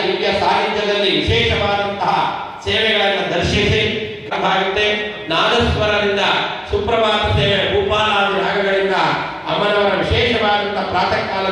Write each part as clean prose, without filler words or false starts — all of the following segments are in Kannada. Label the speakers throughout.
Speaker 1: ದಿವ್ಯ ಸಾಹಿತ್ಯದಲ್ಲಿ ವಿಶೇಷವಾದಂತಹ ಸೇವೆಗಳನ್ನು ದರ್ಶಿಸಿ ಭಾಗತೆ ನಾದಸ್ವರದಿಂದ ಸುಪ್ರಭಾತ ಸೇವೆ ಭೂಪಾಲಾದಿ ರಾಗಗಳಿಂದ ಅಮ್ಮನವರ ವಿಶೇಷವಾದಂತಹ ಪ್ರಾತಃ ಕಾಲ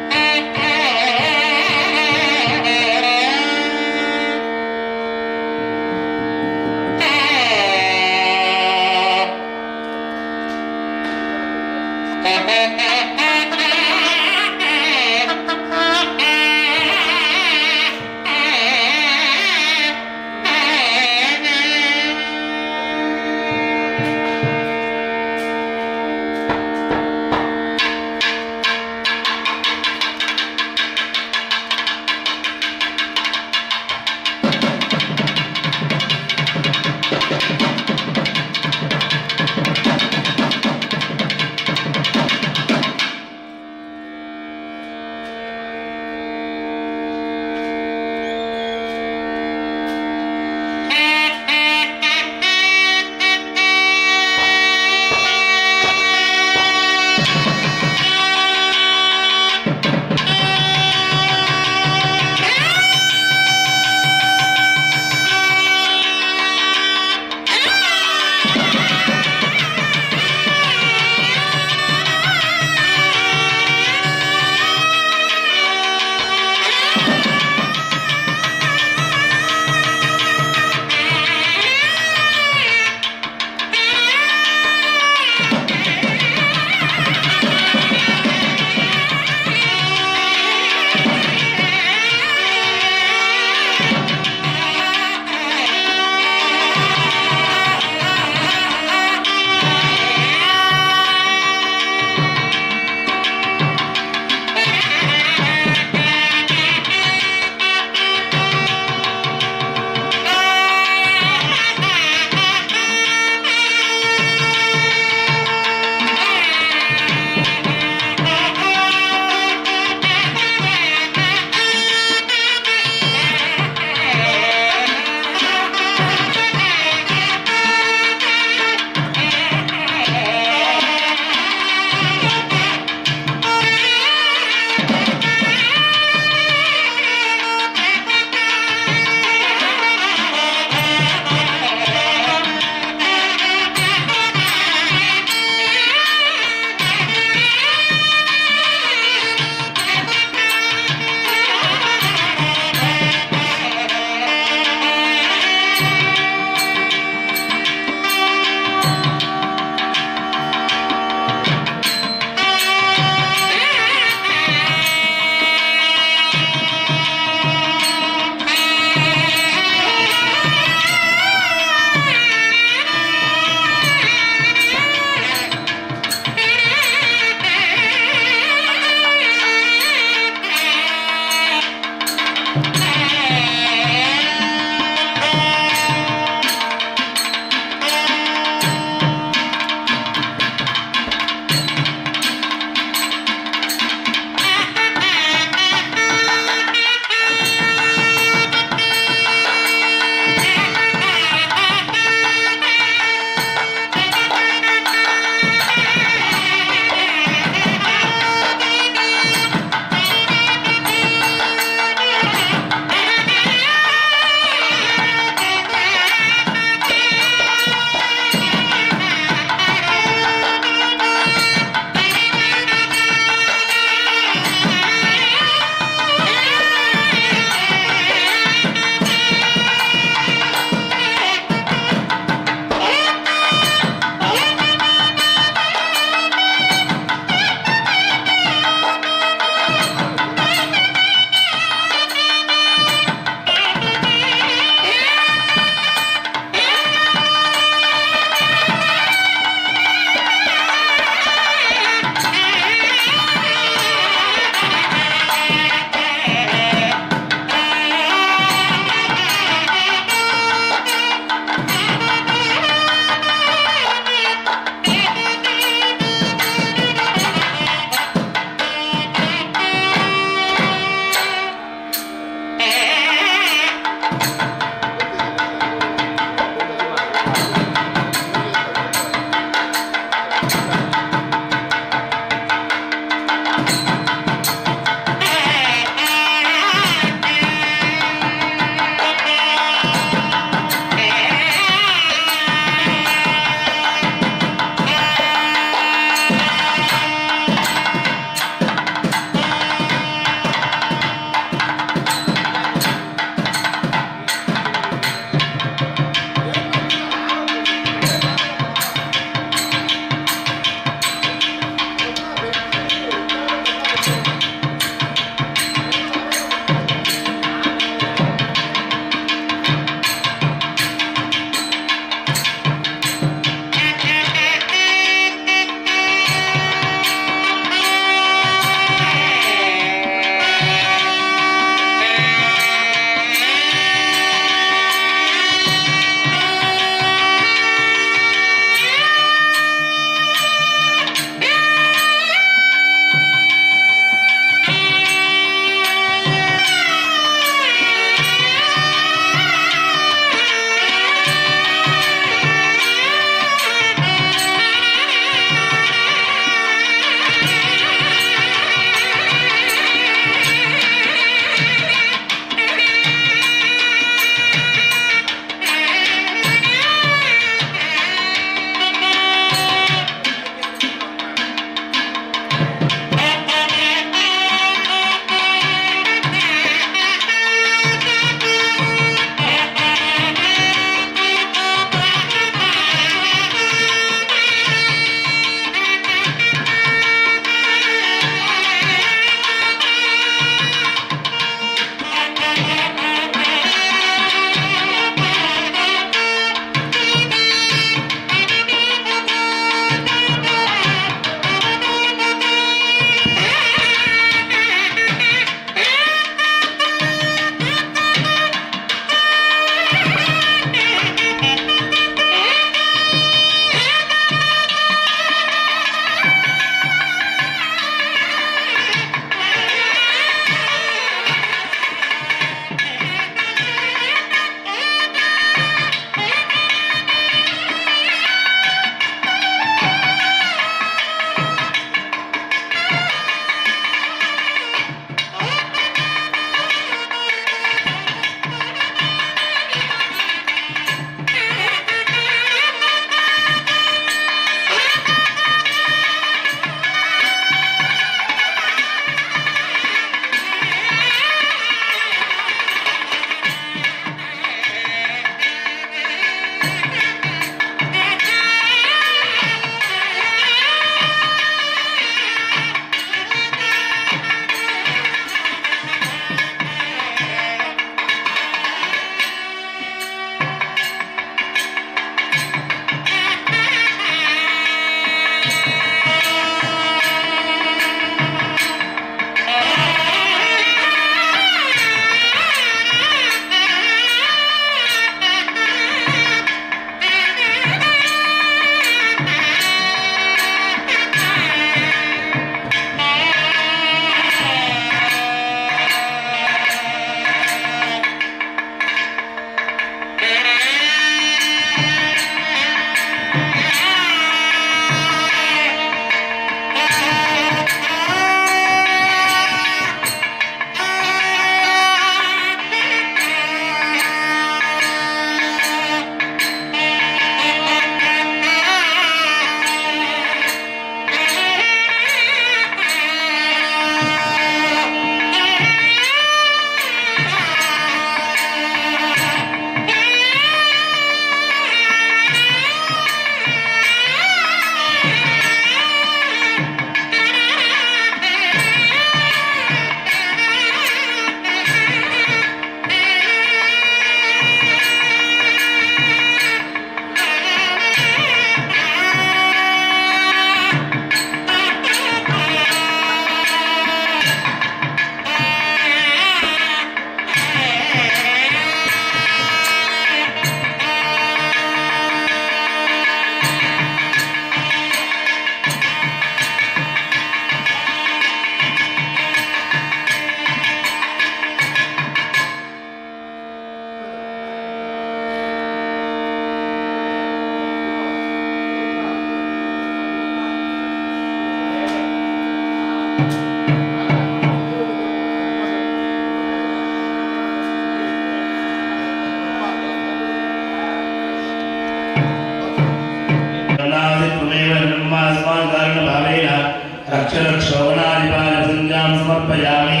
Speaker 2: पञ्चरक्षोभनादिपादसंज्ञां समर्पयामि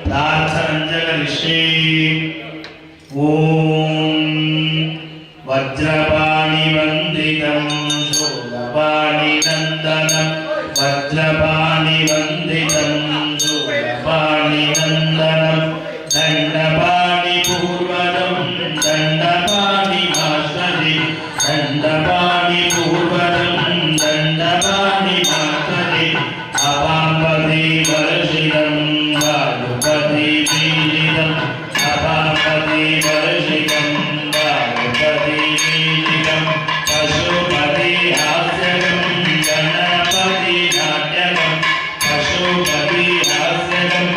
Speaker 2: प्रार्थनं जगरिष्ये ॐ वज्रपाणिवन्दितं शूलपाणिनन्दनं वज्रपाणिवन्दितं शूलपाणिनन्दनं दण्डपाणिपूर्वजं दण्डपाणिमाश्रये दण्डपाणिपूर्वजं दण्डपाणिमाश्रये अपाम्पति वर्षितं वायुपति पीडितम् अपाम्पति वर्षितं वायुपति पीडितं पशुपति हास्यकं गणपति नाट्यकं पशुपति हास्यकं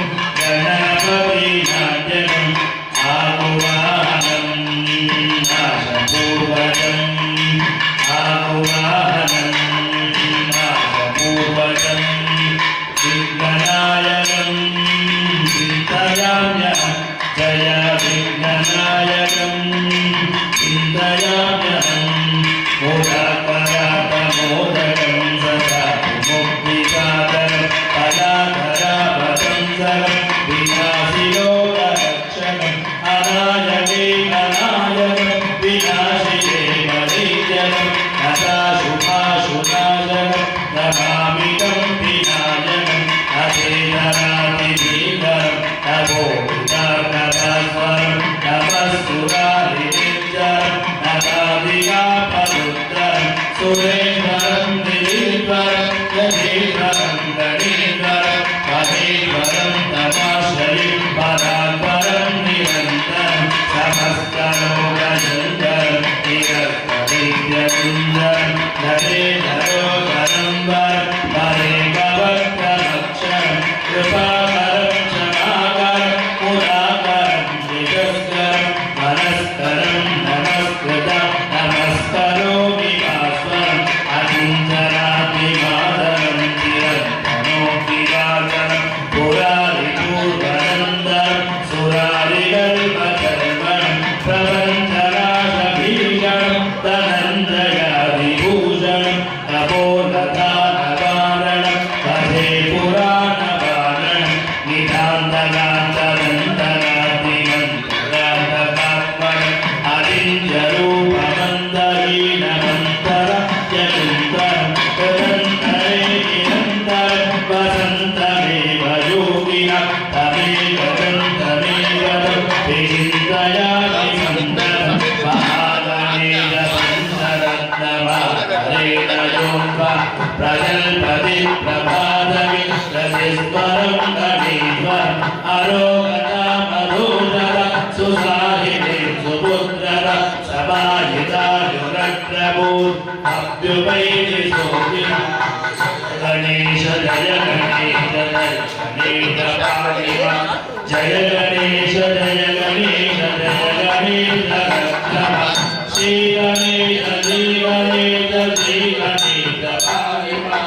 Speaker 2: गणपति नाट्यकम् आकुवाहनं नाशपूर्वजम् आकुवाहनं नाशपूर्वजम् विघ्ननायकं चिन्तयाम्यहं जय विघ्ननायकं चिन्तयाम्यहं मोदकरापमोदकं सदा मुक्तिसाधनं कलाधरापदं सरं विनाशिलोकरक्षकम् अनायके अनायकं विनाशिके परित्यजं नताशुभाशुनाशकं नमामितं विनायकम् अधीतरातिधीकरं नभोवितार्णभास्वरं नमस्तुरारिनिर्जरं नतादिगापरुद्रं सुरेश्वरं दिलीश्वरं गणेश्वरं गणेश्वरं महेश्वरं तमाश्रये परात्परं निरन्तरं समस्तलोकशङ्करं निरस्तनित्यसुन्दरं नरेधरोधरं वरं परेकवक्त्रमक्षरं कृपाकरं क्षमाकरं मुदाकरं निजस्करं मनस्करं नमस्कृतं नमस्करोमि भास्वरम् अचिन्तनातिमादरं चिरन्तनोऽतिवादनं पुरारिपूर्वनन्दनं सुरारिकल्पकल्पनं प्रपञ्चनाशभीषणं धनञ्जयादिभूषणं तपोलतानवारणं पठे पुराणवारणं नितान्तकान्तदन्तनादिमन्तरान्तकात्मनं अरिञ्जरूपमन्दहीनमन्तरत्यकुन्दरं तदन्तरे निरन्तरं वसन्तमेव योगिनं तमेव विचिन्तयामि मन्दरं महागणेश पञ्चरत्नमाकरेण योऽन्वा प्रजल्पति प्रभातविश्रतिस्वरं गणेश्वरम् अरोगतामधूधर सुसाहिते सुपुत्रर समाहितायुरग्रभूत् अभ्युपैति सोऽपिनं गणेश जय गणेश जय गणेश पाहिमा जय गणेश जय गणेश जय गणेश रक्षमा श्री गणेश श्री गणेश श्री गणेश पाहिमा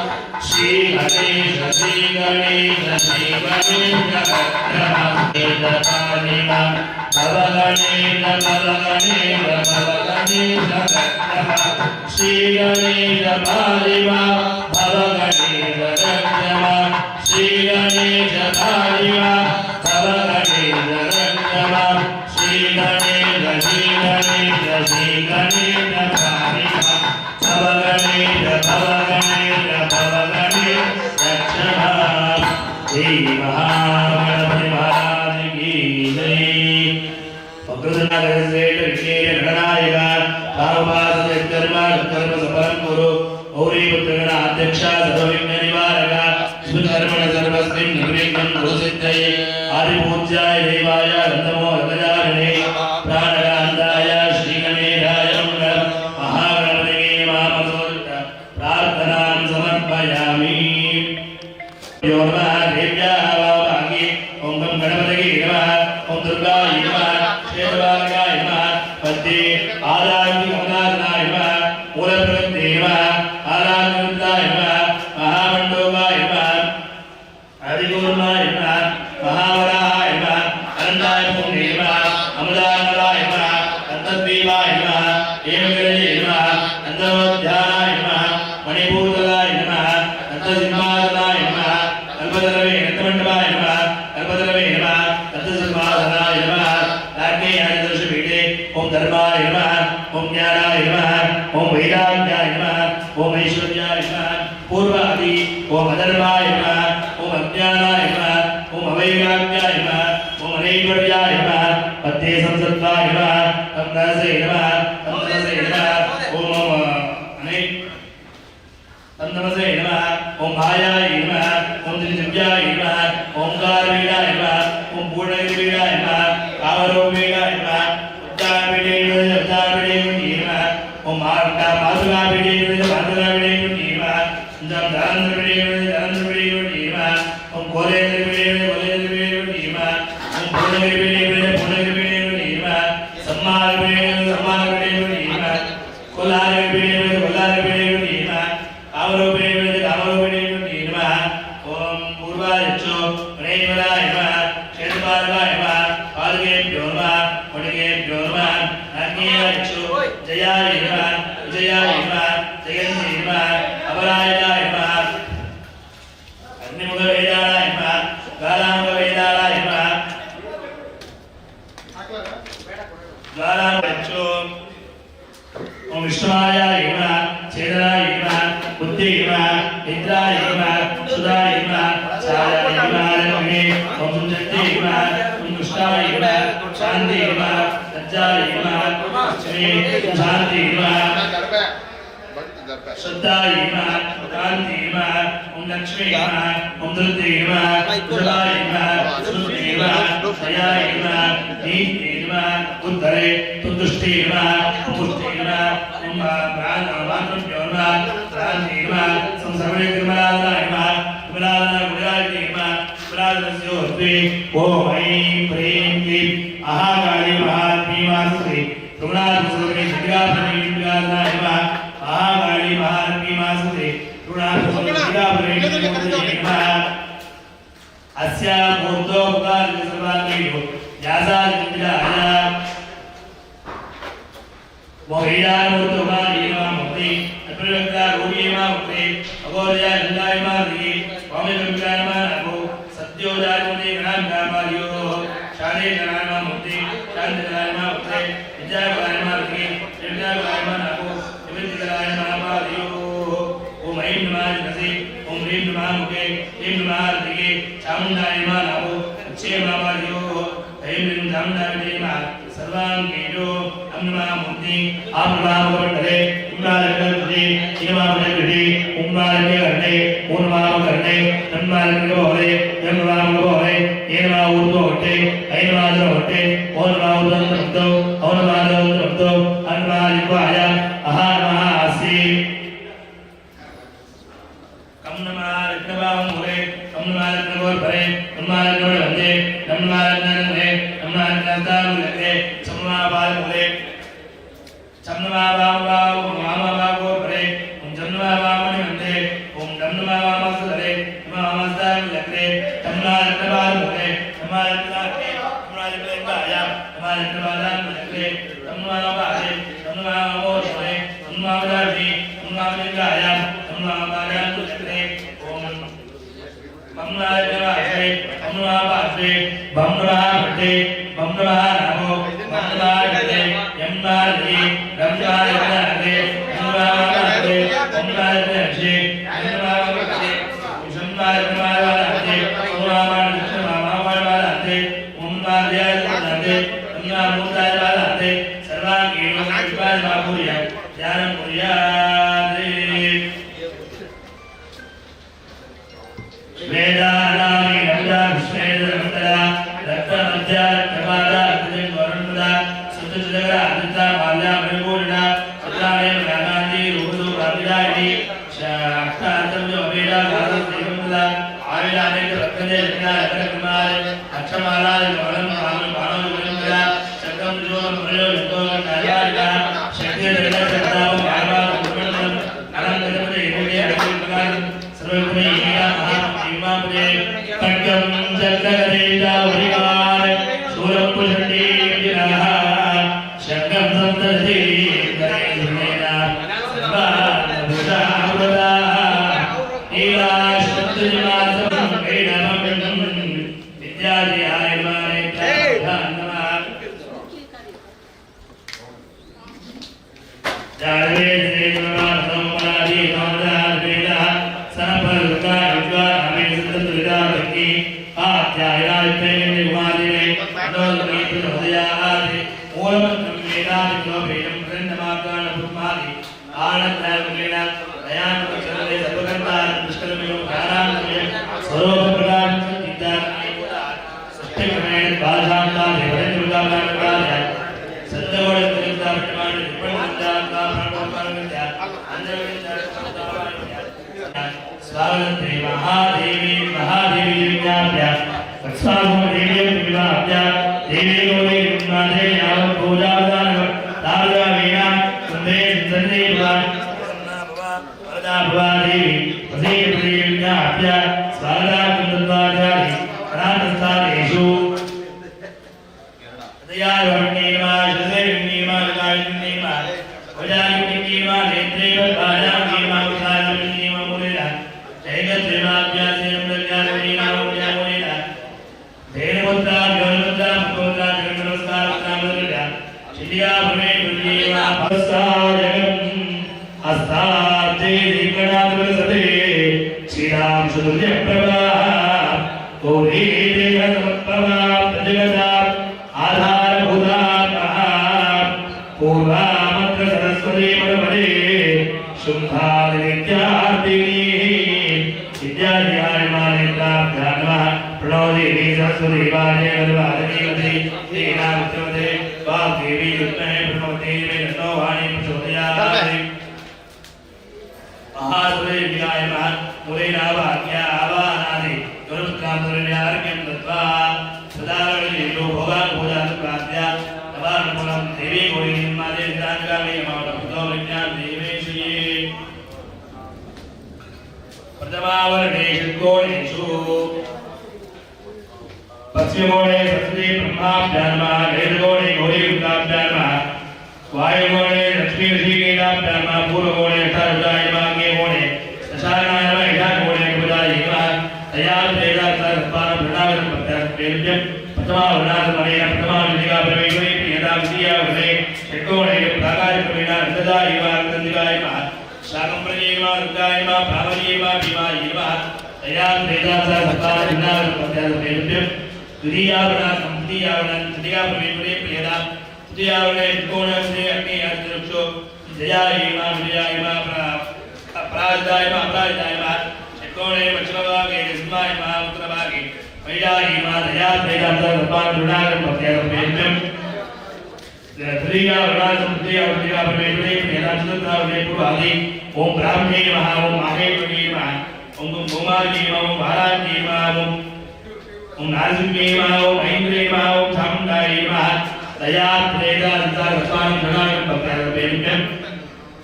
Speaker 2: श्री गणेश श्री गणेश श्री गणेश रक्षमा गणेश पाहिमा भव गणेश भव गणेश भव गणेश रक्षमा श्री गणेश पाहिमा भव गणेश रक्षमा श्री गणेश पाहिमा भव गणेश रक्षमा श्री गणेश श्री गणेश श्री गणेश पाहिमा भव गणेश भव गणेश भव गणेश रक्षमा श्री महागणपति महाराज की जय वक्रतुण्डश्रेष्ठ विघ्नेश गणनायक कामवासुदेव कर्म सफलं कुरु गौरी पुत्रगण अध्यक्ष सर्वविघ्न निवारक शुभकर्मण सर्वस्मिन् निर्विघ्नं कुरु सिद्धये आदिपूज्याय देवाय नमो गजानने प्राणकान्ताय श्रीगणेशाय मङ्गलं महागणपतये मामसोत्त प्रार्थनां समर्पयामि यो नमः देव्याः वामभागे ॐ गणपतये नमः ॐ दुर्गायै नमः श्वेतवाहकाय नमः पद्ये आदान्तिकमनाथनाय नमः मूलप्रकृते नमः आदानन्दाय नमः महामण्डोकाय नमः आदिगोर्माय नमः महावराहाय नमः अनन्ताय पुण्ये नमः अमृतानलाय नमः अन्तद्वीपाय नमः हेमगिरये नमः अन्तर्ध्यानाय नमः मणिपूतलाय नमः अन्तसिंहासनाय नमः तीर्थमण्डपाय नमः कल्पतरवे नमः तत्समाधानाय नमः नाट्याय दर्शपीठे ओम धर्माय नमः ओम ज्ञानाय नमः ओम वैराग्याय नमः ओम ऐश्वर्याय नमः पूर्वादि ओम अधर्माय नमः ओम अज्ञानाय नमः ओम अवैराग्याय नमः ओम अनैश्वर्याय नमः मध्ये संसत्वाय नमः तन्नसे नमः तन्नसे नमः ओम तन्नसे नमः ओम मायाय नमः ओम त्रिदिव्याय नमः ओंकारवीणाय नमः ओम पूर्णवीणाय नमः कामरूपवीणाय नमः उच्चारणवीणाय नमः ओम मातुकावीणाय नमः दानवीणाय नमः ओम कोलेन्द्रवीणाय नमः ओम पूर्णवीणाय नमः सम्मानवीणाय नमः कोलारवीणाय नमः कामरूपवीणाय नमः ओम पूर्वादित्यो गणेश्वराय नमः क्षेत्रपालकाय नमः पादकेभ्यो नमः वडिकेभ्यो नमः नाग्नेयादित्यो जयाय नमः विजयाय नमः जयन्ती नमः अपराजिताय नमः अग्निमुखवेदाय नमः ज्वालामुखवेदाय नमः ज्वालामुखवेदाय ओम विष्णुवाय नमः चेतनाय नमः बुद्धिये नमः निद्राय नमः सुधाय नमः छायाय नमः लक्ष्मी ओम शक्तिये नमः ओम दुष्टाय नमः शान्तिये नमः लज्जाय नमः लक्ष्मी शान्ति नमः श्रद्धाय नमः कान्ति नमः ओम लक्ष्मी नमः ओम धृति नमः कुशलाय नमः सुष्टि नमः दयाय नमः नीति नमः उद्धरे तुष्टि नमः पुष्टि नमः ओम मातृभ्यो नमः क्रान्ति नमः संसर्वे निर्मलाय नमः निर्मलाय गुणाय नमः गुणादस्योस्ते ओम ऐं प्रीं क्लीं महाकाली महात्मीमास्ते गुणादस्योस्ते दिव्याभरणीभ्याय नमः महाकाली महात्मीमास्ते गुणादस्योस्ते दिव्याभरणीभ्याय नमः अस्या मूर्तोपकारः सर्वाङ्गीयो यासादिन्द्राय मोहिदामूर्तोपकारः नमः अप्रवक्ता रूपीमा मुक्ति अगोरया नंदायमा दी स्वामी विज्ञानमा नमो सत्योदायमुनि गणामालियो शादे गणामा मुक्ति शांति गणामा मुक्ति विद्या गणामा मुक्ति विद्या गणामा नमो विद्या गणामा मालियो ओम ऐं नमः जगति ओम ह्रीं नमः मुखे ऐं नमः दिगे चामुंडायमा नमो अच्छेमा मालियो ऐं ह्रीं चामुंडाय नमः सर्वांगीयो नमः मुक्ति आम नमः मंडले उन्नालकर्णे इनमामकर्णे उन्नालकर्णे उन्मामकर्णे नन्मालकर्णे यन्मामकर्णे येनमाऊर्तोटे ऐनमादरोटे ओनमाऊर्तंतो ओनमादरोतो अन्मालिक्वाय अहा नमः आसी कम नमः रत्नवामुरे कम नमः रत्नगोरपरे नमः रत्नवन्दे नमः रत्ननन्दे नमः रत्नतामुले सममाबामुले चन्नमाबाबाव मामाबागो परे ओम जन्नमाबामणि मंदे ओम दन्नमाबामसरे मामस्तामुले तन्नारत्नबामुले नमारत्नाके नमारत्नाया नमारत्नबादामुले तन्नमाबादे तन्नमामोसरे तन्नमाबादे तन्नमाबादाया तन्नमाबादामुले ओम बम्नारत्नासे तन्नमाबादे बम्नारत्ने बम्नारमो बम्नारत्ने यम्मादि रम्मादि यम्मादि यम्मादि यम्मादि उषम्मादि ओमादि मामादि उम्मादि यम्मादि सर्वांगीयो विपादमाभूय ध्यानं कुर्यात् वेदानामि नमः विष्णुर्नमः रत्नमध्या रत्नमाला वरुणदा सुतजगरा अदिता माल्या मणिपूर्णा सदाय गानादि रूपदो राविदायि शाक्तातम्यो वेदा गानदेवमला आविलाने रत्ने रत्ना रत्नकुमार अक्षमाला वरम मानव वरमला सकम जो प्रयो जो नारायणा शक्ति रत्ना मानव गुणम अनंतरम इमे प्रकार सर्वगुणे ईया महात्मा खड्गम चक्रगदेता वरिवार सूरपुषण्डी विजयः शङ्खं सप्तर्षि गणेशनेना सर्वाभूतावृता नीलाश्वत्थनिवासं वैणवं विद्यालयाय नमः जावे श्री नमः संपराधि संदार वेदा सनपलका विद्वा हमें संत विदा की आध्याय प्रेम कुमारी ने अनोद नीति हृदय आदि मूलमंत्र वेदा को भेदम ब्रह्ममार्गान पुमादि आनंद वेदा दयान चरणे सर्वकर्ता निष्कलमेव ज्ञानामय स्वरूप प्रकाश चित्ता सत्यक्रमेण बाधांता देवरेन्द्रका प्राणकार्य सत्यगुण त्रिविधा प्रमाण विपणिता प्राणोपारण्या अंजलिता स्वागते महादेवी महादेवी विज्ञाप्य वत्सागो देवी विवाप्य देवी गोवे माते याव पूजा दान दाव्या वीणा सुंदे संदेवा वरदा भवादेवी वसीदेवी विज्ञाप्य स्वागता कुंदवाचारि प्राणस्थानेषु दयाय वर्णेमा जसेर्णेमा गायन्नेमा वजायन्नेमा नेत्रेव भाजान्नेमा उसायन्नेमा मुनिना जयगत्रेमाभ्यासेन ज्ञानमेना मुनिना धेनुमुद्रा ज्ञानमुद्रा मुद्रा नमस्कार नाममुद्रा चिलिया भवे दुर्येवा भस्साजगम् अस्ताब्दे दीपनादवसते श्रीराम सुदुर्यप्रभा गौरी देवसमप्रभा प्रजगता आधारभूता पूर्वामत्र सरस्वती परमरे शुंभादित्यार्तिनी विद्याध्याय मानेत्राभ्यां नमः प्रणोदेवी सरस्वती वाजे वरवादिनी देनामुत्रवदे वाग्देवी युक्तये प्रणोदेवी नमो वाणी प्रचोदयात् महासुरेभ्याय नमः मुरेना वाक्या आवाहनादि गुरुपुत्रार्घ्यं दत्त्वा सदारण्यो भोगान् भोजान् प्राप्य नवानुमूलं देवी गौरी निर्मादे निराङ्गामे मावटपुतो विज्ञान देवेशये प्रथमावरणे षट्कोणेषु पश्चिमकोणे सरस्वती ब्रह्माभ्यां नमः वेदकोणे गौरीवृन्दाभ्यां नमः वायुकोणे लक्ष्मी ऋषिकेशाभ्यां नमः पूर्वकोणे अष्टादशाय नमः अग्निकोणे दशानाय नमः ईशानकोणे कुबजाय नमः तयाप्रेदार्थपानं प्रणामं प्रथमावरणात्मने प्रथमाविधिका प्रवेशे प्रियतां द्वितीयावरणे षट्कोणे प्राकाशक्रमेण अन्तदाय नमः अन्तदिकाय नमः शाकम्प्रजे नमः रुद्राय नमः प्रामरीय नमः भीमाय नमः तयाप्रेदार्थपानं प्रणामं द्वितीयावरणात्मं तृतीयावरणे प्रियतां तृतीयावरणे षट्कोणे अग्नि अग्निरुक्षो जयाय नमः विजयाय नमः प्राजदाय नमः अपराजिताय नमः षट्कोणे पश्चिमभागे सिंहाय नमः उत्तरभागे महिलाय नमः दयाप्रेदार्थपानं प्रणामं तृतीयावरणात्मं पूर्वादि ओम ब्राह्मणे नमः ओम माहेश्वरी नमः ओम कुमारी नमः ओम बालाजी नमः ओम नारसिंहे नमः ओम ऐन्द्रे नमः ओम चामुण्डाय नमः दयाप्रेदार्थपानं प्रणामं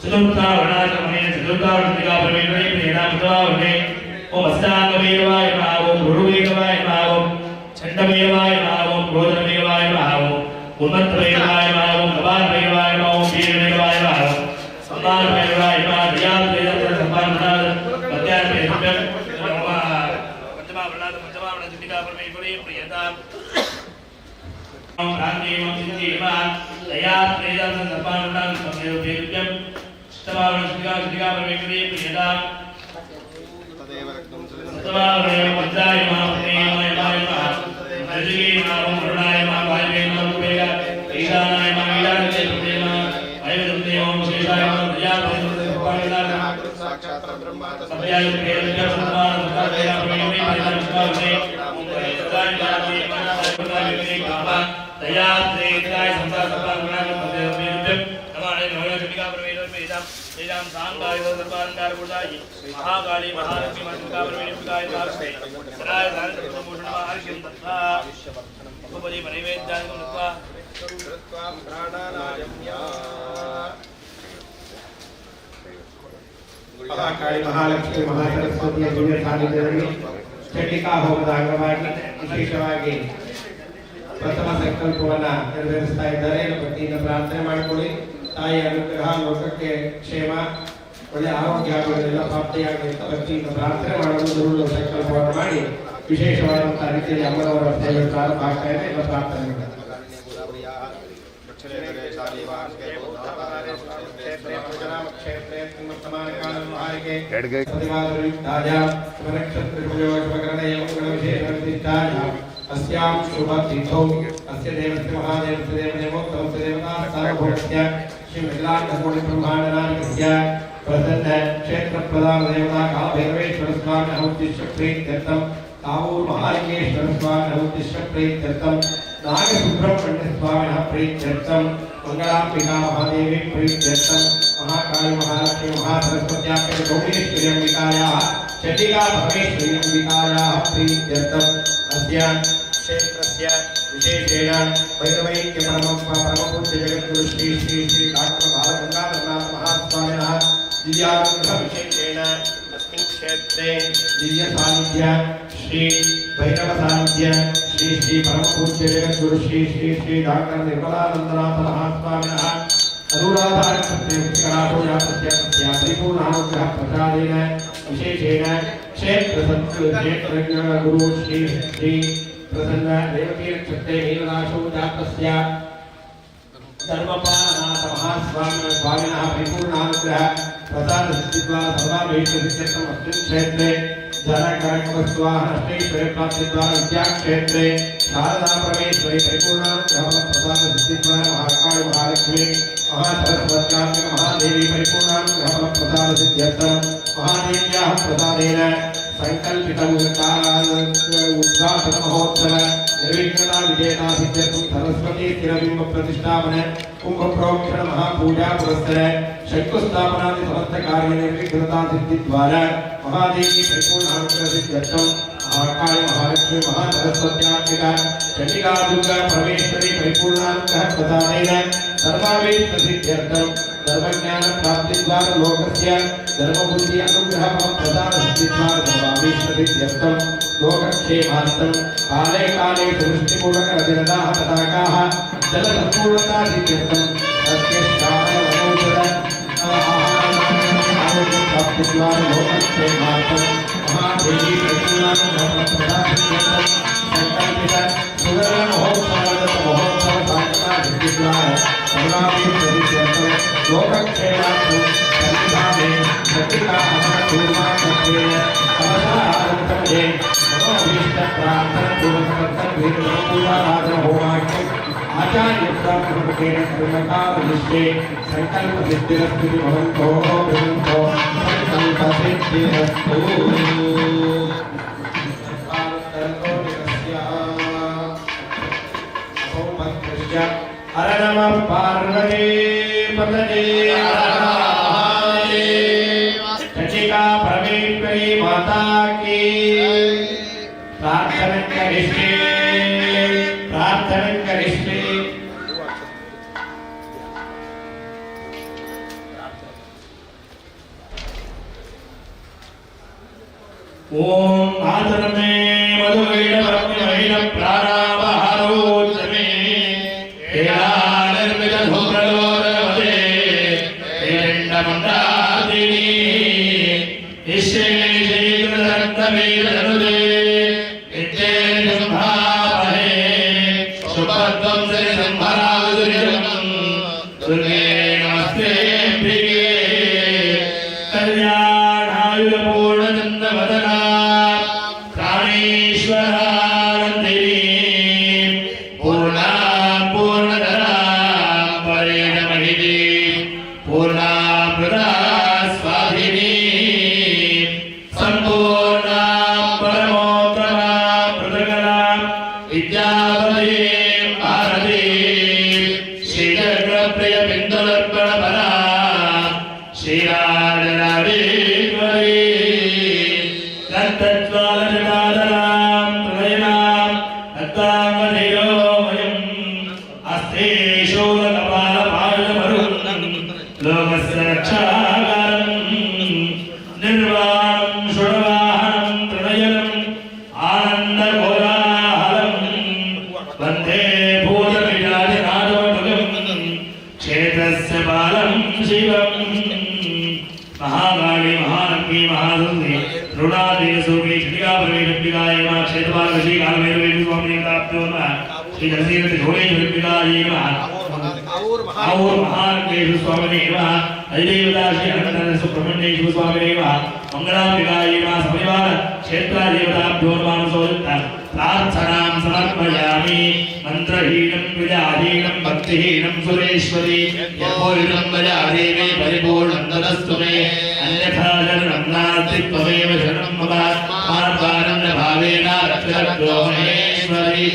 Speaker 2: चतुर्थावरणात्मने चतुर्थावरणात्मिका प्रियतां ओम अस्तांगमेवाय नमः ओम गुरुवेवाय नमः ओम छंडमेवाय नमः ओम क्रोधमेवाय नमः ओम उन्मत्तमेवाय नमः ओम कपालमेवाय नमः ओम वीरमेवाय नमः ओम सम्मानमेवाय नमः दयाप्रेदार्थपानं प्रियतां ओम रांगे ओम सिद्धि नमः दयाप्रेदार्थपानं प्रियतां प्रियतां सतवावरे वज्राय महाप्रेमाय नमः नजगे नमः वरुणाय नमः वायवे नमः कुबेरा ईशानाय नमः ईशानते नमः वायुदेवते ओम शेषाय नमः दयाप्रेदाय नमः साक्षात् ब्रह्मा तस्मै प्रेमस्य सम्मान सुखादया प्रेमे परिणमस्वामे ओम दयाय नमः दयाप्रेदाय संसार सम्मान गुणात्मक नमाने नवयोगिका प्रवेदोपेदां तेजां सांगाय दरबारंगार गुणाय महाकाली महालक्ष्मी मातृका प्रवेदिकाय साक्षे सराय दानप्रभूषण महार्घ्यं तथा उपपदि नैवेद्यादिकं दत्वा कृत्वा प्राणानायम्या
Speaker 1: महाकाली महालक्ष्मी महासरस्वती ದಿವ್ಯ ಸಾನ್ನಿಧ್ಯದಲ್ಲಿ ಚಂಡಿಕಾ ಹೋಮದ ಅಂಗವಾಗಿ ವಿಶೇಷವಾಗಿ ಪ್ರಥಮ ಸಂಕಲ್ಪವನ್ನು ನೆರವೇರಿಸ್ತಾ ಇದ್ದಾರೆ. ಭಕ್ತಿಯಿಂದ ಪ್ರಾರ್ಥನೆ ಮಾಡಿಕೊಳ್ಳಿ. ತಾಯಿಯ ಅನುಗ್ರಹ, ಲೋಕಕ್ಕೆ ಕ್ಷೇಮ, ಒಳ್ಳೆ ಆರೋಗ್ಯ ಎಲ್ಲ ಪ್ರಾಪ್ತಿಯಾಗಿ ಭಕ್ತಿಯಿಂದ ಪ್ರಾರ್ಥನೆ ಮಾಡಲು ಸಂಕಲ್ಪವನ್ನು ಮಾಡಿ ವಿಶೇಷವಾದಂತಹ ರೀತಿಯಲ್ಲಿ ಅಮ್ಮನವರ ಸೇವೆಗಳು ಪ್ರಾರಂಭ ಆಗ್ತಾ ಇದೆ. ಎಲ್ಲ ಪ್ರಾರ್ಥನೆ अस्यां शुभतिथौ अस्य देवस्य महादेवस्य देवदेवोत्तमस्य देवतासार्वभौमस्य श्री महिलांडकोटि ब्रह्मांडनायकस्य प्रसन्न क्षेत्र प्रधान देवता कालभैरवेश्वर स्वामी अहुतिष्य प्रीत्यर्थं तावूर महालिंगेश्वर स्वामी अहुतिष्य प्रीत्यर्थं नाग सुब्रह्मण्य स्वामिनः प्रीत्यर्थं मंगलांबिका महादेवी प्रीत्यर्थं महाकाली महालक्ष्मी महासरस्वत्याः गौरीश्वरी अंबिकायाः चंडिका परमेश्वरी अंबिकायाः प्रीत्यर्थं अस्य क्षेत्रस्य विशेषेण वैरवैक्य परमपूज्य जगद्गुरु श्री श्री श्री डॉक्टर बालगंगाधरनाथ महास्वामिनः दिव्यानुग्रह विशेषेण अस्मिन् क्षेत्रे दिव्य सानिध्य श्री भैरव सानिध्य श्री श्री परमपूज्य जगद्गुरु श्री श्री श्री डॉक्टर निर्मलानंदनाथ महास्वामिनः अनुराधानक्षत्रे परिपूर्णानुग्रह प्रसादेन विशेषेण क्षेत्र गुरु श्री श्री प्रसन्न रेवती नक्षत्रे मीनराशौ जातस्य धर्मपालनाथ महास्वामिनः स्वामिनः परिपूर्णानुग्रह प्रसाद सिद्धिद्वारा सर्वाभीष्टसिद्ध्यर्थम् अस्मिन् क्षेत्रे धनकरकवस्तुवाहन अष्टैश्वर्य प्राप्तिद्वारा विद्याक्षेत्रे शारदा परमेश्वरी परिपूर्णानुग्रह प्रसाद सिद्धिद्वारा महाकाली महालक्ष्मी महासरस्वत्यात्मक महादेवी परिपूर्णानुग्रह प्रसाद सिद्ध्यर्थम् महादेव्याः प्रसादेन संकल्पित उद्घाटन महोत्सव निर्विघ्नता विजेता सिद्ध्यर्थं सरस्वती स्थिरबिंब प्रतिष्ठापन कुंभ प्रोक्षण महापूजा पुरस्सर शंकुस्थापनादि समस्त कार्य निर्विघ्नता सिद्धि द्वारा महादेवी परिपूर्णानुग्रह सिद्ध्यर्थं महाकाली महालक्ष्मी महासरस्वत्यात्मिका चंडिका दुर्गा परमेश्वरी परिपूर्णानुग्रह प्रदानेन सर्वाभीष्ट सिद्ध्यर्थं धर्मज्ञान प्राप्ति द्वारा लोकस्य धर्मबुद्धि अनुग्रह प्रदान सिद्धिद्वारा सर्वाभीष्ट सिद्ध्यर्थं लोकक्षेमार्थं काले काले दृष्टिपूर्वक रतिरदाः तटाकाः जलसम्पूर्णता सिद्ध्यर्थं सत्यश्रावणमनोजर आहारनामोजर प्राप्तिद्वारा लोकक्षेमार्थं महादेवी परिपूर्णानुग्रह प्रदान सिद्ध्यर्थं संकल्पित सुवर्ण महोत्सव साधना सिद्धिद्वारा सर्वाभीष्ट सिद्ध्यर्थं लोकक्षेमार्थं सन्निधाने शक्तिका हवनकूर्मा कत्रेण अवसरारंभये मनोभीष्ट प्रार्थना पूर्वकर्तव्यपूजाराधन होमाख्यम् आचार्यप्राप्तमुखेन कर्मकालनिष्ठे संकल्प सिद्धिरस्तु भवन्तो भवन्तो संकल्प सिद्धिरस्तु हर नमः पार्वती पतये चंडिका परमेश्वरी माता की प्रार्थना करिष्ये
Speaker 2: ओम आदरणे मधुगैर परमैर प्राणावहारोचमे हेलानिर्मित धूम्रलोरवदे हेरण्डमण्डादिनी निश्चेषेन्द्रदत्तवीरधनुदे नित्ये संभावहे सुभद्रं सरि संभरावदुर्यं दुर्गे नमस्ते प्रिये कल्याणायुधपूर्णचन्द्रवदना प्राणेश्वरानन्दिनी पूर्णा पूर्णधरा परिणमहिनी पूर्णा मृदा स्वाधिनी संपूर्णा परमोत्तमा पृथगला विद्यावती भारती श्रीचक्रप्रिय बिन्दुलर्पणपरा श्रीराजराजेश्वरी दत्तज्वालजटाधरां प्रलयनां दत्ताङ्गधेयोमयम् अस्ते शूलकपालपालमरुन्दं लोकस्य रक्षाकारं निर्वाणं षड्वाहनं प्रणयनम् आनन्दकोलाहलं वन्दे भूतविराजनादवटुलं क्षेत्रस्य बालं शिवम् महाकाली महालक्ष्मी महासुन्दरी रुणादेवी चंडिका परमेश्वरी देवताभ्यो नमः श्री जगदीश्वरेश्वराय नमः और महादेव स्वामिने नमः अधिदेवता श्री अनंत सुब्रह्मण्येश्वर स्वामिने नमः मंगलांबिकाय नमः सपरिवार क्षेत्र देवताभ्यो नमः सोदिता प्रार्थनां समर्पयामि मंत्रहीनं विद्याहीनं भक्तिहीनं सुरेश्वरी यपोहिनं वजादेवे परिपूर्णं तदस्तु मे अन्यथा शरणं नास्ति त्वमेव शरणं मम मार्गानं न भावेन रक्षरभ्यो महेश्वरी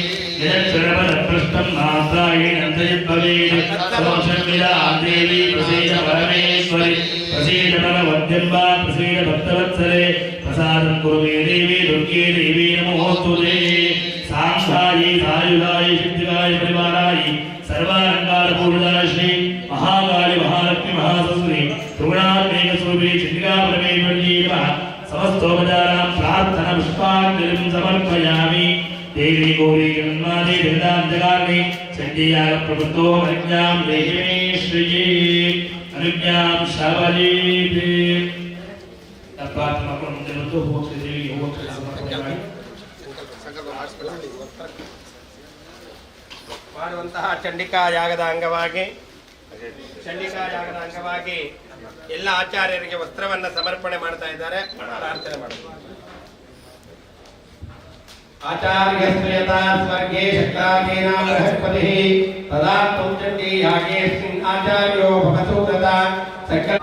Speaker 2: यक्षरपदपृष्ठं मात्रायेण भवेत् समोक्षं विदां देवी प्रसीद परमेश्वरी प्रसीद भगवद्यम्बा प्रसीद भक्तवत्सले प्रसादं कुरु मे देवी दुर्गे देवी नमोऽस्तुते सांख्यायै सायुधायै सिद्धिकाय परिवाराय सर्वालंकारपूर्णाय श्री महाकाली महालक्ष्मी महासरस्वती त्रिगुणात्मक स्वरूपिणी चंडिका परमेश्वरी नमः समस्तोपचारां प्रार्थना पुष्पाञ्जलिं समर्पयामि देवी गौरी जन्मादि वेदान्तकारिणी चण्डीयाग प्रवृत्तो अनुज्ञां देहि मे श्रिये अनुज्ञां शावलीभे प्रार्थना मंदिरतो होक्षे देवी होक्षे समर्पयामि
Speaker 1: ಮಾಡುವಂತಹ ಚಂಡಿಕಾ ಯಾಗದ ಅಂಗವಾಗಿ ಎಲ್ಲ ಆಚಾರ್ಯರಿಗೆ ವಸ್ತ್ರವನ್ನು ಸಮರ್ಪಣೆ ಮಾಡ್ತಾ ಇದ್ದಾರೆ. ಪ್ರಾರ್ಥನೆ ಮಾಡೋಣ. ಆಚಾರ್ಯಸ್ಯತಾ ಸ್ವರ್ಗೇ ಶಕ್ತಾದೀನಾಂ ಬೃಹಸ್ಪತಿಃ ತದಾ ತ್ವಂ ಚಂಡೀ ಯಾಗೇಸ್ಮಿನ್ ಆಚಾರ್ಯೋ ಭವತು ತದಾ ಸಕಲ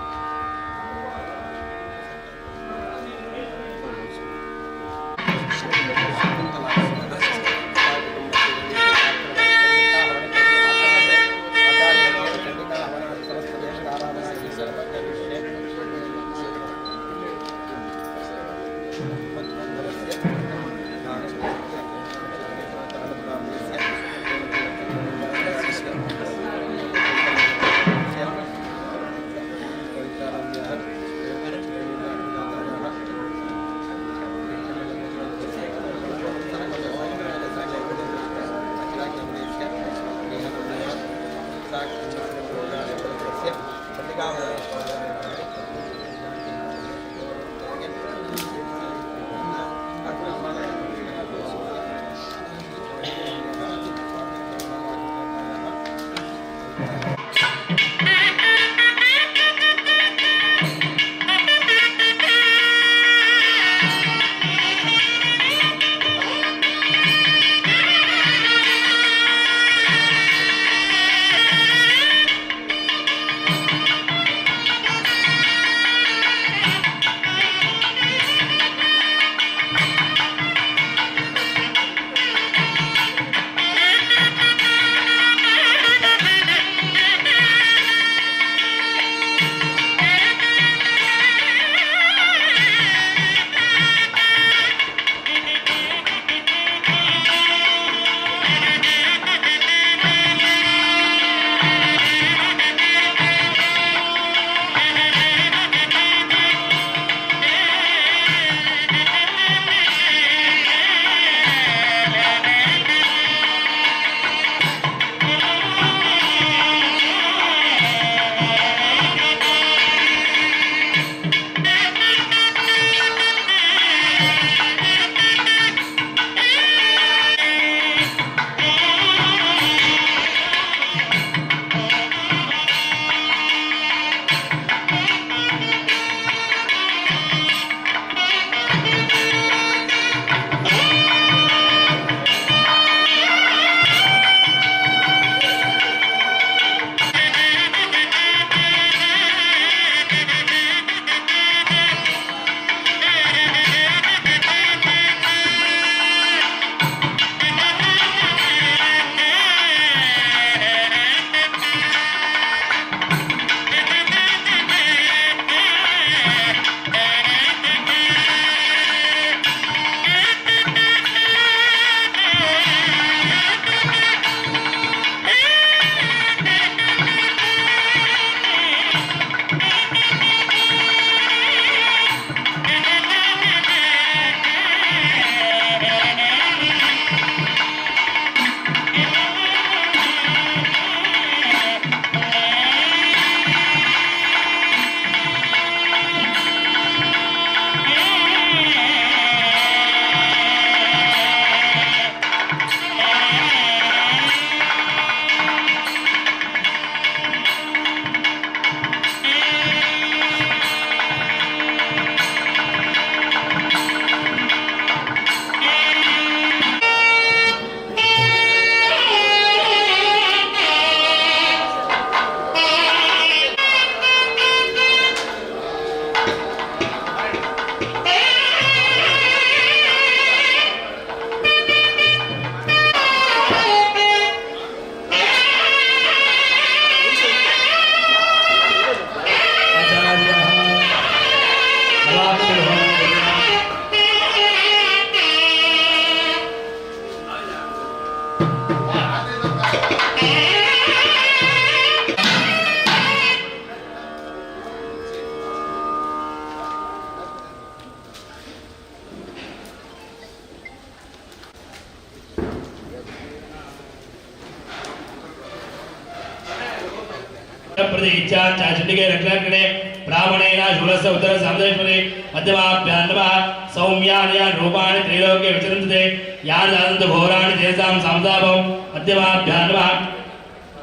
Speaker 2: प्रतीक्षा चाचंडिके रक्षाकणे ब्राह्मणेन शूलस्य उत्तर सामदेश्वरे मध्यमाभ्यां नमः सौम्यानि रूपाणि त्रैलोक्ये विचरन्ते यानि जानन्ति घोराणि तेषां सामदाभं मध्यमाभ्यां नमः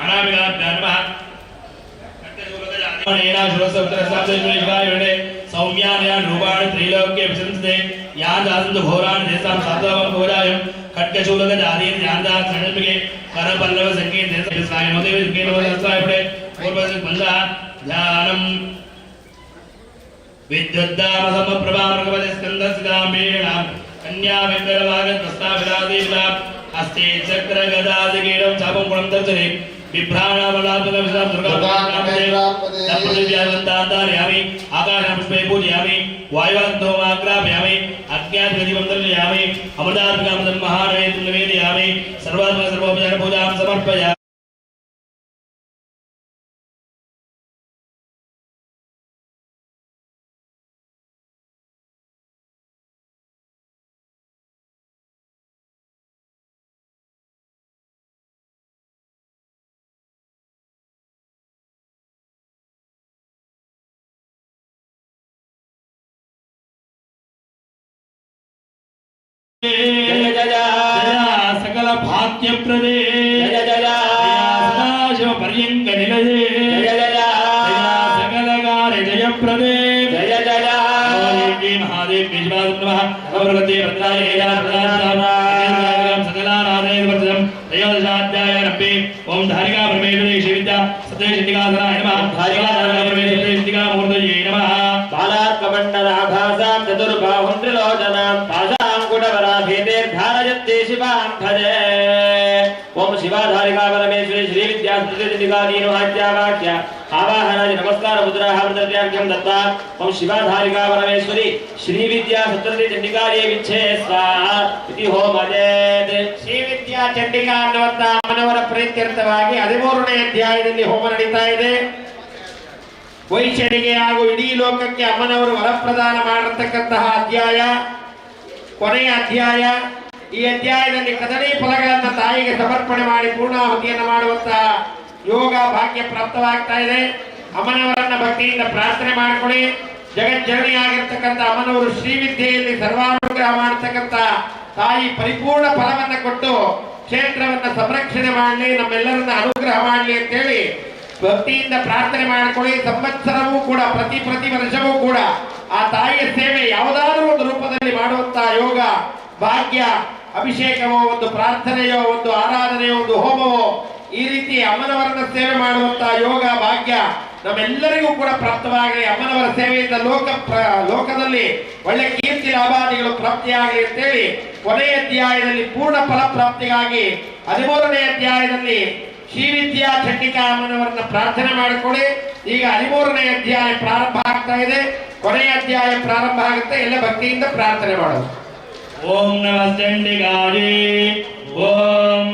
Speaker 2: अनामिकाभ्यां नमः ब्राह्मणेन शूलस्य उत्तर सामदेश्वरे शिवाय सौम्यानि रूपाणि त्रैलोक्ये विचरन्ते यानि जानन्ति घोराणि तेषां सामदाभं घोरायं खड्गशूलगदादीनि जानन्ति सङ्कल्पके करपल्लव संगीत देवसाय नोदेव संगीत नोदेवसाय पड़े पूर्वज बंदा ध्यानम विद्युद्दाम समप्रभामर्गवदे स्कंदस्कामेणाम कन्या वेंकटवागत प्रस्ताविरादेवला हस्ते चक्र गदादिगेरं चापं गुणं दर्शने बिभ्राणामलात्मकं विशां दुर्गादेव तत्पृथिव्यावन्तान्तारयामि आकाशं पुष्पे पूजयामि वायुवन्तोमाग्रापयामि अज्ञातगतिवं दर्शयामि अमृतात्मकं महानवेदं निवेदयामि सर्वात्मक सर्वोपचार पूजां समर्पयामि जय जय सकल भाग्य प्रदे जय जय सदाशिव पर्यंक निलये जय जय सकल कार्य जय प्रदे जय जय महादेव विश्वास नमः गौरवते भद्राय सकलानादय वर्षम त्रयोदशाध्याय रब्बे ओम धारिका परमेश्वरी श्री विद्या सत्यशितिकासनाय नमः धारिका परमेश्वरी शितिका मूर्तये नमः बालार्कमण्डलाभासां चतुर्बाहुं त्रिलोचनां धारयते शिवां भजे ओम शिवाधारिका परमेश्वरी श्री विद्या सत्यशितिकादीनोहाद्यावाक्य आवाहनादि नमस्कार मुद्रा हार्दर्यार्घ्यं दत्त्वा ओम शिवाधारिका परमेश्वरी श्री विद्या सत्यशितिकाये विच्छे स्वाहा इति होमजेत् श्री विद्या ಚಂಡಿಕಾ ಅನ್ನುವಂತ ಅಮ್ಮನವರ ಪ್ರೀತ್ಯರ್ಥವಾಗಿ 13ನೇ ಅಧ್ಯಾಯದಲ್ಲಿ ಹೋಮ ನಡೀತಾ ಇದೆ. ವೈಶ್ಯರಿಗೆ ಹಾಗೂ ಇಡೀ ಲೋಕಕ್ಕೆ ಅಮ್ಮನವರು ವರಪ್ರದಾನ ಮಾಡಿರತಕ್ಕಂತಹ ಅಧ್ಯಾಯ ಕೊನೆಯ ಅಧ್ಯಾಯ. ಈ ಅಧ್ಯಾಯದಲ್ಲಿ ಕದಳಿ ಫಲಗಳನ್ನು ತಾಯಿಗೆ ಸಮರ್ಪಣೆ ಮಾಡಿ ಪೂರ್ಣಾಹುತಿಯನ್ನು ಮಾಡುವಂತಹ ಯೋಗ ಭಾಗ್ಯ ಪ್ರಾಪ್ತವಾಗ್ತಾ ಇದೆ. ಅಮ್ಮನವರನ್ನ ಭಕ್ತಿಯಿಂದ ಪ್ರಾರ್ಥನೆ ಮಾಡಿಕೊಳ್ಳಿ. ಜಗಜ್ಜನನಿಯಾಗಿರ್ತಕ್ಕಂಥ ಅಮ್ಮನವರು ಶ್ರೀವಿದ್ಯೆಯಲ್ಲಿ ಸರ್ವಾನುಗ್ರಹ ಮಾಡತಕ್ಕಂಥ ತಾಯಿ ಪರಿಪೂರ್ಣ ಫಲವನ್ನು ಕೊಟ್ಟು ಕ್ಷೇತ್ರವನ್ನು ಸಂರಕ್ಷಣೆ ಮಾಡಲಿ, ನಮ್ಮೆಲ್ಲರನ್ನ ಅನುಗ್ರಹ ಮಾಡಲಿ ಅಂತೇಳಿ ಭಕ್ತಿಯಿಂದ ಪ್ರಾರ್ಥನೆ ಮಾಡಿಕೊಳ್ಳಿ. ಸಂವತ್ಸರವೂ ಕೂಡ ಪ್ರತಿ ವರ್ಷವೂ ಕೂಡ ಆ ತಾಯಿಯ ಸೇವೆ ಯಾವುದಾದ್ರೂ ಒಂದು ರೂಪದಲ್ಲಿ ಮಾಡುವಂತಹ ಯೋಗ ಭಾಗ್ಯ, ಅಭಿಷೇಕವೋ ಒಂದು ಪ್ರಾರ್ಥನೆಯೋ ಒಂದು ಆರಾಧನೆಯೋ ಒಂದು ಹೋಮವೋ ಈ ರೀತಿ ಅಮ್ಮನವರನ್ನ ಸೇವೆ ಮಾಡುವಂತಹ ಯೋಗ ಭಾಗ್ಯ ನಮ್ಮೆಲ್ಲರಿಗೂ ಕೂಡ ಪ್ರಾಪ್ತವಾಗಲಿ. ಅಮ್ಮನವರ ಸೇವೆಯಿಂದ ಲೋಕದಲ್ಲಿ ಒಳ್ಳೆ ಕೀರ್ತಿ ಲಾಭಾದಿಗಳು ಪ್ರಾಪ್ತಿಯಾಗಲಿ ಅಂತೇಳಿ ಕೊನೆಯ ಅಧ್ಯಾಯದಲ್ಲಿ ಪೂರ್ಣ ಫಲ ಪ್ರಾಪ್ತಿಗಾಗಿ 13ನೇ ಅಧ್ಯಾಯದಲ್ಲಿ ಶ್ರೀವಿದ್ಯಾ ಚಂಡಿಕಾ ಅಮ್ಮನವರನ್ನ ಪ್ರಾರ್ಥನೆ ಮಾಡಿಕೊಳ್ಳಿ. ಈಗ 13ನೇ ಅಧ್ಯಾಯ ಪ್ರಾರಂಭ ಆಗ್ತಾ ಇದೆ. ಕೊನೆಯ ಅಧ್ಯಾಯ ಪ್ರಾರಂಭ ಆಗುತ್ತೆ. ಎಲ್ಲ ಭಕ್ತಿಯಿಂದ ಪ್ರಾರ್ಥನೆ ಮಾಡೋದು. ಓಂ ನಮಃ ಚಂಡಿಕಾಯೇ ಓಂ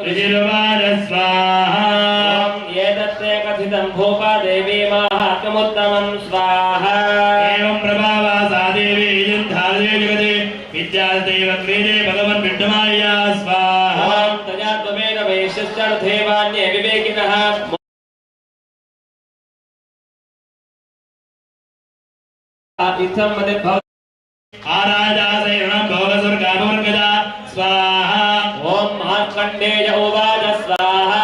Speaker 2: ಋಷಿರ್ವಾರ ಸ್ವಾಹಾ ಏತತ್ತೇ ಕಥಿತಂ ಭೂಪಾ ದೇವಿ ಮಹಾತ್ಮೋತ್ತಮಂ ಸ್ವಾಹಾ ಏವಂ ಪ್ರಭಾವಾ ಸಾ ದೇವಿ ಧಾರೇ ಜಗದೇ ವಿದ್ಯಾದೇವ ಕ್ರೀಡೆ ಭಗವನ್ ವಿಡ್ಡಮಾಯ ಸ್ವಾಹಾ ಓಂ ತಜಾತ್ವೇನ ವೈಶ್ಯಶ್ಚರ್ಧೇವಾನ್ಯೇ ವಿವೇಕಿನಃ इत्थं मदे भव आराजासेरणं भोगस्वर्गाभोर्गदा स्वाहा ओम मार्कण्डेय उवाच स्वाहा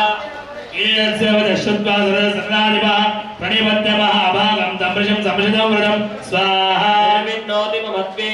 Speaker 2: ईयस्य वदश्रुत्वा सरसन्नादिपः प्रणिपत्य महाभागं तमृषं संशतं वृदं स्वाहा विन्नोति ममत्वे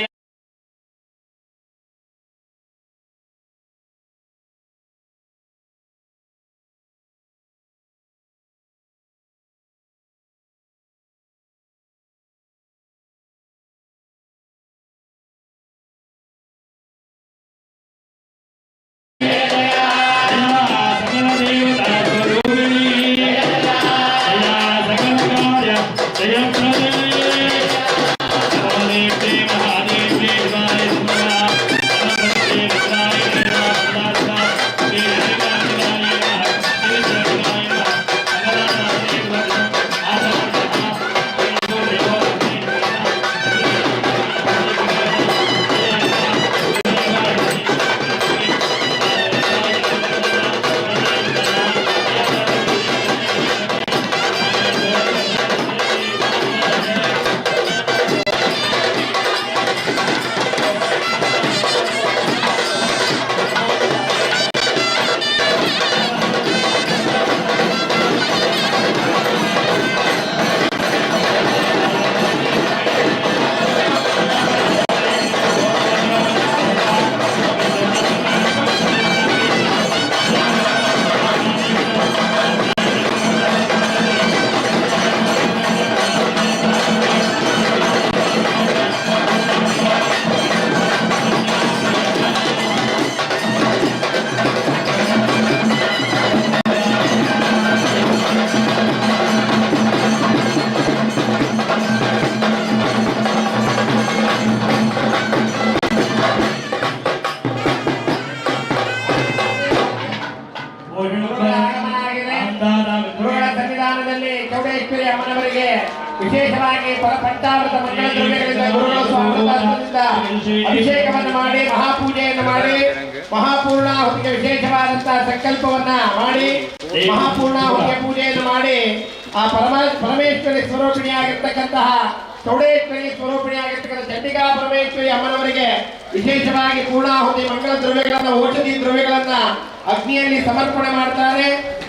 Speaker 1: ಆಗಮನಾಗಿದೆ. ಗುರುಗಳ ಸನ್ನಿಧಾನದಲ್ಲಿ ಚೌಡೇಶ್ವರಿ ಅಮ್ಮನವರಿಗೆ ವಿಶೇಷವಾಗಿ ಪಂಚಾಮೃತ ಮಂಗಳ ದ್ರವ್ಯಗಳಿಂದ ಗುರುಗಳ ಸ್ವಾಗತದಿಂದ ಅಭಿಷೇಕವನ್ನು ಮಾಡಿ ಮಹಾಪೂಜೆಯನ್ನು ಮಾಡಿ ಮಹಾಪೂರ್ಣಾಹುತಿಗೆ ವಿಶೇಷವಾದಂತಹ ಸಂಕಲ್ಪವನ್ನ ಮಾಡಿ ಮಹಾಪೂರ್ಣಾಹುತಿಯ ಪೂಜೆಯನ್ನು ಮಾಡಿ ಆ ಪರಮೇಶ್ವರಿ ಸ್ವರೂಪಿಣಿಯಾಗಿರ್ತಕ್ಕಂತಹ ಚೌಡೇಶ್ವರಿ ಸ್ವರೂಪಿಣಿಯಾಗಿರ್ತಕ್ಕಂಥ ಚಂಡಿಕಾ ಪರಮೇಶ್ವರಿ ಅಮ್ಮನವರಿಗೆ ವಿಶೇಷವಾಗಿ ಪೂರ್ಣಾಹುತಿ ಮಂಗಳ ದ್ರವ್ಯಗಳನ್ನ ಔಷಧಿ ದ್ರವ್ಯಗಳನ್ನ ಅಗ್ನಿಯಲ್ಲಿ ಸಮರ್ಪಣೆ ಮಾಡ್ತಾರೆ.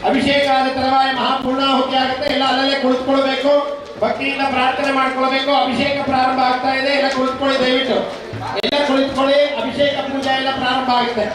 Speaker 1: ಅಭಿಷೇಕ ಆದ ತರುವಾಯ ಮಹಾಪೂರ್ಣಾಹುತಿ ಆಗುತ್ತೆ. ಎಲ್ಲ ಅಲ್ಲಲ್ಲೇ ಕುಳಿತುಕೊಳ್ಬೇಕು, ಭಕ್ತಿಯಿಂದ ಪ್ರಾರ್ಥನೆ ಮಾಡ್ಕೊಳ್ಬೇಕು. ಅಭಿಷೇಕ ಪ್ರಾರಂಭ ಆಗ್ತಾ ಇದೆ. ಎಲ್ಲ ಕುಳಿತುಕೊಳ್ಳಿ, ದಯವಿಟ್ಟು ಎಲ್ಲ ಕುಳಿತುಕೊಳ್ಳಿ. ಅಭಿಷೇಕ ಪೂಜೆ ಎಲ್ಲ ಪ್ರಾರಂಭ ಆಗುತ್ತೆ.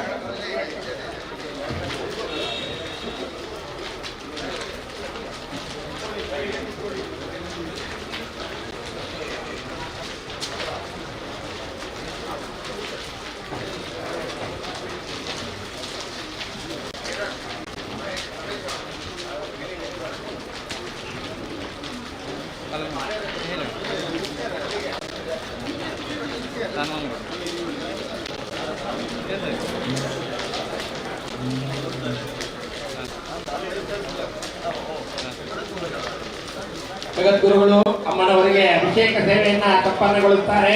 Speaker 1: ಜಗದ್ಗುರುಗಳು ಅಮ್ಮನವರಿಗೆ ಅಭಿಷೇಕ ಸೇವೆಯನ್ನ ಸಂಪನ್ನಗೊಳಿಸುತ್ತಾರೆ.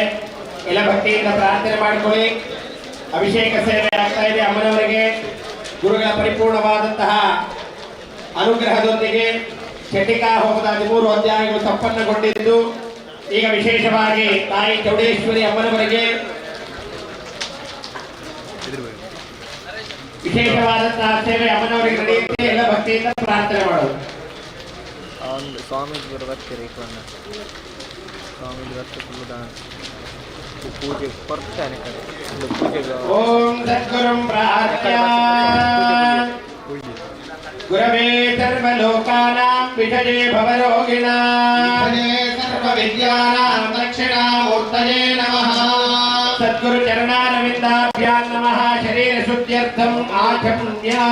Speaker 1: ಎಲ್ಲ ಭಕ್ತಿಯಿಂದ ಪ್ರಾರ್ಥನೆ ಮಾಡಿಕೊಳ್ಳಿ. ಅಭಿಷೇಕ ಸೇವೆ ಆಗ್ತಾ ಇದೆ. ಅಮ್ಮನವರಿಗೆ ಗುರುಗಳ ಪರಿಪೂರ್ಣವಾದಂತಹ ಅನುಗ್ರಹದೊಂದಿಗೆ ಚಂಡಿಕಾ ಹೋಮದ 13 ಅಧ್ಯಾಯಗಳು ಸಂಪನ್ನಗೊಂಡಿದ್ದು ಈಗ ವಿಶೇಷವಾಗಿ ತಾಯಿ ಚೌಡೇಶ್ವರಿ ಅಮ್ಮನವರಿಗೆ ವಿಶೇಷವಾದಂತಹ ಸೇವೆ ಅಮ್ಮನವರಿಗೆ ನಡೆಯುತ್ತೆ. ಎಲ್ಲ ಭಕ್ತಿಯಿಂದ ಪ್ರಾರ್ಥನೆ ಮಾಡೋದು.
Speaker 3: स्वामी बरबत्ते स्वामी पूजे पूजे
Speaker 1: ओम सद्गुरुं प्रार्थया गुरवे सर्वलोकानां विषये भवरोगिणां सर्वविद्यानां दक्षिणामूर्तये नमः. सद्गुरु चरणारविन्दाभ्यां नमः. शरीरशुद्ध्यर्थम् आचम्या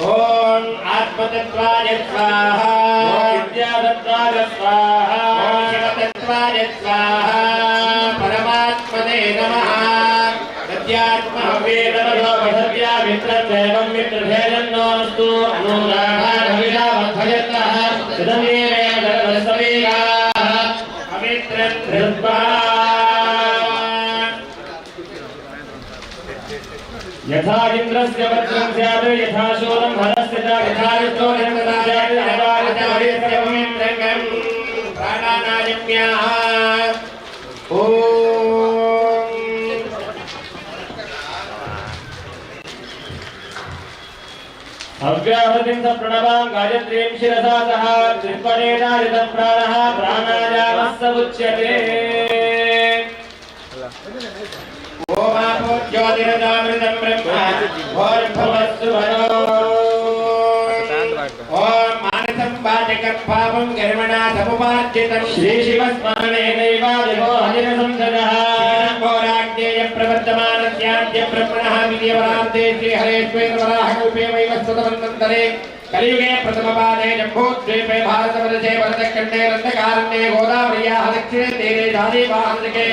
Speaker 1: ओम आत्मतत्वाय स्वाहा विद्यातत्वाय स्वाहा शिवतत्वाय स्वाहा परमात्मने नमः. अध्यात्महवे नमो भवत्या मित्रदेवं मित्रभेदन्नोऽस्तु अनुराधारविलावभयतः इदमेव धर्मसवेगाः अमित्रं धृत्वा यथा इंद्रस्य वज्रं स्यात् यथा शूलं हरस्य च यथा विष्णो निर्मला स्यात् यथा हरिस्य पवित्रं प्राणानायम्याः. ओम अव्याहृतिं स प्रणवां गायत्रीं शिरसा सह त्रिपदेनायत प्राणः प्राणायामस्य उच्यते. ओमापो ज्योतिरदामृतं ब्रह्म भोर्भवस्तु वरो. ओम मानसं वाचकं पापं कर्मणा समुपार्जितं श्रीशिवस्मरणेनैवादिवो हरिरसंसदः. होराज्ञेय प्रवर्तमानस्याद्य ब्रह्मणः विद्यवरान्ते श्रीहरेश्वेरवराहकल्पे वैवस्वतमन्वन्तरे कलियुगे प्रथमपादे जम्बूद्वीपे भारतवर्षे भरतखण्डे रत्नकारण्ये गोदावर्याः दक्षिणे तीरे झारीवाहनके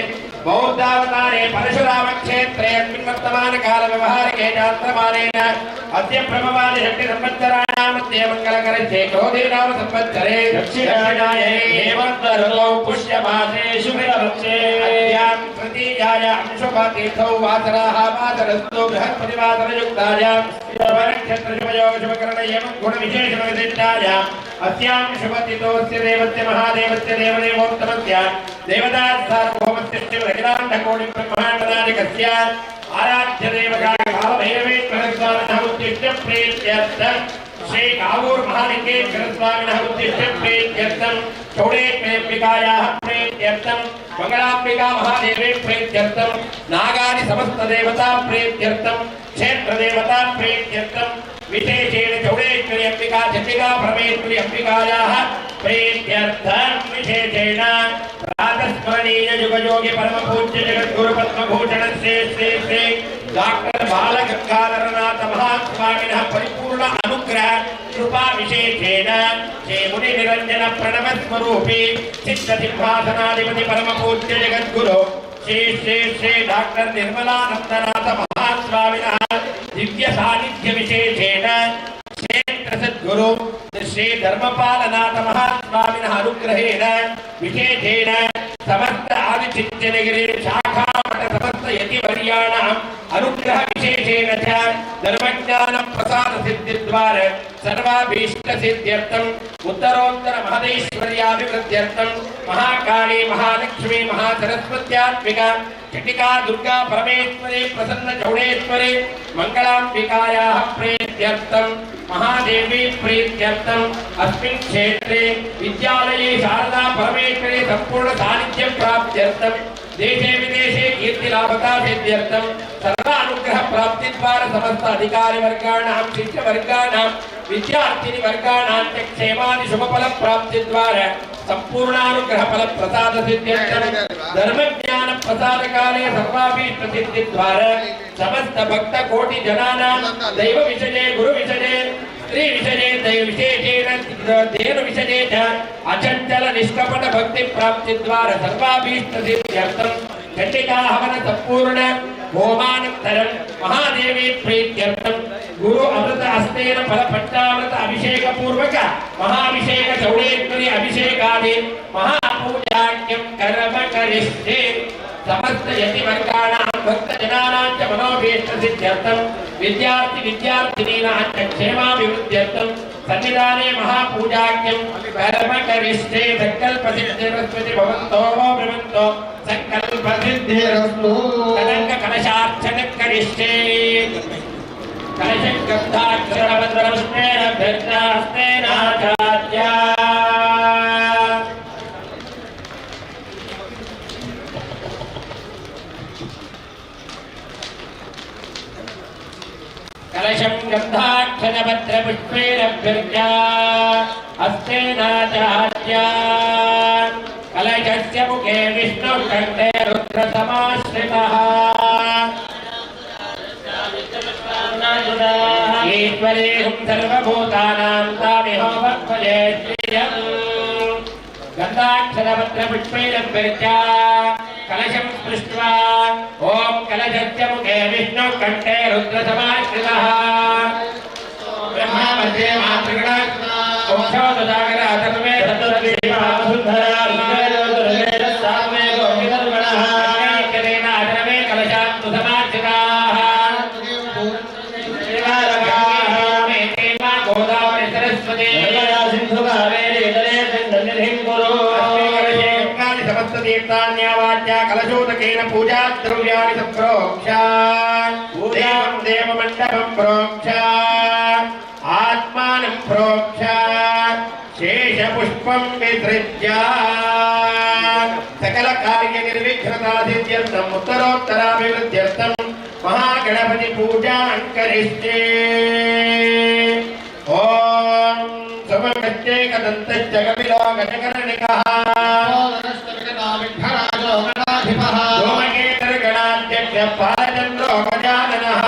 Speaker 1: बौद्धावतारे परशुराम क्षेत्रे वर्तमान काल व्यवहारिके जात्रमानेन अद्य ब्रह्मवादि शक्ति संवत्सराणां मध्ये मंगलकरे क्रोधीनाम संवत्सरे दक्षिणायाये हेमन्तऋतौ पुष्यमासे शुभिरवृक्षे अद्यां तृतीयायां शुभतीर्थौ वासराः वासरस्तु बृहस्पतिवासरयुक्तायां शुभनक्षत्रशुभयोग शुभकरण एवं गुणविशेषविशिष्टायां अस्यां शुभतिथोऽस्य देवस्य महादेवस्य देवदेवोत्तमस्य देवतासार्वभौमस्य अखिलाण्डकोटि ब्रह्माण्डनादिकस्य आराध्य देवकाय कालभैरवेश्वर स्वामिनः उद्दिश्य प्रीत्यर्थं श्री कावूर महालिंगेश्वर स्वामिनः उद्दिश्य प्रीत्यर्थं चौडेश्वरीम्बिकायाः प्रीत्यर्थं मंगलाम्बिका महादेवे प्रीत्यर्थं नागादि समस्त देवता प्रीत्यर्थं क्षेत्र देवता प्रीत्यर्थं विशेषेण चौडेश्वरी अंबिका चंडिका परमेश्वरी अंबिकायाः प्रीत्यर्थं विशेषेण प्रातस्मरणीय युगयोगी परम पूज्य जगद्गुरु पद्मभूषण श्री श्री श्री डॉक्टर बालगंगाधरनाथ महास्वामिनः परिपूर्ण अनुग्रह कृपा विशेषेण श्री मुनि निरंजन प्रणव स्वरूपी चित्त सिंहासनाधिपति परम पूज्य जगद्गुरु श्री श्री श्री डॉक्टर निर्मलानंदनाथ महास्वामिनः दिव्य सानिध्य विशेषेण क्षेत्र सद्गुरु श्री धर्मपालनाथ महास्वामिनः अनुग्रहेण विशेषेण समस्त आदिचिंतनगिरि शाखा मठ समस्त यतिवर्याणाम् अनुग्रह विशेषेण च धर्मज्ञान प्रसाद सिद्धिद्वार सर्वाभीष्ट सिद्ध्यर्थम् उत्तरोत्तर महदैश्वर्याभिवृद्ध्यर्थम् महाकाली महालक्ष्मी महासरस्वत्यात्मिका चटिका दुर्गा परमेश्वरी प्रसन्न चौडेश्वरी मंगलांबिकायाः प्रीत्यर्थम् महादेवी प्रीत्यर्थम् अस्मिन् क्षेत्रे विद्यालये शारदा परमेश्वरी संपूर्ण सानिध्यं प्राप्त्यर्थम् देशे विदेशे कीर्तिलाभता सिद्ध्यर्थम् सर्वानुग्रह प्राप्तिद्वारा समस्त अधिकारिवर्गाणां शिष्यवर्गाणां विद्यार्थिनिवर्गाणां च क्षेमादि शुभफल प्राप्तिद्वारा संपूर्णानुग्रह फल प्रसाद सिद्ध्यर्थम् धर्मज्ञान प्रसाद काले सर्वाभीष्ट सिद्धिद्वारा समस्त भक्त कोटि जनानां दैव विषये गुरु विषये स्त्री विषये दैव विशेषेण देव विषये च अचंचल निष्कपट भक्ति प्राप्तिद्वारा सर्वाभीष्ट सिद्ध्यर्थम् चंडिका हवन संपूर्ण होमानंतरं महादेवी प्रीत्यर्थम् गुरु अमृत हस्तेन फल पंचामृत अभिषेक पूर्वक महाभिषेक चौडेश्वरी अभिषेकादि महापूजाख्यं कर्म करिष्ये समस्त यतिवर्गाणां भक्तजनानां च मनोभीष्ट सिद्ध्यर्थं विद्यार्थिनीनां च क्षेमाभिवृद्ध्यर्थं सन्निधाने महापूजाख्यं कर्म करिष्ये संकल्पसिद्धिरस्मृति भवन्तो भ्रमन्तो संकल्पसिद्धिरस्तु तदङ्ग कलशार्चनं करिष्ये कलशं गन्धाक्षरवद्रवस्तेन भर्तास्तेनाचार्या कलशं गन्धाक्षरवद्रपुष्पेण भर्त्या हस्तेनाचार्या कलशस्य मुखे विष्णुकण्ठे रुद्रसमाश्रितः ईश्वरेऽहं सर्वभूतानां तामिहोपक्वये श्रियम् गन्धाक्षरवद्रपुष्पेण भर्त्या कलशं स्पृष्ट्वा ॐ कलशस्य मुखे विष्णुकण्ठे रुद्रसमाश्रितः ब्रह्मा मध्ये मातृगणा ओषधोदजागर अथर्वे सप्तदीपा सुन्दरा रुद्रयोदरवेद सामे गोविन्दर्वणः ऐक्यतेन अथर्वे कलशान्तु समार्जिताः देवालकाः मेतेमा गोदावरी सरस्वती गंगा सिन्धु कावेरी जले सन्निधिं कुरु समस्त तीर्थान्यावाच्या कलशोदकेन पूजा द्रव्याणि संप्रोक्ष देवं देवमण्डपं प्रोक्ष आत्मानं प्रोक्ष शेषपुष्पं विसृज्य सकल कार्य निर्विघ्नता सिद्ध्यर्थम् उत्तरोत्तराभिवृद्ध्यर्थं महागणपति पूजां करिष्ये ॐ समवेत्येकदन्तश्च कपिलो गजकर्णिकः धूमकेतुर्गणाध्यक्ष पालचन्द्रो गजाननः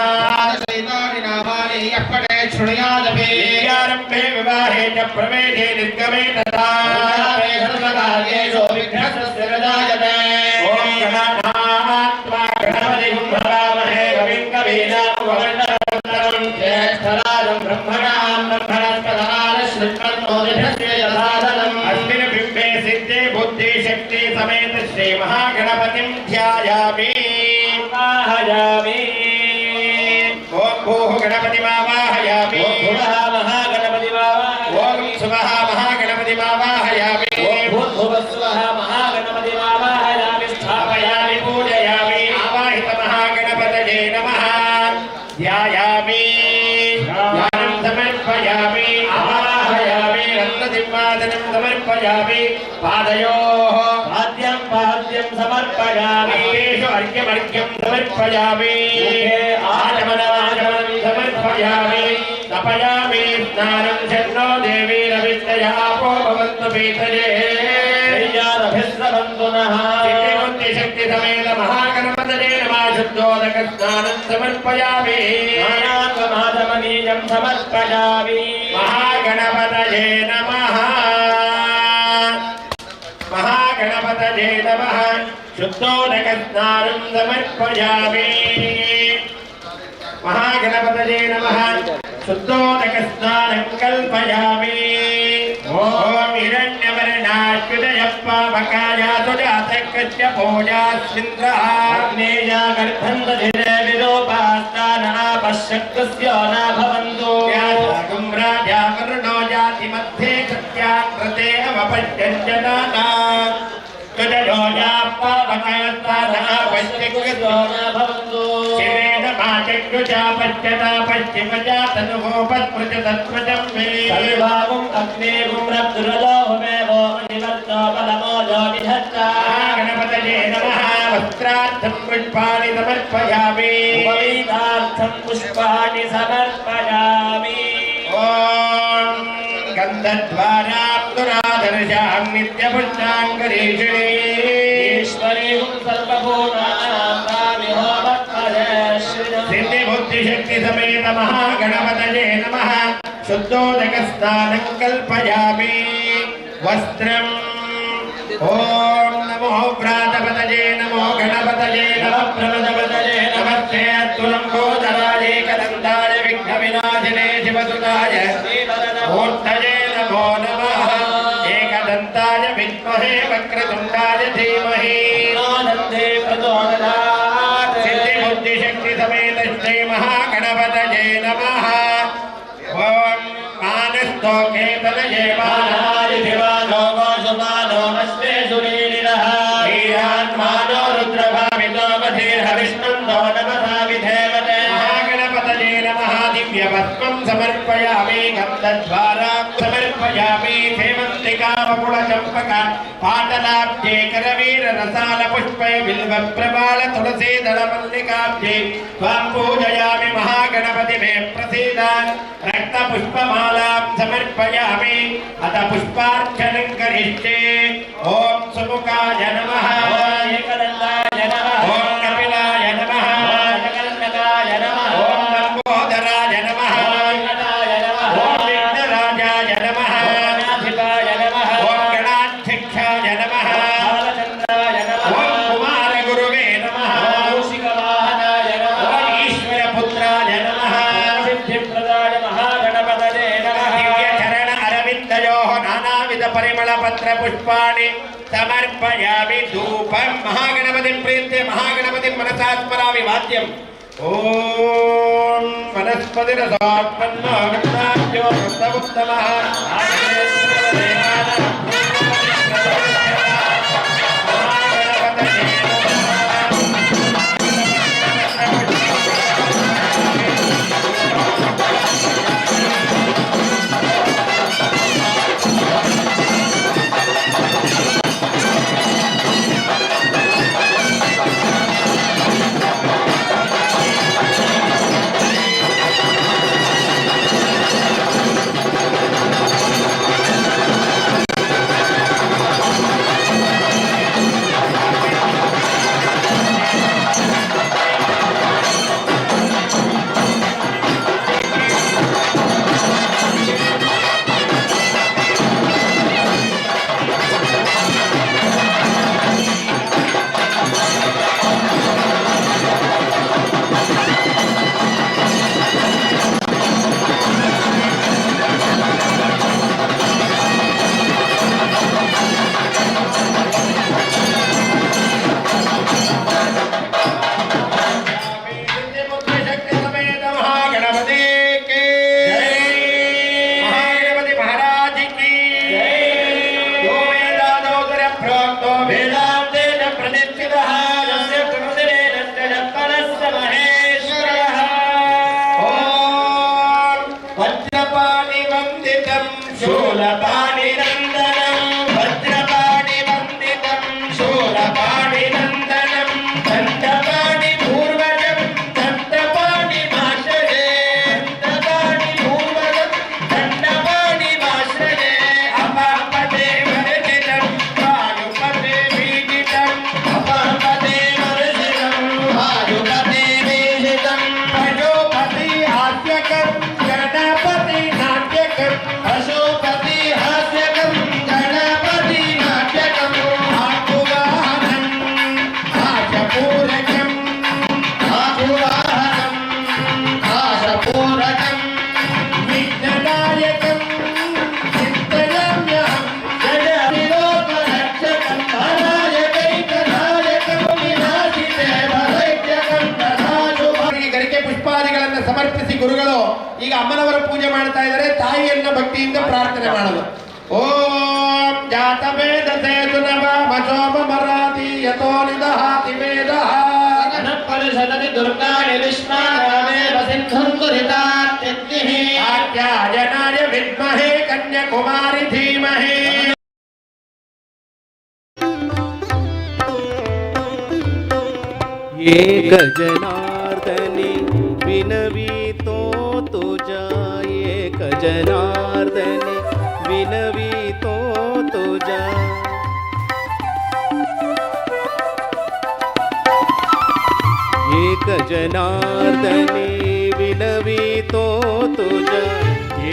Speaker 1: आरम्भे विवाहे च प्रवेशे निर्गमे तथा ॐ गणानात्मा गणपतिं भवामहे कविं कवीनामुपमण्डलं ज्येष्ठराजं ब्रह्मणां अस्मिन् बिम्बे सिद्धे बुद्धि शक्ति समेत श्री महागणपतिं ध्यायामि आवाहयामि ॐ भूः गणपतिमावाहयामि ॐ सुवः महागणपतिमावाहयामि ॐ भूर्भुवस्सुवः महागणपतिमावाहयामि स्थापयामि पूजयामि आवाहित महागणपतये नमः ध्यायामि ध्यानं समर्पयामि आवाहयामि रत्नसिंहासनं समर्पयामि पादयोः पाद्यं समर्पयामि अर्घ्यमर्घ्यं समर्पयामि आचमनं समर्पयामि तपयामि स्नानं शन्नो देवी रविन्द्रयापो भवन्तु पीतये भवन्तु नः सिद्धिबुद्धिशक्ति समेत महागणपतये नमः शुद्धोदक स्नानं समर्पयामि नानात्ममाधमनीयं समर्पयामि महागणपतये नमः महागणपतये नमः शुद्धोदक स्नानं समर्पयामि महागणपतये नमः शुद्धोदक स्नानं कल्पयामि ओम हिरण्यवर्णाच्युतयप्पावकाया सुजातकस्य पूजास्मिन्द्राग्नेया गर्भन्दधिरे विरूपास्तानापश्यक्तस्य न भवन्तु यासागं राजा वरुणो जाति मध्ये सत्याकृते अवपश्यञ्जनाना तुजयोजाप्पावकास्तानापश्यक्तस्य न भवन्तु शिवेन माचक्रुजा पश्यता पश्चिमजा तनुभोपत्प्रजतत्वजं मे सर्वागुं अग्नेगुं रब्दुरलो हुमेवो निवर्तो बलमो ज्योतिधत्ता गणपतये नमः वस्त्रार्थं पुष्पाणि समर्पयामि उपवीतार्थं पुष्पाणि समर्पयामि ॐ गन्धद्वारां दुरादर्शां नित्यपुष्टाङ्गरीषिणी ईश्वरीं सर्वभूतानां सिद्धिबुद्धिशक्ति समेत महागणपतये नमः शुद्धोदक स्नानं कल्पयामि वस्त्रम् ओम नमो व्रातपतये नमो गणपतये नमः प्रमदपतये नमस्ते अतुलंबोधराय एकदन्ताय विघ्नविनाशिने शिवसुताय मूर्तये नमो नमः एकदन्ताय विद्महे वक्रतुण्डाय धीमहि आनन्दे प्रचोदयात् सिद्धिबुद्धिशक्ति समेत श्री महागणपतये नमः ओम मानस्तो केतनये मानाय शिवानो गोसुमानो अस्मे सुनीलिनः वीरान्मानो रुद्रभावितो वधीर्हविष्णुन्दो नमसा विधेवते महागणपतये नमः दिव्यभस्मं समर्पयामि गन्धद्वारां समर्पयामि हेमन्तिकावकुलचम्पक पाटलाब्जे करवीररसालपुष्पे बिल्वप्रबाल तुलसीदलमल्लिकाब्जे त्वां पूजयामि महागणपति मे प्रसीद रक्तपुष्पमालां समर्पयामि अथ पुष्पार्चनं करिष्ये ओम सुमुखाय नमः एकदन्ताय नमः ओम कपिलाय नमः जगन्नाथाय नमः ओम लंबोदराय नमः गणाय नमः ओम विघ्नराजाय नमः नाथिकाय नमः ओम गणाध्यक्षाय नमः बालचन्द्राय नमः ओम कुमार गुरुवे नमः कौशिकवाहनाय नमः ओम ईश्वरपुत्राय नमः सिद्धिप्रदाय महागणपतये नमः दिव्यचरण अरविन्दयोः नानाविध परिमलपत्र पुष्पाणि समर्पयामि धूपं महागणपतिं प्रीत्य महागणपतिं मनसा स्मरामि वाद्यम् ओम वनस्पतिरसोत्पन्नो गन्धाढ्यो वृत्तमुत्तमः ಈಗ ಅಮ್ಮನವರ ಪೂಜೆ ಮಾಡ್ತಾ ಇದ್ದಾರೆ, ತಾಯಿಯನ್ನ ಭಕ್ತಿಯಿಂದ ಪ್ರಾರ್ಥನೆ ಮಾಡೋದು. ಓಂ ಜಾತವೇದ ಸೇತುನವ ಮಸೋಮ ಮರಾತಿ ಯತೋ ನಿದಹಾತಿ ವೇದಃ
Speaker 4: ಪರಿಷದತಿ ದುರ್ಗಾಣಿ ವಿಶ್ವಾಮೇವ ಸಿದ್ಧಂ ದುರಿತಾತ್ಯಗ್ನಿಃ
Speaker 1: ಕಾತ್ಯಾಯನಾಯ ವಿದ್ಮಹೇ ಕನ್ಯಾಕುಮಾರಿ ಧೀಮಹಿ.
Speaker 5: एक जनार्दनी विनवीतो तुझा, एक जनार्दनी विनवीतो तुझा. एक जनार्दनी विनवीतो तुझा,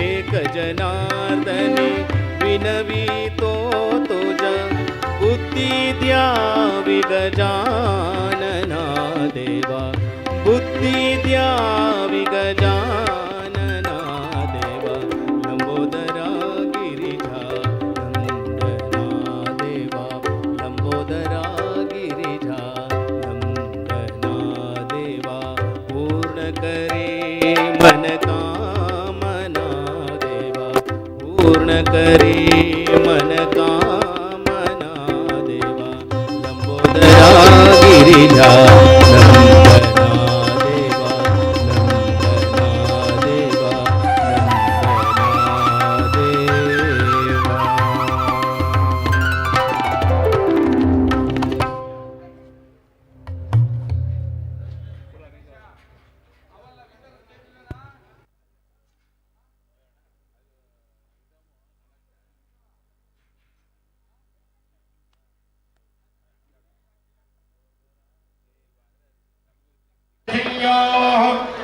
Speaker 5: एक जनार्दनी विनवीतो तुझा. बुद्धि द्यावी गजानना देवा, बुद्धि द्यावी गजानना देवा. लंबोदरा गिरिजा नंदना देवा, लंबोदरा गिरिजा नंदना देवा. पूर्ण करे मन कामना देवा, पूर्ण करे मन कामना देवा. लंबोदरा गिरिजा नंदना देवा, नंदना देवा, नंदना देवा.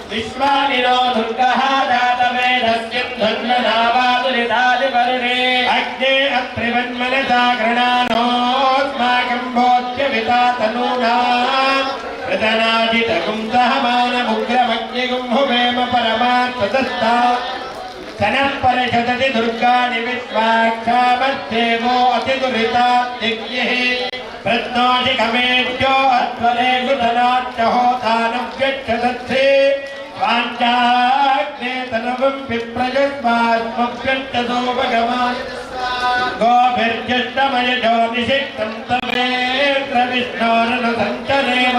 Speaker 1: विश्वानिनो दुर्गः जातवेदस्यन्धन्वनावादुरितादिवर्णे अग्ने अत्रिवन्मनसा गृणानोऽस्माकं बोध्यविता तनूनाम् प्रतनाजितगुं सहमानमुग्रमग्निगुं हुवेम परमात्मदत्ता. सनः परिषदति दुर्गाणि विश्वाक्षामद्देवो अतिदुरितादिग्निः. प्रत्नोऽधिकमेभ्यो अध्वरे गुणनाट्यहोतानव्यक्षदत्से वाञ्छाग्ने तनवं विप्रजस्मास्मभ्यर्थतो भगवान्. गोभिर्जष्टमयजो निषिक्तं तवेत्र विष्णोरनुसञ्चरेम.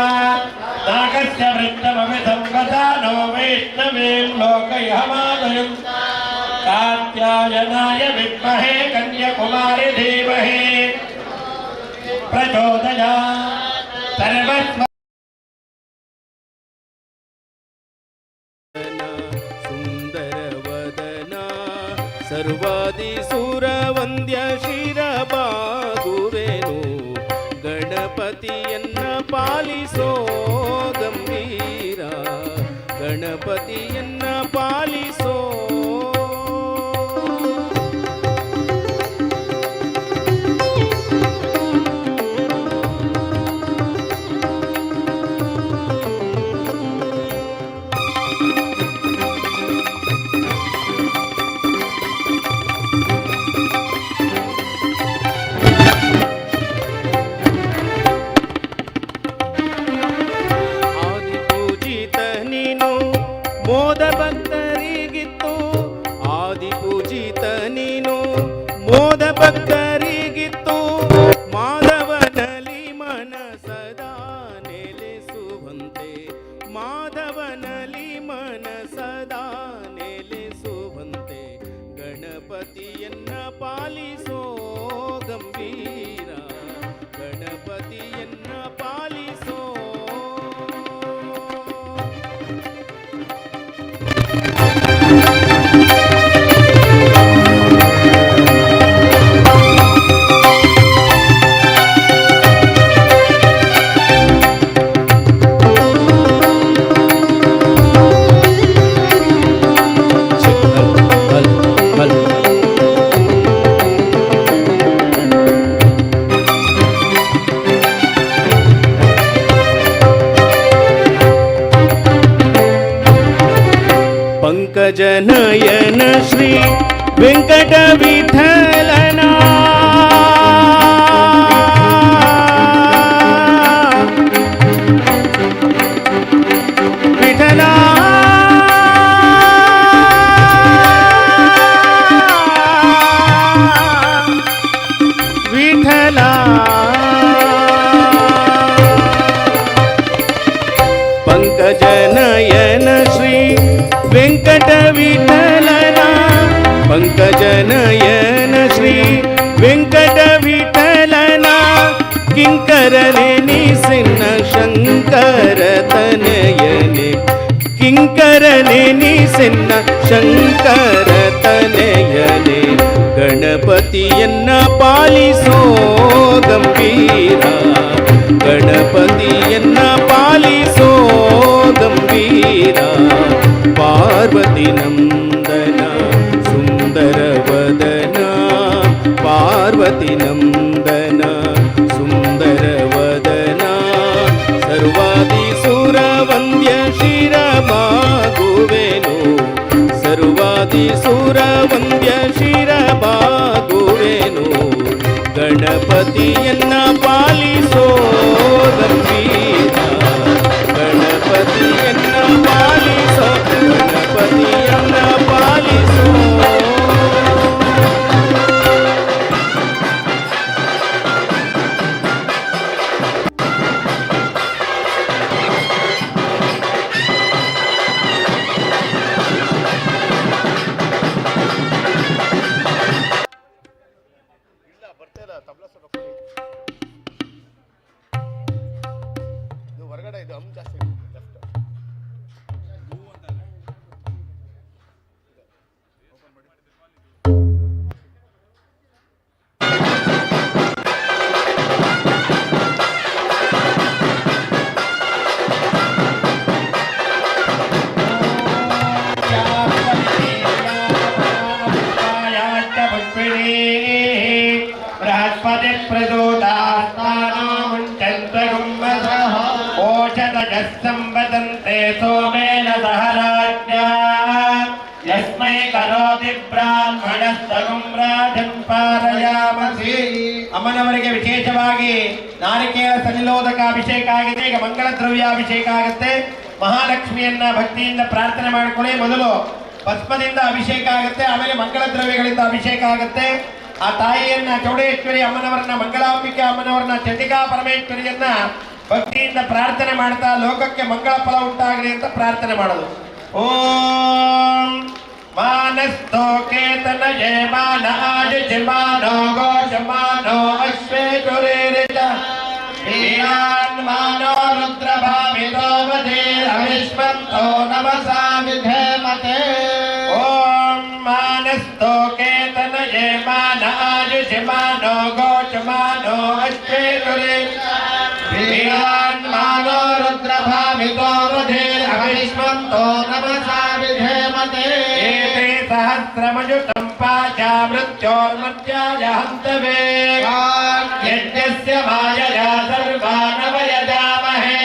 Speaker 1: नागस्य वृत्तममिदं वदानो वैष्णवीं लोकयमादयम्. कात्यायनाय विद्महे कन्याकुमारी धीमहि प्रचोदयात्. सर्वस्व
Speaker 5: सुन्दरवदना सर्वादिसुरवन्द्य ಶಿರಬಾಗುವೆನು. ಗಣಪತಿಯನ್ನ ಪಾಲಿಸೋ ಗಂಭೀರ, ಗಣಪತಿಯನ್ನ ಪಾಲಿಸೋ. ಆದಿಪೂಜಿತ ನೀನು ಮೋದ ಭಕ್ತರಿಗಿತ್ತು, ಆದಿಪೂಜಿತ ನೀನು ಮೋದ ಭಕ್ತರಿಗಿತ್ತು. ಮಾಧವನಲ್ಲಿ ಮನ ಸದಾ ನೆಲೆಸುವಂತೆ, ಮಾಧವನಲ್ಲಿ ಮನ ಸದಾ ನೆಲೆಸುವಂತೆ. ಗಣಪತಿಯನ್ನ ಪಾಲಿಸೋ ಗಂಭೀರ, ಗಣಪತಿಯನ್ನ ಪಾಲಿಸೋ. पंकजनयन श्री वेंकट विठलना. विठला विठला पंकजनयन श्री वेंकट विठलना पंकजनयन श्री वेंकट विठलना किंकरने निसिन्न शंकर तनयने किंकरने निसिन्न ಶಂಕರ ತನಯನೆ ಗಣಪತಿಯನ್ನ ಪಾಲಿಸೋ ಗಂಭೀರ ಗಣಪತಿಯನ್ನ ಪಾಲಿಸೋ ಗಂಭೀರ ಪಾರ್ವತಿ ನಂದನ ಸುಂದರ ವದನ ಪಾರ್ವತಿ ನಂದನ ಸುಂದರ ವದನ ಸರ್ವಾದಿ ಸುರ ವಂದ್ಯ ಶಿರಬಾಗುವೆನು ಸರ್ವಾದಿ ಸುರ ವಂದ್ಯ ಶಿರಬಾಗುವೆನು ಗಣಪತಿಯನ್ನ ಪಾಲಿಸೋ ಗಂಭೀರ ಗಣಪತಿಯನ್ನ ಪಾಲಿಸೋ ಗಣಪತಿಯನ್ನ ಪಾಲಿಸೋ
Speaker 6: ಹೊರಗಡೆ ಇದು ಹಮ್ ಜಾಸ್ತಿ ಲೆಫ್ಟ್
Speaker 1: बृहस्पति प्रचोदास्तानामुञ्चन्तगुम्बसः ओषधजः संवदन्ते सोमेन सह राज्ञा यस्मै करोति ब्राह्मणस्तगुं राजं पारयामसि ಅಮ್ಮನವರಿಗೆ ವಿಶೇಷವಾಗಿ ನಾರಿಕೇಳ ಸಲಿಲೋದಕ ಅಭಿಷೇಕ ಆಗಿದೆ. ಈಗ ಮಂಗಳ ದ್ರವ್ಯಾಭಿಷೇಕ ಆಗುತ್ತೆ. ಮಹಾಲಕ್ಷ್ಮಿಯನ್ನ ಭಕ್ತಿಯಿಂದ ಪ್ರಾರ್ಥನೆ ಮಾಡಿಕೊಳ್ಳಿ. ಮೊದಲು ಭಸ್ಮದಿಂದ ಅಭಿಷೇಕ ಆಗುತ್ತೆ, ಆಮೇಲೆ ಮಂಗಳ ದ್ರವ್ಯಗಳಿಂದ ಅಭಿಷೇಕ ಆಗುತ್ತೆ. ಆ ತಾಯಿಯನ್ನ ಚೌಡೇಶ್ವರಿ ಅಮ್ಮನವರನ್ನ ಮಂಗಳಾಂಬಿಕೆ ಅಮ್ಮನವರನ್ನ ಚಂಡಿಕಾ ಪರಮೇಶ್ವರಿಯನ್ನ ಭಕ್ತಿಯಿಂದ ಪ್ರಾರ್ಥನೆ ಮಾಡ್ತಾ ಲೋಕಕ್ಕೆ ಮಂಗಳ ಫಲ ಉಂಟಾಗಲಿ ಅಂತ ಪ್ರಾರ್ಥನೆ ಮಾಡೋದು. ಓಂ ಮಾನಸ್ತೋಕೇತನ ಜಯಮಾನೋ ಗೋಷಮಾನೋ ಅಶ್ವೇಶ್ವರೇರಿತ ಮಾನೋ ರುದ್ರಭಾವಿತೋ ವಧೇರವಿಶ್ವಂತೋ ನಮಸಾ ವಿಧೇಮತೆ. ಓಂ ಮಾನಸ್ತೋಕೇತನ ಜಯಮಾನೋ ಗೋಷಮಾನೋ ಅಶ್ವೇಶ್ವರೇರಿತ मानो रुद्रभावितो वधेरविश्वन्तो नमसा विधेमते. एते सहस्रमयुतं पाचा मृत्योर्मर्त्याय हन्तवे यज्ञस्य मायया सर्वानवयजामहे.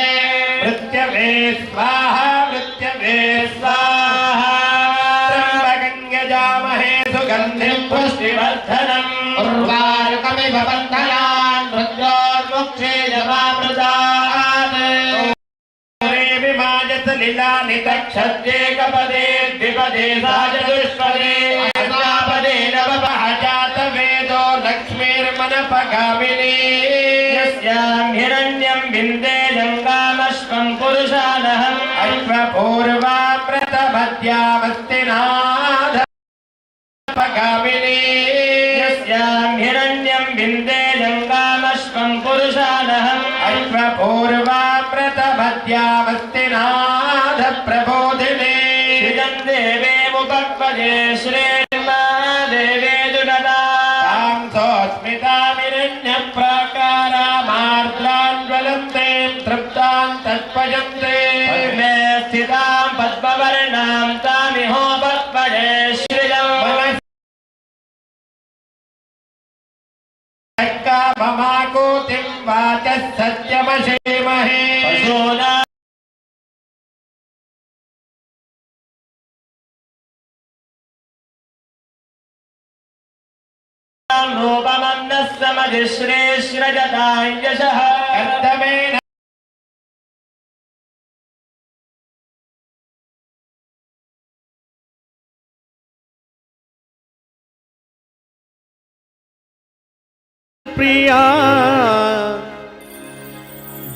Speaker 1: मृत्यवे स्वाहा मृत्यवे स्वाहा त्र्यम्बकं यजामहे सुगन्धिं पुष्टिवर्धनम् उर्वारुकमिव बन्धनान् मृत्योर्मुक्षे यमामृतात्. लीलानि तक्षद्येकपदे द्विपदे साचतुष्पदे अष्टापदे नवमः जातवेदो लक्ष्मीर्मनपगामिनी. यस्यां हिरण्यं विन्देयं कामश्वं पुरुषानहम् अश्वपूर्वामृतमद्यामस्तिनाधपगामिनी. यस्यां हिरण्यं विन्देयं कामश्वं पुरुषानहम् अश्वपूर्वामृतमद्यामस्तिनाध प्रबोधिने. श्रियं देवे मुपक्वजे श्रीर्मादेवे दुनदा तां सोऽस्मितामिरण्यप्राकारामार्द्रान् ज्वलन्तीं तृप्तां तत्पयन्ते. पद्मे स्थितां पद्मवर्णां तामिहोपक्वजे श्रियं ममाकोतिं वाचः सत्यमशेमहे. पशूना रूपमन्नः समधिश्रेष्रजतां यशः कर्तमेन
Speaker 5: प्रिया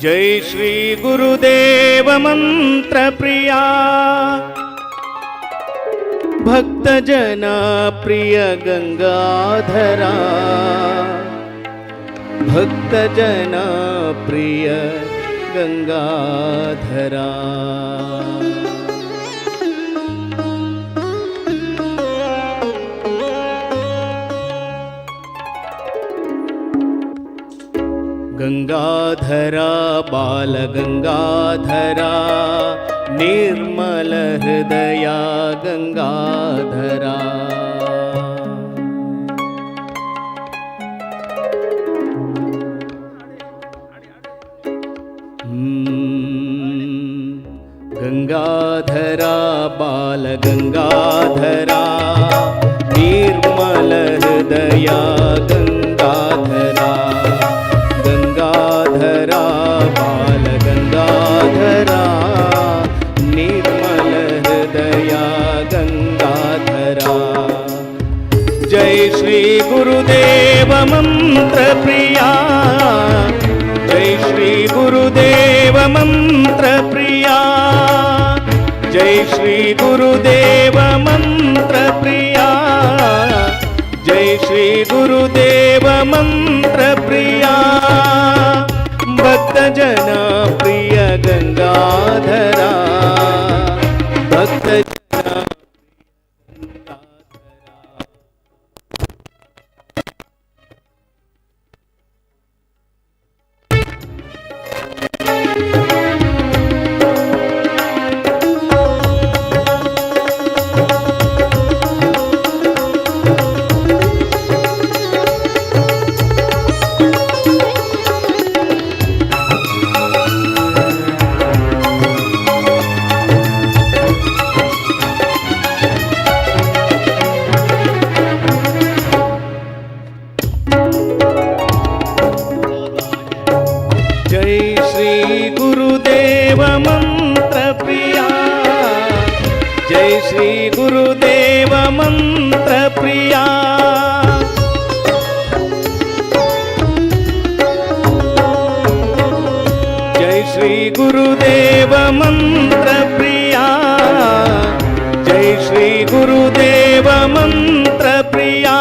Speaker 5: जय श्री गुरुदेव मंत्र प्रिया भक्त जना प्रिय गंगाधरा भक्त जना प्रिय गंगाधरा गंगाधरा बाल गंगाधरा निर्मल हृदया गंगाधरा गंगाधरा बाल गंगाधरा निर्मल हृदया गंगाधरा गंगाधरा बाल गंगाधरा निर्मल हृदया गंगाधरा जय श्री गुरुदेव मंत्र प्रिया जय श्री गुरुदेव मंत्र प्रिया जय श्री गुरुदेव मंत्र प्रिया जय श्री गुरुदेव मंत्र प्रिया भक्त जना प्रिय गंगाधरा भक्त जना जय श्री गुरुदेव मंत्र प्रिया जय श्री गुरुदेव मंत्र प्रिया जय श्री गुरुदेव मंत्र प्रिया जय श्री गुरुदेव मंत्र प्रिया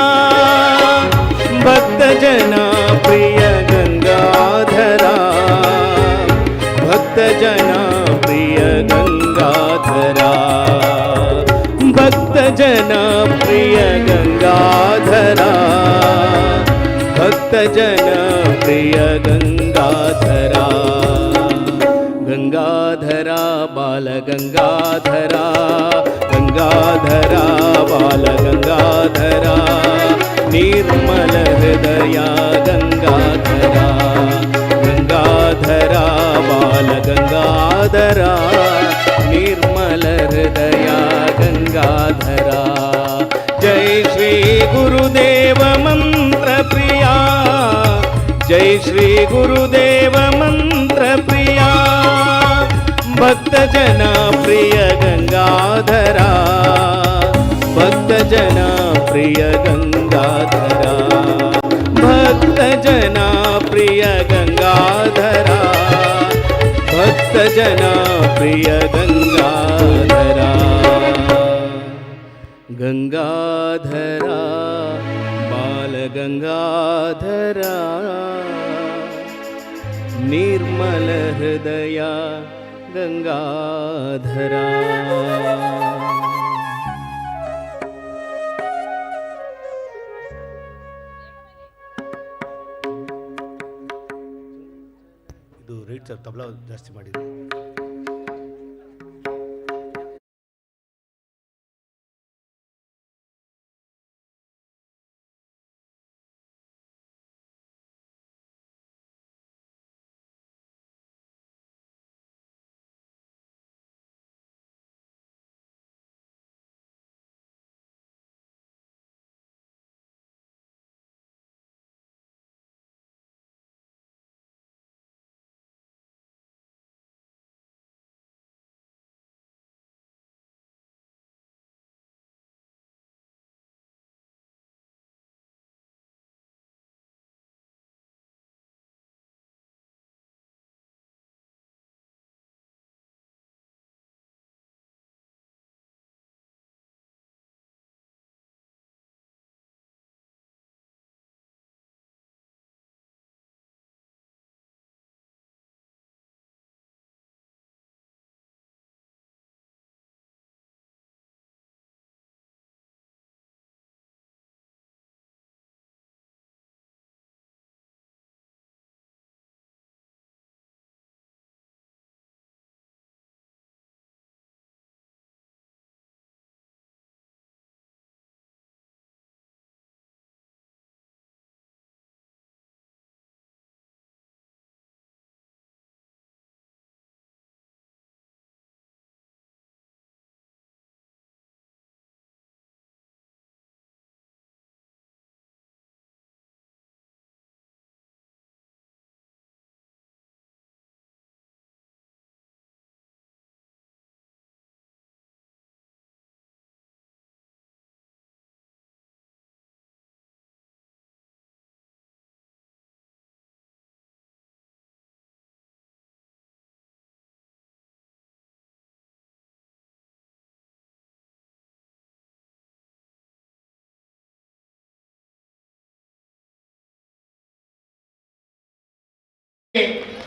Speaker 5: भक्त जना प्रिय गंगाधरा भक्त जना प्रिय गंगाधरा भक्त जना प्रिय गंगाधरा भक्त जना प्रिय गंगाधरा गंगाधरा बाल गंगाधरा गंगाधरा बाल गंगाधरा निर्मल हृदया गंगाधरा गंगाधरा बाल गंगाधरा निर्मल हृदया गंगाधरा जय श्री गुरुदेव मंत्र प्रिया जय श्री गुरुदेव मंत्र प्रिया भक्त जना प्रिय गंगाधरा भक्त जना प्रिय गंगाधरा भक्त जना प्रिय गंगाधरा भक्त जना प्रिय गंगाधरा गंगाधरा बाल गंगाधरा निर्मल हृदया गंगाधरा
Speaker 6: ಇದು ರೇಟ್ ತಬಲಾ ಜಾಸ್ತಿ ಮಾಡಿದೆ.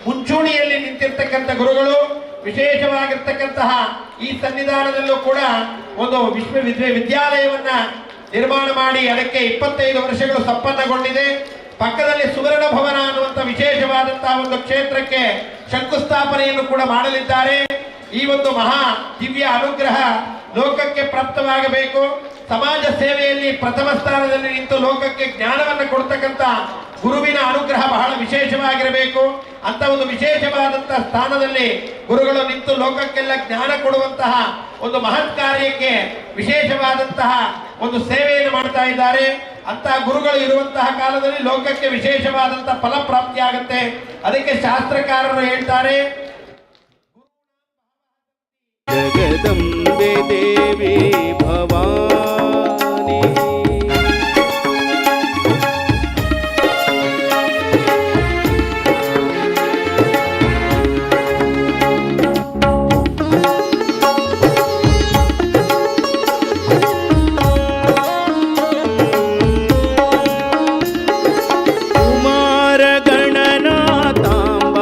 Speaker 1: ಮುಂಚೂಣಿಯಲ್ಲಿ ನಿಂತಿರ್ತಕ್ಕಂಥ ಗುರುಗಳು. ವಿಶೇಷವಾಗಿರ್ತಕ್ಕಂತಹ ಈ ಸನ್ನಿಧಾನದಲ್ಲೂ ಕೂಡ ಒಂದು ವಿದ್ಯಾಲಯವನ್ನ ನಿರ್ಮಾಣ ಮಾಡಿ ಅದಕ್ಕೆ 25 ವರ್ಷಗಳು ಸಂಪನ್ನಗೊಂಡಿದೆ. ಪಕ್ಕದಲ್ಲಿ ಸುವರ್ಣ ಭವನ ಅನ್ನುವಂಥ ವಿಶೇಷವಾದಂತಹ ಒಂದು ಕ್ಷೇತ್ರಕ್ಕೆ ಶಂಕುಸ್ಥಾಪನೆಯನ್ನು ಕೂಡ ಮಾಡಲಿದ್ದಾರೆ. ಈ ಒಂದು ಮಹಾ ದಿವ್ಯ ಅನುಗ್ರಹ ಲೋಕಕ್ಕೆ ಪ್ರಾಪ್ತವಾಗಬೇಕು. ಸಮಾಜ ಸೇವೆಯಲ್ಲಿ ಪ್ರಥಮ ಸ್ಥಾನದಲ್ಲಿ ನಿಂತು ಲೋಕಕ್ಕೆ ಜ್ಞಾನವನ್ನು ಕೊಡ್ತಕ್ಕಂಥ ಗುರುವಿನ ಅನುಗ್ರಹ ಬಹಳ ವಿಶೇಷವಾಗಿರಬೇಕು. ಅಂತ ಒಂದು ವಿಶೇಷವಾದಂತಹ ಸ್ಥಾನದಲ್ಲಿ ಗುರುಗಳು ನಿಂತು ಲೋಕಕ್ಕೆಲ್ಲ ಜ್ಞಾನ ಕೊಡುವಂತಹ ಒಂದು ಮಹತ್ ಕಾರ್ಯಕ್ಕೆ ವಿಶೇಷವಾದಂತಹ ಒಂದು ಸೇವೆಯನ್ನು ಮಾಡ್ತಾ ಇದ್ದಾರೆ. ಅಂತಹ ಗುರುಗಳು ಇರುವಂತಹ ಕಾಲದಲ್ಲಿ ಲೋಕಕ್ಕೆ ವಿಶೇಷವಾದಂತಹ ಫಲಪ್ರಾಪ್ತಿ ಆಗುತ್ತೆ. ಅದಕ್ಕೆ ಶಾಸ್ತ್ರಕಾರರು ಹೇಳ್ತಾರೆ,
Speaker 5: ಜಗದಂಬೆ ದೇವಿ ಭವಾನಿ ಕುಮಾರ ಗಣನಾಥಾಂಬ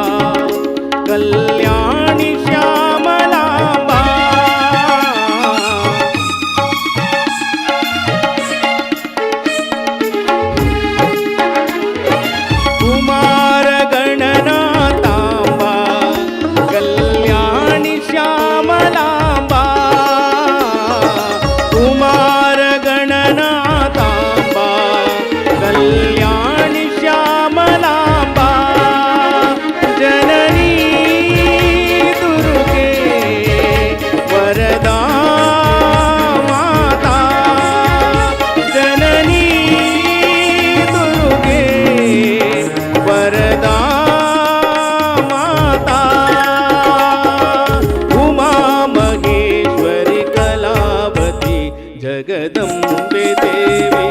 Speaker 5: ಕಲ್ಯಾಣಿ ಶ್ಯಾಮಲಾಂಬಾ ಕುಮಾರ ಗಣನಾಥಾಂಬ ಕಲ್ಯಾಣಿ ಶ್ಯಾಮಲಾಂಬಾ ಕುಮಾರ ಗಣನಾಥಾಂಬ ಕಲ್ಯಾಣಿ ಶ್ಯಾಮಲಾಂಬಾ ಜನನೀ ದುರ್ಗೆ ವರದಾ ಮಾತಾ ಜನನೀ ದುರ್ಗೆ ವರದಾ ಮಾತಾ ಉಮಾ ಮಹೇಶ್ವರಿ ಕಲಾವತಿ ಜಗದಂಬೆ ದೇವಿ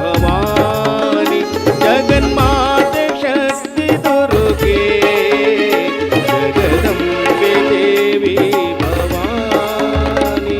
Speaker 5: ಭವಾನಿ ಜಗನ್ಮಾತೆ ಶಕ್ತಿ ದುರ್ಗೆ ಜಗದಂಬೆ ದೇವಿ ಭವಾನಿ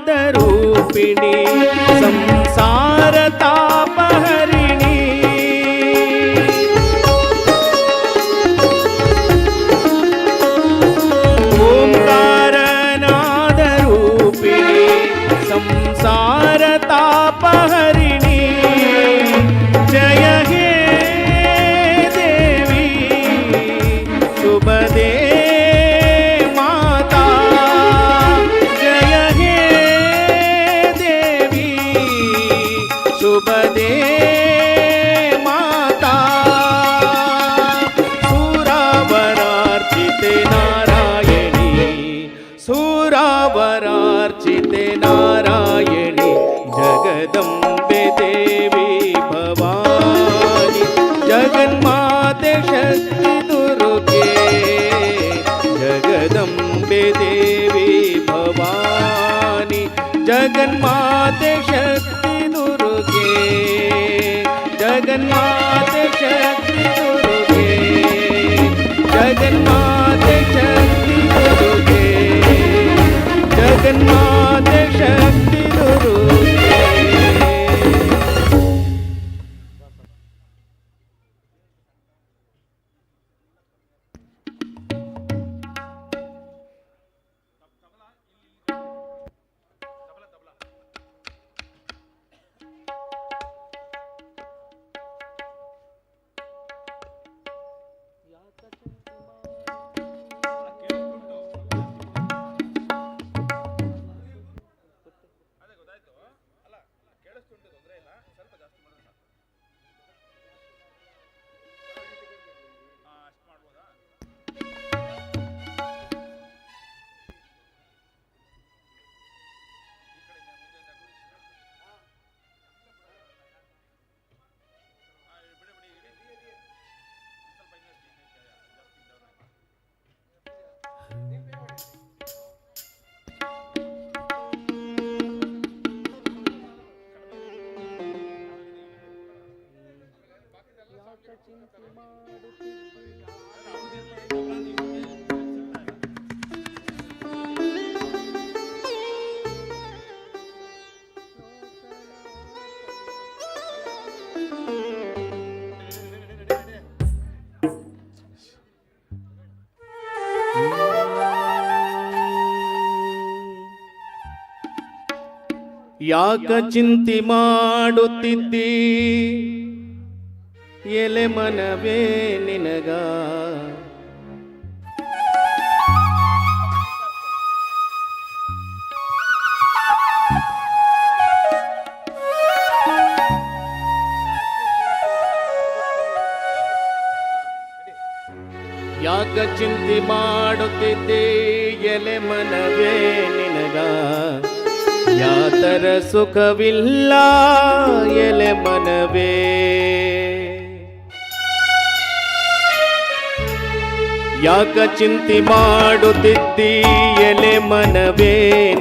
Speaker 5: ಓಂಕಾರನಾದರೂಪಿಣಿ ಸಂಸಾರ ತಾಪಹರಿಣಿ ಓಂಕಾರನಾದರೂಪಿಣಿ ಸಂಸಾರ ತಾಪಹರಿಣಿ ಜಯ ಹೇ ದೇವಿ ಶುಭದೇ ಮಾತಾ ಜಯ ಹೇ ದೇವಿ ಶುಭದೇ ಮಾತಾ ಸುರಾವರಾರ್ಚಿತೆ ನಾರಾಯಣಿ ಸುರಾವರಾರ್ಚಿತೆ ನಾರಾಯಣಿ ಜಗದಂಬೆ ದೇವಿ ಭವಾನಿ ಜಗನ್ಮಾತೆ ಶಕ್ತಿ ದುರ್ಗೆ ಜಗದಂಬೆ ದೇವಿ ಭವಾನಿ ಜಗನ್ಮಾತೆ ಶಕ್ತಿ ದುರ್ಗೆ ಜಗನ್ಮಾತೆ ಶಕ್ತಿ ದುರ್ಗೆ ಜಗನ್ಮಾತೆ ಶಕ್ತಿ ದುರ್ಗೆ ಜಗನ್ಮಾತೆ ಶಕ್ತಿ ದುರ್ಗೆ ಯಾಕ ಚಿಂತೆ ಮಾಡುತ್ತಿದ್ದಿ ಎಲೆ ಮನವೇ ನಿನಗ ಯಾಕ ಚಿಂತೆ ಮಾಡುತ್ತಿದ್ದೆ ಎಲೆ ಮನವೇ ನಿನಗ ಯಾತರ ಸುಖವಿಲ್ಲ ಎಲೆ ಮನವೇ ಯಾಕ ಚಿಂತೆ ಮಾಡುತ್ತಿದ್ದಿ ಎಲೆ ಮನವೇ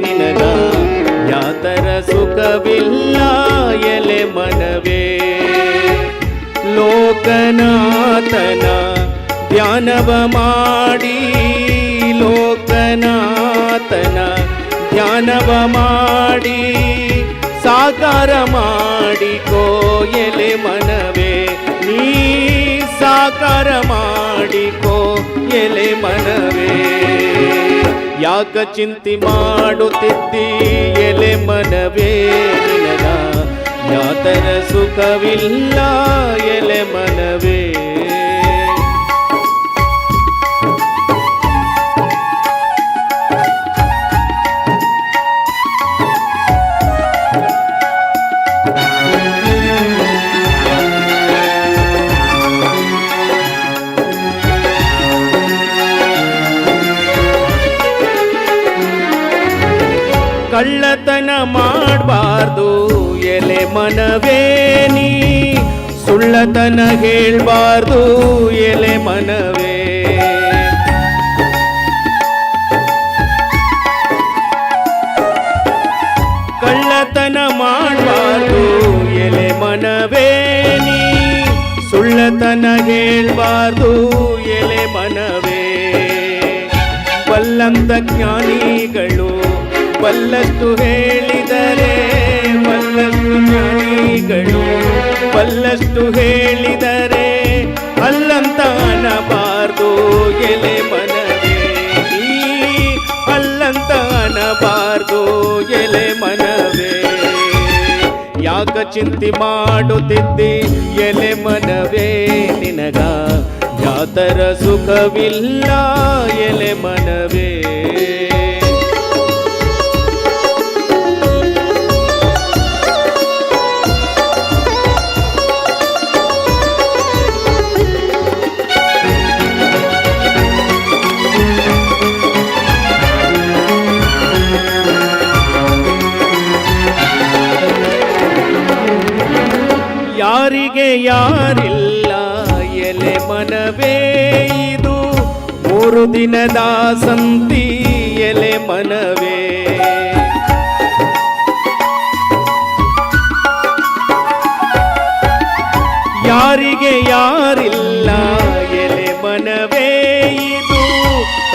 Speaker 5: ನಿನಗ ಯಾತರ ಸುಖವಿಲ್ಲ ಎಲೆ ಮನವೇ ಲೋಕನಾಥನ ಧ್ಯಾನವ ಮಾಡಿ ಲೋಕನಾಥನ ಧ್ಯಾನವ ಮಾಡಿ ಸಾಕಾರ ಮಾಡಿಕೋ ಎಲೆ ಮನವೇ ನೀ ಸಾಕಾರ ಮಾಡಿಕೋ ಎಲೆ ಮನವೇ ಯಾಕ ಚಿಂತೆ ಮಾಡುತ್ತಿದ್ದಿ ಎಲೆ ಮನವೇ ನಿನಗ ಯಾತರ ಸುಖವಿಲ್ಲ ಎಲೆ ಮನವೇ ಕಳ್ಳತನ ಮಾಡಬಾರ್ದು ಎಲೆ ಮನವೇ ನೀ ಸುಳ್ಳತನ ಹೇಳ್ಬಾರ್ದು ಎಲೆ ಮನವೇ ಕಳ್ಳತನ ಮಾಡಬಾರ್ದು ಎಲೆ ಮನವೇ ನೀ ಸುಳ್ಳತನ ಹೇಳ್ಬಾರ್ದು ಎಲೆ ಮನವೇ ಬಲ್ಲಂತ ಜ್ಞಾನಿಗಳು ಬಲ್ಲಷ್ಟು ಹೇಳಿದರೆ ಬಲ್ಲಷ್ಟು ಜ್ಞಾನಿಗಳು ಬಲ್ಲಷ್ಟು ಹೇಳಿದರೆ ಅಲ್ಲಂತ ಅನ್ನಬಾರ್ದು ಎಲೆ ಮನವೇ ನೀ ಅಲ್ಲಂತ ಅನ್ನಬಾರ್ದು ಎಲೆ ಮನವೇ ಯಾಕ ಚಿಂತೆ ಮಾಡುತ್ತಿದ್ದಿ ಎಲೆ ಮನವೇ ನಿನಗ ಯಾತರ ಸುಖವಿಲ್ಲ ಎಲೆ ಮನವೇ ಯಾರಿಗೆ ಯಾರಿಲ್ಲ ಎಲೆ ಮನವೇ ಇದು 3 ದಿನದ ಸಂತಿ ಎಲೆ ಮನವೇ ಯಾರಿಗೆ ಯಾರಿಲ್ಲ ಎಲೆ ಮನವೇ ಇದು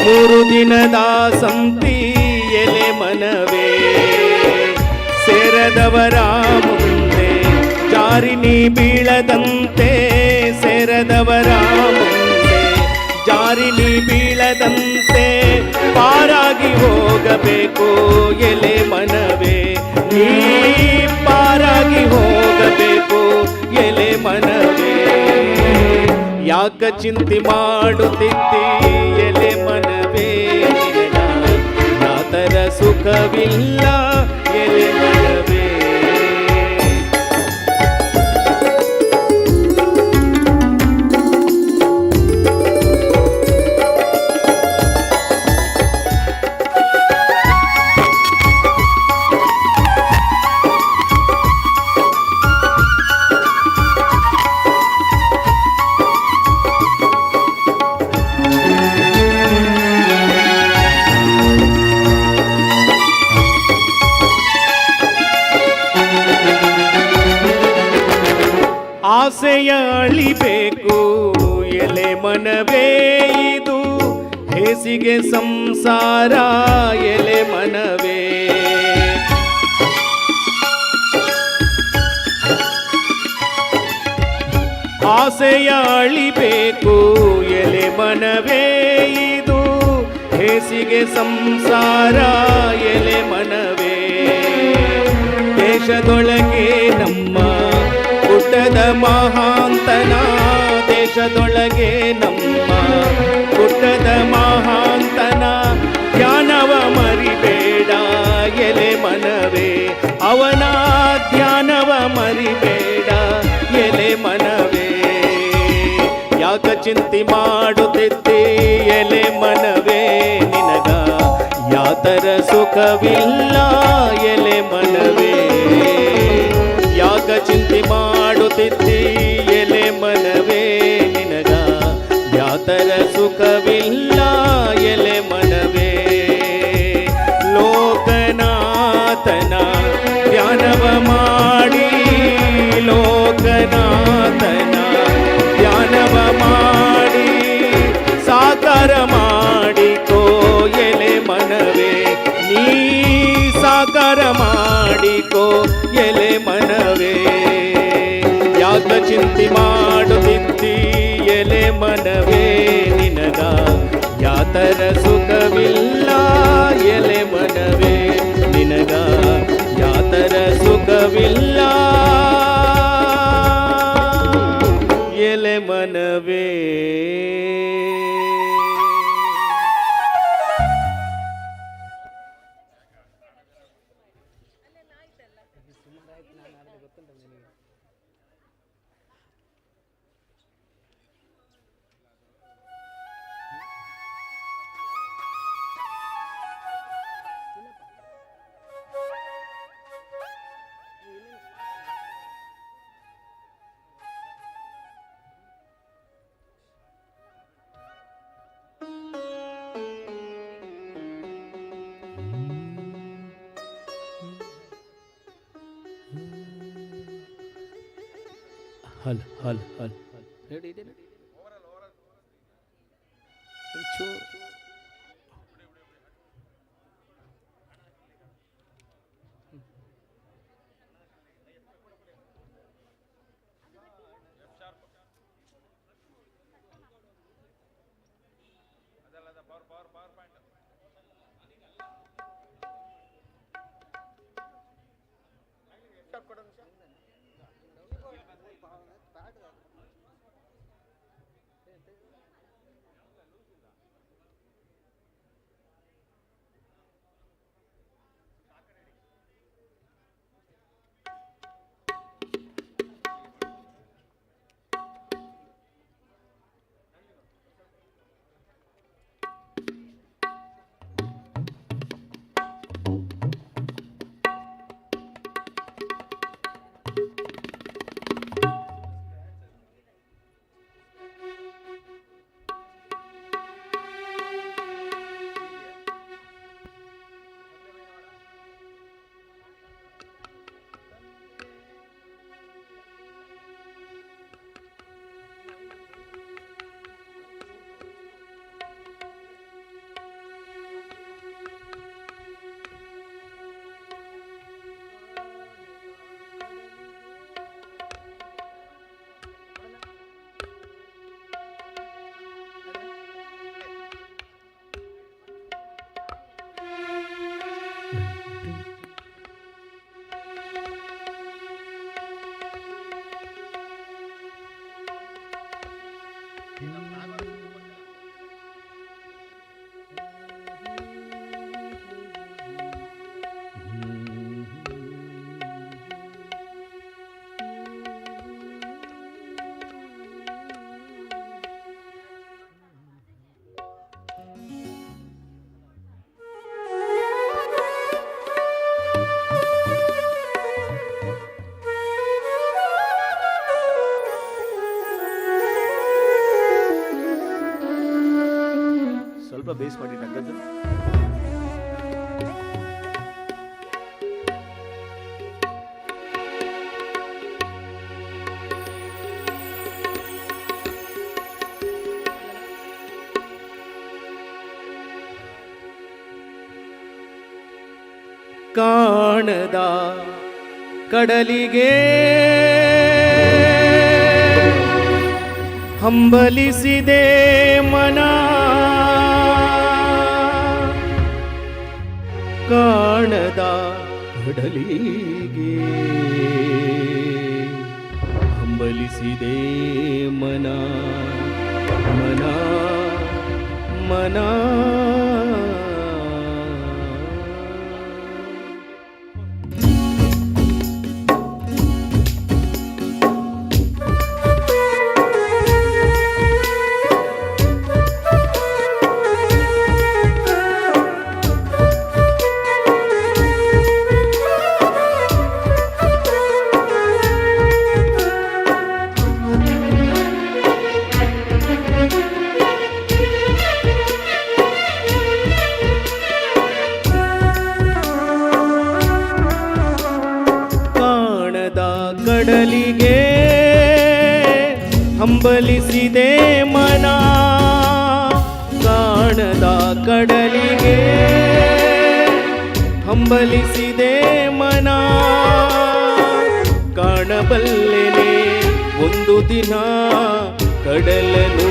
Speaker 5: 3 ದಿನದ ಸಂತಿ ಎಲೆ ಮನವೇ ಸೇರದವರ ಮುಂದೆ ಜಾರಿನಿ ಬೀಳದಂತೆ ಸೇರದವರ ಮುಂದೆ ಜಾರಿನಿ ಬೀಳದಂತೆ ಪಾರಾಗಿ ಹೋಗಬೇಕು ಎಲೆ ಮನವೇ ನೀ ಪಾರಾಗಿ ಹೋಗಬೇಕು ಎಲೆ ಮನವೇ ಯಾಕ ಚಿಂತೆ ಮಾಡುತ್ತಿದ್ದಿ ಎಲೆ ಮನವೇ ಯಾತರ ಸುಖವಿಲ್ಲ ಎಲೆ ಮನವೇ ಆಸೆಯ ಅಳಿಬೇಕು ಎಲೆ ಮನವೇ ಇದು ಹೇಸಿಗೆ ಸಂಸಾರ ಎಲೆ ಮನವೇ ಆಸೆಯ ಅಳಿಬೇಕು ಎಲೆ ಮನವೇ ಇದು ಹೇಸಿಗೆ ಸಂಸಾರ ಎಲೆ ಮನವೇ ದೇಶದೊಳಗೆ ನಮ್ಮ ಪುಟ್ಟದ ಮಹಾಂತನ, ದೇಶದೊಳಗೆ ನಮ್ಮ ಪುಟ್ಟದ ಮಹಾಂತನ ಧ್ಯಾನವ ಮರಿಬೇಡ ಎಲೆ ಮನವೇ, ಅವನ ಧ್ಯಾನವ ಮರಿಬೇಡ ಎಲೆ ಮನವೇ. ಯಾಕ ಚಿಂತೆ ಮಾಡುತ್ತಿದ್ದೆ ಎಲೆ ಮನವೇ, ನಿನಗ ಯಾತರ ಸುಖವಿಲ್ಲ ಎಲೆ ಮನವೇ. ಯಾಕ ಚಿಂತೆ ಮಾಡುತ್ತಿದ್ದಿ ಎಲೆ ಮನವೇ, ನಿನಗ ಯಾತರ ಸುಖವಿಲ್ಲ ಎಲೆ ಮನವೇ. ಲೋಕನಾಥನ ಧ್ಯಾನವ ಮಾಡಿ, ಲೋಕನಾಥನ ಧ್ಯಾನವ ಮಾಡಿ ಸಾಕಾರ ಮಾಡಿಕೋ ಎಲೆ ಮನವೇ, ನೀ ಸಾಕಾರ ಮಾಡಿಕೋ ಎಲೆ ಮನವೇ. ಯಾಕ ಚಿಂತೆ ಮಾಡುತ್ತಿದ್ದಿ ಎಲೆ ಮನವೇ, ನಿನಗ ಯಾತರ ಸುಖವಿಲ್ಲ ಎಲೆ ಮನವೇ, ನಿನಗ ಯಾತರ ಸುಖವಿಲ್ಲ ಎಲೆ ಮನವೇ. ಹಲ್ ಹಲ್ ಹಲ್ ರೆಡಿ ಒಂಚೂರು ಸ್ವಲ್ಪ ಬೇಸ್ ಮಾಡಿ ನಗದ್ದು. ಕಾಣದ ಕಡಲಿಗೆ ಹಂಬಲಿಸಿದೆ ಮನ, ಕಾಣದ ಕಡಲಿಗೆ ಮನ ಕಡಲಿಗೆ ಹಂಬಲಿಸಿದೆ ಮನ ಕಾಣದ ಕಡಲಿಗೆ ಹಂಬಲಿಸಿದೆ ಮನ ಕಾಣಬಲ್ಲೆನೆ ಒಂದು ದಿನ ಕಡಲನು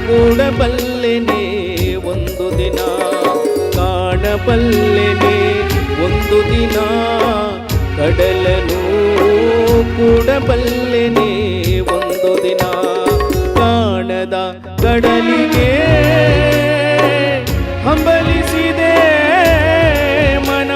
Speaker 5: ಕೂಡಬಲ್ಲೆನೆ ಒಂದು ದಿನ ಕಾಣಬಲ್ಲೆನೆ ಒಂದು ದಿನ ಕಡಲನು ಕೂಡಬಲ್ಲೆನೆ ಒಂದು ದಿನ ಕಾಣದ ಕಡಲಿಗೆ ಹಂಬಲಿಸಿದೆ ಮನ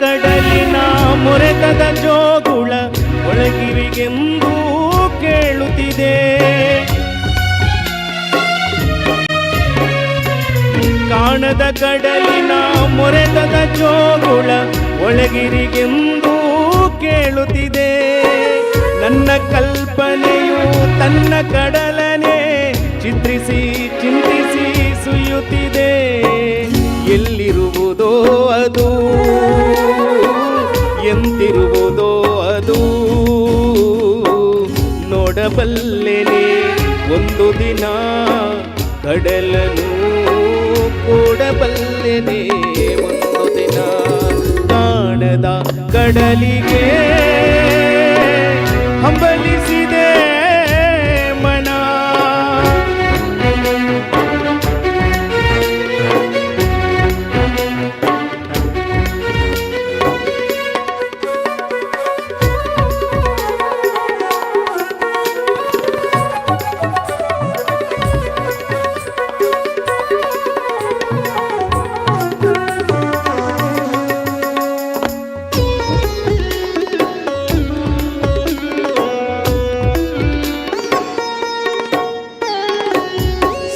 Speaker 5: ಕಡಲಿನ ಮೊರೆತದ ಜೋಗುಳ ಒಳಗಿರಿಗೆಂದು ಕೇಳುತ್ತಿದೆ ಕಾಣದ ಕಡಲಿನ ಮೊರೆತದ ಜೋಗುಳ ಒಳಗಿರಿಗೆಂದು ಕೇಳುತ್ತಿದೆ ನನ್ನ ಕಲ್ಪನೆಯು ತನ್ನ ಕಡಲನೆ ಚಿತ್ರಿಸಿ ಚಿಂತಿಸಿ ಸುಯ್ಯುತ್ತಿದೆ ಎಲ್ಲಿರುವುದೋ ಅದು ಎಂತಿರುವುದೋ ಅದು ನೋಡಬಲ್ಲೆನೆ ಒಂದು ದಿನ ಕಡಲನು ಕೂಡಬಲ್ಲೆನೆ ಒಂದು ದಿನ ಕಾಣದ ಕಡಲಿಗೆ ಹಂಬಲಿಸಿದೆ ಮನ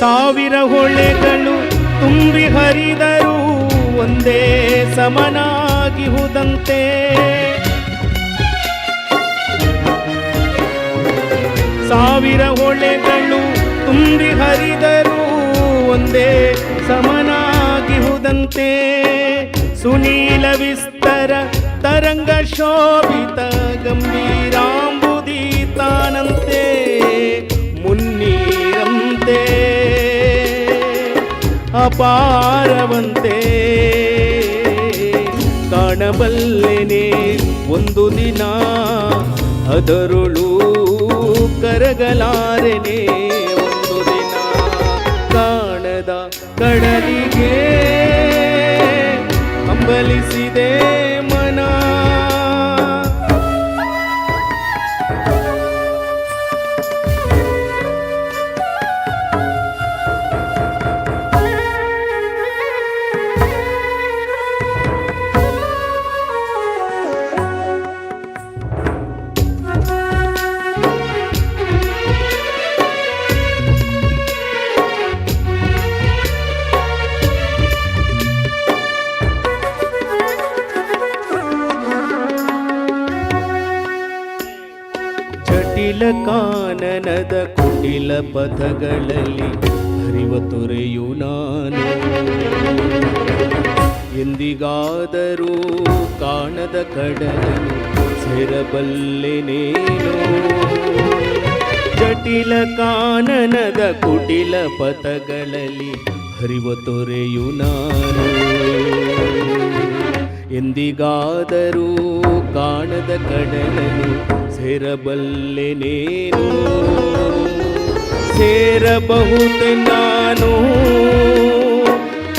Speaker 5: ಸಾವಿರ ಹೊಳೆಗಳು ತುಂಬಿ ಹರಿದರೂ ಒಂದೇ ಸಮನಾಗಿಹುದಂತೆ ಸಾವಿರ ಹೊಳೆಗಳು ತುಂಬಿ ಹರಿದರೂ ಒಂದೇ ಸಮನಾಗಿಹುದಂತೆ ಸುನೀಲ ವಿಸ್ತರ ತರಂಗ ಶೋಭಿತ ಗಂಭೀರಾಂಬುದಿ ತಾನಂತೆ ಮುನ್ನೀರಂತೆ ಅಪಾರವಂತೆ ಕಾಣಬಲ್ಲೆನೆ ಒಂದು ದಿನ ಅದರುಳು ಕರಗಲಾರೆನೆ ಒಂದು ದಿನ ಕಾಣದ ಕಡಲಿಗೆ ಹಂಬಲಿಸಿದೆ ಮನ ಜಟಿಲ ಕಾನನದ ಕುಟಿಲ ಪಥಗಳಲ್ಲಿ ಹರಿವ ತೊರೆಯು ನಾನು ಎಂದಿಗಾದರೂ ಕಾಣದ ಕಡಲನ್ನು ಸೇರಬಲ್ಲೆನೇನೋ ಕುಟಿಲ ಕಾನನದ ಕುಟಿಲ ಪಥಗಳಲ್ಲಿ ಹರಿವ ತೊರೆಯು ನಾನು ಎಂದಿಗಾದರೂ ಕಾಣದ ಕಡಲನ್ನು ಸೇರಬಲ್ಲೆನೇನು ಸೇರಬಹುದೆ ನಾನು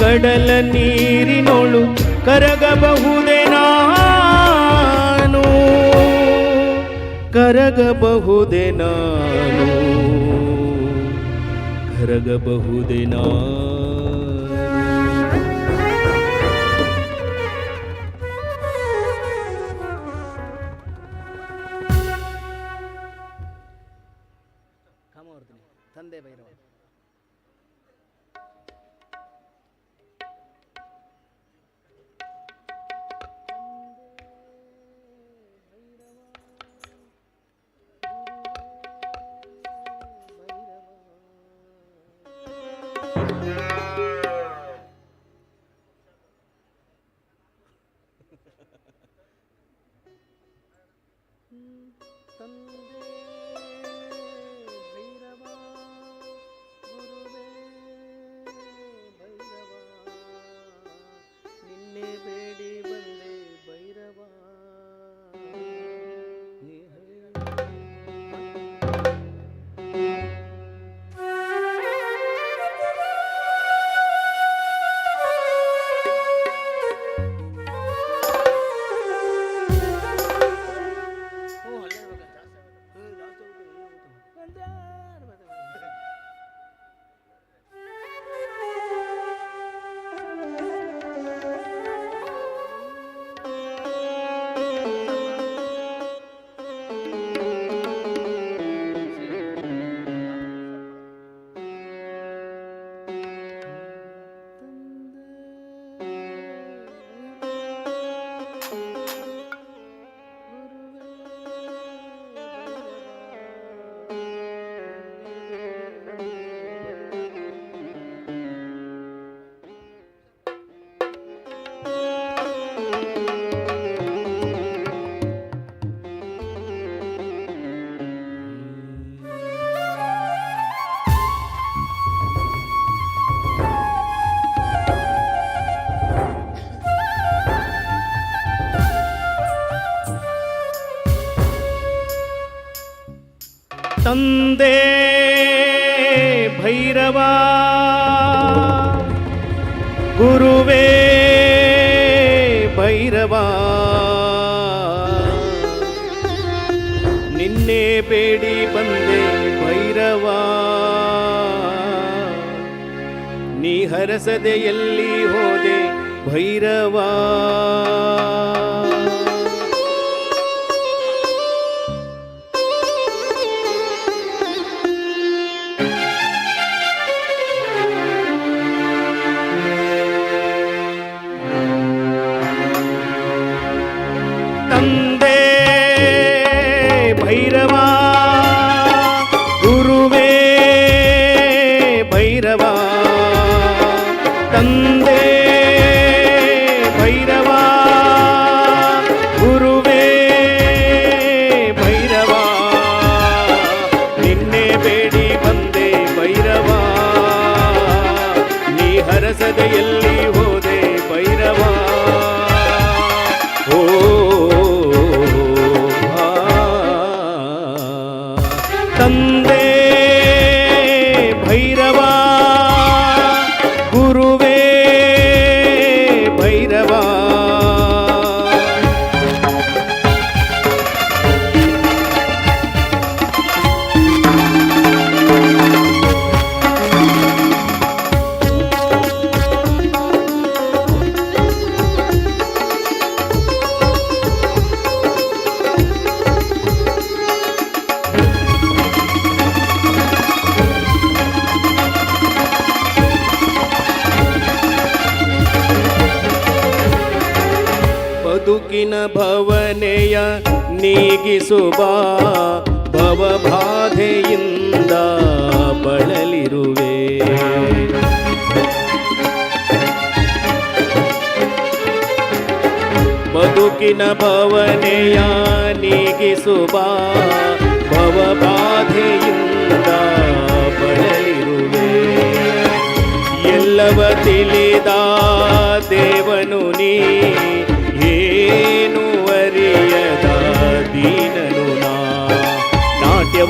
Speaker 5: ಕಡಲ ನೀರಿನೊಳು ಕರಗಬಹುದೆ ನಾನು ಕರಗಬಹುದೆ ನಾನು ಕರಗಬಹುದೆ ನಾನು
Speaker 3: ತಂದೆ ಭೈರವ
Speaker 5: ತಂದೆ ಭೈರವ ಗುರುವೇ ಭೈರವ ನಿನ್ನೆ ಬೇಡಿ ಬಂದೆ ಭೈರವ ನೀ ಹರಸದೆ ಎಲ್ಲಿ ಹೋದೆ ಭೈರವ ತಂದೆ ಭೈರವ ಗುರುವೇ ಭೈರವ ತಂದೆ ಭೈರವ ಗುರುವೇ ಭೈರವ ನಿನ್ನೆ ಬೇಡಿ ಬಂದೆ ಭೈರವ ನೀ ಹರಸದ ಎಲ್ಲಿ ಹೋದೆ ಭೈರವ ಓ ತಂದೆ ಭೈರವ ಗುರುವೇ ಭೈರವ ಬದುಕಿನ ಭವನೆಯ ನೀಗಿಸುವ ಭವಬಾಧೆಯಿಂದ ಬಳಲಿರುವೆ ಬದುಕಿನ ಭವನೆಯ ನೀಗಿಸುವ ಭವಬಾಧೆಯಿಂದ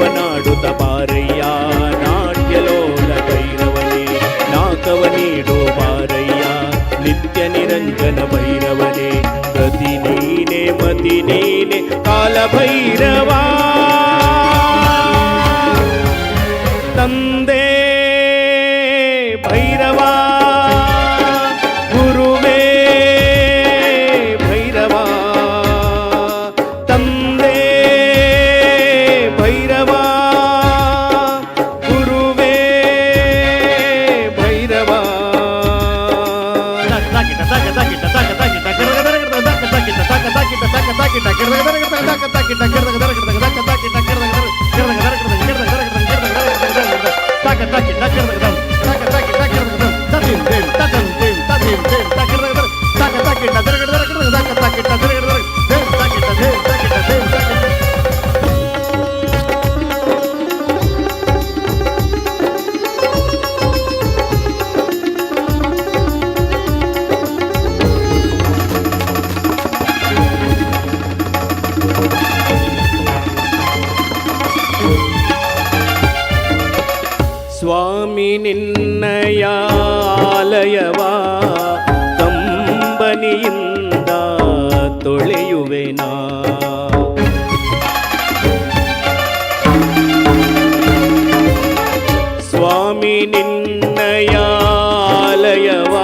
Speaker 5: ಭೈರವನಾಡುತ್ತ ಬಾರಯ್ಯ ನಾಟ್ಯಲೋಲ ಭೈರವನೇ ನಾಕವ ನೀಡು ಬಾರಯ್ಯ ನಿತ್ಯ ನಿರಂಜನ ಭೈರವನೇ ಗತಿ ನೀನೆ ಮತಿ ನೀನೆ ಕಾಲ ಭೈರವ ತಂದೆ ಭೈರವ ಗುರುವೇ ಭೈರವ ತಂದೆ ಭೈರವ ಗುರುವೇ ಭೈರವ ಸ್ವಾಮಿ ನಿನ್ನಯ ಆಲಯವ ಕಂಬನಿಯಿಂದ ತೊಳೆಯುವೆನಾ ಸ್ವಾಮಿ ನಿನ್ನಯ ಆಲಯವ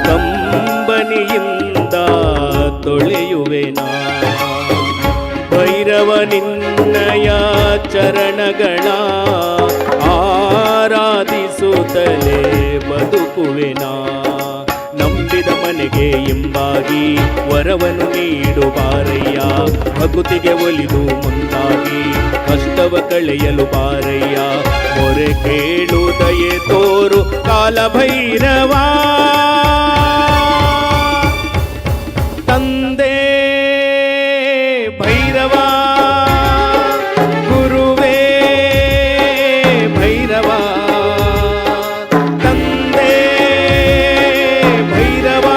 Speaker 5: ಕಂಬನಿಯಿಂದ ತೊಳೆಯುವೆನಾ ಭೈರವ ನಿನ್ನಯ ಚರಣಗಳ ಆರಾಧಿಸುತ್ತಲೇ ಬದುಕುವೆನಾ ನಂಬಿದ ಮನೆಗೆ ಎಂಬಾಗಿ ವರವನ್ನು ನೀಡು ಬಾರಯ್ಯ ಭಕುತಿಗೆ ಒಲಿದು ಮುಂದಾಗಿ ಕಷ್ಟವ ಕಳೆಯಲು ಬಾರಯ್ಯ ಮೊರೆ ಕೇಳು ದಯೆ ತೋರು ಕಾಲ ಭೈರವ ತಂದೆ ಭೈರವ ಗುರುವೇ ಭೈರವ ತಂದೆ ಭೈರವ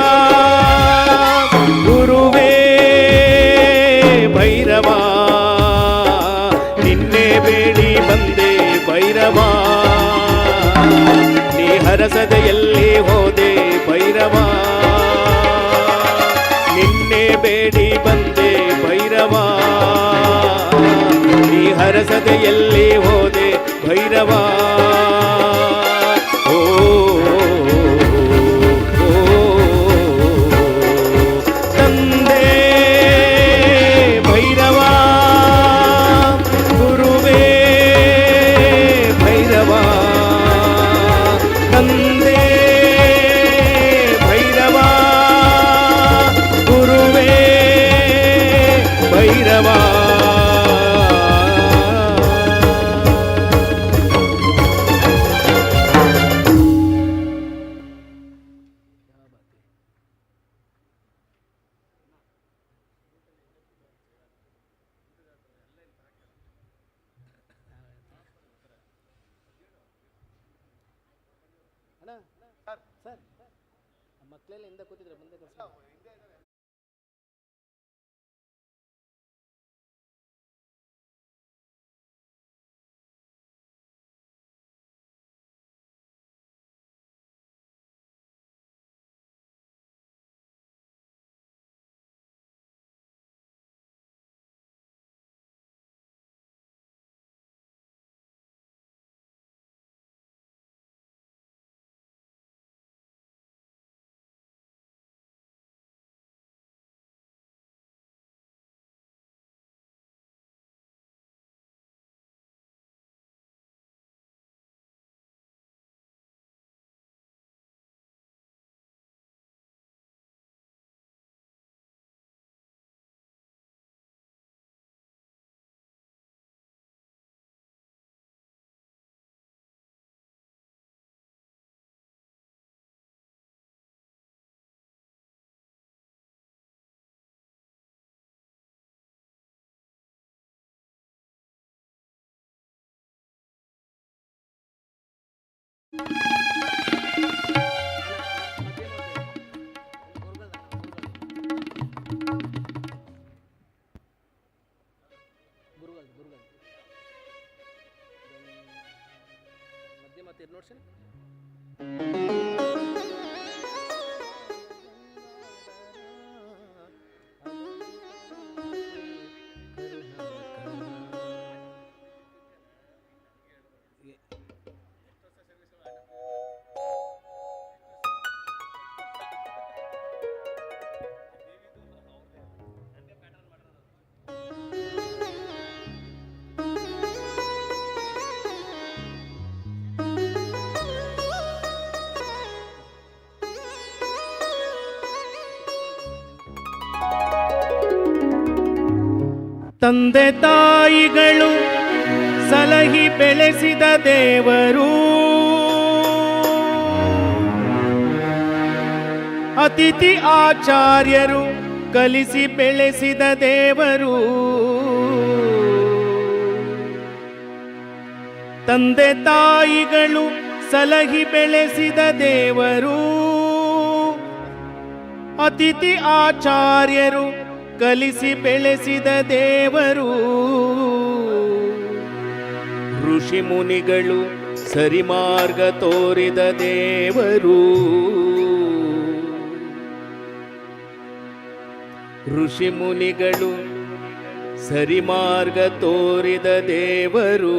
Speaker 5: ಗುರುವೇ ಭೈರವ ನಿನ್ನೆ ಬೇಡಿ ಬಂದೆ ಭೈರವ ನೀ ಹರಸದ ಎಲ್ಲಿ ಹೋದೆ ಭೈರವ ನಿನ್ನೆ ಬೇಡಿ ಬಂದೆ ಭೈರವ ನೀ ಹರಸದ ಎಲ್ಲಿ ಹೋದೆ ಭೈರವ ಓ ತಂದೆ ಭೈರವ ಗುರುವೇ ಭೈರವ ತಂದೆ ಭೈರವ ಗುರುವೇ ಭೈರವ ಮಕ್ಕಳೆಲ್ಲ ಹಿಂದೆ ಕೂತಿದ್ರೆ ಮುಂದೆ ಗುರುಗಳು
Speaker 3: ಮತ್ತೆ ಇದು ನೋಡ್ಸಿ.
Speaker 5: ತಂದೆ ತಾಯಿಗಳು ಸಲಹಿ ಬೆಳೆಸಿದ ದೇವರು, ಅತಿಥಿ ಆಚಾರ್ಯರು ಕಲಿಸಿ ಬೆಳೆಸಿದ ದೇವರು. ತಂದೆ ತಾಯಿಗಳು ಸಲಹಿ ಬೆಳೆಸಿದ ದೇವರು, ಅತಿಥಿ ಆಚಾರ್ಯರು ಕಲಿಸಿ ಬೆಳೆಸಿದ ದೇವರು. ಋಷಿ ಮುನಿಗಳು ಸರಿಮಾರ್ಗ ತೋರಿದ ದೇವರು, ಋಷಿ ಮುನಿಗಳು ಸರಿಮಾರ್ಗ ತೋರಿದ ದೇವರು.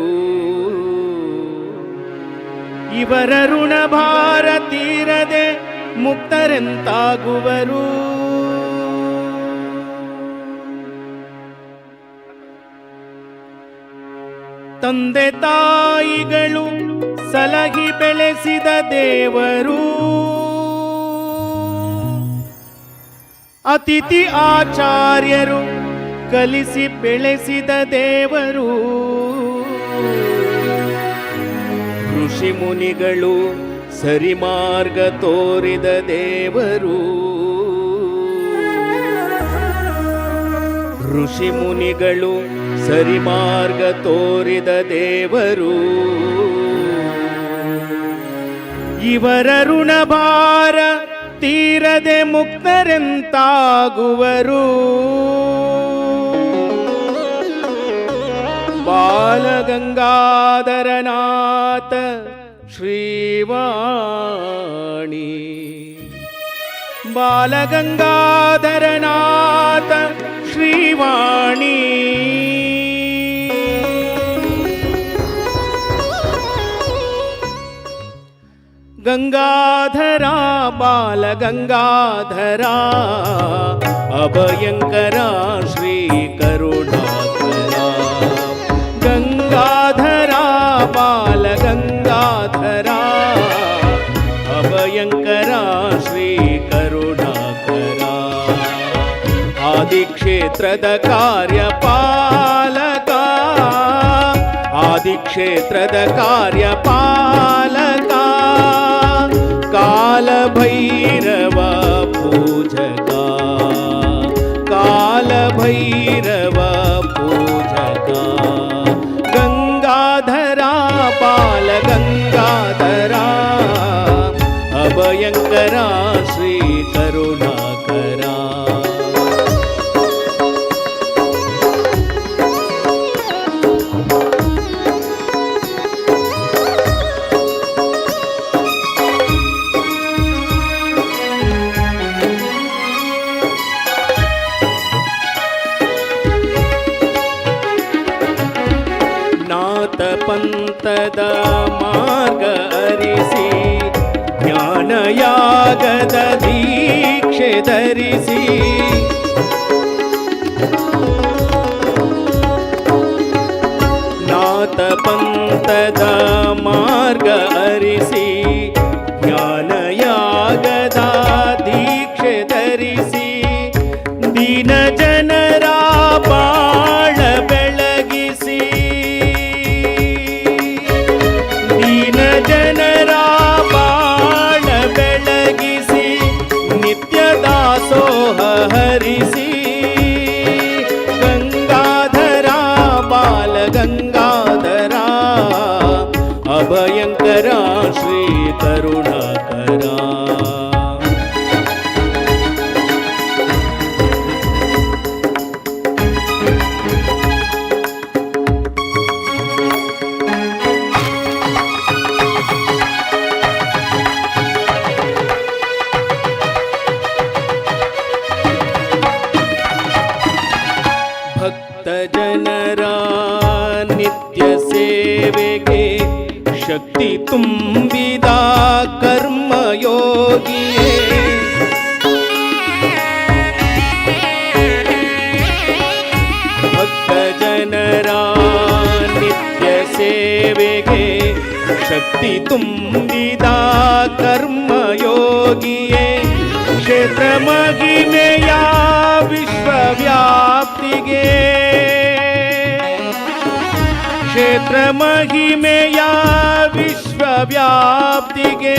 Speaker 5: ಇವರ ಋಣ ಭಾರ ತೀರದೆ ಮುಕ್ತರೆಂತಾಗುವರು. ತಂದೆ ತಾಯಿಗಳು ಸಲಹಿ ಬೆಳೆಸಿದ ದೇವರು, ಅತಿಥಿ ಆಚಾರ್ಯರು ಕಲಿಸಿ ಬೆಳೆಸಿದ ದೇವರು. ಋಷಿ ಮುನಿಗಳು ಸರಿಮಾರ್ಗ ತೋರಿದ ದೇವರು, ಋಷಿ ಮುನಿಗಳು ಸರಿಮಾರ್ಗ ತೋರಿದ ದೇವರು. ಇವರ ಋಣ ಭಾರ ತೀರದೆ ಮುಕ್ತರೆಂತಾಗುವರು. ಬಾಲಗಂಗಾಧರನಾಥ ಶ್ರೀವಾಣಿ, ಬಾಲಗಂಗಾಧರನಾಥ ಶ್ರೀವಾಣಿ. ಗಂಗಾಧರ ಬಾಲಗಂಗಾಧರ ಅಭಯಂಕರ ಶ್ರೀ ಕರುಣಾಕರ. ಗಂಗಾಧರ ಬಾಲಗಂಗಾಧರ ಅಭಯಂಕರ ಶ್ರೀ ಕರುಣಾಕರ. ಆದಿಕ್ಷೇತ್ರದ ಕಾರ್ಯಪಾಲಕ, ಆದಿಕ್ಷೇತ್ರದ ಕಾರ್ಯಪಾಲಕ. ಕಾಲಭೈರವ ಪೂಜಕ, ಕಾಲಭೈರವ ಪೂಜಕ. ಗಂಗಾಧರ ಬಾಲಗಂಗಾಧರ ಅಭಯಂಕರ ಶ್ರೀ ಕರುಣಾಕರ. ಪಂಥದ ಮಾರ್ಗ ಅರಿಸಿ, ಜ್ಞಾನಯಾಗದ ದೀಕ್ಷೆ ಧರಿಸಿ, ನಾಥ ಪಂಥದ ಮಾರ್ಗ ಅರಿಸಿ, ಜ್ಞಾನಯಾಗದ ದೀಕ್ಷೆ ಧರಿಸಿ. ದೀನ ಜನರ ಬಾಳ ಬೆಳಗಿಸಿ, ಜನರ ಬಾಳ ಬೆಳಗಿಸಿ. ನಿತ್ಯ ದಾಸೋಹ ಹರಿಸಿ. ಗಂಗಾಧರ ಬಾಲಗಂಗಾಧರ ಅಭಯಂಕರ ಶ್ರೀ ಕರುಣಾಕರ. ಸೇವೆಗೆ ಶಕ್ತಿ ತುಂಬಿದ ಕರ್ಮಯೋಗಿಯೇ ಭಕ್ತ ಜನರ ನಿತ್ಯ ಸೇವೆಗೆ ಶಕ್ತಿ ತುಂಬಿದ ಕರ್ಮಯೋಗಿಯೇ ಕ್ಷೇತ್ರ ಮಹಿಮೆಯ ವಿಶ್ವವ್ಯಾಪ್ತಿಗೆ ಕ್ಷೇತ್ರ ಮಹಿಮೆಯ ವಿಶ್ವವ್ಯಾಪ್ತಿಗೆ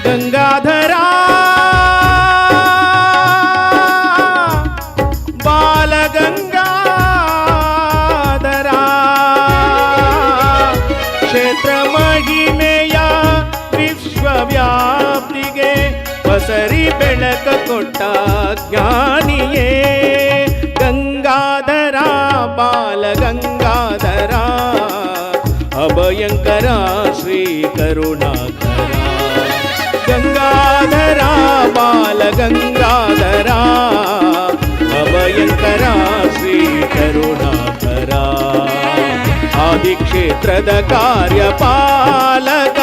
Speaker 5: ಗಂಗಾಧರ ಬಾಲಗಂಗಾಧರ ಕ್ಷೇತ್ರ ಮಹಿಮೆಯ ವಿಶ್ವವ್ಯಾಪ್ತಿಗೆ ಬಸರಿ ಬೆಳಕ ಕೊಟ್ಟ ಜ್ಞಾನಿಯೇ ಗಂಗಾಧರ ಬಾಲಗಂಗಾಧರ ಅಭಯಂಕರ ಶ್ರೀ ಕರುಣಾಕರ ಗಂಗಾಧರ ಬಾಲಗಂಗಾಧರ ಅಭಯಂಕರ ಶ್ರೀ ಕರುಣಾಕರ ಆದಿಕ್ಷೇತ್ರದ ಕಾರ್ಯಪಾಲಕ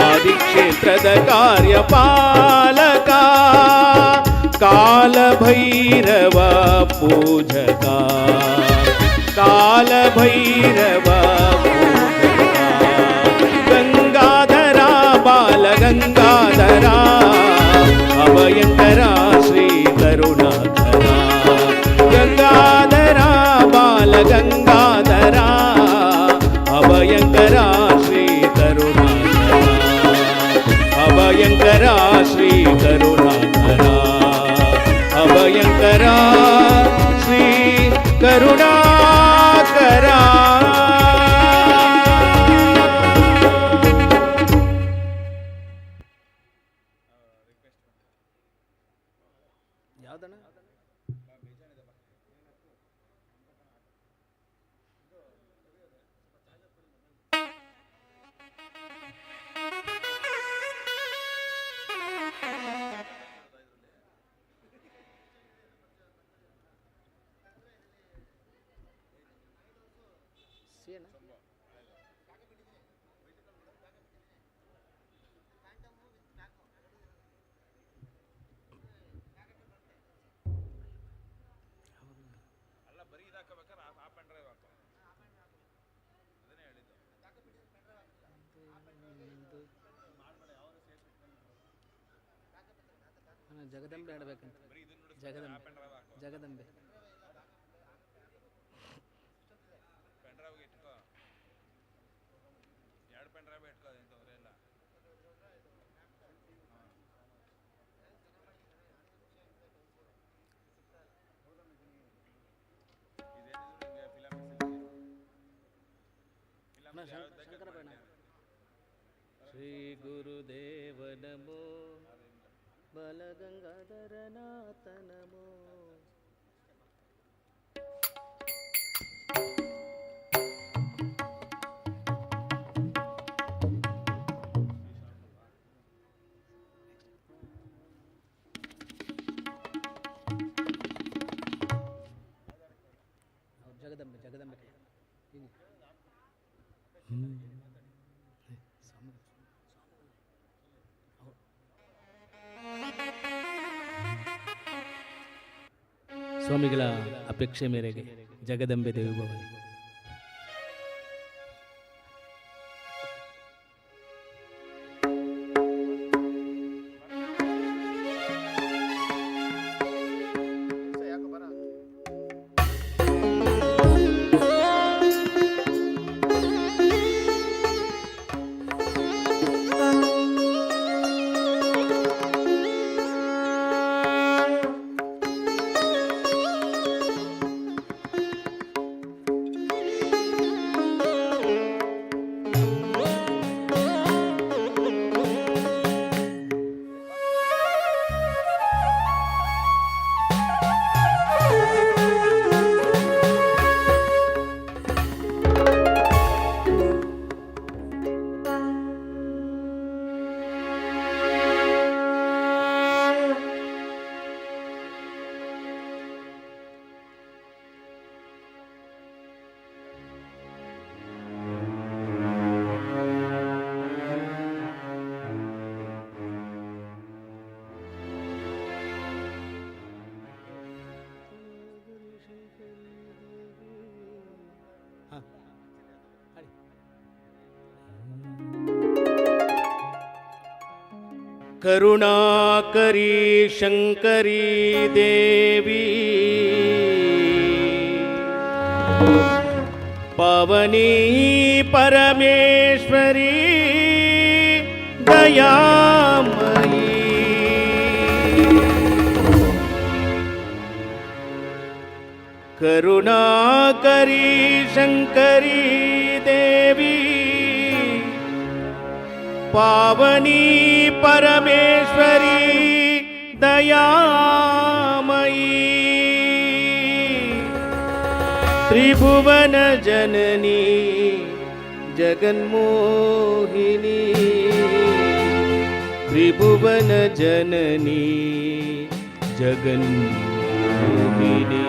Speaker 5: ಆದಿಕ್ಷೇತ್ರದ ಕಾರ್ಯಪಾಲಕ ಕಾಲಭೈರವ ಪೂಜಕ ಕಾಲಭೈರವ ಪೂಜಕ ಗಂಗಾಧರ ಬಾಲಗಂಗಾಧರ ಅಭಯಂಕರ ಶ್ರೀ ಕರುಣಾಕರ ಗಂಗಾಧರ ಬಾಲಗಂಗಾಧರ ಅಭಯಂಕರ ಶ್ರೀ ಕರುಣಾಕರ ಅಭಯಂಕರ ಶ್ರೀ ಕರುಣಾಕರ ಅಭಯಂಕರ ಶ್ರೀ ಕರುಣಾಕರ
Speaker 6: ಯಾವ್ದಣ್ಣ? ಜಗದಂಬೆ ಆಡ್ಬೇಕಂತ ಜಗದಂಬೆ ಜಗದಂಬೆ ಶಂಕರಬಣ್ಣ
Speaker 5: ಶ್ರೀ ಗುರುದೇವ ನಮೋ ಬಾಲಗಂಗಾಧರನಾಥ ನಮೋ
Speaker 6: ಜಗದಂಬೆ ಜಗದಂಬೆ
Speaker 5: ಸ್ವಾಮಿಗಳ ಅಪೇಕ್ಷೆ ಮೇರೆಗೆ ಜಗದಂಬೆ ದೇವಿ ಭವನ करुणाकरी शंकरी देवी पावनी परमेश्वरी दयामयी करुणाकरी शंकरी देवी पावनी परमेश्वरी दयामयी त्रिभुवन जननी जगन्मोहिनी त्रिभुवन जननी जगन्मोहिनी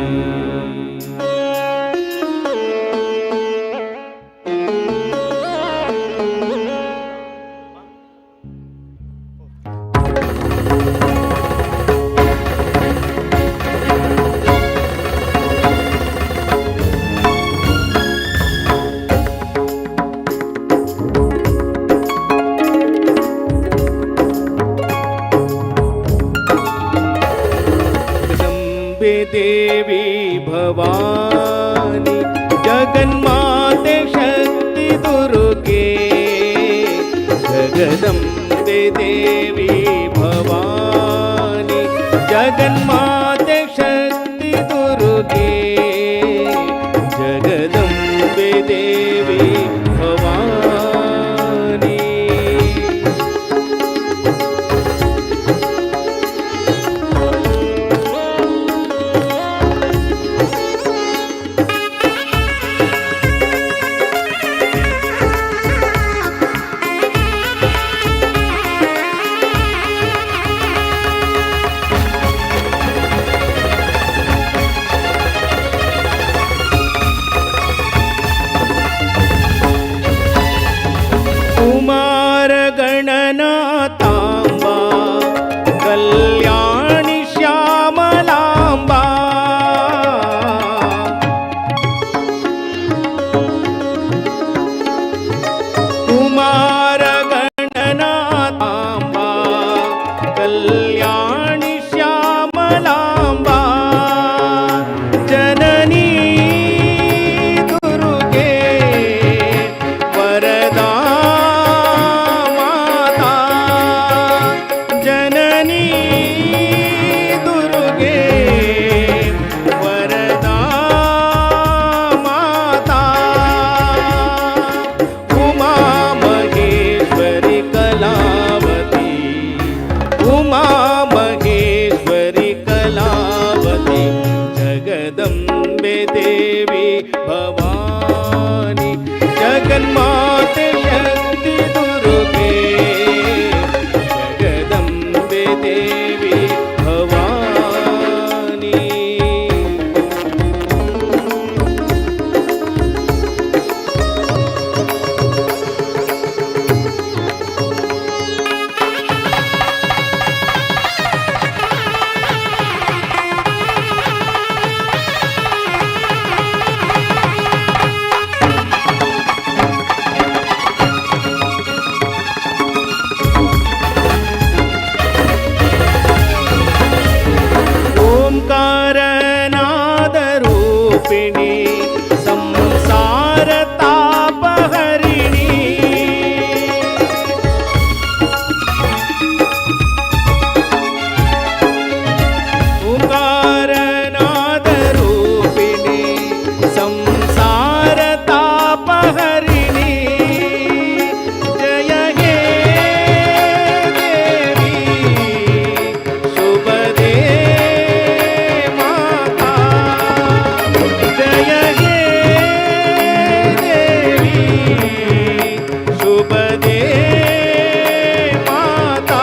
Speaker 5: देवी भवानी जगन्माते शक्ति दुर्गे जगदम्बे देवी भवानी जगन्माते शक्ति दुर्गे जगदम्बे देवी भवानी कुमार गणनाथांबा कल्याणी श्यामलांबा कुमार गणनाथांबा कल्याणी श्यामलांबा जननी दुर्गे वरदा जगदम्बे देवी भवानी जगन्माते शक्ति दुर्गे जगदम्बे देवी भवानी ओंकारनादरूपिणी संसार तापहरिणी ओंकारनादरूपिणी संसार तापहरिणी जय हे देवी शुभदे शुभदे माता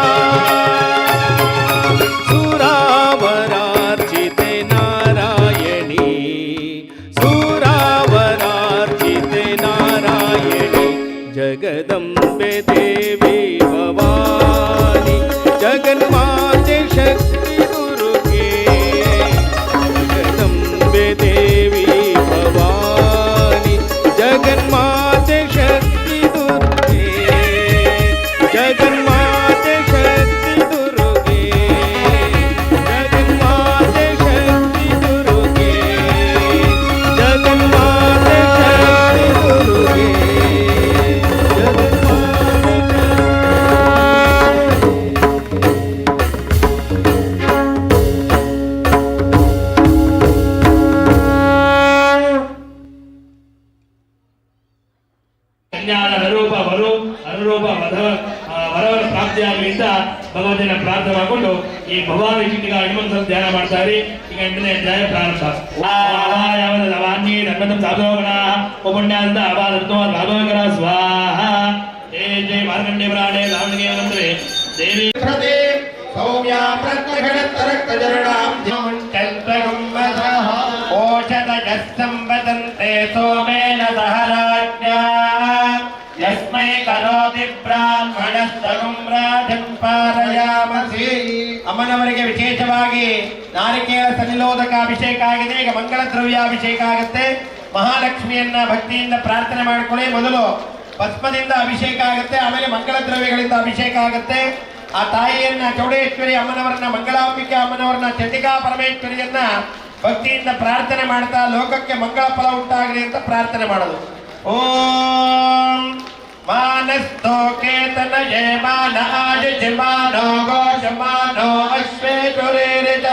Speaker 5: सुरावरार्चिते नारायणी सुरावरार्चिते नारायणी जगदम्बे देवी भवानी जगन्माते शक्ति दुर्गे जगदम्बे देवी भवानी जगन्माते शक्ति दुर्गे जगन्माते शक्ति
Speaker 2: ಕನ್ಯಾನ ಅನುರೂಪ ವರವರ ಪ್ರಾಪ್ತಿಯಾಗಲಿ ಅಂತ ಭಗವಂತನ ಪ್ರಾರ್ಥನೆ ಮಾಡಿಕೊಂಡು ಈ ಭಗವಾನ್ ಚಿಂತಿಗ ಹನುಮಂತ ಧ್ಯಾನ ಮಾಡ್ತಾರೆ. ಈಗ 8ನೇ ಅಧ್ಯಾಯ ಪ್ರಾರಂಭ. ವಾನ್ಯೇ ಧರ್ಮಂ ಸಾಧೋಗಣ ಪುಣ್ಯಾಂತ ಅವಾದರ್ತೋ ರಾಘವೇಂದ್ರ ಸ್ವಾಹ. ಜಯ ಮಾರ್ಕಂಡೇ ಪ್ರಾಣೇ ರಾಮನಿಗೆ ಮಂತ್ರೇ ದೇವಿ
Speaker 1: ಸೌಮ್ಯ ಪ್ರತ್ಯಘಟರಕ್ತಜರಣಾಂ ಚಂದ್ರಗುಂಬಸಃ ಓಷಧಯಸ್ಸಂವದಂತೆ ಸೋಮೇನ ಸಹ ರಾಜ್ಞಾ ಯಸ್ಮೈ ಕರೋತಿ ಬ್ರಾಹ್ಮಣಸ್ತಗುಂ ರಾಜಂ ಪಾರಯಾಮಸಿ. ಅಮ್ಮನವರಿಗೆ ವಿಶೇಷವಾಗಿ ನಾರಿಕೇಳ ಸನ್ನಿಲೋದಕ ಅಭಿಷೇಕ ಆಗಿದೆ. ಈಗ ಮಂಗಳ ದ್ರವ್ಯಾಭಿಷೇಕ ಆಗುತ್ತೆ. ಮಹಾಲಕ್ಷ್ಮಿಯನ್ನ ಭಕ್ತಿಯಿಂದ ಪ್ರಾರ್ಥನೆ ಮಾಡಿಕೊಳ್ಳಿ. ಮೊದಲು ಭಸ್ಮದಿಂದ ಅಭಿಷೇಕ ಆಗುತ್ತೆ, ಆಮೇಲೆ ಮಂಗಳ ದ್ರವ್ಯಗಳಿಂದ ಅಭಿಷೇಕ ಆಗುತ್ತೆ. ಆ ತಾಯಿಯನ್ನ ಚೌಡೇಶ್ವರಿ ಅಮ್ಮನವರನ್ನ, ಮಂಗಳಾಂಬಿಕೆ ಅಮ್ಮನವರನ್ನ, ಚಂಡಿಕಾ ಪರಮೇಶ್ವರಿಯನ್ನ ಭಕ್ತಿಯಿಂದ ಪ್ರಾರ್ಥನೆ ಮಾಡ್ತಾ ಲೋಕಕ್ಕೆ ಮಂಗಳ ಫಲ ಉಂಟಾಗಲಿ ಅಂತ ಪ್ರಾರ್ಥನೆ ಮಾಡೋದು. ಓಂ ಮಾನಸ್ತೋ ಕೇತನಯೇ ಮಾನ ಆಯುಜ್ಯಮಾನೋ ಘೋಷಮಾನೋ ಅಶ್ವೇಶ್ವರೇರಿತ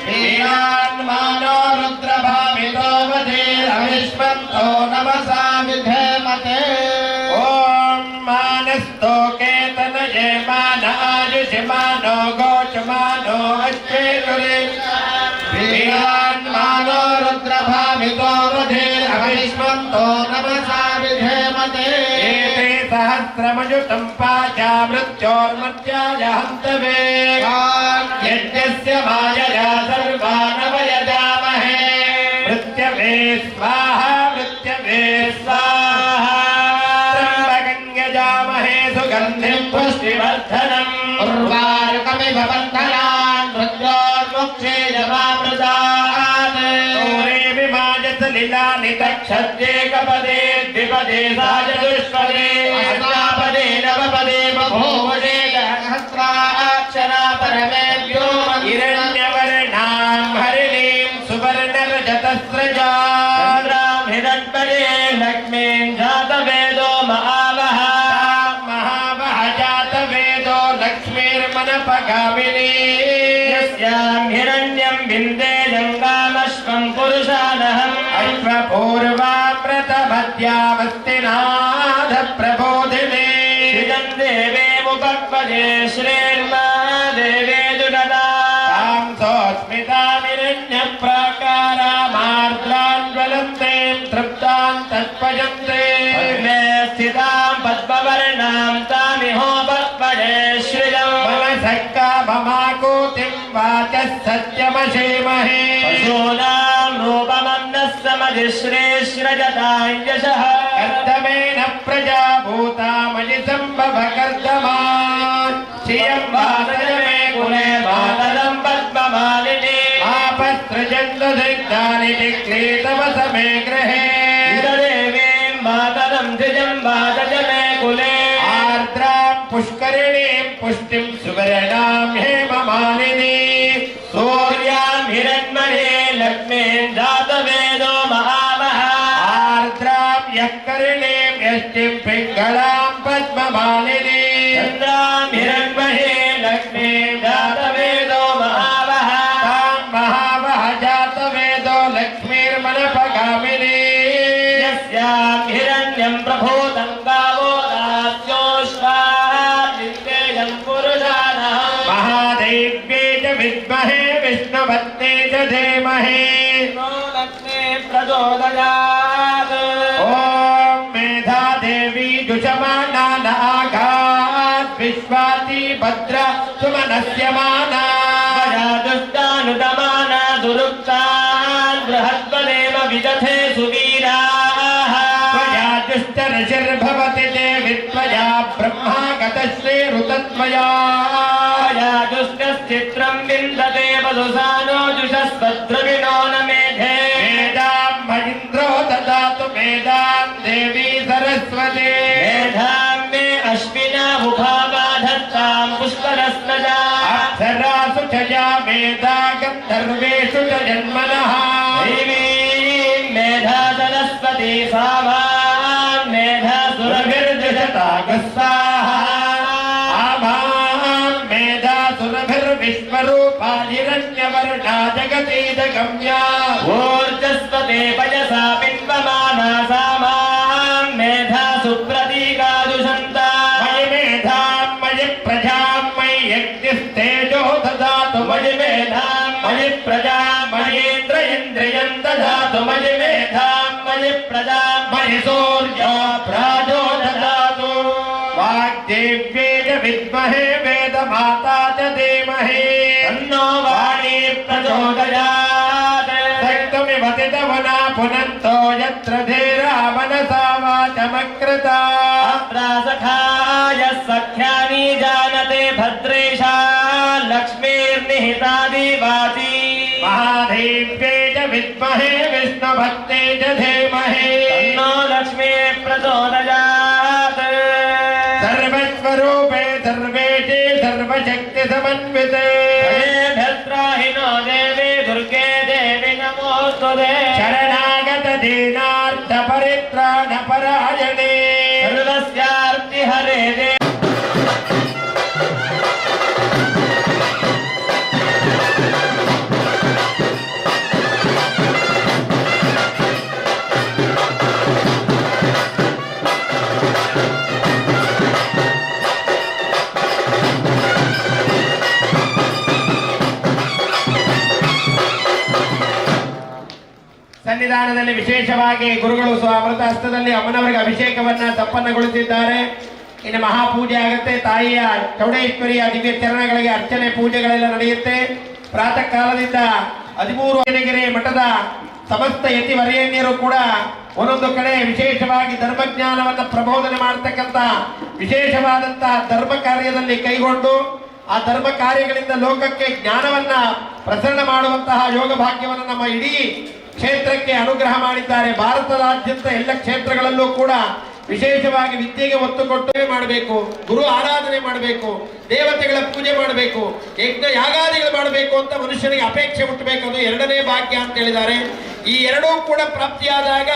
Speaker 1: ವೀರಾನ್ ಮಾನೋ ರುದ್ರಭಾಮಿತೋ ವಧೀರವಿಶ್ವಂತೋ ನಮಸಾ ವಿಧೇಮತೆ. ಓಂ ಮಾನಸ್ತೋ ಕೇತನಯೇ ಮಾನ ಆಯುಷ್ಯಮಾನೋ ಘೋಷಮಾನೋ ಅಶ್ವೇಶ್ವರೇರಿತ ವೀರಾನ್ ಮಾನೋ ರುದ್ರಭಾಮಿತೋ ವಧೀರವಿಶ್ವಂತೋ ನಮಸಾ ವಿಧೇಮತೆ. ಏತೇ ಸಹಸ್ರಮಯುತಂ ಪಾಚಾ ಮೃತ್ಯೋರ್ಮರ್ತ್ಯಾಯ ಹಂತವೇ ಯಜ್ಞಸ್ಯ ಮಾಯಯಾ ಸರ್ವಾನವಯಜಾಮಹೇ. ಮೃತ್ಯವೇ ಸ್ವಾಹಾ ಮೃತ್ಯವೇ ಸ್ವಾಹಾ. ತ್ರ್ಯಂಬಕಂಯಜಾಮಹೇ ಸುಗಂಧಿಂ ಪುಷ್ಟಿವರ್ಧನಂ. ಉರ್ವಾರುಕಮಿವ ಬಂಧನಾನ್ ಮೃತ್ಯೋರ್ಮುಕ್ಷೇಯಮಾಮೃತಾತ್. ಸೂರೇ ವಿಮಾಜತ ಲೀಲಾನಿ ತಕ್ಷತ್ಯೇಕಪದೇ ದ್ವಿಪದೇ ಸಾಚತುಷ್ಪದೇ ಅಷ್ಟಾಪದೇ ನವಪದೇ ಬಭೂವದೇ ಸಹಸ್ರಾಕ್ಷರಾ ಪರಮೇಭ್ಯೋ ಹಿರಣ್ಯವರ್ಣಾಂ ಹರಿಣೀಂ ಸುವರ್ಣರಜತಸ್ರಜಾಂ ಹಿರಣ್ಪದೇ ಲಕ್ಷ್ಮೀಂ ಜಾತವೇದೋ ಮಹಾವಹ. ಮಹಾವಹ ಜಾತವೇದೋ ಲಕ್ಷ್ಮೀರ್ಮನಪಗಾಮಿನಿ. ಯಸ್ಯಾಂ ಹಿರಣ್ಯಂ ವಿಂದೇಯಂ ಕಾಮಶ್ವಂ ಪುರುಷಾನಹಂ ಅಶ್ವಪೂರ್ವಾಮೃತಮದ್ಯಾವಸ್ತಿನಾಥ ಪ್ರಬೋಧಿನಿ. ಶ್ರಿಯಂ ದೇವೇ ಮುಪಕ್ವಜೇ ಶ್ರೀರ್ಮಾ ದೇವೇ ದುಡದಾ. ತಾಂ ಸೋಸ್ಮಿತಾಮಿರಣ್ಯ ಪ್ರಾಕಾರಾಮಾರ್ದ್ರಾನ್ ಜ್ವಲಂತೇಂ ತೃಪ್ತಾನ್ ತತ್ಪಯಂತೆ. ಪದ್ಮೇ ಸ್ಥಿತಾಂ ಪದ್ಮವರ್ಣಾಂ ತಾಮಿಹೋಪಕ್ವಜೇ ಶ್ರಿಯಂ ಮನಸಕ್ಕ ಮಮಾಕೂತಿಂ ವಾಚಃ ಸತ್ಯಮಶೇಮಹೇ. ಪಶೂನಾಂ ರೂಪಮನ್ನಃ ಸಮಧಿಶ್ರೇಷ್ರಜತಾಂ ಯಶಃ. ಕರ್ತಮೇನ ಪ್ರಜಾಭೂತಾಮಯಿ ಸಂಭವ ಕರ್ದಮಾನ್. ಶ್ರಿಯಂ ವಾಸಯ ಮೇ ಕುಲೆ ಮಾತರಂ ಪದ್ಮಮಾಲಿನಿ. ಆಪಸ್ತ್ರಜಂತು ದಿಗ್ಧಾನಿ ಜಿಕ್ರೀತವಸ ಮೇ ಗೃಹೇ. ದೇವೀಂ ಮಾತರಂ ದ್ವಿಜಂ ವಾಸಯ ಮೇ ಕುಲೆ. ಆರ್ದ್ರಾಂ ಪುಷ್ಕರಿಣೀಂ ಪುಷ್ಟಿಂ ಸುವರ್ಣಾಂ ಹೇಮಮಾಲಿನಿ. ಸೂರ್ಯಾಂ ಹಿರಣ್ಮಯೇ ಲಕ್ಷ್ಮೀಂ ಜಾತವೇದೋ ಮಹಾವಹ. ಆರ್ದ್ರಾಂ ಯಕ್ಕರಿಣೀಂ ಯಷ್ಟಿಂ ಪಿಂಗಳಾಂ ಪದ್ಮಮಾಲಿನಿ. ಚಂದ್ರಾಂ ಹಿರಣ್ಮಯೇ ಲಕ್ಷ್ಮೀಂ ಜಾತವೇದೋ ಮಹಾವಹ. ತಾಂ ಮಹಾವಹ ಜಾತವೇದೋ ಲಕ್ಷ್ಮೀರ್ಮನಪಗಾಮಿನಿ. ಯಸ್ಯಾಂ ಹಿರಣ್ಯಂ ಪ್ರಭೂತಂ ಗಾವೋ ದಾಸ್ಯೋಶ್ವಾಲಿಂದೇಯಂ ಪುರುಷಾನಹಂ. ಮಹಾದೇವ್ಯೇ ಚ ವಿದ್ಮಹೇ ವಿಷ್ಣುಪತ್ನೇ ಚ ಧೀಮಹಿ ಲಕ್ಷ್ಮೀ ಪ್ರಚೋದಯಾತ್. ಓಂ ಮೇಧಾ ದೇವಿ ಜುಷಮಾನಾ ನಾಗಾತ್ ವಿಶ್ವಾತಿ ಭದ್ರ ಸುಮನಸ್ಯಮಾನಾ. ದುಷ್ಟಾನುದಮಾನಾ ದುರುಕ್ತಾನ್ ಬೃಹದ್ವನೇಮ ವಿದಧೆ ಸುವೀರಾಃ. ತ್ವಯಾ ದುಷ್ಟರ್ಷಿರ್ಭವತಿ ದೇವಿ ತ್ವಯಾ ಬ್ರಹ್ಮಾಗತಶ್ರೀರುತತ್ವಯಾ. ದುಷ್ಟಶ್ಚಿತ್ರಂ ವಿಂದತೆ ವಧುಸಾನೋ ಜುಷಸ್ವದ್ರವಿಣೋ ನ ಮೇಧೆ. ಮೇಧಾಂ ಮಹೀಂದ್ರೋ ದದಾತು ಮೇಧಾಂ ದೇವಿ ಸರಸ್ವತಿ. ಮೇಧಾಂ ಮೇ ಅಶ್ವಿನಾ ಉಭಾವಾಧತ್ತಾಂ ಪುಷ್ಕರಸ್ನಜಾ. ಅಪ್ಸರಾಸು ಚ ಯಾ ಮೇಧಾ ಗಂಧರ್ವೇಷು ಚ ಜನ್ಮನಃ. ದೇವೀಂ ಮೇಧಾ ಸರಸ್ವತಿ ಸಾಮಾಂ ಮೇಧಾ ಸುರಭಿರ್ಜುಷತಾಗಸ್ಸಾಹ. ಆಮಾಂ ಮೇಧಾ ಸುರಭಿರ್ವಿಶ್ವರೂಪಾ ಹಿರಣ್ಯವರ್ಣಾ ಜಗತೀದಗಮ್ಯಾ. ಓರ್ಜಸ್ವತೆ ಪಯಸಾ ಪಿನ್ವಮಾನಾ ಸಾಮಾಂ ಮೇಧಾ ಸುಪ್ರ
Speaker 4: मयि प्रजा मयि सूर्यो प्राजोदधातु
Speaker 1: वाग्देव्ये च विद्महे वेदमाता च धीमहि
Speaker 4: तन्नो वाणी प्रचोदयात्
Speaker 1: शक्तमिवतितवना पुनन्तो यत्र धीरा मनसा वाचमकृता
Speaker 4: अप्रासखाय सख्यानि जानते भद्रेशा लक्ष्मीर्निहितादिवासी
Speaker 1: महादेव्ये च विद्महे विष्णुभक्ते च धीमहि
Speaker 4: तन्नो लक्ष्मी प्रचोदयात्
Speaker 1: सर्वस्वरूपे सर्वेशे सर्वशक्तिसमन्विते
Speaker 4: भद्राहिनो देवी दुर्गे देवी नमोस्तुते
Speaker 1: शरणागत दीनार्थ परित्राण परायणे
Speaker 4: सर्वस्यार्ति हरे देवी
Speaker 1: ಸನ್ನಿಧಾನದಲ್ಲಿ ವಿಶೇಷವಾಗಿ ಗುರುಗಳು ಅಮೃತ ಹಸ್ತದಲ್ಲಿ ಅಮ್ಮನವರಿಗೆ ಅಭಿಷೇಕವನ್ನ ಸಂಪನ್ನಗೊಳಿಸಿದ್ದಾರೆ. ಇನ್ನು ಮಹಾಪೂಜೆ ಆಗುತ್ತೆ. ತಾಯಿಯ ಚೌಡೇಶ್ವರಿಯ ದಿವ್ಯ ಚರಣಗಳಿಗೆ ಅರ್ಚನೆ ಪೂಜೆಗಳೆಲ್ಲ ನಡೆಯುತ್ತೆ. ಪ್ರಾತಃ ಕಾಲದಿಂದ 13 ಗಿರಿಗೆರೆ ಮಠದ ಸಮಸ್ತ ಯತಿ ವರೇಣ್ಯರು ಕೂಡ ಒಂದೊಂದು ಕಡೆ ವಿಶೇಷವಾಗಿ ಧರ್ಮಜ್ಞಾನವನ್ನ ಪ್ರಬೋಧನೆ ಮಾಡತಕ್ಕಂತ ವಿಶೇಷವಾದಂತಹ ಧರ್ಮ ಕಾರ್ಯದಲ್ಲಿ ಕೈಗೊಂಡು ಆ ಧರ್ಮ ಕಾರ್ಯಗಳಿಂದ ಲೋಕಕ್ಕೆ ಜ್ಞಾನವನ್ನ ಪ್ರಸರಣ ಮಾಡುವಂತಹ ಯೋಗ ಭಾಗ್ಯವನ್ನು ನಮ್ಮ ಇಡೀ ಕ್ಷೇತ್ರಕ್ಕೆ ಅನುಗ್ರಹ ಮಾಡಿದ್ದಾರೆ. ಭಾರತದಾದ್ಯಂತ ಎಲ್ಲ ಕ್ಷೇತ್ರಗಳಲ್ಲೂ ಕೂಡ ವಿಶೇಷವಾಗಿ ವಿದ್ಯೆಗೆ ಒತ್ತು ಕೊಟ್ಟು ಮಾಡಬೇಕು, ಗುರು ಆರಾಧನೆ ಮಾಡಬೇಕು, ದೇವತೆಗಳ ಪೂಜೆ ಮಾಡಬೇಕು, ಯಜ್ಞ ಯಾಗಾದಿಗಳು ಮಾಡಬೇಕು ಅಂತ ಮನುಷ್ಯನಿಗೆ ಅಪೇಕ್ಷೆ ಹುಟ್ಟಬೇಕು. ಅದು ಎರಡನೇ ಭಾಗ್ಯ ಅಂತ ಹೇಳಿದ್ದಾರೆ. ಈ ಎರಡೂ ಕೂಡ ಪ್ರಾಪ್ತಿಯಾದಾಗ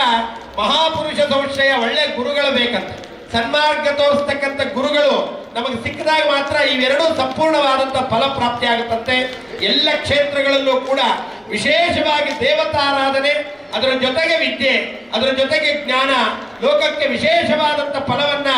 Speaker 1: ಮಹಾಪುರುಷ ಸಂಶಯ ಒಳ್ಳೆ ಗುರುಗಳು ಬೇಕಂತ, ಸನ್ಮಾರ್ಗ ತೋರಿಸ್ತಕ್ಕಂಥ ಗುರುಗಳು ನಮಗೆ ಸಿಕ್ಕಿದಾಗ ಮಾತ್ರ ಇವೆರಡೂ ಸಂಪೂರ್ಣವಾದಂಥ ಫಲ ಪ್ರಾಪ್ತಿ ಆಗುತ್ತಂತೆ. ಎಲ್ಲ ಕ್ಷೇತ್ರಗಳಲ್ಲೂ ಕೂಡ ವಿಶೇಷವಾಗಿ ದೇವತಾರಾಧನೆ, ಅದರ ಜೊತೆಗೆ ವಿದ್ಯೆ, ಅದರ ಜೊತೆಗೆ ಜ್ಞಾನ ಲೋಕಕ್ಕೆ ವಿಶೇಷವಾದಂಥ ಫಲವನ್ನ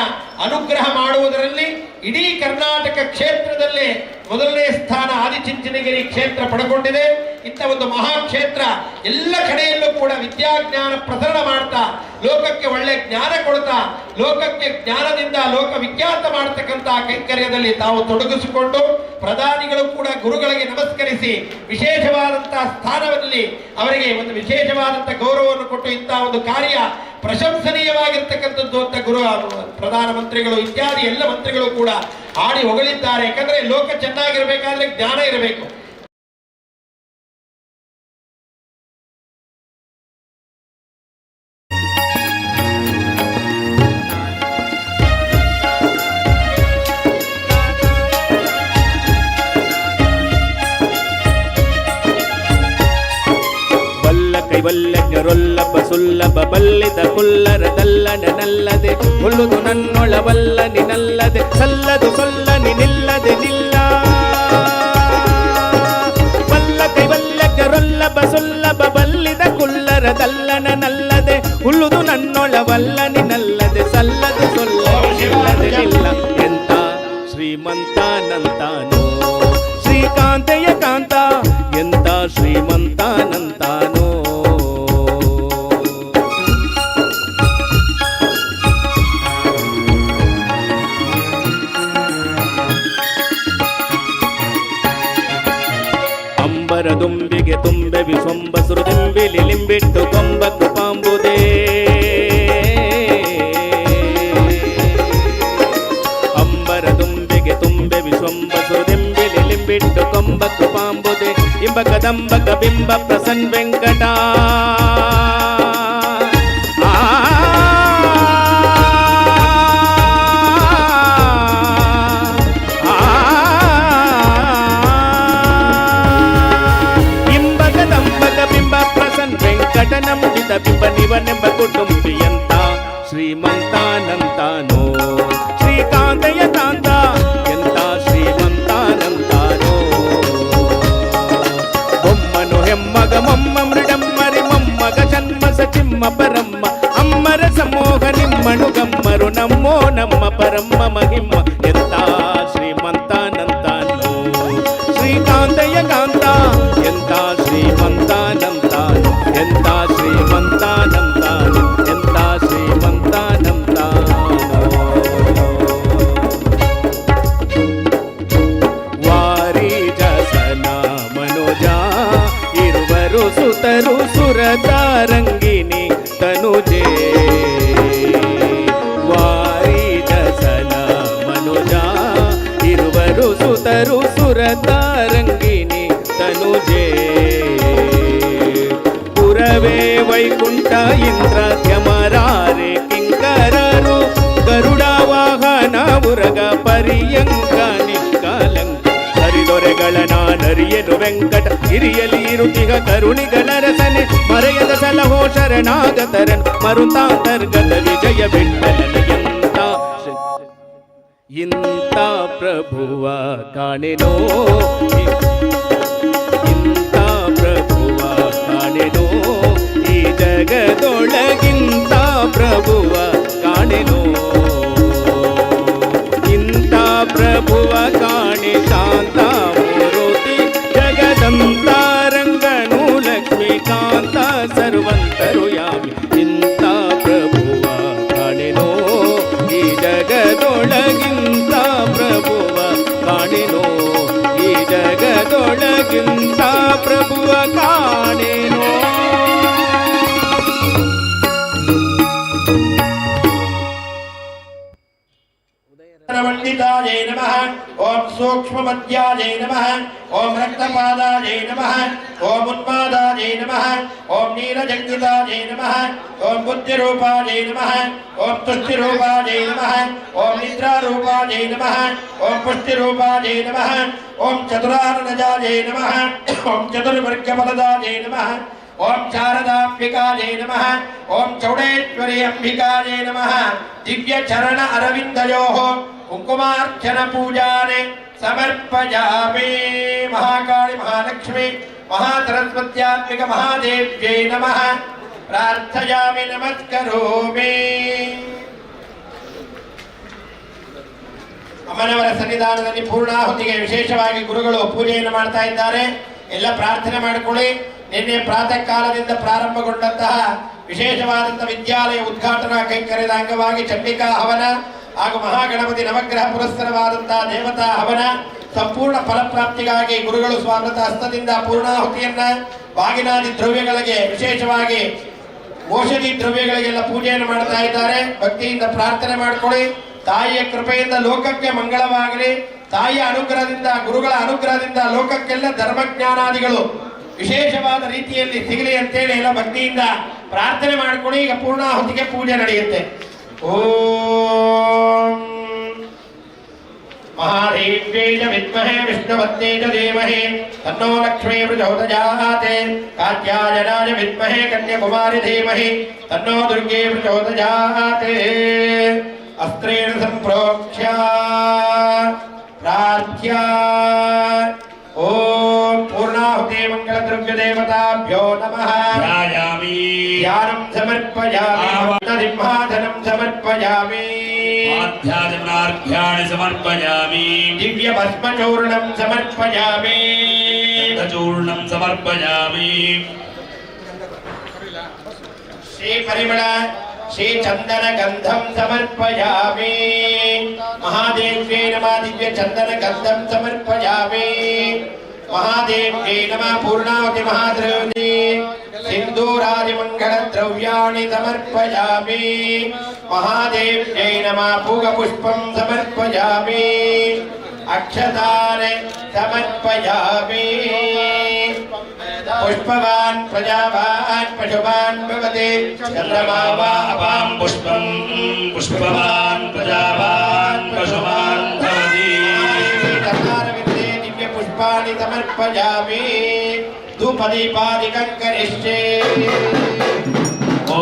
Speaker 1: ಅನುಗ್ರಹ ಮಾಡುವುದರಲ್ಲಿ ಇಡೀ ಕರ್ನಾಟಕ ಕ್ಷೇತ್ರದಲ್ಲಿ ಮೊದಲನೇ ಸ್ಥಾನ ಆದಿಚುಂಚನಗಿರಿ ಕ್ಷೇತ್ರ ಪಡ್ಕೊಂಡಿದೆ. ಇಂಥ ಒಂದು ಮಹಾಕ್ಷೇತ್ರ ಎಲ್ಲ ಕಡೆಯಲ್ಲೂ ಕೂಡ ವಿದ್ಯಾಜ್ಞಾನ ಪ್ರಸರಣ ಮಾಡ್ತಾ ಲೋಕಕ್ಕೆ ಒಳ್ಳೆ ಜ್ಞಾನ ಕೊಡ್ತಾ ಲೋಕಕ್ಕೆ ಜ್ಞಾನದಿಂದ ಲೋಕ ವಿಖ್ಯಾತ ಮಾಡತಕ್ಕಂಥ ಕೈಂಕರ್ಯದಲ್ಲಿ ತಾವು ತೊಡಗಿಸಿಕೊಂಡು ಪ್ರಧಾನಿಗಳು ಕೂಡ ಗುರುಗಳಿಗೆ ನಮಸ್ಕರಿಸಿ ವಿಶೇಷವಾದಂತಹ ಸ್ಥಾನದಲ್ಲಿ ಅವರಿಗೆ ಒಂದು ವಿಶೇಷವಾದಂಥ ಗೌರವವನ್ನು ಕೊಟ್ಟು ಇಂತಹ ಒಂದು ಕಾರ್ಯ ಪ್ರಶಂಸನೀಯವಾಗಿರ್ತಕ್ಕಂಥದ್ದು ಅಂತ ಪ್ರಧಾನಮಂತ್ರಿಗಳು ಇತ್ಯಾದಿ ಎಲ್ಲ ಮಂತ್ರಿಗಳು ಕೂಡ ಆಡಿ ಹೊಗಳಿದ್ದಾರೆ. ಯಾಕಂದ್ರೆ ಲೋಕ ಚೆನ್ನಾಗಿರ್ಬೇಕಾದ್ರೆ ಜ್ಞಾನ ಇರಬೇಕು.
Speaker 5: ಕೈವಲ್ಲಜ್ಞರೊಲ್ಲಭ ಸುಲ್ಲಭ ಬಲ್ಲಿದ ಕುಲ್ಲರದಲ್ಲನ ನಲ್ಲದೆ ಹುಲ್ಲುದು ನನ್ನೊಳವಲ್ಲ ನಿನಲ್ಲದೆ ಸಲ್ಲದು ಸೊಲ್ಲ ನಿಲ್ಲದೆ ನಿಲ್ಲ ಬಲ್ಲ ಕೈವಲ್ಲಜ್ಞರೊಲ್ಲಭ ಸುಲ್ಲಭ ಬಲ್ಲಿದ ಕುಲ್ಲರದಲ್ಲನ ನಲ್ಲದೆ ಹುಲ್ಲುದು ನನ್ನೊಳವಲ್ಲ ನಿನಲ್ಲದೆ ಸಲ್ಲದು ಸೊಲ್ಲ ನಿಲ್ಲದೆ ನಿಲ್ಲ ಎಂತ ಶ್ರೀಮಂತಾನಂತಾನೋ ಶ್ರೀಕಾಂತೆಯ ಕಾಂತ ಎಂತ ಶ್ರೀಮಂತಾನಂತಾನೋ ದುಂಬಿಗೆ ತುಂಬೆ ವಿಸೊಂಬ ಸುರುದಿಂಬಿಲಿ ಲಿಂಬಿಟ್ಟು ಕೊಂಬ ಕೃಪಾಂಬುದೇ ಅಂಬರ ದುಂಬಿಗೆ ತುಂಬೆ ವಿಸೊಂಬ ಸುರುದಿಂಬಿಲಿ ಲಿಂಬಿಟ್ಟು ಕೊಂಬ ಕೃಪಾಂಬುದೇ ಇಂಬ ಕದಂಬಕ ಬಿಂಬ ಪ್ರಸನ್ ವೆಂಕಟ ಘಟನಮುಗಿದ ಬಿಂಬ ನಿವನೆಂಬ ಕುಟುಂಬಿಯಂತ ಶ್ರೀಮಂತಾನಂತಾನೋ ಶ್ರೀಕಾಂತಯ ಕಾಂತ ಎಂತ ಶ್ರೀಮಂತಾನಂತಾನೋ ಬೊಮ್ಮನು ಹೆಮ್ಮಗ ಮೊಮ್ಮ ಮೃಡಮ್ಮರಿ ಮೊಮ್ಮಗ ಜನ್ಮ ಸಚಿಮ್ಮ ಪರಮ್ಮ ಅಮ್ಮರ ಸಮೋಹ ನಿಮ್ಮನು ಗಮ್ಮರು ನಮ್ಮೋ ನಮ್ಮ ಪರಮ್ಮ ಮಹಿಮ್ಮ ಎಂತ ಶ್ರೀಮಂತಾನಂತಾನೋ ಶ್ರೀಕಾಂತಯ ಕಾಂತ ಎಂತ ಶ್ರೀಮಂತಾನಂತಾನೋ ಎಂತ ಶ್ರೀಮಂತಾನಂತಾನೋ ಸುರರು ಸುತರು ಸುರತಾರಂಗಿನಿ ತನುಜೇ ಪುರವೇ ವೈಕುಂಠ ಇಂದ್ರ ತ್ಯಮರಾರೆ ಕಿಂಕರರು ಗರುಡ ವಾಹನ ಉರಗ ಪರ್ಯಂಕ ನಿಷ್ಕಾಲಂಕ ಹರಿದೊರೆಗಳನ ನರಿಯನು ವೆಂಕಟ ಹಿರಿಯಲಿ ಇರುತಿಗ ಕರುಣಿಗಳ ರಸನೆ ಮರೆಯದ ಸಲಹೋ ಶರಣಾಗತರನ್ ಮರುತಾಂತರ್ಗತ ವಿಜಯ ಬಿಟ್ಟಲನ ಇಂಥ ಪ್ರಭುವ ಕಾಣೆನೋ ಇಂಥ ಪ್ರಭುವ ಕಾಣೆನೋ ಈ ಜಗದೊಳಗಿಂತ ಪ್ರಭುವ ಕಾಣೆನೋ ಇಂಥ ಪ್ರಭುವ ಕಾಣೆ ಶಾಂತ ಮೂರುತಿ ಜಗದಂತಾರಂಗನು ಲಕ್ಷ್ಮೀಕಾಂತ ಸರ್ವಂತರು ಯಾಮಿ ಇಂಥ ಪ್ರಭುವ ಕಾಣೆನೋ ಈ ಜಗದೊಳಗಿಂತ ಪ್ರಭುವ ಕಾಣೆನೋ ಈ ಜಗದೊಳಗಿಂತ ಪ್ರಭುವ ಕಾಣೆನೋ
Speaker 1: ವಂದಿತಾಯೈ ನಮಃ ಓಂ ಸೂಕ್ಷ್ಮಮಧ್ಯಾಯೈ ನಮಃ ಓಂ ರಕ್ತಪಾದಾಯೈ ನಮಃ ಓಂ ಉನ್ಮಾದಾಯೈ ನಮಃ ಓಂ ನೀಲಜಂಗಿತಾಯೈ ನಮಃ ಓಂ ಬುದ್ಧಿರೂಪಾಯೈ ನಮಃ ಓಂ ತುಷ್ಟಿರೂಪಾಯೈ ನಮಃ ಓಂ ನಿದ್ರಾರೂಪಾಯೈ ನಮಃ ಓಂ ಪುಷ್ಟಿರೂಪಾಯೈ ನಮಃ ಓಂ ಚತುರಾನನಜಾಯೈ ನಮಃ ಓಂ ಚತುರ್ವರ್ಗಫಲದಾಯೈ ನಮಃ ಓಂ ಶಾರದಾಂಬಿಕಾಯೈ ನಮಃ ಓಂ ಚೌಡೇಶ್ವರಿ ಅಂಬಿಕಾಯೈ ನಮಃ ದಿವ್ಯ ಚರಣ ಅರವಿಂದಯೋಃ ಕುಂಕುಮಾರ್ಚನ ಪೂಜಾನೆ ಸಮರ್ಪಯಾಮಿ ಮಹಾಕಾಳಿ ಮಹಾಲಕ್ಷ್ಮಿ ಮಹಾಸರಸ್ವತ್ಯಾತ್ಮಿಕ ಮಹಾದೇವ್ಯೈ ನಮಃ ಪ್ರಾರ್ಥಯಾಮಿ ನಮಸ್ಕರೋಮಿ ಅಮ್ಮನವರ ಸನ್ನಿಧಾನದಲ್ಲಿ ಪೂರ್ಣಾಹುತಿಗೆ ವಿಶೇಷವಾಗಿ ಗುರುಗಳು ಪೂಜೆಯನ್ನು ಮಾಡ್ತಾ ಇದ್ದಾರೆ. ಎಲ್ಲ ಪ್ರಾರ್ಥನೆ ಮಾಡಿಕೊಳ್ಳಿ. ನಿನ್ನೆ ಪ್ರಾತಃ ಕಾಲದಿಂದ ಪ್ರಾರಂಭಗೊಂಡಂತಹ ವಿಶೇಷವಾದಂತಹ ವಿದ್ಯಾಲಯ ಉದ್ಘಾಟನಾ ಕೈಂಕರ್ಯದ ಅಂಗವಾಗಿ ಚಂಡಿಕಾ ಹವನ ಹಾಗೂ ಮಹಾಗಣಪತಿ ನವಗ್ರಹ ಪುರಸ್ಸರವಾದಂತಹ ದೇವತಾ ಹವನ ಸಂಪೂರ್ಣ ಫಲಪ್ರಾಪ್ತಿಗಾಗಿ ಗುರುಗಳು ಸ್ವಾಗತ ಹಸ್ತದಿಂದ ಪೂರ್ಣಾಹುತಿಯನ್ನ ಬಾಗಿನಾದಿ ದ್ರವ್ಯಗಳಿಗೆ ವಿಶೇಷವಾಗಿ ಔಷಧಿ ದ್ರವ್ಯಗಳಿಗೆಲ್ಲ ಪೂಜೆಯನ್ನು ಮಾಡ್ತಾ ಇದ್ದಾರೆ. ಭಕ್ತಿಯಿಂದ ಪ್ರಾರ್ಥನೆ ಮಾಡಿಕೊಳ್ಳಿ. ತಾಯಿಯ ಕೃಪೆಯಿಂದ ಲೋಕಕ್ಕೆ ಮಂಗಳವಾಗಲಿ. ತಾಯಿಯ ಅನುಗ್ರಹದಿಂದ ಗುರುಗಳ ಅನುಗ್ರಹದಿಂದ ಲೋಕಕ್ಕೆಲ್ಲ ಧರ್ಮಜ್ಞಾನಾದಿಗಳು ವಿಶೇಷವಾದ ರೀತಿಯಲ್ಲಿ ಸಿಗಲಿ ಅಂತೇಳಿ ಎಲ್ಲ ಭಕ್ತಿಯಿಂದ ಪ್ರಾರ್ಥನೆ ಮಾಡಿಕೊಳ್ಳಿ. ಈಗ ಪೂರ್ಣಾಹುತಿಗೆ ಪೂಜೆ ನಡೆಯುತ್ತೆ. ಓಂ ಮಹಾದೇವ್ಯೈ ಚ ವಿದ್ಮಹೇ ವಿಷ್ಣುಪತ್ನೇ ಚ ಧೀಮಹಿ ತನ್ನೋ ಲಕ್ಷ್ಮೀ ಪ್ರಚೋದಯಾತ್. ಕಾತ್ಯಾಯನಾಯ ವಿದ್ಮಹೇ ಕನ್ಯಾಕುಮಾರಿ ಧೀಮಹಿ ತನ್ನೋ ದುರ್ಗೇ ಪ್ರಚೋದಯಾತ್. ಅಸ್ತ್ರೇಣ ಸಂಪ್ರೋಕ್ಷ್ಯ ಪ್ರಾರ್ಥ್ಯ. ಓಂ ಪೂರ್ಣಾಹುತಿ ಮಂಗಳ ದ್ರವ್ಯ ದೇವತಾಭ್ಯೋ ನಮಃ.
Speaker 2: ಧ್ಯಾಯಾಮಿ
Speaker 1: ಧ್ಯಾನಂ ಸಮರ್ಪಯಾಮಿ. ಸಿಂಹಾಸನಂ ಸಮರ್ಪಯಾಮಿ.
Speaker 2: ಆಧ್ಯಾತ್ಮಾರ್ಘ್ಯಾಣಿ ಸಮರ್ಪಯಾಮಿ.
Speaker 1: ದಿವ್ಯ ಭಸ್ಮಚೂರ್ಣಂ ಸಮರ್ಪಯಾಮಿ.
Speaker 2: ಚೂರ್ಣಂ ಸಮರ್ಪಯಾಮಿ.
Speaker 1: ಶ್ರೀ ಪರಿಮಳ ಶ್ರೀ ಚಂದನ ಗಂಧಂ ಸಮರ್ಪಯಾಮಿ. ಮಹಾದೇವ್ಯೈ ನಮಃ ದಿವ್ಯ ಚಂದನ ಗಂಧಂ ಸಮರ್ಪಯಾಮಿ. ಮಹಾದೇವ್ಯೈ ನಮಃ ಪೂರ್ಣಾಹುತಿ ಮಹಾದ್ರವ್ಯೇ ಸಿಂಧೂರಾದಿ ಮಂಗಳ ದ್ರವ್ಯಾಣಿ ಸಮರ್ಪಯಾಮಿ. ಮಹಾದೇವ್ಯೈ ನಮಃ ಪೂಗಪುಷ್ಪಂ ಸಮರ್ಪಯಾಮಿ. ಅಕ್ಷತಾನೆ ಸಮರ್ಪಯಾಮಿ. पुष्पवान् प्रजावान् पशुवान् भवति चन्द्रमा वा अपां पुष्पं पुष्पवान् प्रजावान् पशुवान् भवति. तथारविन्दे दिव्य पुष्पाणि समर्पयामि. धूपदीपादिकं करिष्ये.
Speaker 2: ॐ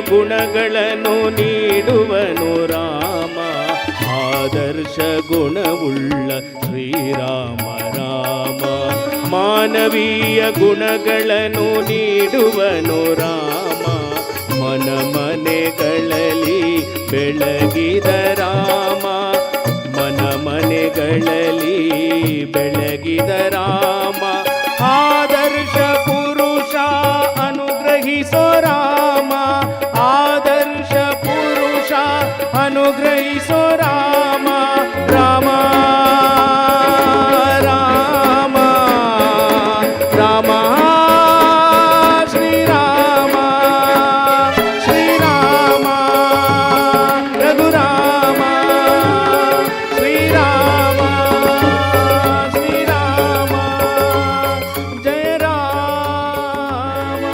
Speaker 5: ಗುಣಗಳನ್ನು ನೀಡುವನು ರಾಮ ಆದರ್ಶ ಗುಣವುಳ್ಳ ಶ್ರೀರಾಮ ರಾಮ ಮಾನವೀಯ ಗುಣಗಳನ್ನು ನೀಡುವನು ರಾಮ ಮನ ಮನೆಗಳಲ್ಲಿ ಬೆಳಗಿದ ರಾಮ ಮನ ಮನೆಗಳಲ್ಲಿ ಬೆಳಗಿದ ರಾಮ ಆದರ್ಶ ಪುರುಷ ಅನುಗ್ರಹಿಸೋ ರಾಮ ಆದರ್ಶ ಪುರುಷ ಅನುಗ್ರಹಿಸೋ ರಾಮ ರಾಮ ರಾಮ ರಾಮ ಶ್ರೀರಾಮ ಶ್ರೀರಾಮ ರಘುರಾಮ ಶ್ರೀರಾಮ ಶ್ರೀರಾಮ ಜಯ ರಾಮ.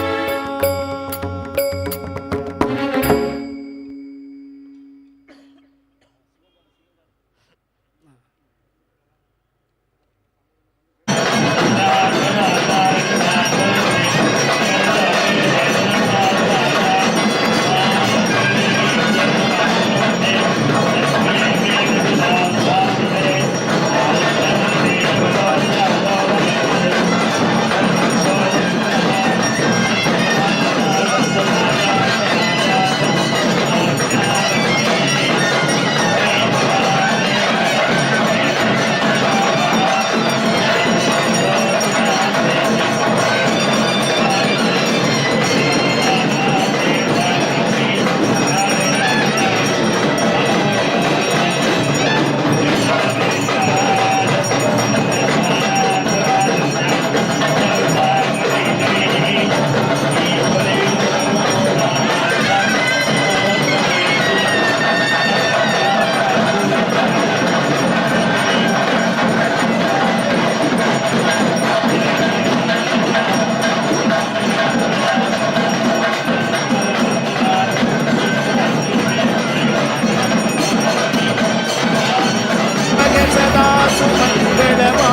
Speaker 5: ಸದಾ ಸುಮಂಗಳವಾ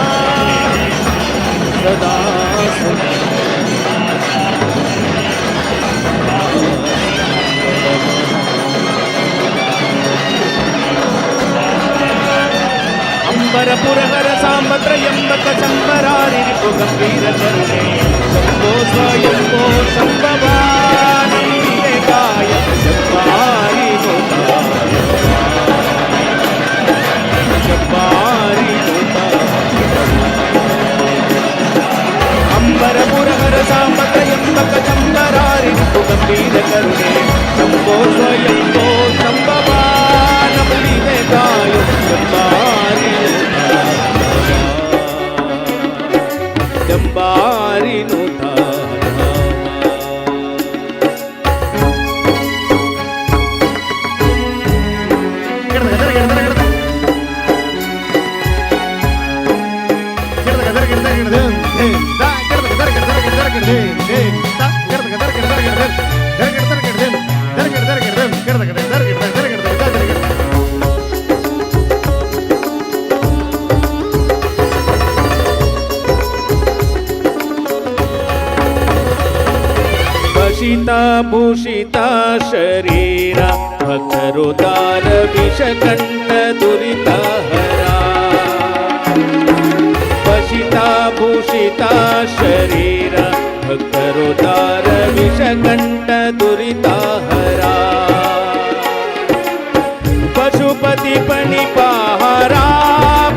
Speaker 5: ಸದಾ ಅಂಬರ ಪುರಹರ ಸಾಂಬತ್ರ ಎಂಬಕ ಸಂಬರಾರಿ ರಿಪು ಗಂಭೀರ ಕರುಣೆ ಶಂಭೋ ಸ್ವಯಂಭೋ ಸಂಭವಾನಿ ಕಾಯ ಜಪಾರಿ ಅಂಬರ ಪುರಹರ ಸಾಂಬತ್ರ ಎಂಬಕ ಸಂಬರಾರಿ ರಿಪು ಗಂಭೀರ ಕರುಣೆ ಶಂಭೋ ಸ್ವಯಂಭೋ ಸಂಭವಾನಿ ಕಾಯ ಜಪಾರಿ ಜಂಬಾರಿ ಭೂಷಿತ ಶರೀರ ಭಕ್ತರುದಾರ ವಿಷಕಂಠ ದುರಿತ ಹರ ಭಸಿತ ಭೂಷಿತ ಶರೀರ ಭಕ್ತರುದಾರ ವಿಷಕಂಠ ದುರಿತ ಹರ ಪಶುಪತಿ ಪಣಿಪಾಹಾರ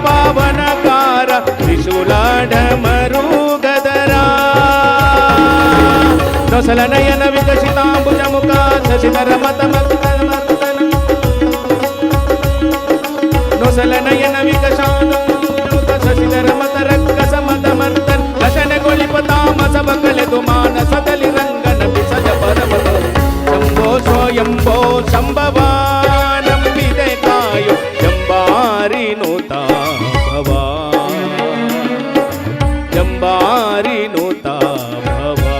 Speaker 5: ಪಾವನಕಾರ ತ್ರಿಶೂಲಾಢ ಮರುಗದರ ನೊಸಲ ನಯನ ವಿಕಸಿತಾಂಬುಜ ಮುಖ ಶಶಿಧರ ಮತ ನೊಸಲ ನಯನ ವಿಕಸಾಂಬುಜ ಶಶಿಧರ ಮತ ರಕ್ಕಸ ಮತ ಮರ್ತನ್ ಲಶನಗೊಳಿಪ ತಾಮಸ ಬಕಲೆದು ಮಾನಸದಲ್ಲಿ ರಂಗನ ಬಿಸಜ ಪರಮದ ಶಂಭೋ ಸ್ವಯಂಭೋ ಸಂಭವಾನಂಬಿದೆ ಕಾಯು ಜಂಬಾರಿ ನೂತಾ ಭವಾ ಜಂಬಾರಿ ನೂತಾ ಭವಾ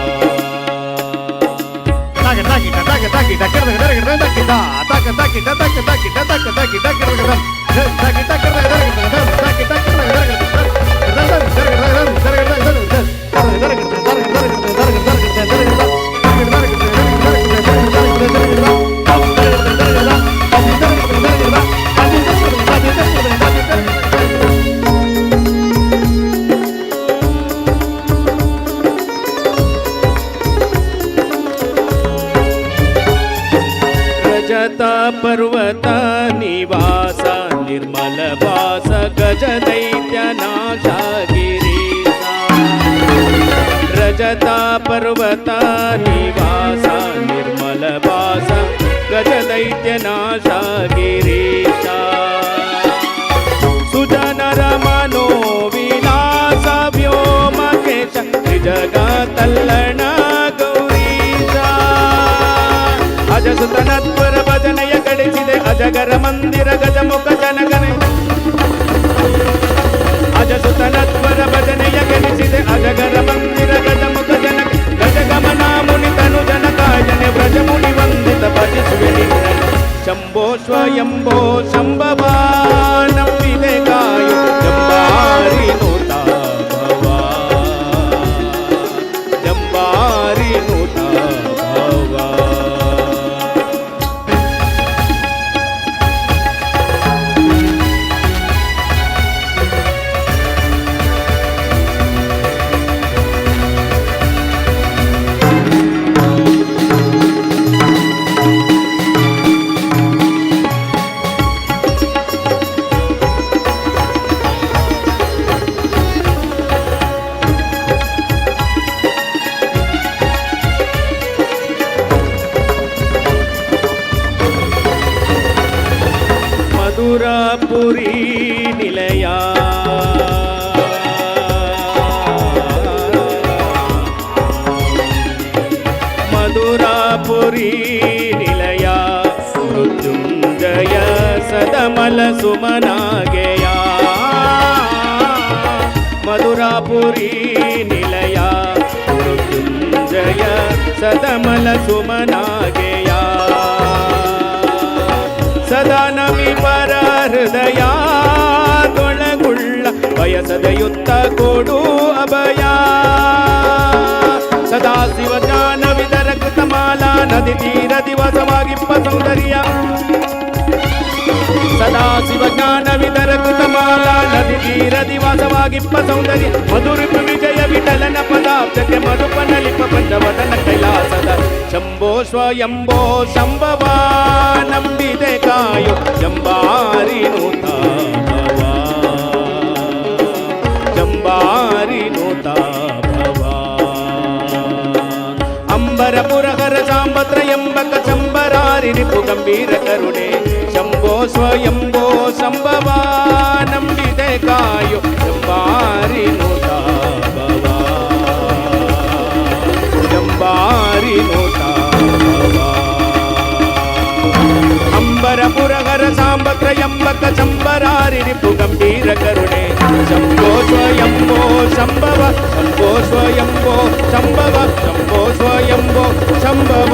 Speaker 5: पर्वत निवास निर्मल वास गज दैत्य नाशा गिरीशा रजता पर्वत निवास निर्मल वास गज दैत्य नाशा गिरीशा सुजनर मनो विलास व्योमकेश त्रिजगतल्लण गौरीशा ಅಜಸುತನತ್ವರ ಭಜನೆಯ ಕಡಿಸಿದೆ ಅಜಗರ ಮಂದಿರ ಗಜಮುಖ ಜನಗನೆ ಅಜಸುತನತ್ವರ ಭಜನೆಯ ಕಡಿಸಿದೆ ಅಜಗರ ಮಂದಿರ ಗಜಮುಖ ಜನಕ ಗಜಗಮನ ಮುನಿತನು ಜನಕಾಯನೆ ವ್ರಜ ಮುನಿ ವಂದಿತ ಭಜಿಸುವೆ ನಿನ್ನನು ಶಂಭೋ ಸ್ವಯಂಭೋ ಶಂಭವ ನಂಬಿದೆ ಕಾಯು ಜಂಬಾರಿ ನೂತ ಭವ ಜಂಬಾರಿ ನೂತ ಭವ ಮಧುರಾಪುರಿ ನಿಲಯ ಮಧುರಾಪುರಿ ನಿಲಯ ಮೃತ್ಯುಂಜಯ ಸದಮಲ ಸುಮನಾಗೆಯ ಮಧುರಾಪುರಿ ನಿಲಯ ಮೃತ್ಯುಂಜಯ ಸದಮಲ ಸುಮನಾಗೆಯ ಸದಾ ನಮಿ ಪರ ಹೃದಯ ತೊಳಗುಳ್ಳ ಬಯಸದೆಯುತ್ತ ಕೊಡು ಅಭಯ ಸದಾ ಶಿವ ಜ್ಞಾನ ವಿದರ ಕೃತಮಾಲ ನದಿ ತೀರ ದಿವಸವಾಗಿಪ್ಪ ಸೌಂದರ್ಯ ಸದಾ ಶಿವ ಜ್ಞಾನ ವಿದರ ಕೃತಮಾಲ ನದಿ ತೀರ ದಿವಸವಾಗಿಪ್ಪ ಸೌಂದರ್ಯ ಮಧುರಿಪ ವಿಜಯ ವಿಠಲನ ಪದಾಬ್ಜಕ್ಕೆ ಮಧುಪನಲಿಪ ಪಂಚವದನ ಕೈಲಾಸದ ಶಂಭೋ ಸ್ವಯಂಭೋ ಶಂಭವ ನಂಬಿದೆ ಕಾಯು ಜಂಬಾರಿ ನೂತ ಭವ ಜಂಬಾರಿ ನೂತ ಭವ ಅಂಬರ ಪುರಹರ ಸಾಂಬತ್ರ ಎಂಬಕ ಚಂಬರಾರಿ ರಿಪು ಗಂಭೀರ ಕರುಣೆ ಶಂಭೋ ಸ್ವಯಂಭೋ ಶಂಭವ ನಂಬಿದೆ ಕಾಯು ಜಂಬಾರಿ ನೂತ ಭವ ಜಂಬಾರಿ ನೂತ ಭವ ಅಂಬರ ಪುರಹರ ಸಾಂಬತ್ರ ಎಂಬಕ ಚಂಬರಾರಿ ರಿಪು ಗಂಭೀರ ಕರುಣೆ ಶಂಭೋ ಸ್ವಯಂಭೋ ಶಂಭವ ಶಂಭೋ ಸ್ವಯಂಭೋ ಶಂಭವ ಶಂಭೋ ಸ್ವಯಂಭೋ ಶಂಭವ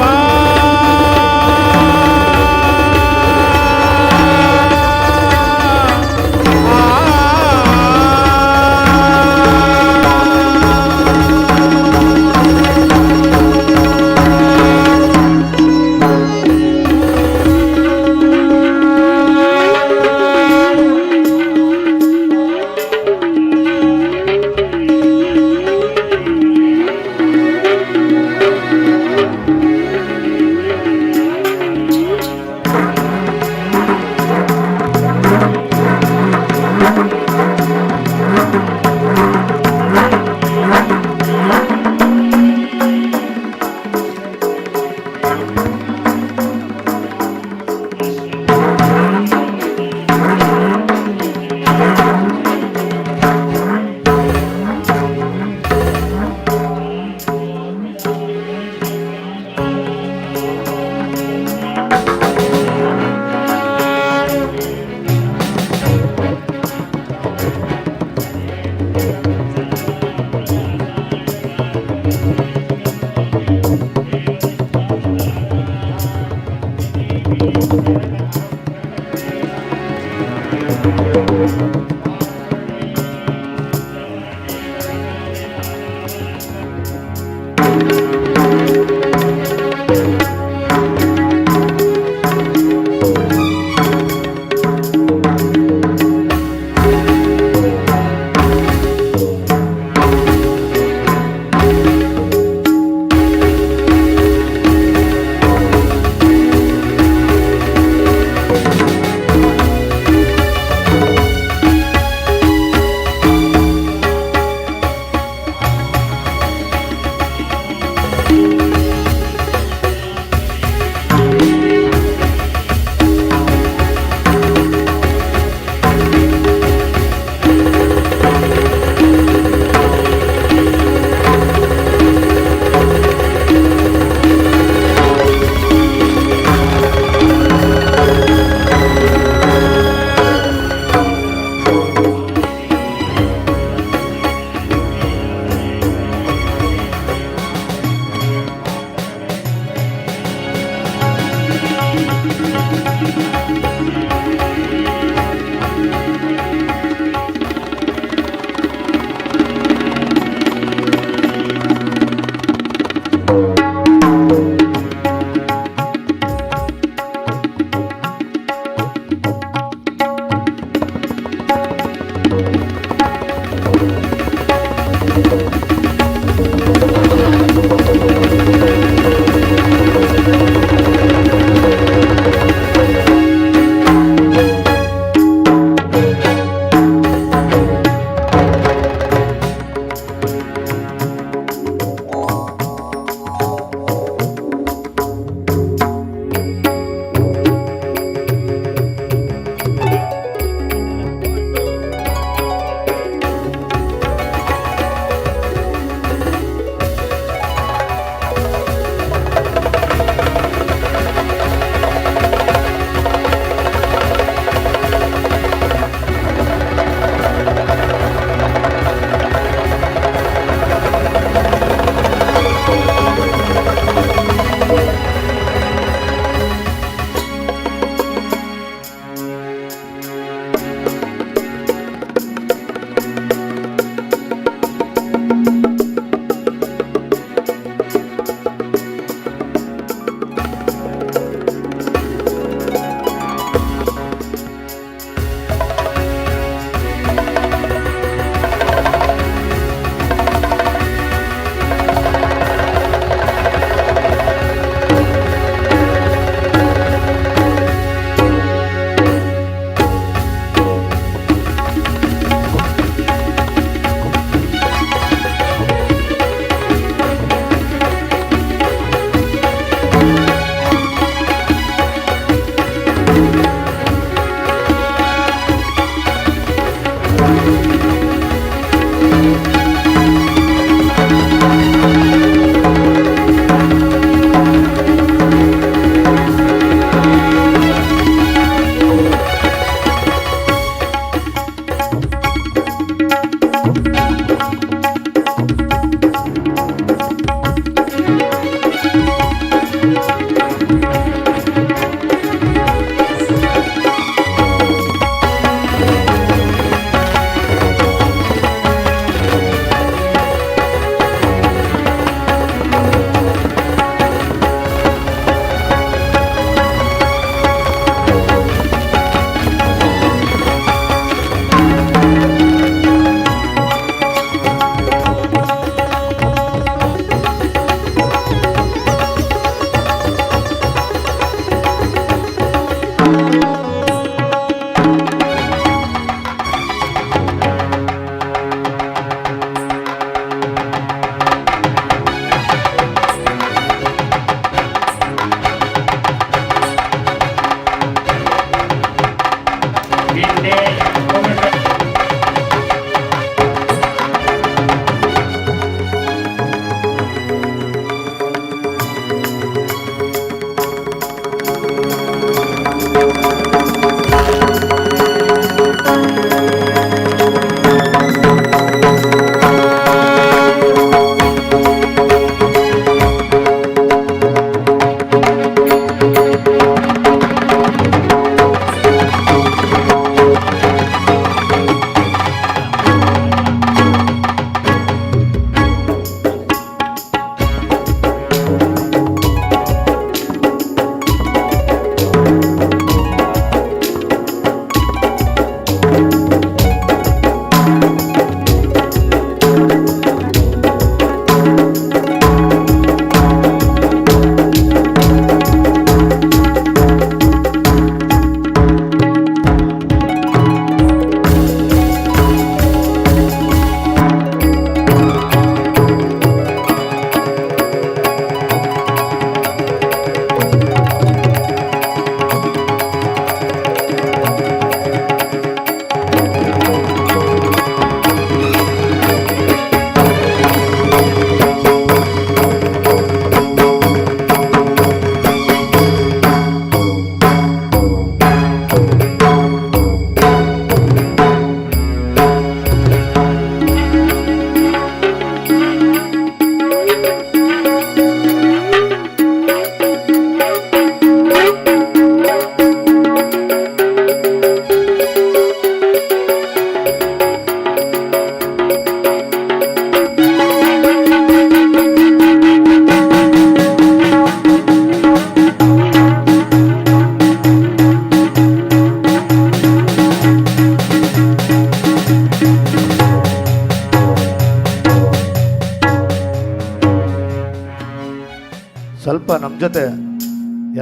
Speaker 7: ಸ್ವಲ್ಪ ನಮ್ಮ ಜೊತೆ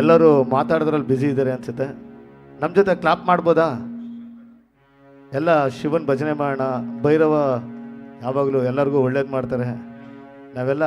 Speaker 7: ಎಲ್ಲರೂ ಮಾತಾಡೋದ್ರಲ್ಲಿ ಬ್ಯುಸಿ ಇದ್ದಾರೆ ಅನಿಸುತ್ತೆ. ನಮ್ಮ ಜೊತೆ ಕ್ಲಾಪ್ ಮಾಡ್ಬೋದಾ? ಎಲ್ಲ ಶಿವನ್ ಭಜನೆ ಮಾಡೋಣ. ಭೈರವ ಯಾವಾಗಲೂ ಎಲ್ಲರಿಗೂ ಒಳ್ಳೇದು ಮಾಡ್ತಾರೆ. ನಾವೆಲ್ಲ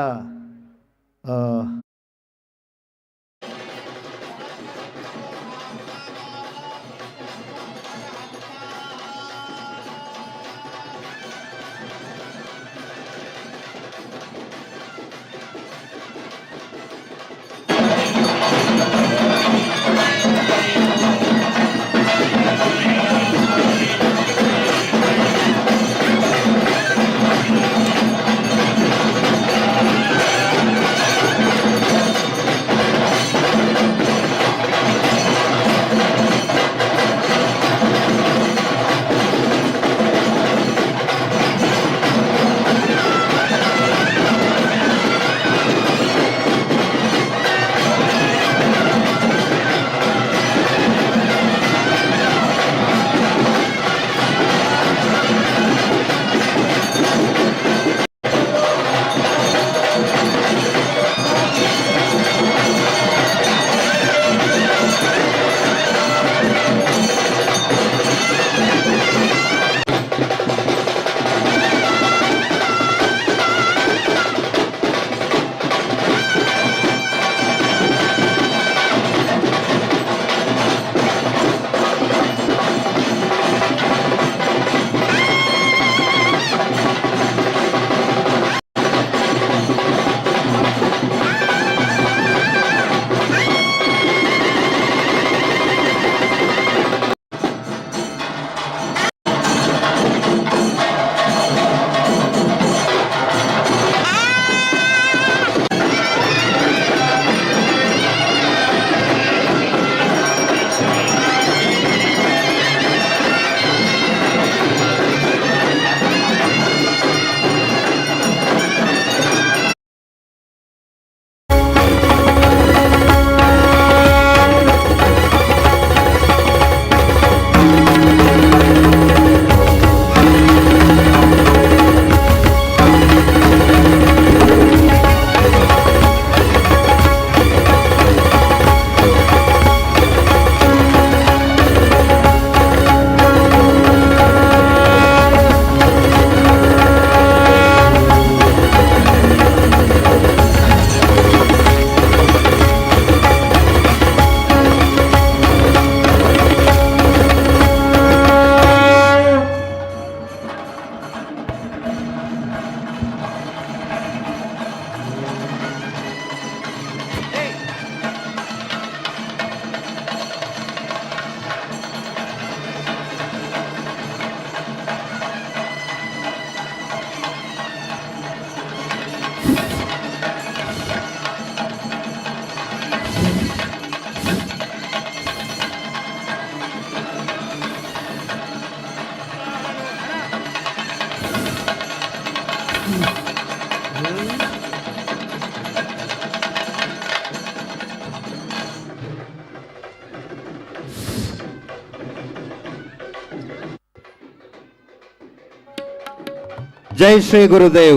Speaker 8: जय श्री गुरुदेव.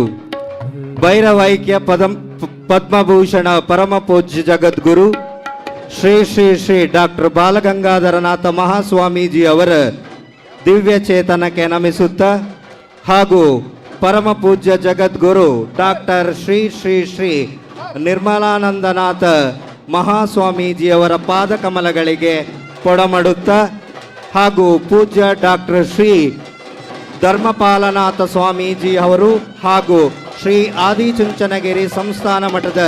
Speaker 8: भैरवैक्य पद्मभूषण परम पूज्य जगद्गुरु ಶ್ರೀ ಶ್ರೀ ಶ್ರೀ ಡಾಕ್ಟರ್ ಬಾಲಗಂಗಾಧರನಾಥ ಮಹಾಸ್ವಾಮೀಜಿ ಅವರ ದಿವ್ಯ ಚೇತನಕ್ಕೆ ನಮಿಸುತ್ತಾ ಹಾಗೂ ಪರಮ ಪೂಜ್ಯ ಜಗದ್ಗುರು ಡಾಕ್ಟರ್ ಶ್ರೀ ಶ್ರೀ ಶ್ರೀ ನಿರ್ಮಲಾನಂದನಾಥ ಮಹಾಸ್ವಾಮೀಜಿಯವರ ಪಾದಕಮಲಗಳಿಗೆ ಪೊಡಮಡುತ್ತಾ ಹಾಗೂ ಪೂಜ್ಯ ಡಾಕ್ಟರ್ ಶ್ರೀ ಧರ್ಮಪಾಲನಾಥ ಸ್ವಾಮೀಜಿ ಅವರು ಹಾಗೂ ಶ್ರೀ ಆದಿಚುಂಚನಗಿರಿ ಸಂಸ್ಥಾನ ಮಠದ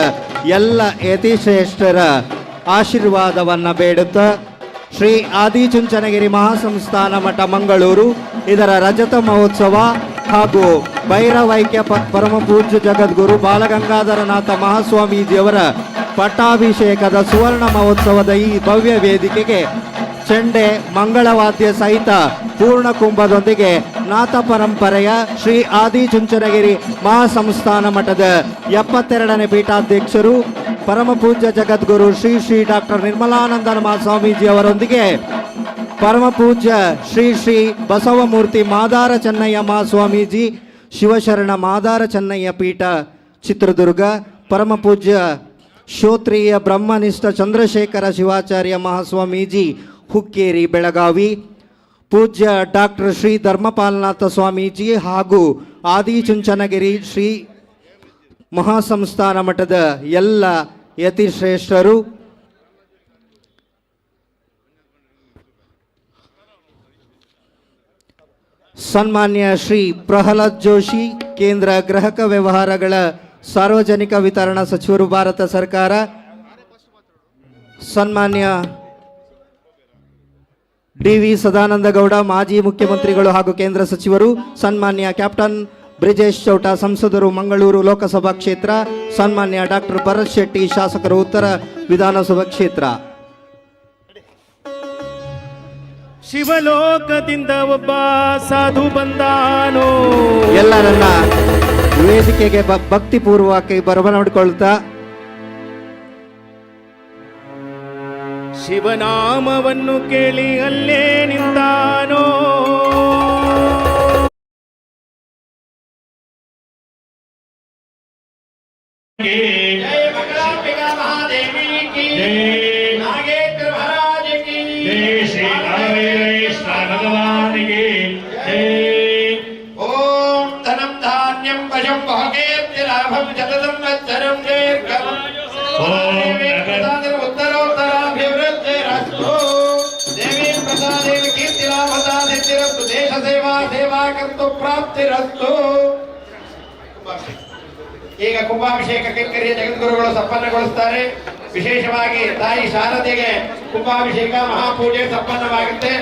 Speaker 8: ಎಲ್ಲ ಯತಿಶ್ರೇಷ್ಠರ ಆಶೀರ್ವಾದವನ್ನು ಬೇಡುತ್ತಾ ಶ್ರೀ ಆದಿಚುಂಚನಗಿರಿ ಮಹಾಸಂಸ್ಥಾನ ಮಠ ಮಂಗಳೂರು ಇದರ ರಜತ ಮಹೋತ್ಸವ ಹಾಗೂ ಭೈರವೈಕ್ಯ ಪರಮ ಪೂಜ್ಯ ಜಗದ್ಗುರು ಬಾಲಗಂಗಾಧರನಾಥ ಮಹಾಸ್ವಾಮೀಜಿಯವರ ಪಟ್ಟಾಭಿಷೇಕದ ಸುವರ್ಣ ಮಹೋತ್ಸವದ ಈ ಭವ್ಯ ವೇದಿಕೆಗೆ ಚೆಂಡೆ ಮಂಗಳವಾದ್ಯ ಸಹಿತ ಪೂರ್ಣ ಕುಂಭದೊಂದಿಗೆ ನಾಥ ಪರಂಪರೆಯ ಶ್ರೀ ಆದಿಚುಂಚನಗಿರಿ ಮಹಾಸಂಸ್ಥಾನ ಮಠದ 72ನೇ ಪೀಠಾಧ್ಯಕ್ಷರು ಪರಮ ಪೂಜ್ಯ ಜಗದ್ಗುರು ಶ್ರೀ ಶ್ರೀ ಡಾಕ್ಟರ್ ನಿರ್ಮಲಾನಂದ ಮಹಾಸ್ವಾಮೀಜಿ ಅವರೊಂದಿಗೆ ಪರಮ ಪೂಜ್ಯ ಶ್ರೀ ಶ್ರೀ ಬಸವಮೂರ್ತಿ ಮಾದಾರ ಚೆನ್ನಯ್ಯ ಮಹಾಸ್ವಾಮೀಜಿ ಶಿವಶರಣ ಮಾದಾರ ಚೆನ್ನಯ್ಯ ಪೀಠ ಚಿತ್ರದುರ್ಗ, ಪರಮ ಪೂಜ್ಯ ಶ್ರೋತ್ರಿಯ ಬ್ರಹ್ಮನಿಷ್ಠ ಚಂದ್ರಶೇಖರ ಶಿವಾಚಾರ್ಯ ಮಹಾಸ್ವಾಮೀಜಿ ಹುಕ್ಕೇರಿ ಬೆಳಗಾವಿ, ಪೂಜ್ಯ ಡಾಕ್ಟರ್ ಶ್ರೀ ಧರ್ಮಪಾಲನಾಥ ಸ್ವಾಮೀಜಿ ಹಾಗೂ ಆದಿಚುಂಚನಗಿರಿ ಶ್ರೀ ಮಹಾಸಂಸ್ಥಾನ ಮಠದ ಎಲ್ಲ ಯತಿಶ್ರೇಷ್ಠರು, ಸನ್ಮಾನ್ಯ ಶ್ರೀ ಪ್ರಹ್ಲಾದ್ ಜೋಶಿ, ಕೇಂದ್ರ ಗ್ರಾಹಕ ವ್ಯವಹಾರಗಳ ಸಾರ್ವಜನಿಕ ವಿತರಣಾ ಸಚಿವರು, ಭಾರತ ಸರ್ಕಾರ, ಸನ್ಮಾನ್ಯ ಡಿ.ವಿ. ಸದಾನಂದಗೌಡ, ಮಾಜಿ ಮುಖ್ಯಮಂತ್ರಿಗಳು ಹಾಗೂ ಕೇಂದ್ರ ಸಚಿವರು, ಸನ್ಮಾನ್ಯ ಕ್ಯಾಪ್ಟನ್ ಬ್ರಿಜೇಶ್ ಚೌಟ, ಸಂಸದರು, ಮಂಗಳೂರು ಲೋಕಸಭಾ ಕ್ಷೇತ್ರ, ಸನ್ಮಾನ್ಯ ಡಾಕ್ಟರ್ ಭರತ್ ಶೆಟ್ಟಿ, ಶಾಸಕರು, ಉತ್ತರ ವಿಧಾನಸಭಾ ಕ್ಷೇತ್ರ.
Speaker 5: ಶಿವಲೋಕದಿಂದ ಒಬ್ಬ ಸಾಧು ಬಂದಾನೋ.
Speaker 8: ಎಲ್ಲರನ್ನ ವೇದಿಕೆಗೆ ಭಕ್ತಿಪೂರ್ವಕವಾಗಿ ಬರಮಾಡಿಕೊಳ್ತಾ
Speaker 5: ಶಿವನಾಮವನ್ನು ಕೇಳಿ ಅಲ್ಲೇ ನಿಂತಾನೋ.
Speaker 1: जय मंगलांबिका महादेवी की
Speaker 2: जय।
Speaker 1: नागेंद्र महाराज की
Speaker 2: जय श्री कामेश्वर भगवान की जय।
Speaker 1: ओम धनम धान्यम वशम भागेत्तिलाभम शतसंवत्सरं दीर्घम्
Speaker 2: ओम
Speaker 1: उत्तरोत्तराभिवृद्धिरस्तु। देवी प्रसादेव कीर्तिलाभदादित्यरस्तु। देश सेवा सेवा कर्तु प्राप्तिरस्तु। ಈಗ ಕುಂಭಾಭಿಷೇಕ ಕಿಂಕರಿಯ ಜಗದ್ಗುರುಗಳು ಸಂಪನ್ನಗೊಳಿಸುತ್ತಾರೆ. ವಿಶೇಷವಾಗಿ ತಾಯಿ ಶಾರದೆಗೆ ಕುಂಭಾಭಿಷೇಕ ಮಹಾಪೂಜೆ ಸಂಪನ್ನವಾಗುತ್ತೆ.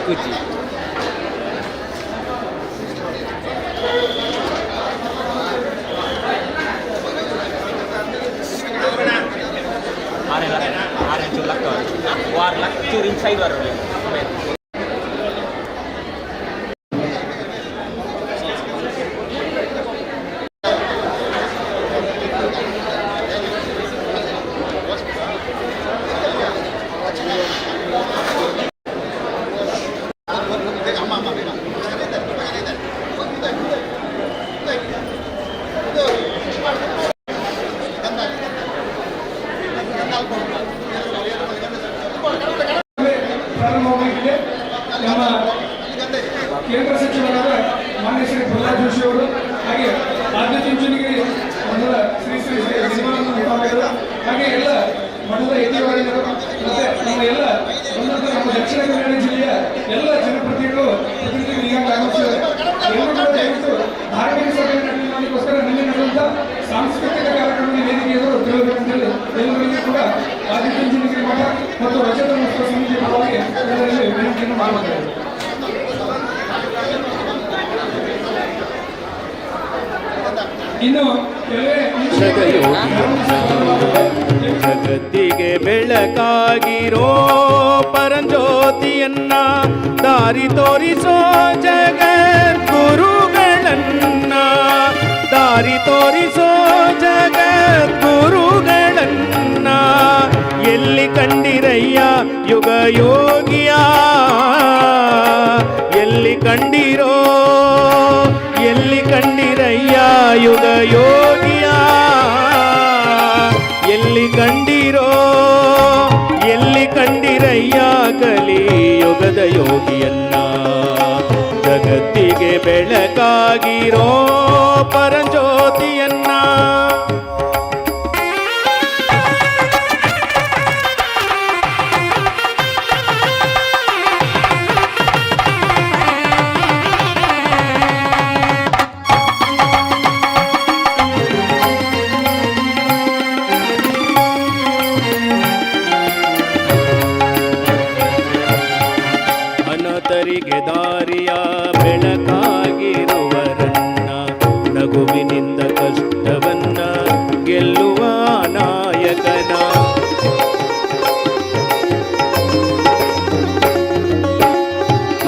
Speaker 3: ಕುಚ್ಚಿ ಆರೆಂಚು ಲಕ್ಕ ವಾರ್ ಲಕ್ಕ ಚೂರು ಇನ್ಸೈಡ್ ವಾರ
Speaker 9: ಪ್ರಾರಂಭವಾಗಿದೆ. ನಮ್ಮ ಕೇಂದ್ರ ಸಚಿವರಾದ ಮಾನ್ಯ ಶ್ರೀ ಪ್ರಹ್ಲಾದ್ ಜೋಶಿ ಅವರು ಹಾಗೆ ಆದ್ಯಚುಂಚನಗಿರಿ ಮಂಡಲ ಶ್ರೀ ಶ್ರೀ ಶ್ರೀ ನಿರ್ಮಾಣ ಸ್ವಾಮಿಗಳು ಹಾಗೆ ಎಲ್ಲ ಮಂಡಲ ಯತಿವರಿಗಳು ಮತ್ತೆ ನಮ್ಮ ಎಲ್ಲ ಬಂದಂತ ನಮ್ಮ ದಕ್ಷಿಣ ಕನ್ನಡ ಜಿಲ್ಲೆಯ ಎಲ್ಲ ಜನಪ್ರತಿನಿಧಿಗಳು ಈಗಾಗಲೇ ಆಗಮಿಸಿದ್ದಾರೆ. ಎಲ್ಲರೂ ಕೂಡ ದಯವಿಟ್ಟು ಧಾರ್ಮಿಕ ಸಭೆ ನಡೆಸಲಿಕ್ಕೋಸ್ಕರ ನಿನ್ನೆ ನಡೆದಂತ ಸಾಂಸ್ಕೃತಿಕ ಕಾರ್ಯಕ್ರಮದ ವೇದಿಕೆಯವರು ತಿಳಿಯಬೇಕಂತೇಳಿ ಎಲ್ಲರಿಗೂ ಕೂಡ ಆದಿಚುಂಚನಗಿರಿ ಮಠ ಮತ್ತು ರಜತ ಮಹೋತ್ಸವ ಸಮಿತಿ ಪರವಾಗಿ ಎಲ್ಲರಲ್ಲಿ ವಿನಂತಿಯನ್ನು ಮಾಡುತ್ತೇವೆ. ಇನ್ನು
Speaker 5: ಜಗತ್ತಿಗೆ ಬೆಳಕಾಗಿರೋ ಪರಂಜ್ಯೋತಿಯನ್ನ ದಾರಿ ತೋರಿಸೋ ಜಗದ್ಗುರುಗಳನ್ನ ದಾರಿ ತೋರಿಸೋ ಜಗದ್ಗುರುಗಳನ್ನ ಎಲ್ಲಿ ಕಂಡಿರಯ್ಯ ಯುಗ ಯೋಗಿಯ ಎಲ್ಲಿ ಕಂಡಿರೋ ಎಲ್ಲಿ ಕಂಡಿರಯ್ಯ ಯುಗ ಯೋಗಿಯ ಎಲ್ಲಿ ಕಂಡಿರೋ ಎಲ್ಲಿ ಕಂಡಿರಯ್ಯ ಕಲಿಯುಗದ ಯೋಗಿಯನ್ನ ಜಗತ್ತಿಗೆ ಬೆಳಕಾಗಿರೋ ಪರಂಜ್ಯೋತಿಯನ್ನ ಅನಾಥರಿಗೆ ದಾರಿಯ ಬೆಳಕಾಗಿರುವರನ್ನ ನಗುವಿನಿಂದ ಕಷ್ಟವನ್ನ ಗೆಲ್ಲುವ ನಾಯಕನ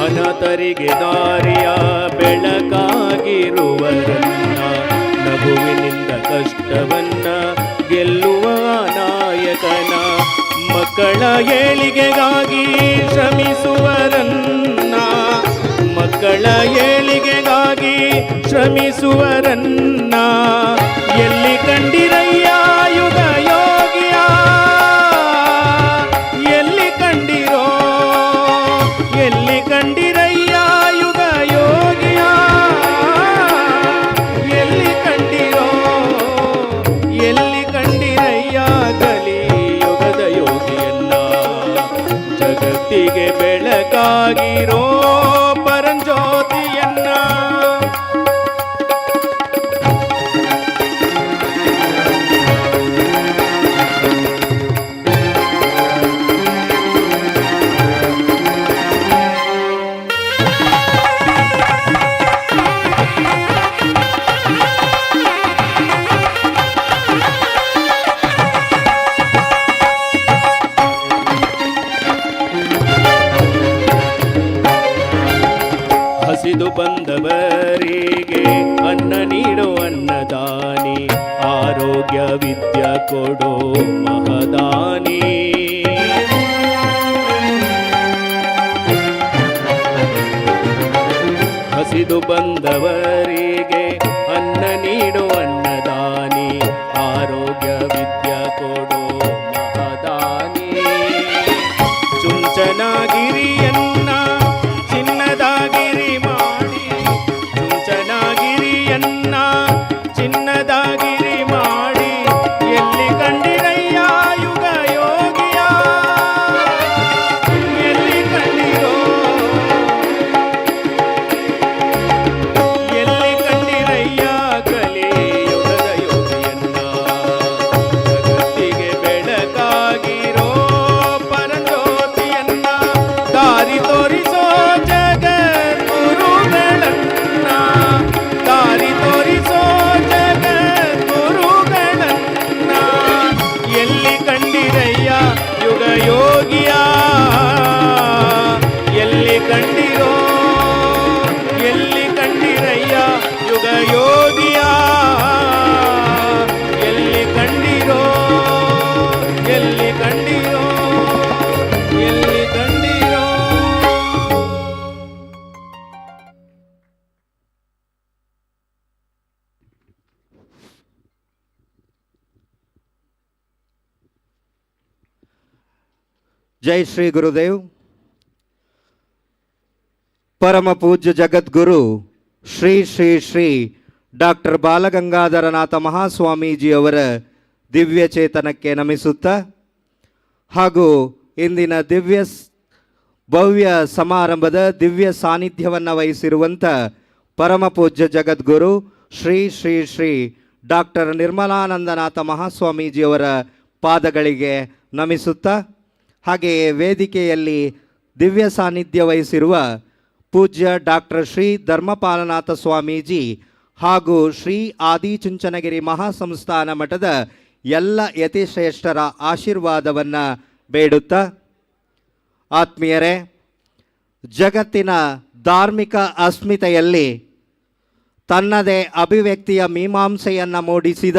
Speaker 5: ಅನಾಥರಿಗೆ ದಾರಿಯ ಬೆಳಕಾಗಿರುವರನ್ನ ನಗುವಿನಿಂದ ಕಷ್ಟವನ್ನ ಗೆಲ್ಲುವ ನಾಯಕನ ಮಕ್ಕಳ ಏಳಿಗೆಗಾಗಿ ಶ್ರಮಿಸುವರನ್ನ ಮಕ್ಕಳ ಏಳಿಗೆಗಾಗಿ ಶ್ರಮಿಸುವರನ್ನ ಎಲ್ಲಿ ಕಂಡಿರಯ್ಯ ಯುಗ ಯೋಗಿಯ ಎಲ್ಲಿ ಕಂಡಿರೋ ಎಲ್ಲಿ ಕಂಡಿರಯ್ಯ ಯುಗ ಯೋಗಿಯ ಎಲ್ಲಿ ಕಂಡಿರೋ ಎಲ್ಲಿ ಕಂಡಿರಯ್ಯ ಕಲಿಯುಗದ ಯೋಗಿಯನ್ನ ಜಗತ್ತಿಗೆ ಬೆಳಕಾಗಿರೋ ಪರಂಜ್ಯೋತಿಯನ್ನ ಹಸಿದು ಬಂದವರಿಗೆ ಅನ್ನ ನೀಡೋ ಅನ್ನದಾನಿ ಆರೋಗ್ಯ ವಿದ್ಯ ಕೊಡೋ ಮಹದಾನಿ ಹಸಿದು ಬಂದವರಿಗೆ ಅನ್ನ ನೀಡೋ ಅನ್ನದಾನಿ ಆರೋಗ್ಯ ವಿದ್ಯ ಕೊಡೋ ಮಹದಾನಿ ಚುಂಚನಗಿರಿಯನ್ನ ಚಿನ್ನದಾಗಿರಿ ಮಾಡಿ ಚುಂಚನಗಿರಿಯನ್ನ ಚಿನ್ನದಾಗಿರಿ ಮಾಡಿ ಎಲ್ಲಿ ಕಂಡಿರಯ್ಯ ಯುಗ ಯೋಗಿಯ ಎಲ್ಲಿ ಕಂಡಿರೋ ಎಲ್ಲಿ ಯೋಗಿಯ ಎಲ್ಲಿ ಕಂಡಿರೋ ಎಲ್ಲಿ ಕಂಡಿರಯ್ಯ ಯುಗ ಯೋಗಿಯ ಎಲ್ಲಿ ಕಂಡಿರೋ ಎಲ್ಲಿ ಕಂಡಿರೋ ಎಲ್ಲಿ ಕಂಡಿರೋ.
Speaker 8: ಜೈ ಶ್ರೀ ಗುರುದೇವ್. ಪರಮ ಪೂಜ್ಯ ಜಗದ್ಗುರು ಶ್ರೀ ಶ್ರೀ ಶ್ರೀ ಡಾಕ್ಟರ್ ಬಾಲಗಂಗಾಧರನಾಥ ಮಹಾಸ್ವಾಮೀಜಿಯವರ ದಿವ್ಯ ಚೇತನಕ್ಕೆ ನಮಿಸುತ್ತಾ ಹಾಗೂ ಇಂದಿನ ಭವ್ಯ ಸಮಾರಂಭದ ದಿವ್ಯ ಸಾನ್ನಿಧ್ಯವನ್ನು ವಹಿಸಿರುವಂಥ ಪರಮ ಪೂಜ್ಯ ಜಗದ್ಗುರು ಶ್ರೀ ಶ್ರೀ ಶ್ರೀ ಡಾಕ್ಟರ್ ನಿರ್ಮಲಾನಂದನಾಥ ಮಹಾಸ್ವಾಮೀಜಿಯವರ ಪಾದಗಳಿಗೆ ನಮಿಸುತ್ತಾ ಹಾಗೆಯೇ ವೇದಿಕೆಯಲ್ಲಿ ದಿವ್ಯ ಸಾನ್ನಿಧ್ಯ ವಹಿಸಿರುವ ಪೂಜ್ಯ ಡಾಕ್ಟರ್ ಶ್ರೀ ಧರ್ಮಪಾಲನಾಥ ಸ್ವಾಮೀಜಿ ಹಾಗೂ ಶ್ರೀ ಆದಿಚುಂಚನಗಿರಿ ಮಹಾಸಂಸ್ಥಾನ ಮಠದ ಎಲ್ಲ ಯತಿಶ್ರೇಷ್ಠರ ಆಶೀರ್ವಾದವನ್ನು ಬೇಡುತ್ತಾ, ಆತ್ಮೀಯರೇ, ಜಗತ್ತಿನ ಧಾರ್ಮಿಕ ಅಸ್ಮಿತೆಯಲ್ಲಿ ತನ್ನದೇ ಅಭಿವ್ಯಕ್ತಿಯ ಮೀಮಾಂಸೆಯನ್ನು ಮೂಡಿಸಿದ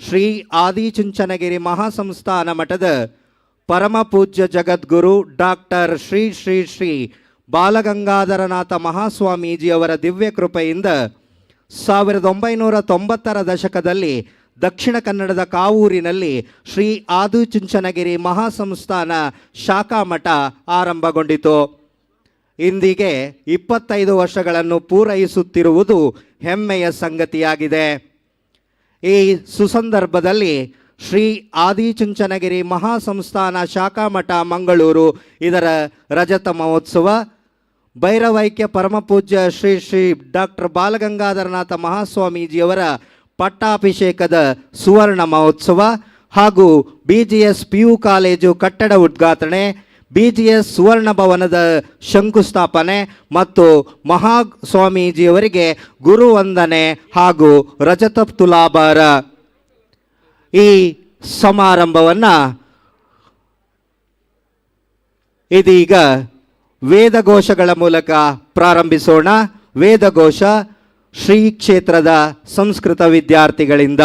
Speaker 8: ಶ್ರೀ ಆದಿಚುಂಚನಗಿರಿ ಮಹಾಸಂಸ್ಥಾನ ಮಠದ ಪರಮ ಪೂಜ್ಯ ಜಗದ್ಗುರು ಡಾಕ್ಟರ್ ಶ್ರೀ ಶ್ರೀ ಶ್ರೀ ಬಾಲಗಂಗಾಧರನಾಥ ಮಹಾಸ್ವಾಮೀಜಿಯವರ ದಿವ್ಯ ಕೃಪೆಯಿಂದ 1990ರ ದಶಕದಲ್ಲಿ ದಕ್ಷಿಣ ಕನ್ನಡದ ಕಾವೂರಿನಲ್ಲಿ ಶ್ರೀ ಆದಿಚುಂಚನಗಿರಿ ಮಹಾಸಂಸ್ಥಾನ ಶಾಖಾ ಮಠ ಆರಂಭಗೊಂಡಿತು. ಇಂದಿಗೆ 25 ವರ್ಷಗಳನ್ನು ಪೂರೈಸುತ್ತಿರುವುದು ಹೆಮ್ಮೆಯ ಸಂಗತಿಯಾಗಿದೆ. ಈ ಸುಸಂದರ್ಭದಲ್ಲಿ ಶ್ರೀ ಆದಿಚುಂಚನಗಿರಿ ಮಹಾಸಂಸ್ಥಾನ ಶಾಖಾ ಮಠ ಮಂಗಳೂರು ಇದರ ರಜತ ಮಹೋತ್ಸವ, ಭೈರವೈಕ್ಯ ಪರಮಪೂಜ್ಯ ಶ್ರೀ ಶ್ರೀ ಡಾಕ್ಟರ್ ಬಾಲಗಂಗಾಧರನಾಥ ಮಹಾಸ್ವಾಮೀಜಿಯವರ ಪಟ್ಟಾಭಿಷೇಕದ ಸುವರ್ಣ ಮಹೋತ್ಸವ ಹಾಗೂ BGS PU ಕಾಲೇಜು ಕಟ್ಟಡ ಉದ್ಘಾಟನೆ, BGS ಸುವರ್ಣ ಭವನದ ಶಂಕುಸ್ಥಾಪನೆ ಮತ್ತು ಮಹಾಸ್ವಾಮೀಜಿಯವರಿಗೆ ಗುರುವಂದನೆ ಹಾಗೂ ರಜತ ತುಲಾಭಾರ ಈ ಸಮಾರಂಭವನ್ನು ಇದೀಗ ವೇದಘೋಷಗಳ ಮೂಲಕ ಪ್ರಾರಂಭಿಸೋಣ. ವೇದಘೋಷ ಶ್ರೀ ಕ್ಷೇತ್ರದ ಸಂಸ್ಕೃತ ವಿದ್ಯಾರ್ಥಿಗಳಿಂದ.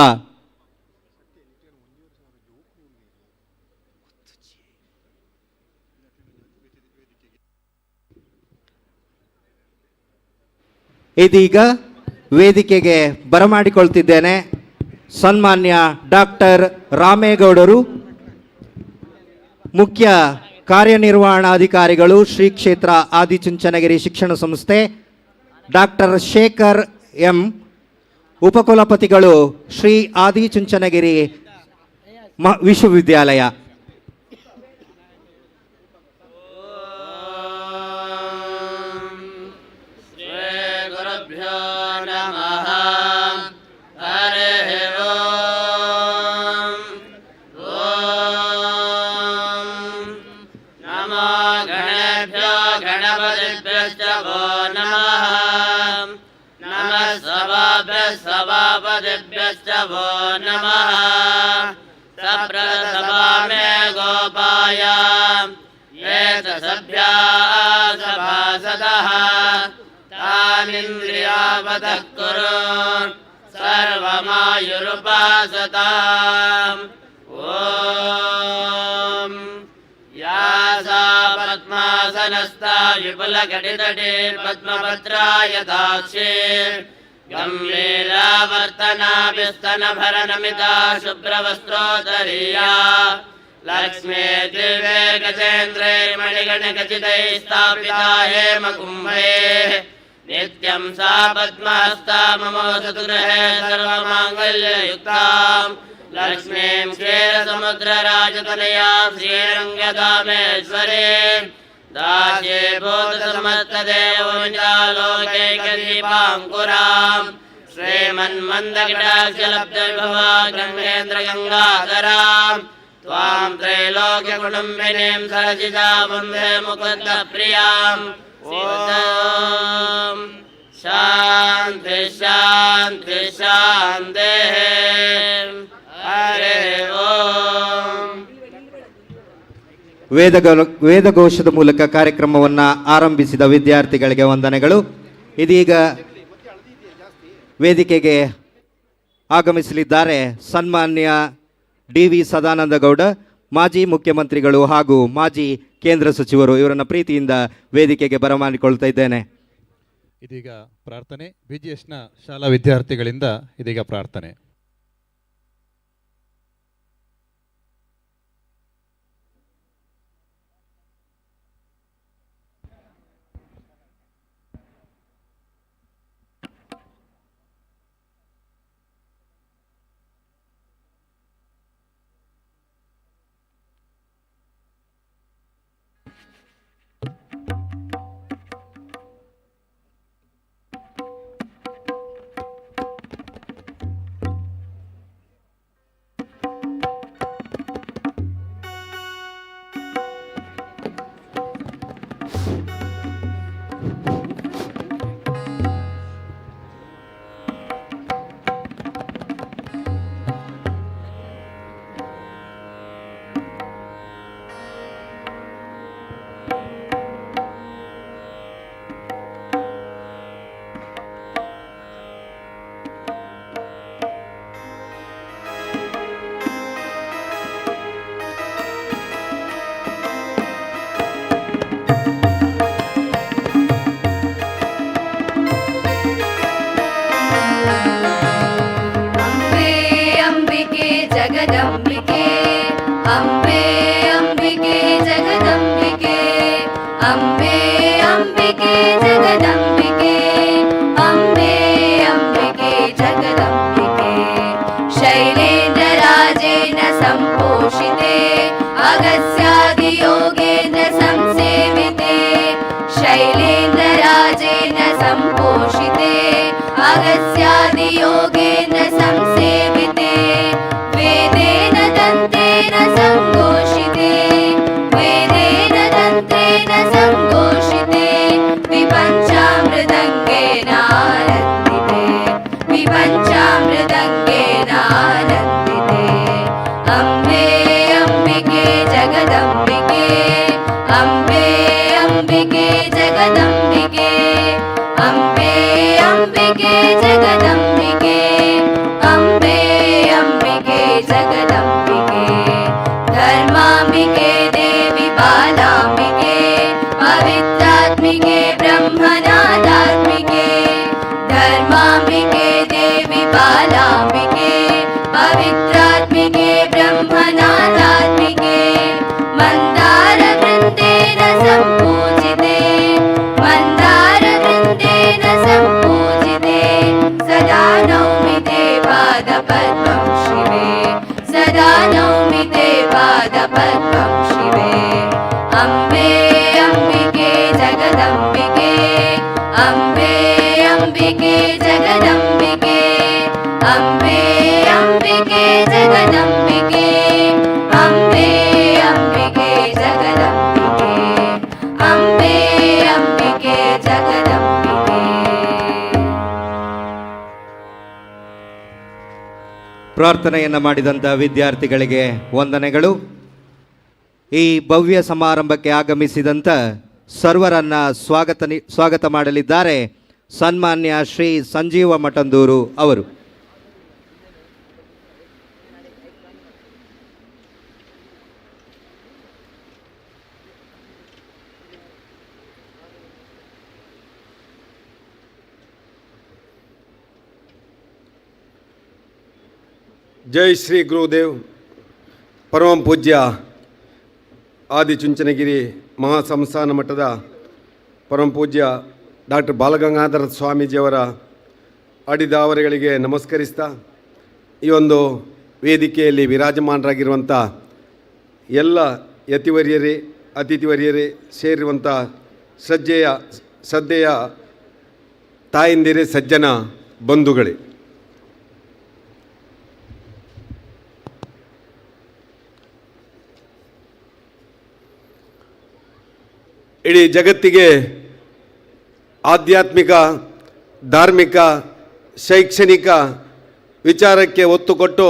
Speaker 8: ಇದೀಗ ವೇದಿಕೆಗೆ ಬರಮಾಡಿಕೊಳ್ತಿದ್ದೇನೆ ಸನ್ಮಾನ್ಯ ಡಾಕ್ಟರ್ ರಾಮೇಗೌಡರು, ಮುಖ್ಯ ಕಾರ್ಯನಿರ್ವಹಣಾಧಿಕಾರಿಗಳು ಶ್ರೀ ಕ್ಷೇತ್ರ ಆದಿಚುಂಚನಗಿರಿ ಶಿಕ್ಷಣ ಸಂಸ್ಥೆ, ಡಾಕ್ಟರ್ ಶೇಖರ್ ಎಂ, ಉಪಕುಲಪತಿಗಳು ಶ್ರೀ ಆದಿಚುಂಚನಗಿರಿ ವಿಶ್ವವಿದ್ಯಾಲಯ.
Speaker 4: सभापतिभ्यश्च वो नमः। सप्रसभा मे गोपाय ये च सभ्याः सभासदः तानिन्द्रियावतः कुरु सर्वमायुरुपासताम्। ॐ या सा पद्मासनस्था विपुलकटितटे पद्मभद्राय दाक्षे गम्भीरावर्तनाभिस्तनभरनमिता शुभ्रवस्त्रोदरीया लक्ष्मी दिव्ये गजेन्द्रे मणिगणखचितैः स्थापिता हेमकुम्भैः नित्यं सा पद्महस्ता ममोऽस्तु गृहे सर्वमाङ्गल्ययुक्ताम् लक्ष्मीं क्षीरसमुद्रराजतनयां श्रीरङ्गधामेश्वरीं दास्ये भूतसमस्तदेवलोकैकदीपाङ्कुरां श्रीमन्मन्दकटाक्षलब्धविभवा गङ्गेन्द्रगङ्गाधरां त्वां त्रैलोक्यकुटुम्बिनीं सरसिजा वन्दे मुकुन्दप्रियाम्। ॐ शान्ति शान्ति शान्तिः। हरे ओम्।
Speaker 8: ವೇದಘೋಷದ ಮೂಲಕ ಕಾರ್ಯಕ್ರಮವನ್ನು ಆರಂಭಿಸಿದ ವಿದ್ಯಾರ್ಥಿಗಳಿಗೆ ವಂದನೆಗಳು. ಇದೀಗ ವೇದಿಕೆಗೆ ಆಗಮಿಸಲಿದ್ದಾರೆ ಸನ್ಮಾನ್ಯ ಡಿ.ವಿ. ಸದಾನಂದ ಗೌಡ, ಮಾಜಿ ಮುಖ್ಯಮಂತ್ರಿಗಳು ಹಾಗೂ ಮಾಜಿ ಕೇಂದ್ರ ಸಚಿವರು. ಇವರನ್ನು ಪ್ರೀತಿಯಿಂದ ವೇದಿಕೆಗೆ ಬರಮಾಡಿಕೊಳ್ತಾ ಇದ್ದೇನೆ.
Speaker 10: ಇದೀಗ ಪ್ರಾರ್ಥನೆ. BGSನ ಶಾಲಾ ವಿದ್ಯಾರ್ಥಿಗಳಿಂದ ಇದೀಗ ಪ್ರಾರ್ಥನೆ.
Speaker 11: जगदम्बिके अम्बे अम्बिके जगदम्बिके अम्बे अम्बिके जगदम्बिके अम्बे अम्बिके जगदम्बिके शैलेन्द्रराजेन सम्पोषिते अगस्त्यादियोगेन संसेविते शैलेन्द्रराजेन सम्पोषिते अगस्त्यादियोगेन संसेविते वेदेन दन्तेन संघोषिते वेदेन दन्तेन संघोषिते विपञ्चामृदङ्गेन आनन्दिते विपञ्चामृदङ्गेन आनन्दिते अम्बे अम्बिके जगदम्बिके अम्बे अम्बिके जगदम्बिके अम्बे अम्बिके जगदम्बिके अम्बे अम्बिके जगदम्बिके धर्माम्बिके देवी बालाम्बिके पवित्रात्मिके ब्रह्मनादात्मिके धर्माम्बिके देवी बालाम्बिके पवित्रात्मिके ब्रह्मनादात्मिके मन्दारवृन्देन सम्पूजिते मन्दारवृन्देन सम्पूजिते सदा नौमि ते पादपद्मं शिवे सदा नौमि ते पादपद्मं शिवे अम्बे अम्बिके जगदम्बिके अम्बे अम्बिके जगदम्बिके अम्बे अम्बिके जगदम्बिके अम्बे अम्बिके जगदम्बिके अम्बे अम्बिके जगदम्बिके
Speaker 8: ಪ್ರಾರ್ಥನೆಯನ್ನು ಮಾಡಿದಂಥ ವಿದ್ಯಾರ್ಥಿಗಳಿಗೆ ವಂದನೆಗಳು. ಈ ಭವ್ಯ ಸಮಾರಂಭಕ್ಕೆ ಆಗಮಿಸಿದಂಥ ಸರ್ವರನ್ನ ಸ್ವಾಗತ ಮಾಡಲಿದ್ದಾರೆ ಸನ್ಮಾನ್ಯ ಶ್ರೀ ಸಂಜೀವ ಮಠಂದೂರು ಅವರು.
Speaker 12: ಜೈ ಶ್ರೀ ಗುರುದೇವ್. ಪರಮ ಪೂಜ್ಯ ಆದಿಚುಂಚನಗಿರಿ ಮಹಾಸಂಸ್ಥಾನ ಮಠದ ಪರಮ ಪೂಜ್ಯ ಡಾಕ್ಟರ್ ಬಾಲಗಂಗಾಧರ ಸ್ವಾಮೀಜಿಯವರ ಅಡಿದಾವರೆಗಳಿಗೆ ನಮಸ್ಕರಿಸ್ತಾ ಈ ಒಂದು ವೇದಿಕೆಯಲ್ಲಿ ವಿರಾಜಮಾನರಾಗಿರುವಂಥ ಎಲ್ಲ ಯತಿವರ್ಯರೇ ಅತಿಥಿವರ್ಯರೇ ಸೇರಿರುವಂಥ ಶ್ರದ್ಧೆಯ ತಾಯಂದಿರೇ ಸಜ್ಜನ ಬಂಧುಗಳೇ, ಇಡೀ ಜಗತ್ತಿಗೆ ಆಧ್ಯಾತ್ಮಿಕ, ಧಾರ್ಮಿಕ, ಶೈಕ್ಷಣಿಕ ವಿಚಾರಕ್ಕೆ ಒತ್ತು ಕೊಟ್ಟು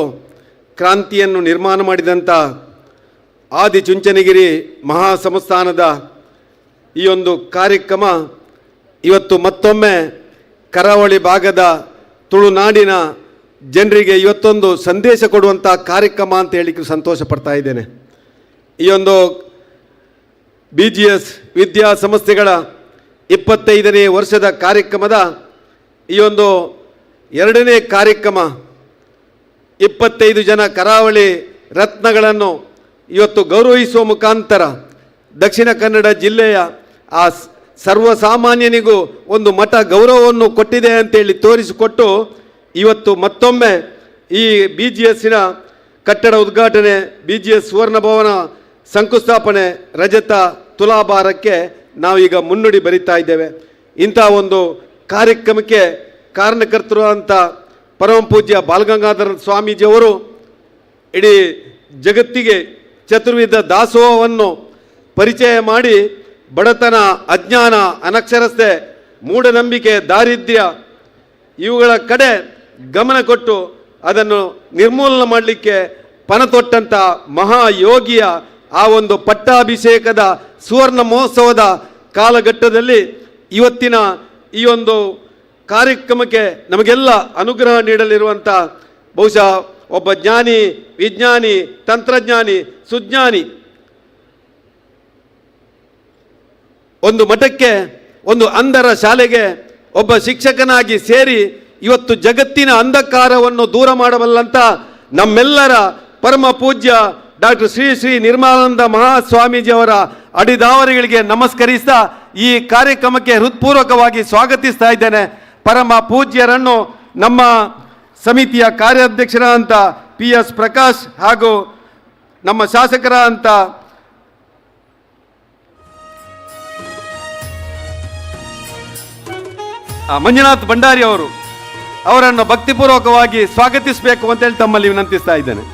Speaker 12: ಕ್ರಾಂತಿಯನ್ನು ನಿರ್ಮಾಣ ಮಾಡಿದಂಥ ಆದಿಚುಂಚನಗಿರಿ ಮಹಾಸಂಸ್ಥಾನದ ಈ ಒಂದು ಕಾರ್ಯಕ್ರಮ ಇವತ್ತು ಮತ್ತೊಮ್ಮೆ ಕರಾವಳಿ ಭಾಗದ ತುಳುನಾಡಿನ ಜನರಿಗೆ ಇವತ್ತೊಂದು ಸಂದೇಶ ಕೊಡುವಂಥ ಕಾರ್ಯಕ್ರಮ ಅಂತ ಹೇಳಿಕ್ಕೆ ಸಂತೋಷ ಪಡ್ತಾ ಇದ್ದೇನೆ. ಈ ಒಂದು BGS ವಿದ್ಯಾಸಂಸ್ಥೆಗಳ 25ನೇ ವರ್ಷದ ಕಾರ್ಯಕ್ರಮದ ಈ ಒಂದು 2ನೇ ಕಾರ್ಯಕ್ರಮ 25 ಜನ ಕರಾವಳಿ ರತ್ನಗಳನ್ನು ಇವತ್ತು ಗೌರವಿಸುವ ಮುಖಾಂತರ ದಕ್ಷಿಣ ಕನ್ನಡ ಜಿಲ್ಲೆಯ ಆ ಸರ್ವಸಾಮಾನ್ಯನಿಗೂ ಒಂದು ಮಠ ಗೌರವವನ್ನು ಕೊಟ್ಟಿದೆ ಅಂತೇಳಿ ತೋರಿಸಿಕೊಟ್ಟು ಇವತ್ತು ಮತ್ತೊಮ್ಮೆ ಈ BGSನ ಕಟ್ಟಡ ಉದ್ಘಾಟನೆ, BGS ಸುವರ್ಣ ಭವನ ಶಂಕುಸ್ಥಾಪನೆ, ರಜತ ತುಲಾಭಾರಕ್ಕೆ ನಾವೀಗ ಮುನ್ನುಡಿ ಬರಿತಾ ಇದ್ದೇವೆ. ಇಂಥ ಒಂದು ಕಾರ್ಯಕ್ರಮಕ್ಕೆ ಕಾರಣಕರ್ತರು ಅಂತ ಪರಮ ಪೂಜ್ಯ ಬಾಲಗಂಗಾಧರ ಸ್ವಾಮೀಜಿಯವರು ಇಡೀ ಜಗತ್ತಿಗೆ ಚತುರ್ವಿಧ ದಾಸೋಹವನ್ನು ಪರಿಚಯ ಮಾಡಿ ಬಡತನ, ಅಜ್ಞಾನ, ಅನಕ್ಷರತೆ, ಮೂಢನಂಬಿಕೆ, ದಾರಿದ್ರ್ಯ ಇವುಗಳ ಕಡೆ ಗಮನ ಕೊಟ್ಟು ಅದನ್ನು ನಿರ್ಮೂಲನೆ ಮಾಡಲಿಕ್ಕೆ ಪಣತೊಟ್ಟಂಥ ಮಹಾಯೋಗಿಯ ಆ ಒಂದು ಪಟ್ಟಾಭಿಷೇಕದ ಸುವರ್ಣ ಮಹೋತ್ಸವದ ಕಾಲಘಟ್ಟದಲ್ಲಿ ಇವತ್ತಿನ ಈ ಒಂದು ಕಾರ್ಯಕ್ರಮಕ್ಕೆ ನಮಗೆಲ್ಲ ಅನುಗ್ರಹ ನೀಡಲಿರುವಂಥ ಬಹುಶಃ ಒಬ್ಬ ಜ್ಞಾನಿ, ವಿಜ್ಞಾನಿ, ತಂತ್ರಜ್ಞಾನಿ, ಸುಜ್ಞಾನಿ, ಒಂದು ಮಠಕ್ಕೆ, ಒಂದು ಅಂಧರ ಶಾಲೆಗೆ ಒಬ್ಬ ಶಿಕ್ಷಕನಾಗಿ ಸೇರಿ ಇವತ್ತು ಜಗತ್ತಿನ ಅಂಧಕಾರವನ್ನು ದೂರ ಮಾಡಬಲ್ಲಂಥ ನಮ್ಮೆಲ್ಲರ ಪರಮ ಪೂಜ್ಯ ಡಾಕ್ಟರ್ ಶ್ರೀ ಶ್ರೀ ನಿರ್ಮಲಾನಂದ ಮಹಾಸ್ವಾಮೀಜಿಯವರ ಅಡಿದಾವರಿಗಳಿಗೆ ನಮಸ್ಕರಿಸ್ತಾ ಈ ಕಾರ್ಯಕ್ರಮಕ್ಕೆ ಹೃತ್ಪೂರ್ವಕವಾಗಿ ಸ್ವಾಗತಿಸ್ತಾ ಇದ್ದೇನೆ. ಪರಮ ಪೂಜ್ಯರನ್ನು ನಮ್ಮ ಸಮಿತಿಯ ಕಾರ್ಯಾಧ್ಯಕ್ಷರಾದಂಥ PS ಪ್ರಕಾಶ್ ಹಾಗೂ ನಮ್ಮ ಶಾಸಕರಾದಂಥ ಮಂಜುನಾಥ್ ಭಂಡಾರಿ ಅವರನ್ನು ಭಕ್ತಿಪೂರ್ವಕವಾಗಿ ಸ್ವಾಗತಿಸಬೇಕು ಅಂತೇಳಿ ತಮ್ಮಲ್ಲಿ ವಿನಂತಿಸ್ತಾ ಇದ್ದೇನೆ.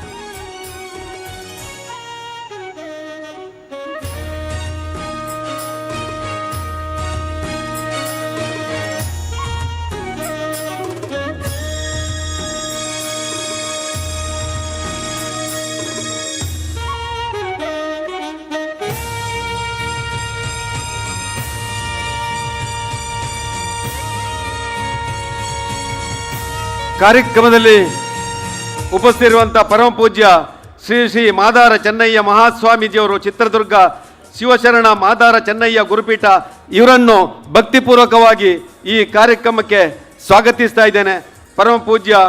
Speaker 12: ಕಾರ್ಯಕ್ರಮದಲ್ಲಿ ಉಪಸ್ಥಿತಿರುವಂಥ ಪರಮ ಪೂಜ್ಯ ಶ್ರೀ ಶ್ರೀ ಮಾದಾರ ಚೆನ್ನಯ್ಯ ಮಹಾಸ್ವಾಮೀಜಿಯವರು, ಚಿತ್ರದುರ್ಗ ಶಿವಶರಣ ಮಾದಾರ ಚೆನ್ನಯ್ಯ ಗುರುಪೀಠ, ಇವರನ್ನು ಭಕ್ತಿಪೂರ್ವಕವಾಗಿ ಈ ಕಾರ್ಯಕ್ರಮಕ್ಕೆ ಸ್ವಾಗತಿಸ್ತಾ ಇದ್ದೇನೆ. ಪರಮ ಪೂಜ್ಯ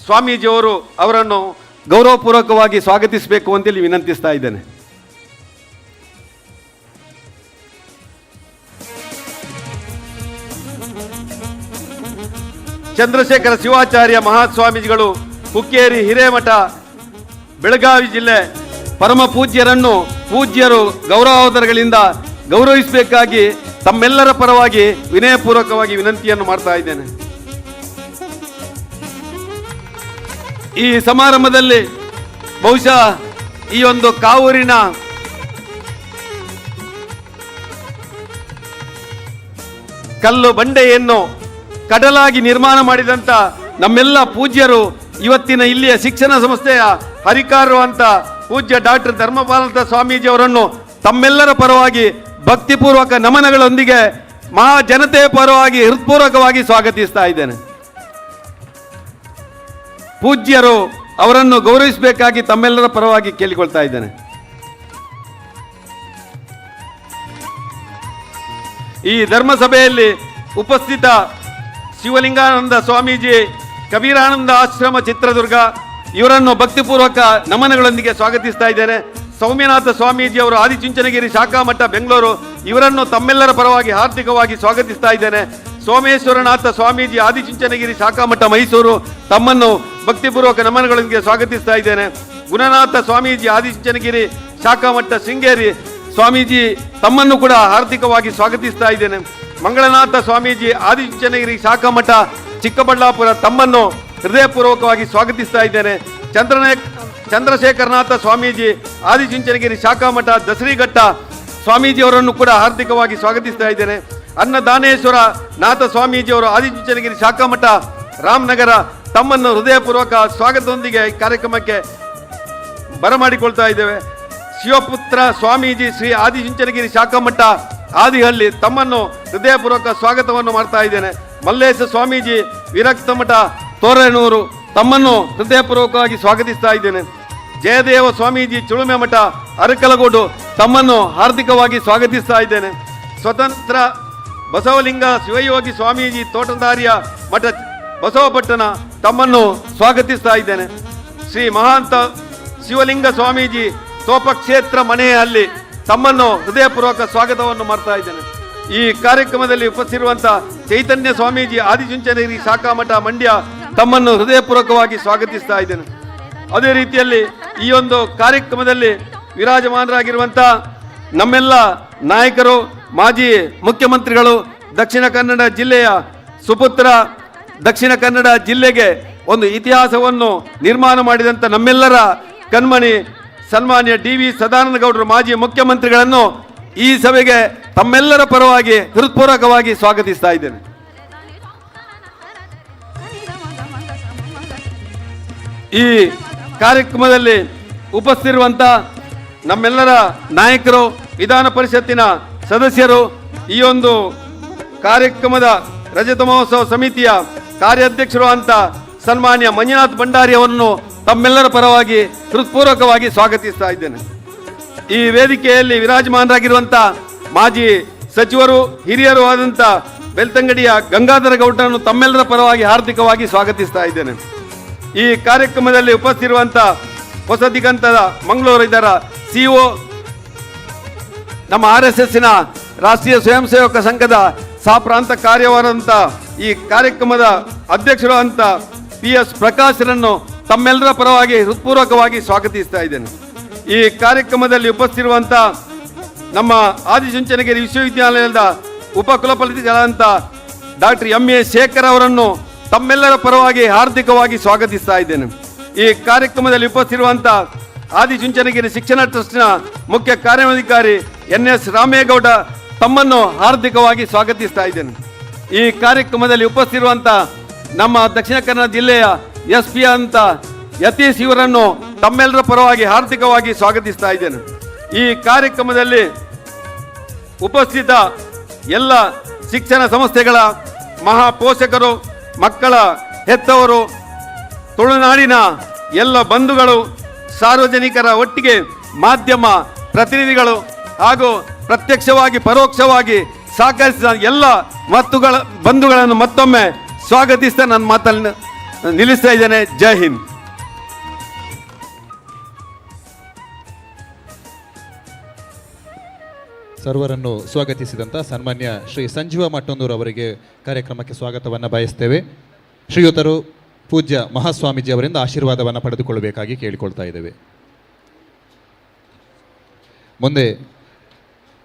Speaker 12: ಸ್ವಾಮೀಜಿಯವರು ಅವರನ್ನು ಗೌರವಪೂರ್ವಕವಾಗಿ ಸ್ವಾಗತಿಸಬೇಕು ಅಂತೇಳಿ ವಿನಂತಿಸ್ತಾ ಇದ್ದೇನೆ. ಚಂದ್ರಶೇಖರ ಶಿವಾಚಾರ್ಯ ಮಹಾಸ್ವಾಮೀಜಿಗಳು, ಹುಕ್ಕೇರಿ ಹಿರೇಮಠ, ಬೆಳಗಾವಿ ಜಿಲ್ಲೆ, ಪರಮ ಪೂಜ್ಯರನ್ನು ಪೂಜ್ಯರು ಗೌರವಾದರಗಳಿಂದ ಗೌರವಿಸಬೇಕಾಗಿ ತಮ್ಮೆಲ್ಲರ ಪರವಾಗಿ ವಿನಯಪೂರ್ವಕವಾಗಿ ವಿನಂತಿಯನ್ನು ಮಾಡ್ತಾ ಇದ್ದೇನೆ. ಈ ಸಮಾರಂಭದಲ್ಲಿ ಬಹುಶಃ ಈ ಒಂದು ಕಾವೂರಿನ ಕಲ್ಲು ಬಂಡೆಯನ್ನು ಕಡಲಾಗಿ ನಿರ್ಮಾಣ ಮಾಡಿದಂಥ ನಮ್ಮೆಲ್ಲ ಪೂಜ್ಯರು ಇವತ್ತಿನ ಇಲ್ಲಿಯ ಶಿಕ್ಷಣ ಸಂಸ್ಥೆಯ ಹರಿಕಾರರು ಅಂತ ಪೂಜ್ಯ ಡಾಕ್ಟರ್ ಧರ್ಮಪಾಲಂತ ಸ್ವಾಮೀಜಿಯವರನ್ನು ತಮ್ಮೆಲ್ಲರ ಪರವಾಗಿ ಭಕ್ತಿಪೂರ್ವಕ ನಮನಗಳೊಂದಿಗೆ ಮಹಾ ಜನತೆಯ ಪರವಾಗಿ ಹೃತ್ಪೂರ್ವಕವಾಗಿ ಸ್ವಾಗತಿಸ್ತಾ ಇದ್ದೇನೆ. ಪೂಜ್ಯರು ಅವರನ್ನು ಗೌರವಿಸಬೇಕಾಗಿ ತಮ್ಮೆಲ್ಲರ ಪರವಾಗಿ ಕೇಳಿಕೊಳ್ತಾ ಇದ್ದೇನೆ. ಈ ಧರ್ಮಸಭೆಯಲ್ಲಿ ಉಪಸ್ಥಿತ ಶಿವಲಿಂಗಾನಂದ ಸ್ವಾಮೀಜಿ, ಕಬೀರಾನಂದ ಆಶ್ರಮ ಚಿತ್ರದುರ್ಗ, ಇವರನ್ನು ಭಕ್ತಿಪೂರ್ವಕ ನಮನಗಳೊಂದಿಗೆ ಸ್ವಾಗತಿಸ್ತಾ ಇದ್ದೇನೆ. ಸೌಮ್ಯನಾಥ ಸ್ವಾಮೀಜಿಯವರು ಆದಿಚುಂಚನಗಿರಿ ಶಾಖಾ ಮಠ ಬೆಂಗಳೂರು, ಇವರನ್ನು ತಮ್ಮೆಲ್ಲರ ಪರವಾಗಿ ಹಾರ್ದಿಕವಾಗಿ ಸ್ವಾಗತಿಸ್ತಾ ಇದ್ದೇನೆ. ಸೋಮೇಶ್ವರನಾಥ ಸ್ವಾಮೀಜಿ ಆದಿಚುಂಚನಗಿರಿ ಶಾಖಾ ಮಠ ಮೈಸೂರು, ತಮ್ಮನ್ನು ಭಕ್ತಿಪೂರ್ವಕ ನಮನಗಳೊಂದಿಗೆ ಸ್ವಾಗತಿಸ್ತಾ ಇದ್ದೇನೆ. ಗುಣನಾಥ ಸ್ವಾಮೀಜಿ ಆದಿಚುಂಚನಗಿರಿ ಶಾಖಾ ಮಠ ಶೃಂಗೇರಿ ಸ್ವಾಮೀಜಿ, ತಮ್ಮನ್ನು ಕೂಡ ಹಾರ್ದಿಕವಾಗಿ ಸ್ವಾಗತಿಸ್ತಾ ಇದ್ದೇನೆ. ಮಂಗಳನಾಥ ಸ್ವಾಮೀಜಿ ಆದಿಚುಂಚನಗಿರಿ ಶಾಖಾ ಮಠ ಚಿಕ್ಕಬಳ್ಳಾಪುರ, ತಮ್ಮನ್ನು ಹೃದಯಪೂರ್ವಕವಾಗಿ ಸ್ವಾಗತಿಸ್ತಾ ಇದ್ದೇನೆ. ಚಂದ್ರಶೇಖರನಾಥ ಸ್ವಾಮೀಜಿ ಆದಿಚುಂಚನಗಿರಿ ಶಾಖಾ ಮಠ ದಸರಿಘಟ್ಟ ಸ್ವಾಮೀಜಿಯವರನ್ನು ಕೂಡ ಹಾರ್ದಿಕವಾಗಿ ಸ್ವಾಗತಿಸ್ತಾ ಇದ್ದೇನೆ. ಅನ್ನದಾನೇಶ್ವರ ನಾಥ ಸ್ವಾಮೀಜಿಯವರು ಆದಿಚುಂಚನಗಿರಿ ಶಾಖಾ ಮಠ ರಾಮನಗರ, ತಮ್ಮನ್ನು ಹೃದಯಪೂರ್ವಕ ಸ್ವಾಗತದೊಂದಿಗೆ ಕಾರ್ಯಕ್ರಮಕ್ಕೆ ಬರಮಾಡಿಕೊಳ್ತಾ ಇದ್ದೇವೆ. ಶಿವಪುತ್ರ ಸ್ವಾಮೀಜಿ ಶ್ರೀ ಆದಿಚುಂಚನಗಿರಿ ಶಾಖಾಮಠ ಆದಿಹಳ್ಳಿ ತಮ್ಮನ್ನು ಹೃದಯಪೂರ್ವಕ ಸ್ವಾಗತವನ್ನು ಮಾಡ್ತಾ ಇದ್ದೇನೆ. ಮಲ್ಲೇಶ ಸ್ವಾಮೀಜಿ ವಿರಕ್ತ ಮಠ ತೋರಣೂರು ತಮ್ಮನ್ನು ಹೃದಯಪೂರ್ವಕವಾಗಿ ಸ್ವಾಗತಿಸ್ತಾ ಇದ್ದೇನೆ. ಜಯದೇವ ಸ್ವಾಮೀಜಿ ಚುಳುಮೆ ಮಠ ಅರಕಲಗೋಡು ತಮ್ಮನ್ನು ಹಾರ್ದಿಕವಾಗಿ ಸ್ವಾಗತಿಸ್ತಾ ಇದ್ದೇನೆ. ಸ್ವತಂತ್ರ ಬಸವಲಿಂಗ ಶಿವಯೋಗಿ ಸ್ವಾಮೀಜಿ ತೋಟದಾರಿಯ ಮಠ ಬಸವಪಟ್ಟಣ ತಮ್ಮನ್ನು ಸ್ವಾಗತಿಸ್ತಾ ಇದ್ದೇನೆ. ಶ್ರೀ ಮಹಾಂತ ಶಿವಲಿಂಗ ಸ್ವಾಮೀಜಿ ತೋಪಕ್ಷೇತ್ರ ಮನೆಯಲ್ಲಿ ತಮ್ಮನ್ನು ಹೃದಯಪೂರ್ವಕ ಸ್ವಾಗತವನ್ನು ಮಾಡ್ತಾ ಇದ್ದೇನೆ. ಈ ಕಾರ್ಯಕ್ರಮದಲ್ಲಿ ಉಪಸ್ಥಿತಿರುವಂಥ ಚೈತನ್ಯ ಸ್ವಾಮೀಜಿ ಆದಿಚುಂಚನಗಿರಿ ಶಾಖಾಮಠ ಮಂಡ್ಯ ತಮ್ಮನ್ನು ಹೃದಯಪೂರ್ವಕವಾಗಿ ಸ್ವಾಗತಿಸ್ತಾ ಇದ್ದೇನೆ. ಅದೇ ರೀತಿಯಲ್ಲಿ ಈ ಒಂದು ಕಾರ್ಯಕ್ರಮದಲ್ಲಿ ವಿರಾಜಮಾನರಾಗಿರುವಂಥ ನಮ್ಮೆಲ್ಲ ನಾಯಕರು, ಮಾಜಿ ಮುಖ್ಯಮಂತ್ರಿಗಳು, ದಕ್ಷಿಣ ಕನ್ನಡ ಜಿಲ್ಲೆಯ ಸುಪುತ್ರ, ದಕ್ಷಿಣ ಕನ್ನಡ ಜಿಲ್ಲೆಗೆ ಒಂದು ಇತಿಹಾಸವನ್ನು ನಿರ್ಮಾಣ ಮಾಡಿದಂಥ ನಮ್ಮೆಲ್ಲರ ಕಣ್ಮಣಿ ಸನ್ಮಾನ್ಯ ಡಿ.ವಿ. ಸದಾನಂದ ಗೌಡರು ಮಾಜಿ ಮುಖ್ಯಮಂತ್ರಿಗಳನ್ನು ಈ ಸಭೆಗೆ ತಮ್ಮೆಲ್ಲರ ಪರವಾಗಿ ಹೃತ್ಪೂರ್ವಕವಾಗಿ ಸ್ವಾಗತಿಸ್ತಾ ಇದ್ದೇನೆ. ಈ ಕಾರ್ಯಕ್ರಮದಲ್ಲಿ ಉಪಸ್ಥಿತಿರುವಂಥ ನಮ್ಮೆಲ್ಲರ ನಾಯಕರು, ವಿಧಾನ ಪರಿಷತ್ತಿನ ಸದಸ್ಯರು, ಈ ಒಂದು ಕಾರ್ಯಕ್ರಮದ ರಜತ ಮಹೋತ್ಸವ ಸಮಿತಿಯ ಕಾರ್ಯಾಧ್ಯಕ್ಷರು ಅಂತ ಸನ್ಮಾನ್ಯ ಮಂಜುನಾಥ್ ಭಂಡಾರಿ ಅವರನ್ನು ತಮ್ಮೆಲ್ಲರ ಪರವಾಗಿ ಹೃತ್ಪೂರ್ವಕವಾಗಿ ಸ್ವಾಗತಿಸ್ತಾ ಇದ್ದೇನೆ. ಈ ವೇದಿಕೆಯಲ್ಲಿ ವಿರಾಜಮಾನರಾಗಿರುವಂಥ ಮಾಜಿ ಸಚಿವರು, ಹಿರಿಯರು ಆದಂಥ ಬೆಳ್ತಂಗಡಿಯ ಗಂಗಾಧರ ಗೌಡರನ್ನು ತಮ್ಮೆಲ್ಲರ ಪರವಾಗಿ ಹಾರ್ದಿಕವಾಗಿ ಸ್ವಾಗತಿಸ್ತಾ ಇದ್ದೇನೆ. ಈ ಕಾರ್ಯಕ್ರಮದಲ್ಲಿ ಉಪಸ್ಥಿತಿರುವಂಥ ಹೊಸ ದಿಗಂತದ ಮಂಗಳೂರು ಇದರ ಸಿಒ, ನಮ್ಮ RSSನ ರಾಷ್ಟ್ರೀಯ ಸ್ವಯಂ ಸೇವಕ ಸಂಘದ ಸಹಪ್ರಾಂತ ಕಾರ್ಯವಾದಂಥ ಈ ಕಾರ್ಯಕ್ರಮದ ಅಧ್ಯಕ್ಷರು ಅಂತ PS ಪ್ರಕಾಶ್ರನ್ನು ತಮ್ಮೆಲ್ಲರ ಪರವಾಗಿ ಹೃತ್ಪೂರ್ವಕವಾಗಿ ಸ್ವಾಗತಿಸ್ತಾ ಇದ್ದೇನೆ. ಈ ಕಾರ್ಯಕ್ರಮದಲ್ಲಿ ಉಪಸ್ಥಿತಿರುವಂಥ ನಮ್ಮ ಆದಿಚುಂಚನಗಿರಿ ವಿಶ್ವವಿದ್ಯಾಲಯದ ಉಪಕುಲಪತಿಗಳಾದಂಥ ಡಾಕ್ಟರ್ M.A. ಶೇಖರ್ ಅವರನ್ನು ತಮ್ಮೆಲ್ಲರ ಪರವಾಗಿ ಹಾರ್ದಿಕವಾಗಿ ಸ್ವಾಗತಿಸ್ತಾ ಇದ್ದೇನೆ. ಈ ಕಾರ್ಯಕ್ರಮದಲ್ಲಿ ಉಪಸ್ಥಿತಿರುವಂಥ ಆದಿಚುಂಚನಗಿರಿ ಶಿಕ್ಷಣ ಟ್ರಸ್ಟ್ನ ಮುಖ್ಯ ಕಾರ್ಯಾಧಿಕಾರಿ NS ರಾಮೇಗೌಡ ತಮ್ಮನ್ನು ಹಾರ್ದಿಕವಾಗಿ ಸ್ವಾಗತಿಸ್ತಾ ಇದ್ದೇನೆ. ಈ ಕಾರ್ಯಕ್ರಮದಲ್ಲಿ ಉಪಸ್ಥಿತಿರುವಂಥ ನಮ್ಮ ದಕ್ಷಿಣ ಕನ್ನಡ ಜಿಲ್ಲೆಯ SP ಅಂತ ಯತೀಶ್ ಇವರನ್ನು ತಮ್ಮೆಲ್ಲರ ಪರವಾಗಿ ಹಾರ್ದಿಕವಾಗಿ ಸ್ವಾಗತಿಸ್ತಾ ಇದ್ದೇನೆ. ಈ ಕಾರ್ಯಕ್ರಮದಲ್ಲಿ ಉಪಸ್ಥಿತ ಎಲ್ಲ ಶಿಕ್ಷಣ ಸಂಸ್ಥೆಗಳ ಮಹಾಪೋಷಕರು, ಮಕ್ಕಳ ಹೆತ್ತವರು, ತುಳುನಾಡಿನ ಎಲ್ಲ ಬಂಧುಗಳು, ಸಾರ್ವಜನಿಕರ ಒಟ್ಟಿಗೆ ಮಾಧ್ಯಮ ಪ್ರತಿನಿಧಿಗಳು ಹಾಗೂ ಪ್ರತ್ಯಕ್ಷವಾಗಿ ಪರೋಕ್ಷವಾಗಿ ಸಹಕರಿಸಿದ ಎಲ್ಲ ಬಂಧುಗಳನ್ನು ಮತ್ತೊಮ್ಮೆ ಸ್ವಾಗತಿಸ್ತಾ ನನ್ನ ಮಾತನ್ನು ನಿಲ್ಲಿಸ್ತಾ ಇದ್ದೇನೆ. ಜೈ ಹಿಂದ್.
Speaker 10: ಸರ್ವರನ್ನು ಸ್ವಾಗತಿಸಿದಂಥ ಸನ್ಮಾನ್ಯ ಶ್ರೀ ಸಂಜೀವ ಮಟ್ಟೊಂದೂರು ಅವರಿಗೆ ಕಾರ್ಯಕ್ರಮಕ್ಕೆ ಸ್ವಾಗತವನ್ನು ಬಯಸ್ತೇವೆ. ಶ್ರೀಯುತರು ಪೂಜ್ಯ ಮಹಾಸ್ವಾಮೀಜಿ ಅವರಿಂದ ಆಶೀರ್ವಾದವನ್ನು ಪಡೆದುಕೊಳ್ಳಬೇಕಾಗಿ ಕೇಳಿಕೊಳ್ತಾ ಇದ್ದೇವೆ. ಮುಂದೆ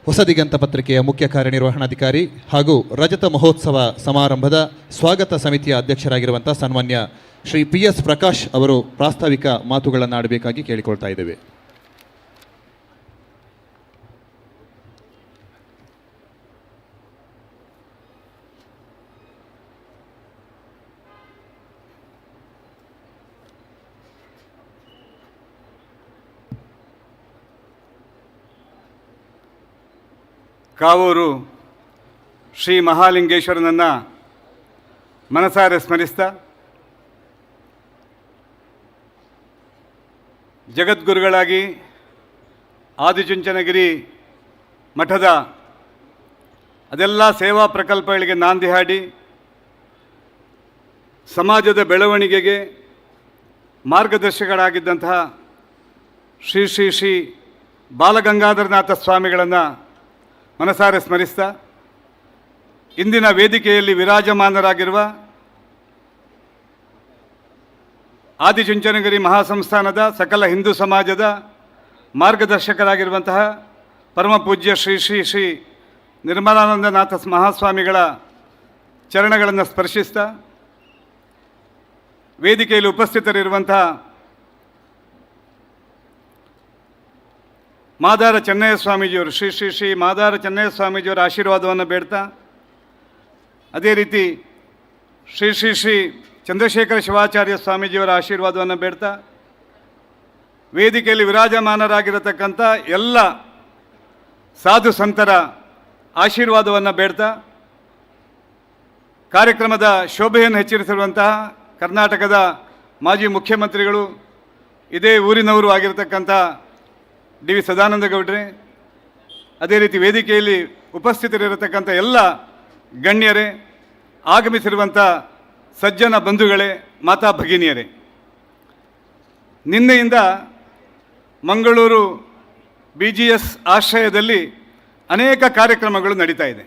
Speaker 10: ಹೊಸ ದಿಗಂತ ಪತ್ರಿಕೆಯ ಮುಖ್ಯ ಕಾರ್ಯನಿರ್ವಹಣಾಧಿಕಾರಿ ಹಾಗೂ ರಜತ ಮಹೋತ್ಸವ ಸಮಾರಂಭದ ಸ್ವಾಗತ ಸಮಿತಿಯ ಅಧ್ಯಕ್ಷರಾಗಿರುವಂಥ ಸನ್ಮಾನ್ಯ ಶ್ರೀ PS ಪ್ರಕಾಶ್ ಅವರು ಪ್ರಾಸ್ತಾವಿಕ ಮಾತುಗಳನ್ನು ಆಡಬೇಕಾಗಿ ಕೇಳಿಕೊಳ್ತಾ ಇದ್ದೇವೆ.
Speaker 9: ಕಾವೂರು ಶ್ರೀ ಮಹಾಲಿಂಗೇಶ್ವರನನ್ನು ಮನಸಾರೆ ಸ್ಮರಿಸ್ತಾ, ಜಗದ್ಗುರುಗಳಾಗಿ ಆದಿಚುಂಚನಗಿರಿ ಮಠದ ಅದೆಲ್ಲ ಸೇವಾ ಪ್ರಕಲ್ಪಗಳಿಗೆ ನಾಂದಿ ಹಾಡಿ ಸಮಾಜದ ಬೆಳವಣಿಗೆಗೆ ಮಾರ್ಗದರ್ಶಕರಾಗಿದ್ದಂತಹ ಶ್ರೀ ಶ್ರೀ ಶ್ರೀ ಬಾಲಗಂಗಾಧರನಾಥ ಸ್ವಾಮಿಗಳನ್ನು ಮನಸಾರೆ ಸ್ಮರಿಸ್ತಾ, ಇಂದಿನ ವೇದಿಕೆಯಲ್ಲಿ ವಿರಾಜಮಾನರಾಗಿರುವ ಆದಿಚುಂಚನಗಿರಿ ಮಹಾಸಂಸ್ಥಾನದ ಸಕಲ ಹಿಂದೂ ಸಮಾಜದ ಮಾರ್ಗದರ್ಶಕರಾಗಿರುವಂತಹ ಪರಮ ಪೂಜ್ಯ ಶ್ರೀ ಶ್ರೀ ಶ್ರೀ ನಿರ್ಮಲಾನಂದನಾಥ ಮಹಾಸ್ವಾಮಿಗಳ ಚರಣಗಳನ್ನು ಸ್ಪರ್ಶಿಸ್ತಾ, ವೇದಿಕೆಯಲ್ಲಿ ಉಪಸ್ಥಿತರಿರುವಂತಹ ಮಾದಾರ ಚೆನ್ನಯ್ಯ ಸ್ವಾಮೀಜಿಯವರು, ಶ್ರೀ ಶ್ರೀ ಶ್ರೀ ಮಾದಾರ ಚೆನ್ನಯ್ಯ ಸ್ವಾಮೀಜಿಯವರ ಆಶೀರ್ವಾದವನ್ನು ಬೇಡ್ತಾ, ಅದೇ ರೀತಿ ಶ್ರೀ ಶ್ರೀ ಶ್ರೀ ಚಂದ್ರಶೇಖರ ಶಿವಾಚಾರ್ಯ ಸ್ವಾಮೀಜಿಯವರ ಆಶೀರ್ವಾದವನ್ನು ಬೇಡ್ತಾ,
Speaker 12: ವೇದಿಕೆಯಲ್ಲಿ ವಿರಾಜಮಾನರಾಗಿರತಕ್ಕಂಥ ಎಲ್ಲ ಸಾಧು ಸಂತರ ಆಶೀರ್ವಾದವನ್ನು ಬೇಡ್ತಾ ಕಾರ್ಯಕ್ರಮದ ಶೋಭೆಯನ್ನು ಹೆಚ್ಚಿಸಿರುವಂತಹ ಕರ್ನಾಟಕದ ಮಾಜಿ ಮುಖ್ಯಮಂತ್ರಿಗಳು, ಇದೇ ಊರಿನವರು ಆಗಿರತಕ್ಕಂಥ ಡಿ ವಿ ಸದಾನಂದ ಗೌಡ್ರೆ, ಅದೇ ರೀತಿ ವೇದಿಕೆಯಲ್ಲಿ ಉಪಸ್ಥಿತರಿರತಕ್ಕಂಥ ಎಲ್ಲ ಗಣ್ಯರೇ, ಆಗಮಿಸಿರುವಂಥ ಸಜ್ಜನ ಬಂಧುಗಳೇ, ಮಾತಾ ಭಗಿನಿಯರೇ, ನಿನ್ನೆಯಿಂದ ಮಂಗಳೂರು BGS ಆಶ್ರಯದಲ್ಲಿ ಅನೇಕ ಕಾರ್ಯಕ್ರಮಗಳು ನಡೀತಾ ಇದೆ.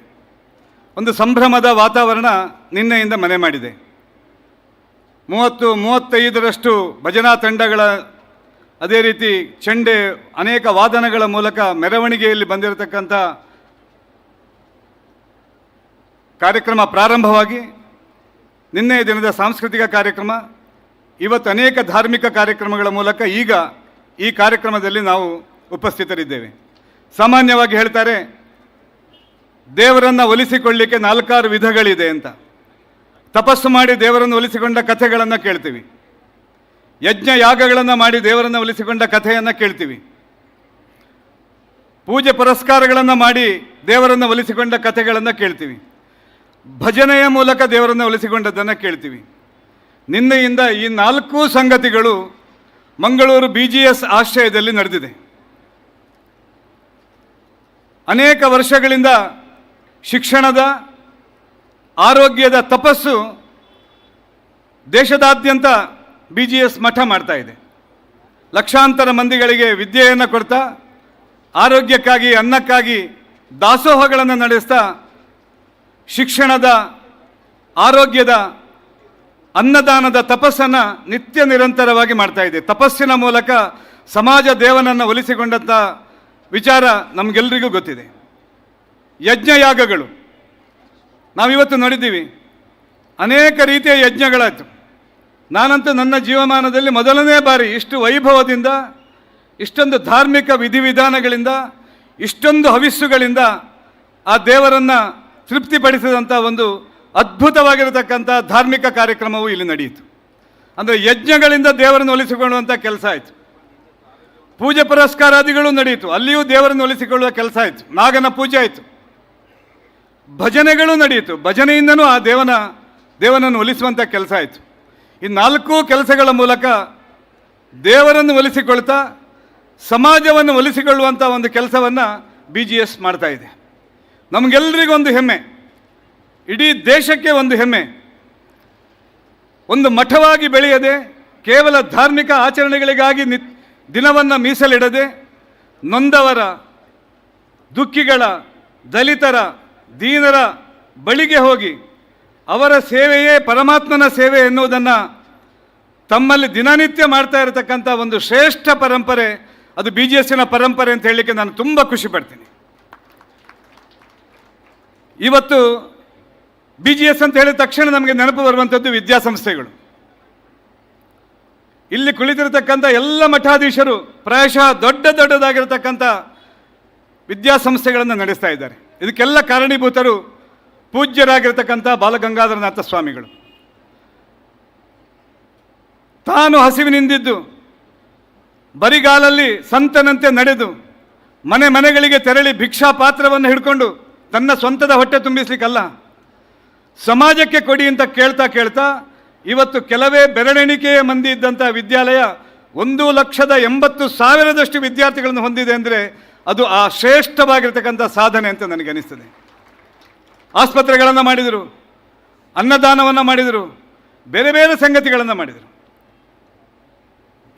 Speaker 12: ಒಂದು ಸಂಭ್ರಮದ ವಾತಾವರಣ ನಿನ್ನೆಯಿಂದ ಮನೆ ಮಾಡಿದೆ. 30-35ರಷ್ಟು ಭಜನಾ ತಂಡಗಳ, ಅದೇ ರೀತಿ ಚೆಂಡೆ, ಅನೇಕ ವಾದನಗಳ ಮೂಲಕ ಮೆರವಣಿಗೆಯಲ್ಲಿ ಬಂದಿರತಕ್ಕಂಥ ಕಾರ್ಯಕ್ರಮ ಪ್ರಾರಂಭವಾಗಿ ನಿನ್ನೆಯ ದಿನದ ಸಾಂಸ್ಕೃತಿಕ ಕಾರ್ಯಕ್ರಮ, ಇವತ್ತು ಅನೇಕ ಧಾರ್ಮಿಕ ಕಾರ್ಯಕ್ರಮಗಳ ಮೂಲಕ ಈಗ ಈ ಕಾರ್ಯಕ್ರಮದಲ್ಲಿ ನಾವು ಉಪಸ್ಥಿತರಿದ್ದೇವೆ. ಸಾಮಾನ್ಯವಾಗಿ ಹೇಳ್ತಾರೆ ದೇವರನ್ನು ಒಲಿಸಿಕೊಳ್ಳಲಿಕ್ಕೆ 4-6 ವಿಧಗಳಿದೆ ಅಂತ. ತಪಸ್ಸು ಮಾಡಿ ದೇವರನ್ನು ಒಲಿಸಿಕೊಂಡ ಕಥೆಗಳನ್ನು ಕೇಳ್ತೀವಿ, ಯಜ್ಞ ಯಾಗಗಳನ್ನು ಮಾಡಿ ದೇವರನ್ನು ಒಲಿಸಿಕೊಂಡ ಕಥೆಯನ್ನು ಕೇಳ್ತೀವಿ, ಪೂಜೆ ಪುರಸ್ಕಾರಗಳನ್ನು ಮಾಡಿ ದೇವರನ್ನು ಒಲಿಸಿಕೊಂಡ ಕಥೆಗಳನ್ನು ಕೇಳ್ತೀವಿ, ಭಜನೆಯ ಮೂಲಕ ದೇವರನ್ನು ಒಲಿಸಿಕೊಂಡದ್ದನ್ನು ಕೇಳ್ತೀವಿ. ನಿನ್ನೆಯಿಂದ ಈ 4 ಸಂಗತಿಗಳು ಮಂಗಳೂರು BGS ಆಶ್ರಯದಲ್ಲಿ ನಡೆದಿದೆ. ಅನೇಕ ವರ್ಷಗಳಿಂದ ಶಿಕ್ಷಣದ, ಆರೋಗ್ಯದ ತಪಸ್ಸು ದೇಶದಾದ್ಯಂತ BGS ಮಠ ಮಾಡ್ತಾ ಇದೆ. ಲಕ್ಷಾಂತರ ಮಂದಿಗಳಿಗೆ ವಿದ್ಯೆಯನ್ನು ಕೊಡ್ತಾ, ಆರೋಗ್ಯಕ್ಕಾಗಿ, ಅನ್ನಕ್ಕಾಗಿ ದಾಸೋಹಗಳನ್ನು ನಡೆಸ್ತಾ, ಶಿಕ್ಷಣದ, ಆರೋಗ್ಯದ, ಅನ್ನದಾನದ ತಪಸ್ಸನ್ನು ನಿತ್ಯ ನಿರಂತರವಾಗಿ ಮಾಡ್ತಾ ಇದೆ. ತಪಸ್ಸಿನ ಮೂಲಕ ಸಮಾಜ ದೇವನನ್ನು ಒಲಿಸಿಕೊಂಡಂಥ ವಿಚಾರ ನಮಗೆಲ್ಲರಿಗೂ ಗೊತ್ತಿದೆ. ಯಜ್ಞಯಾಗಗಳು ನಾವಿವತ್ತು ನೋಡಿದ್ದೀವಿ, ಅನೇಕ ರೀತಿಯ ಯಜ್ಞಗಳಾಯಿತು. ನಾನಂತೂ ನನ್ನ ಜೀವಮಾನದಲ್ಲಿ ಮೊದಲನೇ ಬಾರಿ ಇಷ್ಟು ವೈಭವದಿಂದ, ಇಷ್ಟೊಂದು ಧಾರ್ಮಿಕ ವಿಧಿವಿಧಾನಗಳಿಂದ, ಇಷ್ಟೊಂದು ಹವಿಸ್ಸುಗಳಿಂದ ಆ ದೇವರನ್ನು ತೃಪ್ತಿಪಡಿಸಿದಂಥ ಒಂದು ಅದ್ಭುತವಾಗಿರತಕ್ಕಂಥ ಧಾರ್ಮಿಕ ಕಾರ್ಯಕ್ರಮವು ಇಲ್ಲಿ ನಡೆಯಿತು. ಅಂದರೆ ಯಜ್ಞಗಳಿಂದ ದೇವರನ್ನು ಒಲಿಸಿಕೊಳ್ಳುವಂಥ ಕೆಲಸ ಆಯಿತು. ಪೂಜೆ ಪುರಸ್ಕಾರಾದಿಗಳು ನಡೆಯಿತು, ಅಲ್ಲಿಯೂ ದೇವರನ್ನು ಒಲಿಸಿಕೊಳ್ಳುವ ಕೆಲಸ ಆಯಿತು. ನಾಗನ ಪೂಜೆ ಆಯಿತು, ಭಜನೆಗಳು ನಡೆಯಿತು, ಭಜನೆಯಿಂದನೂ ಆ ದೇವನನ್ನು ಒಲಿಸುವಂಥ ಕೆಲಸ ಆಯಿತು. ಈ 4 ಕೆಲಸಗಳ ಮೂಲಕ ದೇವರನ್ನು ಒಲಿಸಿಕೊಳ್ತಾ ಸಮಾಜವನ್ನು ಒಲಿಸಿಕೊಳ್ಳುವಂಥ ಒಂದು ಕೆಲಸವನ್ನು BGS ಮಾಡ್ತಾ ಇದೆ. ನಮಗೆಲ್ಲರಿಗೊಂದು ಹೆಮ್ಮೆ, ಇಡೀ ದೇಶಕ್ಕೆ ಒಂದು ಹೆಮ್ಮೆ. ಒಂದು ಮಠವಾಗಿ ಬೆಳೆಯದೆ, ಕೇವಲ ಧಾರ್ಮಿಕ ಆಚರಣೆಗಳಿಗಾಗಿ ದಿನವನ್ನು ಮೀಸಲಿಡದೆ, ನೊಂದವರ, ದುಃಖಿಗಳ, ದಲಿತರ, ದೀನರ ಬಳಿಗೆ ಹೋಗಿ ಅವರ ಸೇವೆಯೇ ಪರಮಾತ್ಮನ ಸೇವೆ ಎನ್ನುವುದನ್ನು ತಮ್ಮಲ್ಲಿ ದಿನನಿತ್ಯ ಮಾಡ್ತಾ ಇರತಕ್ಕಂಥ ಒಂದು ಶ್ರೇಷ್ಠ ಪರಂಪರೆ, ಅದು BGSನ ಪರಂಪರೆ ಅಂತ ಹೇಳಲಿಕ್ಕೆ ನಾನು ತುಂಬ ಖುಷಿ ಪಡ್ತೀನಿ. ಇವತ್ತು BGS ಅಂತ ಹೇಳಿದ ತಕ್ಷಣ ನಮಗೆ ನೆನಪು ಬರುವಂಥದ್ದು ವಿದ್ಯಾಸಂಸ್ಥೆಗಳು. ಇಲ್ಲಿ ಕುಳಿತಿರತಕ್ಕಂಥ ಎಲ್ಲ ಮಠಾಧೀಶರು ಪ್ರಾಯಶಃ ದೊಡ್ಡದಾಗಿರತಕ್ಕಂಥ ವಿದ್ಯಾಸಂಸ್ಥೆಗಳನ್ನು ನಡೆಸ್ತಾ ಇದ್ದಾರೆ. ಇದಕ್ಕೆಲ್ಲ ಕಾರಣೀಭೂತರು ಪೂಜ್ಯರಾಗಿರ್ತಕ್ಕಂಥ ಬಾಲಗಂಗಾಧರನಾಥ ಸ್ವಾಮಿಗಳು. ತಾನು ಹಸಿವಿನಿಂದಿದ್ದು, ಬರಿಗಾಲಲ್ಲಿ ಸಂತನಂತೆ ನಡೆದು, ಮನೆಗಳಿಗೆ ತೆರಳಿ ಭಿಕ್ಷಾ ಪಾತ್ರವನ್ನು ಹಿಡ್ಕೊಂಡು ತನ್ನ ಸ್ವಂತದ ಹೊಟ್ಟೆ ತುಂಬಿಸ್ಲಿಕ್ಕಲ್ಲ, ಸಮಾಜಕ್ಕೆ ಕೊಡಿ ಅಂತ ಕೇಳ್ತಾ ಇವತ್ತು ಕೆಲವೇ ಬೆರಳೆಣಿಕೆಯ ಮಂದಿ ಇದ್ದಂಥ ವಿದ್ಯಾಲಯ 1,80,000 ವಿದ್ಯಾರ್ಥಿಗಳನ್ನು ಹೊಂದಿದೆ ಅಂದರೆ ಅದು ಆ ಶ್ರೇಷ್ಠವಾಗಿರ್ತಕ್ಕಂಥ ಸಾಧನೆ ಅಂತ ನನಗೆ ಅನಿಸ್ತದೆ. ಆಸ್ಪತ್ರೆಗಳನ್ನು ಮಾಡಿದರು, ಅನ್ನದಾನವನ್ನು ಮಾಡಿದರು, ಬೇರೆ ಬೇರೆ ಸಂಗತಿಗಳನ್ನು ಮಾಡಿದರು.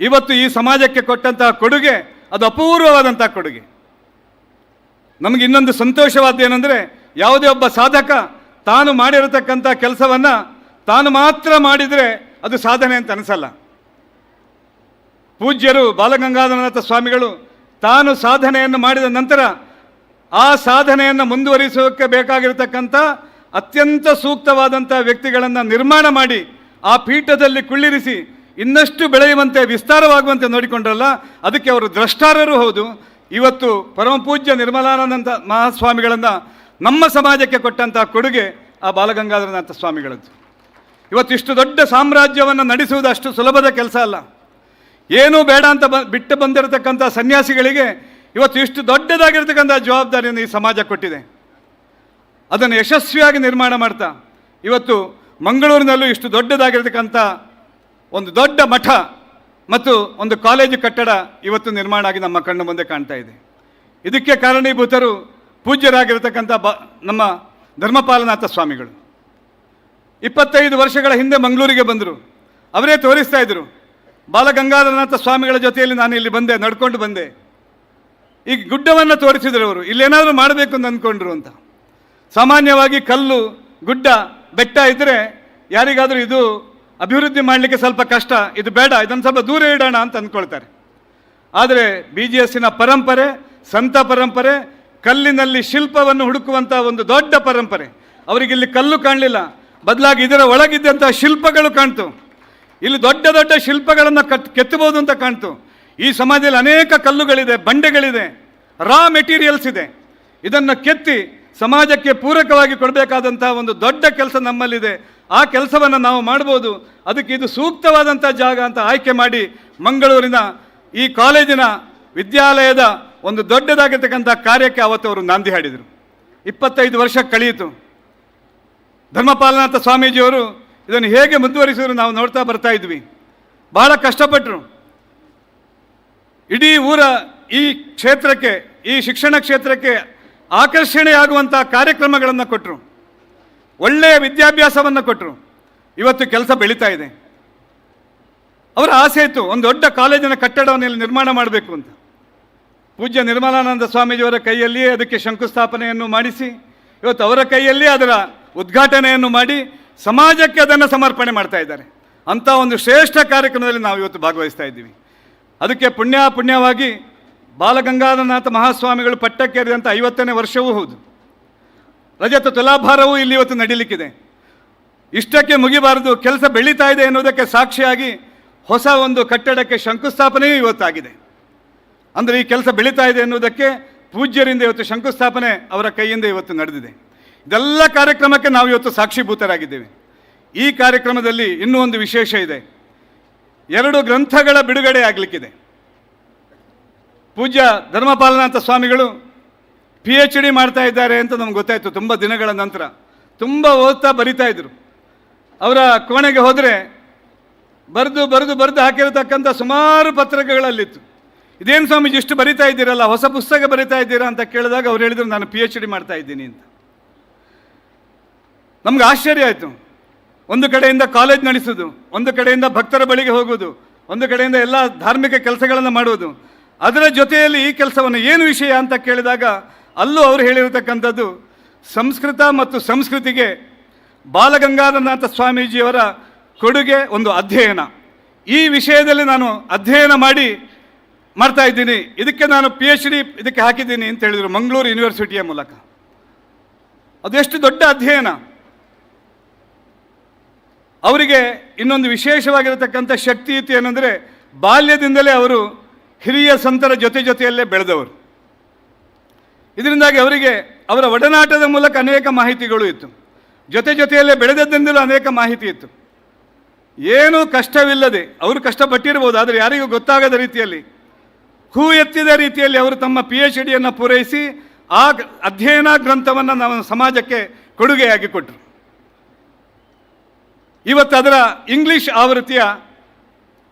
Speaker 12: ಇವತ್ತು ಈ ಸಮಾಜಕ್ಕೆ ಕೊಟ್ಟಂತಹ ಕೊಡುಗೆ ಅದು ಅಪೂರ್ವವಾದಂಥ ಕೊಡುಗೆ. ನಮಗೆ ಇನ್ನೊಂದು ಸಂತೋಷವಾದ್ದೇನೆಂದರೆ, ಯಾವುದೇ ಒಬ್ಬ ಸಾಧಕ ತಾನು ಮಾಡಿರತಕ್ಕಂಥ ಕೆಲಸವನ್ನು ತಾನು ಮಾತ್ರ ಮಾಡಿದರೆ ಅದು ಸಾಧನೆ ಅಂತ ಅನಿಸಲ್ಲ. ಪೂಜ್ಯರು ಬಾಲಗಂಗಾಧರನಾಥ ಸ್ವಾಮಿಗಳು ತಾನು ಸಾಧನೆಯನ್ನು ಮಾಡಿದ ನಂತರ ಆ ಸಾಧನೆಯನ್ನು ಮುಂದುವರಿಸೋಕ್ಕೆ ಬೇಕಾಗಿರತಕ್ಕಂಥ ಅತ್ಯಂತ ಸೂಕ್ತವಾದಂಥ ವ್ಯಕ್ತಿಗಳನ್ನು ನಿರ್ಮಾಣ ಮಾಡಿ ಆ ಪೀಠದಲ್ಲಿ ಕುಳ್ಳಿರಿಸಿ ಇನ್ನಷ್ಟು ಬೆಳೆಯುವಂತೆ, ವಿಸ್ತಾರವಾಗುವಂತೆ ನೋಡಿಕೊಂಡ್ರಲ್ಲ, ಅದಕ್ಕೆ ಅವರು ದ್ರಷ್ಟಾರರೂ ಹೌದು. ಇವತ್ತು ಪರಮ ಪೂಜ್ಯ ನಿರ್ಮಲಾನಂದ ಮಹಾಸ್ವಾಮಿಗಳನ್ನು ನಮ್ಮ ಸಮಾಜಕ್ಕೆ ಕೊಟ್ಟಂಥ ಕೊಡುಗೆ ಆ ಬಾಲಗಂಗಾಧರನಾಥ ಸ್ವಾಮಿಗಳದ್ದು. ಇವತ್ತು ಇಷ್ಟು ದೊಡ್ಡ ಸಾಮ್ರಾಜ್ಯವನ್ನು ನಡೆಸುವುದು ಅಷ್ಟು ಸುಲಭದ ಕೆಲಸ ಅಲ್ಲ.
Speaker 9: ಏನೂ ಬೇಡ ಅಂತ ಬಿಟ್ಟು ಬಂದಿರತಕ್ಕಂಥ ಸನ್ಯಾಸಿಗಳಿಗೆ ಇವತ್ತು ಇಷ್ಟು ದೊಡ್ಡದಾಗಿರ್ತಕ್ಕಂಥ ಜವಾಬ್ದಾರಿಯನ್ನು ಈ ಸಮಾಜ ಕೊಟ್ಟಿದೆ. ಅದನ್ನು ಯಶಸ್ವಿಯಾಗಿ ನಿರ್ಮಾಣ ಮಾಡ್ತಾ ಇವತ್ತು ಮಂಗಳೂರಿನಲ್ಲೂ ಇಷ್ಟು ದೊಡ್ಡದಾಗಿರ್ತಕ್ಕಂಥ ಒಂದು ದೊಡ್ಡ ಮಠ ಮತ್ತು ಒಂದು ಕಾಲೇಜು ಕಟ್ಟಡ ಇವತ್ತು ನಿರ್ಮಾಣ ಆಗಿ ನಮ್ಮ ಕಣ್ಣು ಮುಂದೆ ಕಾಣ್ತಾ ಇದೆ. ಇದಕ್ಕೆ ಕಾರಣೀಭೂತರು ಪೂಜ್ಯರಾಗಿರ್ತಕ್ಕಂಥ ನಮ್ಮ ಧರ್ಮಪಾಲನಾಥ ಸ್ವಾಮಿಗಳು. 25 ವರ್ಷಗಳ ಹಿಂದೆ ಮಂಗಳೂರಿಗೆ ಬಂದರು. ಅವರೇ ತೋರಿಸ್ತಾ ಇದ್ದರು. ಬಾಲಗಂಗಾಧರನಾಥ ಸ್ವಾಮಿಗಳ ಜೊತೆಯಲ್ಲಿ ನಾನು ಇಲ್ಲಿ ಬಂದೆ, ನಡ್ಕೊಂಡು ಬಂದೆ. ಈ ಗುಡ್ಡವನ್ನು ತೋರಿಸಿದ್ರು ಅವರು. ಇಲ್ಲೇನಾದರೂ ಮಾಡಬೇಕು ಅಂತ ಅಂದ್ಕೊಂಡ್ರು ಅಂತ. ಸಾಮಾನ್ಯವಾಗಿ ಕಲ್ಲು, ಗುಡ್ಡ, ಬೆಟ್ಟ ಇದ್ದರೆ ಯಾರಿಗಾದರೂ ಇದು ಅಭಿವೃದ್ಧಿ ಮಾಡಲಿಕ್ಕೆ ಸ್ವಲ್ಪ ಕಷ್ಟ, ಇದು ಬೇಡ, ಇದನ್ನು ಸ್ವಲ್ಪ ದೂರ ಇಡೋಣ ಅಂತ ಅಂದ್ಕೊಳ್ತಾರೆ. ಆದರೆ BGSನ ಪರಂಪರೆ, ಸಂತ ಪರಂಪರೆ, ಕಲ್ಲಿನಲ್ಲಿ ಶಿಲ್ಪವನ್ನು ಹುಡುಕುವಂಥ ಒಂದು ದೊಡ್ಡ ಪರಂಪರೆ. ಅವರಿಗಿಲ್ಲಿ ಕಲ್ಲು ಕಾಣಲಿಲ್ಲ, ಬದಲಾಗಿ ಇದರ ಒಳಗಿದ್ದಂಥ ಶಿಲ್ಪಗಳು ಕಾಣ್ತು. ಇಲ್ಲಿ ದೊಡ್ಡ ದೊಡ್ಡ ಶಿಲ್ಪಗಳನ್ನು ಕೆತ್ತಬಹುದು ಅಂತ ಕಾಣ್ತು. ಈ ಸಮಾಜದಲ್ಲಿ ಅನೇಕ ಕಲ್ಲುಗಳಿದೆ, ಬಂಡೆಗಳಿದೆ, ರಾ ಮೆಟೀರಿಯಲ್ಸ್ ಇದೆ. ಇದನ್ನು ಕೆತ್ತಿ ಸಮಾಜಕ್ಕೆ ಪೂರಕವಾಗಿ ಕೊಡಬೇಕಾದಂಥ ಒಂದು ದೊಡ್ಡ ಕೆಲಸ ನಮ್ಮಲ್ಲಿದೆ. ಆ ಕೆಲಸವನ್ನು ನಾವು ಮಾಡ್ಬೋದು. ಅದಕ್ಕೆ ಇದು ಸೂಕ್ತವಾದಂಥ ಜಾಗ ಅಂತ ಆಯ್ಕೆ ಮಾಡಿ ಮಂಗಳೂರಿನ ಈ ಕಾಲೇಜಿನ ವಿದ್ಯಾಲಯದ ಒಂದು ದೊಡ್ಡದಾಗಿರ್ತಕ್ಕಂಥ ಕಾರ್ಯಕ್ಕೆ ಅವತ್ತು ಅವರು ನಾಂದಿ ಹಾಡಿದರು. 25 ವರ್ಷ ಕಳೆಯಿತು. ಧರ್ಮಪಾಲನಾಥ ಸ್ವಾಮೀಜಿಯವರು ಇದನ್ನು ಹೇಗೆ ಮುಂದುವರಿಸಿದ್ರು ನಾವು ನೋಡ್ತಾ ಬರ್ತಾ ಇದ್ವಿ. ಬಹಳ ಕಷ್ಟಪಟ್ಟರು. ಇಡೀ ಊರ ಈ ಕ್ಷೇತ್ರಕ್ಕೆ, ಈ ಶಿಕ್ಷಣ ಕ್ಷೇತ್ರಕ್ಕೆ ಆಕರ್ಷಣೆಯಾಗುವಂಥ ಕಾರ್ಯಕ್ರಮಗಳನ್ನು ಕೊಟ್ಟರು. ಒಳ್ಳೆಯ ವಿದ್ಯಾಭ್ಯಾಸವನ್ನು ಕೊಟ್ಟರು. ಇವತ್ತು ಕೆಲಸ ಬೆಳೀತಾ ಇದೆ. ಅವರ ಆಸೆ ಇತ್ತು, ಒಂದು ದೊಡ್ಡ ಕಾಲೇಜಿನ ಕಟ್ಟಡವನ್ನು ಇಲ್ಲಿ ನಿರ್ಮಾಣ ಮಾಡಬೇಕು ಅಂತ. ಪೂಜ್ಯ ನಿರ್ಮಲಾನಂದ ಸ್ವಾಮೀಜಿಯವರ ಕೈಯಲ್ಲಿಯೇ ಅದಕ್ಕೆ ಶಂಕುಸ್ಥಾಪನೆಯನ್ನು ಮಾಡಿಸಿ, ಇವತ್ತು ಅವರ ಕೈಯಲ್ಲಿಯೇ ಅದರ ಉದ್ಘಾಟನೆಯನ್ನು ಮಾಡಿ ಸಮಾಜಕ್ಕೆ ಅದನ್ನು ಸಮರ್ಪಣೆ ಮಾಡ್ತಾ ಇದ್ದಾರೆ. ಅಂಥ ಒಂದು ಶ್ರೇಷ್ಠ ಕಾರ್ಯಕ್ರಮದಲ್ಲಿ ನಾವು ಇವತ್ತು ಭಾಗವಹಿಸ್ತಾ ಇದ್ದೀವಿ. ಅದಕ್ಕೆ ಪುಣ್ಯವಾಗಿ ಬಾಲಗಂಗಾಧರನಾಥ ಮಹಾಸ್ವಾಮಿಗಳು ಪಟ್ಟಕ್ಕೇರಿದಂಥ 50ನೇ ವರ್ಷವೂ ಹೌದು. ರಜತ ತುಲಾಭಾರವೂ ಇಲ್ಲಿ ಇವತ್ತು ನಡೀಲಿಕ್ಕಿದೆ. ಇಷ್ಟಕ್ಕೆ ಮುಗಿಬಾರದು, ಕೆಲಸ ಬೆಳೀತಾ ಇದೆ ಎನ್ನುವುದಕ್ಕೆ ಸಾಕ್ಷಿಯಾಗಿ ಹೊಸ ಒಂದು ಕಟ್ಟಡಕ್ಕೆ ಶಂಕುಸ್ಥಾಪನೆಯೂ ಇವತ್ತಾಗಿದೆ. ಅಂದರೆ ಈ ಕೆಲಸ ಬೆಳೀತಾ ಇದೆ ಎನ್ನುವುದಕ್ಕೆ ಪೂಜ್ಯರಿಂದ ಇವತ್ತು ಶಂಕುಸ್ಥಾಪನೆ ಅವರ ಕೈಯಿಂದ ಇವತ್ತು ನಡೆದಿದೆ. ಇದೆಲ್ಲ ಕಾರ್ಯಕ್ರಮಕ್ಕೆ ನಾವು ಇವತ್ತು ಸಾಕ್ಷೀಭೂತರಾಗಿದ್ದೇವೆ. ಈ ಕಾರ್ಯಕ್ರಮದಲ್ಲಿ ಇನ್ನೂ ಒಂದು ವಿಶೇಷ ಇದೆ. 2 ಗ್ರಂಥಗಳ ಬಿಡುಗಡೆ ಆಗಲಿಕ್ಕಿದೆ. ಪೂಜ್ಯ ಧರ್ಮಪಾಲನಾಥ ಸ್ವಾಮಿಗಳು PhD ಮಾಡ್ತಾ ಇದ್ದಾರೆ ಅಂತ ನಮ್ಗೆ ಗೊತ್ತಾಯಿತು. ತುಂಬ ದಿನಗಳ ನಂತರ ತುಂಬ ಓದ್ತಾ ಬರಿತಾ ಇದ್ರು. ಅವರ ಕೋಣೆಗೆ ಹೋದರೆ ಬರೆದು ಹಾಕಿರತಕ್ಕಂಥ ಸುಮಾರು ಪತ್ರಿಕೆಗಳಲ್ಲಿತ್ತು. ಇದೇನು ಸ್ವಾಮೀಜಿ ಇಷ್ಟು ಬರಿತಾ ಇದ್ದೀರಲ್ಲ, ಹೊಸ ಪುಸ್ತಕ ಬರಿತಾ ಇದ್ದೀರಾ ಅಂತ ಕೇಳಿದಾಗ ಅವ್ರು ಹೇಳಿದರು, ನಾನು PhD ಮಾಡ್ತಾ ಇದ್ದೀನಿ ಅಂತ. ನಮ್ಗೆ ಆಶ್ಚರ್ಯ ಆಯಿತು. ಒಂದು ಕಡೆಯಿಂದ ಕಾಲೇಜ್ ನಡೆಸೋದು, ಒಂದು ಕಡೆಯಿಂದ ಭಕ್ತರ ಬಳಿಗೆ ಹೋಗೋದು, ಒಂದು ಕಡೆಯಿಂದ ಎಲ್ಲ ಧಾರ್ಮಿಕ ಕೆಲಸಗಳನ್ನು ಮಾಡುವುದು, ಅದರ ಜೊತೆಯಲ್ಲಿ ಈ ಕೆಲಸವನ್ನು ಏನು ವಿಷಯ ಅಂತ ಕೇಳಿದಾಗ ಅಲ್ಲೂ ಅವರು ಹೇಳಿರತಕ್ಕಂಥದ್ದು ಸಂಸ್ಕೃತ ಮತ್ತು ಸಂಸ್ಕೃತಿಗೆ ಬಾಲಗಂಗಾಧರನಾಥ ಸ್ವಾಮೀಜಿಯವರ ಕೊಡುಗೆ ಒಂದು ಅಧ್ಯಯನ. ಈ ವಿಷಯದಲ್ಲಿ ನಾನು ಅಧ್ಯಯನ ಮಾಡ್ತಾ ಇದ್ದೀನಿ, ಇದಕ್ಕೆ ನಾನು PhD ಇದಕ್ಕೆ ಹಾಕಿದ್ದೀನಿ ಅಂತ ಹೇಳಿದರು ಮಂಗಳೂರು ಯೂನಿವರ್ಸಿಟಿಯ ಮೂಲಕ. ಅದೆಷ್ಟು ದೊಡ್ಡ ಅಧ್ಯಯನ. ಅವರಿಗೆ ಇನ್ನೊಂದು ವಿಶೇಷವಾಗಿರತಕ್ಕಂಥ ಶಕ್ತಿ ಇತ್ತು. ಏನಂದರೆ ಬಾಲ್ಯದಿಂದಲೇ ಅವರು ಹಿರಿಯ ಸಂತರ ಜೊತೆಯಲ್ಲೇ ಬೆಳೆದವರು. ಇದರಿಂದಾಗಿ ಅವರಿಗೆ ಅವರ ಒಡನಾಟದ ಮೂಲಕ ಅನೇಕ ಮಾಹಿತಿಗಳು ಇತ್ತು. ಜೊತೆಯಲ್ಲೇ ಬೆಳೆದದ್ದರಿಂದಲೂ ಅನೇಕ ಮಾಹಿತಿ ಇತ್ತು. ಏನೂ ಕಷ್ಟವಿಲ್ಲದೆ ಅವರು ಕಷ್ಟಪಟ್ಟಿರ್ಬೋದು, ಆದರೆ ಯಾರಿಗೂ ಗೊತ್ತಾಗದ ರೀತಿಯಲ್ಲಿ, ಹೂ ಎತ್ತಿದ ರೀತಿಯಲ್ಲಿ ಅವರು ತಮ್ಮ PhDಯನ್ನು ಪೂರೈಸಿ ಆ ಅಧ್ಯಯನ ಗ್ರಂಥವನ್ನು ನಾವು ಸಮಾಜಕ್ಕೆ ಕೊಡುಗೆಯಾಗಿ ಕೊಟ್ಟರು. ಇವತ್ತು ಅದರ ಇಂಗ್ಲಿಷ್ ಆವೃತ್ತಿಯ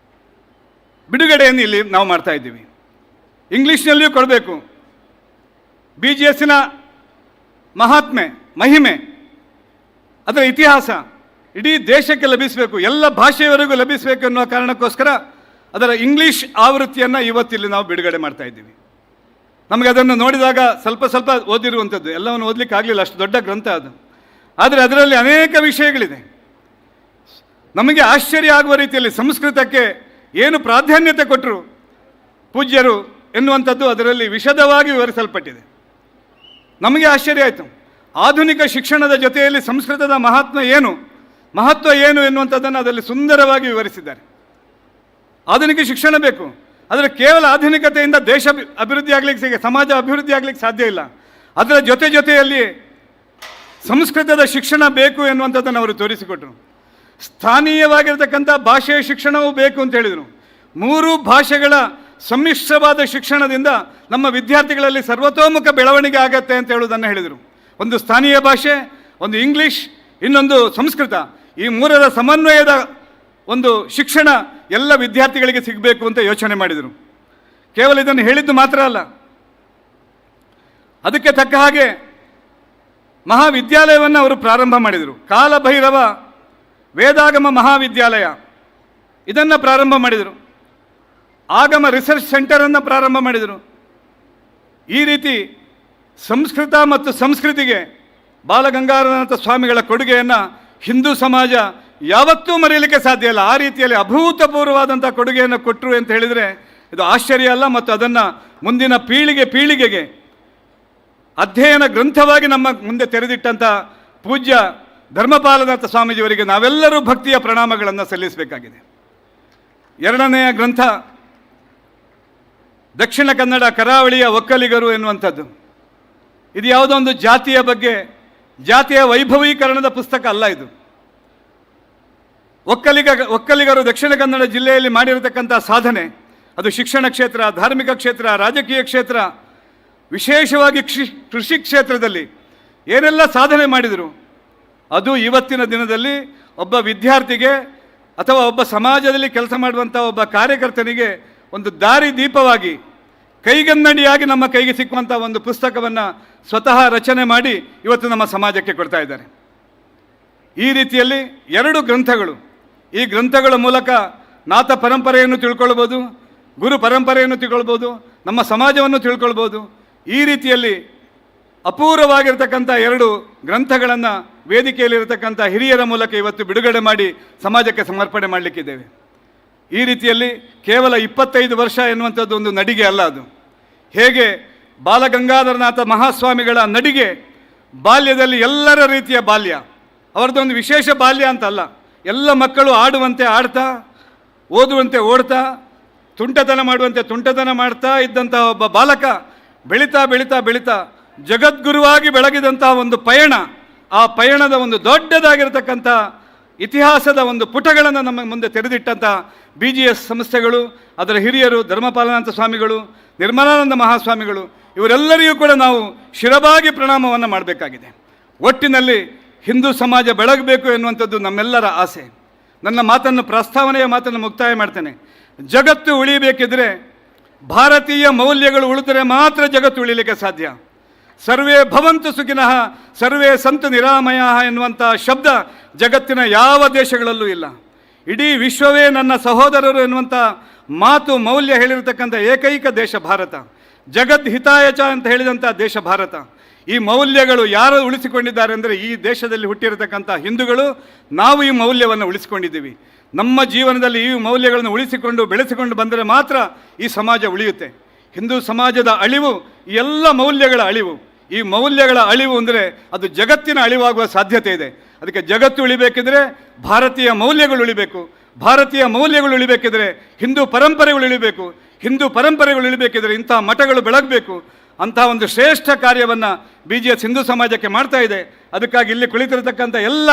Speaker 9: ಬಿಡುಗಡೆಯನ್ನು ಇಲ್ಲಿ ನಾವು ಮಾಡ್ತಾ ಇದ್ದೀವಿ. ಇಂಗ್ಲೀಷ್ನಲ್ಲಿಯೂ ಕೊಡಬೇಕು. BGSನ ಮಹಿಮೆ, ಅದರ ಇತಿಹಾಸ ಇಡೀ ದೇಶಕ್ಕೆ ಲಭಿಸಬೇಕು, ಎಲ್ಲ ಭಾಷೆಯವರೆಗೂ ಲಭಿಸಬೇಕು ಅನ್ನೋ ಕಾರಣಕ್ಕೋಸ್ಕರ ಅದರ ಇಂಗ್ಲೀಷ್ ಆವೃತ್ತಿಯನ್ನು ಇವತ್ತಿಲ್ಲಿ ನಾವು ಬಿಡುಗಡೆ ಮಾಡ್ತಾ ಇದ್ದೀವಿ. ನಮಗೆ ಅದನ್ನು ನೋಡಿದಾಗ ಸ್ವಲ್ಪ ಓದಿರುವಂಥದ್ದು, ಎಲ್ಲವನ್ನು ಓದಲಿಕ್ಕೆ ಆಗಲಿಲ್ಲ, ಅಷ್ಟು ದೊಡ್ಡ ಗ್ರಂಥ ಅದು. ಆದರೆ ಅದರಲ್ಲಿ ಅನೇಕ ವಿಷಯಗಳಿದೆ. ನಮಗೆ ಆಶ್ಚರ್ಯ ಆಗುವ ರೀತಿಯಲ್ಲಿ ಸಂಸ್ಕೃತಕ್ಕೆ ಏನು ಪ್ರಾಧಾನ್ಯತೆ ಕೊಟ್ಟರು ಪೂಜ್ಯರು ಎನ್ನುವಂಥದ್ದು ಅದರಲ್ಲಿ ವಿಶದವಾಗಿ ವಿವರಿಸಲ್ಪಟ್ಟಿದೆ. ನಮಗೆ ಆಶ್ಚರ್ಯ ಆಯಿತು. ಆಧುನಿಕ ಶಿಕ್ಷಣದ ಜೊತೆಯಲ್ಲಿ ಸಂಸ್ಕೃತದ ಮಹತ್ವ ಏನು ಎನ್ನುವಂಥದ್ದನ್ನು ಅದರಲ್ಲಿ ಸುಂದರವಾಗಿ ವಿವರಿಸಿದ್ದಾರೆ. ಆಧುನಿಕ ಶಿಕ್ಷಣ ಬೇಕು, ಆದರೆ ಕೇವಲ ಆಧುನಿಕತೆಯಿಂದ ದೇಶ ಅಭಿವೃದ್ಧಿ ಆಗಲಿಕ್ಕೆ, ಸಮಾಜ ಅಭಿವೃದ್ಧಿ ಆಗಲಿಕ್ಕೆ ಸಾಧ್ಯ ಇಲ್ಲ. ಅದರ ಜೊತೆಯಲ್ಲಿ ಸಂಸ್ಕೃತದ ಶಿಕ್ಷಣ ಬೇಕು ಎನ್ನುವಂಥದ್ದನ್ನು ಅವರು ತೋರಿಸಿಕೊಟ್ರು. ಸ್ಥಾನೀಯವಾಗಿರ್ತಕ್ಕಂಥ ಭಾಷೆಯ ಶಿಕ್ಷಣವೂ ಬೇಕು ಅಂತ ಹೇಳಿದರು. 3 ಭಾಷೆಗಳ ಸಮ್ಮಿಶ್ರವಾದ ಶಿಕ್ಷಣದಿಂದ ನಮ್ಮ ವಿದ್ಯಾರ್ಥಿಗಳಲ್ಲಿ ಸರ್ವತೋಮುಖ ಬೆಳವಣಿಗೆ ಆಗತ್ತೆ ಅಂತ ಹೇಳುವುದನ್ನು ಹೇಳಿದರು. ಒಂದು ಸ್ಥಾನೀಯ ಭಾಷೆ, ಒಂದು ಇಂಗ್ಲೀಷ್, ಇನ್ನೊಂದು ಸಂಸ್ಕೃತ, ಈ 3ರ ಸಮನ್ವಯದ ಒಂದು ಶಿಕ್ಷಣ ಎಲ್ಲ ವಿದ್ಯಾರ್ಥಿಗಳಿಗೆ ಸಿಗಬೇಕು ಅಂತ ಯೋಚನೆ ಮಾಡಿದರು. ಕೇವಲ ಇದನ್ನು ಹೇಳಿದ್ದು ಮಾತ್ರ ಅಲ್ಲ, ಅದಕ್ಕೆ ತಕ್ಕ ಹಾಗೆ ಮಹಾವಿದ್ಯಾಲಯವನ್ನು ಅವರು ಪ್ರಾರಂಭ ಮಾಡಿದರು. ಕಾಲಭೈರವ ವೇದಾಗಮ ಮಹಾವಿದ್ಯಾಲಯ ಇದನ್ನು ಪ್ರಾರಂಭ ಮಾಡಿದರು. ಆಗಮ ರಿಸರ್ಚ್ ಸೆಂಟರನ್ನು ಪ್ರಾರಂಭ ಮಾಡಿದರು. ಈ ರೀತಿ ಸಂಸ್ಕೃತ ಮತ್ತು ಸಂಸ್ಕೃತಿಗೆ ಬಾಲಗಂಗಾಧರನಾಥ ಸ್ವಾಮಿಗಳ ಕೊಡುಗೆಯನ್ನು ಹಿಂದೂ ಸಮಾಜ ಯಾವತ್ತೂ ಮರೆಯಲಿಕ್ಕೆ ಸಾಧ್ಯ ಇಲ್ಲ. ಆ ರೀತಿಯಲ್ಲಿ ಅಭೂತಪೂರ್ವವಾದಂಥ ಕೊಡುಗೆಯನ್ನು ಕೊಟ್ಟರು ಅಂತ ಹೇಳಿದರೆ ಇದು ಆಶ್ಚರ್ಯ ಅಲ್ಲ. ಮತ್ತು ಅದನ್ನು ಮುಂದಿನ ಪೀಳಿಗೆಗೆ ಅಧ್ಯಯನ ಗ್ರಂಥವಾಗಿ ನಮ್ಮ ಮುಂದೆ ತೆರೆದಿಟ್ಟಂಥ ಪೂಜ್ಯ ಧರ್ಮಪಾಲನಾಥ ಸ್ವಾಮೀಜಿಯವರಿಗೆ ನಾವೆಲ್ಲರೂ ಭಕ್ತಿಯ ಪ್ರಣಾಮಗಳನ್ನು ಸಲ್ಲಿಸಬೇಕಾಗಿದೆ. 2ನೆಯ ಗ್ರಂಥ ದಕ್ಷಿಣ ಕನ್ನಡ ಕರಾವಳಿಯ ಒಕ್ಕಲಿಗರು ಎನ್ನುವಂಥದ್ದು. ಇದು ಯಾವುದೋ ಒಂದು ಜಾತಿಯ ಬಗ್ಗೆ, ಜಾತಿಯ ವೈಭವೀಕರಣದ ಪುಸ್ತಕ ಅಲ್ಲ. ಇದು ಒಕ್ಕಲಿಗರು ದಕ್ಷಿಣ ಕನ್ನಡ ಜಿಲ್ಲೆಯಲ್ಲಿ ಮಾಡಿರತಕ್ಕಂಥ ಸಾಧನೆ, ಅದು ಶಿಕ್ಷಣ ಕ್ಷೇತ್ರ, ಧಾರ್ಮಿಕ ಕ್ಷೇತ್ರ, ರಾಜಕೀಯ ಕ್ಷೇತ್ರ, ವಿಶೇಷವಾಗಿ ಕೃಷಿ ಕ್ಷೇತ್ರದಲ್ಲಿ ಏನೆಲ್ಲ ಸಾಧನೆ ಮಾಡಿದರು, ಅದು ಇವತ್ತಿನ ದಿನದಲ್ಲಿ ಒಬ್ಬ ವಿದ್ಯಾರ್ಥಿಗೆ ಅಥವಾ ಒಬ್ಬ ಸಮಾಜದಲ್ಲಿ ಕೆಲಸ ಮಾಡುವಂಥ ಒಬ್ಬ ಕಾರ್ಯಕರ್ತನಿಗೆ ಒಂದು ದಾರಿ ದೀಪವಾಗಿ, ಕೈಗನ್ನಡಿಯಾಗಿ ನಮ್ಮ ಕೈಗೆ ಸಿಕ್ಕುವಂಥ ಒಂದು ಪುಸ್ತಕವನ್ನು ಸ್ವತಃ ರಚನೆ ಮಾಡಿ ಇವತ್ತು ನಮ್ಮ ಸಮಾಜಕ್ಕೆ ಕೊಡ್ತಾ ಇದ್ದಾರೆ. ಈ ರೀತಿಯಲ್ಲಿ 2 ಗ್ರಂಥಗಳು, ಈ ಗ್ರಂಥಗಳ ಮೂಲಕ ನಾಥ ಪರಂಪರೆಯನ್ನು ತಿಳ್ಕೊಳ್ಬೋದು, ಗುರು ಪರಂಪರೆಯನ್ನು ತಿಳ್ಕೊಳ್ಬೋದು, ನಮ್ಮ ಸಮಾಜವನ್ನು ತಿಳ್ಕೊಳ್ಬೋದು. ಈ ರೀತಿಯಲ್ಲಿ ಅಪೂರ್ವವಾಗಿರ್ತಕ್ಕಂಥ 2 ಗ್ರಂಥಗಳನ್ನು ವೇದಿಕೆಯಲ್ಲಿರತಕ್ಕಂಥ ಹಿರಿಯರ ಮೂಲಕ ಇವತ್ತು ಬಿಡುಗಡೆ ಮಾಡಿ ಸಮಾಜಕ್ಕೆ ಸಮರ್ಪಣೆ ಮಾಡಲಿಕ್ಕಿದ್ದೇವೆ. ಈ ರೀತಿಯಲ್ಲಿ ಕೇವಲ 25 ವರ್ಷ ಎನ್ನುವಂಥದ್ದು ಒಂದು ನಡಿಗೆ ಅಲ್ಲ. ಅದು ಹೇಗೆ ಬಾಲಗಂಗಾಧರನಾಥ ಮಹಾಸ್ವಾಮಿಗಳ ನಡಿಗೆ ಬಾಲ್ಯದಲ್ಲಿ ಎಲ್ಲರ ರೀತಿಯ ಬಾಲ್ಯ, ಅವರದೊಂದು ವಿಶೇಷ ಬಾಲ್ಯ ಅಂತಲ್ಲ, ಎಲ್ಲ ಮಕ್ಕಳು ಆಡುವಂತೆ ಆಡ್ತಾ, ಓದುವಂತೆ ಓಡ್ತಾ, ತುಂಟತನ ಮಾಡುವಂತೆ ತುಂಟತನ ಮಾಡ್ತಾ ಇದ್ದಂಥ ಒಬ್ಬ ಬಾಲಕ ಬೆಳೀತಾ ಬೆಳೀತಾ ಬೆಳೀತಾ ಜಗದ್ಗುರುವಾಗಿ ಬೆಳಗಿದಂಥ ಒಂದು ಪಯಣ, ಆ ಪಯಣದ ಒಂದು ದೊಡ್ಡದಾಗಿರತಕ್ಕಂಥ ಇತಿಹಾಸದ ಒಂದು ಪುಟಗಳನ್ನು ನಮ್ಮ ಮುಂದೆ ತೆರೆದಿಟ್ಟಂಥ BGS ಸಂಸ್ಥೆಗಳು, ಅದರ ಹಿರಿಯರು, ಧರ್ಮಪಾಲನಾಥ ಸ್ವಾಮಿಗಳು, ನಿರ್ಮಲಾನಂದ ಮಹಾಸ್ವಾಮಿಗಳು, ಇವರೆಲ್ಲರಿಗೂ ಕೂಡ ನಾವು ಶಿರಬಾಗಿ ಪ್ರಣಾಮವನ್ನು ಮಾಡಬೇಕಾಗಿದೆ. ಒಟ್ಟಿನಲ್ಲಿ ಹಿಂದೂ ಸಮಾಜ ಬೆಳಗಬೇಕು ಎನ್ನುವಂಥದ್ದು ನಮ್ಮೆಲ್ಲರ ಆಸೆ. ನನ್ನ ಮಾತನ್ನು, ಪ್ರಸ್ತಾವನೆಯ ಮಾತನ್ನು ಮುಕ್ತಾಯ ಮಾಡ್ತೇನೆ. ಜಗತ್ತು ಉಳಿಬೇಕಿದ್ರೆ ಭಾರತೀಯ ಮೌಲ್ಯಗಳು ಉಳಿದರೆ ಮಾತ್ರ ಜಗತ್ತು ಉಳಿಲಿಕ್ಕೆ ಸಾಧ್ಯ. ಸರ್ವೇ ಭವಂತು ಸುಖಿನಃ ಸರ್ವೇ ಸಂತು ನಿರಾಮಯ ಎನ್ನುವಂಥ ಶಬ್ದ ಜಗತ್ತಿನ ಯಾವ ದೇಶಗಳಲ್ಲೂ ಇಲ್ಲ. ಇಡೀ ವಿಶ್ವವೇ ನನ್ನ ಸಹೋದರರು ಎನ್ನುವಂಥ ಮಾತು, ಮೌಲ್ಯ ಹೇಳಿರತಕ್ಕಂಥ ಏಕೈಕ ದೇಶ ಭಾರತ. ಜಗದ್ ಹಿತಾಯಚ ಅಂತ ಹೇಳಿದಂಥ ದೇಶ ಭಾರತ. ಈ ಮೌಲ್ಯಗಳು ಯಾರು ಉಳಿಸಿಕೊಂಡಿದ್ದಾರೆ ಅಂದರೆ ಈ ದೇಶದಲ್ಲಿ ಹುಟ್ಟಿರತಕ್ಕಂಥ ಹಿಂದೂಗಳು. ನಾವು ಈ ಮೌಲ್ಯವನ್ನು ಉಳಿಸಿಕೊಂಡಿದ್ದೀವಿ. ನಮ್ಮ ಜೀವನದಲ್ಲಿ ಈ ಮೌಲ್ಯಗಳನ್ನು ಉಳಿಸಿಕೊಂಡು ಬೆಳೆಸಿಕೊಂಡು ಬಂದರೆ ಮಾತ್ರ ಈ ಸಮಾಜ ಉಳಿಯುತ್ತೆ. ಹಿಂದೂ ಸಮಾಜದ ಅಳಿವು ಈ ಎಲ್ಲ ಮೌಲ್ಯಗಳ ಅಳಿವು. ಈ ಮೌಲ್ಯಗಳ ಅಳಿವು ಅಂದರೆ ಅದು ಜಗತ್ತಿನ ಅಳಿವಾಗುವ ಸಾಧ್ಯತೆ ಇದೆ. ಅದಕ್ಕೆ ಜಗತ್ತು ಉಳಿಬೇಕಿದ್ರೆ ಭಾರತೀಯ ಮೌಲ್ಯಗಳು ಉಳಿಬೇಕು. ಭಾರತೀಯ ಮೌಲ್ಯಗಳು ಉಳಿಬೇಕಿದ್ರೆ ಹಿಂದೂ ಪರಂಪರೆಗಳು ಉಳಿಬೇಕು. ಹಿಂದೂ ಪರಂಪರೆಗಳು ಉಳಿಬೇಕಿದ್ರೆ ಇಂಥ ಮಠಗಳು ಬೆಳಗಬೇಕು. ಅಂಥ ಒಂದು ಶ್ರೇಷ್ಠ ಕಾರ್ಯವನ್ನು BGS ಹಿಂದೂ ಸಮಾಜಕ್ಕೆ ಮಾಡ್ತಾ ಇದೆ. ಅದಕ್ಕಾಗಿ ಇಲ್ಲಿ ಕುಳಿತಿರತಕ್ಕಂಥ ಎಲ್ಲ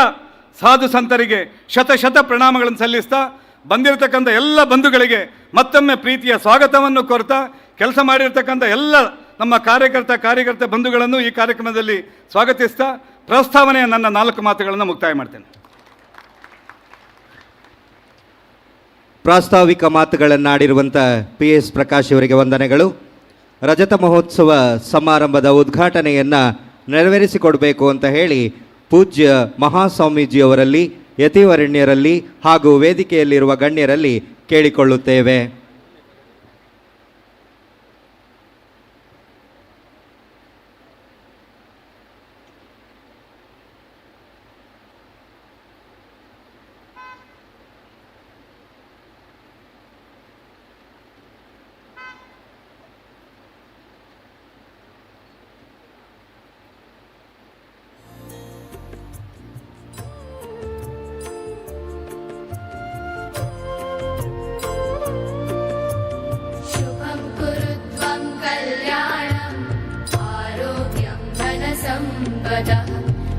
Speaker 9: ಸಾಧು ಸಂತರಿಗೆ ಶತ ಪ್ರಣಾಮಗಳನ್ನು ಸಲ್ಲಿಸ್ತಾ, ಬಂದಿರತಕ್ಕಂಥ ಎಲ್ಲ ಬಂಧುಗಳಿಗೆ ಮತ್ತೊಮ್ಮೆ ಪ್ರೀತಿಯ ಸ್ವಾಗತವನ್ನು ಕೋರ್ತಾ, ಕೆಲಸ ಮಾಡಿರ್ತಕ್ಕಂಥ ಎಲ್ಲ ನಮ್ಮ ಕಾರ್ಯಕರ್ತ ಬಂಧುಗಳನ್ನು ಈ ಕಾರ್ಯಕ್ರಮದಲ್ಲಿ ಸ್ವಾಗತಿಸ್ತಾ ಪ್ರಸ್ತಾವನೆಯ ನನ್ನ 4 ಮಾತುಗಳನ್ನು ಮುಕ್ತಾಯ ಮಾಡ್ತೇನೆ.
Speaker 8: ಪ್ರಾಸ್ತಾವಿಕ ಮಾತುಗಳನ್ನಾಡಿರುವಂಥ PS ಪ್ರಕಾಶ್ ಇವರಿಗೆ ವಂದನೆಗಳು. ರಜತ ಮಹೋತ್ಸವ ಸಮಾರಂಭದ ಉದ್ಘಾಟನೆಯನ್ನು ನೆರವೇರಿಸಿಕೊಡಬೇಕು ಅಂತ ಹೇಳಿ ಪೂಜ್ಯ ಮಹಾಸ್ವಾಮೀಜಿಯವರಲ್ಲಿ, ಯತಿವರಣ್ಯರಲ್ಲಿ ಹಾಗೂ ವೇದಿಕೆಯಲ್ಲಿರುವ ಗಣ್ಯರಲ್ಲಿ ಕೇಳಿಕೊಳ್ಳುತ್ತೇವೆ.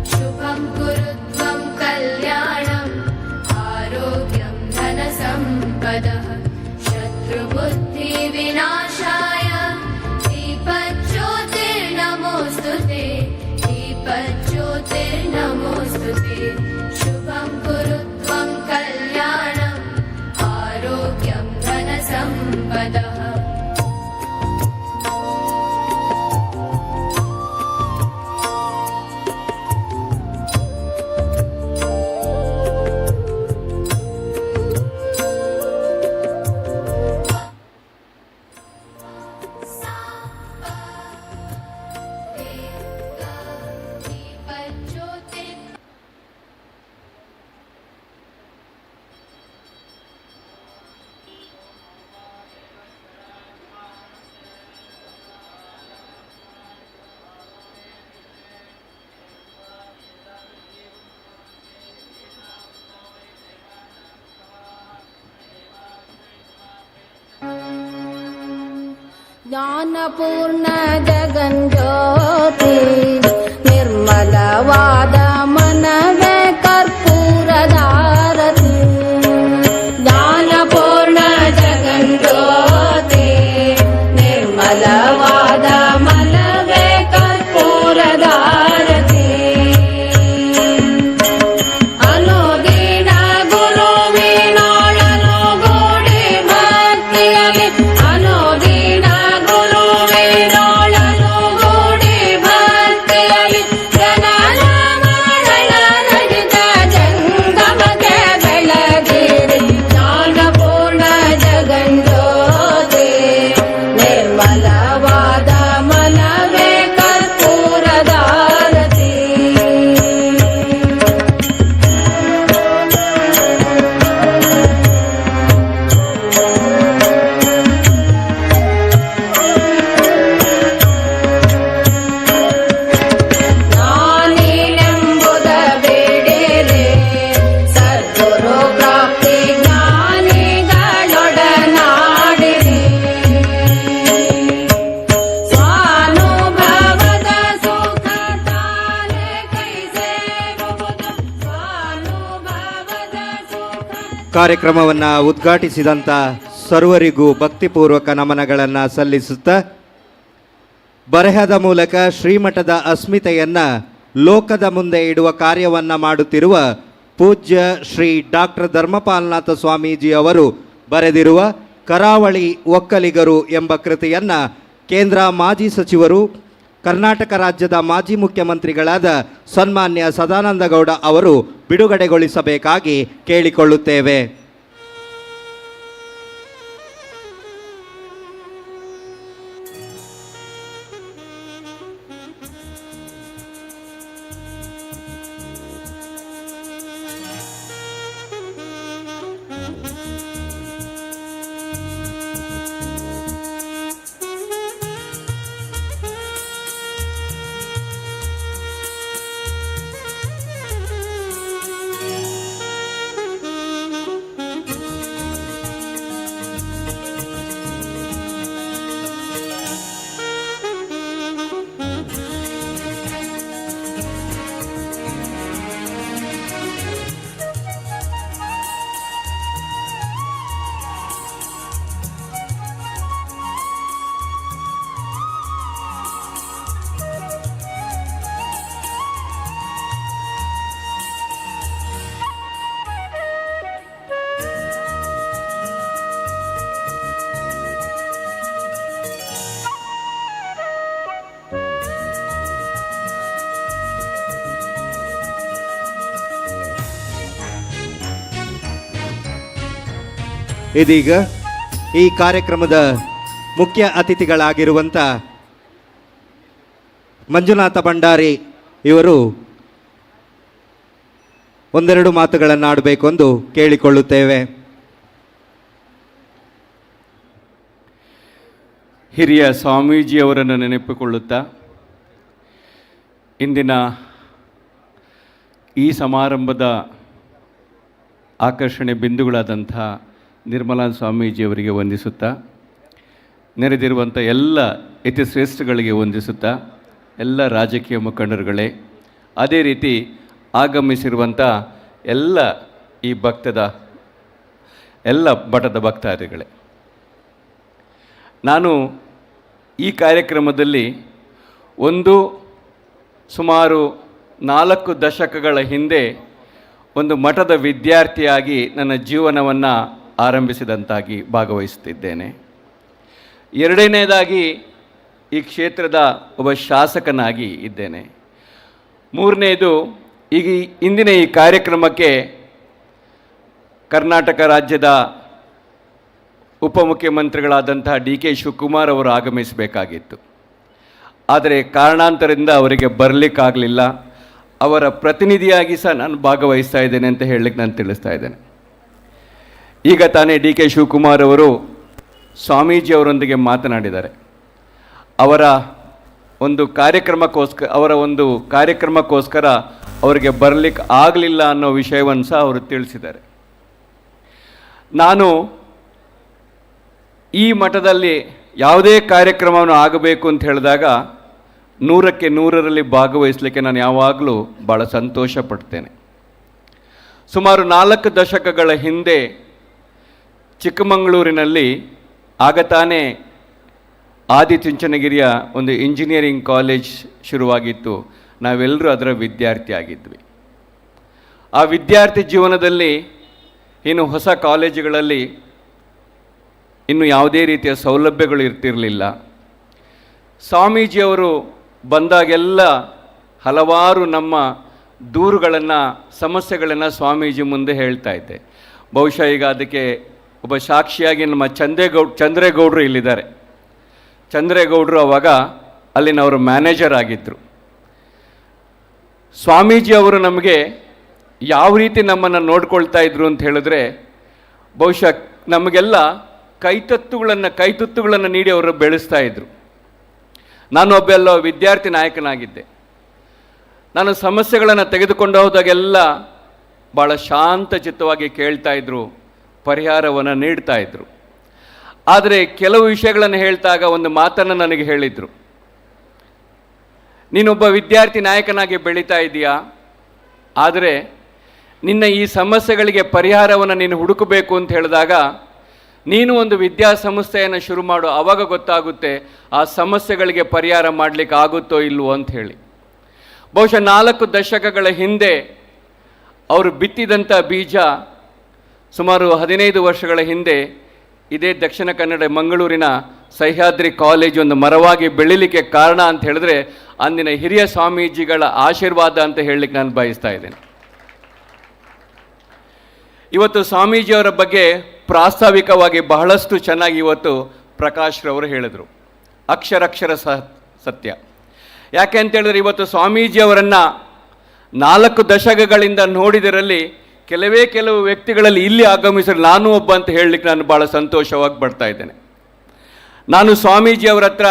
Speaker 11: शुभं कुरु त्वं कल्याणम् आरोग्यं धनसम्पदः विनाशाय दीपज्योतिर्नमोऽस्तुते दीपज्योतिर्नमोऽस्तुते शुभं कुरु त्वं कल्याणम् आरोग्यं धनसम्पदः
Speaker 13: ಜ್ಞಾನಪೂರ್ಣ ಜಗಜ್ಯೋತಿ ನಿರ್ಮಲವಾದ ಮನವೇ ಕರ್ಪೂರದಾರತಿ ಜ್ಞಾನಪೂರ್ಣ ಜಗಜ್ಯೋತಿ ನಿರ್ಮಲವಾದ ಮನವೇ ಕರ್ಪೂರದಾರತಿ ಅನುದಿನ ಗುರುವಿನೊಳನು ಗೂಡಿ ಭಕ್ತಿಯಲ್ಲಿ ಅನುದಿನ ಗುರುವಿನೊಳನು ಗೂಡಿ ಭಕ್ತಿಯಲ್ಲಿ ಜನನ ಮರಣ ರಹಿತ ಜಂಗಮಕ್ಕೆ ಬೆಳಗಿರಿ ಜ್ಞಾನಪೂರ್ಣ ಜಗಜ್ಯೋತಿ ನಿರ್ಮಲವಾದ ಮನವೇ ಕರ್ಪೂರದಾರತಿ ಜ್ಞಾನಿನೆಂಬುದ ಬೇಡಿರೆ ಸದ್ಗುರು ಪ್ರಾಪ್ತಿ ಜ್ಞಾನಿಗಳೊಡನಾಡಿರಿ ಸ್ವಾನುಭವದ ಸುಖ ತಾನೇ ಕೈ ಸೇರುವುದು ಸ್ವಾನುಭವದ ಸುಖ
Speaker 8: ಕಾರ್ಯಕ್ರಮವನ್ನು ಉದ್ಘಾಟಿಸಿದಂಥ ಸರ್ವರಿಗೂ ಭಕ್ತಿಪೂರ್ವಕ ನಮನಗಳನ್ನು ಸಲ್ಲಿಸುತ್ತಾ ಬರೆಹದ ಮೂಲಕ ಶ್ರೀಮಠದ ಅಸ್ಮಿತೆಯನ್ನು ಲೋಕದ ಮುಂದೆ ಇಡುವ ಕಾರ್ಯವನ್ನು ಮಾಡುತ್ತಿರುವ ಪೂಜ್ಯ ಶ್ರೀ ಡಾಕ್ಟರ್ ಧರ್ಮಪಾಲನಾಥ ಸ್ವಾಮೀಜಿ ಅವರು ಬರೆದಿರುವ ಕರಾವಳಿ ಒಕ್ಕಲಿಗರು ಎಂಬ ಕೃತಿಯನ್ನು ಕೇಂದ್ರ ಮಾಜಿ ಸಚಿವರು ಕರ್ನಾಟಕ ರಾಜ್ಯದ ಮಾಜಿ ಮುಖ್ಯಮಂತ್ರಿಗಳಾದ ಸನ್ಮಾನ್ಯ ಸದಾನಂದ ಗೌಡ ಅವರು ಬಿಡುಗಡೆಗೊಳಿಸಬೇಕಾಗಿ ಕೇಳಿಕೊಳ್ಳುತ್ತೇವೆ. ಇದೀಗ ಈ ಕಾರ್ಯಕ್ರಮದ ಮುಖ್ಯ ಅತಿಥಿಗಳಾಗಿರುವಂಥ ಮಂಜುನಾಥ ಭಂಡಾರಿ ಇವರು ಒಂದೆರಡು ಮಾತುಗಳನ್ನು ಆಡಬೇಕು ಎಂದು ಕೇಳಿಕೊಳ್ಳುತ್ತೇವೆ.
Speaker 12: ಹಿರಿಯ ಸ್ವಾಮೀಜಿಯವರನ್ನು ನೆನಪಿಕೊಳ್ಳುತ್ತಾ ಇಂದಿನ ಈ ಸಮಾರಂಭದ ಆಕರ್ಷಣೆ ಬಿಂದುಗಳಾದಂಥ ನಿರ್ಮಲಾ ಸ್ವಾಮೀಜಿಯವರಿಗೆ ವಂದಿಸುತ್ತಾ, ನೆರೆದಿರುವಂಥ ಎಲ್ಲ ಯತಿಶ್ರೇಷ್ಠಗಳಿಗೆ ವಂದಿಸುತ್ತಾ, ಎಲ್ಲ ರಾಜಕೀಯ ಮುಖಂಡರುಗಳೇ, ಅದೇ ರೀತಿ ಆಗಮಿಸಿರುವಂಥ ಎಲ್ಲ ಈ ಎಲ್ಲ ಮಠದ ಭಕ್ತಾದಿಗಳೇ, ನಾನು ಈ ಕಾರ್ಯಕ್ರಮದಲ್ಲಿ ಸುಮಾರು 4 ದಶಕಗಳ ಹಿಂದೆ ಒಂದು ಮಠದ ವಿದ್ಯಾರ್ಥಿಯಾಗಿ ನನ್ನ ಜೀವನವನ್ನು ಆರಂಭಿಸಿದಂತಾಗಿ ಭಾಗವಹಿಸುತ್ತಿದ್ದೇನೆ. ಎರಡನೇದಾಗಿ ಈ ಕ್ಷೇತ್ರದ ಒಬ್ಬ ಶಾಸಕನಾಗಿ ಇದ್ದೇನೆ. ಮೂರನೇದು ಈಗ ಇಂದಿನ ಈ ಕಾರ್ಯಕ್ರಮಕ್ಕೆ ಕರ್ನಾಟಕ ರಾಜ್ಯದ ಉಪಮುಖ್ಯಮಂತ್ರಿಗಳಾದಂತಹ DK ಶಿವಕುಮಾರ್ ಅವರು ಆಗಮಿಸಬೇಕಾಗಿತ್ತು. ಆದರೆ ಕಾರಣಾಂತರದಿಂದ ಅವರಿಗೆ ಬರಲಿಕ್ಕಾಗಲಿಲ್ಲ. ಅವರ ಪ್ರತಿನಿಧಿಯಾಗಿ ಸಹ ನಾನು ಭಾಗವಹಿಸ್ತಾ ಇದ್ದೇನೆ ಅಂತ ಹೇಳಲಿಕ್ಕೆ ನಾನು ತಿಳಿಸ್ತಾ ಇದ್ದೇನೆ. ಈಗ ತಾನೇ DK ಶಿವಕುಮಾರ್ ಅವರು ಸ್ವಾಮೀಜಿಯವರೊಂದಿಗೆ ಮಾತನಾಡಿದ್ದಾರೆ. ಅವರ ಒಂದು ಕಾರ್ಯಕ್ರಮಕ್ಕೋಸ್ಕರ ಅವರಿಗೆ ಬರಲಿಕ್ಕೆ ಆಗಲಿಲ್ಲ ಅನ್ನೋ ವಿಷಯವನ್ನು ಸಹ ಅವರು ತಿಳಿಸಿದ್ದಾರೆ. ನಾನು ಈ ಮಠದಲ್ಲಿ ಯಾವುದೇ ಕಾರ್ಯಕ್ರಮವನ್ನು ಆಗಬೇಕು ಅಂತ ಹೇಳಿದಾಗ 100ಕ್ಕೆ 100ರಲ್ಲಿ ಭಾಗವಹಿಸಲಿಕ್ಕೆ ನಾನು ಯಾವಾಗಲೂ ಭಾಳ ಸಂತೋಷ ಪಡ್ತೇನೆ. ಸುಮಾರು 4 ದಶಕಗಳ ಹಿಂದೆ ಚಿಕ್ಕಮಗಳೂರಿನಲ್ಲಿ ಆಗ ತಾನೇ ಆದಿಚುಂಚನಗಿರಿಯ ಒಂದು ಇಂಜಿನಿಯರಿಂಗ್ ಕಾಲೇಜ್ ಶುರುವಾಗಿತ್ತು. ನಾವೆಲ್ಲರೂ ಅದರ ವಿದ್ಯಾರ್ಥಿ ಆಗಿದ್ವಿ. ಆ ವಿದ್ಯಾರ್ಥಿ ಜೀವನದಲ್ಲಿ ಇನ್ನು ಹೊಸ ಕಾಲೇಜುಗಳಲ್ಲಿ ಇನ್ನು ಯಾವುದೇ ರೀತಿಯ ಸೌಲಭ್ಯಗಳು ಇರ್ತಿರಲಿಲ್ಲ. ಸ್ವಾಮೀಜಿಯವರು ಬಂದಾಗೆಲ್ಲ ಹಲವಾರು ನಮ್ಮ ದೂರುಗಳನ್ನು, ಸಮಸ್ಯೆಗಳನ್ನು ಸ್ವಾಮೀಜಿ ಮುಂದೆ ಹೇಳ್ತಾ ಇದ್ದೆ. ಬಹುಶಃ ಈಗ ಅದಕ್ಕೆ ಒಬ್ಬ ಸಾಕ್ಷಿಯಾಗಿ ನಮ್ಮ ಚಂದ್ರೇಗೌಡರು ಇಲ್ಲಿದ್ದಾರೆ. ಚಂದ್ರೇಗೌಡರು ಅವಾಗ ಅಲ್ಲಿನವರು ಮ್ಯಾನೇಜರ್ ಆಗಿದ್ದರು. ಸ್ವಾಮೀಜಿಯವರು ನಮಗೆ ಯಾವ ರೀತಿ ನಮ್ಮನ್ನು ನೋಡ್ಕೊಳ್ತಾ ಇದ್ರು ಅಂತ ಹೇಳಿದ್ರೆ, ಬಹುಶಃ ನಮಗೆಲ್ಲ ಕೈತುತ್ತುಗಳನ್ನು ನೀಡಿ ಅವರು ಬೆಳೆಸ್ತಾ ಇದ್ದರು. ನಾನು ಒಬ್ಬ ವಿದ್ಯಾರ್ಥಿ ನಾಯಕನಾಗಿದ್ದೆ. ನಾನು ಸಮಸ್ಯೆಗಳನ್ನು ತೆಗೆದುಕೊಂಡು ಹೋದಾಗೆಲ್ಲ ಭಾಳ ಶಾಂತ ಚಿತ್ತವಾಗಿ ಕೇಳ್ತಾ ಇದ್ದರು, ಪರಿಹಾರವನ್ನು ನೀಡ್ತಾ ಇದ್ದರು. ಆದರೆ ಕೆಲವು ವಿಷಯಗಳನ್ನು ಹೇಳ್ತಾಗ ಒಂದು ಮಾತನ್ನು ನನಗೆ ಹೇಳಿದರು, ನೀನೊಬ್ಬ ವಿದ್ಯಾರ್ಥಿ ನಾಯಕನಾಗಿ ಬೆಳೀತಾ ಇದೆಯಾ, ಆದರೆ ನಿನ್ನ ಈ ಸಮಸ್ಯೆಗಳಿಗೆ ಪರಿಹಾರವನ್ನು ನೀನು ಹುಡುಕಬೇಕು ಅಂತ ಹೇಳಿದಾಗ ನೀನು ಒಂದು ವಿದ್ಯಾಸಂಸ್ಥೆಯನ್ನು ಶುರು ಮಾಡು, ಆವಾಗ ಗೊತ್ತಾಗುತ್ತೆ ಆ ಸಮಸ್ಯೆಗಳಿಗೆ ಪರಿಹಾರ ಮಾಡಲಿಕ್ಕೆ ಆಗುತ್ತೋ ಇಲ್ವೋ ಅಂತ ಹೇಳಿ. ಬಹುಶಃ 4 ದಶಕಗಳ ಹಿಂದೆ ಅವರು ಬಿತ್ತಿದಂಥ ಬೀಜ ಸುಮಾರು 15 ವರ್ಷಗಳ ಹಿಂದೆ ಇದೇ ದಕ್ಷಿಣ ಕನ್ನಡ ಮಂಗಳೂರಿನ ಸಹ್ಯಾದ್ರಿ ಕಾಲೇಜ್ ಒಂದು ಮರವಾಗಿ ಬೆಳೀಲಿಕ್ಕೆ ಕಾರಣ ಅಂತ ಹೇಳಿದ್ರೆ ಅಂದಿನ ಹಿರಿಯ ಸ್ವಾಮೀಜಿಗಳ ಆಶೀರ್ವಾದ ಅಂತ ಹೇಳಲಿಕ್ಕೆ ನಾನು ಬಯಸ್ತಾ ಇದ್ದೇನೆ. ಇವತ್ತು ಸ್ವಾಮೀಜಿಯವರ ಬಗ್ಗೆ ಪ್ರಾಸ್ತಾವಿಕವಾಗಿ ಬಹಳಷ್ಟು ಚೆನ್ನಾಗಿ ಇವತ್ತು ಪ್ರಕಾಶ್ ರವರು ಹೇಳಿದರು. ಅಕ್ಷರ ಸತ್ಯ. ಯಾಕೆ ಅಂತೇಳಿದ್ರೆ ಇವತ್ತು ಸ್ವಾಮೀಜಿಯವರನ್ನು 4 ದಶಕಗಳಿಂದ ನೋಡಿದರಲ್ಲಿ ಕೆಲವು ವ್ಯಕ್ತಿಗಳಲ್ಲಿ ಇಲ್ಲಿ ಆಗಮಿಸಿದ್ರೆ ನಾನು ಒಬ್ಬ ಅಂತ ಹೇಳಲಿಕ್ಕೆ ನಾನು ಭಾಳ ಸಂತೋಷವಾಗಿ ಪಡ್ತಾ ಇದ್ದೇನೆ. ನಾನು ಸ್ವಾಮೀಜಿಯವರ ಹತ್ರ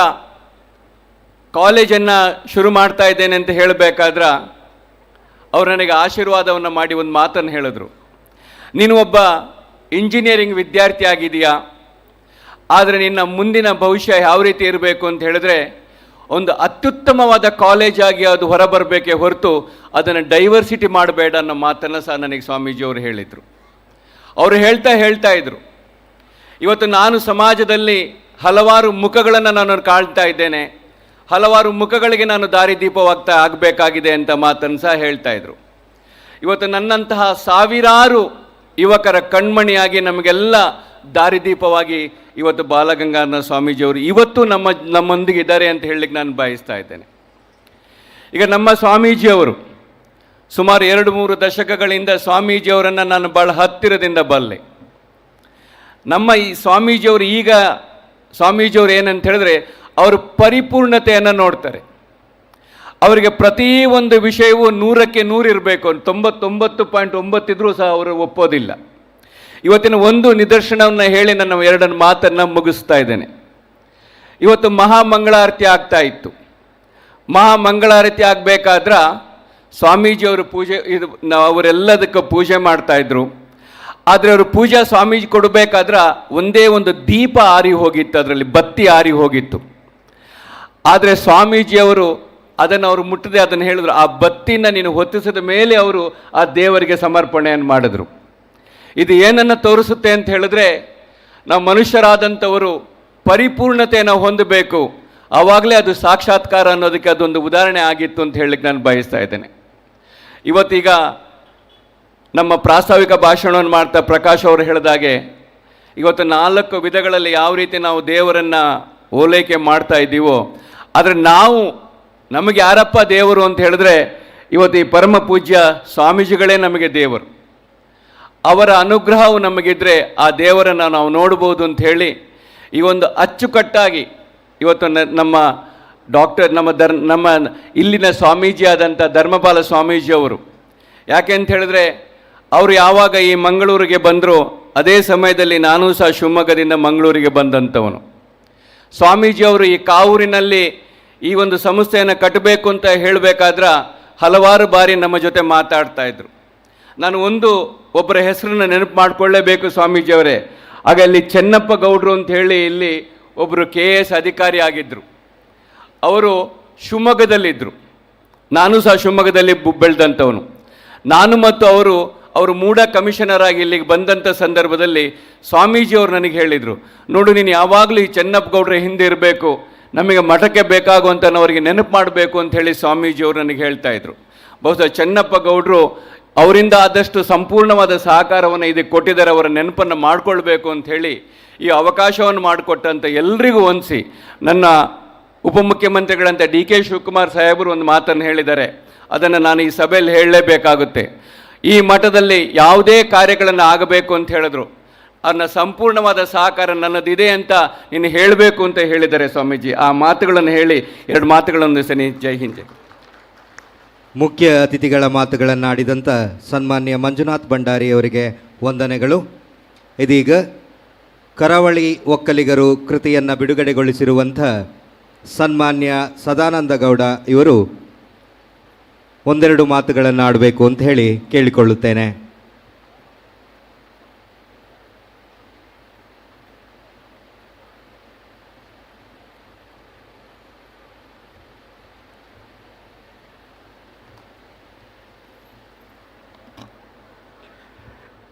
Speaker 12: ಕಾಲೇಜನ್ನು ಶುರು ಮಾಡ್ತಾ ಇದ್ದೇನೆ ಅಂತ ಹೇಳಬೇಕಾದ್ರೆ ಅವರು ನನಗೆ ಆಶೀರ್ವಾದವನ್ನು ಮಾಡಿ ಒಂದು ಮಾತನ್ನು ಹೇಳಿದ್ರು, ನೀನು ಒಬ್ಬ ಇಂಜಿನಿಯರಿಂಗ್ ವಿದ್ಯಾರ್ಥಿ ಆಗಿದೆಯಾ, ಆದರೆ ನಿನ್ನ ಮುಂದಿನ ಭವಿಷ್ಯ ಯಾವ ರೀತಿ ಇರಬೇಕು ಅಂತ ಹೇಳಿದ್ರೆ ಒಂದು ಅತ್ಯುತ್ತಮವಾದ ಕಾಲೇಜಾಗಿ ಅದು ಹೊರಬರಬೇಕೇ ಹೊರತು ಅದನ್ನು ಡೈವರ್ಸಿಟಿ ಮಾಡಬೇಡ ಅನ್ನೋ ಮಾತನ್ನು ಸಹ ನನಗೆ ಸ್ವಾಮೀಜಿಯವರು ಹೇಳಿದರು. ಅವರು ಹೇಳ್ತಾ ಇದ್ದರು, ಇವತ್ತು ನಾನು ಸಮಾಜದಲ್ಲಿ ಹಲವಾರು ಮುಖಗಳನ್ನು ನಾನು ಕಾಣ್ತಾ ಇದ್ದೇನೆ, ಹಲವಾರು ಮುಖಗಳಿಗೆ ನಾನು ಆಗಬೇಕಾಗಿದೆ ಅಂತ ಮಾತನ್ನು ಸಹ ಹೇಳ್ತಾ ಇದ್ರು. ಇವತ್ತು ನನ್ನಂತಹ ಸಾವಿರಾರು ಯುವಕರ ಕಣ್ಮಣಿಯಾಗಿ ನಮಗೆಲ್ಲ ದಾರಿದೀಪವಾಗಿ ಇವತ್ತು ಬಾಲಗಂಗಾಧರ ಸ್ವಾಮೀಜಿಯವರು ಇವತ್ತು ನಮ್ಮೊಂದಿಗೆ ಇದ್ದಾರೆ ಅಂತ ಹೇಳಲಿಕ್ಕೆ ನಾನು ಬಯಸ್ತಾ ಇದ್ದೇನೆ. ಈಗ ನಮ್ಮ ಸ್ವಾಮೀಜಿಯವರು ಸುಮಾರು 2-3 ದಶಕಗಳಿಂದ ಸ್ವಾಮೀಜಿಯವರನ್ನು ನಾನು ಭಾಳ ಹತ್ತಿರದಿಂದ ಬಲ್ಲೆ. ನಮ್ಮ ಈ ಸ್ವಾಮೀಜಿಯವರು ಏನಂತ ಹೇಳಿದ್ರೆ ಅವರು ಪರಿಪೂರ್ಣತೆಯನ್ನು ನೋಡ್ತಾರೆ. ಅವರಿಗೆ ಪ್ರತಿ ಒಂದು ವಿಷಯವೂ 100ಕ್ಕೆ 100 ಇರಬೇಕು, 99.9 ಇದ್ರೂ ಸಹ ಅವರು ಒಪ್ಪೋದಿಲ್ಲ. ಇವತ್ತಿನ ಒಂದು ನಿದರ್ಶನವನ್ನು ಹೇಳಿ ನನ್ನ 2 ಮಾತನ್ನು ಮುಗಿಸ್ತಾ ಇದ್ದೇನೆ. ಇವತ್ತು ಮಹಾಮಂಗಳಾರತಿ ಆಗ್ತಾ ಇತ್ತು. ಮಹಾಮಂಗಳಾರತಿ ಆಗಬೇಕಾದ್ರೆ ಸ್ವಾಮೀಜಿಯವರು ಅವರೆಲ್ಲದಕ್ಕೂ ಪೂಜೆ ಮಾಡ್ತಾಯಿದ್ರು. ಆದರೆ ಅವರು ಪೂಜಾ ಸ್ವಾಮೀಜಿ ಕೊಡಬೇಕಾದ್ರೆ ಒಂದೇ ಒಂದು ದೀಪ ಆರಿ ಹೋಗಿತ್ತು, ಅದರಲ್ಲಿ ಬತ್ತಿ ಆರಿ ಹೋಗಿತ್ತು. ಆದರೆ ಸ್ವಾಮೀಜಿಯವರು ಅದನ್ನು ಅವರು ಮುಟ್ಟದೆ ಅದನ್ನು ಹೇಳಿದ್ರು, ಆ ಬತ್ತಿನ ನೀನು ಹೊತ್ತಿಸಿದ ಮೇಲೆ ಅವರು ಆ ದೇವರಿಗೆ ಸಮರ್ಪಣೆಯನ್ನು ಮಾಡಿದ್ರು. ಇದು ಏನನ್ನು ತೋರಿಸುತ್ತೆ ಅಂತ ಹೇಳಿದ್ರೆ ನಾವು ಮನುಷ್ಯರಾದಂಥವರು ಪರಿಪೂರ್ಣತೆಯನ್ನು ಹೊಂದಬೇಕು, ಆವಾಗಲೇ ಅದು ಸಾಕ್ಷಾತ್ಕಾರ ಅನ್ನೋದಕ್ಕೆ ಅದೊಂದು ಉದಾಹರಣೆ ಆಗಿತ್ತು ಅಂತ ಹೇಳಲಿಕ್ಕೆ ನಾನು ಬಯಸ್ತಾ ಇದ್ದೇನೆ. ಇವತ್ತೀಗ ನಮ್ಮ ಪ್ರಾಸ್ತಾವಿಕ ಭಾಷಣವನ್ನು ಮಾಡ್ತಾ ಪ್ರಕಾಶ್ ಅವರು ಹೇಳಿದಾಗೆ ಇವತ್ತು 4 ವಿಧಗಳಲ್ಲಿ ಯಾವ ರೀತಿ ನಾವು ದೇವರನ್ನು ಓಲೈಕೆ ಮಾಡ್ತಾ ಇದ್ದೀವೋ, ಆದರೆ ನಮಗೆ ಯಾರಪ್ಪ ದೇವರು ಅಂತ ಹೇಳಿದ್ರೆ ಇವತ್ತು ಈ ಪರಮ ಪೂಜ್ಯ ಸ್ವಾಮೀಜಿಗಳೇ ನಮಗೆ ದೇವರು. ಅವರ ಅನುಗ್ರಹವು ನಮಗಿದ್ರೆ ಆ ದೇವರನ್ನು ನಾವು ನೋಡ್ಬೋದು ಅಂತ ಹೇಳಿ ಈ ಒಂದು ಅಚ್ಚುಕಟ್ಟಾಗಿ ಇವತ್ತು ನಮ್ಮ ನಮ್ಮ ಇಲ್ಲಿನ ಸ್ವಾಮೀಜಿಯಾದಂಥ ಧರ್ಮಪಾಲ ಸ್ವಾಮೀಜಿಯವರು, ಯಾಕೆ ಅಂತ ಹೇಳಿದ್ರೆ ಅವರು ಯಾವಾಗ ಈ ಮಂಗಳೂರಿಗೆ ಬಂದರೂ ಅದೇ ಸಮಯದಲ್ಲಿ ನಾನು ಸಹ ಶಿವಮೊಗ್ಗದಿಂದ ಮಂಗಳೂರಿಗೆ ಬಂದಂಥವನು. ಸ್ವಾಮೀಜಿಯವರು ಈ ಕಾವೂರಿನಲ್ಲಿ ಈ ಒಂದು ಸಂಸ್ಥೆಯನ್ನು ಕಟ್ಟಬೇಕು ಅಂತ ಹೇಳಬೇಕಾದ್ರೆ ಹಲವಾರು ಬಾರಿ ನಮ್ಮ ಜೊತೆ ಮಾತಾಡ್ತಾ ಇದ್ರು. ನಾನು ಒಬ್ಬರ ಹೆಸರನ್ನು ನೆನಪು ಮಾಡಿಕೊಳ್ಳೇಬೇಕು ಸ್ವಾಮೀಜಿಯವರೇ. ಆಗ ಅಲ್ಲಿ ಚೆನ್ನಪ್ಪ ಗೌಡ್ರು ಅಂತ ಹೇಳಿ ಇಲ್ಲಿ ಒಬ್ಬರು KS ಅಧಿಕಾರಿ ಆಗಿದ್ದರು. ಅವರು ಶಿವಮೊಗ್ಗದಲ್ಲಿದ್ದರು, ನಾನು ಸಹ ಶಿವಮೊಗ್ಗದಲ್ಲಿ ಬೆಳೆದಂಥವನು. ನಾನು ಮತ್ತು ಅವರು ಮೂಡ ಕಮಿಷನರ್ ಆಗಿ ಇಲ್ಲಿಗೆ ಬಂದಂಥ ಸಂದರ್ಭದಲ್ಲಿ ಸ್ವಾಮೀಜಿಯವರು ನನಗೆ ಹೇಳಿದರು, ನೋಡು ನೀನು ಯಾವಾಗಲೂ ಈ ಚೆನ್ನಪ್ಪ ಗೌಡ್ರ ಹಿಂದೆ ಇರಬೇಕು, ನಮಗೆ ಮಠಕ್ಕೆ ಬೇಕಾಗುವಂಥ ಅವರಿಗೆ ನೆನಪು ಮಾಡಬೇಕು ಅಂತ ಹೇಳಿ ಸ್ವಾಮೀಜಿಯವರು ನನಗೆ ಹೇಳ್ತಾ ಇದ್ರು. ಬಹುಶಃ ಚೆನ್ನಪ್ಪ ಗೌಡರು ಅವರಿಂದ ಆದಷ್ಟು ಸಂಪೂರ್ಣವಾದ ಸಹಕಾರವನ್ನು ಇದಕ್ಕೆ ಕೊಟ್ಟಿದ್ದಾರೆ, ಅವರ ನೆನಪನ್ನು ಮಾಡಿಕೊಳ್ಬೇಕು ಅಂಥೇಳಿ ಈ ಅವಕಾಶವನ್ನು ಮಾಡಿಕೊಟ್ಟಂಥ ಎಲ್ರಿಗೂ ಹೊಂದಿಸಿ ನನ್ನ ಉಪಮುಖ್ಯಮಂತ್ರಿಗಳಂತ DK ಶಿವಕುಮಾರ್ ಸಾಹೇಬರು ಒಂದು ಮಾತನ್ನು ಹೇಳಿದ್ದಾರೆ, ಅದನ್ನು ನಾನು ಈ ಸಭೆಯಲ್ಲಿ ಹೇಳಲೇಬೇಕಾಗುತ್ತೆ. ಈ ಮಠದಲ್ಲಿ ಯಾವುದೇ ಕಾರ್ಯಗಳನ್ನು ಆಗಬೇಕು ಅಂತ ಹೇಳಿದ್ರು, ಅದನ್ನ ಸಂಪೂರ್ಣವಾದ ಸಹಕಾರ ನನ್ನದಿದೆ ಅಂತ ನೀನು ಹೇಳಬೇಕು ಅಂತ ಹೇಳಿದ್ದಾರೆ ಸ್ವಾಮೀಜಿ. ಆ ಮಾತುಗಳನ್ನು ಹೇಳಿ 2 ಮಾತುಗಳನ್ನು ಸನಿ. ಜೈ ಹಿಂದ್.
Speaker 8: ಮುಖ್ಯ ಅತಿಥಿಗಳ ಮಾತುಗಳನ್ನಾಡಿದಂಥ ಸನ್ಮಾನ್ಯ ಮಂಜುನಾಥ್ ಭಂಡಾರಿ ಅವರಿಗೆ ವಂದನೆಗಳು. ಇದೀಗ ಕರಾವಳಿ ಒಕ್ಕಲಿಗರು ಕೃತಿಯನ್ನು ಬಿಡುಗಡೆಗೊಳಿಸಿರುವಂಥ ಸನ್ಮಾನ್ಯ ಸದಾನಂದ ಗೌಡ ಇವರು ಒಂದೆರಡು ಮಾತುಗಳನ್ನು ಆಡಬೇಕು ಅಂತ ಹೇಳಿ ಕೇಳಿಕೊಳ್ಳುತ್ತೇನೆ.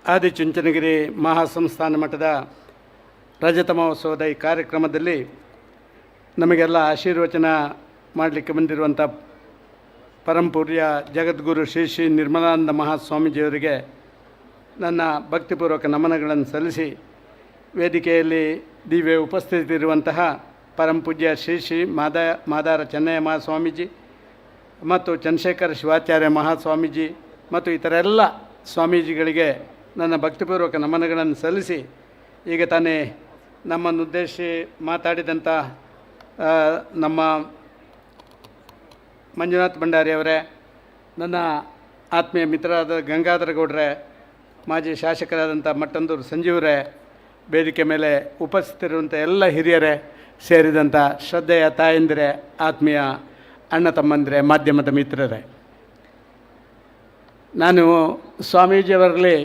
Speaker 9: ಆದಿಚುಂಚನಗಿರಿ ಮಹಾಸಂಸ್ಥಾನ ಮಠದ ರಜತ ಮಹೋತ್ಸವದ ಈ ಕಾರ್ಯಕ್ರಮದಲ್ಲಿ ನಮಗೆಲ್ಲ ಆಶೀರ್ವಚನ ಮಾಡಲಿಕ್ಕೆ ಬಂದಿರುವಂಥ ಪರಂಪೂರ್ಯ ಜಗದ್ಗುರು ಶ್ರೀ ಶ್ರೀ ನಿರ್ಮಲಾನಂದ ಮಹಾಸ್ವಾಮೀಜಿಯವರಿಗೆ ನನ್ನ ಭಕ್ತಿಪೂರ್ವಕ ನಮನಗಳನ್ನು ಸಲ್ಲಿಸಿ, ವೇದಿಕೆಯಲ್ಲಿ ದಿವ್ಯ ಉಪಸ್ಥಿತಿರುವಂತಹ ಪರಂಪೂಜ್ಯ ಶ್ರೀ ಶ್ರೀ ಮಾದಾರ ಚೆನ್ನಯ್ಯ ಮಹಾಸ್ವಾಮೀಜಿ ಮತ್ತು ಚಂದ್ರಶೇಖರ ಶಿವಾಚಾರ್ಯ ಮಹಾಸ್ವಾಮೀಜಿ ಮತ್ತು ಇತರ ಎಲ್ಲ ಸ್ವಾಮೀಜಿಗಳಿಗೆ ನನ್ನ ಭಕ್ತಿಪೂರ್ವಕ ನಮನಗಳನ್ನು ಸಲ್ಲಿಸಿ, ಈಗ ತಾನೇ ನಮ್ಮನ್ನುದ್ದೇಶಿಸಿ ಮಾತಾಡಿದಂಥ ನಮ್ಮ ಮಂಜುನಾಥ್ ಭಂಡಾರಿಯವರೇ, ನನ್ನ ಆತ್ಮೀಯ ಮಿತ್ರರಾದ ಗಂಗಾಧರ ಗೌಡ್ರೆ, ಮಾಜಿ ಶಾಸಕರಾದಂಥ ಮಟ್ಟಂದೂರು ಸಂಜೀವರೇ, ವೇದಿಕೆ ಮೇಲೆ ಉಪಸ್ಥಿತರಿರುವಂಥ ಎಲ್ಲ ಹಿರಿಯರೇ ಸೇರಿದಂಥ ಶ್ರದ್ಧೆಯ ತಾಯಂದಿರೇ, ಆತ್ಮೀಯ ಅಣ್ಣ ತಮ್ಮಂದಿರೇ, ಮಾಧ್ಯಮದ ಮಿತ್ರರೇ, ನಾನು ಸ್ವಾಮೀಜಿಯವರಲ್ಲಿ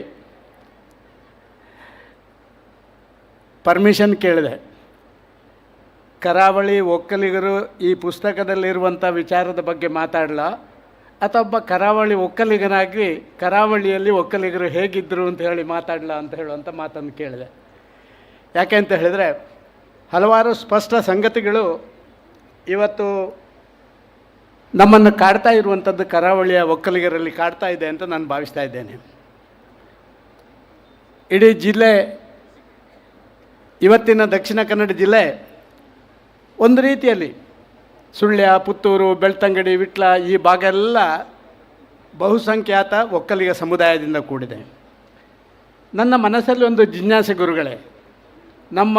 Speaker 9: ಪರ್ಮಿಷನ್ ಕೇಳಿದೆ. ಕರಾವಳಿ ಒಕ್ಕಲಿಗರು ಈ ಪುಸ್ತಕದಲ್ಲಿರುವಂಥ ವಿಚಾರದ ಬಗ್ಗೆ ಮಾತಾಡಲ ಅಥವಾ ಒಬ್ಬ ಕರಾವಳಿ ಒಕ್ಕಲಿಗನಾಗಿ ಕರಾವಳಿಯಲ್ಲಿ ಒಕ್ಕಲಿಗರು ಹೇಗಿದ್ದರು ಅಂತ ಹೇಳಿ ಮಾತಾಡಲ ಅಂತ ಹೇಳುವಂಥ ಮಾತನ್ನು ಕೇಳಿದೆ. ಯಾಕೆ ಅಂತ ಹೇಳಿದರೆ ಹಲವಾರು ಸ್ಪಷ್ಟ ಸಂಗತಿಗಳು ಇವತ್ತು ನಮ್ಮನ್ನು ಕಾಡ್ತಾ ಇರುವಂಥದ್ದು ಕರಾವಳಿಯ ಒಕ್ಕಲಿಗರಲ್ಲಿ ಕಾಡ್ತಾ ಇದೆ ಅಂತ ನಾನು ಭಾವಿಸ್ತಾ ಇದ್ದೇನೆ. ಇಡೀ ಜಿಲ್ಲೆ, ಇವತ್ತಿನ ದಕ್ಷಿಣ ಕನ್ನಡ ಜಿಲ್ಲೆ ಒಂದು ರೀತಿಯಲ್ಲಿ ಸುಳ್ಯ, ಪುತ್ತೂರು, ಬೆಳ್ತಂಗಡಿ, ವಿಟ್ಲ ಈ ಭಾಗ ಎಲ್ಲ ಬಹುಸಂಖ್ಯಾತ ಒಕ್ಕಲಿಗ ಸಮುದಾಯದಿಂದ ಕೂಡಿದೆ. ನನ್ನ ಮನಸ್ಸಲ್ಲಿ ಒಂದು ಜಿಜ್ಞಾಸೆ ಗುರುಗಳೇ, ನಮ್ಮ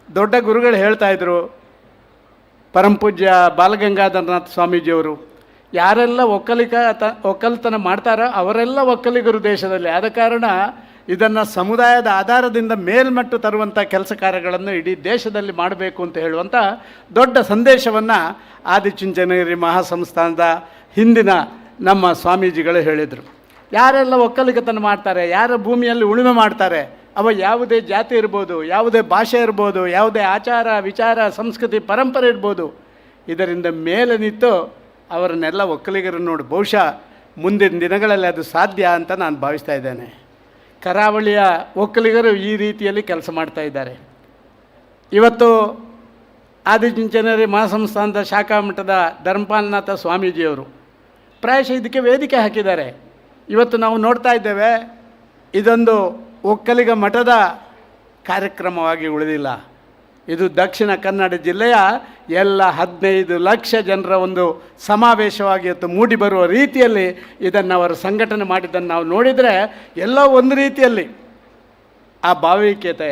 Speaker 9: ದೊಡ್ಡ ಗುರುಗಳು ಹೇಳ್ತಾಯಿದ್ರು, ಪರಂಪೂಜ್ಯ ಬಾಲಗಂಗಾಧರನಾಥ ಸ್ವಾಮೀಜಿಯವರು, ಯಾರೆಲ್ಲ ಒಕ್ಕಲ್ತನ ಮಾಡ್ತಾರೋ ಅವರೆಲ್ಲ ಒಕ್ಕಲಿಗರು ದೇಶದಲ್ಲಿ. ಆದ ಕಾರಣ ಇದನ್ನು ಸಮುದಾಯದ ಆಧಾರದಿಂದ ಮೇಲ್ಮಟ್ಟು ತರುವಂಥ ಕೆಲಸ ಕಾರ್ಯಗಳನ್ನು ಇಡೀ ದೇಶದಲ್ಲಿ ಮಾಡಬೇಕು ಅಂತ ಹೇಳುವಂಥ ದೊಡ್ಡ ಸಂದೇಶವನ್ನು ಆದಿಚುಂಚನಗಿರಿ ಮಹಾಸಂಸ್ಥಾನದ ಹಿಂದಿನ ನಮ್ಮ ಸ್ವಾಮೀಜಿಗಳು ಹೇಳಿದರು. ಯಾರೆಲ್ಲ ಒಕ್ಕಲಿಗತನ ಮಾಡ್ತಾರೆ, ಯಾರ ಭೂಮಿಯಲ್ಲಿ ಉಳುಮೆ ಮಾಡ್ತಾರೆ, ಅವ ಯಾವುದೇ ಜಾತಿ ಇರ್ಬೋದು, ಯಾವುದೇ ಭಾಷೆ ಇರ್ಬೋದು, ಯಾವುದೇ ಆಚಾರ ವಿಚಾರ ಸಂಸ್ಕೃತಿ ಪರಂಪರೆ ಇರ್ಬೋದು, ಇದರಿಂದ ಮೇಲೆ ನಿಂತು ಅವರನ್ನೆಲ್ಲ ಒಕ್ಕಲಿಗರನ್ನು ನೋಡಿ ಬಹುಶಃ ಮುಂದಿನ ದಿನಗಳಲ್ಲಿ ಅದು ಸಾಧ್ಯ ಅಂತ ನಾನು ಭಾವಿಸ್ತಾ ಇದ್ದೇನೆ. ಕರಾವಳಿಯ ಒಕ್ಕಲಿಗರು ಈ ರೀತಿಯಲ್ಲಿ ಕೆಲಸ ಮಾಡ್ತಾ ಇದ್ದಾರೆ. ಇವತ್ತು ಆದಿಚುಂಚನಗಿರಿ ಮಹಾಸಂಸ್ಥಾನದ ಶಾಖಾ ಮಠದ ಧರ್ಮಪಾಲನಾಥ ಸ್ವಾಮೀಜಿಯವರು ಪ್ರಾಯಶಃ ಇದಕ್ಕೆ ವೇದಿಕೆ ಹಾಕಿದ್ದಾರೆ. ಇವತ್ತು ನಾವು ನೋಡ್ತಾ ಇದ್ದೇವೆ, ಇದೊಂದು ಒಕ್ಕಲಿಗ ಮಠದ ಕಾರ್ಯಕ್ರಮವಾಗಿ ಉಳಿದಿಲ್ಲ. ಇದು ದಕ್ಷಿಣ ಕನ್ನಡ ಜಿಲ್ಲೆಯ ಎಲ್ಲ 15 ಲಕ್ಷ ಜನರ ಒಂದು ಸಮಾವೇಶವಾಗಿ ಇವತ್ತು ಮೂಡಿ ಬರುವ ರೀತಿಯಲ್ಲಿ ಇದನ್ನು ಅವರು ಸಂಘಟನೆ ಮಾಡಿದ್ದನ್ನು ನಾವು ನೋಡಿದರೆ ಎಲ್ಲೋ ಒಂದು ರೀತಿಯಲ್ಲಿ ಆ ಭಾವೈಕ್ಯತೆ,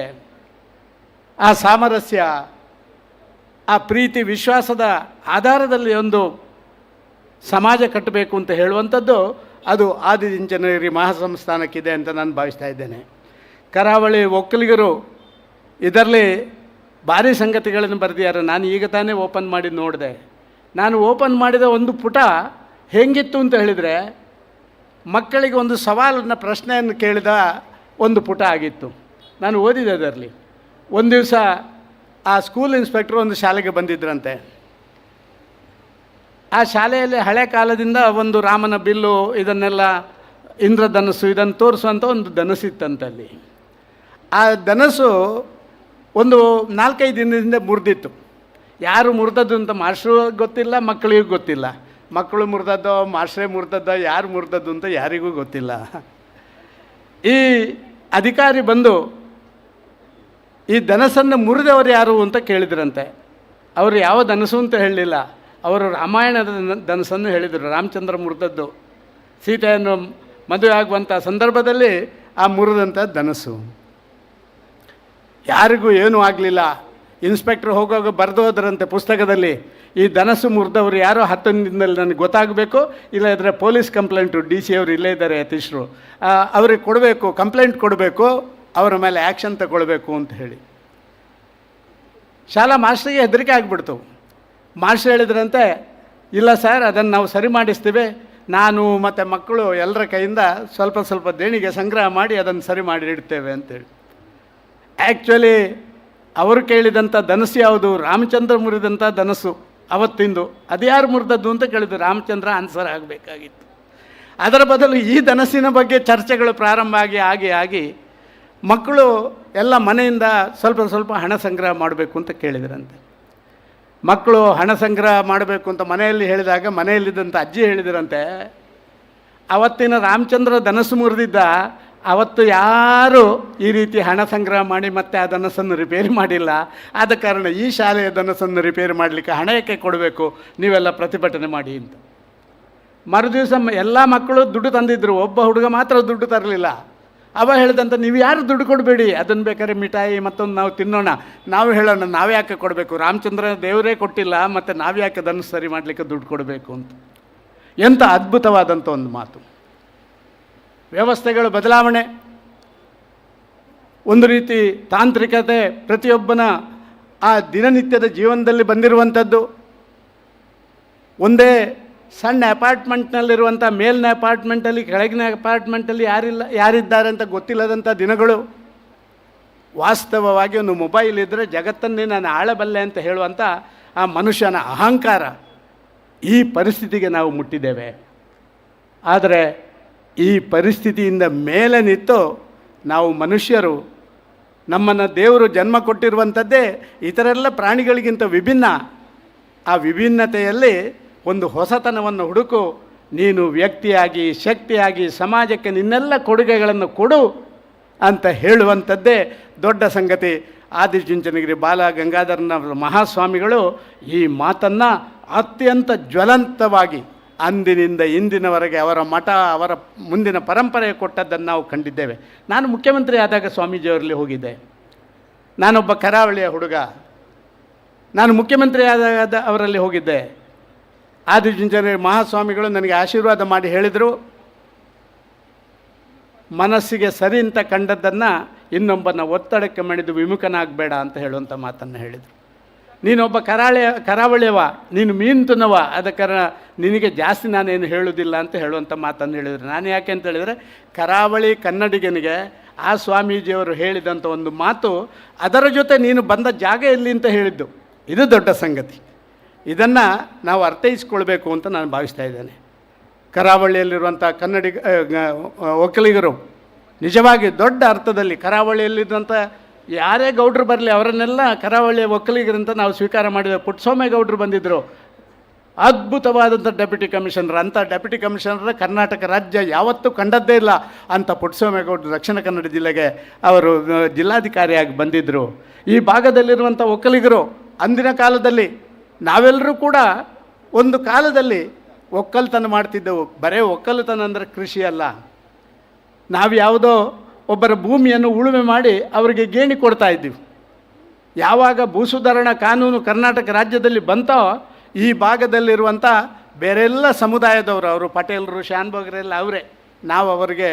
Speaker 9: ಆ ಸಾಮರಸ್ಯ, ಆ ಪ್ರೀತಿ ವಿಶ್ವಾಸದ ಆಧಾರದಲ್ಲಿ ಒಂದು ಸಮಾಜ ಕಟ್ಟಬೇಕು ಅಂತ ಹೇಳುವಂಥದ್ದು ಅದು ಆದಿಚುಂಚನಗಿರಿ ಮಹಾಸಂಸ್ಥಾನಕ್ಕಿದೆ ಅಂತ ನಾನು ಭಾವಿಸ್ತಾ ಇದ್ದೇನೆ. ಕರಾವಳಿ ಒಕ್ಕಲಿಗರು ಇದರಲ್ಲಿ ಭಾರಿ ಸಂಗತಿಗಳನ್ನು ಬರೆದಿದ್ದಾರೆ. ನಾನು ಈಗ ತಾನೇ ಓಪನ್ ಮಾಡಿ ನೋಡಿದೆ. ನಾನು ಓಪನ್ ಮಾಡಿದ ಒಂದು ಪುಟ ಹೇಗಿತ್ತು ಅಂತ ಹೇಳಿದರೆ, ಮಕ್ಕಳಿಗೆ ಒಂದು ಸವಾಲನ್ನು ಪ್ರಶ್ನೆಯನ್ನು ಕೇಳಿದ ಒಂದು ಪುಟ ಆಗಿತ್ತು. ನಾನು ಓದಿದೆ ಅದರಲ್ಲಿ. ಒಂದು ದಿವಸ ಆ ಸ್ಕೂಲ್ ಇನ್ಸ್ಪೆಕ್ಟ್ರು ಒಂದು ಶಾಲೆಗೆ ಬಂದಿದ್ದರಂತೆ. ಆ ಶಾಲೆಯಲ್ಲಿ ಹಳೆ ಕಾಲದಿಂದ ಒಂದು ರಾಮನ ಬಿಲ್ಲು, ಇದನ್ನೆಲ್ಲ ಇಂದ್ರಧನಸ್ಸು, ಇದನ್ನು ತೋರಿಸುವಂಥ ಒಂದು ಧನಸ್ಸಿತ್ತಂತಲ್ಲಿ. ಆ ಧನಸ್ಸು ಒಂದು 4-5 ದಿನದಿಂದ ಮುರಿದಿತ್ತು. ಯಾರು ಮುರಿದದ್ದು ಅಂತ ಮಾಸ್ಟ್ರು ಗೊತ್ತಿಲ್ಲ, ಮಕ್ಕಳಿಗೂ ಗೊತ್ತಿಲ್ಲ. ಮಕ್ಕಳು ಮುರಿದದ್ದೋ ಮಾಸ್ಟ್ರೇ ಮುರಿದದ್ದೋ ಯಾರು ಮುರಿದದ್ದು ಅಂತ ಯಾರಿಗೂ ಗೊತ್ತಿಲ್ಲ. ಈ ಅಧಿಕಾರಿ ಬಂದು ಈ ಧನಸ್ಸನ್ನು ಮುರಿದವರು ಯಾರು ಅಂತ ಕೇಳಿದ್ರಂತೆ. ಅವರು ಯಾವ ಧನಸ್ಸು ಅಂತ ಹೇಳಲಿಲ್ಲ, ಅವರು ರಾಮಾಯಣದ ಧನಸ್ಸನ್ನು ಹೇಳಿದರು. ರಾಮಚಂದ್ರ ಮುರಿದದ್ದು, ಸೀತೆಯನ್ನು ಮದುವೆ ಆಗುವಂಥ ಸಂದರ್ಭದಲ್ಲಿ ಆ ಮುರಿದಂಥ ಧನಸ್ಸು. ಯಾರಿಗೂ ಏನೂ ಆಗಲಿಲ್ಲ. ಇನ್ಸ್ಪೆಕ್ಟ್ರ್ ಹೋಗುವಾಗ ಬರೆದು ಹೋದ್ರಂತೆ ಪುಸ್ತಕದಲ್ಲಿ, ಈ ಧನಸ್ಸು ಮುರಿದವರು ಯಾರೋ 10 ದಿನದಲ್ಲಿ ನನಗೆ ಗೊತ್ತಾಗಬೇಕು, ಇಲ್ಲ ಇದ್ರೆ ಪೊಲೀಸ್ ಕಂಪ್ಲೇಂಟು, DC ಅವರು ಇಲ್ಲೇ ಇದ್ದಾರೆ ಯತೀಶ್ರು, ಅವ್ರಿಗೆ ಕೊಡಬೇಕು, ಕಂಪ್ಲೇಂಟ್ ಕೊಡಬೇಕು, ಅವರ ಮೇಲೆ ಆ್ಯಕ್ಷನ್ ತಗೊಳ್ಬೇಕು ಅಂತ ಹೇಳಿ. ಶಾಲಾ ಮಾಸ್ಟ್ರಿಗೆ ಹೆದರಿಕೆ ಆಗಿಬಿಡ್ತು. ಮಾಸ್ಟ್ರು ಹೇಳಿದ್ರಂತೆ, ಇಲ್ಲ ಸರ್, ಅದನ್ನು ನಾವು ಸರಿ ಮಾಡಿಸ್ತೀವಿ, ನಾನು ಮತ್ತು ಮಕ್ಕಳು ಎಲ್ಲರ ಕೈಯಿಂದ ಸ್ವಲ್ಪ ಸ್ವಲ್ಪ ದೇಣಿಗೆ ಸಂಗ್ರಹ ಮಾಡಿ ಅದನ್ನು ಸರಿ ಮಾಡಿ ಇಡ್ತೇವೆ ಅಂತೇಳಿ. ಆ್ಯಕ್ಚುಲಿ ಅವರು ಕೇಳಿದಂಥ ಧನಸ್ಸು ಯಾವುದು? ರಾಮಚಂದ್ರ ಮುರಿದಂಥ ಧನಸ್ಸು ಅವತ್ತಿಂದು. ಅದು ಯಾರು ಮುರಿದದ್ದು ಅಂತ ಕೇಳಿದ್ರು. ರಾಮಚಂದ್ರ ಆನ್ಸರ್ ಆಗಬೇಕಾಗಿತ್ತು. ಅದರ ಬದಲು ಈ ಧನಸ್ಸಿನ ಬಗ್ಗೆ ಚರ್ಚೆಗಳು ಪ್ರಾರಂಭ ಆಗಿ ಮಕ್ಕಳು ಎಲ್ಲ ಮನೆಯಿಂದ ಸ್ವಲ್ಪ ಸ್ವಲ್ಪ ಹಣ ಸಂಗ್ರಹ ಮಾಡಬೇಕು ಅಂತ ಕೇಳಿದ್ರಂತೆ. ಮಕ್ಕಳು ಹಣ ಸಂಗ್ರಹ ಮಾಡಬೇಕು ಅಂತ ಮನೆಯಲ್ಲಿ ಹೇಳಿದಾಗ ಮನೆಯಲ್ಲಿದ್ದಂಥ ಅಜ್ಜಿ ಹೇಳಿದ್ರಂತೆ, ಅವತ್ತಿನ ರಾಮಚಂದ್ರ ಧನಸ್ಸು ಮುರಿದಿದ್ದ ಅವತ್ತು ಯಾರು ಈ ರೀತಿ ಹಣ ಸಂಗ್ರಹ ಮಾಡಿ ಮತ್ತೆ ಆ ಧನಸ್ಸನ್ನು ರಿಪೇರಿ ಮಾಡಿಲ್ಲ. ಆದ ಕಾರಣ ಈ ಶಾಲೆಯ ಧನಸ್ಸನ್ನು ರಿಪೇರಿ ಮಾಡಲಿಕ್ಕೆ ಹಣ ಏಕೆ ಕೊಡಬೇಕು, ನೀವೆಲ್ಲ ಪ್ರತಿಭಟನೆ ಮಾಡಿ ಅಂತ. ಮರುದಿವಸ ಎಲ್ಲ ಮಕ್ಕಳು ದುಡ್ಡು ತಂದಿದ್ದರು, ಒಬ್ಬ ಹುಡುಗ ಮಾತ್ರ ದುಡ್ಡು ತರಲಿಲ್ಲ. ಅವ ಹೇಳಿದಂತ, ನೀವು ಯಾರು ದುಡ್ಡು ಕೊಡಬೇಡಿ, ಅದನ್ನು ಬೇಕಾದ್ರೆ ಮಿಠಾಯಿ ಮತ್ತೊಂದು ನಾವು ತಿನ್ನೋಣ, ನಾವು ಹೇಳೋಣ, ನಾವ್ಯಾಕೆ ಕೊಡಬೇಕು, ರಾಮಚಂದ್ರ ದೇವರೇ ಕೊಟ್ಟಿಲ್ಲ, ಮತ್ತು ನಾವ್ಯಾಕೆ ಅದನ್ನು ಸರಿ ಮಾಡಲಿಕ್ಕೆ ದುಡ್ಡು ಕೊಡಬೇಕು ಅಂತ. ಎಂಥ ಅದ್ಭುತವಾದಂಥ ಒಂದು ಮಾತು. ವ್ಯವಸ್ಥೆಗಳು ಬದಲಾವಣೆ, ಒಂದು ರೀತಿ ತಾಂತ್ರಿಕತೆ ಪ್ರತಿಯೊಬ್ಬನ ಆ ದಿನನಿತ್ಯದ ಜೀವನದಲ್ಲಿ ಬಂದಿರುವಂಥದ್ದು. ಒಂದೇ ಸಣ್ಣ ಅಪಾರ್ಟ್ಮೆಂಟ್ನಲ್ಲಿರುವಂಥ ಮೇಲಿನ ಅಪಾರ್ಟ್ಮೆಂಟಲ್ಲಿ ಕೆಳಗಿನ ಅಪಾರ್ಟ್ಮೆಂಟಲ್ಲಿ ಯಾರಿದ್ದಾರೆ ಅಂತ ಗೊತ್ತಿಲ್ಲದಂಥ ದಿನಗಳು. ವಾಸ್ತವವಾಗಿ ಒಂದು ಮೊಬೈಲ್ ಇದ್ದರೆ ಜಗತ್ತನ್ನೇ ನಾನು ಆಳಬಲ್ಲೆ ಅಂತ ಹೇಳುವಂಥ ಆ ಮನುಷ್ಯನ ಅಹಂಕಾರ, ಈ ಪರಿಸ್ಥಿತಿಗೆ ನಾವು ಮುಟ್ಟಿದ್ದೇವೆ. ಆದರೆ ಈ ಪರಿಸ್ಥಿತಿಯಿಂದ ಮೇಲೆ ನಿಂತು ನಾವು ಮನುಷ್ಯರು, ನಮ್ಮನ್ನು ದೇವರು ಜನ್ಮ ಕೊಟ್ಟಿರುವಂಥದ್ದೇ ಇತರೆಲ್ಲ ಪ್ರಾಣಿಗಳಿಗಿಂತ ವಿಭಿನ್ನ. ಆ ವಿಭಿನ್ನತೆಯಲ್ಲಿ ಒಂದು ಹೊಸತನವನ್ನು ಹುಡುಕು, ನೀನು ವ್ಯಕ್ತಿಯಾಗಿ ಶಕ್ತಿಯಾಗಿ ಸಮಾಜಕ್ಕೆ ನಿನ್ನೆಲ್ಲ ಕೊಡುಗೆಗಳನ್ನು ಕೊಡು ಅಂತ ಹೇಳುವಂಥದ್ದೇ ದೊಡ್ಡ ಸಂಗತಿ. ಆದಿಚುಂಚನಗಿರಿ ಬಾಲ ಗಂಗಾಧರನ ಮಹಾಸ್ವಾಮಿಗಳು ಈ ಮಾತನ್ನು ಅತ್ಯಂತ ಜ್ವಲಂತವಾಗಿ ಅಂದಿನಿಂದ ಇಂದಿನವರೆಗೆ ಅವರ ಮಠ, ಅವರ ಮುಂದಿನ ಪರಂಪರೆ ಕೊಟ್ಟದ್ದನ್ನು ನಾವು ಕಂಡಿದ್ದೇವೆ. ನಾನು ಮುಖ್ಯಮಂತ್ರಿ ಆದಾಗ ಸ್ವಾಮೀಜಿಯವರಲ್ಲಿ ಹೋಗಿದ್ದೆ. ನಾನೊಬ್ಬ ಕರಾವಳಿಯ ಹುಡುಗ, ನಾನು ಮುಖ್ಯಮಂತ್ರಿ ಆದಾಗ ಅವರಲ್ಲಿ ಹೋಗಿದ್ದೆ. ಆದಿಚುಂಚನಗಿರಿ ಮಹಾಸ್ವಾಮಿಗಳು ನನಗೆ ಆಶೀರ್ವಾದ ಮಾಡಿ ಹೇಳಿದರು, ಮನಸ್ಸಿಗೆ ಸರಿ ಅಂತ ಕಂಡದ್ದನ್ನು ಇನ್ನೊಬ್ಬನ ಒತ್ತಡಕ್ಕೆ ಮಣಿದು ವಿಮುಖನಾಗಬೇಡ ಅಂತ ಹೇಳುವಂಥ ಮಾತನ್ನು ಹೇಳಿದರು. ನೀನೊಬ್ಬ ಕರಾವಳಿಯವ, ನೀನು ಮೀನು ತಿನ್ನವ, ಆದ ಕಾರಣ ನಿನಗೆ ಜಾಸ್ತಿ ನಾನೇನು ಹೇಳೋದಿಲ್ಲ ಅಂತ ಹೇಳುವಂಥ ಮಾತನ್ನು ಹೇಳಿದರು. ನಾನು ಯಾಕೆ ಅಂತ ಹೇಳಿದರೆ, ಕರಾವಳಿ ಕನ್ನಡಿಗನಿಗೆ ಆ ಸ್ವಾಮೀಜಿಯವರು ಹೇಳಿದಂಥ ಒಂದು ಮಾತು, ಅದರ ಜೊತೆ ನೀನು ಬಂದ ಜಾಗ ಎಲ್ಲಿ ಅಂತ ಹೇಳಿದ್ದು, ಇದು ದೊಡ್ಡ ಸಂಗತಿ. ಇದನ್ನು ನಾವು ಅರ್ಥೈಸ್ಕೊಳ್ಬೇಕು ಅಂತ ನಾನು ಭಾವಿಸ್ತಾ ಇದ್ದೇನೆ. ಕರಾವಳಿಯಲ್ಲಿರುವಂಥ ಒಕ್ಕಲಿಗರು ನಿಜವಾಗಿ ದೊಡ್ಡ ಅರ್ಥದಲ್ಲಿ, ಕರಾವಳಿಯಲ್ಲಿದ್ದಂಥ
Speaker 14: ಯಾರೇ ಗೌಡ್ರು ಬರಲಿ ಅವರನ್ನೆಲ್ಲ ಕರಾವಳಿಯ ಒಕ್ಕಲಿಗರಂತ ನಾವು ಸ್ವೀಕಾರ ಮಾಡಿದ್ದೇವೆ. ಪುಟ್ಟಸ್ವಾಮೇಗೌಡರು ಬಂದಿದ್ದರು, ಅದ್ಭುತವಾದಂಥ ಡೆಪ್ಯೂಟಿ ಕಮಿಷನರ್. ಅಂಥ ಡೆಪ್ಯೂಟಿ ಕಮಿಷನರ್ ಕರ್ನಾಟಕ ರಾಜ್ಯ ಯಾವತ್ತೂ ಕಂಡದ್ದೇ ಇಲ್ಲ. ಅಂಥ ಪುಟ್ಟಸ್ವಾಮೇಗೌಡರು ದಕ್ಷಿಣ ಕನ್ನಡ ಜಿಲ್ಲೆಗೆ ಅವರು ಜಿಲ್ಲಾಧಿಕಾರಿಯಾಗಿ ಬಂದಿದ್ದರು. ಈ ಭಾಗದಲ್ಲಿರುವಂಥ ಒಕ್ಕಲಿಗರು ಅಂದಿನ ಕಾಲದಲ್ಲಿ ನಾವೆಲ್ಲರೂ ಕೂಡ ಒಂದು ಕಾಲದಲ್ಲಿ ಒಕ್ಕಲ್ತನ ಮಾಡ್ತಿದ್ದೆವು. ಬರೇ ಒಕ್ಕಲುತನ ಅಂದರೆ ಕೃಷಿ ಅಲ್ಲ. ನಾವು ಯಾವುದೋ ಒಬ್ಬರ ಭೂಮಿಯನ್ನು ಉಳುಮೆ ಮಾಡಿ ಅವರಿಗೆ ಗೇಣಿ ಕೊಡ್ತಾ ಇದ್ದೀವಿ. ಯಾವಾಗ ಭೂ ಸುಧಾರಣಾ ಕಾನೂನು ಕರ್ನಾಟಕ ರಾಜ್ಯದಲ್ಲಿ ಬಂತೋ ಈ ಭಾಗದಲ್ಲಿರುವಂಥ ಬೇರೆಲ್ಲ ಸಮುದಾಯದವರು, ಅವರು ಪಟೇಲರು, ಶಾನ್ಭೋಗರೆಲ್ಲ ಅವರೇ, ನಾವು ಅವರಿಗೆ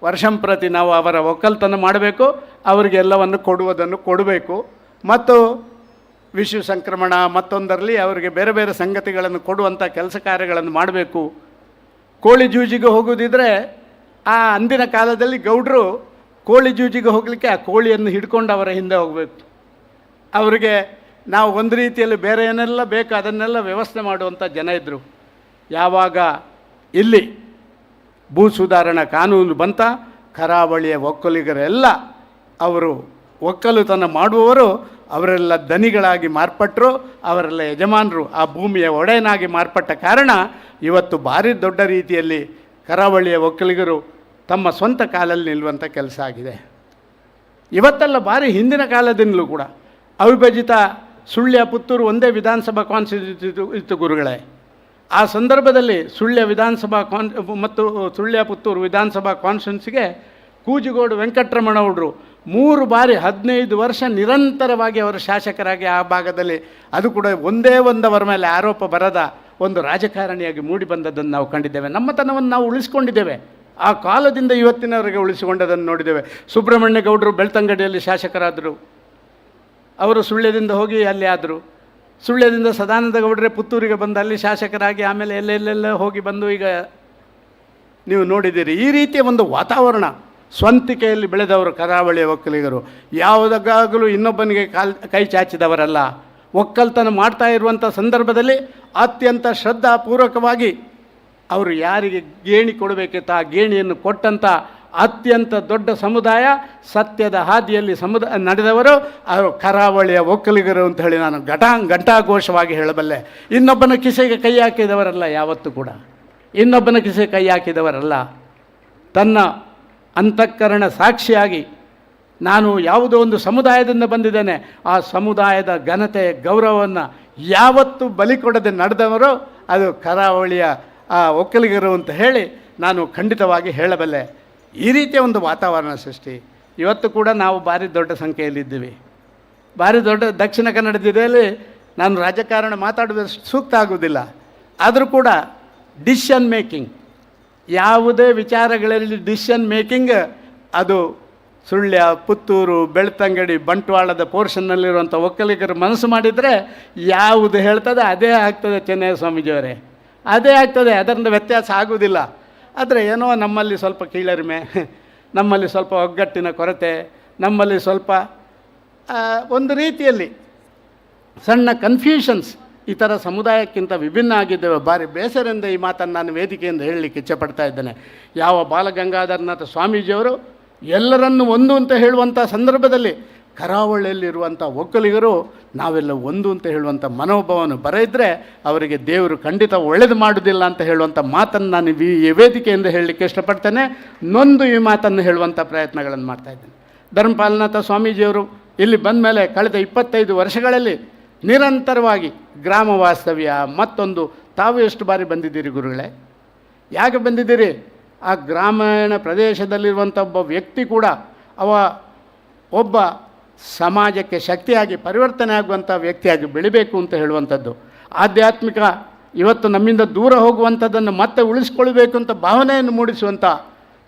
Speaker 14: ವರ್ಷಂಪ್ರತಿ ನಾವು ಅವರ ಒಕ್ಕಲ್ತನ ಮಾಡಬೇಕು, ಅವರಿಗೆ ಎಲ್ಲವನ್ನು ಕೊಡುವುದನ್ನು ಕೊಡಬೇಕು. ಮತ್ತು ವಿಶ್ವ ಸಂಕ್ರಮಣ ಮತ್ತೊಂದರಲ್ಲಿ ಅವರಿಗೆ ಬೇರೆ ಬೇರೆ ಸಂಗತಿಗಳನ್ನು ಕೊಡುವಂಥ ಕೆಲಸ ಕಾರ್ಯಗಳನ್ನು ಮಾಡಬೇಕು. ಕೋಳಿ ಜೂಜಿಗೆ ಹೋಗೋದಿದ್ರೆ ಆ ಅಂದಿನ ಕಾಲದಲ್ಲಿ ಗೌಡರು ಕೋಳಿ ಜೂಜಿಗೆ ಹೋಗಲಿಕ್ಕೆ ಆ ಕೋಳಿಯನ್ನು ಹಿಡ್ಕೊಂಡು ಅವರ ಹಿಂದೆ ಹೋಗಬೇಕು. ಅವರಿಗೆ ನಾವು ಒಂದು ರೀತಿಯಲ್ಲಿ ಬೇರೆ ಏನೆಲ್ಲ ಬೇಕು ಅದನ್ನೆಲ್ಲ ವ್ಯವಸ್ಥೆ ಮಾಡುವಂಥ ಜನ ಇದ್ದರು. ಯಾವಾಗ ಇಲ್ಲಿ ಭೂ ಸುಧಾರಣಾ ಕಾನೂನು ಬಂತ, ಕರಾವಳಿಯ ಒಕ್ಕಲಿಗರೆಲ್ಲ ಅವರು ಒಕ್ಕಲುತನ ಮಾಡುವವರು ಅವರೆಲ್ಲ ದನಿಗಳಾಗಿ ಮಾರ್ಪಟ್ಟರು, ಅವರೆಲ್ಲ ಯಜಮಾನರು, ಆ ಭೂಮಿಯ ಒಡೆಯನಾಗಿ ಮಾರ್ಪಟ್ಟ ಕಾರಣ ಇವತ್ತು ಭಾರಿ ದೊಡ್ಡ ರೀತಿಯಲ್ಲಿ ಕರಾವಳಿಯ ಒಕ್ಕಲಿಗರು ತಮ್ಮ ಸ್ವಂತ ಕಾಲಲ್ಲಿ ನಿಲ್ಲುವಂಥ ಕೆಲಸ ಆಗಿದೆ. ಇವತ್ತೆಲ್ಲ ಭಾರಿ ಹಿಂದಿನ ಕಾಲದಿಂದಲೂ ಕೂಡ ಅವಿಭಜಿತ ಸುಳ್ಯ ಪುತ್ತೂರು ಒಂದೇ ವಿಧಾನಸಭಾ ಕಾನ್ಸ್ಟಿಟ್ಯೂನ್ಸಿ ಇತ್ತು ಗುರುಗಳೇ. ಆ ಸಂದರ್ಭದಲ್ಲಿ ಸುಳ್ಯ ವಿಧಾನಸಭಾ ಮತ್ತು ಸುಳ್ಯ ಪುತ್ತೂರು ವಿಧಾನಸಭಾ ಕಾನ್ಸ್ಟಿಟ್ಯೂನ್ಸಿಗೆ ಕೂಜಿಗೋಡು ವೆಂಕಟರಮಣಗೌಡರು 3 ಬಾರಿ 15 ವರ್ಷ ನಿರಂತರವಾಗಿ ಅವರು ಶಾಸಕರಾಗಿ ಆ ಭಾಗದಲ್ಲಿ, ಅದು ಕೂಡ ಒಂದೇ ಒಂದವರ ಮೇಲೆ ಆರೋಪ ಬರದ ಒಂದು ರಾಜಕಾರಣಿಯಾಗಿ ಮೂಡಿ ಬಂದದ್ದನ್ನು ನಾವು ಕಂಡಿದ್ದೇವೆ. ನಮ್ಮತನವನ್ನು ನಾವು ಉಳಿಸ್ಕೊಂಡಿದ್ದೇವೆ. ಆ ಕಾಲದಿಂದ ಇವತ್ತಿನವರೆಗೆ ಉಳಿಸಿಕೊಂಡದನ್ನು ನೋಡಿದ್ದೇವೆ. ಸುಬ್ರಹ್ಮಣ್ಯ ಗೌಡರು ಬೆಳ್ತಂಗಡಿಯಲ್ಲಿ ಶಾಸಕರಾದರು, ಅವರು ಸುಳ್ಯದಿಂದ ಹೋಗಿ ಅಲ್ಲಿ ಆದರು. ಸುಳ್ಯದಿಂದ ಸದಾನಂದ ಗೌಡರೇ ಪುತ್ತೂರಿಗೆ ಬಂದು ಅಲ್ಲಿ ಶಾಸಕರಾಗಿ ಆಮೇಲೆ ಎಲ್ಲೆಲ್ಲೆಲ್ಲ ಹೋಗಿ ಬಂದು ಈಗ ನೀವು ನೋಡಿದ್ದೀರಿ. ಈ ರೀತಿಯ ಒಂದು ವಾತಾವರಣ ಸ್ವಂತಿಕೆಯಲ್ಲಿ ಬೆಳೆದವರು ಕರಾವಳಿಯ ಒಕ್ಕಲಿಗರು. ಯಾವುದಕ್ಕಾಗಲೂ ಇನ್ನೊಬ್ಬನಿಗೆ ಕೈ ಚಾಚಿದವರಲ್ಲ. ಒಕ್ಕಲ್ತನ ಮಾಡ್ತಾ ಇರುವಂಥ ಸಂದರ್ಭದಲ್ಲಿ ಅತ್ಯಂತ ಶ್ರದ್ಧಾಪೂರ್ವಕವಾಗಿ ಅವರು ಯಾರಿಗೆ ಗೇಣಿ ಕೊಡಬೇಕಿತ್ತು ಆ ಗೇಣಿಯನ್ನು ಕೊಟ್ಟಂಥ ಅತ್ಯಂತ ದೊಡ್ಡ ಸಮುದಾಯ, ಸತ್ಯದ ಹಾದಿಯಲ್ಲಿ ನಡೆದವರು ಅವರು ಕರಾವಳಿಯ ಒಕ್ಕಲಿಗರು ಅಂತ ಹೇಳಿ ನಾನು ಘಂಟಾಘೋಷವಾಗಿ ಹೇಳಬಲ್ಲೆ. ಇನ್ನೊಬ್ಬನ ಕಿಸೆಗೆ ಕೈ ಹಾಕಿದವರಲ್ಲ, ಯಾವತ್ತೂ ಕೂಡ ಇನ್ನೊಬ್ಬನ ಕಿಸೆಗೆ ಕೈ ಹಾಕಿದವರಲ್ಲ. ತನ್ನ ಅಂತಃಕರಣ ಸಾಕ್ಷಿಯಾಗಿ ನಾನು ಯಾವುದೋ ಒಂದು ಸಮುದಾಯದಿಂದ ಬಂದಿದ್ದೇನೆ, ಆ ಸಮುದಾಯದ ಘನತೆ ಗೌರವವನ್ನು ಯಾವತ್ತೂ ಬಲಿ ಕೊಡದೆ ನಡೆದವರು ಅದು ಕರಾವಳಿಯ ಒಕ್ಕಲಿಗರು ಅಂತ ಹೇಳಿ ನಾನು ಖಂಡಿತವಾಗಿ ಹೇಳಬಲ್ಲೆ. ಈ ರೀತಿಯ ಒಂದು ವಾತಾವರಣ ಸೃಷ್ಟಿ ಇವತ್ತು ಕೂಡ ನಾವು ಭಾರಿ ದೊಡ್ಡ ಸಂಖ್ಯೆಯಲ್ಲಿದ್ದೀವಿ. ಭಾರಿ ದೊಡ್ಡ ದಕ್ಷಿಣ ಕನ್ನಡ ಜಿಲ್ಲೆಯಲ್ಲಿ ನಾನು ರಾಜಕಾರಣ ಮಾತಾಡುವುದಷ್ಟು ಸೂಕ್ತ ಆಗುವುದಿಲ್ಲ. ಆದರೂ ಕೂಡ ಡಿಸಿಷನ್ ಮೇಕಿಂಗ್, ಯಾವುದೇ ವಿಚಾರಗಳಲ್ಲಿ ಡಿಸಿಷನ್ ಮೇಕಿಂಗ್ ಅದು ಸುಳ್ಯ, ಪುತ್ತೂರು, ಬೆಳ್ತಂಗಡಿ, ಬಂಟ್ವಾಳದ ಪೋರ್ಷನ್ನಲ್ಲಿರುವಂಥ ಒಕ್ಕಲಿಗರು ಮನಸ್ಸು ಮಾಡಿದರೆ ಯಾವುದು ಹೇಳ್ತದೆ ಅದೇ ಆಗ್ತದೆ. ಚೆನ್ನಯ್ಯ ಸ್ವಾಮೀಜಿಯವರೇ, ಅದೇ ಆಗ್ತದೆ, ಅದರಿಂದ ವ್ಯತ್ಯಾಸ ಆಗುವುದಿಲ್ಲ. ಆದರೆ ಏನೋ ನಮ್ಮಲ್ಲಿ ಸ್ವಲ್ಪ ಕೀಳರಿಮೆ, ನಮ್ಮಲ್ಲಿ ಸ್ವಲ್ಪ ಒಗ್ಗಟ್ಟಿನ ಕೊರತೆ, ನಮ್ಮಲ್ಲಿ ಸ್ವಲ್ಪ ಒಂದು ರೀತಿಯಲ್ಲಿ ಸಣ್ಣ ಕನ್ಫ್ಯೂಷನ್ಸ್ ಇತರ ಸಮುದಾಯಕ್ಕಿಂತ ವಿಭಿನ್ನ ಆಗಿದ್ದೇವೆ. ಭಾರಿ ಬೇಸರದಿಂದ ಈ ಮಾತನ್ನು ನಾನು ವೇದಿಕೆಯಿಂದ ಹೇಳಲಿಕ್ಕೆ ಇಚ್ಛೆಪಡ್ತಾ ಇದ್ದೇನೆ. ಯಾವ ಬಾಲಗಂಗಾಧರನಾಥ ಸ್ವಾಮೀಜಿಯವರು ಎಲ್ಲರನ್ನೂ ಒಂದು ಅಂತ ಹೇಳುವಂಥ ಸಂದರ್ಭದಲ್ಲಿ ಕರಾವಳಿಯಲ್ಲಿರುವಂಥ ಒಕ್ಕಲಿಗರು ನಾವೆಲ್ಲ ಒಂದು ಅಂತ ಹೇಳುವಂಥ ಮನೋಭಾವನೆ ಬರೆಯಿದ್ರೆ ಅವರಿಗೆ ದೇವರು ಖಂಡಿತ ಒಳ್ಳೆಯದು ಮಾಡೋದಿಲ್ಲ ಅಂತ ಹೇಳುವಂಥ ಮಾತನ್ನು ನಾನು ಈ ವೇದಿಕೆಯಿಂದ ಹೇಳಲಿಕ್ಕೆ ಇಷ್ಟಪಡ್ತೇನೆ. ನೊಂದು ಈ ಮಾತನ್ನು ಹೇಳುವಂಥ ಪ್ರಯತ್ನಗಳನ್ನು ಮಾಡ್ತಾಯಿದ್ದೇನೆ. ಧರ್ಮಪಾಲನಾಥ ಸ್ವಾಮೀಜಿಯವರು ಇಲ್ಲಿ ಬಂದ ಮೇಲೆ ಕಳೆದ 25 ವರ್ಷಗಳಲ್ಲಿ ನಿರಂತರವಾಗಿ ಗ್ರಾಮ ವಾಸ್ತವ್ಯ ಮತ್ತೊಂದು, ತಾವು ಎಷ್ಟು ಬಾರಿ ಬಂದಿದ್ದೀರಿ ಗುರುಗಳೇ? ಯಾಕೆ ಬಂದಿದ್ದೀರಿ? ಆ ಗ್ರಾಮೀಣ ಪ್ರದೇಶದಲ್ಲಿರುವಂಥ ಒಬ್ಬ ವ್ಯಕ್ತಿ ಕೂಡ ಒಬ್ಬ ಸಮಾಜಕ್ಕೆ ಶಕ್ತಿಯಾಗಿ ಪರಿವರ್ತನೆ ಆಗುವಂಥ ವ್ಯಕ್ತಿಯಾಗಿ ಬೆಳಿಬೇಕು ಅಂತ ಹೇಳುವಂಥದ್ದು. ಆಧ್ಯಾತ್ಮಿಕ ಇವತ್ತು ನಮ್ಮಿಂದ ದೂರ ಹೋಗುವಂಥದ್ದನ್ನು ಮತ್ತೆ ಉಳಿಸ್ಕೊಳ್ಬೇಕು ಅಂತ ಭಾವನೆಯನ್ನು ಮೂಡಿಸುವಂಥ,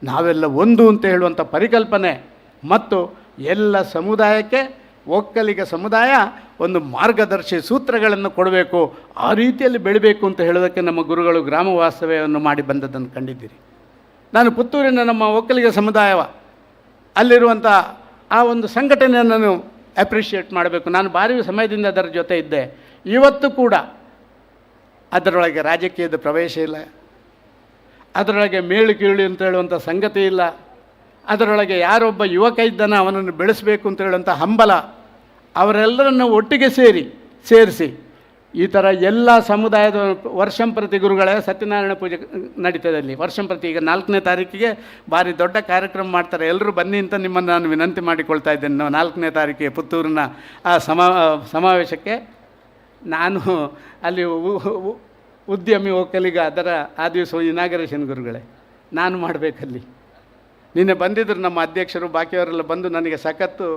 Speaker 14: ನಾವೆಲ್ಲ ಒಂದು ಅಂತ ಹೇಳುವಂಥ ಪರಿಕಲ್ಪನೆ ಮತ್ತು ಎಲ್ಲ ಸಮುದಾಯಕ್ಕೆ ಒಕ್ಕಲಿಗ ಸಮುದಾಯ ಒಂದು ಮಾರ್ಗದರ್ಶಿ ಸೂತ್ರಗಳನ್ನು ಕೊಡಬೇಕು, ಆ ರೀತಿಯಲ್ಲಿ ಬೆಳಿಬೇಕು ಅಂತ ಹೇಳೋದಕ್ಕೆ ನಮ್ಮ ಗುರುಗಳು ಗ್ರಾಮ ವಾಸ್ತವ್ಯವನ್ನು ಮಾಡಿ ಬಂದದ್ದನ್ನು ಕಂಡಿದ್ದೀರಿ. ನಾನು ಪುತ್ತೂರಿನ ನಮ್ಮ ಒಕ್ಕಲಿಗ ಸಮುದಾಯವ ಅಲ್ಲಿರುವಂಥ ಆ ಒಂದು ಸಂಘಟನೆಯನ್ನು ನಾನು ಅಪ್ರಿಷಿಯೇಟ್ ಮಾಡಬೇಕು. ನಾನು ಭಾರಿ ಸಮಯದಿಂದ ಅದರ ಜೊತೆ ಇದ್ದೆ. ಇವತ್ತು ಕೂಡ ಅದರೊಳಗೆ ರಾಜಕೀಯದ ಪ್ರವೇಶ ಇಲ್ಲ, ಅದರೊಳಗೆ ಮೇಳು ಕೀಳು ಅಂತ ಹೇಳುವಂಥ ಸಂಗತಿ ಇಲ್ಲ. ಅದರೊಳಗೆ ಯಾರೊಬ್ಬ ಯುವಕ ಇದ್ದಾನೆ ಅವನನ್ನು ಬೆಳೆಸಬೇಕು ಅಂತ ಹೇಳುವಂಥ ಹಂಬಲ ಅವರೆಲ್ಲರನ್ನು ಒಟ್ಟಿಗೆ ಸೇರಿಸಿ ಈ ಥರ ಎಲ್ಲ ಸಮುದಾಯದ ವರ್ಷಂಪ್ರತಿ ಗುರುಗಳೇ ಸತ್ಯನಾರಾಯಣ ಪೂಜೆ ನಡೀತದೆ ಅಲ್ಲಿ ವರ್ಷಂಪ್ರತಿ. ಈಗ 4ನೇ ತಾರೀಕಿಗೆ ಭಾರಿ ದೊಡ್ಡ ಕಾರ್ಯಕ್ರಮ ಮಾಡ್ತಾರೆ, ಎಲ್ಲರೂ ಬನ್ನಿ ಅಂತ ನಿಮ್ಮನ್ನು ನಾನು ವಿನಂತಿ ಮಾಡಿಕೊಳ್ತಾ ಇದ್ದೇನೆ. ನಾವು 4ನೇ ತಾರೀಕಿಗೆ ಪುತ್ತೂರಿನ ಆ ಸಮಾವೇಶಕ್ಕೆ ನಾನು ಅಲ್ಲಿ ಉದ್ಯಮಿ ಒಕ್ಕಲಿಗ ಅದರ ಆ ದಿವಸ ಇನಾಗರೇಷನ್ ಗುರುಗಳೇ ನಾನು ಮಾಡಬೇಕಲ್ಲಿ. ನಿನ್ನೆ ಬಂದಿದ್ದರು ನಮ್ಮ ಅಧ್ಯಕ್ಷರು, ಬಾಕಿಯವರೆಲ್ಲ ಬಂದು ನನಗೆ ಸಖತ್ತು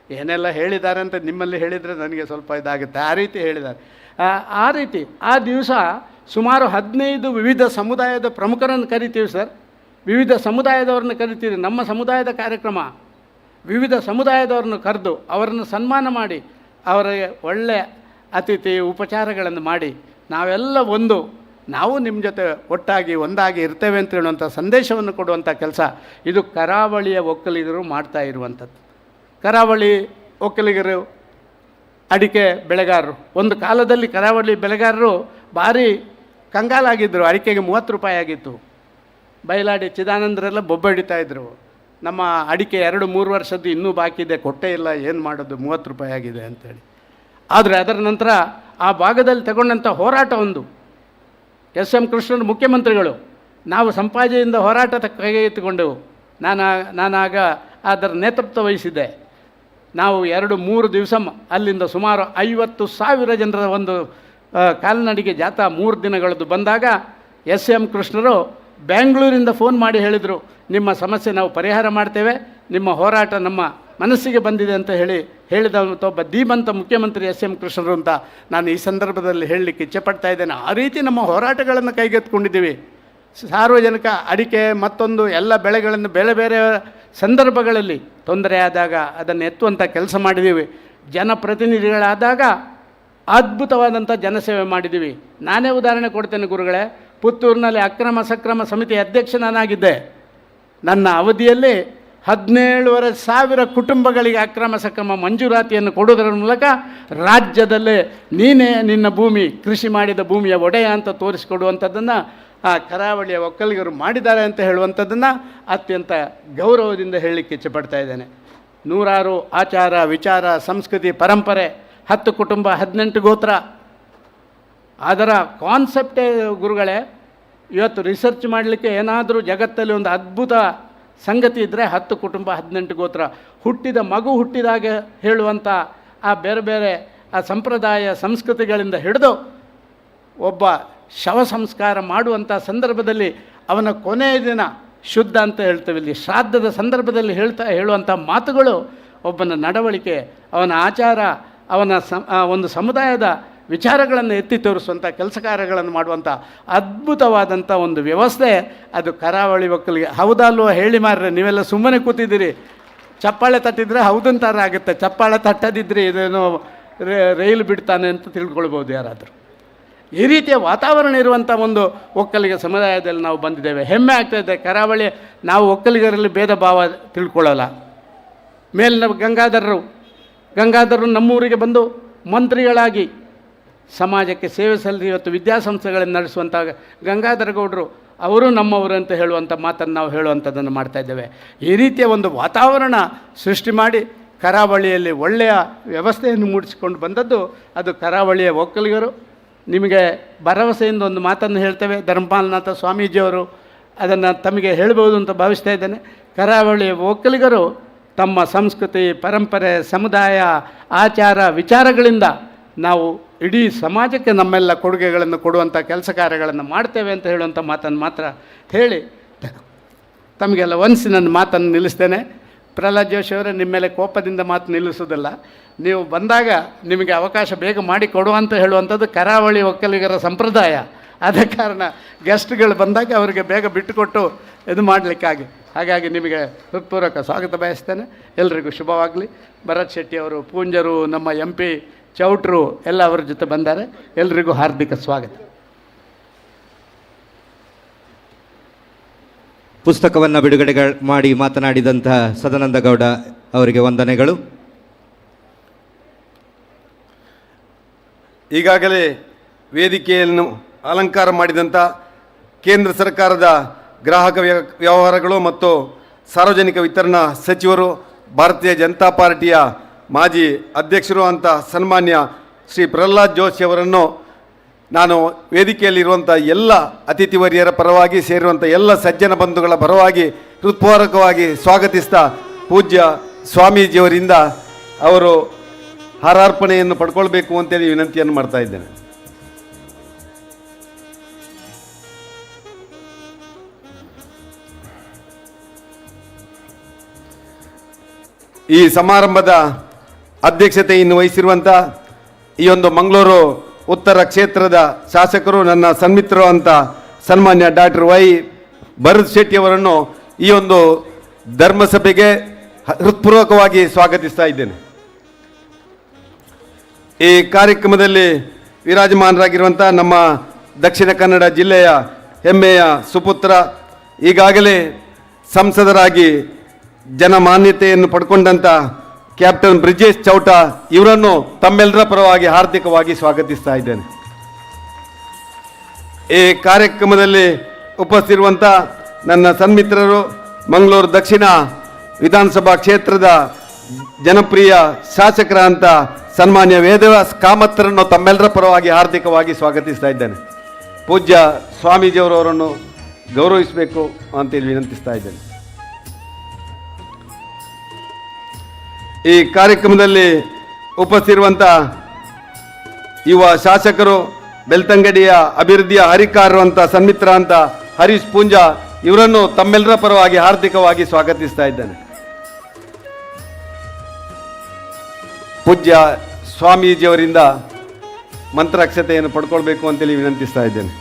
Speaker 14: ಏನೆಲ್ಲ ಹೇಳಿದ್ದಾರೆ ಅಂತ ನಿಮ್ಮಲ್ಲಿ ಹೇಳಿದರೆ ನನಗೆ ಸ್ವಲ್ಪ ಇದಾಗುತ್ತೆ, ಆ ರೀತಿ ಹೇಳಿದ್ದಾರೆ. ಆ ರೀತಿ ಆ ದಿವಸ ಸುಮಾರು 15 ವಿವಿಧ ಸಮುದಾಯದ ಪ್ರಮುಖರನ್ನು ಕರಿತೀವಿ ಸರ್, ವಿವಿಧ ಸಮುದಾಯದವ್ರನ್ನ ಕರಿತೀವಿ. ನಮ್ಮ ಸಮುದಾಯದ ಕಾರ್ಯಕ್ರಮ ವಿವಿಧ ಸಮುದಾಯದವ್ರನ್ನ ಕರೆದು ಅವರನ್ನು ಸನ್ಮಾನ ಮಾಡಿ ಅವರಿಗೆ ಒಳ್ಳೆಯ ಅತಿಥಿ ಉಪಚಾರಗಳನ್ನು ಮಾಡಿ ನಾವೆಲ್ಲ ನಾವು ನಿಮ್ಮ ಜೊತೆ ಒಟ್ಟಾಗಿ ಒಂದಾಗಿ ಇರ್ತೇವೆ ಅಂತ ಹೇಳುವಂಥ ಸಂದೇಶವನ್ನು ಕೊಡುವಂಥ ಕೆಲಸ ಇದು ಕರಾವಳಿಯ ಒಕ್ಕಲಿಗರು ಮಾಡ್ತಾ ಇರುವಂಥದ್ದು. ಕರಾವಳಿ ಒಕ್ಕಲಿಗರು ಅಡಿಕೆ ಬೆಳೆಗಾರರು ಒಂದು ಕಾಲದಲ್ಲಿ ಕರಾವಳಿ ಬೆಳೆಗಾರರು ಭಾರಿ ಕಂಗಾಲಾಗಿದ್ದರು. ಅಡಿಕೆಗೆ 30 ರೂಪಾಯಿ ಆಗಿತ್ತು. ಬಯಲಾಡಿ ಚಿದಾನಂದರೆಲ್ಲ ಬೊಬ್ಬಡಿತಾಯಿದ್ರು, ನಮ್ಮ ಅಡಿಕೆ 2-3 ವರ್ಷದ್ದು ಇನ್ನೂ ಬಾಕಿ ಇದೆ, ಕೊಟ್ಟೇ ಇಲ್ಲ, ಏನು ಮಾಡೋದು, 30 ರೂಪಾಯಿ ಆಗಿದೆ ಅಂಥೇಳಿ. ಆದರೆ ಅದರ ನಂತರ ಆ ಭಾಗದಲ್ಲಿ ತಗೊಂಡಂಥ ಹೋರಾಟ ಒಂದು SM ಕೃಷ್ಣನ್ ಮುಖ್ಯಮಂತ್ರಿಗಳು ನಾವು ಸಂಪಾಜೆಯಿಂದ ಹೋರಾಟ ಕೈಗೆತ್ತಿಕೊಂಡೆವು. ನಾನಾಗ ಅದರ ನೇತೃತ್ವ ವಹಿಸಿದ್ದೆ. ನಾವು 2-3 ದಿವಸ ಅಲ್ಲಿಂದ ಸುಮಾರು 50,000 ಜನರ ಒಂದು ಕಾಲ್ನಡಿಗೆ ಜಾಥಾ 3 ದಿನಗಳದ್ದು ಬಂದಾಗ SM ಕೃಷ್ಣರು ಬೆಂಗಳೂರಿಂದ ಫೋನ್ ಮಾಡಿ ಹೇಳಿದರು, ನಿಮ್ಮ ಸಮಸ್ಯೆ ನಾವು ಪರಿಹಾರ ಮಾಡ್ತೇವೆ, ನಿಮ್ಮ ಹೋರಾಟ ನಮ್ಮ ಮನಸ್ಸಿಗೆ ಬಂದಿದೆ ಅಂತ ಹೇಳಿದಂಥ ಒಬ್ಬ ಧೀಮಂತ ಮುಖ್ಯಮಂತ್ರಿ SM ಕೃಷ್ಣರು ಅಂತ ನಾನು ಈ ಸಂದರ್ಭದಲ್ಲಿ ಹೇಳಲಿಕ್ಕೆ ಇಚ್ಛೆಪಡ್ತಾ ಇದ್ದೇನೆ. ಆ ರೀತಿ ನಮ್ಮ ಹೋರಾಟಗಳನ್ನು ಕೈಗೆತ್ತಿಕೊಂಡಿದ್ದೀವಿ. ಸಾರ್ವಜನಿಕ ಅಡಿಕೆ ಮತ್ತೊಂದು ಎಲ್ಲ ಬೆಳೆಗಳನ್ನು ಬೇರೆ ಬೇರೆ ಸಂದರ್ಭಗಳಲ್ಲಿ ತೊಂದರೆ ಆದಾಗ ಅದನ್ನು ಎತ್ತುವಂಥ ಕೆಲಸ ಮಾಡಿದ್ದೀವಿ. ಜನಪ್ರತಿನಿಧಿಗಳಾದಾಗ ಅದ್ಭುತವಾದಂಥ ಜನಸೇವೆ ಮಾಡಿದ್ದೀವಿ. ನಾನೇ ಉದಾಹರಣೆ ಕೊಡ್ತೇನೆ ಗುರುಗಳೇ. ಪುತ್ತೂರಿನಲ್ಲಿ ಅಕ್ರಮ ಸಕ್ರಮ ಸಮಿತಿ ಅಧ್ಯಕ್ಷ ನಾನಾಗಿದ್ದೆ. ನನ್ನ ಅವಧಿಯಲ್ಲಿ 17,500 ಕುಟುಂಬಗಳಿಗೆ ಅಕ್ರಮ ಸಕ್ರಮ ಮಂಜೂರಾತಿಯನ್ನು ಕೊಡುವುದರ ಮೂಲಕ ರಾಜ್ಯದಲ್ಲೇ ನೀನೇ ನಿನ್ನ ಭೂಮಿ ಕೃಷಿ ಮಾಡಿದ ಭೂಮಿಯ ಒಡೆಯ ಅಂತ ತೋರಿಸಿಕೊಡುವಂಥದ್ದನ್ನು ಆ ಕರಾವಳಿಯ ಒಕ್ಕಲಿಗರು ಮಾಡಿದ್ದಾರೆ ಅಂತ ಹೇಳುವಂಥದ್ದನ್ನು ಅತ್ಯಂತ ಗೌರವದಿಂದ ಹೇಳಲಿಕ್ಕೆ ಇಚ್ಛೆಪಡ್ತಾ ಇದ್ದೇನೆ. ನೂರಾರು ಆಚಾರ ವಿಚಾರ ಸಂಸ್ಕೃತಿ ಪರಂಪರೆ, 10 ಕುಟುಂಬ 18 ಗೋತ್ರ, ಅದರ ಕಾನ್ಸೆಪ್ಟೇ ಗುರುಗಳೇ. ಇವತ್ತು ರಿಸರ್ಚ್ ಮಾಡಲಿಕ್ಕೆ ಏನಾದರೂ ಜಗತ್ತಲ್ಲಿ ಒಂದು ಅದ್ಭುತ ಸಂಗತಿ ಇದ್ದರೆ 10 ಕುಟುಂಬ 18 ಗೋತ್ರ. ಹುಟ್ಟಿದ ಮಗು ಹುಟ್ಟಿದಾಗ ಹೇಳುವಂಥ ಆ ಬೇರೆ ಬೇರೆ ಆ ಸಂಪ್ರದಾಯ ಸಂಸ್ಕೃತಿಗಳಿಂದ ಹಿಡಿದು ಒಬ್ಬ ಶವ ಸಂಸ್ಕಾರ ಮಾಡುವಂಥ ಸಂದರ್ಭದಲ್ಲಿ ಅವನ ಕೊನೆಯ ದಿನ ಶುದ್ಧ ಅಂತ ಹೇಳ್ತೇವೆ, ಇಲ್ಲಿ ಶ್ರಾದ್ದದ ಸಂದರ್ಭದಲ್ಲಿ ಹೇಳುವಂಥ ಮಾತುಗಳು ಒಬ್ಬನ ನಡವಳಿಕೆ, ಅವನ ಆಚಾರ, ಅವನ ಒಂದು ಸಮುದಾಯದ ವಿಚಾರಗಳನ್ನು ಎತ್ತಿ ತೋರಿಸುವಂಥ ಕೆಲಸ ಕಾರ್ಯಗಳನ್ನು ಮಾಡುವಂಥ ಅದ್ಭುತವಾದಂಥ ಒಂದು ವ್ಯವಸ್ಥೆ ಅದು ಕರಾವಳಿ ಒಕ್ಕಲಿಗೆ. ಹೌದಲ್ವ ಹೇಳಿ ಮಾರ್ರೆ, ನೀವೆಲ್ಲ ಸುಮ್ಮನೆ ಕೂತಿದ್ದೀರಿ. ಚಪ್ಪಾಳೆ ತಟ್ಟಿದ್ರೆ ಹೌದಂತಾರೆ ಆಗುತ್ತೆ, ಚಪ್ಪಾಳೆ ತಟ್ಟದಿದ್ದರೆ ಇದೇನೋ ರೈಲು ಬಿಡ್ತಾನೆ ಅಂತ ತಿಳ್ಕೊಳ್ಬೋದು ಯಾರಾದರೂ. ಈ ರೀತಿಯ ವಾತಾವರಣ ಇರುವಂಥ ಒಂದು ಒಕ್ಕಲಿಗ ಸಮುದಾಯದಲ್ಲಿ ನಾವು ಬಂದಿದ್ದೇವೆ. ಹೆಮ್ಮೆ ಆಗ್ತಾಯಿದೆ. ಕರಾವಳಿ ನಾವು ಒಕ್ಕಲಿಗರಲ್ಲಿ ಭೇದ ಭಾವ ತಿಳ್ಕೊಳ್ಳಲ್ಲ. ಮೇಲಿನ ಗಂಗಾಧರರು ನಮ್ಮೂರಿಗೆ ಬಂದು ಮಂತ್ರಿಗಳಾಗಿ ಸಮಾಜಕ್ಕೆ ಸೇವೆ ಸಲ್ಲಿಸಿ ಇವತ್ತು ವಿದ್ಯಾಸಂಸ್ಥೆಗಳನ್ನು ನಡೆಸುವಂಥ ಗಂಗಾಧರ ಗೌಡರು ಅವರು ನಮ್ಮವರು ಅಂತ ಹೇಳುವಂಥ ಮಾತನ್ನು ನಾವು ಹೇಳುವಂಥದ್ದನ್ನು ಮಾಡ್ತಾಯಿದ್ದೇವೆ. ಈ ರೀತಿಯ ಒಂದು ವಾತಾವರಣ ಸೃಷ್ಟಿ ಮಾಡಿ ಕರಾವಳಿಯಲ್ಲಿ ಒಳ್ಳೆಯ ವ್ಯವಸ್ಥೆಯನ್ನು ಮೂಡಿಸಿಕೊಂಡು ಬಂದದ್ದು ಅದು ಕರಾವಳಿಯ ಒಕ್ಕಲಿಗರು. ನಿಮಗೆ ಭರವಸೆಯಿಂದ ಒಂದು ಮಾತನ್ನು ಹೇಳ್ತೇವೆ, ಧರ್ಮಪಾಲನಾಥ ಸ್ವಾಮೀಜಿಯವರು ಅದನ್ನು ತಮಗೆ ಹೇಳ್ಬೋದು ಅಂತ ಭಾವಿಸ್ತಾ ಇದ್ದೇನೆ. ಕರಾವಳಿಯ ಒಕ್ಕಲಿಗರು ತಮ್ಮ ಸಂಸ್ಕೃತಿ ಪರಂಪರೆ ಸಮುದಾಯ ಆಚಾರ ವಿಚಾರಗಳಿಂದ ನಾವು ಇಡೀ ಸಮಾಜಕ್ಕೆ ನಮ್ಮೆಲ್ಲ ಕೊಡುಗೆಗಳನ್ನು ಕೊಡುವಂಥ ಕೆಲಸ ಕಾರ್ಯಗಳನ್ನು ಮಾಡ್ತೇವೆ ಅಂತ ಹೇಳುವಂಥ ಮಾತನ್ನು ಮಾತ್ರ ಹೇಳಿ ತಮಗೆಲ್ಲ ವಂದಿಸಿ ನನ್ನ ಮಾತನ್ನು ನಿಲ್ಲಿಸ್ತೇನೆ. ಪ್ರಹ್ಲಾದ್ ಜೋಶಿ ಅವರೇ, ನಿಮ್ಮ ಮೇಲೆ ಕೋಪದಿಂದ ಮಾತು ನಿಲ್ಲಿಸೋದಿಲ್ಲ. ನೀವು ಬಂದಾಗ ನಿಮಗೆ ಅವಕಾಶ ಬೇಗ ಮಾಡಿ ಕೊಡುವಂತ ಹೇಳುವಂಥದ್ದು ಕರಾವಳಿ ಒಕ್ಕಲಿಗರ ಸಂಪ್ರದಾಯ. ಆದ ಕಾರಣ ಗೆಸ್ಟ್ಗಳು ಬಂದಾಗ ಅವರಿಗೆ ಬೇಗ ಬಿಟ್ಟುಕೊಟ್ಟು ಇದು ಮಾಡಲಿಕ್ಕಾಗಿ ಹಾಗಾಗಿ ನಿಮಗೆ ಹೃತ್ಪೂರ್ವಕ ಸ್ವಾಗತ ಬಯಸ್ತೇನೆ. ಎಲ್ರಿಗೂ ಶುಭವಾಗಲಿ. ಭರತ್ ಶೆಟ್ಟಿ ಅವರು, ಪೂಂಜರು, ನಮ್ಮ MP ಚೌಟ್ರು ಎಲ್ಲ ಅವರ ಜೊತೆ ಬಂದ್ದಾರೆ. ಎಲ್ರಿಗೂ ಹಾರ್ದಿಕ ಸ್ವಾಗತ.
Speaker 8: ಪುಸ್ತಕವನ್ನು ಬಿಡುಗಡೆ ಮಾಡಿ ಮಾತನಾಡಿದಂತಹ ಸದಾನಂದ ಗೌಡ ಅವರಿಗೆ ವಂದನೆಗಳು.
Speaker 12: ಈಗಾಗಲೇ ವೇದಿಕೆಯನ್ನು ಅಲಂಕಾರ ಮಾಡಿದಂಥ ಕೇಂದ್ರ ಸರ್ಕಾರದ ಗ್ರಾಹಕ ವ್ಯವಹಾರಗಳು ಮತ್ತು ಸಾರ್ವಜನಿಕ ವಿತರಣಾ ಸಚಿವರು, ಭಾರತೀಯ ಜನತಾ ಪಾರ್ಟಿಯ ಮಾಜಿ ಅಧ್ಯಕ್ಷರು ಅಂತ ಸನ್ಮಾನ್ಯ ಶ್ರೀ ಪ್ರಹ್ಲಾದ್ ಜೋಶಿ ಅವರನ್ನು ನಾನು ವೇದಿಕೆಯಲ್ಲಿರುವಂಥ ಎಲ್ಲ ಅತಿಥಿವರ್ಯರ ಪರವಾಗಿ ಸೇರಿರುವಂಥ ಎಲ್ಲ ಸಜ್ಜನ ಬಂಧುಗಳ ಪರವಾಗಿ ಹೃತ್ಪೂರ್ವಕವಾಗಿ ಸ್ವಾಗತಿಸ್ತಾ ಪೂಜ್ಯ ಸ್ವಾಮೀಜಿಯವರಿಂದ ಅವರು ಹಾರಾರ್ಪಣೆಯನ್ನು ಪಡ್ಕೊಳ್ಬೇಕು ಅಂತೇಳಿ ವಿನಂತಿಯನ್ನು ಮಾಡ್ತಾ ಇದ್ದೇನೆ. ಈ ಸಮಾರಂಭದ ಅಧ್ಯಕ್ಷತೆಯನ್ನು ವಹಿಸಿರುವಂಥ ಈ ಒಂದು ಮಂಗಳೂರು ಉತ್ತರ ಕ್ಷೇತ್ರದ ಶಾಸಕರು, ನನ್ನ ಸನ್ಮಿತ್ರರು ಅಂತ ಸನ್ಮಾನ್ಯ ಡಾಕ್ಟರ್ ವೈ ಭರತ್ ಶೆಟ್ಟಿ ಅವರನ್ನು ಈ ಒಂದು ಧರ್ಮಸಭೆಗೆ ಹೃತ್ಪೂರ್ವಕವಾಗಿ ಸ್ವಾಗತಿಸ್ತಾ ಇದ್ದೇನೆ. ಈ ಕಾರ್ಯಕ್ರಮದಲ್ಲಿ ವಿರಾಜಮಾನರಾಗಿರುವಂಥ ನಮ್ಮ ದಕ್ಷಿಣ ಕನ್ನಡ ಜಿಲ್ಲೆಯ ಹೆಮ್ಮೆಯ ಸುಪುತ್ರ, ಈಗಾಗಲೇ ಸಂಸದರಾಗಿ ಜನಮಾನ್ಯತೆಯನ್ನು ಪಡ್ಕೊಂಡಂಥ ಕ್ಯಾಪ್ಟನ್ ಬ್ರಿಜೇಶ್ ಚೌಟ ಇವರನ್ನು ತಮ್ಮೆಲ್ಲರ ಪರವಾಗಿ ಹಾರ್ದಿಕವಾಗಿ ಸ್ವಾಗತಿಸ್ತಾ ಇದ್ದೇನೆ. ಈ ಕಾರ್ಯಕ್ರಮದಲ್ಲಿ ಉಪಸ್ಥಿತಿರುವಂಥ ನನ್ನ ಸನ್ಮಿತ್ರರು, ಮಂಗಳೂರು ದಕ್ಷಿಣ ವಿಧಾನಸಭಾ ಕ್ಷೇತ್ರದ ಜನಪ್ರಿಯ ಶಾಸಕರಂತ ಸನ್ಮಾನ್ಯ ವೇದವ್ಯಾಸ್ ಕಾಮತ್ರನ್ನು ತಮ್ಮೆಲ್ಲರ ಪರವಾಗಿ ಹಾರ್ದಿಕವಾಗಿ ಸ್ವಾಗತಿಸ್ತಾ ಇದ್ದೇನೆ. ಪೂಜ್ಯ ಸ್ವಾಮೀಜಿಯವರವರನ್ನು ಗೌರವಿಸಬೇಕು ಅಂತೇಳಿ ವಿನಂತಿಸ್ತಾ ಇದ್ದೇನೆ. ಈ ಕಾರ್ಯಕ್ರಮದಲ್ಲಿ ಉಪಸ್ಥಿತಿರುವಂಥ ಯುವ ಶಾಸಕರು, ಬೆಳ್ತಂಗಡಿಯ ಅಭಿವೃದ್ಧಿಯ ಹರಿಕಾರರು ಅಂತ ಸನ್ಮಿತ್ರ ಅಂತ ಹರೀಶ್ ಪೂಂಜಾ ಇವರನ್ನು ತಮ್ಮೆಲ್ಲರ ಪರವಾಗಿ ಹಾರ್ದಿಕವಾಗಿ ಸ್ವಾಗತಿಸ್ತಾ ಇದ್ದೇನೆ. ಪೂಜ್ಯ ಸ್ವಾಮೀಜಿಯವರಿಂದ ಮಂತ್ರಾಕ್ಷತೆಯನ್ನು ಪಡ್ಕೊಳ್ಬೇಕು ಅಂತೇಳಿ ವಿನಂತಿಸ್ತಾ ಇದ್ದೇನೆ.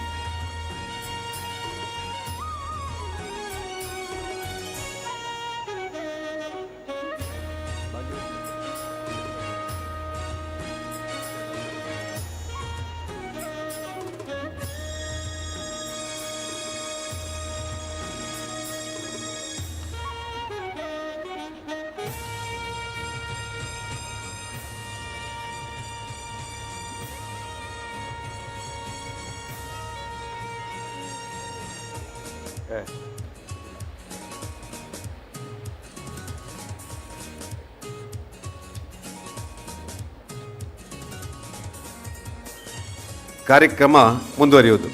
Speaker 12: ಕಾರ್ಯಕ್ರಮ ಮುಂದುವರಿಯುವುದು.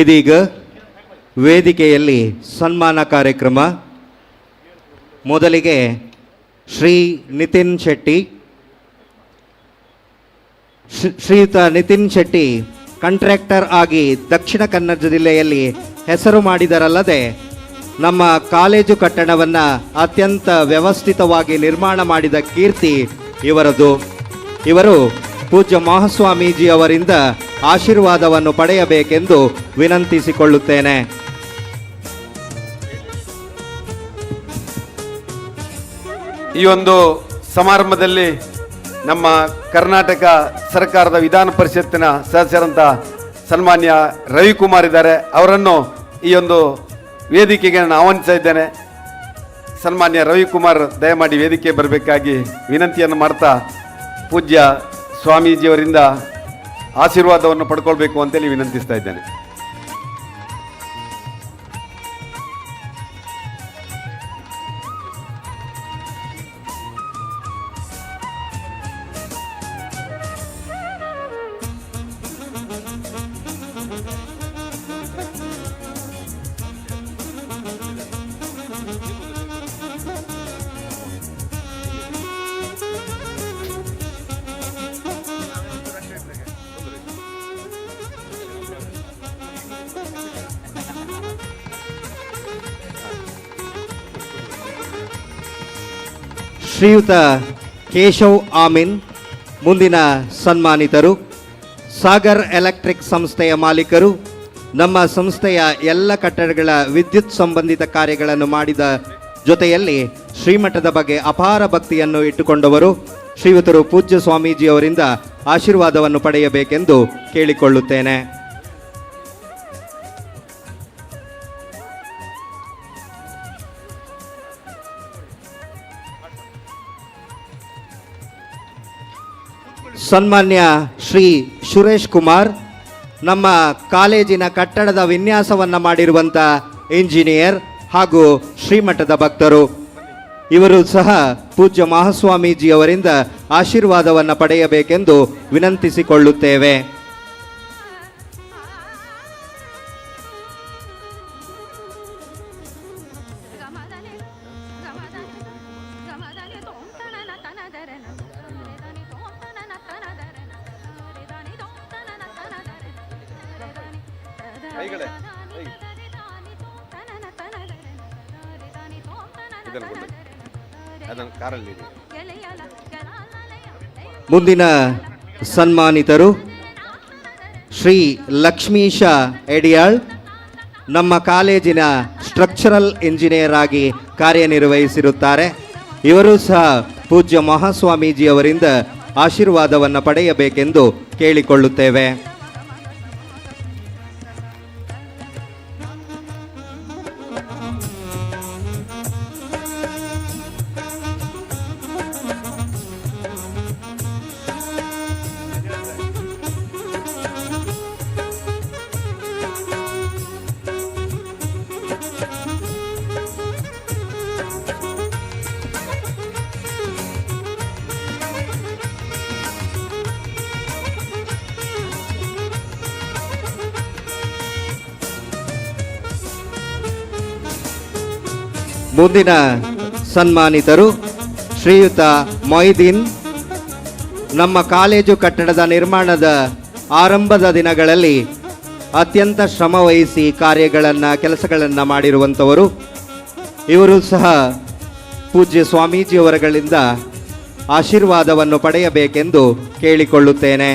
Speaker 8: ಇದೀಗ ವೇದಿಕೆಯಲ್ಲಿ ಸನ್ಮಾನ ಕಾರ್ಯಕ್ರಮ. ಮೊದಲಿಗೆ ಶ್ರೀ ನಿತಿನ್ ಶೆಟ್ಟಿ. ಶ್ರೀಯುತ ನಿತಿನ್ ಶೆಟ್ಟಿ ಕಾಂಟ್ರಾಕ್ಟರ್ ಆಗಿ ದಕ್ಷಿಣ ಕನ್ನಡ ಜಿಲ್ಲೆಯಲ್ಲಿ ಹೆಸರು ಮಾಡಿದರಲ್ಲದೆ ನಮ್ಮ ಕಾಲೇಜು ಕಟ್ಟಡವನ್ನು ಅತ್ಯಂತ ವ್ಯವಸ್ಥಿತವಾಗಿ ನಿರ್ಮಾಣ ಮಾಡಿದ ಕೀರ್ತಿ ಇವರದು. ಇವರು ಪೂಜ್ಯ ಮಹಾಸ್ವಾಮೀಜಿ ಅವರಿಂದ ಆಶೀರ್ವಾದವನ್ನು ಪಡೆಯಬೇಕೆಂದು ವಿನಂತಿಸಿಕೊಳ್ಳುತ್ತೇನೆ.
Speaker 12: ಈ ಒಂದು ಸಮಾರಂಭದಲ್ಲಿ ನಮ್ಮ ಕರ್ನಾಟಕ ಸರ್ಕಾರದ ವಿಧಾನ ಪರಿಷತ್ತಿನ ಸದಸ್ಯರಂತ ಸನ್ಮಾನ್ಯ ರವಿಕುಮಾರ್ ಇದ್ದಾರೆ. ಅವರನ್ನು ಈ ಒಂದು ವೇದಿಕೆಗೆ ನಾನು ಆಹ್ವಾನಿಸ್ತಾ ಇದ್ದೇನೆ. ಸನ್ಮಾನ್ಯ ರವಿಕುಮಾರ್ ದಯಮಾಡಿ ವೇದಿಕೆ ಬರಬೇಕಾಗಿ ವಿನಂತಿಯನ್ನು ಮಾಡ್ತಾ ಪೂಜ್ಯ ಸ್ವಾಮೀಜಿಯವರಿಂದ ಆಶೀರ್ವಾದವನ್ನು ಪಡ್ಕೊಳ್ಬೇಕು ಅಂತೇಳಿ ವಿನಂತಿಸ್ತಾ ಇದ್ದೇನೆ.
Speaker 8: ಶ್ರೀಯುತ ಕೇಶವ್ ಆಮಿನ್ ಮುಂದಿನ ಸನ್ಮಾನಿತರು. ಸಾಗರ್ ಎಲೆಕ್ಟ್ರಿಕ್ ಸಂಸ್ಥೆಯ ಮಾಲೀಕರು. ನಮ್ಮ ಸಂಸ್ಥೆಯ ಎಲ್ಲ ಕಟ್ಟಡಗಳ ವಿದ್ಯುತ್ ಸಂಬಂಧಿತ ಕಾರ್ಯಗಳನ್ನು ಮಾಡಿದ ಜೊತೆಯಲ್ಲಿ ಶ್ರೀಮಠದ ಬಗ್ಗೆ ಅಪಾರ ಭಕ್ತಿಯನ್ನು ಇಟ್ಟುಕೊಂಡವರು. ಶ್ರೀಯುತರು ಪೂಜ್ಯ ಸ್ವಾಮೀಜಿಯವರಿಂದ ಆಶೀರ್ವಾದವನ್ನು ಪಡೆಯಬೇಕೆಂದು ಕೇಳಿಕೊಳ್ಳುತ್ತೇನೆ. ಸನ್ಮಾನ್ಯ ಶ್ರೀ ಸುರೇಶ್ ಕುಮಾರ್, ನಮ್ಮ ಕಾಲೇಜಿನ ಕಟ್ಟಡದ ವಿನ್ಯಾಸವನ್ನು ಮಾಡಿರುವಂಥ ಇಂಜಿನಿಯರ್ ಹಾಗೂ ಶ್ರೀಮಠದ ಭಕ್ತರು. ಇವರು ಸಹ ಪೂಜ್ಯ ಮಹಾಸ್ವಾಮೀಜಿಯವರಿಂದ ಆಶೀರ್ವಾದವನ್ನು ಪಡೆಯಬೇಕೆಂದು ವಿನಂತಿಸಿಕೊಳ್ಳುತ್ತೇವೆ. ಮುಂದಿನ ಸನ್ಮಾನಿತರು ಶ್ರೀ ಲಕ್ಷ್ಮೀಶ ಎಡಿಯಾಳ್, ನಮ್ಮ ಕಾಲೇಜಿನ ಸ್ಟ್ರಕ್ಚರಲ್ ಇಂಜಿನಿಯರ್ ಆಗಿ ಕಾರ್ಯನಿರ್ವಹಿಸಿರುತ್ತಾರೆ. ಇವರು ಸಹ ಪೂಜ್ಯ ಮಹಾಸ್ವಾಮೀಜಿಯವರಿಂದ ಆಶೀರ್ವಾದವನ್ನು ಪಡೆಯಬೇಕೆಂದು ಕೇಳಿಕೊಳ್ಳುತ್ತೇವೆ. ಮುಂದಿನ ಸನ್ಮಾನಿತರು ಶ್ರೀಯುತ ಮೊಯ್ದೀನ್, ನಮ್ಮ ಕಾಲೇಜು ಕಟ್ಟಡದ ನಿರ್ಮಾಣದ ಆರಂಭದ ದಿನಗಳಲ್ಲಿ ಅತ್ಯಂತ ಶ್ರಮವಹಿಸಿ ಕೆಲಸಗಳನ್ನು ಮಾಡಿರುವಂಥವರು. ಇವರು ಸಹ ಪೂಜ್ಯ ಸ್ವಾಮೀಜಿಯವರುಗಳಿಂದ ಆಶೀರ್ವಾದವನ್ನು ಪಡೆಯಬೇಕೆಂದು ಕೇಳಿಕೊಳ್ಳುತ್ತೇನೆ.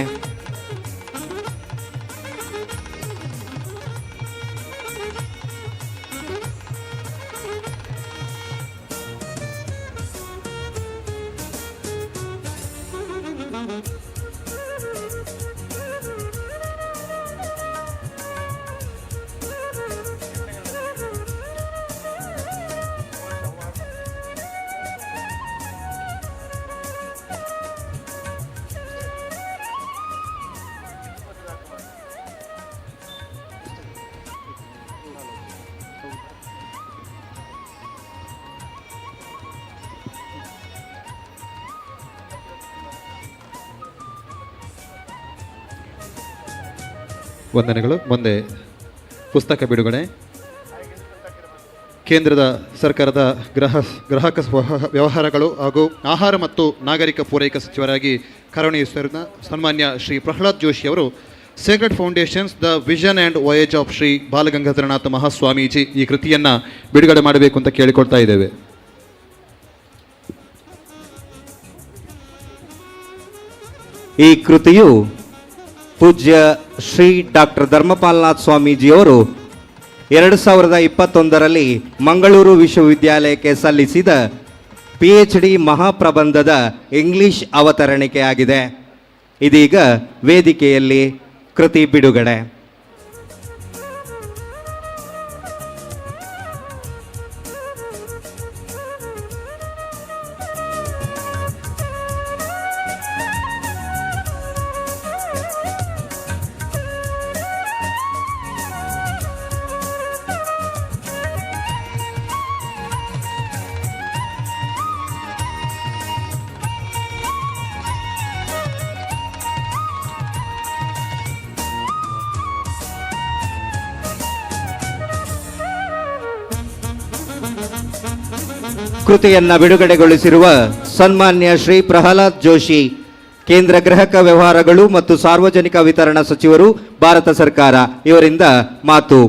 Speaker 10: ವಂದನೆಗಳು. ಮುಂದೆ ಪುಸ್ತಕ ಬಿಡುಗಡೆ. ಕೇಂದ್ರದ ಸರ್ಕಾರದ ಗ್ರಾಹಕ ವ್ಯವಹಾರಗಳು ಹಾಗೂ ಆಹಾರ ಮತ್ತು ನಾಗರಿಕ ಪೂರೈಕೆ ಸಚಿವರಾಗಿ ಕಾರ್ಯನಿರ್ವಹಿಸಿದ ಸನ್ಮಾನ್ಯ ಶ್ರೀ ಪ್ರಹ್ಲಾದ್ ಜೋಶಿ ಅವರು Sacred foundations the vision and voyage of Shri Balagangadharanatha Mahaswamiji ಈ ಕೃತಿಯನ್ನು ಬಿಡುಗಡೆ ಮಾಡಬೇಕು ಅಂತ ಕೇಳಿಕೊಳ್ತಾ ಇದ್ದೇವೆ.
Speaker 8: ಈ ಕೃತಿಯು ಪೂಜ್ಯ ಶ್ರೀ ಡಾಕ್ಟರ್ ಧರ್ಮಪಾಲನಾಥ್ ಸ್ವಾಮೀಜಿಯವರು 2021ರಲ್ಲಿ ಮಂಗಳೂರು ವಿಶ್ವವಿದ್ಯಾಲಯಕ್ಕೆ ಸಲ್ಲಿಸಿದ PhD ಮಹಾಪ್ರಬಂಧದ ಇಂಗ್ಲಿಷ್ ಅವತರಣಿಕೆಯಾಗಿದೆ. ಇದೀಗ ವೇದಿಕೆಯಲ್ಲಿ ಕೃತಿ ಬಿಡುಗಡೆ. ಕೃತಿಯನ್ನು ಬಿಡುಗಡೆಗೊಳಿಸಿರುವ ಸನ್ಮಾನ್ಯ ಶ್ರೀ ಪ್ರಹ್ಲಾದ್ ಜೋಶಿ, ಕೇಂದ್ರ ಗ್ರಾಹಕ ವ್ಯವಹಾರಗಳು ಮತ್ತು ಸಾರ್ವಜನಿಕ ವಿತರಣಾ ಸಚಿವರು, ಭಾರತ ಸರ್ಕಾರ, ಇವರಿಂದ ಮಾತು.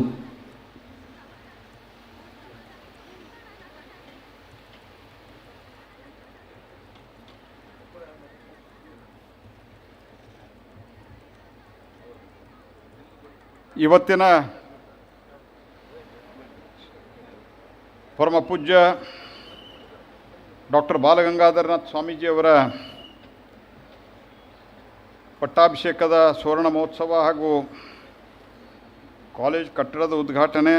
Speaker 12: ಇವತ್ತಿನ ಪರಮ ಪೂಜ್ಯ ಡಾಕ್ಟರ್ ಬಾಲಗಂಗಾಧರನಾಥ್ ಸ್ವಾಮೀಜಿಯವರ ಪಟ್ಟಾಭಿಷೇಕದ ಸುವರ್ಣ ಮಹೋತ್ಸವ ಹಾಗೂ ಕಾಲೇಜ್ ಕಟ್ಟಡದ ಉದ್ಘಾಟನೆ,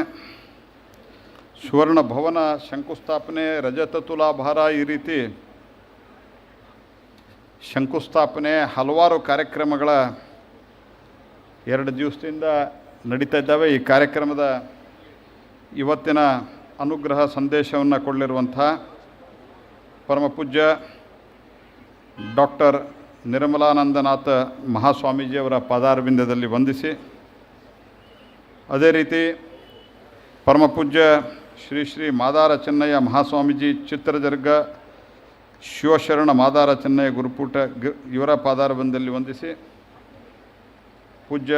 Speaker 12: ಸುವರ್ಣ ಭವನ ಶಂಕುಸ್ಥಾಪನೆ, ರಜತ ತುಲಾಭಾರ, ಈ ರೀತಿ ಶಂಕುಸ್ಥಾಪನೆ ಹಲವಾರು ಕಾರ್ಯಕ್ರಮಗಳ 2 ದಿವಸದಿಂದ ನಡೀತಾ ಇದ್ದಾವೆ. ಈ ಕಾರ್ಯಕ್ರಮದ ಇವತ್ತಿನ ಅನುಗ್ರಹ ಸಂದೇಶವನ್ನು ಕೊಡಲಿರುವಂಥ ಪರಮಪೂಜ್ಯ ಡಾಕ್ಟರ್ ನಿರ್ಮಲಾನಂದನಾಥ ಮಹಾಸ್ವಾಮೀಜಿಯವರ ಪಾದಾರವಿಂದದಲ್ಲಿ ವಂದಿಸಿ, ಅದೇ ರೀತಿ ಪರಮಪೂಜ್ಯ ಶ್ರೀ ಶ್ರೀ ಮಾದಾರ ಚೆನ್ನಯ್ಯ ಮಹಾಸ್ವಾಮೀಜಿ ಚಿತ್ರದುರ್ಗ ಶಿವಶರಣ ಮಾದಾರ ಚೆನ್ನಯ್ಯ ಗುರುಪೂಟ ಇವರ ಪಾದಾರವಿಂದದಲ್ಲಿ ವಂದಿಸಿ, ಪೂಜ್ಯ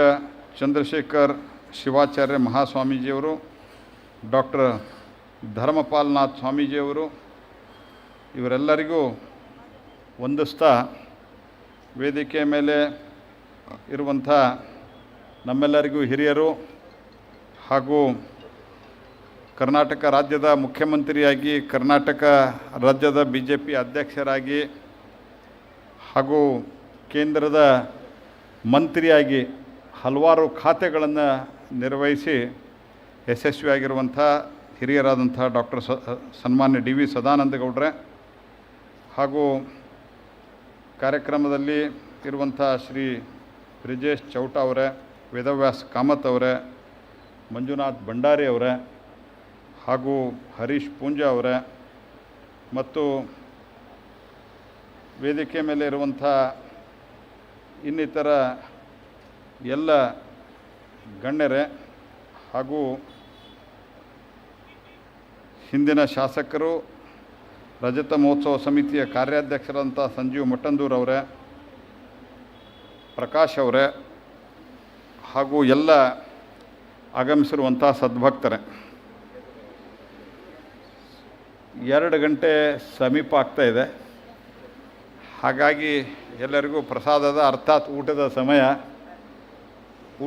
Speaker 12: ಚಂದ್ರಶೇಖರ್ ಶಿವಾಚಾರ್ಯ ಮಹಾಸ್ವಾಮೀಜಿಯವರು, ಡಾಕ್ಟರ್ ಧರ್ಮಪಾಲ್ನಾಥ್ ಸ್ವಾಮೀಜಿಯವರು ಇವರೆಲ್ಲರಿಗೂ ವಂದಿಸ್ತಾ, ವೇದಿಕೆ ಮೇಲೆ ಇರುವಂಥ ನಮ್ಮೆಲ್ಲರಿಗೂ ಹಿರಿಯರು ಹಾಗೂ ಕರ್ನಾಟಕ ರಾಜ್ಯದ ಮುಖ್ಯಮಂತ್ರಿಯಾಗಿ, ಕರ್ನಾಟಕ ರಾಜ್ಯದ BJP ಅಧ್ಯಕ್ಷರಾಗಿ ಹಾಗೂ ಕೇಂದ್ರದ ಮಂತ್ರಿಯಾಗಿ ಹಲವಾರು ಖಾತೆಗಳನ್ನು ನಿರ್ವಹಿಸಿ ಯಶಸ್ವಿಯಾಗಿರುವಂಥ ಹಿರಿಯರಾದಂಥ ಡಾಕ್ಟರ್ ಸನ್ಮಾನ್ಯ DV ಸದಾನಂದಗೌಡ್ರೆ ಹಾಗೂ ಕಾರ್ಯಕ್ರಮದಲ್ಲಿ ಇರುವಂಥ ಶ್ರೀ ಬ್ರಿಜೇಶ್ ಚೌಟ ಅವರೇ, ವೇದವ್ಯಾಸ್ ಕಾಮತ್ ಅವರೇ, ಮಂಜುನಾಥ್ ಭಂಡಾರಿ ಅವರೇ ಹಾಗೂ ಹರೀಶ್ ಪೂಂಜಾ ಅವರೇ ಮತ್ತು ವೇದಿಕೆ ಮೇಲೆ ಇರುವಂಥ ಇನ್ನಿತರ ಎಲ್ಲ ಗಣ್ಯರೇ ಹಾಗೂ ಹಿಂದಿನ ಶಾಸಕರು, ರಜತ ಮಹೋತ್ಸವ ಸಮಿತಿಯ ಕಾರ್ಯಾಧ್ಯಕ್ಷರಾದಂಥ ಸಂಜೀವ್ ಮಟ್ಟಂದೂರ್ ಅವರೇ, ಪ್ರಕಾಶ್ ಅವರೇ ಹಾಗೂ ಎಲ್ಲ ಆಗಮಿಸಿರುವಂಥ ಸದ್ಭಕ್ತರೇ, 2 ಗಂಟೆ ಸಮೀಪ ಆಗ್ತಾ ಇದೆ. ಹಾಗಾಗಿ ಎಲ್ಲರಿಗೂ ಪ್ರಸಾದದ ಅರ್ಥಾತ್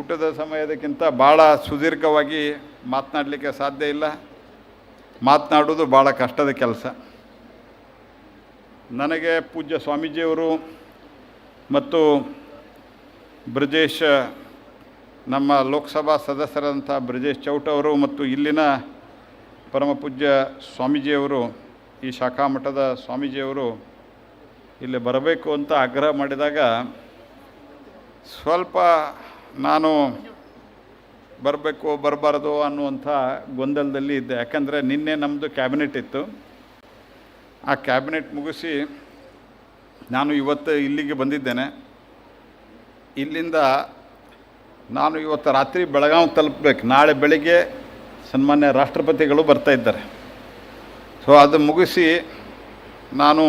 Speaker 12: ಊಟದ ಸಮಯದಕ್ಕಿಂತ ಭಾಳ ಸುದೀರ್ಘವಾಗಿ ಮಾತನಾಡಲಿಕ್ಕೆ ಸಾಧ್ಯ ಇಲ್ಲ. ಮಾತನಾಡೋದು ಭಾಳ ಕಷ್ಟದ ಕೆಲಸ. ನನಗೆ ಪೂಜ್ಯ ಸ್ವಾಮೀಜಿಯವರು ಮತ್ತು ಬ್ರಿಜೇಶ್, ನಮ್ಮ ಲೋಕಸಭಾ ಸದಸ್ಯರಾದಂಥ ಬ್ರಿಜೇಶ್ ಚೌಟ ಅವರು ಮತ್ತು ಇಲ್ಲಿನ ಪರಮಪೂಜ್ಯ ಸ್ವಾಮೀಜಿಯವರು, ಈ ಶಾಖಾ ಮಠದ ಸ್ವಾಮೀಜಿಯವರು ಇಲ್ಲಿ ಬರಬೇಕು ಅಂತ ಆಗ್ರಹ ಮಾಡಿದಾಗ ಸ್ವಲ್ಪ ನಾನು ಬರಬಾರ್ದು ಅನ್ನುವಂಥ ಗೊಂದಲದಲ್ಲಿ ಇದ್ದೆ. ಯಾಕಂದರೆ ನಿನ್ನೆ ನಮ್ಮದು ಕ್ಯಾಬಿನೆಟ್ ಇತ್ತು. ಆ ಕ್ಯಾಬಿನೆಟ್ ಮುಗಿಸಿ ನಾನು ಇವತ್ತು ಇಲ್ಲಿಗೆ ಬಂದಿದ್ದೇನೆ. ಇಲ್ಲಿಂದ ನಾನು ಇವತ್ತು ರಾತ್ರಿ ಬೆಳಗಾವಿ ತಲುಪಬೇಕು. ನಾಳೆ ಬೆಳಿಗ್ಗೆ ಸನ್ಮಾನ್ಯ ರಾಷ್ಟ್ರಪತಿಗಳು ಬರ್ತಾ ಇದ್ದಾರೆ. ಸೊ ಅದು ಮುಗಿಸಿ ನಾನು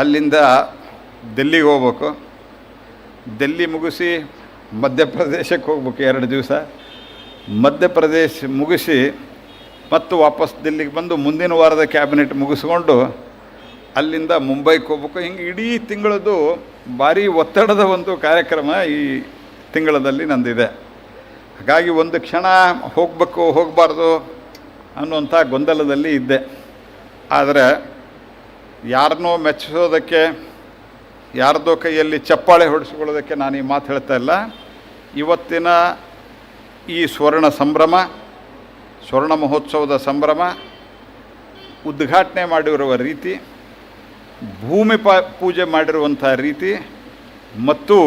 Speaker 12: ಅಲ್ಲಿಂದ ಡೆಲ್ಲಿಗೆ ಹೋಗ್ಬೇಕು. ಡೆಲ್ಲಿ ಮುಗಿಸಿ ಮಧ್ಯಪ್ರದೇಶಕ್ಕೆ ಹೋಗ್ಬೇಕು 2 ದಿವಸ. ಮಧ್ಯಪ್ರದೇಶ ಮುಗಿಸಿ ಮತ್ತು ವಾಪಸ್ ಡೆಲ್ಲಿಗೆ ಬಂದು ಮುಂದಿನ ವಾರದ ಕ್ಯಾಬಿನೆಟ್ ಮುಗಿಸ್ಕೊಂಡು ಅಲ್ಲಿಂದ ಮುಂಬೈಗೆ ಹೋಗ್ಬೇಕು. ಹಿಂಗೆ ಇಡೀ ತಿಂಗಳದ್ದು ಭಾರಿ ಒತ್ತಡದ ಒಂದು ಕಾರ್ಯಕ್ರಮ ಈ ತಿಂಗಳಲ್ಲಿ ನಂದಿದೆ. ಹಾಗಾಗಿ ಒಂದು ಕ್ಷಣ ಹೋಗಬಾರ್ದು ಅನ್ನುವಂಥ ಗೊಂದಲದಲ್ಲಿ ಇದ್ದೆ. ಆದರೆ ಯಾರನ್ನೋ ಮೆಚ್ಚಿಸೋದಕ್ಕೆ, ಯಾರದೋ ಕೈಯಲ್ಲಿ ಚಪ್ಪಾಳೆ ಹೊಡೆಸ್ಕೊಳ್ಳೋದಕ್ಕೆ ನಾನು ಈ ಮಾತು ಹೇಳ್ತಾ ಇಲ್ಲ. ಇವತ್ತಿನ ಈ ಸ್ವರ್ಣ ಮಹೋತ್ಸವದ ಸಂಭ್ರಮ, ಉದ್ಘಾಟನೆ ಮಾಡಿರುವ ರೀತಿ, ಭೂಮಿ ಪೂಜೆ ಮಾಡಿರುವಂಥ ರೀತಿ ಮತ್ತು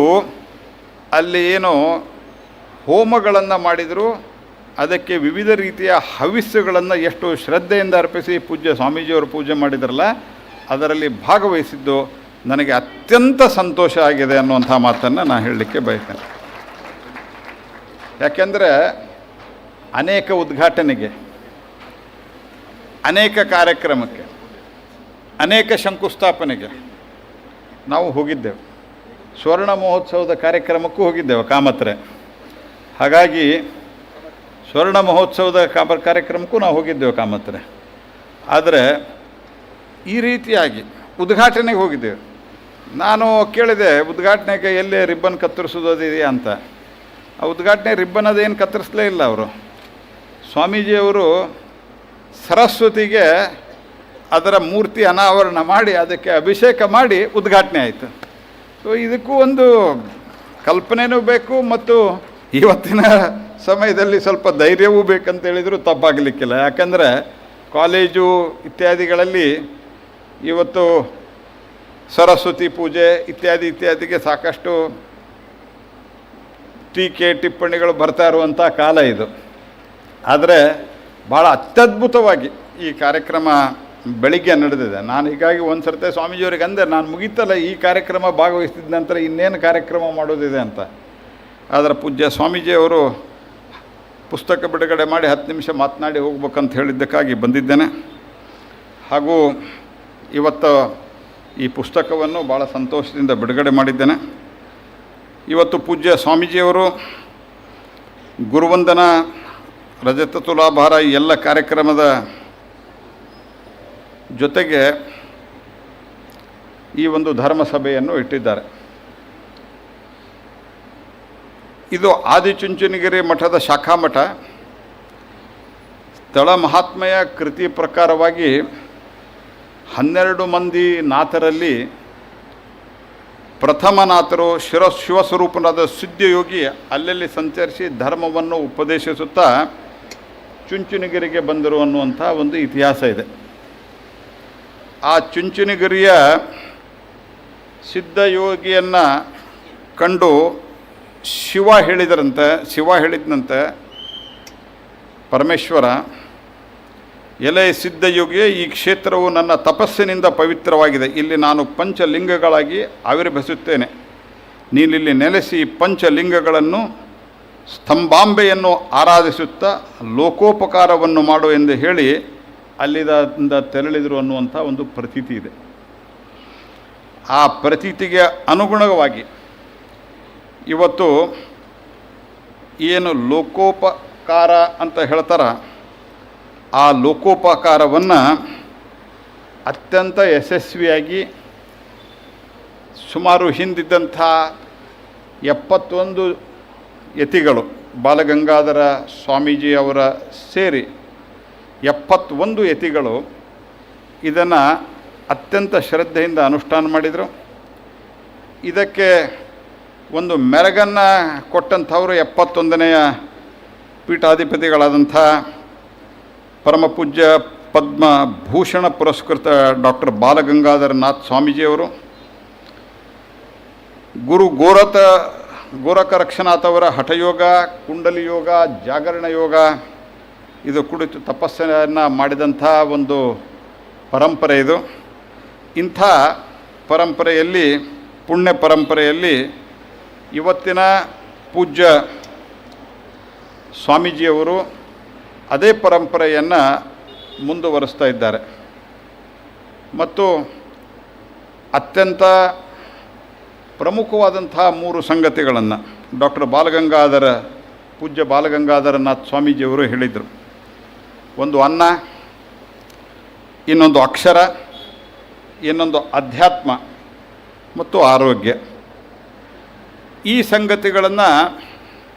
Speaker 12: ಅಲ್ಲಿ ಏನು ಹೋಮಗಳನ್ನು ಮಾಡಿದರು, ಅದಕ್ಕೆ ವಿವಿಧ ರೀತಿಯ ಹವಿಸ್ಸುಗಳನ್ನು ಎಷ್ಟು ಶ್ರದ್ಧೆಯಿಂದ ಅರ್ಪಿಸಿ ಪೂಜ್ಯ ಸ್ವಾಮೀಜಿಯವರು ಪೂಜೆ ಮಾಡಿದ್ರಲ್ಲ, ಅದರಲ್ಲಿ ಭಾಗವಹಿಸಿದ್ದು ನನಗೆ ಅತ್ಯಂತ ಸಂತೋಷ ಆಗಿದೆ ಅನ್ನುವಂಥ ಮಾತನ್ನು ನಾನು ಹೇಳಲಿಕ್ಕೆ ಬಯಸ್ತೇನೆ. ಯಾಕೆಂದರೆ ಅನೇಕ ಉದ್ಘಾಟನೆಗೆ, ಅನೇಕ ಕಾರ್ಯಕ್ರಮಕ್ಕೆ, ಅನೇಕ ಶಂಕುಸ್ಥಾಪನೆಗೆ ನಾವು ಹೋಗಿದ್ದೆವು. ಸ್ವರ್ಣ ಮಹೋತ್ಸವದ ಕಾರ್ಯಕ್ರಮಕ್ಕೂ ಹೋಗಿದ್ದೆವು ಕಾಮತ್ರೆ. ಹಾಗಾಗಿ ಸ್ವರ್ಣ ಮಹೋತ್ಸವದ ಕಾರ್ಯಕ್ರಮಕ್ಕೂ ನಾವು ಹೋಗಿದ್ದೆವು ಕಾಮತ್ರೆ. ಆದರೆ ಈ ರೀತಿಯಾಗಿ ಉದ್ಘಾಟನೆಗೆ ಹೋಗಿದ್ದೆವು. ನಾನು ಕೇಳಿದೆ, ಉದ್ಘಾಟನೆಗೆ ಎಲ್ಲೇ ರಿಬ್ಬನ್ ಕತ್ತರಿಸೋದಿದೆಯಾ ಅಂತ. ಆ ಉದ್ಘಾಟನೆ ರಿಬ್ಬನ್ ಅದೇನು ಕತ್ತರಿಸಲೇ ಇಲ್ಲ. ಅವರು ಸ್ವಾಮೀಜಿಯವರು ಸರಸ್ವತಿಗೆ ಅದರ ಮೂರ್ತಿ ಅನಾವರಣ ಮಾಡಿ ಅದಕ್ಕೆ ಅಭಿಷೇಕ ಮಾಡಿ ಉದ್ಘಾಟನೆ ಆಯಿತು. ಸೊ ಇದಕ್ಕೂ ಒಂದು ಕಲ್ಪನೆಯೂ ಬೇಕು ಮತ್ತು ಇವತ್ತಿನ ಸಮಯದಲ್ಲಿ ಸ್ವಲ್ಪ ಧೈರ್ಯವೂ ಬೇಕಂತೇಳಿದರೂ ತಪ್ಪಾಗಲಿಕ್ಕಿಲ್ಲ. ಯಾಕಂದರೆ ಕಾಲೇಜು ಇತ್ಯಾದಿಗಳಲ್ಲಿ ಇವತ್ತು ಸರಸ್ವತಿ ಪೂಜೆ ಇತ್ಯಾದಿಗೆ ಸಾಕಷ್ಟು ಟೀಕೆ ಟಿಪ್ಪಣಿಗಳು ಬರ್ತಾ ಇರುವಂಥ ಕಾಲ ಇದು. ಆದರೆ ಭಾಳ ಅತ್ಯದ್ಭುತವಾಗಿ ಈ ಕಾರ್ಯಕ್ರಮ ಬೆಳಿಗ್ಗೆ ನಡೆದಿದೆ. ನಾನು ಹೀಗಾಗಿ ಒಂದು ಸರ್ತಿ ಸ್ವಾಮೀಜಿಯವ್ರಿಗೆ ಅಂದೆ, ನಾನು ಮುಗೀತಲ್ಲ ಈ ಕಾರ್ಯಕ್ರಮ ಭಾಗವಹಿಸಿದ ನಂತರ ಇನ್ನೇನು ಕಾರ್ಯಕ್ರಮ ಮಾಡೋದಿದೆ ಅಂತ. ಆದರೆ ಪೂಜ್ಯ ಸ್ವಾಮೀಜಿಯವರು ಪುಸ್ತಕ ಬಿಡುಗಡೆ ಮಾಡಿ 10 ನಿಮಿಷ ಮಾತನಾಡಿ ಹೋಗ್ಬೇಕಂತ ಹೇಳಿದ್ದಕ್ಕಾಗಿ ಬಂದಿದ್ದೇನೆ. ಹಾಗೂ ಇವತ್ತು ಈ ಪುಸ್ತಕವನ್ನು ಭಾಳ ಸಂತೋಷದಿಂದ ಬಿಡುಗಡೆ ಮಾಡಿದ್ದೇನೆ. ಇವತ್ತು ಪೂಜ್ಯ ಸ್ವಾಮೀಜಿಯವರು ಗುರುವಂದನಾ ರಜತ ತುಲಾಭಾರ ಈ ಎಲ್ಲ ಕಾರ್ಯಕ್ರಮದ ಜೊತೆಗೆ ಈ ಒಂದು ಧರ್ಮಸಭೆಯನ್ನು ಇಟ್ಟಿದ್ದಾರೆ. ಇದು ಆದಿಚುಂಚನಗಿರಿ ಮಠದ ಶಾಖಾ ಮಠ. ಸ್ಥಳ ಮಹಾತ್ಮೆಯ ಕೃತಿ ಪ್ರಕಾರವಾಗಿ 12 ಮಂದಿ ನಾಥರಲ್ಲಿ ಪ್ರಥಮ ನಾಥರು ಶಿವಸ್ವರೂಪನಾದ ಸಿದ್ಧಯೋಗಿ ಅಲ್ಲಲ್ಲಿ ಸಂಚರಿಸಿ ಧರ್ಮವನ್ನು ಉಪದೇಶಿಸುತ್ತಾ ಚುಂಚನಗಿರಿಗೆ ಬಂದರು ಅನ್ನುವಂಥ ಒಂದು ಇತಿಹಾಸ ಇದೆ. ಆ ಚುಂಚನಗಿರಿಯ ಸಿದ್ಧಯೋಗಿಯನ್ನು ಕಂಡು ಶಿವ ಹೇಳಿದಂತೆ ಪರಮೇಶ್ವರ, ಎಲೆ ಸಿದ್ಧಯೋಗಿಯೇ, ಈ ಕ್ಷೇತ್ರವು ನನ್ನ ತಪಸ್ಸಿನಿಂದ ಪವಿತ್ರವಾಗಿದೆ. ಇಲ್ಲಿ ನಾನು ಪಂಚಲಿಂಗಗಳಾಗಿ ಆವಿರ್ಭವಿಸುತ್ತೇನೆ. ನೀನಿಲ್ಲಿ ನೆಲೆಸಿ ಪಂಚಲಿಂಗಗಳನ್ನು ಸ್ತಂಭಾಂಬೆಯನ್ನು ಆರಾಧಿಸುತ್ತಾ ಲೋಕೋಪಕಾರವನ್ನು ಮಾಡು ಎಂದು ಹೇಳಿ ಅಲ್ಲಿಂದ ತೆರಳಿದರು ಅನ್ನುವಂಥ ಒಂದು ಪ್ರತೀತಿ ಇದೆ. ಆ ಪ್ರತೀತಿಗೆ ಅನುಗುಣವಾಗಿ ಇವತ್ತು ಏನು ಲೋಕೋಪಕಾರ ಅಂತ ಹೇಳ್ತಾರ, ಆ ಲೋಕೋಪಕಾರವನ್ನು ಅತ್ಯಂತ ಯಶಸ್ವಿಯಾಗಿ ಸುಮಾರು ಹಿಂದಿದ್ದಂಥ 71 ಯತಿಗಳು, ಬಾಲಗಂಗಾಧರ ಸ್ವಾಮೀಜಿಯವರ ಸೇರಿ 71 ಯತಿಗಳು ಇದನ್ನು ಅತ್ಯಂತ ಶ್ರದ್ಧೆಯಿಂದ ಅನುಷ್ಠಾನ ಮಾಡಿದರು. ಇದಕ್ಕೆ ಒಂದು ಮೆರಗನ್ನು ಕೊಟ್ಟಂಥವರು 71ನೆಯ ಪೀಠಾಧಿಪತಿಗಳಾದಂಥ ಪರಮಪೂಜ್ಯ ಪದ್ಮಭೂಷಣ ಪುರಸ್ಕೃತ ಡಾಕ್ಟರ್ ಬಾಲಗಂಗಾಧರನಾಥ್ ಸ್ವಾಮೀಜಿಯವರು, ಗುರು ಗೋರಖರಕ್ಷನಾಥ್ ಅವರ ಹಠಯೋಗ, ಕುಂಡಲಿ ಯೋಗ, ಜಾಗರಣ ಯೋಗ ಇದು ಕುರಿತು ತಪಸ್ಸನ್ನು ಮಾಡಿದಂಥ ಒಂದು ಪರಂಪರೆ ಇದು. ಇಂಥ ಪರಂಪರೆಯಲ್ಲಿ, ಪುಣ್ಯ ಪರಂಪರೆಯಲ್ಲಿ ಇವತ್ತಿನ ಪೂಜ್ಯ ಸ್ವಾಮೀಜಿಯವರು ಅದೇ ಪರಂಪರೆಯನ್ನು ಮುಂದುವರಿಸ್ತಾ ಇದ್ದಾರೆ. ಮತ್ತು ಅತ್ಯಂತ ಪ್ರಮುಖವಾದಂಥ 3 ಸಂಗತಿಗಳನ್ನು ಡಾಕ್ಟರ್ ಪೂಜ್ಯ ಬಾಲಗಂಗಾಧರನಾಥ್ ಸ್ವಾಮೀಜಿಯವರು ಹೇಳಿದರು. ಒಂದು ಅನ್ನ, ಇನ್ನೊಂದು ಅಕ್ಷರ, ಇನ್ನೊಂದು ಅಧ್ಯಾತ್ಮ ಮತ್ತು ಆರೋಗ್ಯ. ಈ ಸಂಗತಿಗಳನ್ನು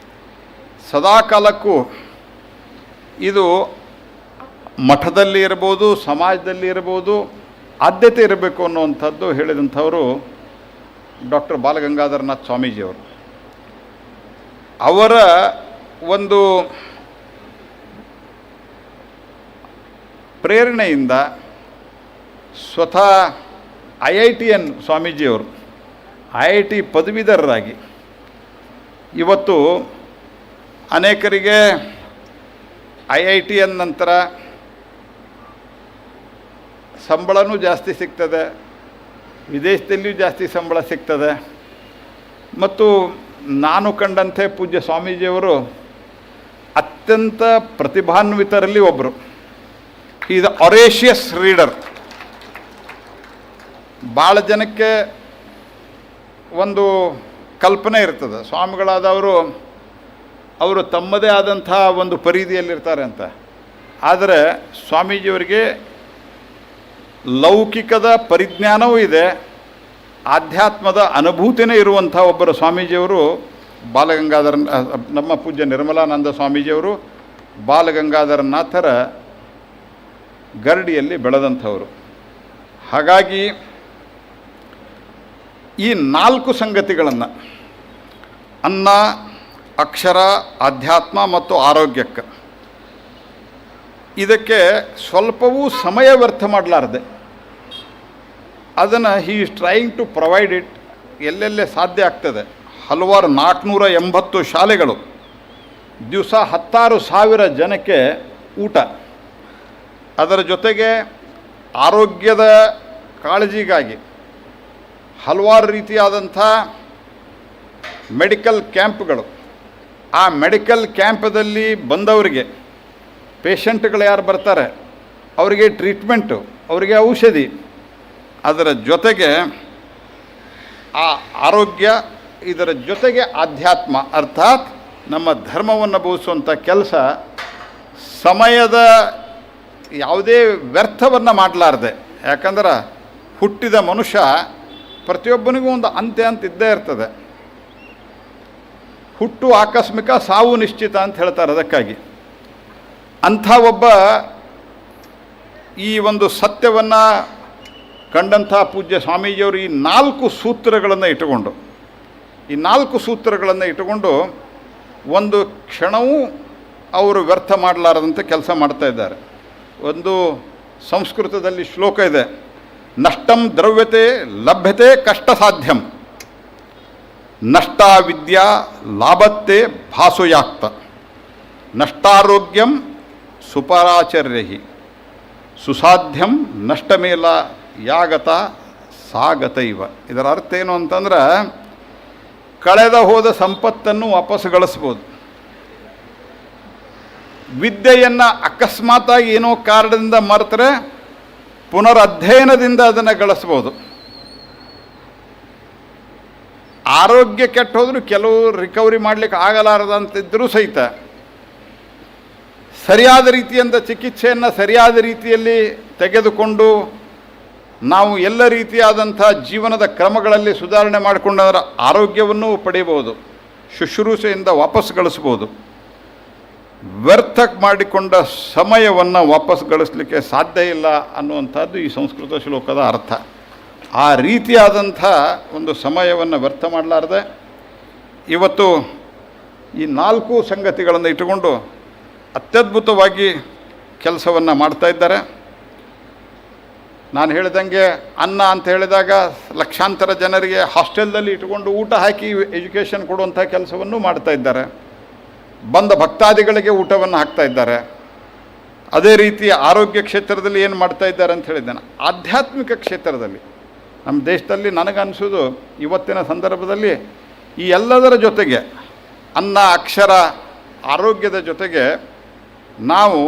Speaker 12: ಸದಾಕಾಲಕ್ಕೂ ಇದು ಮಠದಲ್ಲಿ ಇರ್ಬೋದು, ಸಮಾಜದಲ್ಲಿ ಇರ್ಬೋದು, ಆದ್ಯತೆ ಇರಬೇಕು ಅನ್ನುವಂಥದ್ದು ಹೇಳಿದಂಥವರು ಡಾಕ್ಟರ್ ಬಾಲಗಂಗಾಧರನಾಥ್ ಸ್ವಾಮೀಜಿಯವರು. ಅವರ ಒಂದು ಪ್ರೇರಣೆಯಿಂದ ಸ್ವತಃ IITN ಸ್ವಾಮೀಜಿಯವರು IIT ಪದವೀಧರರಾಗಿ ಇವತ್ತು ಅನೇಕರಿಗೆ IITN ನಂತರ ಸಂಬಳನೂ ಜಾಸ್ತಿ ಸಿಗ್ತದೆ, ವಿದೇಶದಲ್ಲಿಯೂ ಜಾಸ್ತಿ ಸಂಬಳ ಸಿಗ್ತದೆ. ಮತ್ತು ನಾನು ಕಂಡಂತೆ ಪೂಜ್ಯ ಸ್ವಾಮೀಜಿಯವರು ಅತ್ಯಂತ ಪ್ರತಿಭಾನ್ವಿತರಲ್ಲಿ ಒಬ್ಬರು. Is voracious reader. ಭಾಳ ಜನಕ್ಕೆ ಒಂದು ಕಲ್ಪನೆ ಇರ್ತದೆ, ಸ್ವಾಮಿಗಳಾದವರು ಅವರು ತಮ್ಮದೇ ಆದಂಥ ಒಂದು ಪರಿಧಿಯಲ್ಲಿರ್ತಾರೆ ಅಂತ. ಆದರೆ ಸ್ವಾಮೀಜಿಯವರಿಗೆ ಲೌಕಿಕದ ಪರಿಜ್ಞಾನವೂ ಇದೆ, ಆಧ್ಯಾತ್ಮದ ಅನುಭೂತಿನೇ ಇರುವಂಥ ಒಬ್ಬರು ಸ್ವಾಮೀಜಿಯವರು ನಮ್ಮ ಪೂಜ್ಯ ನಿರ್ಮಲಾನಂದ ಸ್ವಾಮೀಜಿಯವರು ಬಾಲಗಂಗಾಧರನಾಥರ ಗರಡಿಯಲ್ಲಿ ಬೆಳೆದಂಥವರು. ಹಾಗಾಗಿ ಈ 4 ಸಂಗತಿಗಳನ್ನು ಅನ್ನ, ಅಕ್ಷರ, ಅಧ್ಯಾತ್ಮ ಮತ್ತು ಆರೋಗ್ಯಕ್ಕೆ ಇದಕ್ಕೆ ಸ್ವಲ್ಪವೂ ಸಮಯ ವ್ಯರ್ಥ ಮಾಡಲಾರದೆ
Speaker 15: ಅದನ್ನು he is trying to provide it ಎಲ್ಲೆಲ್ಲೇ ಸಾಧ್ಯ ಆಗ್ತದೆ. ಹಲವಾರು 480 ಶಾಲೆಗಳು, ದಿವಸ 16,000 ಜನಕ್ಕೆ ಊಟ, ಅದರ ಜೊತೆಗೆ ಆರೋಗ್ಯದ ಕಾಳಜಿಗಾಗಿ ಹಲವಾರು ರೀತಿಯಾದಂಥ ಮೆಡಿಕಲ್ ಕ್ಯಾಂಪ್ಗಳು. ಆ ಮೆಡಿಕಲ್ ಕ್ಯಾಂಪದಲ್ಲಿ ಬಂದವರಿಗೆ, ಪೇಷಂಟ್ಗಳು ಯಾರು ಬರ್ತಾರೆ ಅವರಿಗೆ ಟ್ರೀಟ್ಮೆಂಟು, ಅವರಿಗೆ ಔಷಧಿ, ಅದರ ಜೊತೆಗೆ ಆ ಆರೋಗ್ಯ, ಇದರ ಜೊತೆಗೆ ಆಧ್ಯಾತ್ಮ ಅರ್ಥಾತ್ ನಮ್ಮ ಧರ್ಮವನ್ನು ಬೋಧಿಸುವಂಥ ಕೆಲಸ, ಸಮಯದ ಯಾವುದೇ ವ್ಯರ್ಥವನ್ನು ಮಾಡಲಾರ್ದೆ. ಯಾಕಂದ್ರೆ ಹುಟ್ಟಿದ ಮನುಷ್ಯ ಪ್ರತಿಯೊಬ್ಬನಿಗೂ ಒಂದು ಅಂತ್ಯ ಅಂತ ಇದ್ದೇ ಇರ್ತದೆ. ಹುಟ್ಟು ಆಕಸ್ಮಿಕ, ಸಾವು ನಿಶ್ಚಿತ ಅಂತ ಹೇಳ್ತಾರೆ. ಅದಕ್ಕಾಗಿ ಅಂಥ ಒಬ್ಬ ಈ ಒಂದು ಸತ್ಯವನ್ನು ಕಂಡಂಥ ಪೂಜ್ಯ ಸ್ವಾಮೀಜಿಯವರು ಈ 4 ಸೂತ್ರಗಳನ್ನು ಇಟ್ಟುಕೊಂಡು ಒಂದು ಕ್ಷಣವೂ ಅವರು ವ್ಯರ್ಥ ಮಾಡಲಾರದಂತೆ ಕೆಲಸ ಮಾಡ್ತಾ ಇದ್ದಾರೆ. ಒಂದು ಸಂಸ್ಕೃತದಲ್ಲಿ ಶ್ಲೋಕ ಇದೆ, ನಷ್ಟಂ ದ್ರವ್ಯತೆ ಲಭ್ಯತೆ ಕಷ್ಟ ಸಾಧ್ಯಂ, ನಷ್ಟಾ ವಿದ್ಯಾ ಲಾಭತ್ತೆ ಭಾಸುಯಾಕ್ತ, ನಷ್ಟಾರೋಗ್ಯಂ ಸುಪರಾಚರ್ಯಹಿ, ಸುಸಾಧ್ಯಂ ನಷ್ಟಮೇಲ ಯಾಗತ ಸಾಗತೈವ. ಇದರ ಅರ್ಥ ಏನು ಅಂತಂದ್ರೆ, ಕಳೆದ ಹೋದ ಸಂಪತ್ತನ್ನು ವಾಪಸ್ ಗಳಿಸ್ಬೋದು. ವಿದ್ಯೆಯನ್ನು ಅಕಸ್ಮಾತಾಗಿ ಏನೋ ಕಾರಣದಿಂದ ಮರೆತರೆ ಪುನರಧ್ಯಯನದಿಂದ ಅದನ್ನು ಗಳಿಸ್ಬೋದು. ಆರೋಗ್ಯ ಕೆಟ್ಟು ಹೋದರೂ ಕೆಲವು ರಿಕವರಿ ಮಾಡಲಿಕ್ಕೆ ಆಗಲಾರದಂತಿದ್ದರೂ ಸಹಿತ ಸರಿಯಾದ ರೀತಿಯಿಂದ ಚಿಕಿತ್ಸೆಯನ್ನು ಸರಿಯಾದ ರೀತಿಯಲ್ಲಿ ತೆಗೆದುಕೊಂಡು ನಾವು ಎಲ್ಲ ರೀತಿಯಾದಂಥ ಜೀವನದ ಕ್ರಮಗಳಲ್ಲಿ ಸುಧಾರಣೆ ಮಾಡಿಕೊಂಡಂದ್ರೆ ಆರೋಗ್ಯವನ್ನು ಪಡೆಯಬಹುದು, ಶುಶ್ರೂಷೆಯಿಂದ ವಾಪಸ್ ಗಳಿಸ್ಬೋದು. ವ್ಯರ್ಥ ಮಾಡಿಕೊಂಡ ಸಮಯವನ್ನು ವಾಪಸ್ ಗಳಿಸಲಿಕ್ಕೆ ಸಾಧ್ಯ ಇಲ್ಲ ಅನ್ನುವಂಥದ್ದು ಈ ಸಂಸ್ಕೃತ ಶ್ಲೋಕದ ಅರ್ಥ. ಆ ರೀತಿಯಾದಂಥ ಒಂದು ಸಮಯವನ್ನು ವ್ಯರ್ಥ ಮಾಡಲಾರ್ದೆ ಇವತ್ತು ಈ 4 ಸಂಗತಿಗಳನ್ನು ಇಟ್ಟುಕೊಂಡು ಅತ್ಯದ್ಭುತವಾಗಿ ಕೆಲಸವನ್ನು ಮಾಡ್ತಾ ಇದ್ದಾರೆ. ನಾನು ಹೇಳಿದಂಗೆ ಅನ್ನ ಅಂತ ಹೇಳಿದಾಗ ಲಕ್ಷಾಂತರ ಜನರಿಗೆ ಹಾಸ್ಟೆಲ್ನಲ್ಲಿ ಇಟ್ಟುಕೊಂಡು ಊಟ ಹಾಕಿ ಎಜುಕೇಷನ್ ಕೊಡುವಂಥ ಕೆಲಸವನ್ನು ಮಾಡ್ತಾ ಇದ್ದಾರೆ. ಬಂದ ಭಕ್ತಾದಿಗಳಿಗೆ ಊಟವನ್ನು ಹಾಕ್ತಾ ಇದ್ದಾರೆ. ಅದೇ ರೀತಿ ಆರೋಗ್ಯ ಕ್ಷೇತ್ರದಲ್ಲಿ ಏನು ಮಾಡ್ತಾ ಇದ್ದಾರೆ ಅಂತ ಹೇಳಿದ್ದೇನೆ. ಆಧ್ಯಾತ್ಮಿಕ ಕ್ಷೇತ್ರದಲ್ಲಿ ನಮ್ಮ ದೇಶದಲ್ಲಿ ನನಗನ್ನಿಸೋದು ಇವತ್ತಿನ ಸಂದರ್ಭದಲ್ಲಿ ಈ ಎಲ್ಲದರ ಜೊತೆಗೆ ಅನ್ನ, ಅಕ್ಷರ, ಆರೋಗ್ಯದ ಜೊತೆಗೆ ನಾವು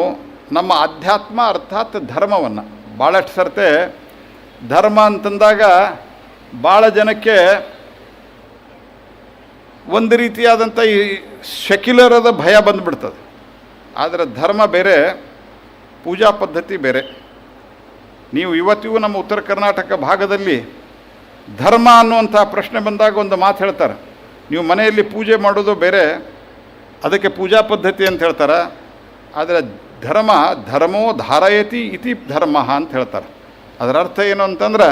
Speaker 15: ನಮ್ಮ ಅಧ್ಯಾತ್ಮ ಅರ್ಥಾತ್ ಧರ್ಮವನ್ನು, ಭಾಳಷ್ಟು ಸರ್ತೆ ಧರ್ಮ ಅಂತಂದಾಗ ಭಾಳ ಜನಕ್ಕೆ ಒಂದು ರೀತಿಯಾದಂಥ ಈ ಸೆಕ್ಯುಲರದ ಭಯ ಬಂದುಬಿಡ್ತದೆ. ಆದರೆ ಧರ್ಮ ಬೇರೆ, ಪೂಜಾ ಪದ್ಧತಿ ಬೇರೆ. ನೀವು ಇವತ್ತಿಗೂ ನಮ್ಮ ಉತ್ತರ ಕರ್ನಾಟಕ ಭಾಗದಲ್ಲಿ ಧರ್ಮ ಅನ್ನುವಂಥ ಪ್ರಶ್ನೆ ಬಂದಾಗ ಒಂದು ಮಾತು ಹೇಳ್ತಾರೆ, ನೀವು ಮನೆಯಲ್ಲಿ ಪೂಜೆ ಮಾಡೋದು ಬೇರೆ, ಅದಕ್ಕೆ ಪೂಜಾ ಪದ್ಧತಿ ಅಂತ ಹೇಳ್ತಾರೆ. ಆದರೆ ಧರ್ಮೋ ಧಾರಯತಿ ಇತಿ ಧರ್ಮ ಅಂತ ಹೇಳ್ತಾರೆ. ಅದರ ಅರ್ಥ ಏನು ಅಂತಂದ್ರೆ,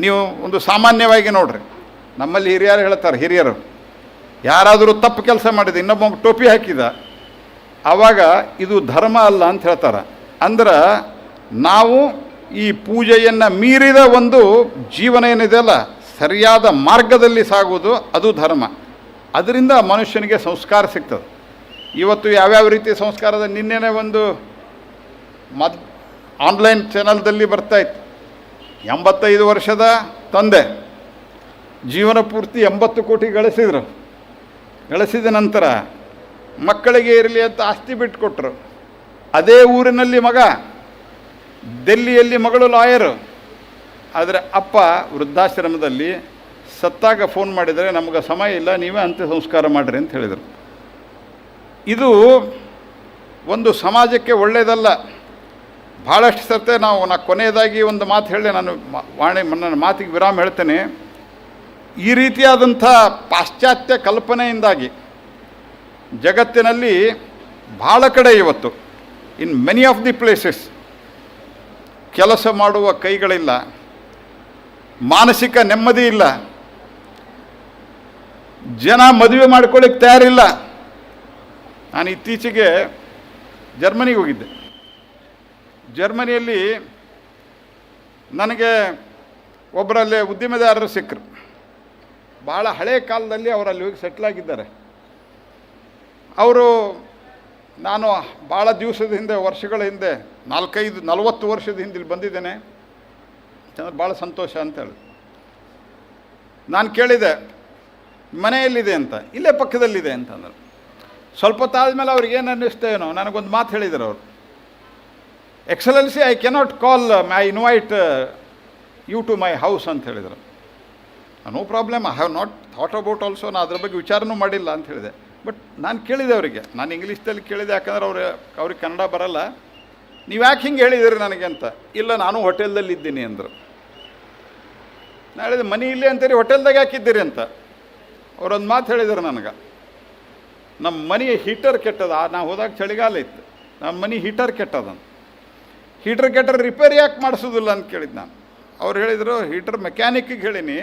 Speaker 15: ನೀವು ಒಂದು ಸಾಮಾನ್ಯವಾಗಿ ನೋಡ್ರಿ, ನಮ್ಮಲ್ಲಿ ಹಿರಿಯರು ಹೇಳ್ತಾರೆ, ಹಿರಿಯರು ಯಾರಾದರೂ ತಪ್ಪು ಕೆಲಸ ಮಾಡಿದ, ಇನ್ನೊಬ್ಬ ಟೋಪಿ ಹಾಕಿದ, ಆವಾಗ ಇದು ಧರ್ಮ ಅಲ್ಲ ಅಂತ ಹೇಳ್ತಾರೆ. ಅಂದ್ರೆ ನಾವು ಈ ಪೂಜೆಯನ್ನು ಮೀರಿದ ಒಂದು ಜೀವನ ಏನಿದೆಯಲ್ಲ, ಸರಿಯಾದ ಮಾರ್ಗದಲ್ಲಿ ಸಾಗುವುದು ಅದು ಧರ್ಮ. ಅದರಿಂದ ಮನುಷ್ಯನಿಗೆ ಸಂಸ್ಕಾರ ಸಿಗ್ತದೆ. ಇವತ್ತು ಯಾವ್ಯಾವ ರೀತಿ ಸಂಸ್ಕಾರದ, ನಿನ್ನೆನೇ ಒಂದು ಆನ್ಲೈನ್ ಚಾನಲ್ದಲ್ಲಿ ಬರ್ತಾಯಿತ್ತು, 85 ವರ್ಷದ ತಂದೆ ಜೀವನ ಪೂರ್ತಿ 80 ಕೋಟಿ ಗಳಿಸಿದ ನಂತರ ಮಕ್ಕಳಿಗೆ ಇರಲಿ ಅಂತ ಆಸ್ತಿ ಬಿಟ್ಟುಕೊಟ್ರು. ಅದೇ ಊರಿನಲ್ಲಿ ಮಗ, ಡೆಲ್ಲಿಯಲ್ಲಿ ಮಗಳು ಲಾಯರು, ಆದರೆ ಅಪ್ಪ ವೃದ್ಧಾಶ್ರಮದಲ್ಲಿ ಸತ್ತಾಗ ಫೋನ್ ಮಾಡಿದರೆ ನಮಗೆ ಸಮಯ ಇಲ್ಲ, ನೀವೇ ಅಂತ್ಯ ಸಂಸ್ಕಾರ ಮಾಡಿರಿ ಅಂತ ಹೇಳಿದರು. ಇದು ಒಂದು ಸಮಾಜಕ್ಕೆ ಒಳ್ಳೆಯದಲ್ಲ. ಭಾಳಷ್ಟು ಸರ್ತೆ ನಾನು ಕೊನೆಯದಾಗಿ ಒಂದು ಮಾತು ಹೇಳಿ ನಾನು ನನ್ನ ಮಾತಿಗೆ ವಿರಾಮ ಹೇಳ್ತೇನೆ. ಈ ರೀತಿಯಾದಂಥ ಪಾಶ್ಚಾತ್ಯ ಕಲ್ಪನೆಯಿಂದಾಗಿ ಜಗತ್ತಿನಲ್ಲಿ ಭಾಳ ಕಡೆ ಇವತ್ತು in many of the places ಕೆಲಸ ಮಾಡುವ ಕೈಗಳಿಲ್ಲ, ಮಾನಸಿಕ ನೆಮ್ಮದಿ ಇಲ್ಲ, ಜನ ಮದುವೆ ಮಾಡ್ಕೊಳ್ಳಿಕ್ಕೆ ತಯಾರಿಲ್ಲ. ನಾನು ಇತ್ತೀಚೆಗೆ ಜರ್ಮನಿಗೆ ಹೋಗಿದ್ದೆ. ಜರ್ಮನಿಯಲ್ಲಿ ನನಗೆ ಒಬ್ಬರಲ್ಲಿ ಉದ್ಯಮೆದಾರರು ಸಿಕ್ಕರು. ಭಾಳ ಹಳೆಯ ಕಾಲದಲ್ಲಿ ಅವರಲ್ಲಿ ಹೋಗಿ ಸೆಟ್ಲಾಗಿದ್ದಾರೆ. ಅವರು ನಾನು ಭಾಳ ದಿವಸದ ಹಿಂದೆ, ವರ್ಷಗಳ ಹಿಂದೆ, 40 ವರ್ಷದ ಹಿಂದೆ ಇಲ್ಲಿ ಬಂದಿದ್ದೇನೆ, ಭಾಳ ಸಂತೋಷ ಅಂತ ಹೇಳಿ ನಾನು ಕೇಳಿದೆ, ಮನೆಯಲ್ಲಿದೆ ಅಂತ. ಇಲ್ಲೇ ಪಕ್ಕದಲ್ಲಿದೆ ಅಂತಂದರು. ಸ್ವಲ್ಪ ಹೊತ್ತಾದಮೇಲೆ ಅವ್ರಿಗೆ ಏನು ಅನ್ನಿಸ್ತೇನೋ ನನಗೊಂದು ಮಾತು ಹೇಳಿದರು ಅವರು, excellency I cannot call I invite you to my house ಅಂತ ಹೇಳಿದರು. No problem, I have not thought about also, ನಾನು ಅದ್ರ ಬಗ್ಗೆ ವಿಚಾರನೂ ಮಾಡಿಲ್ಲ ಅಂತ ಹೇಳಿದೆ. ಬಟ್ ನಾನು ಕೇಳಿದೆ ಅವರಿಗೆ, ನಾನು ಇಂಗ್ಲೀಷ್ದಲ್ಲಿ ಕೇಳಿದೆ, ಯಾಕಂದ್ರೆ ಅವ್ರಿಗೆ ಕನ್ನಡ ಬರಲ್ಲ. ನೀವು ಯಾಕೆ ಹಿಂಗೆ ಹೇಳಿದಿರಿ ನನಗೆ ಅಂತ. ಇಲ್ಲ, ನಾನು ಹೋಟೆಲ್ದಲ್ಲಿ ಇದ್ದೀನಿ ಅಂದರು. ನಾನು ಹೇಳಿದೆ, ಮನೆ ಇಲ್ಲೇ ಅಂತೀರಿ, ಹೋಟೆಲ್ದಾಗ ಯಾಕಿದ್ದೀರಿ ಅಂತ. ಅವರೊಂದು ಮಾತು ಹೇಳಿದರು ನನಗೆ, ನಮ್ಮ ಮನೆಯ ಹೀಟರ್ ಕೆಟ್ಟದ. ನಾವು ಹೋದಾಗ ಚಳಿಗಾಲ ಇತ್ತು, ನಮ್ಮ ಮನೆ ಹೀಟರ್ ಕೆಟ್ಟದಂತ. ಹೀಟರ್ ಕೆಟ್ಟರೆ ರಿಪೇರಿ ಯಾಕೆ ಮಾಡಿಸೋದಿಲ್ಲ ಅಂತ ಕೇಳಿದ್ದು ನಾನು. ಅವ್ರು ಹೇಳಿದರು, ಹೀಟರ್ ಮೆಕ್ಯಾನಿಕ್ಕಿಗೆ ಹೇಳೀನಿ,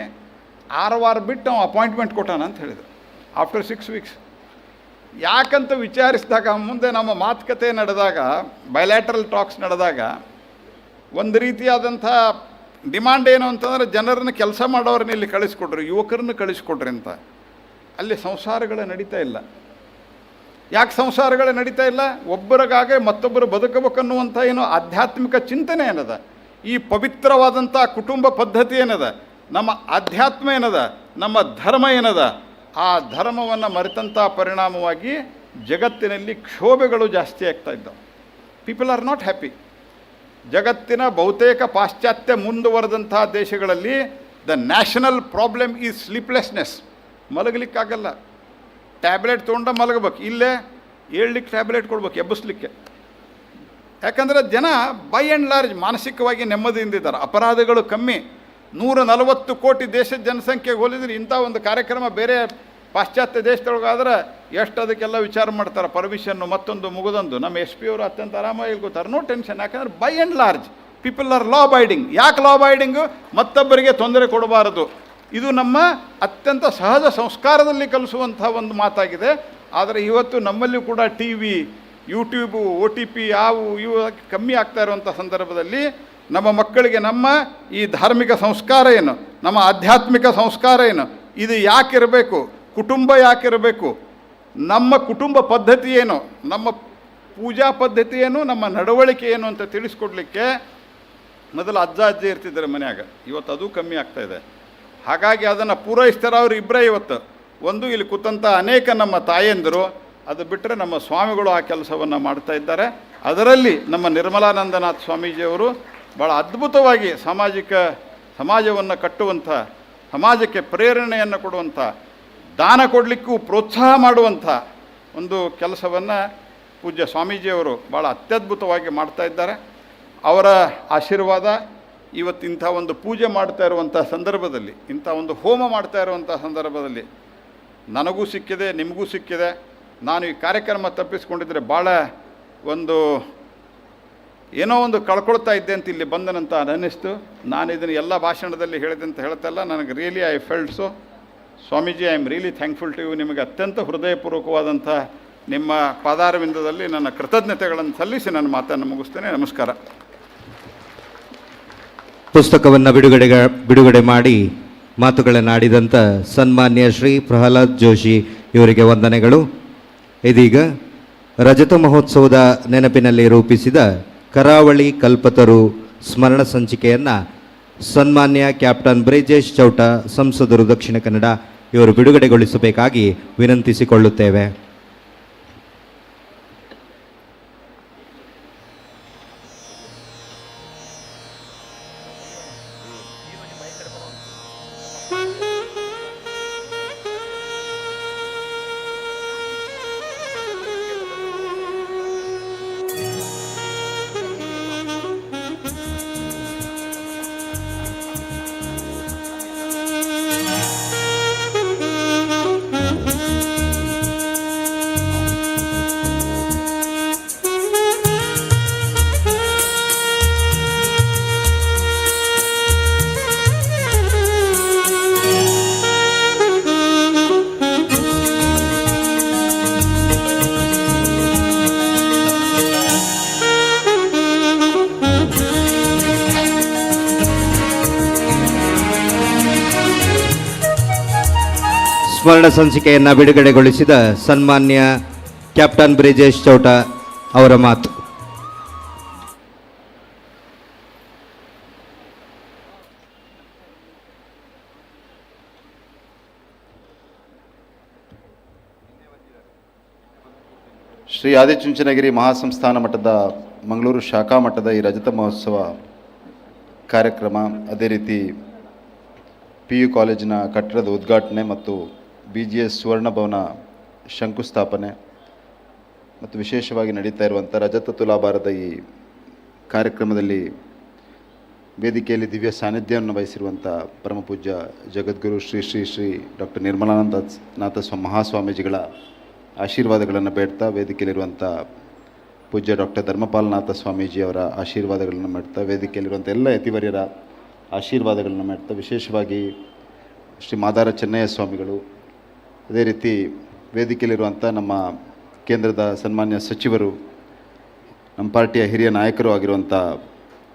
Speaker 15: 6 ವಾರ ಬಿಟ್ಟು ನಾವು ಅಪಾಯಿಂಟ್ಮೆಂಟ್ ಕೊಟ್ಟಾನ ಅಂತ ಹೇಳಿದರು, ಆಫ್ಟರ್ 6 ವೀಕ್ಸ್. ಯಾಕಂತ ವಿಚಾರಿಸಿದಾಗ, ಮುಂದೆ ನಮ್ಮ ಮಾತುಕತೆ ನಡೆದಾಗ, ಬಯಲ್ಯಾಟ್ರಲ್ ಟಾಕ್ಸ್ ನಡೆದಾಗ, ಒಂದು ರೀತಿಯಾದಂಥ ಡಿಮಾಂಡ್ ಏನು ಅಂತಂದರೆ, ಜನರನ್ನು ಕೆಲಸ ಮಾಡೋರನ್ನ ಇಲ್ಲಿ ಕಳಿಸ್ಕೊಡ್ರಿ, ಯುವಕರನ್ನು ಕಳಿಸ್ಕೊಡ್ರಿ ಅಂತ. ಅಲ್ಲಿ ಸಂಸಾರಗಳು ನಡೀತಾ ಇಲ್ಲ. ಯಾಕೆ ಸಂಸಾರಗಳು ನಡೀತಾ ಇಲ್ಲ? ಒಬ್ಬರಿಗಾಗೆ ಮತ್ತೊಬ್ಬರು ಬದುಕಬೇಕನ್ನುವಂಥ ಏನೋ ಆಧ್ಯಾತ್ಮಿಕ ಚಿಂತನೆ ಏನದ, ಈ ಪವಿತ್ರವಾದಂಥ ಕುಟುಂಬ ಪದ್ಧತಿ ಏನದ, ನಮ್ಮ ಆಧ್ಯಾತ್ಮ ಏನದ, ನಮ್ಮ ಧರ್ಮ ಏನದ, ಆ ಧರ್ಮವನ್ನು ಮರೆತಂಥ ಪರಿಣಾಮವಾಗಿ ಜಗತ್ತಿನಲ್ಲಿ ಕ್ಷೋಭೆಗಳು ಜಾಸ್ತಿ ಆಗ್ತಾ ಇದ್ದಾವೆ. People are not happy. ಜಗತ್ತಿನ ಬಹುತೇಕ ಪಾಶ್ಚಾತ್ಯ ಮುಂದುವರೆದಂಥ ದೇಶಗಳಲ್ಲಿ the national problem is sleeplessness. ಮಲಗಲಿಕ್ಕಾಗಲ್ಲ, ಟ್ಯಾಬ್ಲೆಟ್ ತೊಗೊಂಡು ಮಲಗಬೇಕು. ಇಲ್ಲೇ ಏಳಲಿಕ್ಕೆ ಟ್ಯಾಬ್ಲೆಟ್ ಕೊಡ್ಬೇಕು ಎಬ್ಬಿಸ್ಲಿಕ್ಕೆ. ಯಾಕಂದರೆ ಜನ ಬೈ ಆ್ಯಂಡ್ ಲಾರ್ಜ್ ಮಾನಸಿಕವಾಗಿ ನೆಮ್ಮದಿಯಿಂದಿದ್ದಾರೆ. ಅಪರಾಧಗಳು ಕಮ್ಮಿ. 140 ಕೋಟಿ ದೇಶದ ಜನಸಂಖ್ಯೆಗೆ ಹೋಲಿದ್ರೆ ಇಂಥ ಒಂದು ಕಾರ್ಯಕ್ರಮ ಬೇರೆ ಪಾಶ್ಚಾತ್ಯ ದೇಶದೊಳಗಾದ್ರೆ ಎಷ್ಟು ಅದಕ್ಕೆಲ್ಲ ವಿಚಾರ ಮಾಡ್ತಾರೆ, ಪರ್ಮಿಷನ್ನು ಮತ್ತೊಂದು ಮುಗಿದೊಂದು. ನಮ್ಮ SP ಅವರು ಅತ್ಯಂತ ಆರಾಮಾಗಿ ಹೇಳ್ಕೊತಾರೆ, ನೋ ಟೆನ್ಷನ್. ಯಾಕಂದರೆ by and large people are law abiding. ಯಾಕೆ ಲಾ ಅಬೈಡಿಂಗು? ಮತ್ತೊಬ್ಬರಿಗೆ ತೊಂದರೆ ಕೊಡಬಾರದು. ಇದು ನಮ್ಮ ಅತ್ಯಂತ ಸಹಜ ಸಂಸ್ಕಾರದಲ್ಲಿ ಕಲಿಸುವಂಥ ಒಂದು ಮಾತಾಗಿದೆ. ಆದರೆ ಇವತ್ತು ನಮ್ಮಲ್ಲಿ ಕೂಡ TV, ಯೂಟ್ಯೂಬು, OTP ಇವು ಕಮ್ಮಿ ಆಗ್ತಾ ಇರುವಂಥ ಸಂದರ್ಭದಲ್ಲಿ ನಮ್ಮ ಮಕ್ಕಳಿಗೆ ನಮ್ಮ ಈ ಧಾರ್ಮಿಕ ಸಂಸ್ಕಾರ ಏನು, ನಮ್ಮ ಆಧ್ಯಾತ್ಮಿಕ ಸಂಸ್ಕಾರ ಏನು, ಇದು ಯಾಕಿರಬೇಕು, ಕುಟುಂಬ ಯಾಕಿರಬೇಕು, ನಮ್ಮ ಕುಟುಂಬ ಪದ್ಧತಿ ಏನು, ನಮ್ಮ ಪೂಜಾ ಪದ್ಧತಿ ಏನು, ನಮ್ಮ ನಡವಳಿಕೆ ಏನು ಅಂತ ತಿಳಿಸ್ಕೊಡ್ಲಿಕ್ಕೆ ಮೊದಲು ಅಜ್ಜ ಅಜ್ಜಿ ಇರ್ತಿದ್ದಾರೆ ಮನ್ಯಾಗ. ಇವತ್ತು ಅದು ಕಮ್ಮಿ ಆಗ್ತಾಯಿದೆ. ಹಾಗಾಗಿ ಅದನ್ನು ಪೂರೈಸ್ತಾರೆ ಅವರು ಇಬ್ಬರೇ. ಇವತ್ತು ಒಂದು ಇಲ್ಲಿ ಕೂತಂಥ ಅನೇಕ ನಮ್ಮ ತಾಯಂದಿರು, ಅದು ಬಿಟ್ಟರೆ ನಮ್ಮ ಸ್ವಾಮಿಗಳು ಆ ಕೆಲಸವನ್ನು ಮಾಡ್ತಾ ಇದ್ದಾರೆ. ಅದರಲ್ಲಿ ನಮ್ಮ ನಿರ್ಮಲಾನಂದನಾಥ್ ಸ್ವಾಮೀಜಿಯವರು ಭಾಳ ಅದ್ಭುತವಾಗಿ ಸಮಾಜವನ್ನು ಕಟ್ಟುವಂಥ, ಸಮಾಜಕ್ಕೆ ಪ್ರೇರಣೆಯನ್ನು ಕೊಡುವಂಥ, ದಾನ ಕೊಡಲಿಕ್ಕೂ ಪ್ರೋತ್ಸಾಹ ಮಾಡುವಂಥ ಒಂದು ಕೆಲಸವನ್ನು ಪೂಜ್ಯ ಸ್ವಾಮೀಜಿಯವರು ಭಾಳ ಅತ್ಯದ್ಭುತವಾಗಿ ಮಾಡ್ತಾ ಇದ್ದಾರೆ. ಅವರ ಆಶೀರ್ವಾದ ಇವತ್ತು ಇಂಥ ಒಂದು ಪೂಜೆ ಮಾಡ್ತಾ ಇರುವಂಥ ಸಂದರ್ಭದಲ್ಲಿ, ಇಂಥ ಒಂದು ಹೋಮ ಮಾಡ್ತಾ ಇರುವಂಥ ಸಂದರ್ಭದಲ್ಲಿ ನನಗೂ ಸಿಕ್ಕಿದೆ, ನಿಮಗೂ ಸಿಕ್ಕಿದೆ. ನಾನು ಈ ಕಾರ್ಯಕ್ರಮ ತಪ್ಪಿಸ್ಕೊಂಡಿದ್ದರೆ ಭಾಳ ಏನೋ ಒಂದು ಕಳ್ಕೊಳ್ತಾ ಇದ್ದೆ ಅಂತ ಇಲ್ಲಿ ಬಂದನಂತ ಅನ್ನಿಸ್ತು. ನಾನು ಇದನ್ನು ಎಲ್ಲ ಭಾಷಣದಲ್ಲಿ ಹೇಳಿದೆ ಅಂತ ಹೇಳ್ತಲ್ಲ, ನನಗೆ really I felt so. Swamiji, I am really thankful to you. ನಿಮಗೆ ಅತ್ಯಂತ ಹೃದಯಪೂರ್ವಕವಾದಂಥ ನಿಮ್ಮ ಪಾದಾರವಿಂದದಲ್ಲಿ ನನ್ನ ಕೃತಜ್ಞತೆಗಳನ್ನು ಸಲ್ಲಿಸಿ ನನ್ನ ಮಾತನ್ನು ಮುಗಿಸ್ತೇನೆ. ನಮಸ್ಕಾರ.
Speaker 8: ಪುಸ್ತಕವನ್ನು ಬಿಡುಗಡೆ ಮಾಡಿ ಮಾತುಗಳನ್ನಾಡಿದಂಥ ಸನ್ಮಾನ್ಯ ಶ್ರೀ ಪ್ರಹ್ಲಾದ್ ಜೋಶಿ ಇವರಿಗೆ ವಂದನೆಗಳು. ಇದೀಗ ರಜತ ಮಹೋತ್ಸವದ ನೆನಪಿನಲ್ಲಿ ರೂಪಿಸಿದ ಕರಾವಳಿ ಕಲ್ಪತರು ಸ್ಮರಣ ಸಂಚಿಕೆಯನ್ನು ಸನ್ಮಾನ್ಯ ಕ್ಯಾಪ್ಟನ್ ಬ್ರಿಜೇಶ್ ಚೌಟ, ಸಂಸದರು, ದಕ್ಷಿಣ ಕನ್ನಡ ಇವರು ಬಿಡುಗಡೆಗೊಳಿಸಬೇಕಾಗಿ ವಿನಂತಿಸಿಕೊಳ್ಳುತ್ತೇವೆ. ಸ್ಮರಣ ಸಂಚಿಕೆಯನ್ನು ಬಿಡುಗಡೆಗೊಳಿಸಿದ ಸನ್ಮಾನ್ಯ ಕ್ಯಾಪ್ಟನ್ ಬ್ರಿಜೇಶ್ ಚೌಟ ಅವರ ಮಾತು.
Speaker 16: ಶ್ರೀ ಆದಿಚುಂಚನಗಿರಿ ಮಹಾಸಂಸ್ಥಾನ ಮಠದ ಮಂಗಳೂರು ಶಾಖಾ ಮಠದ ಈ ರಜತ ಮಹೋತ್ಸವ ಕಾರ್ಯಕ್ರಮ, ಅದೇ ರೀತಿ PU ಕಾಲೇಜಿನ ಕಟ್ಟಡದ ಉದ್ಘಾಟನೆ ಮತ್ತು BGS ಸುವರ್ಣ ಭವನ ಶಂಕುಸ್ಥಾಪನೆ ಮತ್ತು ವಿಶೇಷವಾಗಿ ನಡೀತಾ ಇರುವಂಥ ರಜತ ತುಲಾಭಾರದ ಈ ಕಾರ್ಯಕ್ರಮದಲ್ಲಿ ವೇದಿಕೆಯಲ್ಲಿ ದಿವ್ಯ ಸಾನ್ನಿಧ್ಯವನ್ನು ವಹಿಸಿರುವಂಥ ಪರಮಪೂಜ್ಯ ಜಗದ್ಗುರು ಶ್ರೀ ಶ್ರೀ ಶ್ರೀ ಡಾಕ್ಟರ್ ನಿರ್ಮಲಾನಂದನಾಥ ಮಹಾಸ್ವಾಮೀಜಿಗಳ ಆಶೀರ್ವಾದಗಳನ್ನು ಬೇಡ್ತಾ, ವೇದಿಕೆಯಲ್ಲಿರುವಂಥ ಪೂಜ್ಯ ಡಾಕ್ಟರ್ ಧರ್ಮಪಾಲನಾಥ ಸ್ವಾಮೀಜಿಯವರ ಆಶೀರ್ವಾದಗಳನ್ನು ಮಾಡ್ತಾ, ವೇದಿಕೆಯಲ್ಲಿರುವಂಥ ಎಲ್ಲ ಯತಿವರ್ಯರ ಆಶೀರ್ವಾದಗಳನ್ನು ಮಾಡ್ತಾ, ವಿಶೇಷವಾಗಿ ಶ್ರೀ ಮಾದಾರ ಚೆನ್ನಯ್ಯ ಸ್ವಾಮಿಗಳು, ಅದೇ ರೀತಿ ವೇದಿಕೆಯಲ್ಲಿರುವಂಥ ನಮ್ಮ ಕೇಂದ್ರದ ಸನ್ಮಾನ್ಯ ಸಚಿವರು, ನಮ್ಮ ಪಾರ್ಟಿಯ ಹಿರಿಯ ನಾಯಕರು ಆಗಿರುವಂಥ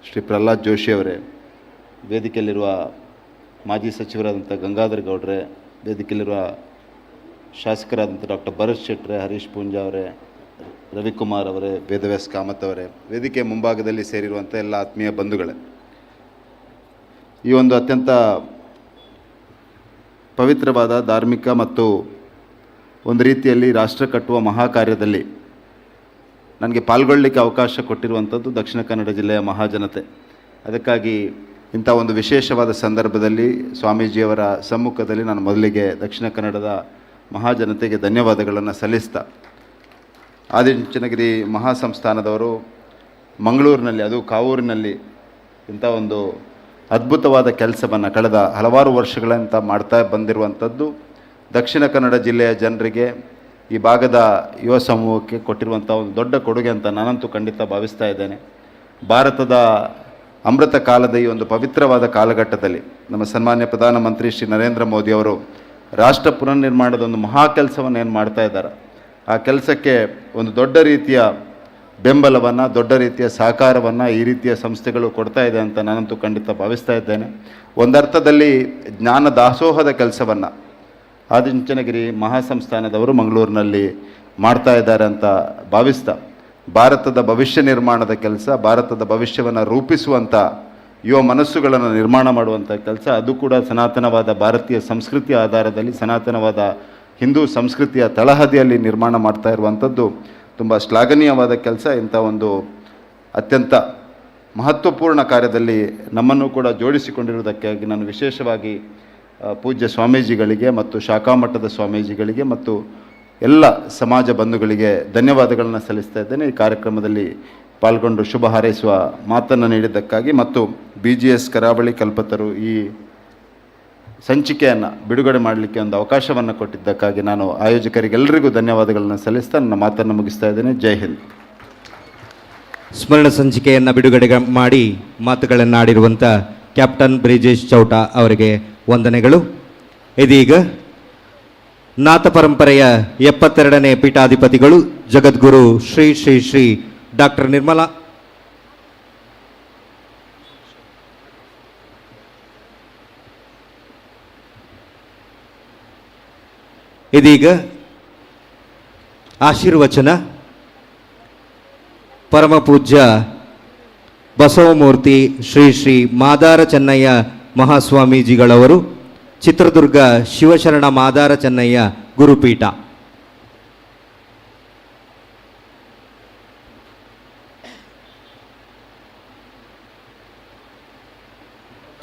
Speaker 16: ಶ್ರೀ ಪ್ರಹ್ಲಾದ್ ಜೋಶಿಯವರೇ, ವೇದಿಕೆಯಲ್ಲಿರುವ ಮಾಜಿ ಸಚಿವರಾದಂಥ ಗಂಗಾಧರ್ ಗೌಡ್ರೆ, ವೇದಿಕೆಯಲ್ಲಿರುವ ಶಾಸಕರಾದಂಥ ಡಾಕ್ಟರ್ ಭರತ್ ಶೆಟ್ರೆ, ಹರೀಶ್ ಪೂಂಜಾ ಅವರೇ, ರವಿಕುಮಾರ್ ಅವರೇ, ವೇದವ್ಯಾಸ್ ಕಾಮತ್ ಅವರೇ, ವೇದಿಕೆ ಮುಂಭಾಗದಲ್ಲಿ ಸೇರಿರುವಂಥ ಎಲ್ಲ ಆತ್ಮೀಯ ಬಂಧುಗಳೇ, ಈ ಒಂದು ಅತ್ಯಂತ ಪವಿತ್ರವಾದ ಧಾರ್ಮಿಕ ಮತ್ತು ಒಂದು ರೀತಿಯಲ್ಲಿ ರಾಷ್ಟ್ರ ಕಟ್ಟುವ ಮಹಾಕಾರ್ಯದಲ್ಲಿ ನನಗೆ ಪಾಲ್ಗೊಳ್ಳಲಿಕ್ಕೆ ಅವಕಾಶ ಕೊಟ್ಟಿರುವಂಥದ್ದು ದಕ್ಷಿಣ ಕನ್ನಡ ಜಿಲ್ಲೆಯ ಮಹಾಜನತೆ. ಅದಕ್ಕಾಗಿ ಇಂಥ ಒಂದು ವಿಶೇಷವಾದ ಸಂದರ್ಭದಲ್ಲಿ ಸ್ವಾಮೀಜಿಯವರ ಸಮ್ಮುಖದಲ್ಲಿ ನಾನು ಮೊದಲಿಗೆ ದಕ್ಷಿಣ ಕನ್ನಡದ ಮಹಾಜನತೆಗೆ ಧನ್ಯವಾದಗಳನ್ನು ಸಲ್ಲಿಸ್ತಾ, ಆದಿಚುಂಚನಗಿರಿ ಮಹಾಸಂಸ್ಥಾನದವರು ಮಂಗಳೂರಿನಲ್ಲಿ, ಅದು ಕಾವೂರಿನಲ್ಲಿ ಇಂಥ ಒಂದು ಅದ್ಭುತವಾದ ಕೆಲಸವನ್ನು ಕಳೆದ ಹಲವಾರು ವರ್ಷಗಳಿಂದ ಮಾಡ್ತಾ ಬಂದಿರುವಂಥದ್ದು ದಕ್ಷಿಣ ಕನ್ನಡ ಜಿಲ್ಲೆಯ ಜನರಿಗೆ, ಈ ಭಾಗದ ಯುವ ಸಮೂಹಕ್ಕೆ ಕೊಟ್ಟಿರುವಂಥ ಒಂದು ದೊಡ್ಡ ಕೊಡುಗೆ ಅಂತ ನಾನಂತೂ ಖಂಡಿತ ಭಾವಿಸ್ತಾ ಇದ್ದೇನೆ. ಭಾರತದ ಅಮೃತ ಕಾಲದ ಈ ಒಂದು ಪವಿತ್ರವಾದ ಕಾಲಘಟ್ಟದಲ್ಲಿ ನಮ್ಮ ಸನ್ಮಾನ್ಯ ಪ್ರಧಾನಮಂತ್ರಿ ಶ್ರೀ ನರೇಂದ್ರ ಮೋದಿಯವರು ರಾಷ್ಟ್ರ ಪುನರ್ನಿರ್ಮಾಣದ ಒಂದು ಮಹಾ ಕೆಲಸವನ್ನು ಏನು ಮಾಡ್ತಾ ಇದ್ದಾರೆ, ಆ ಕೆಲಸಕ್ಕೆ ಒಂದು ದೊಡ್ಡ ರೀತಿಯ ಬೆಂಬಲವನ್ನು, ದೊಡ್ಡ ರೀತಿಯ ಸಹಕಾರವನ್ನು ಈ ರೀತಿಯ ಸಂಸ್ಥೆಗಳು ಕೊಡ್ತಾ ಇದೆ ಅಂತ ನಾನಂತೂ ಖಂಡಿತ ಭಾವಿಸ್ತಾ ಇದ್ದೇನೆ. ಒಂದರ್ಥದಲ್ಲಿ ಜ್ಞಾನ ದಾಸೋಹದ ಕೆಲಸವನ್ನು ಆದಿಚುಂಚನಗಿರಿ ಮಹಾಸಂಸ್ಥಾನದವರು ಮಂಗಳೂರಿನಲ್ಲಿ ಮಾಡ್ತಾ ಇದ್ದಾರೆ ಅಂತ ಭಾವಿಸ್ತಾ, ಭಾರತದ ಭವಿಷ್ಯ ನಿರ್ಮಾಣದ ಕೆಲಸ, ಭಾರತದ ಭವಿಷ್ಯವನ್ನು ರೂಪಿಸುವಂಥ ಯುವ ಮನಸ್ಸುಗಳನ್ನು ನಿರ್ಮಾಣ ಮಾಡುವಂಥ ಕೆಲಸ, ಅದು ಕೂಡ ಸನಾತನವಾದ ಭಾರತೀಯ ಸಂಸ್ಕೃತಿಯ ಆಧಾರದಲ್ಲಿ, ಸನಾತನವಾದ ಹಿಂದೂ ಸಂಸ್ಕೃತಿಯ ತಳಹದಿಯಲ್ಲಿ ನಿರ್ಮಾಣ ಮಾಡ್ತಾ ಇರುವಂಥದ್ದು ತುಂಬ ಶ್ಲಾಘನೀಯವಾದ ಕೆಲಸ. ಇಂಥ ಒಂದು ಅತ್ಯಂತ ಮಹತ್ವಪೂರ್ಣ ಕಾರ್ಯದಲ್ಲಿ ನಮ್ಮನ್ನು ಕೂಡ ಜೋಡಿಸಿಕೊಂಡಿರುವುದಕ್ಕಾಗಿ ನಾನು ವಿಶೇಷವಾಗಿ ಪೂಜ್ಯ ಸ್ವಾಮೀಜಿಗಳಿಗೆ ಮತ್ತು ಶಾಖಾ ಮಠದ ಸ್ವಾಮೀಜಿಗಳಿಗೆ ಮತ್ತು ಎಲ್ಲ ಸಮಾಜ ಬಂಧುಗಳಿಗೆ ಧನ್ಯವಾದಗಳನ್ನು ಸಲ್ಲಿಸ್ತಾ ಇದ್ದೇನೆ. ಈ ಕಾರ್ಯಕ್ರಮದಲ್ಲಿ ಪಾಲ್ಗೊಂಡು ಶುಭ ಹಾರೈಸುವ ಮಾತನ್ನು ನೀಡಿದ್ದಕ್ಕಾಗಿ ಮತ್ತು BGS ಕರಾವಳಿ ಕಲ್ಪತರು ಈ ಸಂಚಿಕೆಯನ್ನು ಬಿಡುಗಡೆ ಮಾಡಲಿಕ್ಕೆ ಒಂದು ಅವಕಾಶವನ್ನು ಕೊಟ್ಟಿದ್ದಕ್ಕಾಗಿ ನಾನು ಆಯೋಜಕರಿಗೆಲ್ಲರಿಗೂ ಧನ್ಯವಾದಗಳನ್ನು ಸಲ್ಲಿಸ್ತಾ ನನ್ನ ಮಾತನ್ನು ಮುಗಿಸ್ತಾ ಇದ್ದೇನೆ. ಜೈ ಹಿಂದ್.
Speaker 8: ಸ್ಮರಣ ಸಂಚಿಕೆಯನ್ನು ಬಿಡುಗಡೆ ಮಾಡಿ ಮಾತುಗಳನ್ನಾಡಿರುವಂಥ ಕ್ಯಾಪ್ಟನ್ ಬ್ರಿಜೇಶ್ ಚೌಟ ಅವರಿಗೆ ವಂದನೆಗಳು. ಇದೀಗ ನಾಥ ಪರಂಪರೆಯ 72ನೇ ಪೀಠಾಧಿಪತಿಗಳು ಜಗದ್ಗುರು ಶ್ರೀ ಶ್ರೀ ಶ್ರೀ ಡಾಕ್ಟರ್ ನಿರ್ಮಲಾ ಇದೀಗ ಆಶೀರ್ವಚನ ಪರಮಪೂಜ್ಯ ಬಸವಮೂರ್ತಿ ಶ್ರೀ ಶ್ರೀ ಮಾದಾರ ಚೆನ್ನಯ್ಯ ಮಹಾಸ್ವಾಮೀಜಿಗಳವರು, ಚಿತ್ರದುರ್ಗ ಶಿವಶರಣ ಮಾದಾರ ಚೆನ್ನಯ್ಯ ಗುರುಪೀಠ.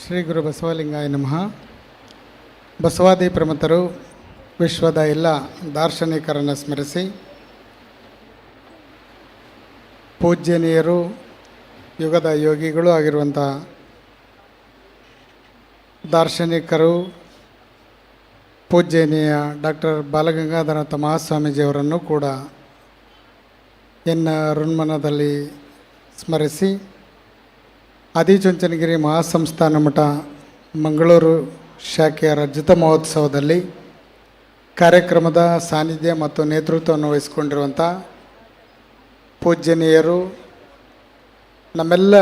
Speaker 9: ಶ್ರೀ ಗುರು ಬಸವಲಿಂಗಾಯ ನಮಃ. ಬಸವಾದಿ ಪ್ರಮುಖರು ವಿಶ್ವದ ಎಲ್ಲ ದಾರ್ಶನಿಕರನ್ನು ಸ್ಮರಿಸಿ, ಪೂಜ್ಯನೀಯರು, ಯುಗದ ಯೋಗಿಗಳು ಆಗಿರುವಂಥ ದಾರ್ಶನಿಕರು ಪೂಜ್ಯನೀಯ ಡಾಕ್ಟರ್ ಬಾಲಗಂಗಾಧರನಾಥ ಮಹಾಸ್ವಾಮೀಜಿಯವರನ್ನು ಕೂಡ ಎನ್ನ ಋನ್ಮನದಲ್ಲಿ ಸ್ಮರಿಸಿ, ಆದಿಚುಂಚನಗಿರಿ ಮಹಾಸಂಸ್ಥಾನ ಮಠ ಮಂಗಳೂರು ಶಾಖೆಯ ರಜತ ಮಹೋತ್ಸವದಲ್ಲಿ ಕಾರ್ಯಕ್ರಮದ ಸಾನ್ನಿಧ್ಯ ಮತ್ತು ನೇತೃತ್ವವನ್ನು ವಹಿಸಿಕೊಂಡಿರುವಂಥ ಪೂಜ್ಯನೀಯರು, ನಮ್ಮೆಲ್ಲ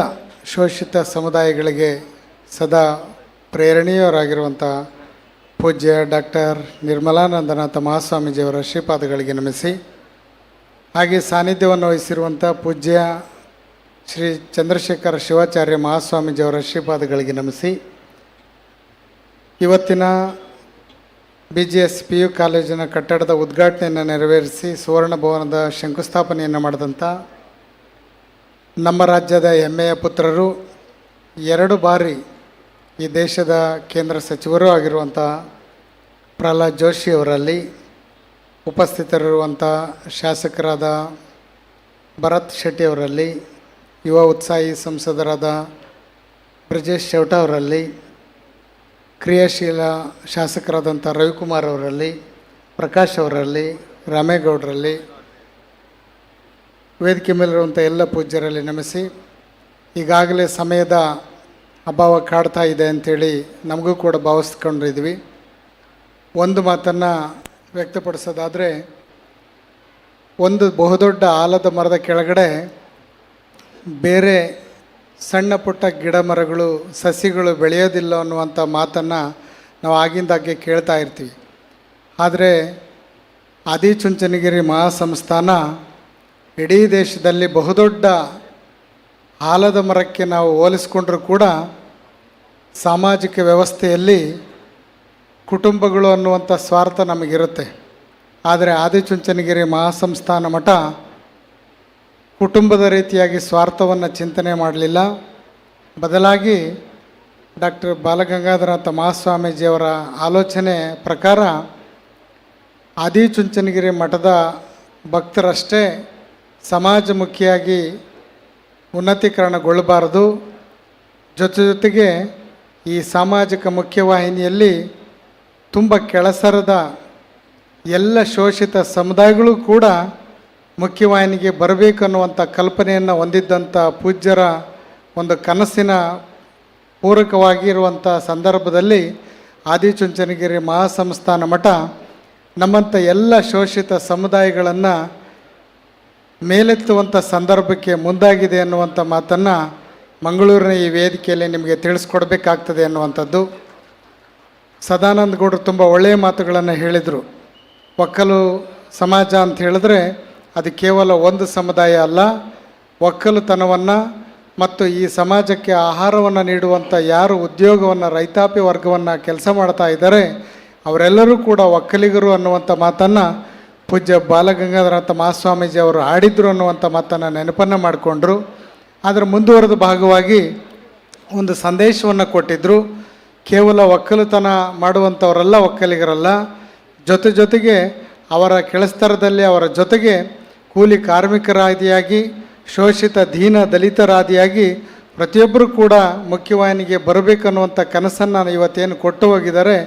Speaker 9: ಶೋಷಿತ ಸಮುದಾಯಗಳಿಗೆ ಸದಾ ಪ್ರೇರಣೀಯರಾಗಿರುವಂಥ ಪೂಜ್ಯ ಡಾಕ್ಟರ್ ನಿರ್ಮಲಾನಂದನಾಥ ಮಹಾಸ್ವಾಮೀಜಿಯವರ ಶ್ರೀಪಾದಗಳಿಗೆ ನಮಿಸಿ, ಹಾಗೆ ಸಾನ್ನಿಧ್ಯವನ್ನು ವಹಿಸಿರುವಂಥ ಪೂಜ್ಯ ಶ್ರೀ ಚಂದ್ರಶೇಖರ ಶಿವಾಚಾರ್ಯ ಮಹಾಸ್ವಾಮೀಜಿಯವರ ಶ್ರೀಪಾದಗಳಿಗೆ ನಮಿಸಿ, ಇವತ್ತಿನ BGS PU ಕಾಲೇಜಿನ ಕಟ್ಟಡದ ಉದ್ಘಾಟನೆಯನ್ನು ನೆರವೇರಿಸಿ ಸುವರ್ಣ ಭವನದ ಶಂಕುಸ್ಥಾಪನೆಯನ್ನು ಮಾಡಿದಂಥ ನಮ್ಮ ರಾಜ್ಯದ ಹೆಮ್ಮೆಯ ಪುತ್ರರು, 2 ಬಾರಿ ಈ ದೇಶದ ಕೇಂದ್ರ ಸಚಿವರೂ ಆಗಿರುವಂಥ ಪ್ರಹ್ಲಾದ್ ಜೋಶಿ ಅವರಲ್ಲಿ, ಉಪಸ್ಥಿತರಿರುವಂಥ ಶಾಸಕರಾದ ಭರತ್ ಶೆಟ್ಟಿ ಅವರಲ್ಲಿ, ಯುವ ಉತ್ಸಾಹಿ ಸಂಸದರಾದ ಬ್ರಿಜೇಶ್ ಚೌಟ ಅವರಲ್ಲಿ, ಕ್ರಿಯಾಶೀಲ ಶಾಸಕರಾದಂಥ ರವಿಕುಮಾರ್ ಅವರಲ್ಲಿ, ಪ್ರಕಾಶ್ ಅವರಲ್ಲಿ, ರಾಮೇಗೌಡರಲ್ಲಿ, ವೇದಿಕೆ ಮೇಲಿರುವಂಥ ಎಲ್ಲ ಪೂಜ್ಯರಲ್ಲಿ ನಮಿಸಿ, ಈಗಾಗಲೇ ಸಮಯದ ಅಭಾವ ಕಾಡ್ತಾ ಇದೆ ಅಂಥೇಳಿ ನಮಗೂ ಕೂಡ ಭಾವಿಸ್ಕೊಂಡಿದ್ವಿ. ಒಂದು ಮಾತನ್ನು ವ್ಯಕ್ತಪಡಿಸೋದಾದರೆ, ಒಂದು ಬಹುದೊಡ್ಡ ಆಲದ ಮರದ ಕೆಳಗಡೆ ಬೇರೆ ಸಣ್ಣ ಪುಟ್ಟ ಗಿಡ ಮರಗಳು ಸಸಿಗಳು ಬೆಳೆಯೋದಿಲ್ಲ ಅನ್ನುವಂಥ ಮಾತನ್ನು ನಾವು ಆಗಿಂದಾಗ್ಗೆ ಕೇಳ್ತಾ ಇರ್ತೀವಿ. ಆದರೆ ಆದಿಚುಂಚನಗಿರಿ ಮಹಾಸಂಸ್ಥಾನ ಇಡೀ ದೇಶದಲ್ಲಿ ಬಹುದೊಡ್ಡ ಆಲದ ಮರಕ್ಕೆ ನಾವು ಹೋಲಿಸ್ಕೊಂಡ್ರೂ ಕೂಡ ಸಾಮಾಜಿಕ ವ್ಯವಸ್ಥೆಯಲ್ಲಿ ಕುಟುಂಬಗಳು ಅನ್ನುವಂಥ ಸ್ವಾರ್ಥ ನಮಗಿರುತ್ತೆ. ಆದರೆ ಆದಿಚುಂಚನಗಿರಿ ಮಹಾಸಂಸ್ಥಾನ ಮಠ ಕುಟುಂಬದ ರೀತಿಯಾಗಿ ಸ್ವಾರ್ಥವನ್ನು ಚಿಂತನೆ ಮಾಡಲಿಲ್ಲ. ಬದಲಾಗಿ ಡಾಕ್ಟರ್ ಬಾಲಗಂಗಾಧರನಾಥ ಮಹಾಸ್ವಾಮೀಜಿಯವರ ಆಲೋಚನೆ ಪ್ರಕಾರ ಆದಿಚುಂಚನಗಿರಿ ಮಠದ ಭಕ್ತರಷ್ಟೇ ಸಮಾಜಮುಖಿಯಾಗಿ ಉನ್ನತೀಕರಣಗೊಳ್ಳಬಾರದು, ಜೊತೆಗೆ ಈ ಸಾಮಾಜಿಕ ಮುಖ್ಯವಾಹಿನಿಯಲ್ಲಿ ತುಂಬ ಕೆಳಸರದ ಎಲ್ಲ ಶೋಷಿತ ಸಮುದಾಯಗಳು ಕೂಡ ಮುಖ್ಯವಾಹಿನಿಗೆ ಬರಬೇಕನ್ನುವಂಥ ಕಲ್ಪನೆಯನ್ನು ಹೊಂದಿದ್ದಂಥ ಪೂಜ್ಯರ ಒಂದು ಕನಸಿನ ಪೂರಕವಾಗಿರುವಂಥ ಸಂದರ್ಭದಲ್ಲಿ ಆದಿಚುಂಚನಗಿರಿ ಮಹಾಸಂಸ್ಥಾನ ಮಠ ನಮ್ಮಂಥ ಎಲ್ಲ ಶೋಷಿತ ಸಮುದಾಯಗಳನ್ನು ಮೇಲೆತ್ತುವಂಥ ಸಂದರ್ಭಕ್ಕೆ ಮುಂದಾಗಿದೆ ಅನ್ನುವಂಥ ಮಾತನ್ನು ಮಂಗಳೂರಿನ ಈ ವೇದಿಕೆಯಲ್ಲಿ ನಿಮಗೆ ತಿಳಿಸ್ಕೊಡ್ಬೇಕಾಗ್ತದೆ ಅನ್ನುವಂಥದ್ದು. ಸದಾನಂದ ಗೌಡರು ತುಂಬ ಒಳ್ಳೆಯ ಮಾತುಗಳನ್ನು ಹೇಳಿದರು. ಒಕ್ಕಲು ಸಮಾಜ ಅಂತ ಹೇಳಿದ್ರೆ ಅದು ಕೇವಲ ಒಂದು ಸಮುದಾಯ ಅಲ್ಲ, ಒಕ್ಕಲುತನವನ್ನು ಮತ್ತು ಈ ಸಮಾಜಕ್ಕೆ ಆಹಾರವನ್ನು ನೀಡುವಂಥ ಯಾರು ಉದ್ಯೋಗವನ್ನು ರೈತಾಪಿ ವರ್ಗವನ್ನು ಕೆಲಸ ಮಾಡ್ತಾ ಇದ್ದಾರೆ ಅವರೆಲ್ಲರೂ ಕೂಡ ಒಕ್ಕಲಿಗರು ಅನ್ನುವಂಥ ಮಾತನ್ನು ಪೂಜ್ಯ ಬಾಲಗಂಗಾಧರನಾಥ ಮಹಾಸ್ವಾಮೀಜಿ ಅವರು ಆಡಿದರು ಅನ್ನುವಂಥ ಮಾತನ್ನು ನೆನಪನ್ನು ಮಾಡಿಕೊಂಡ್ರು. ಅದರ ಮುಂದುವರೆದ ಭಾಗವಾಗಿ ಒಂದು ಸಂದೇಶವನ್ನು ಕೊಟ್ಟಿದ್ದರು. ಕೇವಲ ಒಕ್ಕಲುತನ ಮಾಡುವಂಥವರೆಲ್ಲ ಒಕ್ಕಲಿಗರಲ್ಲ, ಜೊತೆಗೆ ಅವರ ಕೆಳಸ್ತರದಲ್ಲಿ ಅವರ ಜೊತೆಗೆ ಕೂಲಿ ಕಾರ್ಮಿಕರಾದಿಯಾಗಿ ಶೋಷಿತ ದೀನ ದಲಿತರಾದಿಯಾಗಿ ಪ್ರತಿಯೊಬ್ಬರೂ ಕೂಡ ಮುಖ್ಯವಾಹಿನಿಗೆ ಬರಬೇಕನ್ನುವಂಥ ಕನಸನ್ನು ಇವತ್ತೇನು ಕೊಟ್ಟು ಹೋಗಿದ್ದಾರೆ,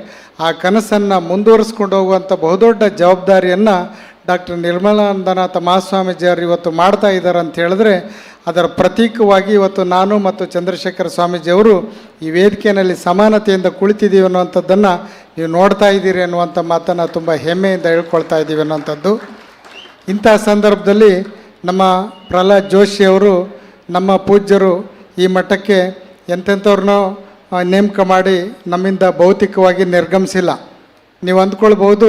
Speaker 9: ಆ ಕನಸನ್ನು ಮುಂದುವರಿಸ್ಕೊಂಡು ಹೋಗುವಂಥ ಬಹುದೊಡ್ಡ ಜವಾಬ್ದಾರಿಯನ್ನು ಡಾಕ್ಟರ್ ನಿರ್ಮಲಾನಂದನಾಥ ಮಹಾಸ್ವಾಮೀಜಿಯವರು ಇವತ್ತು ಮಾಡ್ತಾ ಇದ್ದಾರೆ ಅಂತ ಹೇಳಿದ್ರೆ ಅದರ ಪ್ರತೀಕವಾಗಿ ಇವತ್ತು ನಾನು ಮತ್ತು ಚಂದ್ರಶೇಖರ ಸ್ವಾಮೀಜಿಯವರು ಈ ವೇದಿಕೆಯಲ್ಲಿ ಸಮಾನತೆಯಿಂದ ಕುಳಿತಿದ್ದೀವಿ ಅನ್ನುವಂಥದ್ದನ್ನು ನೀವು ನೋಡ್ತಾ ಇದ್ದೀರಿ ಅನ್ನುವಂಥ ಮಾತನ್ನು ತುಂಬ ಹೆಮ್ಮೆಯಿಂದ ಹೇಳ್ಕೊಳ್ತಾ ಇದ್ದೀವಿ ಅನ್ನುವಂಥದ್ದು. ಇಂಥ ಸಂದರ್ಭದಲ್ಲಿ ನಮ್ಮ ಪ್ರಹ್ಲಾದ್ ಜೋಶಿ ಅವರು ನಮ್ಮ ಪೂಜ್ಯರು ಈ ಮಠಕ್ಕೆ ಎಂತೆಂಥವ್ರನ್ನೋ ನೇಮಕ ಮಾಡಿ ನಮ್ಮಿಂದ ಭೌತಿಕವಾಗಿ ನಿರ್ಗಮಿಸಿಲ್ಲ. ನೀವು ಅಂದ್ಕೊಳ್ಬೋದು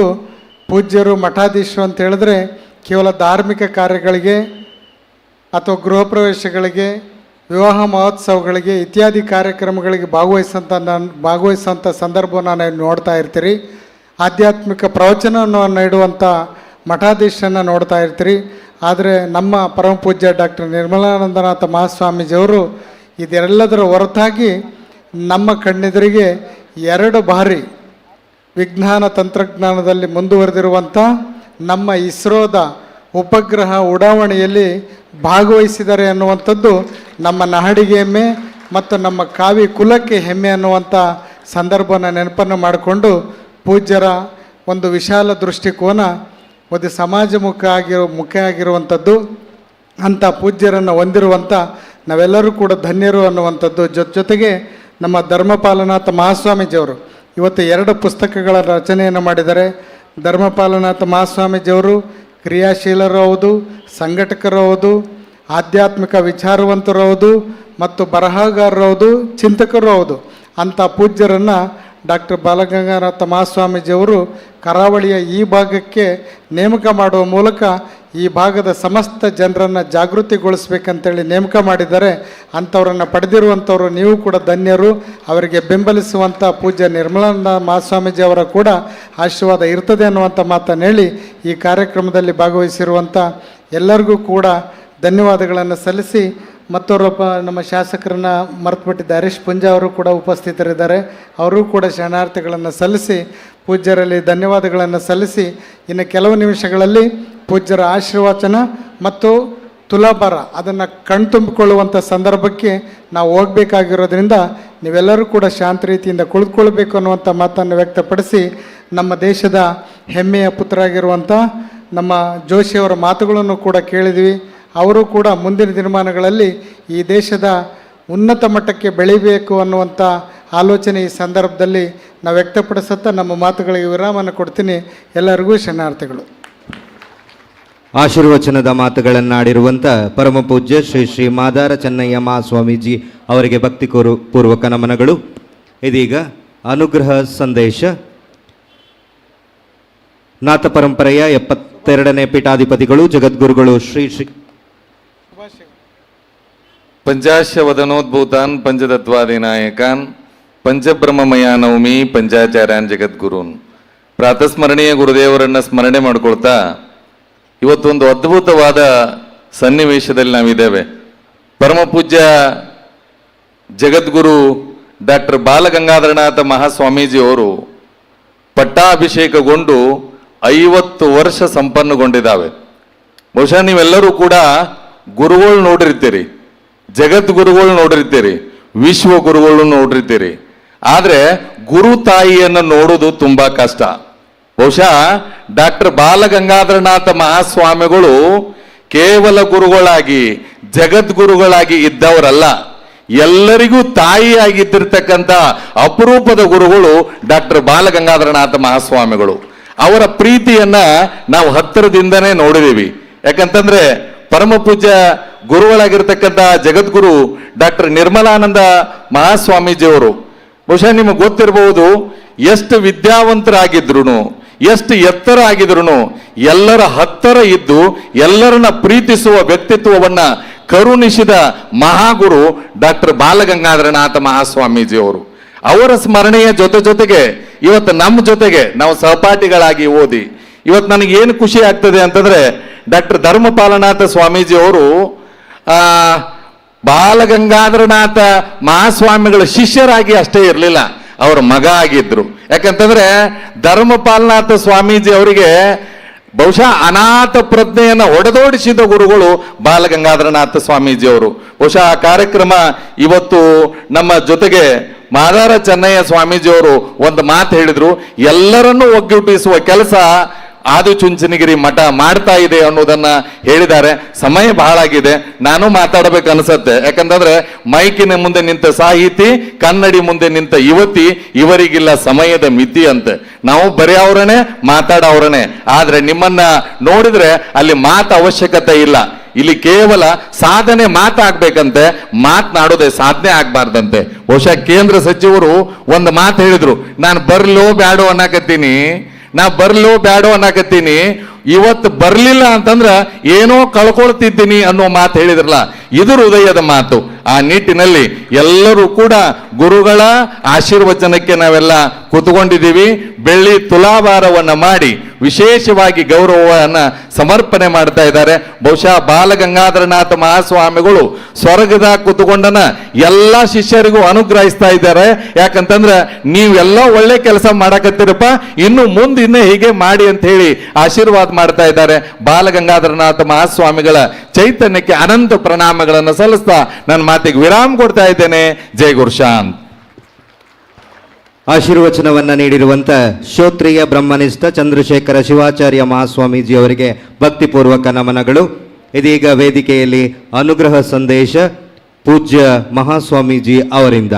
Speaker 9: ಪೂಜ್ಯರು ಮಠಾಧೀಶರು ಅಂತ ಹೇಳಿದ್ರೆ ಕೇವಲ ಧಾರ್ಮಿಕ ಕಾರ್ಯಗಳಿಗೆ ಅಥವಾ ಗೃಹ ಪ್ರವೇಶಗಳಿಗೆ, ವಿವಾಹ ಮಹೋತ್ಸವಗಳಿಗೆ ಇತ್ಯಾದಿ ಕಾರ್ಯಕ್ರಮಗಳಿಗೆ ಭಾಗವಹಿಸೋಂಥ ಸಂದರ್ಭವನ್ನು ನಾವು ನೋಡ್ತಾ ಇರ್ತೀರಿ. ಆಧ್ಯಾತ್ಮಿಕ ಪ್ರವಚನವನ್ನು ನೀಡುವಂಥ ಮಠಾಧೀಶರನ್ನು ನೋಡ್ತಾ ಇರ್ತೀರಿ. ಆದರೆ ನಮ್ಮ ಪರಮ ಪೂಜ್ಯ ಡಾಕ್ಟರ್ ನಿರ್ಮಲಾನಂದನಾಥ ಮಹಾಸ್ವಾಮೀಜಿಯವರು ಇದೆಲ್ಲದರ ಹೊರತಾಗಿ ನಮ್ಮ ಕಣ್ಣೆದುರಿಗೆ 2 ಬಾರಿ ವಿಜ್ಞಾನ ತಂತ್ರಜ್ಞಾನದಲ್ಲಿ ಮುಂದುವರೆದಿರುವಂಥ ನಮ್ಮ ಇಸ್ರೋದ ಉಪಗ್ರಹ ಉಡಾವಣೆಯಲ್ಲಿ ಭಾಗವಹಿಸಿದ್ದಾರೆ ಅನ್ನುವಂಥದ್ದು ನಮ್ಮ ನಾಡಿಗೆ ಹೆಮ್ಮೆ ಮತ್ತು ನಮ್ಮ ಕಾವಿ ಕುಲಕ್ಕೆ ಹೆಮ್ಮೆ ಅನ್ನುವಂಥ ಸಂದರ್ಭನ ನೆನಪನ್ನು ಮಾಡಿಕೊಂಡು ಪೂಜ್ಯರ ಒಂದು ವಿಶಾಲ ದೃಷ್ಟಿಕೋನ ಒಂದು ಮುಖ ಆಗಿರುವಂಥದ್ದು. ಅಂಥ ಪೂಜ್ಯರನ್ನು ಹೊಂದಿರುವಂಥ ನಾವೆಲ್ಲರೂ ಕೂಡ ಧನ್ಯರು ಅನ್ನುವಂಥದ್ದು. ಜೊತೆಗೆ ನಮ್ಮ ಧರ್ಮಪಾಲನಾಥ ಮಹಾಸ್ವಾಮೀಜಿಯವರು ಇವತ್ತು 2 ಪುಸ್ತಕಗಳ ರಚನೆಯನ್ನು ಮಾಡಿದ್ದಾರೆ. ಧರ್ಮಪಾಲನಾಥ ಮಹಾಸ್ವಾಮೀಜಿಯವರು ಕ್ರಿಯಾಶೀಲರು ಹೌದು, ಸಂಘಟಕರು ಹೌದು, ಆಧ್ಯಾತ್ಮಿಕ ವಿಚಾರವಂತರು ಹೌದು ಮತ್ತು ಬರಹಗಾರರು ಹೌದು, ಚಿಂತಕರು ಹೌದು. ಅಂಥ ಪೂಜ್ಯರನ್ನು ಡಾಕ್ಟರ್ ಬಾಲಗಂಗಾಧರನಾಥ ಮಹಾಸ್ವಾಮೀಜಿಯವರು ಕರಾವಳಿಯ ಈ ಭಾಗಕ್ಕೆ ನೇಮಕ ಮಾಡುವ ಮೂಲಕ ಈ ಭಾಗದ ಸಮಸ್ತ ಜನರನ್ನು ಜಾಗೃತಿಗೊಳಿಸ್ಬೇಕಂತೇಳಿ ನೇಮಕ ಮಾಡಿದ್ದಾರೆ. ಅಂಥವ್ರನ್ನು ಪಡೆದಿರುವಂಥವ್ರು ನೀವು ಕೂಡ ಧನ್ಯರು. ಅವರಿಗೆ ಬೆಂಬಲಿಸುವಂಥ ಪೂಜ್ಯ ನಿರ್ಮಲಾನಂದ ಮಹಾಸ್ವಾಮೀಜಿ ಅವರ ಕೂಡ ಆಶೀರ್ವಾದ ಇರ್ತದೆ ಅನ್ನುವಂಥ ಮಾತನ್ನು ಹೇಳಿ ಈ ಕಾರ್ಯಕ್ರಮದಲ್ಲಿ ಭಾಗವಹಿಸಿರುವಂಥ ಎಲ್ಲರಿಗೂ ಕೂಡ ಧನ್ಯವಾದಗಳನ್ನು ಸಲ್ಲಿಸಿ, ಮತ್ತೊಬ್ಬ ನಮ್ಮ ಶಾಸಕರನ್ನ ಮರೆತುಬಿಟ್ಟಿದ್ದ ಹರೀಶ್ ಪುಂಜ ಅವರು ಕೂಡ ಉಪಸ್ಥಿತರಿದ್ದಾರೆ. ಅವರು ಕೂಡ ಶರಣಾರ್ಥಿಗಳನ್ನು ಸಲ್ಲಿಸಿ ಪೂಜ್ಯರಲ್ಲಿ ಧನ್ಯವಾದಗಳನ್ನು ಸಲ್ಲಿಸಿ ಇನ್ನು ಕೆಲವು ನಿಮಿಷಗಳಲ್ಲಿ ಪೂಜ್ಯರ ಆಶೀರ್ವಚನ ಮತ್ತು ತುಲಾಭಾರ ಅದನ್ನು ಕಣ್ತುಂಬಿಕೊಳ್ಳುವಂಥ ಸಂದರ್ಭಕ್ಕೆ ನಾವು ಹೋಗಬೇಕಾಗಿರೋದ್ರಿಂದ ನೀವೆಲ್ಲರೂ ಕೂಡ ಶಾಂತ ರೀತಿಯಿಂದ ಕುಳಿತುಕೊಳ್ಬೇಕು ಅನ್ನುವಂಥ ಮಾತನ್ನು ವ್ಯಕ್ತಪಡಿಸಿ, ನಮ್ಮ ದೇಶದ ಹೆಮ್ಮೆಯ ಪುತ್ರರಾಗಿರುವಂಥ ನಮ್ಮ ಜೋಶಿಯವರ ಮಾತುಗಳನ್ನು ಕೂಡ ಕೇಳಿದ್ವಿ. ಅವರು ಕೂಡ ಮುಂದಿನ ದಿನಮಾನಗಳಲ್ಲಿ ಈ ದೇಶದ ಉನ್ನತ ಮಟ್ಟಕ್ಕೆ ಬೆಳಿಬೇಕು ಅನ್ನುವಂಥ ಆಲೋಚನೆ ಈ ಸಂದರ್ಭದಲ್ಲಿ ನಾವು ವ್ಯಕ್ತಪಡಿಸುತ್ತಾ ನಮ್ಮ ಮಾತುಗಳಿಗೆ ವಿರಾಮವನ್ನು ಕೊಡ್ತೀನಿ. ಎಲ್ಲರಿಗೂ ಶರಣಾರ್ಥಿಗಳು.
Speaker 8: ಆಶೀರ್ವಚನದ ಮಾತುಗಳನ್ನಾಡಿರುವಂಥ ಪರಮ ಪೂಜ್ಯ ಶ್ರೀ ಶ್ರೀ ಮಾದಾರ ಚೆನ್ನಯ್ಯ ಮಹಾಸ್ವಾಮೀಜಿ ಅವರಿಗೆ ಭಕ್ತಿ ಪೂರ್ವಕ ನಮನಗಳು. ಇದೀಗ ಅನುಗ್ರಹ ಸಂದೇಶ. ನಾಥ ಪರಂಪರೆಯ 72ನೇ ಪೀಠಾಧಿಪತಿಗಳು ಜಗದ್ಗುರುಗಳು ಶ್ರೀ ಶ್ರೀ
Speaker 17: ಪಂಚಾಶವದನೋದ್ಭೂತಾನ್ ಪಂಚತತ್ವಾದಿನಾಯಕಾನ್ ಪಂಚಬ್ರಹ್ಮಮಯ ನವಮಿ ಪಂಚಾಚಾರ್ಯಾನ್ ಜಗದ್ಗುರುನ್. ಪ್ರಾತಸ್ಮರಣೀಯ ಗುರುದೇವರನ್ನು ಸ್ಮರಣೆ ಮಾಡ್ಕೊಳ್ತಾ ಇವತ್ತೊಂದು ಅದ್ಭುತವಾದ ಸನ್ನಿವೇಶದಲ್ಲಿ ನಾವಿದ್ದೇವೆ. ಪರಮ ಪೂಜ್ಯ ಜಗದ್ಗುರು ಡಾಕ್ಟರ್ ಬಾಲಗಂಗಾಧರನಾಥ ಮಹಾಸ್ವಾಮೀಜಿಯವರು ಪಟ್ಟಾಭಿಷೇಕಗೊಂಡು 50 ವರ್ಷ ಸಂಪನ್ನಗೊಂಡಿದ್ದಾವೆ. ಬಹುಶಃ ನೀವೆಲ್ಲರೂ ಕೂಡ ಗುರುಗಳು ನೋಡಿರ್ತೀರಿ, ಜಗದ್ಗುರುಗಳು ನೋಡಿರ್ತೀರಿ, ವಿಶ್ವ ಗುರುಗಳು ನೋಡಿರ್ತೀರಿ. ಆದರೆ ಗುರು ತಾಯಿಯನ್ನು ನೋಡೋದು ತುಂಬಾ ಕಷ್ಟ. ಬಹುಶಃ ಡಾಕ್ಟರ್ ಬಾಲಗಂಗಾಧರನಾಥ ಮಹಾಸ್ವಾಮಿಗಳು ಕೇವಲ ಗುರುಗಳಾಗಿ ಜಗದ್ಗುರುಗಳಾಗಿ ಇದ್ದವರಲ್ಲ, ಎಲ್ಲರಿಗೂ ತಾಯಿಯಾಗಿದ್ದಿರ್ತಕ್ಕಂಥ ಅಪರೂಪದ ಗುರುಗಳು ಡಾಕ್ಟರ್ ಬಾಲಗಂಗಾಧರನಾಥ ಮಹಾಸ್ವಾಮಿಗಳು. ಅವರ ಪ್ರೀತಿಯನ್ನ ನಾವು ಹತ್ತಿರದಿಂದನೇ ನೋಡಿದೀವಿ. ಯಾಕಂತಂದ್ರೆ ಪರಮ ಪೂಜ್ಯ ಗುರುಗಳಾಗಿರ್ತಕ್ಕಂಥ ಜಗದ್ಗುರು ಡಾಕ್ಟರ್ ನಿರ್ಮಲಾನಂದ ಮಹಾಸ್ವಾಮೀಜಿಯವರು ಬಹುಶಃ ನಿಮಗೆ ಗೊತ್ತಿರಬಹುದು, ಎಷ್ಟು ವಿದ್ಯಾವಂತರಾಗಿದ್ರು, ಎಷ್ಟು ಎತ್ತರ ಆಗಿದ್ರು, ಎಲ್ಲರ ಹತ್ತಿರ ಇದ್ದು ಎಲ್ಲರನ್ನ ಪ್ರೀತಿಸುವ ವ್ಯಕ್ತಿತ್ವವನ್ನ ಕರುಣಿಸಿದ ಮಹಾಗುರು ಡಾಕ್ಟರ್ ಬಾಲಗಂಗಾಧರನಾಥ ಮಹಾಸ್ವಾಮೀಜಿಯವರು. ಅವರ ಸ್ಮರಣೆಯ ಜೊತೆಗೆ ಇವತ್ತು ನಮ್ಮ ಜೊತೆಗೆ ನಾವು ಸಹಪಾಠಿಗಳಾಗಿ ಓದಿ ಇವತ್ತು ನನಗೆ ಏನು ಖುಷಿ ಆಗ್ತದೆ ಅಂತಂದ್ರೆ, ಡಾಕ್ಟರ್ ಧರ್ಮಪಾಲನಾಥ ಸ್ವಾಮೀಜಿ ಅವರು ಬಾಲಗಂಗಾಧರನಾಥ ಮಹಾಸ್ವಾಮಿಗಳ ಶಿಷ್ಯರಾಗಿ ಅಷ್ಟೇ ಇರಲಿಲ್ಲ, ಅವರ ಮಗ ಆಗಿದ್ರು. ಯಾಕಂತಂದ್ರೆ ಧರ್ಮಪಾಲನಾಥ ಸ್ವಾಮೀಜಿ ಅವರಿಗೆ ಬಹುಶಃ ಅನಾಥ ಪ್ರಜ್ಞೆಯನ್ನು ಒಡೆದೋಡಿಸಿದ ಗುರುಗಳು ಬಾಲಗಂಗಾಧರನಾಥ ಸ್ವಾಮೀಜಿ ಅವರು. ಬಹುಶಃ ಆ ಕಾರ್ಯಕ್ರಮ ಇವತ್ತು ನಮ್ಮ ಜೊತೆಗೆ ಮಾದಾರ ಚೆನ್ನಯ್ಯ ಸ್ವಾಮೀಜಿಯವರು ಒಂದು ಮಾತು ಹೇಳಿದ್ರು, ಎಲ್ಲರನ್ನೂ ಒಗ್ಗೂಡಿಸುವ ಕೆಲಸ ಆದಿಚುಂಚನಗಿರಿ ಮಠ ಮಾಡ್ತಾ ಇದೆ ಅನ್ನೋದನ್ನ ಹೇಳಿದ್ದಾರೆ. ಸಮಯ ಬಹಳ ಆಗಿದೆ, ನಾನು ಮಾತಾಡಬೇಕು ಅನ್ಸತ್ತೆ. ಯಾಕಂತಂದ್ರೆ ಮೈಕಿನ ಮುಂದೆ ನಿಂತ ಸಾಹಿತಿ, ಕನ್ನಡಿ ಮುಂದೆ ನಿಂತ ಯುವತಿ, ಇವರಿಗಿಲ್ಲ ಸಮಯದ ಮಿತಿ ಅಂತೆ. ನಾವು ಬರೆಯವ್ರನೇ ಮಾತಾಡೋವ್ರನೇ. ಆದ್ರೆ ನಿಮ್ಮನ್ನ ನೋಡಿದ್ರೆ ಅಲ್ಲಿ ಮಾತು ಅವಶ್ಯಕತೆ ಇಲ್ಲ. ಇಲ್ಲಿ ಕೇವಲ ಸಾಧನೆ ಮಾತಾಗ್ಬೇಕಂತೆ, ಮಾತನಾಡೋದೇ ಸಾಧನೆ ಆಗ್ಬಾರ್ದಂತೆ. ಬಹುಶಃ ಕೇಂದ್ರ ಸಚಿವರು ಒಂದು ಮಾತು ಹೇಳಿದ್ರು, ನಾನು ಬರ್ಲೋ ಬ್ಯಾಡೋ ಅನ್ನಕತ್ತೀನಿ, ಇವತ್ತು ಬರ್ಲಿಲ್ಲ ಅಂತಂದ್ರ ಏನೋ ಕಳ್ಕೊಳ್ತಿದ್ದೀನಿ ಅನ್ನೋ ಮಾತು ಹೇಳಿದ್ರಲ್ಲ, ಇದು ಹೃದಯದ ಮಾತು. ಆ ನಿಟ್ಟಿನಲ್ಲಿ ಎಲ್ಲರೂ ಕೂಡ ಗುರುಗಳ ಆಶೀರ್ವಚನಕ್ಕೆ ನಾವೆಲ್ಲ ಕೂತ್ಕೊಂಡಿದ್ದೀವಿ. ಬೆಳ್ಳಿ ತುಲಾಭಾರವನ್ನ ಮಾಡಿ ವಿಶೇಷವಾಗಿ ಗೌರವವನ್ನ ಸಮರ್ಪಣೆ ಮಾಡ್ತಾ ಇದ್ದಾರೆ. ಬಹುಶಃ ಬಾಲಗಂಗಾಧರನಾಥ ಮಹಾಸ್ವಾಮಿಗಳು ಸ್ವರ್ಗದ ಕೂತ್ಕೊಂಡನ ಎಲ್ಲ ಶಿಷ್ಯರಿಗೂ ಅನುಗ್ರಹಿಸ್ತಾ ಇದ್ದಾರೆ. ಯಾಕಂತಂದ್ರೆ ನೀವೆಲ್ಲ ಒಳ್ಳೆ ಕೆಲಸ ಮಾಡಕತ್ತೀರಪ್ಪ, ಇನ್ನು ಮುಂದಿನ ಹೀಗೆ ಮಾಡಿ ಅಂತ ಹೇಳಿ ಆಶೀರ್ವಾದ ಮಾಡ್ತಾ ಇದ್ದಾರೆ. ಬಾಲಗಂಗಾಧರನಾಥ ಮಹಾಸ್ವಾಮಿಗಳ ಚೈತನ್ಯಕ್ಕೆ ಅನಂತ ಪ್ರಣಾಮಗಳನ್ನು ಸಲ್ಲಿಸ್ತಾ ನನ್ನ ಮಾತಿಗೆ ವಿರಾಮ ಕೊಡ್ತಾ ಇದ್ದೇನೆ. ಜೈ ಗುರುಶಾಂತ್.
Speaker 8: ಆಶೀರ್ವಚನವನ್ನ ನೀಡಿರುವಂತ ಶ್ರೋತ್ರಿಯ ಬ್ರಹ್ಮನಿಷ್ಠ ಚಂದ್ರಶೇಖರ ಶಿವಾಚಾರ್ಯ ಮಹಾಸ್ವಾಮೀಜಿ ಅವರಿಗೆ ಭಕ್ತಿಪೂರ್ವಕ ನಮನಗಳು. ಇದೀಗ ವೇದಿಕೆಯಲ್ಲಿ ಅನುಗ್ರಹ ಸಂದೇಶ ಪೂಜ್ಯ ಮಹಾಸ್ವಾಮೀಜಿ ಅವರಿಂದ.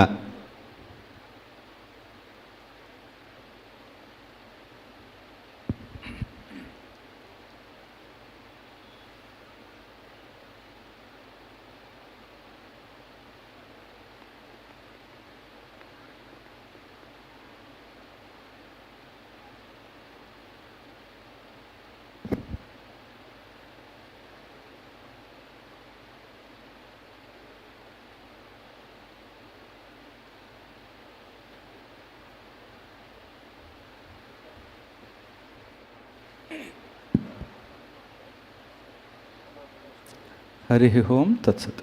Speaker 18: ಹರಿ ಓಂ ತತ್ಸತ್.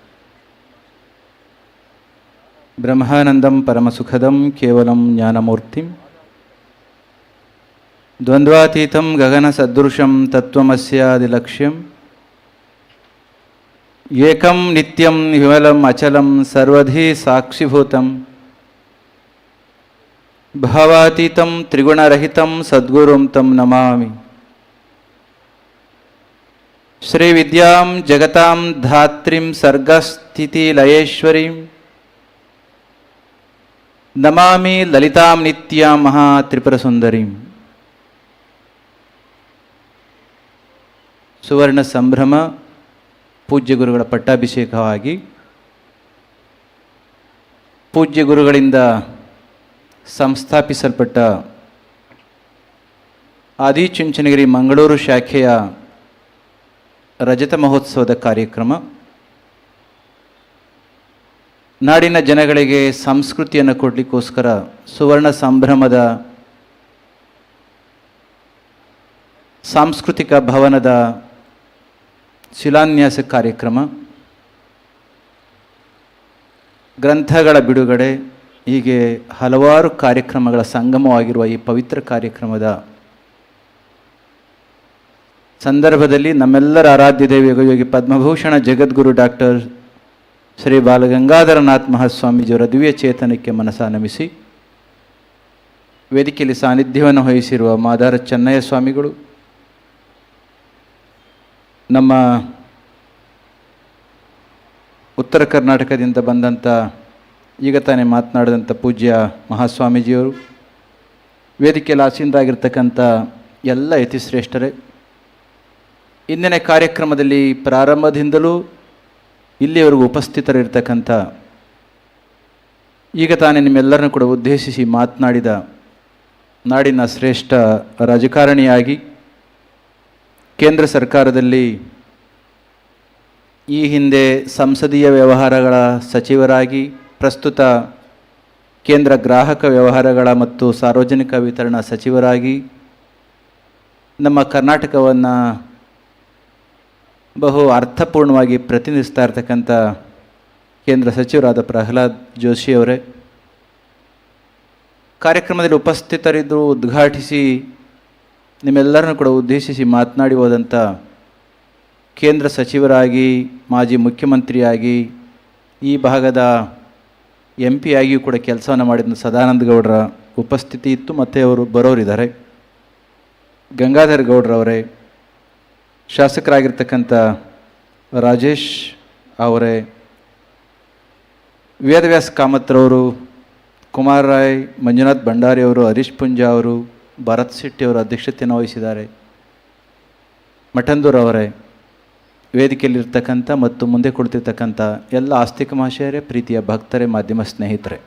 Speaker 18: ಬ್ರಹ್ಮಾನಂದಂ ಪರಮಸುಖದಂ ಕೇವಲಂ ಜ್ಞಾನಮೂರ್ತಿಂ ದ್ವಂದ್ವಾತೀತಂ ಗಗನಸದೃಶಂ ತತ್ವಮಸ್ಯಾದಿಲಕ್ಷ್ಯಂ ಏಕಂ ನಿತ್ಯಂ ವಿಮಲಂ ಅಚಲಂ ಸರ್ವಧಿ ಸಾಕ್ಷಿಭೂತಂ ಭಾವಾತೀತಂ ತ್ರಿಗುಣರಹಿತಂ ಸದ್ಗುರುಂ ತಂ ನಮಾಮಿ. ಶ್ರೀ ವಿದ್ಯಾಂ ಜಗತಾಂ ಧಾತ್ರಿಂ ಸರ್ಗಸ್ಥಿತಿಲಯೇಶ್ವರೀಂ ನಮಾಮಿ ಲಲಿತಾಂ ನಿತ್ಯಾಂ ಮಹಾ ತ್ರಿಪುರಸುಂದರೀಂ. ಸುವರ್ಣ ಸಂಭ್ರಮ ಪೂಜ್ಯ ಗುರುಗಳ ಪಟ್ಟಾಭಿಷೇಕವಾಗಿ ಪೂಜ್ಯ ಗುರುಗಳಿಂದ ಸಂಸ್ಥಾಪಿಸಲ್ಪಟ್ಟ ಆದಿಚುಂಚನಗಿರಿ ಮಂಗಳೂರು ಶಾಖೆಯ ರಜತ ಮಹೋತ್ಸವದ ಕಾರ್ಯಕ್ರಮ ನಾಡಿನ ಜನಗಳಿಗೆ ಸಂಸ್ಕೃತಿಯನ್ನು ಕೊಡಲಿಕ್ಕೋಸ್ಕರ ಸುವರ್ಣ ಸಂಭ್ರಮದ ಸಾಂಸ್ಕೃತಿಕ ಭವನದ ಶಿಲಾನ್ಯಾಸ ಕಾರ್ಯಕ್ರಮ, ಗ್ರಂಥಗಳ ಬಿಡುಗಡೆ, ಹೀಗೆ ಹಲವಾರು ಕಾರ್ಯಕ್ರಮಗಳ ಸಂಗಮವಾಗಿರುವ ಈ ಪವಿತ್ರ ಕಾರ್ಯಕ್ರಮದ ಸಂದರ್ಭದಲ್ಲಿ ನಮ್ಮೆಲ್ಲರ ಆರಾಧ್ಯ ದೇವಿ ಯೋಗಿ ಪದ್ಮಭೂಷಣ ಜಗದ್ಗುರು ಡಾಕ್ಟರ್ ಶ್ರೀ ಬಾಲಗಂಗಾಧರನಾಥ್ ಮಹಾಸ್ವಾಮೀಜಿಯವರ ದಿವ್ಯ ಚೇತನಕ್ಕೆ ಮನಸ ನಮಿಸಿ ವೇದಿಕೆಯಲ್ಲಿ ಸಾನ್ನಿಧ್ಯವನ್ನು ವಹಿಸಿರುವ ಮಾದಾರ ಚೆನ್ನಯ್ಯ ಸ್ವಾಮಿಗಳು, ನಮ್ಮ ಉತ್ತರ ಕರ್ನಾಟಕದಿಂದ ಬಂದಂಥ ಈಗ ತಾನೇ ಮಾತನಾಡಿದಂಥ ಪೂಜ್ಯ ಮಹಾಸ್ವಾಮೀಜಿಯವರು, ವೇದಿಕೆಯಲ್ಲಿ ಆಸೀನರಾಗಿರ್ತಕ್ಕಂಥ ಎಲ್ಲ ಯತಿಶ್ರೇಷ್ಠರೇ, ಇಂದಿನ ಕಾರ್ಯಕ್ರಮದಲ್ಲಿ ಪ್ರಾರಂಭದಿಂದಲೂ ಇಲ್ಲಿಯವರೆಗೂ ಉಪಸ್ಥಿತರಿರ್ತಕ್ಕಂಥ ಈಗ ತಾನೇ ನಿಮ್ಮೆಲ್ಲರನ್ನು ಕೂಡ ಉದ್ದೇಶಿಸಿ ಮಾತನಾಡಿದ ನಾಡಿನ ಶ್ರೇಷ್ಠ ರಾಜಕಾರಣಿಯಾಗಿ ಕೇಂದ್ರ ಸರ್ಕಾರದಲ್ಲಿ ಈ ಹಿಂದೆ ಸಂಸದೀಯ ವ್ಯವಹಾರಗಳ ಸಚಿವರಾಗಿ ಪ್ರಸ್ತುತ ಕೇಂದ್ರ ಗ್ರಾಹಕ ವ್ಯವಹಾರಗಳ ಮತ್ತು ಸಾರ್ವಜನಿಕ ವಿತರಣಾ ಸಚಿವರಾಗಿ ನಮ್ಮ ಕರ್ನಾಟಕವನ್ನು ಬಹು ಅರ್ಥಪೂರ್ಣವಾಗಿ ಪ್ರತಿನಿಧಿಸ್ತಾ ಇರ್ತಕ್ಕಂಥ ಕೇಂದ್ರ ಸಚಿವರಾದ ಪ್ರಹ್ಲಾದ್ ಜೋಶಿಯವರೇ, ಕಾರ್ಯಕ್ರಮದಲ್ಲಿ ಉಪಸ್ಥಿತರಿದ್ದು ಉದ್ಘಾಟಿಸಿ ನಿಮ್ಮೆಲ್ಲರನ್ನು ಕೂಡ ಉದ್ದೇಶಿಸಿ ಮಾತನಾಡಿ ಹೋದಂಥ ಕೇಂದ್ರ ಸಚಿವರಾಗಿ ಮಾಜಿ ಮುಖ್ಯಮಂತ್ರಿಯಾಗಿ ಈ ಭಾಗದ ಎಂ ಪಿ ಆಗಿಯೂ ಕೂಡ ಕೆಲಸವನ್ನು ಮಾಡಿದ ಸದಾನಂದ ಗೌಡರ ಉಪಸ್ಥಿತಿ ಇತ್ತು, ಮತ್ತು ಅವರು ಬರೋರಿದ್ದಾರೆ. ಗಂಗಾಧರ್ ಗೌಡ್ರವರೇ, ಶಾಸಕರಾಗಿರ್ತಕ್ಕಂಥ ರಾಜೇಶ್ ಅವರೇ, ವೇದವ್ಯಾಸ್ ಕಾಮತ್ರವರು, ಕುಮಾರ್ ರಾಯ್, ಮಂಜುನಾಥ್ ಭಂಡಾರಿ ಅವರು, ಹರೀಶ್ ಪುಂಜಾ ಅವರು, ಭರತ್ ಶೆಟ್ಟಿ ಅವರು ಅಧ್ಯಕ್ಷತೆಯನ್ನು ವಹಿಸಿದ್ದಾರೆ. ಮಠಂದೂರ್ ಅವರೇ, ವೇದಿಕೆಯಲ್ಲಿರ್ತಕ್ಕಂಥ ಮತ್ತು ಮುಂದೆ ಕುಳಿತಿರ್ತಕ್ಕಂಥ ಎಲ್ಲ ಆಸ್ತಿಕ ಮಹಾಶಯರೇ, ಪ್ರೀತಿಯ ಭಕ್ತರೇ, ಮಾಧ್ಯಮ ಸ್ನೇಹಿತರೆ,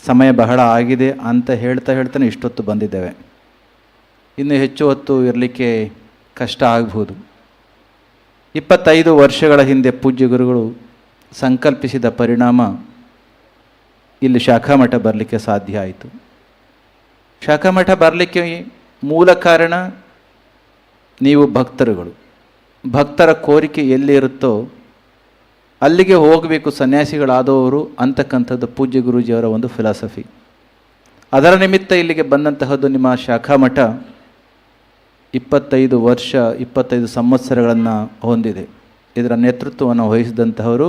Speaker 18: ಸಮಯ ಬಹಳ ಆಗಿದೆ ಅಂತ ಹೇಳ್ತಾನೆ ಇಷ್ಟೊತ್ತು ಬಂದಿದ್ದೇವೆ. ಇನ್ನು ಹೆಚ್ಚು ಹೊತ್ತು ಇರಲಿಕ್ಕೆ ಕಷ್ಟ ಆಗ್ಬೋದು. 25 ವರ್ಷಗಳ ಹಿಂದೆ ಪೂಜ್ಯ ಗುರುಗಳು ಸಂಕಲ್ಪಿಸಿದ ಪರಿಣಾಮ ಇಲ್ಲಿ ಶಾಖಾಮಠ ಬರಲಿಕ್ಕೆ ಸಾಧ್ಯ ಆಯಿತು. ಶಾಖಾಮಠ ಬರಲಿಕ್ಕೆ ಮೂಲ ಕಾರಣ ನೀವು ಭಕ್ತರುಗಳು. ಭಕ್ತರ ಕೋರಿಕೆ ಎಲ್ಲಿರುತ್ತೋ ಅಲ್ಲಿಗೆ ಹೋಗಬೇಕು ಸನ್ಯಾಸಿಗಳಾದವರು ಅಂತಕ್ಕಂಥದ್ದು ಪೂಜ್ಯ ಗುರೂಜಿಯವರ ಒಂದು ಫಿಲಾಸಫಿ. ಅದರ ನಿಮಿತ್ತ ಇಲ್ಲಿಗೆ ಬಂದಂತಹದ್ದು ನಿಮ್ಮ ಶಾಖಾಮಠ 25 ವರ್ಷ 25 ಸಂವತ್ಸರಗಳನ್ನು ಹೊಂದಿದೆ. ಇದರ ನೇತೃತ್ವವನ್ನು ವಹಿಸಿದಂತಹವರು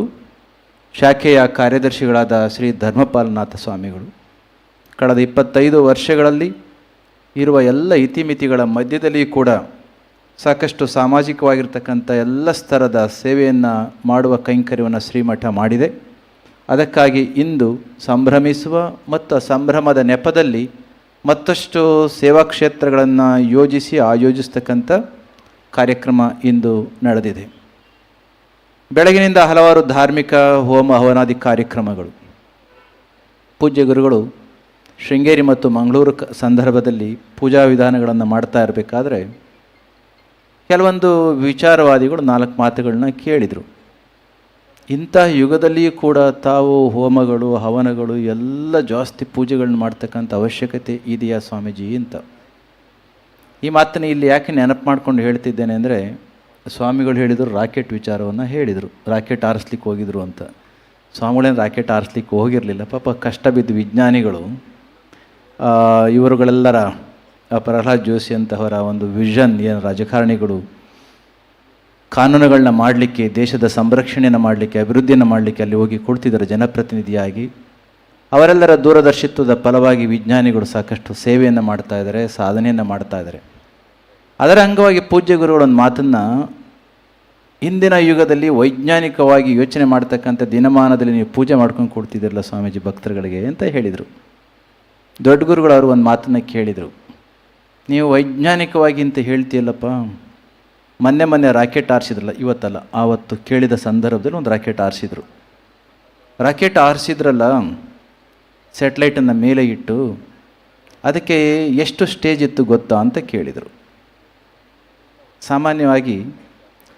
Speaker 18: ಶಾಖೆಯ ಕಾರ್ಯದರ್ಶಿಗಳಾದ ಶ್ರೀ ಧರ್ಮಪಾಲನಾಥ ಸ್ವಾಮಿಗಳು. ಕಳೆದ 25 ವರ್ಷಗಳಲ್ಲಿ ಇರುವ ಎಲ್ಲ ಇತಿಮಿತಿಗಳ ಮಧ್ಯದಲ್ಲಿ ಕೂಡ ಸಾಕಷ್ಟು ಸಾಮಾಜಿಕವಾಗಿರ್ತಕ್ಕಂಥ ಎಲ್ಲ ಸ್ತರದ ಸೇವೆಯನ್ನು ಮಾಡುವ ಕೈಂಕರ್ಯವನ್ನು ಶ್ರೀಮಠ ಮಾಡಿದೆ. ಅದಕ್ಕಾಗಿ ಇಂದು ಸಂಭ್ರಮಿಸುವ ಮತ್ತು ಸಂಭ್ರಮದ ನೆಪದಲ್ಲಿ ಮತ್ತಷ್ಟು ಸೇವಾ ಕ್ಷೇತ್ರಗಳನ್ನು ಯೋಜಿಸಿ ಆಯೋಜಿಸ್ತಕ್ಕಂಥ ಕಾರ್ಯಕ್ರಮ ಇಂದು ನಡೆದಿದೆ. ಬೆಳಗಿನಿಂದ ಹಲವಾರು ಧಾರ್ಮಿಕ ಹೋಮ ಹವನಾದಿ ಕಾರ್ಯಕ್ರಮಗಳು. ಪೂಜ್ಯ ಗುರುಗಳು ಶೃಂಗೇರಿ ಮತ್ತು ಮಂಗಳೂರು ಸಂದರ್ಭದಲ್ಲಿ ಪೂಜಾ ವಿಧಾನಗಳನ್ನು ಮಾಡ್ತಾ ಇರಬೇಕಾದ್ರೆ ಕೆಲವೊಂದು ವಿಚಾರವಾದಿಗಳು 4 ಮಾತುಗಳನ್ನ ಕೇಳಿದರು. ಇಂಥ ಯುಗದಲ್ಲಿಯೂ ಕೂಡ ತಾವು ಹೋಮಗಳು ಹವನಗಳು ಎಲ್ಲ ಜಾಸ್ತಿ ಪೂಜೆಗಳನ್ನ ಮಾಡ್ತಕ್ಕಂಥ ಅವಶ್ಯಕತೆ ಇದೆಯಾ ಸ್ವಾಮೀಜಿ ಅಂತ. ಈ ಮಾತನ್ನು ಇಲ್ಲಿ ಯಾಕೆ ನೆನಪು ಮಾಡ್ಕೊಂಡು ಹೇಳ್ತಿದ್ದೇನೆ ಅಂದರೆ, ಸ್ವಾಮಿಗಳು ಹೇಳಿದರು ರಾಕೆಟ್ ವಿಚಾರವನ್ನು ಹೇಳಿದರು, ರಾಕೆಟ್ ಆರಿಸ್ಲಿಕ್ಕೆ ಹೋಗಿದ್ರು ಅಂತ. ಸ್ವಾಮಿಗಳೇನು ರಾಕೆಟ್ ಆರಿಸ್ಲಿಕ್ಕೆ ಹೋಗಿರಲಿಲ್ಲ, ಪಾಪ ಕಷ್ಟ ಬಿದ್ದು ವಿಜ್ಞಾನಿಗಳು ಇವರುಗಳೆಲ್ಲರ ಪ್ರಹ್ಲಾದ್ ಜೋಶಿ ಅಂತವರ ಒಂದು ವಿಷನ್, ಏನು ರಾಜಕಾರಣಿಗಳು ಕಾನೂನುಗಳನ್ನ ಮಾಡಲಿಕ್ಕೆ, ದೇಶದ ಸಂರಕ್ಷಣೆಯನ್ನು ಮಾಡಲಿಕ್ಕೆ, ಅಭಿವೃದ್ಧಿಯನ್ನು ಮಾಡಲಿಕ್ಕೆ ಅಲ್ಲಿ ಹೋಗಿ ಕೊಡ್ತಿದ್ದಾರೆ ಜನಪ್ರತಿನಿಧಿಯಾಗಿ. ಅವರೆಲ್ಲರ ದೂರದರ್ಶಿತ್ವದ ಫಲವಾಗಿ ವಿಜ್ಞಾನಿಗಳು ಸಾಕಷ್ಟು ಸೇವೆಯನ್ನು ಮಾಡ್ತಾ ಇದ್ದಾರೆ, ಸಾಧನೆಯನ್ನು ಮಾಡ್ತಾ ಇದ್ದಾರೆ. ಅದರ ಅಂಗವಾಗಿ ಪೂಜ್ಯ ಗುರುಗಳೊಂದು ಮಾತನ್ನು, ಇಂದಿನ ಯುಗದಲ್ಲಿ ವೈಜ್ಞಾನಿಕವಾಗಿ ಯೋಚನೆ ಮಾಡ್ತಕ್ಕಂಥ ದಿನಮಾನದಲ್ಲಿ ನೀವು ಪೂಜೆ ಮಾಡ್ಕೊಂಡು ಕೊಡ್ತಿದ್ದೀರಲ್ಲ ಸ್ವಾಮೀಜಿ ಭಕ್ತರುಗಳಿಗೆ ಅಂತ ಹೇಳಿದರು. ದೊಡ್ಡ ಗುರುಗಳು ಅವರು ಒಂದು ಮಾತನ್ನು ಕೇಳಿದರು, ನೀವು ವೈಜ್ಞಾನಿಕವಾಗಿ ಅಂತ ಹೇಳ್ತೀಯಲ್ಲಪ್ಪ, ಮೊನ್ನೆ ರಾಕೆಟ್ ಆರಿಸಿದ್ರಲ್ಲ, ಇವತ್ತಲ್ಲ ಆವತ್ತು ಕೇಳಿದ ಸಂದರ್ಭದಲ್ಲಿ ಒಂದು ರಾಕೆಟ್ ಆರಿಸಿದ್ರು. ರಾಕೆಟ್ ಆರಿಸಿದ್ರಲ್ಲ, ಸ್ಯಾಟಲೈಟನ್ನು ಮೇಲೆ ಇಟ್ಟು ಅದಕ್ಕೆ ಎಷ್ಟು ಸ್ಟೇಜ್ ಇತ್ತು ಗೊತ್ತಾ ಅಂತ ಕೇಳಿದರು. ಸಾಮಾನ್ಯವಾಗಿ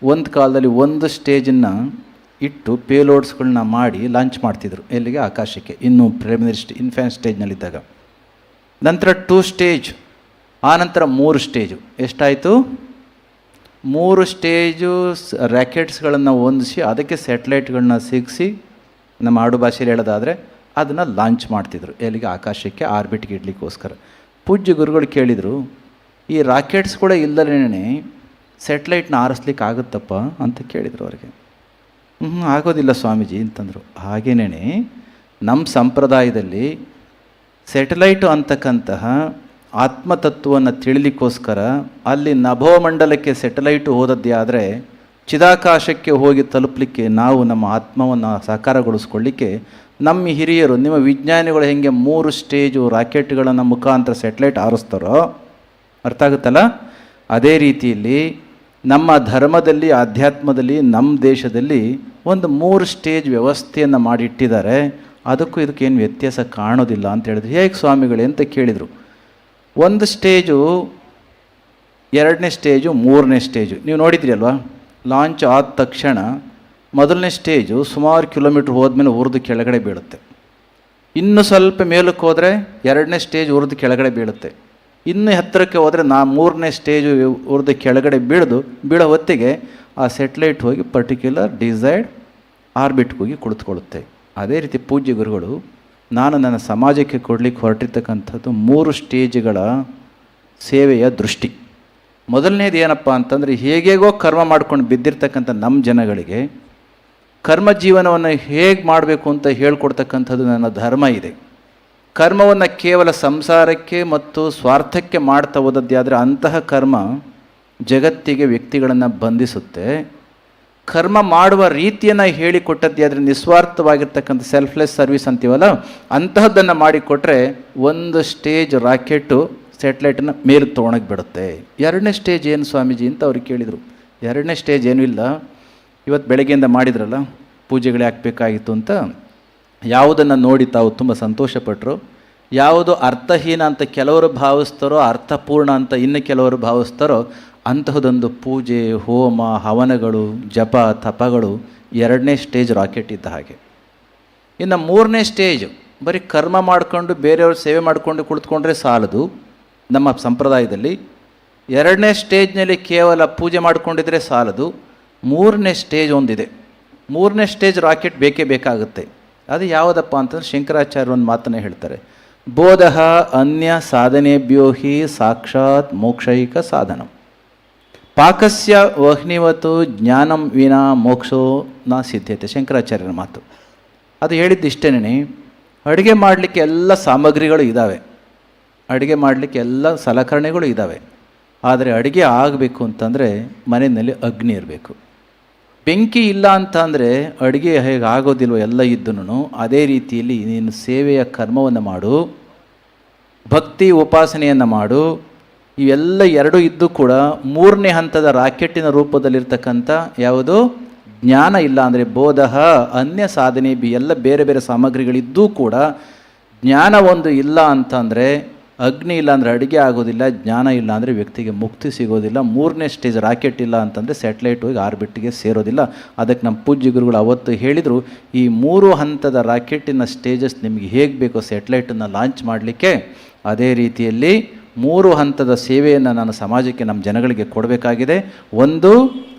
Speaker 18: ಒಂದು ಕಾಲದಲ್ಲಿ ಒಂದು ಸ್ಟೇಜನ್ನು ಇಟ್ಟು ಪೇಲೋಡ್ಸ್ಗಳನ್ನ ಮಾಡಿ ಲಾಂಚ್ ಮಾಡ್ತಿದ್ರು, ಎಲ್ಲಿಗೆ? ಆಕಾಶಕ್ಕೆ, ಇನ್ನೂ ಪ್ರಿಲಿಮಿನರಿ ಇನ್ಫ್ಯಾನ್ ಸ್ಟೇಜ್ನಲ್ಲಿದ್ದಾಗ. ನಂತರ 2 ಸ್ಟೇಜ್, ಆನಂತರ 3 ಸ್ಟೇಜು. ಎಷ್ಟಾಯಿತು? 3 ಸ್ಟೇಜು ರ್ಯಾಕೆಟ್ಸ್ಗಳನ್ನು ಹೊಂದಿಸಿ ಅದಕ್ಕೆ ಸ್ಯಾಟಲೈಟ್ಗಳನ್ನ ಸಿಗಿಸಿ, ನಮ್ಮ ಆಡು ಭಾಷೆಯಲ್ಲಿ ಹೇಳೋದಾದರೆ ಅದನ್ನು ಲಾಂಚ್ ಮಾಡ್ತಿದ್ರು, ಎಲ್ಲಿಗೆ? ಆಕಾಶಕ್ಕೆ, ಆರ್ಬಿಟ್ಗೆ ಇಡ್ಲಿಕ್ಕೋಸ್ಕರ. ಪೂಜ್ಯ ಗುರುಗಳು ಕೇಳಿದರು, ಈ ರಾಕೆಟ್ಸ್ಗಳೇ ಇಲ್ಲದೇ ಸ್ಯಾಟಲೈಟ್ನ ಆರಿಸ್ಲಿಕ್ಕೆ ಆಗುತ್ತಪ್ಪ ಅಂತ ಕೇಳಿದರು ಅವರಿಗೆ. ಆಗೋದಿಲ್ಲ ಸ್ವಾಮೀಜಿ ಅಂತಂದರು. ಹಾಗೇನೇ ನಮ್ಮ ಸಂಪ್ರದಾಯದಲ್ಲಿ ಸ್ಯಾಟಲೈಟು ಅಂತಕ್ಕಂತಹ ಆತ್ಮತತ್ವವನ್ನು ತಿಳಿಲಿಕ್ಕೋಸ್ಕರ ಅಲ್ಲಿ ನಭೋಮಂಡಲಕ್ಕೆ ಸ್ಯಾಟಲೈಟು ಹೋದದ್ದೇ ಆದರೆ ಚಿದಾಕಾಶಕ್ಕೆ ಹೋಗಿ ತಲುಪಲಿಕ್ಕೆ, ನಾವು ನಮ್ಮ ಆತ್ಮವನ್ನು ಸಾಕಾರಗೊಳಿಸ್ಕೊಳ್ಳಿಕ್ಕೆ ನಮ್ಮ ಹಿರಿಯರು, ನಿಮ್ಮ ವಿಜ್ಞಾನಿಗಳು ಹೆಂಗೆ 3 ಸ್ಟೇಜು ರಾಕೆಟ್ಗಳನ್ನು ಮುಖಾಂತರ ಸ್ಯಾಟಲೈಟ್ ಆರಿಸ್ತಾರೋ, ಅರ್ಥ ಆಗುತ್ತಲ್ಲ? ಅದೇ ರೀತಿಯಲ್ಲಿ ನಮ್ಮ ಧರ್ಮದಲ್ಲಿ, ಆಧ್ಯಾತ್ಮದಲ್ಲಿ, ನಮ್ಮ ದೇಶದಲ್ಲಿ ಒಂದು 3 ಸ್ಟೇಜ್ ವ್ಯವಸ್ಥೆಯನ್ನು ಮಾಡಿಟ್ಟಿದ್ದಾರೆ. ಅದಕ್ಕೂ ಇದಕ್ಕೇನು ವ್ಯತ್ಯಾಸ ಕಾಣೋದಿಲ್ಲ ಅಂತ ಹೇಳಿದ್ರು. ಹೇಗೆ ಸ್ವಾಮಿಗಳೇ ಅಂತ ಕೇಳಿದರು. 1 ಸ್ಟೇಜು, 2ನೇ ಸ್ಟೇಜು, 3ನೇ ಸ್ಟೇಜು ನೀವು ನೋಡಿದ್ರಿ ಅಲ್ವಾ? ಲಾಂಚ್ ಆದ ತಕ್ಷಣ ಮೊದಲನೇ ಸ್ಟೇಜು ಸುಮಾರು ಕಿಲೋಮೀಟ್ರ್ ಹೋದ್ಮೇಲೆ ಉರಿದು ಕೆಳಗಡೆ ಬೀಳುತ್ತೆ. ಇನ್ನು ಸ್ವಲ್ಪ ಮೇಲಕ್ಕೆ ಹೋದರೆ 2ನೇ ಸ್ಟೇಜ್ ಉರಿದು ಕೆಳಗಡೆ ಬೀಳುತ್ತೆ. ಇನ್ನೂ ಹತ್ತಿರಕ್ಕೆ ಹೋದರೆ 3ನೇ ಸ್ಟೇಜು ಉರಿದು ಕೆಳಗಡೆ ಬೀಳೋ ಹೊತ್ತಿಗೆ ಆ ಸ್ಯಾಟಲೈಟ್ ಹೋಗಿ ಪರ್ಟಿಕ್ಯುಲರ್ ಡಿಸೈರ್ಡ್ ಆರ್ಬಿಟ್ಗೆ ಹೋಗಿ ಕುಳಿತುಕೊಳ್ಳುತ್ತೆ. ಅದೇ ರೀತಿ ಪೂಜ್ಯ ಗುರುಗಳು ನಾನು ನನ್ನ ಸಮಾಜಕ್ಕೆ ಕೊಡಲಿಕ್ಕೆ ಹೊರಟಿರ್ತಕ್ಕಂಥದ್ದು 3 ಸ್ಟೇಜ್ಗಳ ಸೇವೆಯ ದೃಷ್ಟಿ. ಮೊದಲನೇದು ಏನಪ್ಪ ಅಂತಂದರೆ, ಹೇಗೇಗೋ ಕರ್ಮ ಮಾಡ್ಕೊಂಡು ಬಿದ್ದಿರ್ತಕ್ಕಂಥ ನಮ್ಮ ಜನಗಳಿಗೆ ಕರ್ಮ ಜೀವನವನ್ನು ಹೇಗೆ ಮಾಡಬೇಕು ಅಂತ ಹೇಳ್ಕೊಡ್ತಕ್ಕಂಥದ್ದು ನನ್ನ ಧರ್ಮ ಇದೆ. ಕರ್ಮವನ್ನು ಕೇವಲ ಸಂಸಾರಕ್ಕೆ ಮತ್ತು ಸ್ವಾರ್ಥಕ್ಕೆ ಮಾಡ್ತಾ ಹೋದದ್ದೇ ಆದರೆ ಅಂತಹ ಕರ್ಮ ಜಗತ್ತಿಗೆ, ವ್ಯಕ್ತಿಗಳನ್ನು ಬಂಧಿಸುತ್ತೆ. ಕರ್ಮ ಮಾಡುವ ರೀತಿಯನ್ನು ಹೇಳಿಕೊಟ್ಟದ್ದೇ ಆದರೆ ನಿಸ್ವಾರ್ಥವಾಗಿರ್ತಕ್ಕಂಥ ಸೆಲ್ಫ್ಲೆಸ್ ಸರ್ವಿಸ್ ಅಂತೀವಲ್ಲ, ಅಂತಹದ್ದನ್ನು ಮಾಡಿಕೊಟ್ರೆ 1 ಸ್ಟೇಜ್ ರಾಕೆಟು ಸ್ಯಾಟಲೈಟನ್ನು ಮೇಲೆ ತೊಗೊಳಕ್ಕೆ ಬಿಡುತ್ತೆ. 2ನೇ ಸ್ಟೇಜ್ ಏನು ಸ್ವಾಮೀಜಿ ಅಂತ ಅವ್ರಿಗೆ ಕೇಳಿದರು. 2ನೇ ಸ್ಟೇಜ್ ಏನೂ ಇಲ್ಲ, ಇವತ್ತು ಬೆಳಗ್ಗೆಯಿಂದ ಮಾಡಿದ್ರಲ್ಲ ಪೂಜೆಗಳೇ ಹಾಕಬೇಕಾಗಿತ್ತು ಅಂತ ಯಾವುದನ್ನು ನೋಡಿ ತಾವು ತುಂಬ ಸಂತೋಷಪಟ್ಟರು. ಯಾವುದು ಅರ್ಥಹೀನ ಅಂತ ಕೆಲವರು ಭಾವಿಸ್ತಾರೋ, ಅರ್ಥಪೂರ್ಣ ಅಂತ ಇನ್ನು ಕೆಲವರು ಭಾವಿಸ್ತಾರೋ, ಅಂತಹದೊಂದು ಪೂಜೆ, ಹೋಮ, ಹವನಗಳು, ಜಪ, ತಪಗಳು 2ನೇ ಸ್ಟೇಜ್ ರಾಕೆಟ್ ಇದ್ದ ಹಾಗೆ. ಇನ್ನು 3ನೇ ಸ್ಟೇಜ್ ಬರೀ ಕರ್ಮ ಮಾಡಿಕೊಂಡು ಬೇರೆಯವ್ರ ಸೇವೆ ಮಾಡಿಕೊಂಡು ಕುಳಿತುಕೊಂಡ್ರೆ ಸಾಲದು. ನಮ್ಮ ಸಂಪ್ರದಾಯದಲ್ಲಿ 2ನೇ ಸ್ಟೇಜ್ನಲ್ಲಿ ಕೇವಲ ಪೂಜೆ ಮಾಡಿಕೊಂಡಿದ್ರೆ ಸಾಲದು. 3ನೇ ಸ್ಟೇಜ್ ಒಂದಿದೆ. 3ನೇ ಸ್ಟೇಜ್ ರಾಕೆಟ್ ಬೇಕೇ ಬೇಕಾಗುತ್ತೆ. ಅದು ಯಾವುದಪ್ಪ ಅಂತಂದ್ರೆ ಶಂಕರಾಚಾರ್ಯ ಒಂದು ಮಾತನ್ನು ಹೇಳ್ತಾರೆ, ಬೋಧಃ ಅನ್ಯ ಸಾಧನೆಭ್ಯೋ ಹಿ ಸಾಕ್ಷಾತ್ ಮೋಕ್ಷೈಕ ಸಾಧನಂ ಪಾಕಸ್ಯ ವಹ್ನಿವತ್ತು ಜ್ಞಾನಂ ವಿನಾ ಮೋಕ್ಷೋ ನ ಸಿದ್ಧತೆ. ಶಂಕರಾಚಾರ್ಯರ ಮಾತು. ಅದು ಹೇಳಿದ್ದು ಇಷ್ಟೇನೆ, ಅಡುಗೆ ಮಾಡಲಿಕ್ಕೆ ಎಲ್ಲ ಸಾಮಗ್ರಿಗಳು ಇದ್ದಾವೆ, ಅಡುಗೆ ಮಾಡಲಿಕ್ಕೆ ಎಲ್ಲ ಸಲಕರಣೆಗಳು ಇದ್ದಾವೆ. ಆದರೆ ಅಡುಗೆ ಆಗಬೇಕು ಅಂತಂದರೆ ಮನೆಯಲ್ಲಿ ಅಗ್ನಿ ಇರಬೇಕು. ಬೆಂಕಿ ಇಲ್ಲ ಅಂತ ಅಂದರೆ ಅಡುಗೆ ಹೇಗೆ ಆಗೋದಿಲ್ವ ಎಲ್ಲ ಇದ್ದನು. ಅದೇ ರೀತಿಯಲ್ಲಿ ನೀನು ಸೇವೆಯ ಕರ್ಮವನ್ನು ಮಾಡು, ಭಕ್ತಿ ಉಪಾಸನೆಯನ್ನು ಮಾಡು. ಇವೆಲ್ಲ 2 ಇದ್ದು ಕೂಡ 3ನೇ ಹಂತದ ರಾಕೆಟ್ಟಿನ ರೂಪದಲ್ಲಿರ್ತಕ್ಕಂಥ ಯಾವುದು ಜ್ಞಾನ ಇಲ್ಲ ಅಂದರೆ ಬೋಧಃ ಅನ್ಯ ಸಾಧನೆ ಎಲ್ಲ ಬೇರೆ ಬೇರೆ ಸಾಮಗ್ರಿಗಳಿದ್ದೂ ಕೂಡ ಜ್ಞಾನ ಒಂದು ಇಲ್ಲ ಅಂತಂದರೆ, ಅಗ್ನಿ ಇಲ್ಲ ಅಂದರೆ ಅಡುಗೆ ಆಗೋದಿಲ್ಲ, ಜ್ಞಾನ ಇಲ್ಲ ಅಂದರೆ ವ್ಯಕ್ತಿಗೆ ಮುಕ್ತಿ ಸಿಗೋದಿಲ್ಲ. 3ನೇ ಸ್ಟೇಜ್ ರಾಕೆಟ್ ಇಲ್ಲ ಅಂತಂದರೆ ಸ್ಯಾಟಲೈಟ್ ಹೋಗಿ ಆರ್ಬಿಟ್ಗೆ ಸೇರೋದಿಲ್ಲ. ಅದಕ್ಕೆ ನಮ್ಮ ಪೂಜ್ಯ ಗುರುಗಳು ಅವತ್ತು ಹೇಳಿದರು, ಈ 3 ಹಂತದ ರಾಕೆಟ್ಟಿನ ಸ್ಟೇಜಸ್ ನಿಮಗೆ ಹೇಗೆ ಬೇಕೋ ಸ್ಯಾಟಲೈಟನ್ನು ಲಾಂಚ್ ಮಾಡಲಿಕ್ಕೆ, ಅದೇ ರೀತಿಯಲ್ಲಿ 3 ಹಂತದ ಸೇವೆಯನ್ನು ನಾನು ಸಮಾಜಕ್ಕೆ ನಮ್ಮ ಜನಗಳಿಗೆ ಕೊಡಬೇಕಾಗಿದೆ. ಒಂದು,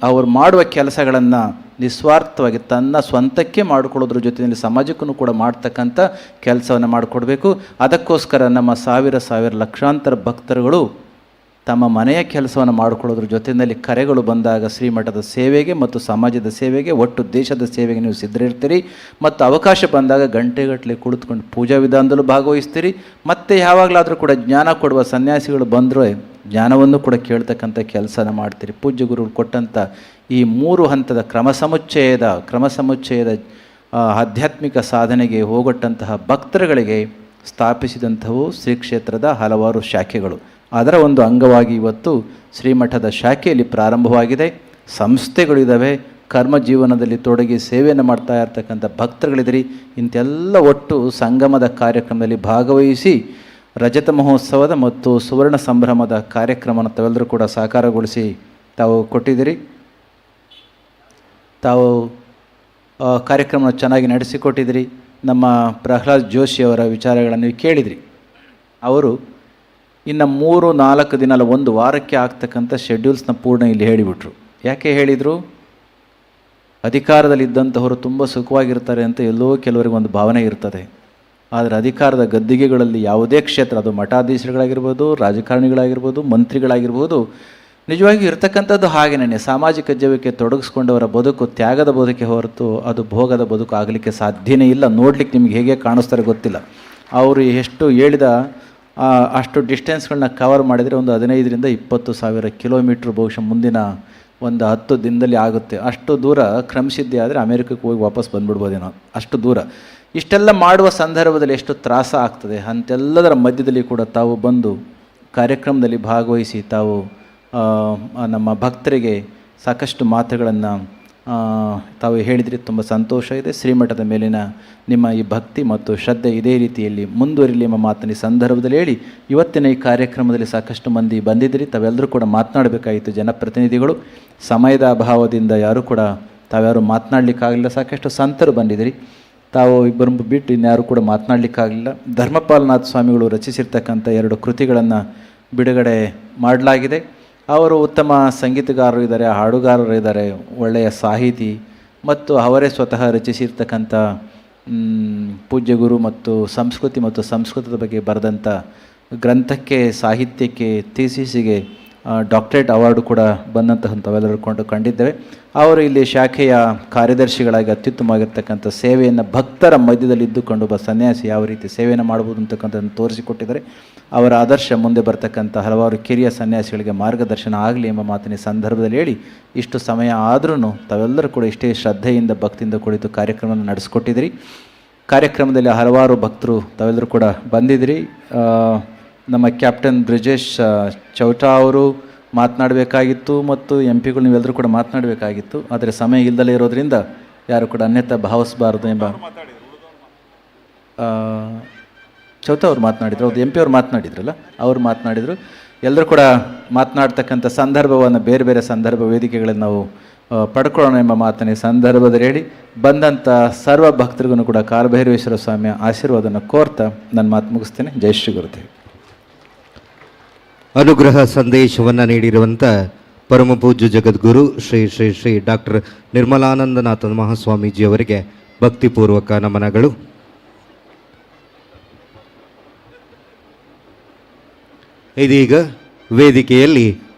Speaker 18: ಅವರು ಮಾಡುವ ಕೆಲಸಗಳನ್ನು ನಿಸ್ವಾರ್ಥವಾಗಿ ತನ್ನ ಸ್ವಂತಕ್ಕೆ ಮಾಡಿಕೊಳ್ಳೋದ್ರ ಜೊತೆಯಲ್ಲಿ ಸಮಾಜಕ್ಕೂ ಕೂಡ ಮಾಡ್ತಕ್ಕಂಥ ಕೆಲಸವನ್ನು ಮಾಡಿಕೊಡ್ಬೇಕು. ಅದಕ್ಕೋಸ್ಕರ ನಮ್ಮ ಸಾವಿರ ಲಕ್ಷಾಂತರ ಭಕ್ತರುಗಳು ತಮ್ಮ ಮನೆಯ ಕೆಲಸವನ್ನು ಮಾಡಿಕೊಳ್ಳೋದ್ರ ಜೊತೆಯಲ್ಲಿ ಕರೆಗಳು ಬಂದಾಗ ಶ್ರೀಮಠದ ಸೇವೆಗೆ ಮತ್ತು ಸಮಾಜದ ಸೇವೆಗೆ, ಒಟ್ಟು ದೇಶದ ಸೇವೆಗೆ ನೀವು ಸಿದ್ಧರಿರ್ತೀರಿ. ಮತ್ತು ಅವಕಾಶ ಬಂದಾಗ ಗಂಟೆಗಟ್ಟಲೆ ಕುಳಿತುಕೊಂಡು ಪೂಜಾ ವಿಧಾನದಲ್ಲೂ ಭಾಗವಹಿಸ್ತೀರಿ. ಮತ್ತು ಯಾವಾಗಲಾದರೂ ಕೂಡ ಜ್ಞಾನ ಕೊಡುವ ಸನ್ಯಾಸಿಗಳು ಬಂದರೆ ಜ್ಞಾನವನ್ನು ಕೂಡ ಕೇಳ್ತಕ್ಕಂಥ ಕೆಲಸನ ಮಾಡ್ತೀರಿ. ಪೂಜ್ಯ ಗುರುಗಳು ಕೊಟ್ಟಂಥ ಈ 3 ಹಂತದ ಕ್ರಮ ಸಮುಚ್ಚಯದ ಆಧ್ಯಾತ್ಮಿಕ ಸಾಧನೆಗೆ ಹೋಗೊಟ್ಟಂತಹ ಭಕ್ತರುಗಳಿಗೆ ಸ್ಥಾಪಿಸಿದಂಥವು ಶ್ರೀ ಕ್ಷೇತ್ರದ ಹಲವಾರು ಶಾಖೆಗಳು. ಅದರ ಒಂದು ಅಂಗವಾಗಿ ಇವತ್ತು ಶ್ರೀಮಠದ ಶಾಖೆಯಲ್ಲಿ ಪ್ರಾರಂಭವಾಗಿದೆ. ಸಂಸ್ಥೆಗಳಿದ್ದಾವೆ, ಕರ್ಮ ಜೀವನದಲ್ಲಿ ತೊಡಗಿ ಸೇವೆಯನ್ನು ಮಾಡ್ತಾ ಇರ್ತಕ್ಕಂಥ ಭಕ್ತರುಗಳಿದ್ದೀರಿ. ಇಂತೆಲ್ಲ ಒಟ್ಟು ಸಂಗಮದ ಕಾರ್ಯಕ್ರಮದಲ್ಲಿ ಭಾಗವಹಿಸಿ ರಜತ ಮಹೋತ್ಸವದ ಮತ್ತು ಸುವರ್ಣ ಸಂಭ್ರಮದ ಕಾರ್ಯಕ್ರಮವನ್ನು ತಾವೆಲ್ಲರೂ ಕೂಡ ಸಾಕಾರಗೊಳಿಸಿ ತಾವು ಕೊಟ್ಟಿದ್ದೀರಿ. ತಾವು ಕಾರ್ಯಕ್ರಮ ಚೆನ್ನಾಗಿ ನಡೆಸಿಕೊಟ್ಟಿದ್ದೀರಿ. ನಮ್ಮ ಪ್ರಹ್ಲಾದ್ ಜೋಶಿಯವರ ವಿಚಾರಗಳನ್ನು ನೀವು ಕೇಳಿದಿರಿ. ಅವರು ಇನ್ನು 3-4 ದಿನ ಅಲ್ಲ, 1 ವಾರಕ್ಕೆ ಆಗ್ತಕ್ಕಂಥ ಶೆಡ್ಯೂಲ್ಸ್ನ ಪೂರ್ಣ ಇಲ್ಲಿ ಹೇಳಿಬಿಟ್ರು. ಯಾಕೆ ಹೇಳಿದರು? ಅಧಿಕಾರದಲ್ಲಿದ್ದಂಥವರು ತುಂಬ ಸುಖವಾಗಿರ್ತಾರೆ ಅಂತ ಎಲ್ಲೋ ಕೆಲವರಿಗೆ ಒಂದು ಭಾವನೆ ಇರ್ತದೆ. ಆದರೆ ಅಧಿಕಾರದ ಗದ್ದಿಗೆಗಳಲ್ಲಿ ಯಾವುದೇ ಕ್ಷೇತ್ರ, ಅದು ಮಠಾಧೀಶರುಗಳಾಗಿರ್ಬೋದು, ರಾಜಕಾರಣಿಗಳಾಗಿರ್ಬೋದು, ಮಂತ್ರಿಗಳಾಗಿರ್ಬೋದು, ನಿಜವಾಗಿ ಇರ್ತಕ್ಕಂಥದ್ದು ಹಾಗೇನೇ. ಸಾಮಾಜಿಕ ಜೀವಕ್ಕೆ ತೊಡಗಿಸ್ಕೊಂಡವರ ಬದುಕು ತ್ಯಾಗದ ಬದುಕೆ ಹೊರತು ಅದು ಭೋಗದ ಬದುಕು ಆಗಲಿಕ್ಕೆ ಸಾಧ್ಯನೇ ಇಲ್ಲ. ನೋಡ್ಲಿಕ್ಕೆ ನಿಮ್ಗೆ ಹೇಗೆ ಕಾಣಿಸ್ತಾರೆ ಗೊತ್ತಿಲ್ಲ. ಅವರು ಎಷ್ಟು ಹೇಳಿದ ಅಷ್ಟು ಡಿಸ್ಟೆನ್ಸ್ಗಳನ್ನ ಕವರ್ ಮಾಡಿದರೆ ಒಂದು 15,000-20,000 ಕಿಲೋಮೀಟ್ರ್ ಬಹುಶಃ ಮುಂದಿನ ಒಂದು 10 ದಿನದಲ್ಲಿ ಆಗುತ್ತೆ. ಅಷ್ಟು ದೂರ ಕ್ರಮಸಿದ್ಧಿ ಆದರೆ ಅಮೇರಿಕಕ್ಕೆ ಹೋಗಿ ವಾಪಸ್ ಬಂದುಬಿಡ್ಬೋದೇನೋ, ಅಷ್ಟು ದೂರ. ಇಷ್ಟೆಲ್ಲ ಮಾಡುವ ಸಂದರ್ಭದಲ್ಲಿ ಎಷ್ಟು ತ್ರಾಸ ಆಗ್ತದೆ. ಅಂತೆಲ್ಲದರ ಮಧ್ಯದಲ್ಲಿ ಕೂಡ ತಾವು ಬಂದು ಕಾರ್ಯಕ್ರಮದಲ್ಲಿ ಭಾಗವಹಿಸಿ ತಾವು ನಮ್ಮ ಭಕ್ತರಿಗೆ ಸಾಕಷ್ಟು ಮಾತುಗಳನ್ನು ತಾವು ಹೇಳಿದ್ರಿ. ತುಂಬ ಸಂತೋಷ ಇದೆ. ಶ್ರೀಮಠದ ಮೇಲಿನ ನಿಮ್ಮ ಈ ಭಕ್ತಿ ಮತ್ತು ಶ್ರದ್ಧೆ ಇದೇ ರೀತಿಯಲ್ಲಿ ಮುಂದುವರಿಲಿ ಎಂಬ ಮಾತನ್ನು ಈ ಸಂದರ್ಭದಲ್ಲಿ ಹೇಳಿ, ಇವತ್ತಿನ ಈ ಕಾರ್ಯಕ್ರಮದಲ್ಲಿ ಸಾಕಷ್ಟು ಮಂದಿ ಬಂದಿದ್ದಿರಿ. ತಾವೆಲ್ಲರೂ ಕೂಡ ಮಾತನಾಡಬೇಕಾಗಿತ್ತು. ಜನಪ್ರತಿನಿಧಿಗಳು ಸಮಯದ ಅಭಾವದಿಂದ ಯಾರೂ ಕೂಡ ತಾವ್ಯಾರು ಮಾತನಾಡಲಿಕ್ಕಾಗಲಿಲ್ಲ. ಸಾಕಷ್ಟು ಸಂತರು ಬಂದಿದ್ದಿರಿ. ತಾವು ಇಬ್ಬರು ಬಿಟ್ಟು ಇನ್ಯಾರು ಕೂಡ ಮಾತನಾಡಲಿಕ್ಕಾಗಲಿಲ್ಲ. ಧರ್ಮಪಾಲನಾಥ ಸ್ವಾಮಿಗಳು ರಚಿಸಿರ್ತಕ್ಕಂಥ 2 ಕೃತಿಗಳನ್ನು ಬಿಡುಗಡೆ ಮಾಡಲಾಗಿದೆ. ಅವರು ಉತ್ತಮ ಸಂಗೀತಗಾರರು ಇದ್ದಾರೆ, ಹಾಡುಗಾರರು ಇದ್ದಾರೆ, ಒಳ್ಳೆಯ ಸಾಹಿತಿ ಮತ್ತು ಅವರೇ ಸ್ವತಃ ರಚಿಸಿರ್ತಕ್ಕಂಥ ಪೂಜ್ಯ ಗುರು ಮತ್ತು ಸಂಸ್ಕೃತದ ಬಗ್ಗೆ ಬರೆದಂಥ ಗ್ರಂಥಕ್ಕೆ, ಸಾಹಿತ್ಯಕ್ಕೆ, ಥೀಸಿಸಿಗೆ ಡಾಕ್ಟರೇಟ್ ಅವಾರ್ಡು ಕೂಡ ಬಂದಂತಹಂಥವೆಲ್ಲರೂ ಕಂಡಿದ್ದೇವೆ. ಅವರು ಇಲ್ಲಿ ಶಾಖೆಯ ಕಾರ್ಯದರ್ಶಿಗಳಾಗಿ ಅತ್ಯುತ್ತಮವಾಗಿರ್ತಕ್ಕಂಥ ಸೇವೆಯನ್ನು ಭಕ್ತರ ಮಧ್ಯದಲ್ಲಿ ಇದ್ದುಕೊಂಡು ಒಬ್ಬ ಸನ್ಯಾಸಿ ಯಾವ ರೀತಿ ಸೇವೆಯನ್ನು ಮಾಡ್ಬೋದು ಅಂತಕ್ಕಂಥದ್ದನ್ನು ತೋರಿಸಿಕೊಟ್ಟಿದ್ದಾರೆ. ಅವರ ಆದರ್ಶ ಮುಂದೆ ಬರ್ತಕ್ಕಂಥ ಹಲವಾರು ಕಿರಿಯ ಸನ್ಯಾಸಿಗಳಿಗೆ ಮಾರ್ಗದರ್ಶನ ಆಗಲಿ ಎಂಬ ಮಾತಿನ ಸಂದರ್ಭದಲ್ಲಿ ಹೇಳಿ, ಇಷ್ಟು ಸಮಯ ಆದ್ರೂ ತಾವೆಲ್ಲರೂ ಕೂಡ ಇಷ್ಟೇ ಶ್ರದ್ಧೆಯಿಂದ ಭಕ್ತಿಯಿಂದ ಕುಳಿತು ಕಾರ್ಯಕ್ರಮವನ್ನು ನಡೆಸಿಕೊಟ್ಟಿದ್ದೀರಿ. ಕಾರ್ಯಕ್ರಮದಲ್ಲಿ ಹಲವಾರು ಭಕ್ತರು ತಾವೆಲ್ಲರೂ ಕೂಡ ಬಂದಿದ್ದೀರಿ. ನಮ್ಮ ಕ್ಯಾಪ್ಟನ್ ಬ್ರಿಜೇಶ್ ಚೌಟಾ ಅವರು ಮಾತನಾಡಬೇಕಾಗಿತ್ತು ಮತ್ತು MP ಗಳು ನೀವೆಲ್ಲರೂ ಕೂಡ ಮಾತನಾಡಬೇಕಾಗಿತ್ತು. ಆದರೆ ಸಮಯ ಇಲ್ಲದಲೇ ಇರೋದರಿಂದ ಯಾರು ಕೂಡ ಅನ್ಯತಾ ಭಾವಿಸಬಾರ್ದು ಎಂಬ ಚೌಟಾ ಅವ್ರು ಮಾತನಾಡಿದರು. ಅವ್ರು MP ಅವ್ರು ಮಾತನಾಡಿದ್ರಲ್ಲ, ಅವರು ಮಾತನಾಡಿದರು. ಎಲ್ಲರೂ ಕೂಡ ಮಾತನಾಡ್ತಕ್ಕಂಥ ಸಂದರ್ಭವನ್ನು ಬೇರೆ ಬೇರೆ ಸಂದರ್ಭ ವೇದಿಕೆಗಳನ್ನು ನಾವು ಪಡ್ಕೊಳ್ಳೋಣ ಎಂಬ ಮಾತನೇ ಸಂದರ್ಭದಲ್ಲಿ ಹೇಳಿ, ಬಂದಂಥ ಸರ್ವ ಭಕ್ತರಿಗೂ ಕೂಡ ಕಾಲಭೈರವೇಶ್ವರ ಸ್ವಾಮಿಯ ಆಶೀರ್ವಾದವನ್ನು ಕೋರ್ತಾ ನನ್ನ ಮಾತು ಮುಗಿಸ್ತೇನೆ. ಜೈ ಶ್ರೀ ಗುರುದೇವ್.
Speaker 8: ಅನುಗ್ರಹ ಸಂದೇಶವನ್ನು ನೀಡಿರುವಂಥ ಪರಮ ಪೂಜ್ಯ ಜಗದ್ಗುರು ಶ್ರೀ ಶ್ರೀ ಶ್ರೀ ಡಾಕ್ಟರ್ ನಿರ್ಮಲಾನಂದನಾಥ ಮಹಾಸ್ವಾಮೀಜಿಯವರಿಗೆ ಭಕ್ತಿಪೂರ್ವಕ ನಮನಗಳು. ಇದೀಗ ವೇದಿಕೆಯಲ್ಲಿ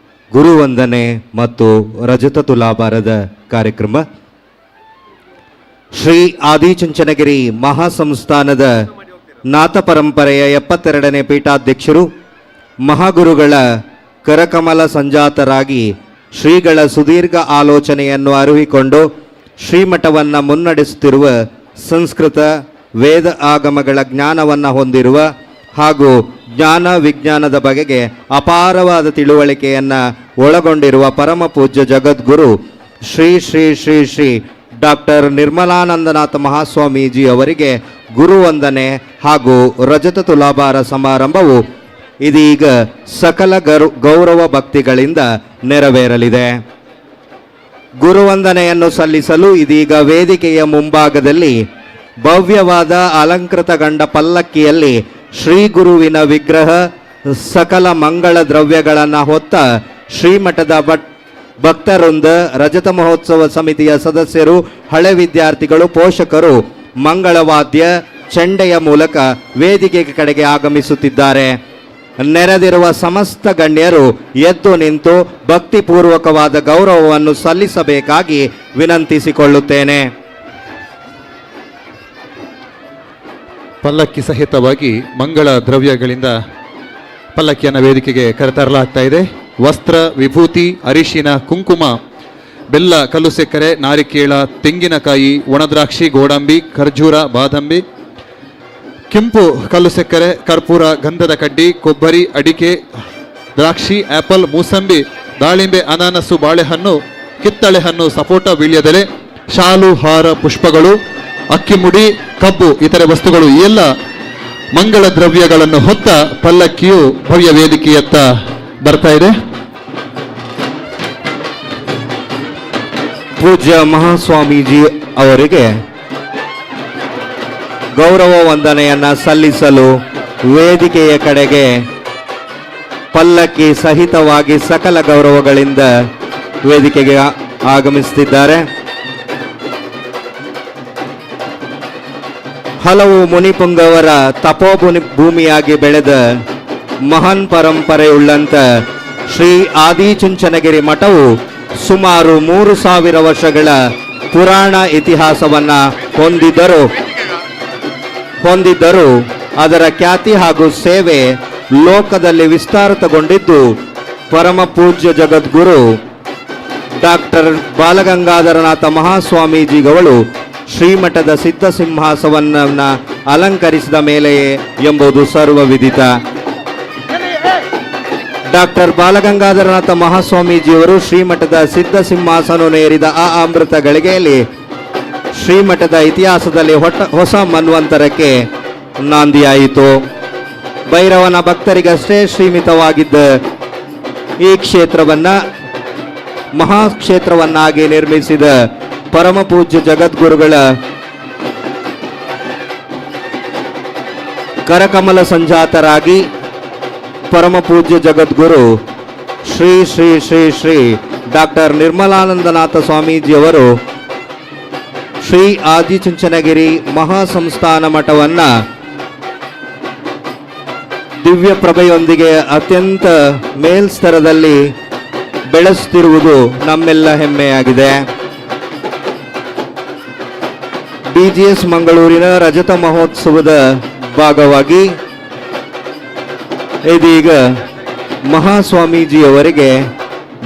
Speaker 8: ಗುರುವಂದನೆ ಮತ್ತು ರಜತ ತುಲಾಭಾರದ ಕಾರ್ಯಕ್ರಮ. ಶ್ರೀ ಆದಿಚುಂಚನಗಿರಿ ಮಹಾಸಂಸ್ಥಾನದ ನಾಥ ಪರಂಪರೆಯ 72ನೇ ಪೀಠಾಧ್ಯಕ್ಷರು, ಮಹಾಗುರುಗಳ ಕರಕಮಲ ಸಂಜಾತರಾಗಿ ಶ್ರೀಗಳ ಸುದೀರ್ಘ ಆಲೋಚನೆಯನ್ನು ಅರಿವಿಕೊಂಡು ಶ್ರೀಮಠವನ್ನು ಮುನ್ನಡೆಸುತ್ತಿರುವ, ಸಂಸ್ಕೃತ ವೇದ ಆಗಮಗಳ ಜ್ಞಾನವನ್ನು ಹೊಂದಿರುವ ಹಾಗೂ ಜ್ಞಾನ ವಿಜ್ಞಾನದ ಬಗೆಗೆ ಅಪಾರವಾದ ತಿಳುವಳಿಕೆಯನ್ನು ಒಳಗೊಂಡಿರುವ ಪರಮ ಪೂಜ್ಯ ಜಗದ್ಗುರು ಶ್ರೀ ಶ್ರೀ ಶ್ರೀ ಶ್ರೀ ಡಾಕ್ಟರ್ ನಿರ್ಮಲಾನಂದನಾಥ ಮಹಾಸ್ವಾಮೀಜಿ ಅವರಿಗೆ ಗುರುವಂದನೆ ಹಾಗೂ ರಜತ ತುಲಾಭಾರ ಸಮಾರಂಭವು ಇದೀಗ ಸಕಲ ಗೌರವ ಭಕ್ತಿಗಳಿಂದ ನೆರವೇರಲಿದೆ. ಗುರುವಂದನೆಯನ್ನು ಸಲ್ಲಿಸಲು ಇದೀಗ ವೇದಿಕೆಯ ಮುಂಭಾಗದಲ್ಲಿ ಭವ್ಯವಾದ ಅಲಂಕೃತಗೊಂಡ ಪಲ್ಲಕ್ಕಿಯಲ್ಲಿ ಶ್ರೀ ಗುರುವಿನ ವಿಗ್ರಹ ಸಕಲ ಮಂಗಳ ದ್ರವ್ಯಗಳನ್ನು ಹೊತ್ತ ಶ್ರೀಮಠದ ಭಕ್ತವೃಂದ, ರಜತ ಮಹೋತ್ಸವ ಸಮಿತಿಯ ಸದಸ್ಯರು, ಹಳೆ ವಿದ್ಯಾರ್ಥಿಗಳು, ಪೋಷಕರು ಮಂಗಳವಾದ್ಯ ಚೆಂಡೆಯ ಮೂಲಕ ವೇದಿಕೆ ಕಡೆಗೆ ಆಗಮಿಸುತ್ತಿದ್ದಾರೆ. ನೆರೆದಿರುವ ಸಮಸ್ತ ಗಣ್ಯರು ಎದ್ದು ನಿಂತು ಭಕ್ತಿಪೂರ್ವಕವಾದ ಗೌರವವನ್ನು ಸಲ್ಲಿಸಬೇಕಾಗಿ ವಿನಂತಿಸಿಕೊಳ್ಳುತ್ತೇನೆ.
Speaker 10: ಪಲ್ಲಕ್ಕಿ ಸಹಿತವಾಗಿ ಮಂಗಳ ದ್ರವ್ಯಗಳಿಂದ ಪಲ್ಲಕ್ಕಿಯನ್ನು ವೇದಿಕೆಗೆ ಕರೆತರಲಾಗ್ತಾ ಇದೆ. ವಸ್ತ್ರ, ವಿಭೂತಿ, ಅರಿಶಿನ, ಕುಂಕುಮ, ಬೆಲ್ಲ, ಕಲ್ಲು ಸಕ್ಕರೆ, ನಾರಿಕೇಳ, ತೆಂಗಿನಕಾಯಿ, ಒಣದ್ರಾಕ್ಷಿ, ಗೋಡಂಬಿ, ಖರ್ಜೂರ, ಬಾದಾಮಿ, ಕೆಂಪು ಕಲ್ಲು ಸಕ್ಕರೆ, ಕರ್ಪೂರ, ಗಂಧದ ಕಡ್ಡಿ, ಕೊಬ್ಬರಿ, ಅಡಿಕೆ, ದ್ರಾಕ್ಷಿ, ಆಪಲ್, ಮೂಸಂಬಿ, ದಾಳಿಂಬೆ, ಅನಾನಸು, ಬಾಳೆಹಣ್ಣು, ಕಿತ್ತಳೆ ಹಣ್ಣು, ಸಪೋಟ, ವೀಳ್ಯದೆಲೆ, ಶಾಲು, ಹಾರ, ಪುಷ್ಪಗಳು, ಅಕ್ಕಿಮುಡಿ, ಕಬ್ಬು ಇತರೆ ವಸ್ತುಗಳು ಈ ಎಲ್ಲ ಮಂಗಳ ದ್ರವ್ಯಗಳನ್ನು ಹೊತ್ತ ಪಲ್ಲಕ್ಕಿಯು ಭವ್ಯ ವೇದಿಕೆಯತ್ತ ಬರ್ತಾ ಇದೆ.
Speaker 8: ಪೂಜ್ಯ ಮಹಾಸ್ವಾಮೀಜಿ ಅವರಿಗೆ ಗೌರವ ವಂದನೆಯನ್ನ ಸಲ್ಲಿಸಲು ವೇದಿಕೆಯ ಕಡೆಗೆ ಪಲ್ಲಕ್ಕಿ ಸಹಿತವಾಗಿ ಸಕಲ ಗೌರವಗಳಿಂದ ವೇದಿಕೆಗೆ ಆಗಮಿಸುತ್ತಿದ್ದಾರೆ. ಹಲವು ಮುನಿಪುಂಗವರ ಭೂಮಿಯಾಗಿ ಬೆಳೆದ ಮಹಾನ್ ಪರಂಪರೆಯುಳ್ಳಂತ ಶ್ರೀ ಆದಿಚುಂಚನಗಿರಿ ಮಠವು ಸುಮಾರು 3000 ವರ್ಷಗಳ ಪುರಾಣ ಇತಿಹಾಸವನ್ನ ಹೊಂದಿದ್ದರೂ ಅದರ ಖ್ಯಾತಿ ಹಾಗೂ ಸೇವೆ ಲೋಕದಲ್ಲಿ ವಿಸ್ತಾರಿತಗೊಂಡಿದ್ದು ಪರಮ ಪೂಜ್ಯ ಜಗದ್ಗುರು ಡಾಕ್ಟರ್ ಬಾಲಗಂಗಾಧರನಾಥ ಮಹಾಸ್ವಾಮೀಜಿಗಳು ಶ್ರೀಮಠದ ಸಿದ್ಧ ಸಿಂಹಾಸನವನ್ನು ಅಲಂಕರಿಸಿದ ಮೇಲೆಯೇ ಎಂಬುದು ಸರ್ವವಿದಿತ. ಡಾಕ್ಟರ್ ಬಾಲಗಂಗಾಧರನಾಥ ಮಹಾಸ್ವಾಮೀಜಿಯವರು ಶ್ರೀಮಠದ ಸಿದ್ಧ ಸಿಂಹಾಸನವೇರಿದ ಆ ಅಮೃತ ಗಳಿಗೆಯಲ್ಲಿ ಶ್ರೀಮಠದ ಇತಿಹಾಸದಲ್ಲಿ ಹೊಸ ಮನ್ವಂತರಕ್ಕೆ ನಾಂದಿಯಾಯಿತು. ಭೈರವನ ಭಕ್ತರಿಗಷ್ಟೇ ಸೀಮಿತವಾಗಿದ್ದ ಈ ಕ್ಷೇತ್ರವನ್ನ ಮಹಾಕ್ಷೇತ್ರವನ್ನಾಗಿ ನಿರ್ಮಿಸಿದ ಪರಮ ಪೂಜ್ಯ ಜಗದ್ಗುರುಗಳ ಕರಕಮಲ ಸಂಜಾತರಾಗಿ ಪರಮ ಪೂಜ್ಯ ಜಗದ್ಗುರು ಶ್ರೀ ಶ್ರೀ ಶ್ರೀ ಶ್ರೀ ಡಾಕ್ಟರ್ ನಿರ್ಮಲಾನಂದನಾಥ ಸ್ವಾಮೀಜಿಯವರು ಶ್ರೀ ಆದಿಚುಂಚನಗಿರಿ ಮಹಾಸಂಸ್ಥಾನ ಮಠವನ್ನು ದಿವ್ಯ ಪ್ರಭೆಯೊಂದಿಗೆ ಅತ್ಯಂತ ಮೇಲ್ಸ್ತರದಲ್ಲಿ ಬೆಳೆಸುತ್ತಿರುವುದು ನಮ್ಮೆಲ್ಲ ಹೆಮ್ಮೆಯಾಗಿದೆ. BGS ಮಂಗಳೂರಿನ ರಜತ ಮಹೋತ್ಸವದ ಭಾಗವಾಗಿ ಇದೀಗ ಮಹಾಸ್ವಾಮೀಜಿಯವರಿಗೆ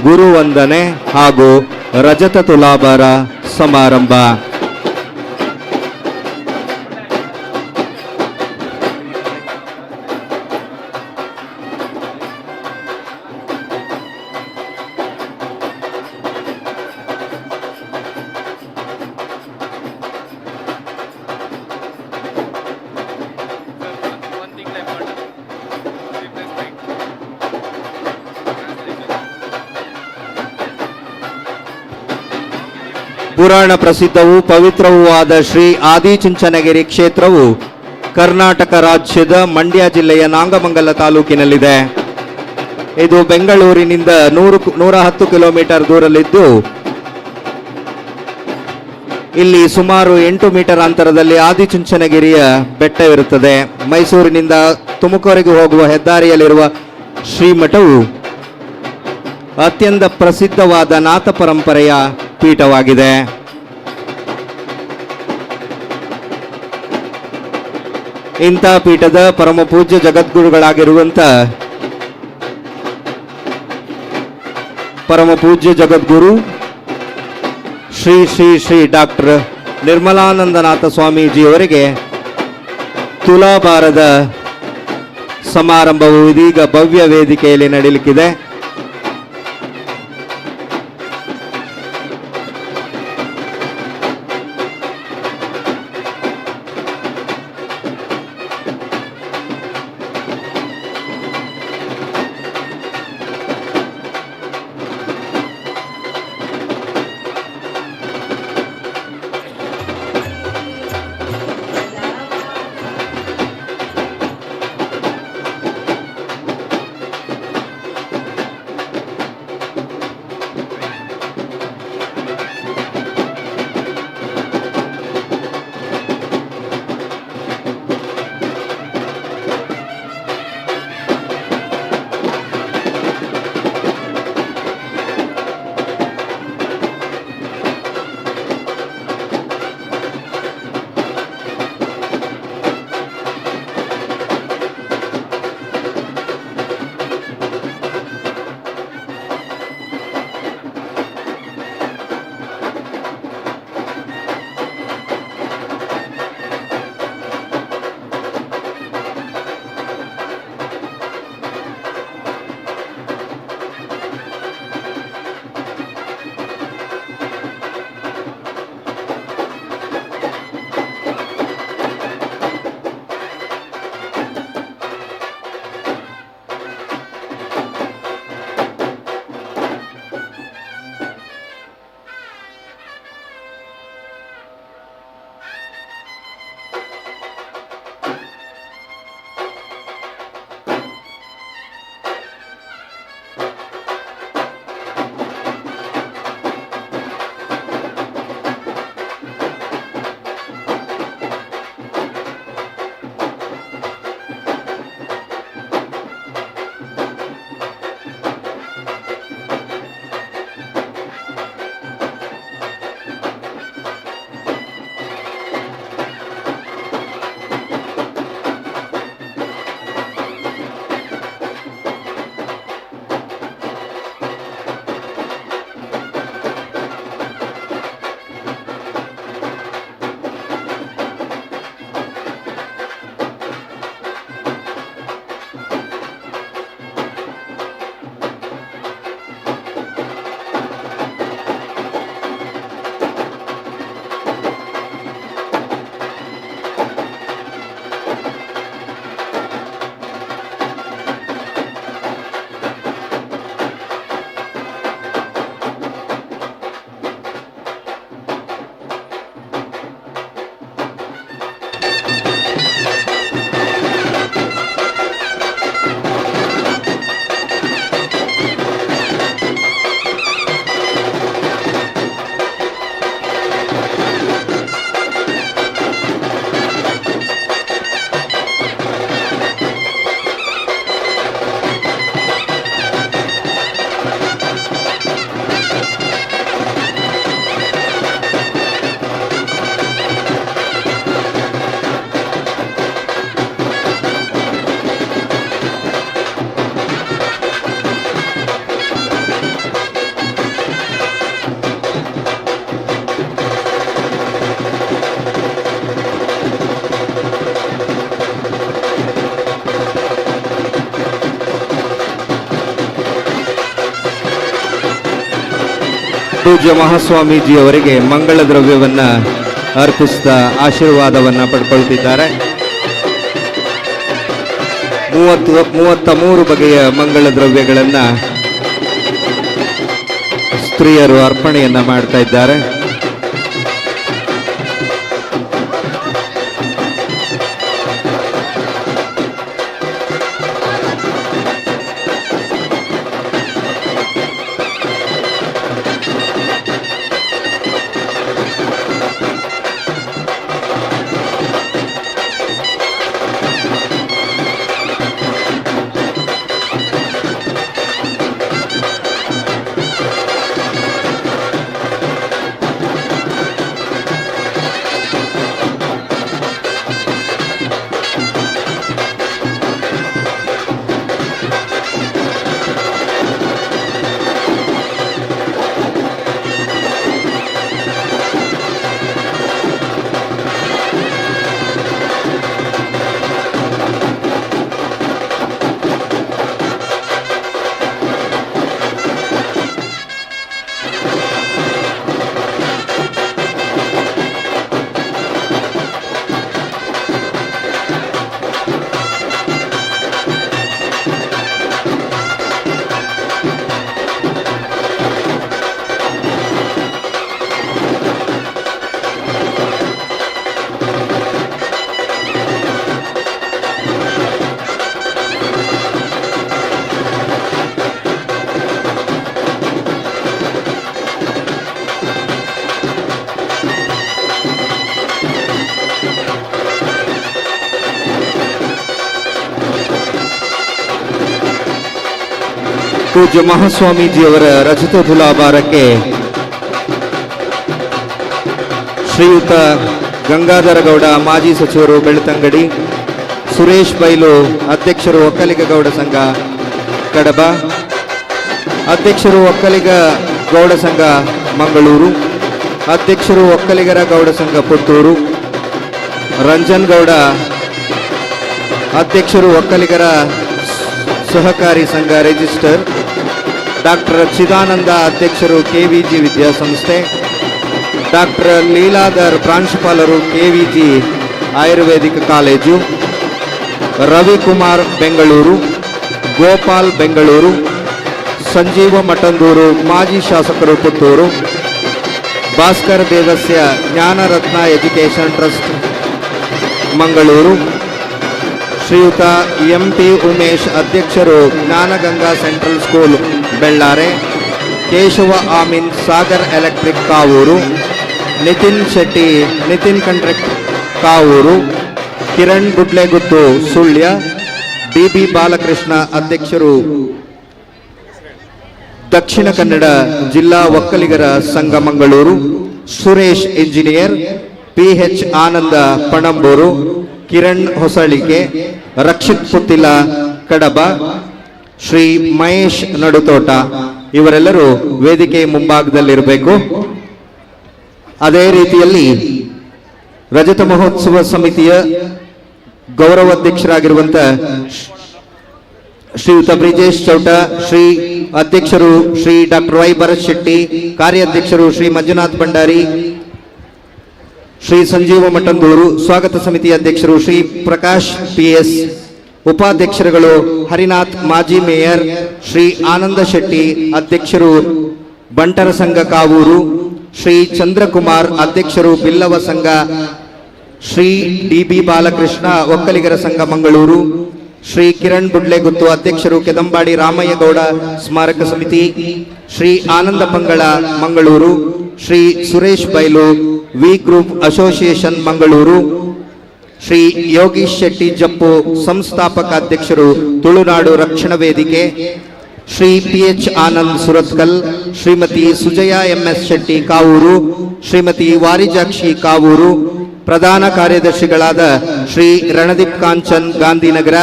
Speaker 8: ಗುರುವಂದನೆ ಹಾಗೂ ರಜತ ತುಲಾಭಾರ ಸಮಾರಂಭ. ಪುರಾಣ ಪ್ರಸಿದ್ಧವೂ ಪವಿತ್ರವೂ ಆದ ಶ್ರೀ ಆದಿಚುಂಚನಗಿರಿ ಕ್ಷೇತ್ರವು ಕರ್ನಾಟಕ ರಾಜ್ಯದ ಮಂಡ್ಯ ಜಿಲ್ಲೆಯ ನಾಗಮಂಗಲ ತಾಲೂಕಿನಲ್ಲಿದೆ. ಇದು ಬೆಂಗಳೂರಿನಿಂದ 110 ಕಿಲೋಮೀಟರ್ ದೂರದಲ್ಲಿದ್ದು ಇಲ್ಲಿ ಸುಮಾರು 8 ಮೀಟರ್ ಅಂತರದಲ್ಲಿ ಆದಿಚುಂಚನಗಿರಿಯ ಬೆಟ್ಟವಿರುತ್ತದೆ. ಮೈಸೂರಿನಿಂದ ತುಮಕೂರಿಗೆ ಹೋಗುವ ಹೆದ್ದಾರಿಯಲ್ಲಿರುವ ಶ್ರೀಮಠವು ಅತ್ಯಂತ ಪ್ರಸಿದ್ಧವಾದ ನಾಥ ಪರಂಪರೆಯ ಪೀಠವಾಗಿದೆ. ಇಂಥ ಪೀಠದ ಪರಮ ಪೂಜ್ಯ ಜಗದ್ಗುರುಗಳಾಗಿರುವಂಥ ಪರಮ ಪೂಜ್ಯ ಜಗದ್ಗುರು ಶ್ರೀ ಶ್ರೀ ಶ್ರೀ ಡಾಕ್ಟರ್ ನಿರ್ಮಲಾನಂದನಾಥ ಸ್ವಾಮೀಜಿಯವರಿಗೆ ತುಲಾಭಾರದ ಸಮಾರಂಭವು ಇದೀಗ ಭವ್ಯ ವೇದಿಕೆಯಲ್ಲಿ ನಡೆಯಲಿಕ್ಕಿದೆ. ಪೂಜ್ಯ ಮಹಾಸ್ವಾಮೀಜಿ ಅವರಿಗೆ ಮಂಗಳ ದ್ರವ್ಯವನ್ನ ಅರ್ಪಿಸಿದ ಆಶೀರ್ವಾದವನ್ನ ಪಡ್ಕೊಳ್ತಿದ್ದಾರೆ. 33 ಬಗೆಯ ಮಂಗಳ ದ್ರವ್ಯಗಳನ್ನ ಸ್ತ್ರೀಯರು ಅರ್ಪಣೆಯನ್ನ ಮಾಡ್ತಾ ಇದ್ದಾರೆ. ಪೂಜ್ಯ ಮಹಾಸ್ವಾಮೀಜಿಯವರ ರಜತ ತುಲಾಭಾರಕ್ಕೆ ಶ್ರೀಯುತ ಗಂಗಾಧರ ಗೌಡ ಮಾಜಿ ಸಚಿವರು ಬೆಳ್ತಂಗಡಿ, ಸುರೇಶ್ ಬೈಲು ಅಧ್ಯಕ್ಷರು ಒಕ್ಕಲಿಗ ಗೌಡ ಸಂಘ ಕಡಬ, ಅಧ್ಯಕ್ಷರು ಒಕ್ಕಲಿಗ ಗೌಡ ಸಂಘ ಮಂಗಳೂರು, ಅಧ್ಯಕ್ಷರು ಒಕ್ಕಲಿಗರ ಗೌಡ ಸಂಘ ಪುತ್ತೂರು, ರಂಜನ್ ಗೌಡ ಅಧ್ಯಕ್ಷರು ಒಕ್ಕಲಿಗರ ಸಹಕಾರಿ ಸಂಘ ರಿಜಿಸ್ಟರ್, ಡಾಕ್ಟರ್ ಚಿದಾನಂದ ಅಧ್ಯಕ್ಷರು ಕೆವಿಜಿ ವಿದ್ಯಾಸಂಸ್ಥೆ, ಡಾಕ್ಟರ್ ಲೀಲಾಧರ್ ಪ್ರಾಂಶುಪಾಲರು ಕೆವಿಜಿ ಆಯುರ್ವೇದಿಕ ಕಾಲೇಜು, ರವಿಕುಮಾರ್ ಬೆಂಗಳೂರು, ಗೋಪಾಲ್ ಬೆಂಗಳೂರು, ಸಂಜೀವ ಮಠಂದೂರು ಮಾಜಿ ಶಾಸಕರು ಪುತ್ತೂರು, ಭಾಸ್ಕರ್ ದೇವಸ್ಯ ಜ್ಞಾನರತ್ನ ಎಜುಕೇಷನ್ ಟ್ರಸ್ಟ್ ಮಂಗಳೂರು, ಶ್ರೀಯುತ ಎಂಪಿ ಉಮೇಶ್ ಅಧ್ಯಕ್ಷರು Jnanaganga central school Bellare, Keshava Amin Sagar electric Kavoor, Nitin Shetty Nitin contract Kavoor, Kiran Gudlegutthu Sullia, DB Balakrishna ಅಧ್ಯಕ್ಷರು ದಕ್ಷಿಣ ಕನ್ನಡ ಜಿಲ್ಲಾ ಒಕ್ಕಲಿಗರ ಸಂಘ ಮಂಗಳೂರು, ಸುರೇಶ್ ಇಂಜಿನಿಯರ್, ಪಿಎಚ್ ಆನಂದ ಪಣಂಬೂರು, ಕಿರಣ್ ಹೊಸಳಿಕೆ, ರಕ್ಷಿತ್ ಪುತ್ತಿಲ ಕಡಬ, ಶ್ರೀ ಮಹೇಶ್ ನಡುತೋಟ ಇವರೆಲ್ಲರೂ ವೇದಿಕೆ ಮುಂಭಾಗದಲ್ಲಿರಬೇಕು. ಅದೇ ರೀತಿಯಲ್ಲಿ ರಜತ ಮಹೋತ್ಸವ ಸಮಿತಿಯ ಗೌರವಾಧ್ಯಕ್ಷರಾಗಿರುವಂತ ಶ್ರೀಯುತ ಬ್ರಿಜೇಶ್ ಚೌಟ, ಶ್ರೀ ಅಧ್ಯಕ್ಷರು ಶ್ರೀ ಡಾಕ್ಟರ್ ವೈ ಭರತ್ ಶೆಟ್ಟಿ, ಕಾರ್ಯಾಧ್ಯಕ್ಷರು ಶ್ರೀ ಮಂಜುನಾಥ್ ಭಂಡಾರಿ, ಶ್ರೀ ಸಂಜೀವ ಮಠಂದೂರು, ಸ್ವಾಗತ ಸಮಿತಿ ಅಧ್ಯಕ್ಷರು ಶ್ರೀ ಪ್ರಕಾಶ್ ಪಿಎಸ್, ಉಪಾಧ್ಯಕ್ಷರುಗಳು ಹರಿನಾಥ್ ಮಾಜಿ ಮೇಯರ್, ಶ್ರೀ ಆನಂದ ಶೆಟ್ಟಿ ಅಧ್ಯಕ್ಷರು ಬಂಟರ ಸಂಘ ಕಾವೂರು, ಶ್ರೀ ಚಂದ್ರಕುಮಾರ್ ಅಧ್ಯಕ್ಷರು ಬಿಲ್ಲವ ಸಂಘ, ಶ್ರೀ ಡಿಬಿ ಬಾಲಕೃಷ್ಣ ಒಕ್ಕಲಿಗರ ಸಂಘ ಮಂಗಳೂರು, ಶ್ರೀ ಕಿರಣ್ ಬುಡ್ಲೆಗುತ್ತು ಅಧ್ಯಕ್ಷರು ಕೆದಂಬಾಡಿ ರಾಮಯ್ಯಗೌಡ ಸ್ಮಾರಕ ಸಮಿತಿ, Shri Ananda Pangala Mangaluru, Shri Suresh Bailu V group association Mangaluru, Shri Yogish Shetty Jeppu ಸಂಸ್ಥಾಪಕ ಅಧ್ಯಕ್ಷರು ತುಳುನಾಡು ರಕ್ಷಣಾ ವೇದಿಕೆ, ಶ್ರೀ ಪಿಎಚ್ ಆನಂದ್ ಸುರತ್ಕಲ್, ಶ್ರೀಮತಿ ಸುಜಯಾ ಎಂಎಸ್ ಶೆಟ್ಟಿ ಕಾವೂರು, ಶ್ರೀಮತಿ ವಾರಿಜಾಕ್ಷಿ ಕಾವೂರು, ಪ್ರಧಾನ ಕಾರ್ಯದರ್ಶಿಗಳಾದ ಶ್ರೀ ರಣದೀಪ್ ಕಾಂಚನ್ ಗಾಂಧಿನಗರ,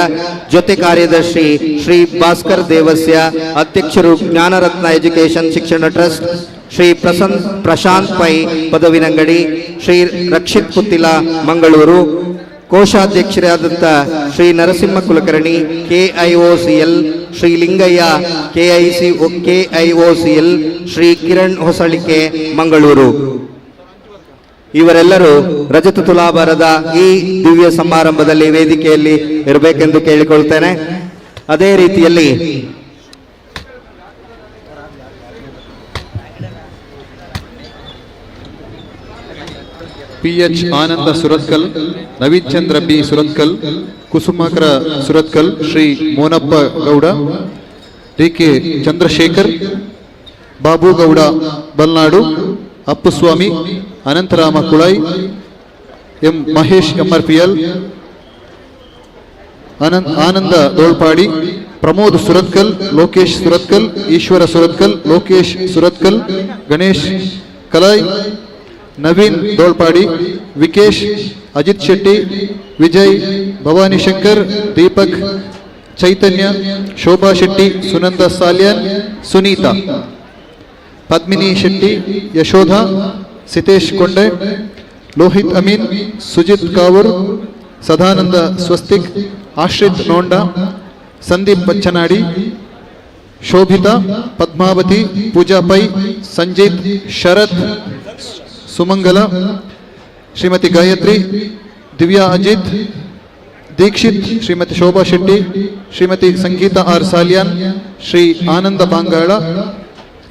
Speaker 8: ಜೊತೆ ಕಾರ್ಯದರ್ಶಿ ಶ್ರೀ ಭಾಸ್ಕರ್ ದೇವಸ್ಯ, ಅಧ್ಯಕ್ಷರು ಜ್ಞಾನರತ್ನ ಎಜುಕೇಷನ್ ಶಿಕ್ಷಣ ಟ್ರಸ್ಟ್, ಶ್ರೀ ಪ್ರಶಾಂತ್ ಪೈ ಪದವಿನಂಗಡಿ, ಶ್ರೀ ರಕ್ಷಿತ್ ಪುತ್ತಿಲ ಮಂಗಳೂರು, ಕೋಶಾಧ್ಯಕ್ಷರಾದಂಥ ಶ್ರೀ ನರಸಿಂಹ ಕುಲಕರ್ಣಿ ಕೆಐಒಸಿಎಲ್, ಶ್ರೀ ಲಿಂಗಯ್ಯ KIOCL ಶ್ರೀ ಕಿರಣ್ ಹೊಸಳಿಕೆ ಮಂಗಳೂರು. ಇವರೆಲ್ಲರೂ ರಜತ ತುಲಾಭಾರದ ಈ ದಿವ್ಯ ಸಮಾರಂಭದಲ್ಲಿ ವೇದಿಕೆಯಲ್ಲಿ ಇರಬೇಕೆಂದು ಕೇಳಿಕೊಳ್ತೇನೆ. ಅದೇ ರೀತಿಯಲ್ಲಿ
Speaker 10: PH Ananda Surathkal, Naveen Chandra B Surathkal, Kusumakara Surathkal, Shri Monappa Gowda, DK Chandrashekar, Babu Gowda Balnadu, Appuswamy, Anantarama Kulai, M Mahesh MRPL, Ananda Dolpadi, Pramod Surathkal, Lokesh Surathkal, Eshwara Surathkal, Lokesh Surathkal, Ganesh Kalai, Naveen Dolpadi, Vikesh, Ajith Shetty, Vijay, Bhavani Shankar, Deepak, Chaitanya, Shobha Shetty, Sunanda Salian, Sunitha, Padmini Shetty, Yashoda, Sitesh Konde, Lohith Amin, Sujith Kavoor, Sadananda Swastik, Ashrith Nonda, Sandeep Bachanadi, Shobhitha, Padmavati, ಪೂಜಾ ಪೈ, ಸಂಜಿತ್, ಶರತ್, ಸುಮಂಗಲ, ಶ್ರೀಮತಿ ಗಾಯತ್ರಿ, ದಿವ್ಯಾ ಅಜಿತ್, ದೀಕ್ಷಿತ್, ಶ್ರೀಮತಿ ಶೋಭಾ ಶೆಟ್ಟಿ, ಶ್ರೀಮತಿ ಸಂಗೀತಾ ಆರ್ ಸಾಲ್ಯಾನ್, ಶ್ರೀ ಆನಂದ ಬಾಂಗಾಳ,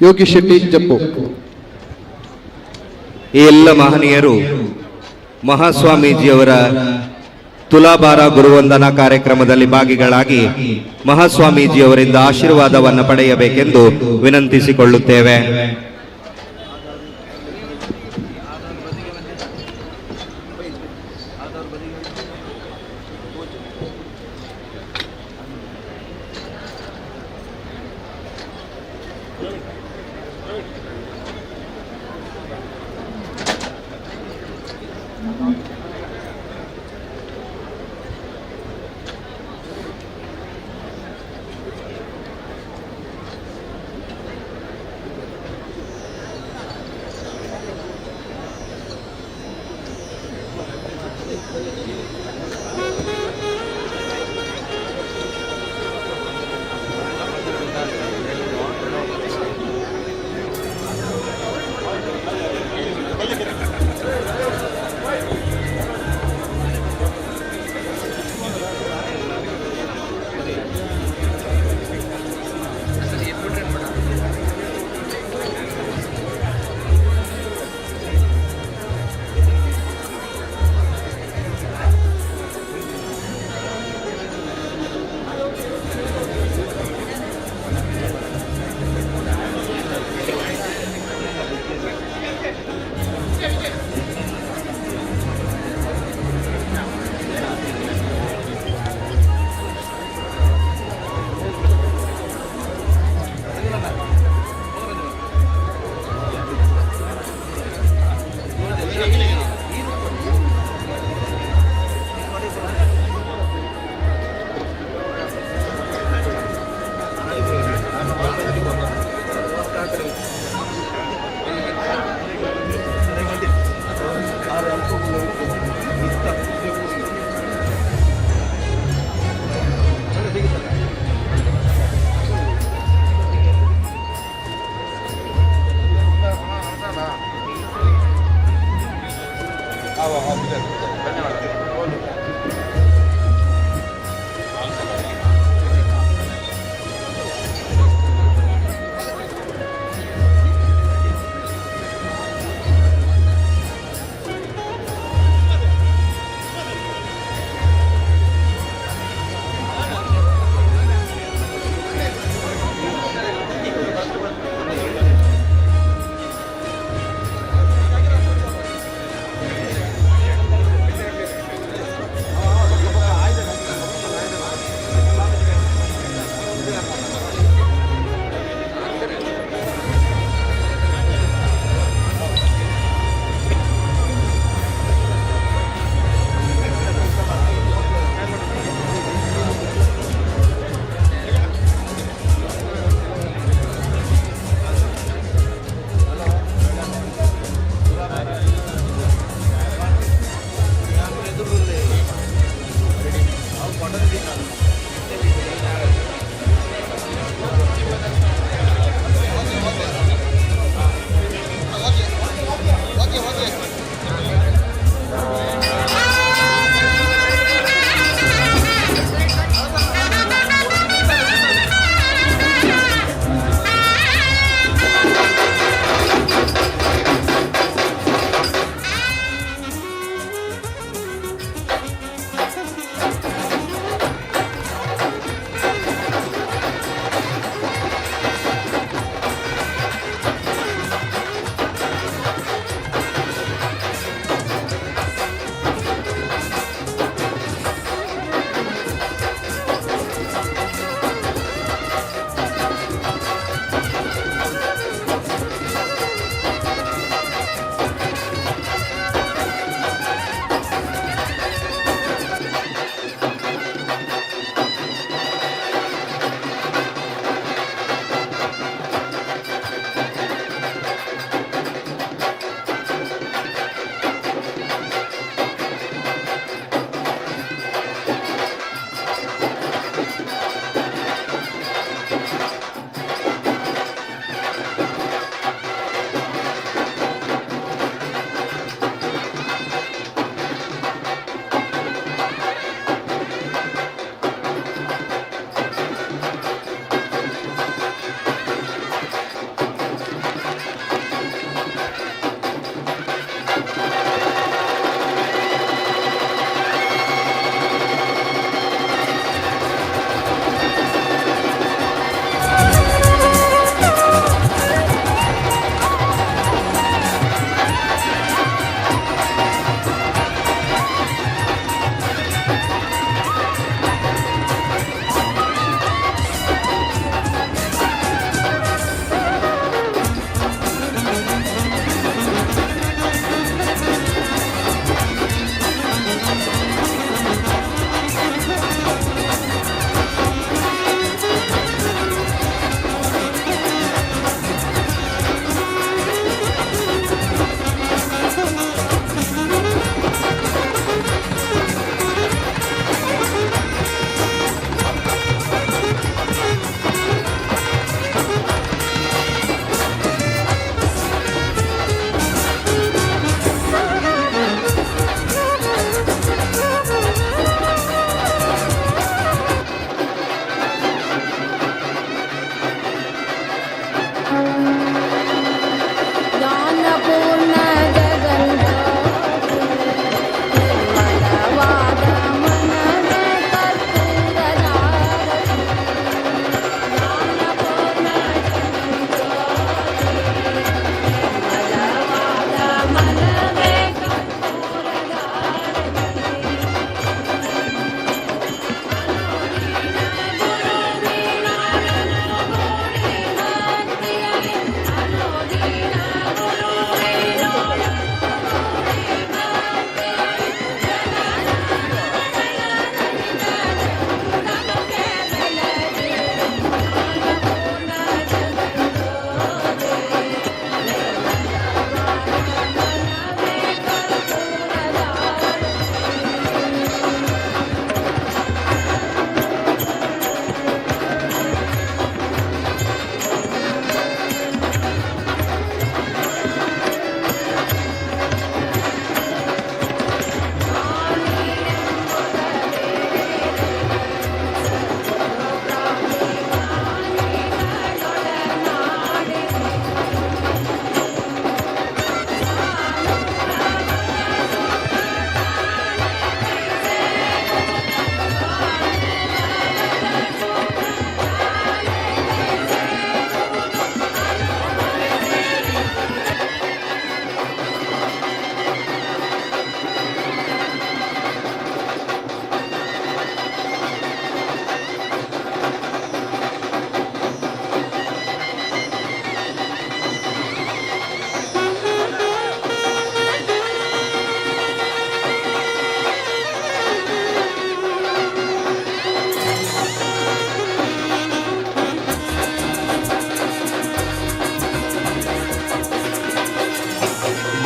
Speaker 10: ಯೋಗಿ ಶೆಟ್ಟಿ ಜಪ್ಪು.
Speaker 8: ಈ ಎಲ್ಲ ಮಹನೀಯರು ಮಹಾಸ್ವಾಮೀಜಿಯವರ ತುಲಾಭಾರ ಗುರುವಂದನಾ ಕಾರ್ಯಕ್ರಮದಲ್ಲಿ ಭಾಗಿಗಳಾಗಿ ಮಹಾಸ್ವಾಮೀಜಿಯವರಿಂದ ಆಶೀರ್ವಾದವನ್ನು ಪಡೆಯಬೇಕೆಂದು ವಿನಂತಿಸಿಕೊಳ್ಳುತ್ತೇವೆ.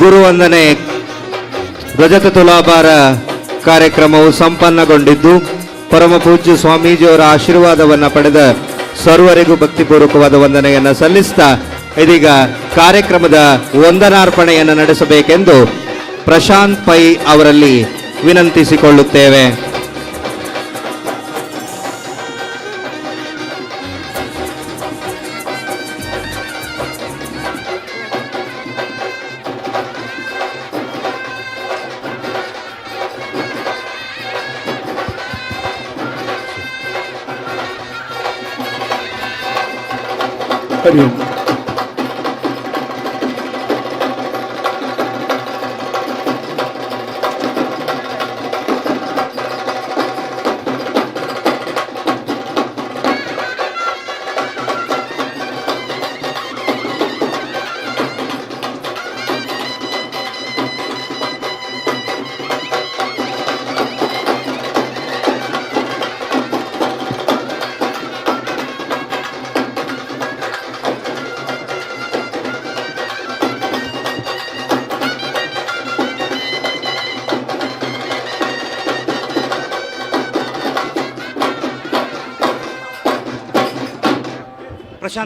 Speaker 8: ಗುರುವಂದನೆ ರಜತ ತುಲಾಭಾರ ಕಾರ್ಯಕ್ರಮವು ಸಂಪನ್ನಗೊಂಡಿದ್ದು ಪರಮ ಪೂಜ್ಯ ಸ್ವಾಮೀಜಿಯವರ ಆಶೀರ್ವಾದವನ್ನು ಪಡೆದ ಸರ್ವರಿಗೂ ಭಕ್ತಿಪೂರ್ವಕವಾದ ವಂದನೆಯನ್ನು ಸಲ್ಲಿಸ್ತಾ ಇದೀಗ ಕಾರ್ಯಕ್ರಮದ ವಂದನಾರ್ಪಣೆಯನ್ನು ನಡೆಸಬೇಕೆಂದು ಪ್ರಶಾಂತ್ ಪೈ ಅವರಲ್ಲಿ ವಿನಂತಿಸಿಕೊಳ್ಳುತ್ತೇವೆ.
Speaker 9: ಹರಿ ಓಂ.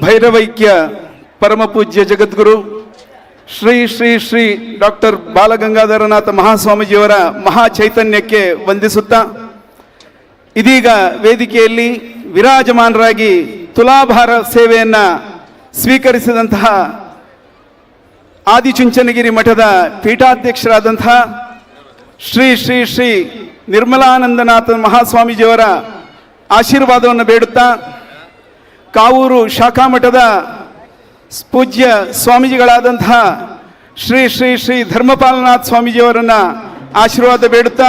Speaker 9: ಭೈರವೈಕ್ಯ ಪರಮ ಪೂಜ್ಯ ಜಗದ್ಗುರು ಶ್ರೀ ಶ್ರೀ ಶ್ರೀ ಡಾಕ್ಟರ್ ಬಾಲಗಂಗಾಧರನಾಥ ಮಹಾಸ್ವಾಮೀಜಿಯವರ ಮಹಾ ಚೈತನ್ಯಕ್ಕೆ ವಂದಿಸುತ್ತಾ ಇದೀಗ ವೇದಿಕೆಯಲ್ಲಿ ವಿರಾಜಮಾನರಾಗಿ ತುಲಾಭಾರ ಸೇವೆಯನ್ನು ಸ್ವೀಕರಿಸಿದಂತಹ ಆದಿಚುಂಚನಗಿರಿ ಮಠದ ಪೀಠಾಧ್ಯಕ್ಷರಾದಂತಹ ಶ್ರೀ ಶ್ರೀ ಶ್ರೀ ನಿರ್ಮಲಾನಂದನಾಥ ಮಹಾಸ್ವಾಮೀಜಿಯವರ ಆಶೀರ್ವಾದವನ್ನು ಬೇಡುತ್ತಾ ಕಾವೂರು ಶಾಖಾ ಮಠದ ಪೂಜ್ಯ ಸ್ವಾಮೀಜಿಗಳಾದಂತಹ ಶ್ರೀ ಶ್ರೀ ಶ್ರೀ ಧರ್ಮಪಾಲನಾಥ್ ಸ್ವಾಮೀಜಿಯವರನ್ನು ಆಶೀರ್ವಾದ ಬೇಡುತ್ತಾ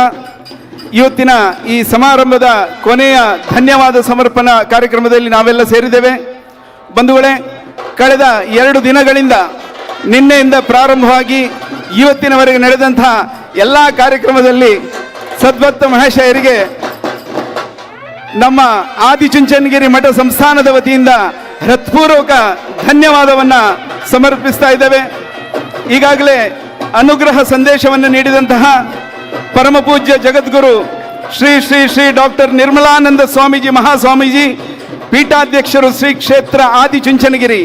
Speaker 9: ಇವತ್ತಿನ ಈ ಸಮಾರಂಭದ ಕೊನೆಯ ಧನ್ಯವಾದ ಸಮರ್ಪಣಾ ಕಾರ್ಯಕ್ರಮದಲ್ಲಿ ನಾವೆಲ್ಲ ಸೇರಿದ್ದೇವೆ. ಬಂಧುಗಳೇ, ಕಳೆದ 2 ದಿನಗಳಿಂದ ನಿನ್ನೆಯಿಂದ ಪ್ರಾರಂಭವಾಗಿ ಇವತ್ತಿನವರೆಗೆ ನಡೆದಂತಹ ಎಲ್ಲ ಕಾರ್ಯಕ್ರಮದಲ್ಲಿ ಸದ್ಭಕ್ತ ಮಹಾಶಯರಿಗೆ ನಮ್ಮ ಆದಿಚುಂಚನಗಿರಿ ಮಠ ಸಂಸ್ಥಾನದ ವತಿಯಿಂದ ಹೃತ್ಪೂರ್ವಕ ಧನ್ಯವಾದವನ್ನು ಸಮರ್ಪಿಸ್ತಾ ಇದ್ದೇವೆ. ಈಗಾಗಲೇ ಅನುಗ್ರಹ ಸಂದೇಶವನ್ನು ನೀಡಿದಂತಹ ಪರಮ ಪೂಜ್ಯ ಜಗದ್ಗುರು ಶ್ರೀ ಶ್ರೀ ಶ್ರೀ ಡಾಕ್ಟರ್ ನಿರ್ಮಲಾನಂದ ಸ್ವಾಮೀಜಿ ಮಹಾಸ್ವಾಮೀಜಿ ಪೀಠಾಧ್ಯಕ್ಷರು ಶ್ರೀ ಕ್ಷೇತ್ರ ಆದಿಚುಂಚನಗಿರಿ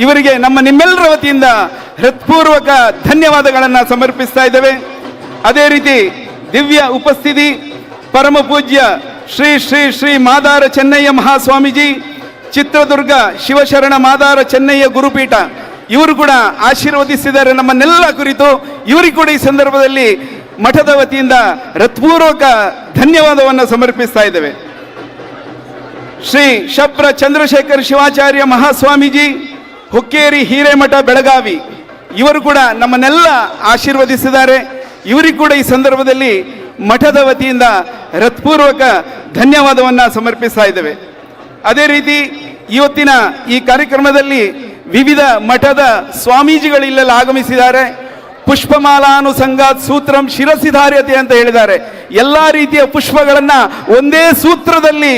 Speaker 9: ಇವರಿಗೆ ನಿಮ್ಮೆಲ್ಲರ ವತಿಯಿಂದ ಹೃತ್ಪೂರ್ವಕ ಧನ್ಯವಾದಗಳನ್ನು ಸಮರ್ಪಿಸ್ತಾ ಇದ್ದೇವೆ. ಅದೇ ರೀತಿ ದಿವ್ಯ ಉಪಸ್ಥಿತಿ ಪರಮ ಪೂಜ್ಯ ಶ್ರೀ ಶ್ರೀ ಶ್ರೀ ಮಾದಾರ ಚೆನ್ನಯ್ಯ ಮಹಾಸ್ವಾಮೀಜಿ ಚಿತ್ರದುರ್ಗ ಶಿವಶರಣ ಮಾದಾರ ಚೆನ್ನಯ್ಯ ಗುರುಪೀಠ ಇವರು ಕೂಡ ಆಶೀರ್ವದಿಸಿದ್ದಾರೆ ನಮ್ಮನ್ನೆಲ್ಲ ಕುರಿತು. ಇವರಿಗೆ ಕೂಡ ಈ ಸಂದರ್ಭದಲ್ಲಿ ಮಠದ ವತಿಯಿಂದ ಹೃತ್ಪೂರ್ವಕ ಧನ್ಯವಾದವನ್ನು ಸಮರ್ಪಿಸ್ತಾ ಇದ್ದೇವೆ. ಶ್ರೀ ಶಬ್ರ ಚಂದ್ರಶೇಖರ್ ಶಿವಾಚಾರ್ಯ ಮಹಾಸ್ವಾಮೀಜಿ ಹುಕ್ಕೇರಿ ಹಿರೇಮಠ ಬೆಳಗಾವಿ ಇವರು ಕೂಡ ನಮ್ಮನ್ನೆಲ್ಲ ಆಶೀರ್ವದಿಸಿದ್ದಾರೆ. ಇವರಿಗೆ ಕೂಡ ಈ ಸಂದರ್ಭದಲ್ಲಿ ಮಠದ ವತಿಯಿಂದ ಹೃತ್ಪೂರ್ವಕ ಧನ್ಯವಾದವನ್ನು ಸಮರ್ಪಿಸ್ತಾ ಇದ್ದೇವೆ. ಅದೇ ರೀತಿ ಇವತ್ತಿನ ಈ ಕಾರ್ಯಕ್ರಮದಲ್ಲಿ ವಿವಿಧ ಮಠದ ಸ್ವಾಮೀಜಿಗಳಿಲ್ಲೆಲ್ಲ ಆಗಮಿಸಿದ್ದಾರೆ. ಪುಷ್ಪಮಾಲಾನುಸಂಗಾತ್ ಸೂತ್ರಂ ಶಿರಸಿಧಾರ್ಯತೆ ಅಂತ ಹೇಳಿದ್ದಾರೆ. ಎಲ್ಲ ರೀತಿಯ ಪುಷ್ಪಗಳನ್ನು ಒಂದೇ ಸೂತ್ರದಲ್ಲಿ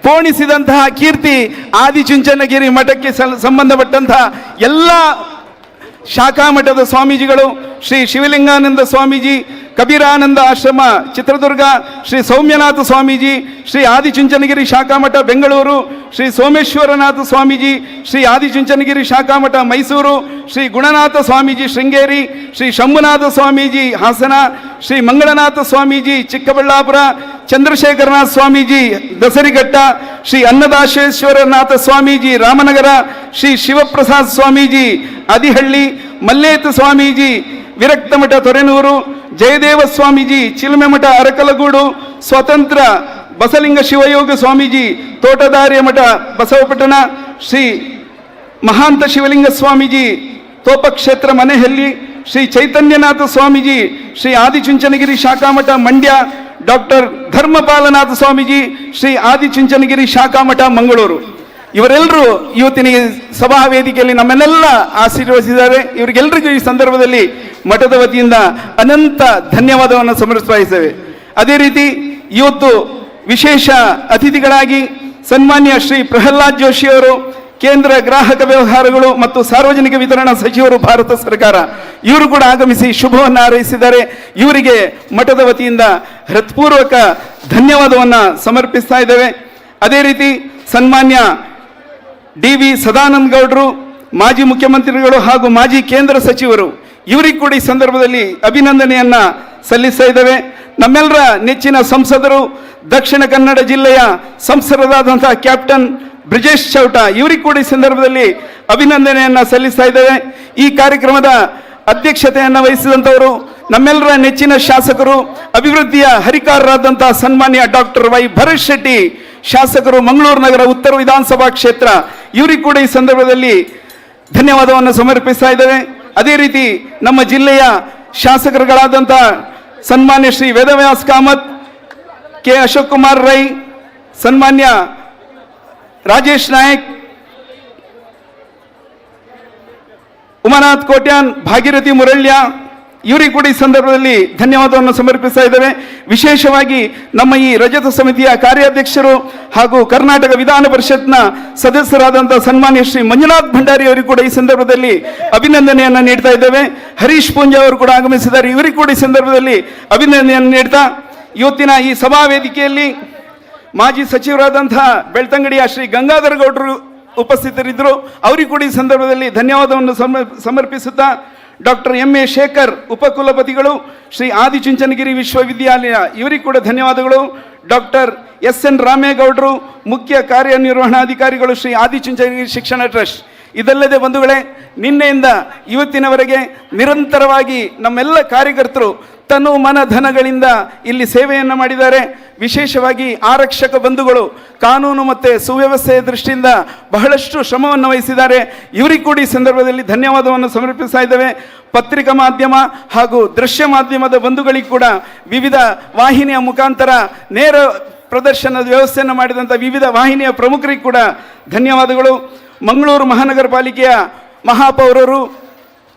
Speaker 9: ಪೋಣಿಸಿದಂತಹ ಕೀರ್ತಿ ಆದಿಚುಂಚನಗಿರಿ ಮಠಕ್ಕೆ ಸಂಬಂಧಪಟ್ಟಂತಹ ಎಲ್ಲ ಶಾಖಾ ಮಠದ ಸ್ವಾಮೀಜಿಗಳು, ಶ್ರೀ ಶಿವಲಿಂಗಾನಂದ ಸ್ವಾಮೀಜಿ ಕಬೀರಾನಂದ ಆಶ್ರಮ ಚಿತ್ರದುರ್ಗ, ಶ್ರೀ ಸೌಮ್ಯನಾಥ ಸ್ವಾಮೀಜಿ ಶ್ರೀ ಆದಿಚುಂಚನಗಿರಿ ಶಾಖಾ ಮಠ ಬೆಂಗಳೂರು, ಶ್ರೀ ಸೋಮೇಶ್ವರನಾಥ ಸ್ವಾಮೀಜಿ ಶ್ರೀ ಆದಿಚುಂಚನಗಿರಿ ಶಾಖಾ ಮಠ ಮೈಸೂರು, ಶ್ರೀ ಗುಣನಾಥ ಸ್ವಾಮೀಜಿ ಶೃಂಗೇರಿ, ಶ್ರೀ ಶಂಭುನಾಥ ಸ್ವಾಮೀಜಿ ಹಾಸನ, ಶ್ರೀ ಮಂಗಳನಾಥ ಸ್ವಾಮೀಜಿ ಚಿಕ್ಕಬಳ್ಳಾಪುರ, ಚಂದ್ರಶೇಖರನಾಥ ಸ್ವಾಮೀಜಿ ದಸರಿಘಟ್ಟ, ಶ್ರೀ ಅನ್ನದಾಶೇಶ್ವರನಾಥ ಸ್ವಾಮೀಜಿ ರಾಮನಗರ, ಶ್ರೀ ಶಿವಪ್ರಸಾದ್ ಸ್ವಾಮೀಜಿ ಅದಿಹಳ್ಳಿ, ಮಲ್ಲೇತ ಸ್ವಾಮೀಜಿ ವಿರಕ್ತಮಠ ತೊರೆನೂರು, ಜಯದೇವ ಸ್ವಾಮೀಜಿ ಚಿಲುಮೆಮಠ ಅರಕಲಗೂಡು, ಸ್ವತಂತ್ರ ಬಸಲಿಂಗ ಶಿವಯೋಗ ಸ್ವಾಮೀಜಿ ತೋಟದಾರ್ಯ ಮಠ ಬಸವಪಟ್ಟಣ, ಶ್ರೀ ಮಹಾಂತ ಶಿವಲಿಂಗ ಸ್ವಾಮೀಜಿ ತೋಪಕ್ಷೇತ್ರ ಮನೆಹಳ್ಳಿ, ಶ್ರೀ ಚೈತನ್ಯನಾಥ ಸ್ವಾಮೀಜಿ ಶ್ರೀ ಆದಿಚುಂಚನಗಿರಿ ಶಾಖಾ ಮಠ ಮಂಡ್ಯ, ಡಾಕ್ಟರ್ ಧರ್ಮಪಾಲನಾಥ ಸ್ವಾಮೀಜಿ ಶ್ರೀ ಆದಿಚುಂಚನಗಿರಿ ಶಾಖಾ ಮಠ ಮಂಗಳೂರು ಇವರೆಲ್ಲರೂ ಇವತ್ತಿನ ಸಭಾ ವೇದಿಕೆಯಲ್ಲಿ ನಮ್ಮನ್ನೆಲ್ಲ ಆಶೀರ್ವದಿಸಿದ್ದಾರೆ. ಇವರಿಗೆಲ್ಲರಿಗೂ ಈ ಸಂದರ್ಭದಲ್ಲಿ ಮಠದ ವತಿಯಿಂದ ಅನಂತ ಧನ್ಯವಾದವನ್ನು ಸಮರ್ಪಿಸುತ್ತೇವೆ. ಅದೇ ರೀತಿ ಇವತ್ತು ವಿಶೇಷ ಅತಿಥಿಗಳಾಗಿ ಸನ್ಮಾನ್ಯ ಶ್ರೀ ಪ್ರಹ್ಲಾದ್ ಜೋಶಿ ಅವರು ಕೇಂದ್ರ ಗ್ರಾಹಕ ವ್ಯವಹಾರಗಳು ಮತ್ತು ಸಾರ್ವಜನಿಕ ವಿತರಣಾ ಸಚಿವರು ಭಾರತ ಸರ್ಕಾರ, ಇವರು ಕೂಡ ಆಗಮಿಸಿ ಶುಭವನ್ನು ಹಾರೈಸಿದ್ದಾರೆ. ಇವರಿಗೆ ಮಠದ ವತಿಯಿಂದ ಹೃತ್ಪೂರ್ವಕ ಧನ್ಯವಾದವನ್ನು ಸಮರ್ಪಿಸ್ತಾ ಇದ್ದೇವೆ. ಅದೇ ರೀತಿ ಸನ್ಮಾನ್ಯ DV ಸದಾನಂದ ಗೌಡರು, ಮಾಜಿ ಮುಖ್ಯಮಂತ್ರಿಗಳು ಹಾಗೂ ಮಾಜಿ ಕೇಂದ್ರ ಸಚಿವರು, ಇವರಿಗೆ ಕೂಡ ಈ ಸಂದರ್ಭದಲ್ಲಿ ಅಭಿನಂದನೆಯನ್ನ ಸಲ್ಲಿಸ್ತಾ ಇದ್ದೇವೆ. ನಮ್ಮೆಲ್ಲರ ನೆಚ್ಚಿನ ಸಂಸದರು, ದಕ್ಷಿಣ ಕನ್ನಡ ಜಿಲ್ಲೆಯ ಸಂಸದರಾದಂತಹ ಕ್ಯಾಪ್ಟನ್ ಬ್ರಿಜೇಶ್ ಚೌಟ, ಇವರಿಗೆ ಕೂಡ ಈ ಸಂದರ್ಭದಲ್ಲಿ ಅಭಿನಂದನೆಯನ್ನ ಸಲ್ಲಿಸ್ತಾ ಇದ್ದೇವೆ. ಈ ಕಾರ್ಯಕ್ರಮದ ಅಧ್ಯಕ್ಷತೆಯನ್ನು ವಹಿಸಿದಂಥವರು ನಮ್ಮೆಲ್ಲರ ನೆಚ್ಚಿನ ಶಾಸಕರು, ಅಭಿವೃದ್ಧಿಯ ಹರಿಕಾರರಾದಂತಹ ಸನ್ಮಾನ್ಯ ಡಾಕ್ಟರ್ ವೈ ಭರತ್ ಶೆಟ್ಟಿ ಶಾಸಕರು, ಮಂಗಳೂರು ನಗರ ಉತ್ತರ ವಿಧಾನಸಭಾ ಕ್ಷೇತ್ರ, ಇವರಿಗೆ ಕೂಡ ಈ ಸಂದರ್ಭದಲ್ಲಿ ಧನ್ಯವಾದವನ್ನು ಸಮರ್ಪಿಸ್ತಾ ಇದ್ದೇವೆ. ಅದೇ ರೀತಿ ನಮ್ಮ ಜಿಲ್ಲೆಯ ಶಾಸಕರುಗಳಾದಂಥ ಸನ್ಮಾನ್ಯ ಶ್ರೀ ವೇದವ್ಯಾಸ್ ಕಾಮತ್, ಕೆ ಅಶೋಕ್ ಕುಮಾರ್ ರೈ, ಸನ್ಮಾನ್ಯ ರಾಜೇಶ್ ನಾಯಕ್, ಉಮಾನಾಥ್ ಕೋಟ್ಯಾನ್, ಭಾಗೀರಥಿ ಮುರಳ್ಯ, ಇವರಿಗೆ ಕೂಡ ಈ ಸಂದರ್ಭದಲ್ಲಿ ಧನ್ಯವಾದವನ್ನು ಸಮರ್ಪಿಸ್ತಾ ಇದ್ದೇವೆ. ವಿಶೇಷವಾಗಿ ನಮ್ಮ ಈ ರಜತ ಸಮಿತಿಯ ಕಾರ್ಯಾಧ್ಯಕ್ಷರು ಹಾಗೂ ಕರ್ನಾಟಕ ವಿಧಾನ ಪರಿಷತ್ನ ಸದಸ್ಯರಾದಂತಹ ಸನ್ಮಾನ್ಯ ಶ್ರೀ ಮಂಜುನಾಥ್ ಭಂಡಾರಿ ಅವರಿಗೆ ಕೂಡ ಈ ಸಂದರ್ಭದಲ್ಲಿ ಅಭಿನಂದನೆಯನ್ನು ನೀಡ್ತಾ ಇದ್ದೇವೆ. ಹರೀಶ್ ಪೂಂಜ ಅವರು ಕೂಡ ಆಗಮಿಸಿದ್ದಾರೆ, ಇವರಿಗೆ ಕೂಡ ಈ ಸಂದರ್ಭದಲ್ಲಿ ಅಭಿನಂದನೆಯನ್ನು ನೀಡ್ತಾ, ಇವತ್ತಿನ ಈ ಸಭಾ ವೇದಿಕೆಯಲ್ಲಿ ಮಾಜಿ ಸಚಿವರಾದಂತಹ ಬೆಳ್ತಂಗಡಿಯ ಶ್ರೀ ಗಂಗಾಧರ ಗೌಡರು ಉಪಸ್ಥಿತರಿದ್ದರು, ಅವರಿಗೆ ಕೂಡ ಈ ಸಂದರ್ಭದಲ್ಲಿ ಧನ್ಯವಾದವನ್ನು ಸಮರ್ಪಿಸುತ್ತಾ, ಡಾಕ್ಟರ್ MA ಶೇಖರ್ ಉಪಕುಲಪತಿಗಳು, ಶ್ರೀ ಆದಿಚುಂಚನಗಿರಿ ವಿಶ್ವವಿದ್ಯಾಲಯ, ಇವರಿಗೆ ಕೂಡ ಧನ್ಯವಾದಗಳು. ಡಾಕ್ಟರ್ SN ರಾಮೇಗೌಡರು, ಮುಖ್ಯ ಕಾರ್ಯನಿರ್ವಹಣಾಧಿಕಾರಿಗಳು, ಶ್ರೀ ಆದಿಚುಂಚನಗಿರಿ ಶಿಕ್ಷಣ ಟ್ರಸ್ಟ್. ಇದಲ್ಲದೆ ಬಂಧುಗಳೇ, ನಿನ್ನೆಯಿಂದ ಇವತ್ತಿನವರೆಗೆ ನಿರಂತರವಾಗಿ ನಮ್ಮೆಲ್ಲ ಕಾರ್ಯಕರ್ತರು ತನು ಮನ ಧನಗಳಿಂದ ಇಲ್ಲಿ ಸೇವೆಯನ್ನು ಮಾಡಿದ್ದಾರೆ. ವಿಶೇಷವಾಗಿ ಆರಕ್ಷಕ ಬಂಧುಗಳು ಕಾನೂನು ಮತ್ತು ಸುವ್ಯವಸ್ಥೆಯ ದೃಷ್ಟಿಯಿಂದ ಬಹಳಷ್ಟು ಶ್ರಮವನ್ನು ವಹಿಸಿದ್ದಾರೆ. ಇವರಿಗೆ ಕೂಡ ಈ ಸಂದರ್ಭದಲ್ಲಿ ಧನ್ಯವಾದವನ್ನು ಸಮರ್ಪಿಸ್ತಾ ಇದ್ದೇವೆ. ಪತ್ರಿಕಾ ಮಾಧ್ಯಮ ಹಾಗೂ ದೃಶ್ಯ ಮಾಧ್ಯಮದ ಬಂಧುಗಳಿಗೆ ಕೂಡ ವಿವಿಧ ವಾಹಿನಿಯ ಮುಖಾಂತರ ನೇರ ಪ್ರದರ್ಶನದ ವ್ಯವಸ್ಥೆಯನ್ನು ಮಾಡಿದಂಥ ವಿವಿಧ ವಾಹಿನಿಯ ಪ್ರಮುಖರಿಗೆ ಕೂಡ ಧನ್ಯವಾದಗಳು. ಮಂಗಳೂರು ಮಹಾನಗರ ಪಾಲಿಕೆಯ ಮಹಾಪೌರರು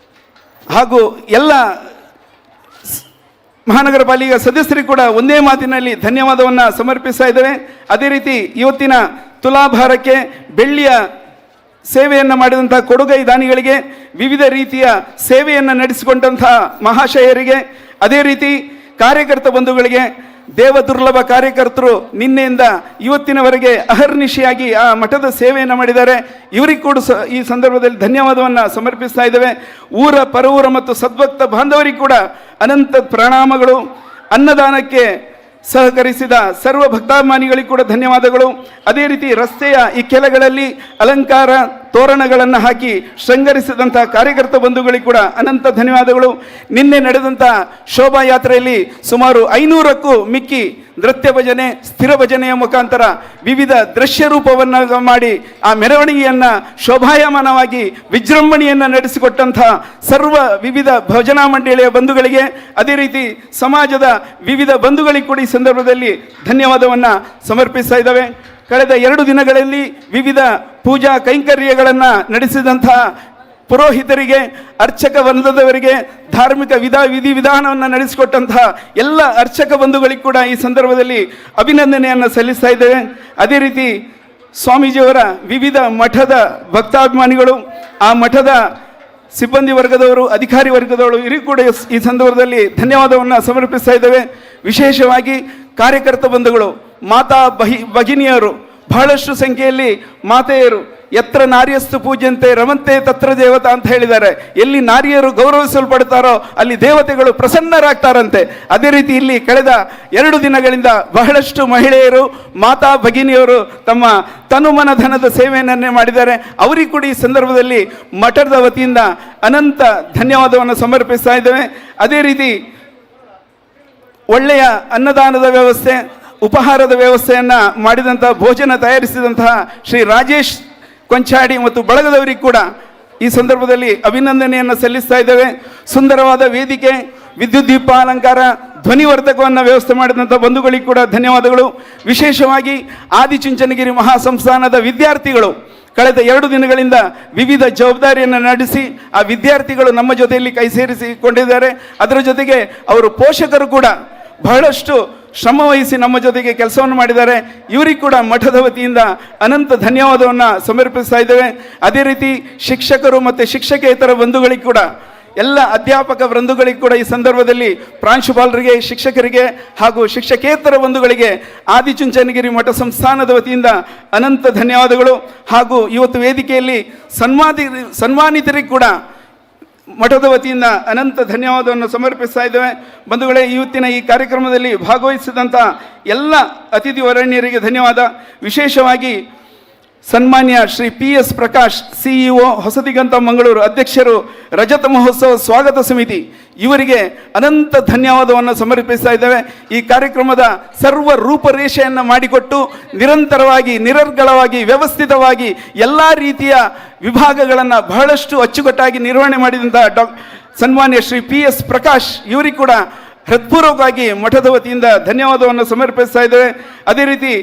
Speaker 9: ಹಾಗೂ ಎಲ್ಲ ಮಹಾನಗರ ಪಾಲಿಕೆ ಸದಸ್ಯರಿಗೆ ಕೂಡ ಒಂದೇ ಮಾತಿನಲ್ಲಿ ಧನ್ಯವಾದವನ್ನು ಸಮರ್ಪಿಸ್ತಾ ಇದ್ದೇವೆ. ಅದೇ ರೀತಿ ಇವತ್ತಿನ ತುಲಾಭಾರಕ್ಕೆ ಬೆಳ್ಳಿಯ ಸೇವೆಯನ್ನು ಮಾಡಿದಂಥ ಕೊಡುಗೈ ದಾನಿಗಳಿಗೆ, ವಿವಿಧ ರೀತಿಯ ಸೇವೆಯನ್ನು ನಡೆಸಿಕೊಂಡಂಥ ಮಹಾಶಯರಿಗೆ, ಅದೇ ರೀತಿ ಕಾರ್ಯಕರ್ತ ಬಂಧುಗಳಿಗೆ, ದೇವ ದುರ್ಲಭ ಕಾರ್ಯಕರ್ತರು ನಿನ್ನೆಯಿಂದ ಇವತ್ತಿನವರೆಗೆ ಅಹರ್ನಿಶಿಯಾಗಿ ಆ ಮಠದ ಸೇವೆಯನ್ನು ಮಾಡಿದ್ದಾರೆ. ಇವರಿಗೆ ಕೂಡ ಈ ಸಂದರ್ಭದಲ್ಲಿ ಧನ್ಯವಾದವನ್ನು ಸಮರ್ಪಿಸ್ತಾ ಇದ್ದೇವೆ. ಊರ ಪರವೂರ ಮತ್ತು ಸದ್ಭಕ್ತ ಬಾಂಧವರಿಗೆ ಕೂಡ ಅನಂತ ಪ್ರಣಾಮಗಳು. ಅನ್ನದಾನಕ್ಕೆ ಸಹಕರಿಸಿದ ಸರ್ವ ಭಕ್ತಾಭಿಮಾನಿಗಳಿಗೆ ಕೂಡ ಧನ್ಯವಾದಗಳು. ಅದೇ ರೀತಿ ರಸ್ತೆಯ ಈ ಕೆಳಗಳಲ್ಲಿ ಅಲಂಕಾರ ತೋರಣಗಳನ್ನು ಹಾಕಿ ಶೃಂಗರಿಸಿದಂಥ ಕಾರ್ಯಕರ್ತ ಬಂಧುಗಳಿಗೆ ಕೂಡ ಅನಂತ ಧನ್ಯವಾದಗಳು. ನಿನ್ನೆ ನಡೆದಂಥ ಶೋಭಾಯಾತ್ರೆಯಲ್ಲಿ ಸುಮಾರು 500ಕ್ಕೂ ಮಿಕ್ಕಿ ನೃತ್ಯ ಭಜನೆ, ಸ್ಥಿರ ಭಜನೆಯ ಮುಖಾಂತರ ವಿವಿಧ ದೃಶ್ಯ ರೂಪವನ್ನು ಮಾಡಿ ಆ ಮೆರವಣಿಗೆಯನ್ನು ಶೋಭಾಯಮಾನವಾಗಿ ವಿಜೃಂಭಣೆಯನ್ನು ನಡೆಸಿಕೊಟ್ಟಂಥ ಸರ್ವ ವಿವಿಧ ಭಜನಾ ಮಂಡಳಿಯ ಬಂಧುಗಳಿಗೆ, ಅದೇ ರೀತಿ ಸಮಾಜದ ವಿವಿಧ ಬಂಧುಗಳಿಗೆ ಕೂಡ ಈ ಸಂದರ್ಭದಲ್ಲಿ ಧನ್ಯವಾದವನ್ನು ಸಮರ್ಪಿಸ್ತಾ ಇದ್ದಾವೆ. ಕಳೆದ 2 ದಿನಗಳಲ್ಲಿ ವಿವಿಧ ಪೂಜಾ ಕೈಂಕರ್ಯಗಳನ್ನು ನಡೆಸಿದಂಥ ಪುರೋಹಿತರಿಗೆ, ಅರ್ಚಕ ವೃಂದದವರಿಗೆ, ಧಾರ್ಮಿಕ ವಿಧಿವಿಧಾನವನ್ನು ನಡೆಸಿಕೊಟ್ಟಂತಹ ಎಲ್ಲ ಅರ್ಚಕ ಬಂಧುಗಳಿಗೆ ಕೂಡ ಈ ಸಂದರ್ಭದಲ್ಲಿ ಅಭಿನಂದನೆಯನ್ನು ಸಲ್ಲಿಸ್ತಾ ಇದ್ದೇವೆ. ಅದೇ ರೀತಿ ಸ್ವಾಮೀಜಿಯವರ ವಿವಿಧ ಮಠದ ಭಕ್ತಾಭಿಮಾನಿಗಳು, ಆ ಮಠದ ಸಿಬ್ಬಂದಿ ವರ್ಗದವರು, ಅಧಿಕಾರಿ ವರ್ಗದವರು ಇವರಿಗೂ ಕೂಡ ಈ ಸಂದರ್ಭದಲ್ಲಿ ಧನ್ಯವಾದವನ್ನು ಸಮರ್ಪಿಸ್ತಾ ಇದ್ದೇವೆ. ವಿಶೇಷವಾಗಿ ಕಾರ್ಯಕರ್ತ ಬಂಧುಗಳು, ಮಾತಾ ಭಗಿನಿಯರು, ಬಹಳಷ್ಟು ಸಂಖ್ಯೆಯಲ್ಲಿ ಮಾತೆಯರು, ಯತ್ರ ನಾರ್ಯಸ್ತು ಪೂಜ್ಯಂತೆ ರಮಂತೆ ತತ್ರ ದೇವತಾ ಅಂತ ಹೇಳಿದ್ದಾರೆ. ಎಲ್ಲಿ ನಾರಿಯರು ಗೌರವಿಸಲ್ಪಡ್ತಾರೋ ಅಲ್ಲಿ ದೇವತೆಗಳು ಪ್ರಸನ್ನರಾಗ್ತಾರಂತೆ. ಅದೇ ರೀತಿ ಇಲ್ಲಿ ಕಳೆದ 2 ದಿನಗಳಿಂದ ಬಹಳಷ್ಟು ಮಹಿಳೆಯರು, ಮಾತಾ ಭಗಿನಿಯರು ತಮ್ಮ ತನುಮನ ಧನದ ಸೇವೆಯನ್ನೇ ಮಾಡಿದ್ದಾರೆ. ಅವರಿಗೆ ಕೂಡ ಈ ಸಂದರ್ಭದಲ್ಲಿ ಮಠದ ವತಿಯಿಂದ ಅನಂತ ಧನ್ಯವಾದವನ್ನು ಸಮರ್ಪಿಸ್ತಾ ಇದ್ದೇವೆ. ಅದೇ ರೀತಿ ಒಳ್ಳೆಯ ಅನ್ನದಾನದ ವ್ಯವಸ್ಥೆ, ಉಪಹಾರದ ವ್ಯವಸ್ಥೆಯನ್ನು ಮಾಡಿದಂಥ, ಭೋಜನ ತಯಾರಿಸಿದಂತಹ ಶ್ರೀ ರಾಜೇಶ್ ಕೊಂಚಾಡಿ ಮತ್ತು ಬಳಗದವರಿಗೆ ಕೂಡ ಈ ಸಂದರ್ಭದಲ್ಲಿ ಅಭಿನಂದನೆಯನ್ನು ಸಲ್ಲಿಸ್ತಾ ಇದ್ದೇವೆ. ಸುಂದರವಾದ ವೇದಿಕೆ, ವಿದ್ಯುತ್ ದೀಪ ಅಲಂಕಾರ, ಧ್ವನಿವರ್ಧಕವನ್ನು ವ್ಯವಸ್ಥೆ ಮಾಡಿದಂಥ ಬಂಧುಗಳಿಗೆ ಕೂಡ ಧನ್ಯವಾದಗಳು. ವಿಶೇಷವಾಗಿ ಆದಿಚುಂಚನಗಿರಿ ಮಹಾಸಂಸ್ಥಾನದ ವಿದ್ಯಾರ್ಥಿಗಳು ಕಳೆದ 2 ದಿನಗಳಿಂದ ವಿವಿಧ ಜವಾಬ್ದಾರಿಯನ್ನು ನಡೆಸಿ ಆ ವಿದ್ಯಾರ್ಥಿಗಳು ನಮ್ಮ ಜೊತೆಯಲ್ಲಿ ಕೈ ಸೇರಿಸಿಕೊಂಡಿದ್ದಾರೆ. ಅದರ ಜೊತೆಗೆ ಅವರು ಪೋಷಕರು ಕೂಡ ಬಹಳಷ್ಟು ಶ್ರಮ ವಹಿಸಿ ನಮ್ಮ ಜೊತೆಗೆ ಕೆಲಸವನ್ನು ಮಾಡಿದ್ದಾರೆ. ಇವರಿಗೆ ಕೂಡ ಮಠದ ವತಿಯಿಂದ ಅನಂತ ಧನ್ಯವಾದವನ್ನು ಸಮರ್ಪಿಸ್ತಾ ಇದ್ದೇವೆ. ಅದೇ ರೀತಿ ಶಿಕ್ಷಕರು ಮತ್ತು ಶಿಕ್ಷಕೇತರ ಬಂಧುಗಳಿಗೆ ಕೂಡ, ಎಲ್ಲ ಅಧ್ಯಾಪಕ ವೃಂದಗಳಿಗೆ ಕೂಡ ಈ ಸಂದರ್ಭದಲ್ಲಿ ಪ್ರಾಂಶುಪಾಲರಿಗೆ, ಶಿಕ್ಷಕರಿಗೆ ಹಾಗೂ ಶಿಕ್ಷಕೇತರ ಬಂಧುಗಳಿಗೆ ಆದಿಚುಂಚನಗಿರಿ ಮಠ ಸಂಸ್ಥಾನದ ವತಿಯಿಂದ ಅನಂತ ಧನ್ಯವಾದಗಳು. ಹಾಗೂ ಇವತ್ತು ವೇದಿಕೆಯಲ್ಲಿ ಸನ್ಮಾನಿತರಿಗೆ ಕೂಡ ಮಠದ ವತಿಯಿಂದ ಅನಂತ ಧನ್ಯವಾದವನ್ನು ಸಮರ್ಪಿಸ್ತಾ ಇದ್ದೇವೆ. ಬಂಧುಗಳೇ, ಇವತ್ತಿನ ಈ ಕಾರ್ಯಕ್ರಮದಲ್ಲಿ ಭಾಗವಹಿಸಿದಂಥ ಎಲ್ಲ ಅತಿಥಿ ವರಣ್ಯರಿಗೆ ಧನ್ಯವಾದ. ವಿಶೇಷವಾಗಿ ಸನ್ಮಾನ್ಯ ಶ್ರೀ PS ಪ್ರಕಾಶ್, CEO ಹೊಸದಿಗಂತ ಮಂಗಳೂರು, ಅಧ್ಯಕ್ಷರು ರಜತ ಮಹೋತ್ಸವ ಸ್ವಾಗತ ಸಮಿತಿ, ಇವರಿಗೆ ಅನಂತ ಧನ್ಯವಾದವನ್ನು ಸಮರ್ಪಿಸ್ತಾ ಇದ್ದೇವೆ. ಈ ಕಾರ್ಯಕ್ರಮದ ಸರ್ವ ರೂಪರೇಷೆಯನ್ನು ಮಾಡಿಕೊಟ್ಟು ನಿರಂತರವಾಗಿ, ನಿರರ್ಗಳವಾಗಿ, ವ್ಯವಸ್ಥಿತವಾಗಿ ಎಲ್ಲ ರೀತಿಯ ವಿಭಾಗಗಳನ್ನು ಬಹಳಷ್ಟು ಅಚ್ಚುಕಟ್ಟಾಗಿ ನಿರ್ವಹಣೆ ಮಾಡಿದಂಥ ಸನ್ಮಾನ್ಯ ಶ್ರೀ PS ಪ್ರಕಾಶ್, ಇವರಿಗೆ ಕೂಡ ಹೃತ್ಪೂರ್ವಕವಾಗಿ ಮಠದ ವತಿಯಿಂದ ಧನ್ಯವಾದವನ್ನು ಸಮರ್ಪಿಸ್ತಾ ಇದ್ದೇವೆ. ಅದೇ ರೀತಿ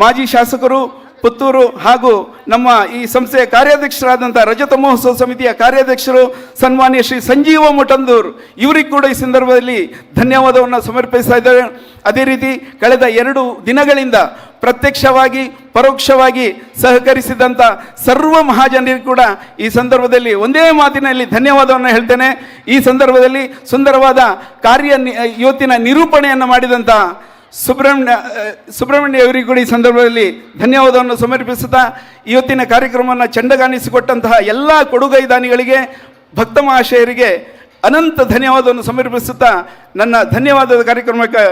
Speaker 9: ಮಾಜಿ ಶಾಸಕರು ಪುತ್ತೂರು ಹಾಗೂ ನಮ್ಮ ಈ ಸಂಸ್ಥೆಯ ಕಾರ್ಯಾಧ್ಯಕ್ಷರಾದಂಥ ರಜತ ಮಹೋತ್ಸವ ಸಮಿತಿಯ ಕಾರ್ಯಾಧ್ಯಕ್ಷರು ಸನ್ಮಾನ್ಯ ಶ್ರೀ ಸಂಜೀವ ಮುಟಂದೂರ್, ಇವರಿಗೆ ಕೂಡ ಈ ಸಂದರ್ಭದಲ್ಲಿ ಧನ್ಯವಾದವನ್ನು ಸಮರ್ಪಿಸ್ತಾ ಇದ್ದೇವೆ. ಅದೇ ರೀತಿ ಕಳೆದ 2 ದಿನಗಳಿಂದ ಪ್ರತ್ಯಕ್ಷವಾಗಿ ಪರೋಕ್ಷವಾಗಿ ಸಹಕರಿಸಿದಂಥ ಸರ್ವ ಮಹಾಜನರಿಗೂ ಕೂಡ ಈ ಸಂದರ್ಭದಲ್ಲಿ ಒಂದೇ ಮಾತಿನಲ್ಲಿ ಧನ್ಯವಾದವನ್ನು ಹೇಳ್ತೇನೆ. ಈ ಸಂದರ್ಭದಲ್ಲಿ ಸುಂದರವಾದ ಇವತ್ತಿನ ನಿರೂಪಣೆಯನ್ನು ಮಾಡಿದಂಥ ಸುಬ್ರಹ್ಮಣ್ಯ ಅವರಿಗೂ ಕೂಡ ಈ ಸಂದರ್ಭದಲ್ಲಿ ಧನ್ಯವಾದವನ್ನು ಸಮರ್ಪಿಸುತ್ತಾ, ಇವತ್ತಿನ ಕಾರ್ಯಕ್ರಮವನ್ನು ಚಂಡಗಾಣಿಸಿಕೊಟ್ಟಂತಹ ಎಲ್ಲ ಕೊಡುಗೈದಾನಿಗಳಿಗೆ, ಭಕ್ತ ಮಹಾಶಯರಿಗೆ ಅನಂತ ಧನ್ಯವಾದವನ್ನು ಸಮರ್ಪಿಸುತ್ತಾ ನನ್ನ ಧನ್ಯವಾದದ ಕಾರ್ಯಕ್ರಮಕ್ಕೆ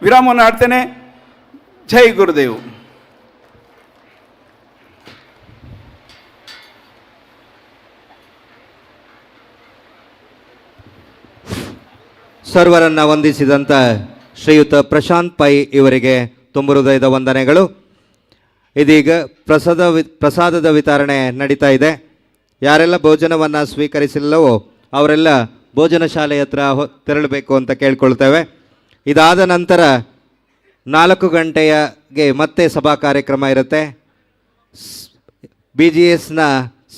Speaker 9: ವಿರಾಮವನ್ನು ಹಾಡ್ತೇನೆ. ಜೈ ಗುರುದೇವ್.
Speaker 8: ಸರ್ವರನ್ನು ವಂದಿಸಿದಂಥ ಶ್ರೀಯುತ ಪ್ರಶಾಂತ್ ಪೈ ಇವರಿಗೆ ತುಂಬ ಹೃದಯದ ವಂದನೆಗಳು. ಇದೀಗ ಪ್ರಸಾದದ ವಿತರಣೆ ನಡೀತಾ ಇದೆ. ಯಾರೆಲ್ಲ ಭೋಜನವನ್ನು ಸ್ವೀಕರಿಸಿಲ್ಲವೋ ಅವರೆಲ್ಲ ಭೋಜನ ಶಾಲೆ ಹತ್ರ ತೆರಳಬೇಕು ಅಂತ ಕೇಳ್ಕೊಳ್ತೇವೆ. ಇದಾದ ನಂತರ 4 ಗಂಟೆಗೆ ಮತ್ತೆ ಸಭಾ ಕಾರ್ಯಕ್ರಮ ಇರುತ್ತೆ. BGSನ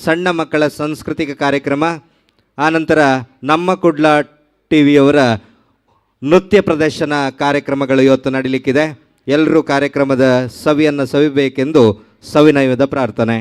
Speaker 8: ಸಣ್ಣ ಮಕ್ಕಳ ಸಾಂಸ್ಕೃತಿಕ ಕಾರ್ಯಕ್ರಮ, ಆನಂತರ ನಮ್ಮ ಕುಡ್ಲ TVಯವರ ನೃತ್ಯ ಪ್ರದರ್ಶನ ಕಾರ್ಯಕ್ರಮಗಳು ಇವತ್ತು ನಡೀಲಿಕ್ಕಿದೆ. ಎಲ್ಲರೂ ಕಾರ್ಯಕ್ರಮದ ಸವಿಯನ್ನು ಸವಿಬೇಕೆಂದು ಸವಿನಯದ ಪ್ರಾರ್ಥನೆ.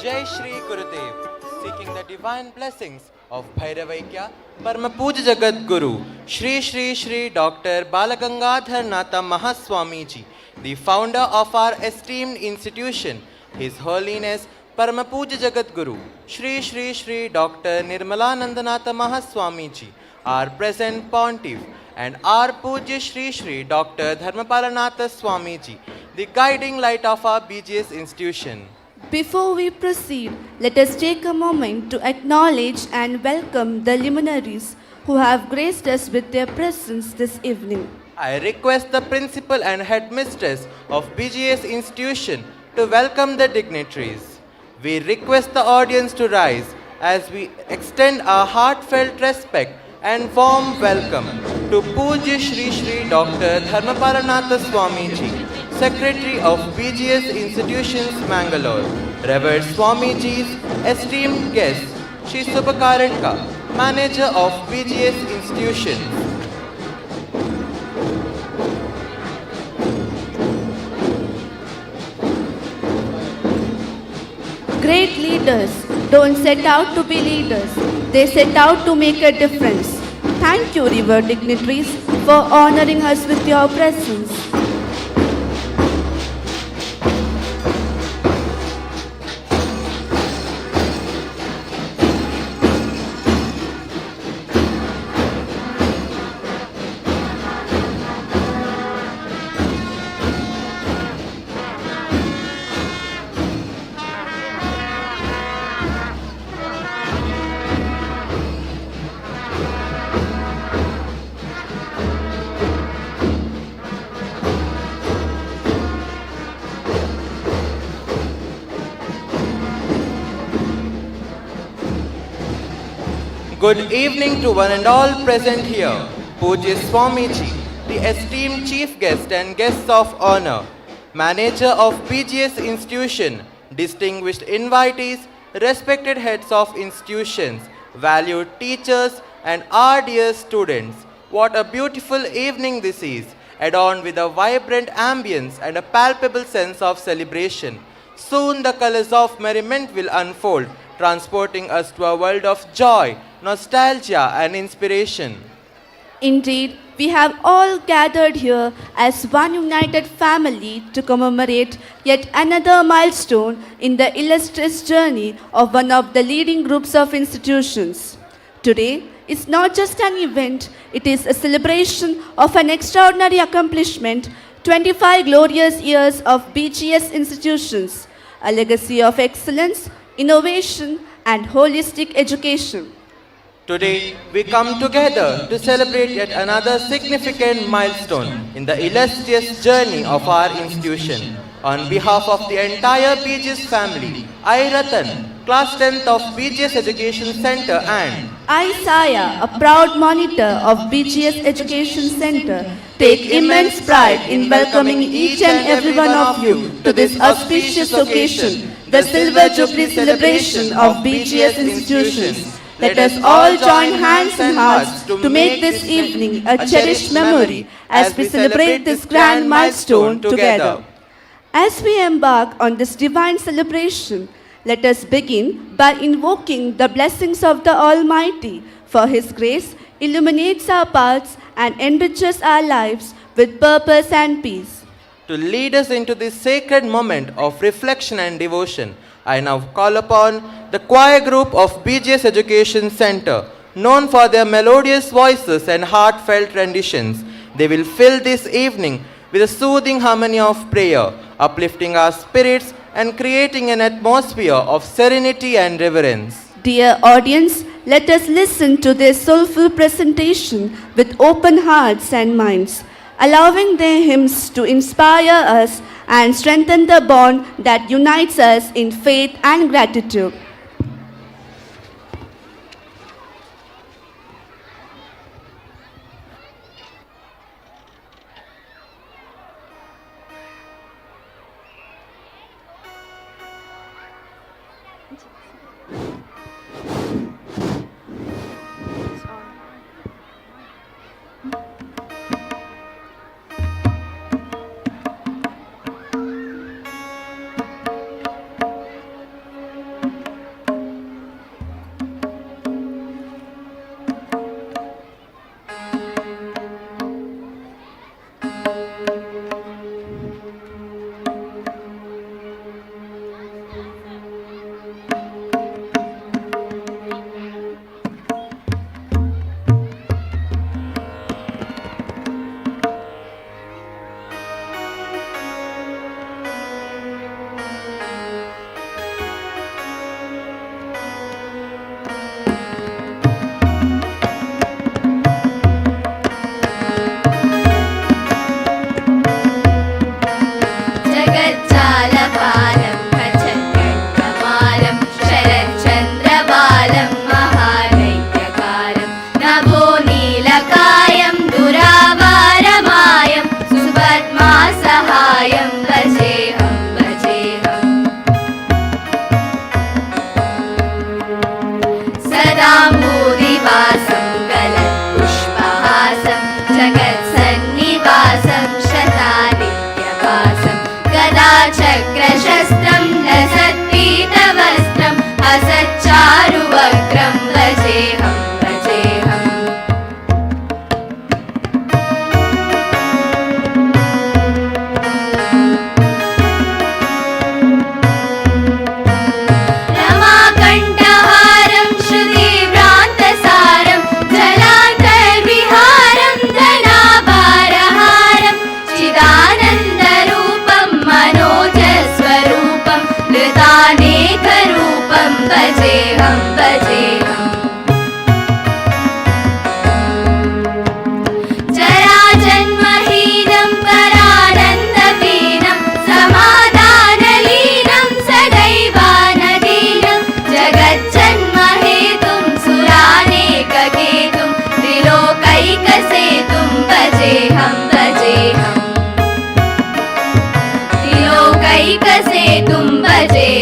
Speaker 4: Jai Shri Gurudev, seeking the divine blessings of Bhairavaikya, Parma Puja Jagat Guru, Shri Shri Shri Dr. Balagangadhar Natha Mahaswamiji, the founder of our esteemed institution, His Holiness Parma Puja Jagat Guru, Shri Shri Shri Dr. Nirmalanandanatha Mahaswamiji, our present pontiff, and our Puja Shri Shri Dr. Dharmapalanatha Swamiji, the guiding light of our BGS institution.
Speaker 11: Before we proceed, let us take a moment to acknowledge and welcome the luminaries who have graced us with their presence this evening.
Speaker 4: I request the principal and headmistress of BGS institution to welcome the dignitaries. We request the audience to rise as we extend our heartfelt respect and warm welcome to Puja Shri Shri Dr. Dharmapalanatha Swamiji, Secretary of BGS Institutions, Mangalore, Revered Swamiji's esteemed guest, Shri Subhakaranka, Manager of BGS Institutions.
Speaker 11: Great leaders don't set out to be leaders, they set out to make a difference. Thank you, revered dignitaries, for honoring us with your presence.
Speaker 4: Good evening to one and all present here. Puja Swamiji, the esteemed chief guest and guests of honor, manager of BGS institution, distinguished invitees, respected heads of institutions, valued teachers, and our dear students. What a beautiful evening this is, adorned with a vibrant ambience and a palpable sense of celebration. Soon the colors of merriment will unfold, transporting us to a world of joy, nostalgia, and inspiration.
Speaker 11: Indeed, we have all gathered here as one united family to commemorate yet another milestone in the illustrious journey of one of the leading groups of institutions. Today is not just an event, it is a celebration of an extraordinary accomplishment, 25 glorious years of BGS institutions, a legacy of excellence, innovation, and holistic education.
Speaker 4: Today, we come together to celebrate yet another significant milestone in the illustrious journey of our institution. On behalf of the entire BGS family, I, Ratan, Class 10th of BGS Education Center, and
Speaker 11: I, Saya, a proud monitor of BGS Education Center, take immense pride in welcoming each and every one of you to this auspicious occasion, the Silver Jubilee celebration of BGS institutions. Let us all join hands and hearts to make this evening a cherished memory as we celebrate this grand milestone together. As we embark on this divine celebration, let us begin by invoking the blessings of the Almighty, for His grace illuminates our paths and enriches our lives with purpose and peace.
Speaker 4: To lead us into this sacred moment of reflection and devotion, I now call upon the choir group of BGS Education Center, known for their melodious voices and heartfelt renditions. They will fill this evening with a soothing harmony of prayer, uplifting our spirits and creating an atmosphere of serenity and reverence.
Speaker 11: Dear audience, let us listen to their soulful presentation with open hearts and minds, allowing their hymns to inspire us and strengthen the bond that unites us in faith and gratitude.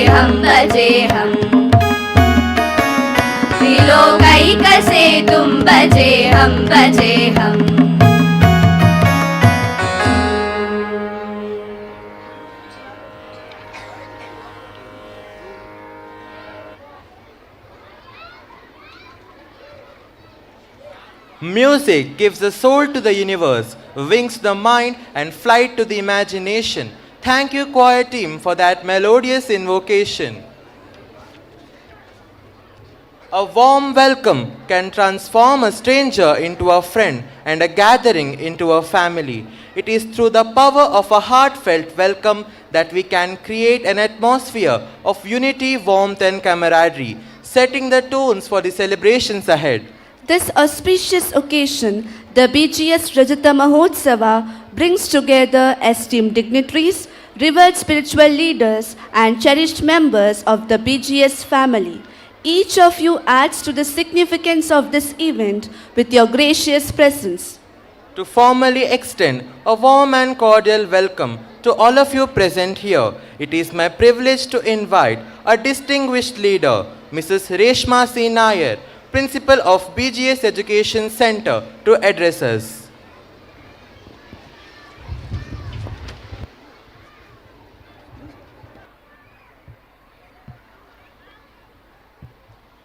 Speaker 11: हम बजेहम त्रिलोकैक से तुम बजे हम
Speaker 4: Music gives the soul to the universe, wings to the mind, and flight to the imagination. Thank you, choir team, for that melodious invocation. A warm welcome can transform a stranger into a friend and a gathering into a family. It is through the power of a heartfelt welcome that we can create an atmosphere of unity, warmth, and camaraderie, setting the tones for the celebrations ahead.
Speaker 11: This auspicious occasion, the BGS Rajata Mahotsava, brings together esteemed dignitaries, revered spiritual leaders, and cherished members of the BGS family. Each of you adds to the significance of this event with your gracious presence.
Speaker 4: To formally extend a warm and cordial welcome to all of you present here, it is my privilege to invite a distinguished leader, Mrs. Reshma C. Nair, Principal of BGS Education Center, to address us.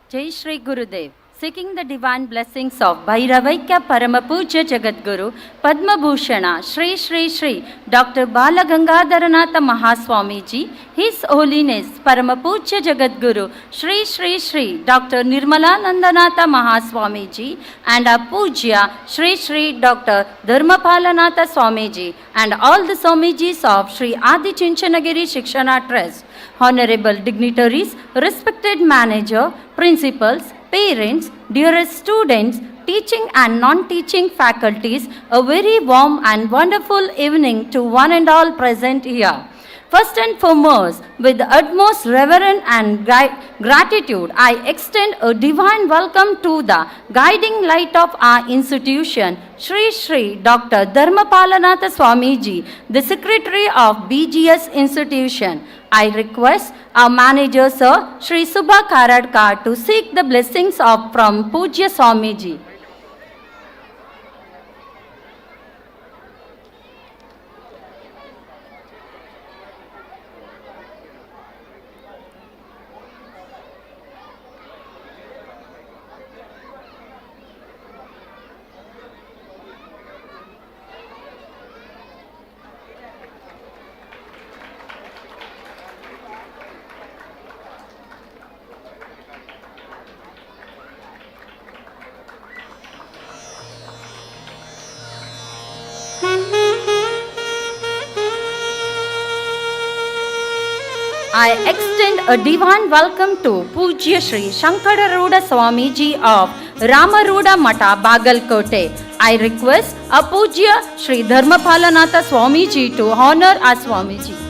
Speaker 19: Jai Shri Gurudev. Seeking the divine blessings of Bhairavaikya Paramapuja Jagadguru Padma Bhushana Shri Shri Shri Dr. Balagangadharanatha Mahaswamiji, His Holiness Paramapuja Jagadguru Shri Shri Shri Dr. Nirmalanandanatha Mahaswamiji, and our Pujya Shri Shri Dr. Dharmapalanatha Swamiji, and all the Swamijis of Shri Adi Chinchanagiri Shikshana Trust, honorable dignitaries, respected manager, principals, parents, dearest students, teaching and non-teaching faculties, a very warm and wonderful evening to one and all present here. First and foremost, with the utmost reverence and gratitude, I extend a divine welcome to the guiding light of our institution, Shri Shri Dr. Dharmapalanatha Swamiji, the Secretary of BGS Institution. I request our manager, Sir, Shri Subha Karadkar, to seek the blessings from Pujya Swamiji. I extend a divine welcome to Pujya Shri Shankararuda Swamiji of Ramaruda Mata, Bagalkote. I request a Pujya Shri Dharmapalanatha Swamiji to honor our Swamiji.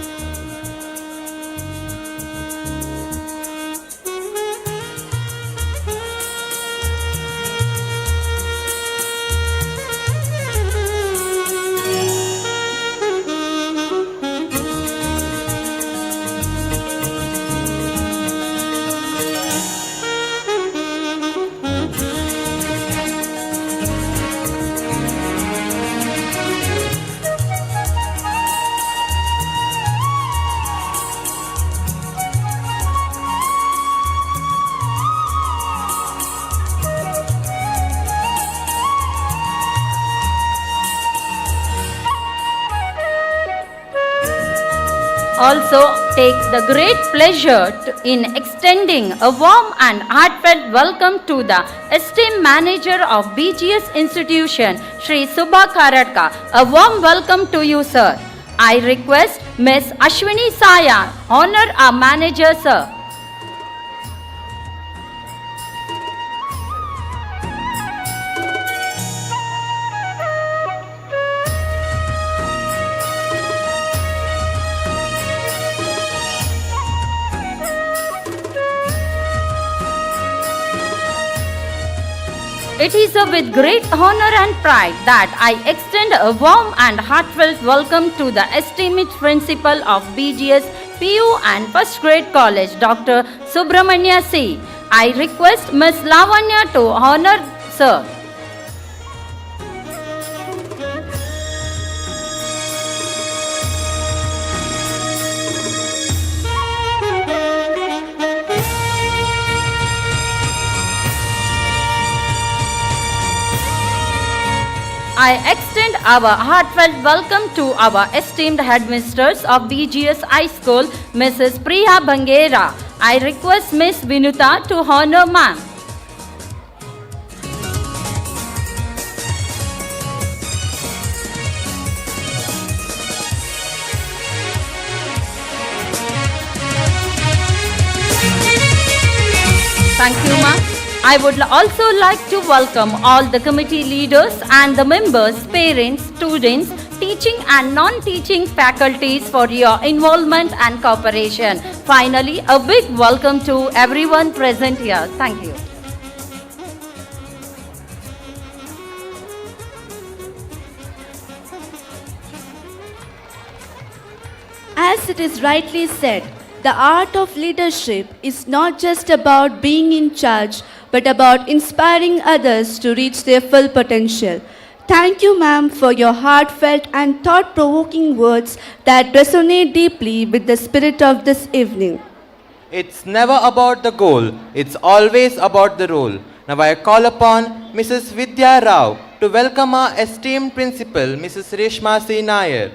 Speaker 19: Also take the great pleasure in extending a warm and heartfelt welcome to the esteemed manager of BGS Institution, Shri Subha Karadkar. A warm welcome to you, sir. I request Ms. Ashwini Saya honor our manager, sir. It is with great honor and pride that I extend a warm and heartfelt welcome to the esteemed principal of BGS PU and First Grade College, Dr. Subramanya C. I request Ms. Lavanya to honor Sir. I extend our heartfelt welcome to our esteemed headmistress of BGS High School, Mrs. Priya Bangera. I request Ms. Vinuta to honor ma'am. Thank you, ma'am. I would also like to welcome all the committee leaders and the members, parents, students, teaching and non-teaching faculties for your involvement and cooperation. Finally, a big welcome to everyone present here. Thank you.
Speaker 11: As it is rightly said, the art of leadership is not just about being in charge, but about inspiring others to reach their full potential. Thank you, ma'am, for your heartfelt and thought-provoking words that resonate deeply with the spirit of this evening.
Speaker 4: It's never about the goal, it's always about the role. Now I call upon Mrs. Vidya Rao to welcome our esteemed principal, Mrs. Reshma C. Nair.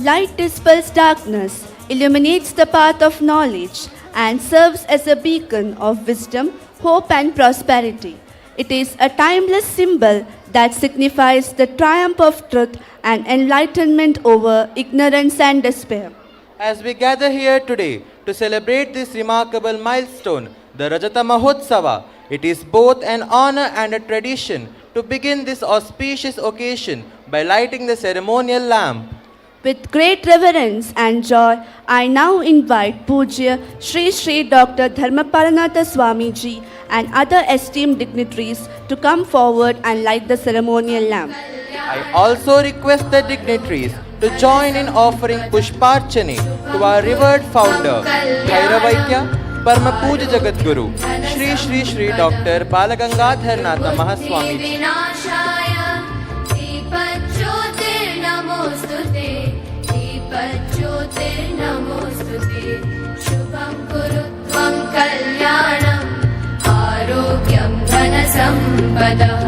Speaker 11: Light dispels darkness, illuminates the path of knowledge, and serves as a beacon of wisdom, hope, and prosperity. It is a timeless symbol that signifies the triumph of truth and enlightenment over ignorance and despair.
Speaker 4: As we gather here today to celebrate this remarkable milestone, the Rajata Mahotsava, it is both an honor and a tradition to begin this auspicious occasion by lighting the ceremonial lamp.
Speaker 11: With great reverence and joy, I now invite Pujya Sri Sri Dr. Dharmapalanatha Swamiji and other esteemed dignitaries to come forward and light the ceremonial lamp.
Speaker 4: I also request the dignitaries to join in offering Pushparchani to our revered founder, Bhairavaikya Parma Puja Jagadguru, Sri Sri Sri Dr. Balagangadharanatha Mahaswamiji.
Speaker 13: शुभं कुरु त्वं कल्याणम् आरोग्यं धनसम्पदः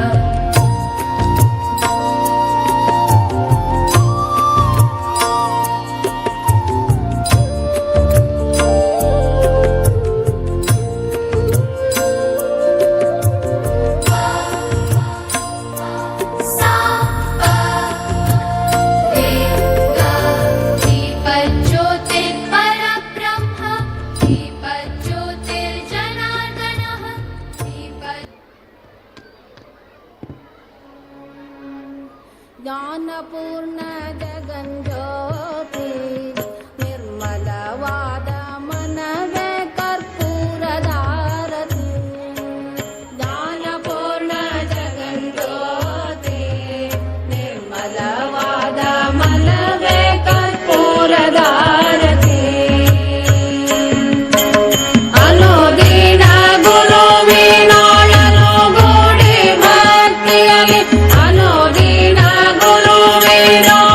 Speaker 20: ज्ञानपूर्ण जगन्ज्योति निर्मलवाद मनवे कर्पूरधारति ज्ञानपूर्ण जगन्ज्योति निर्मलवाद मनवे कर्पूरधारति अनुदीन गुरुविनायनो गूढि भक्तियलि अनुदीन No.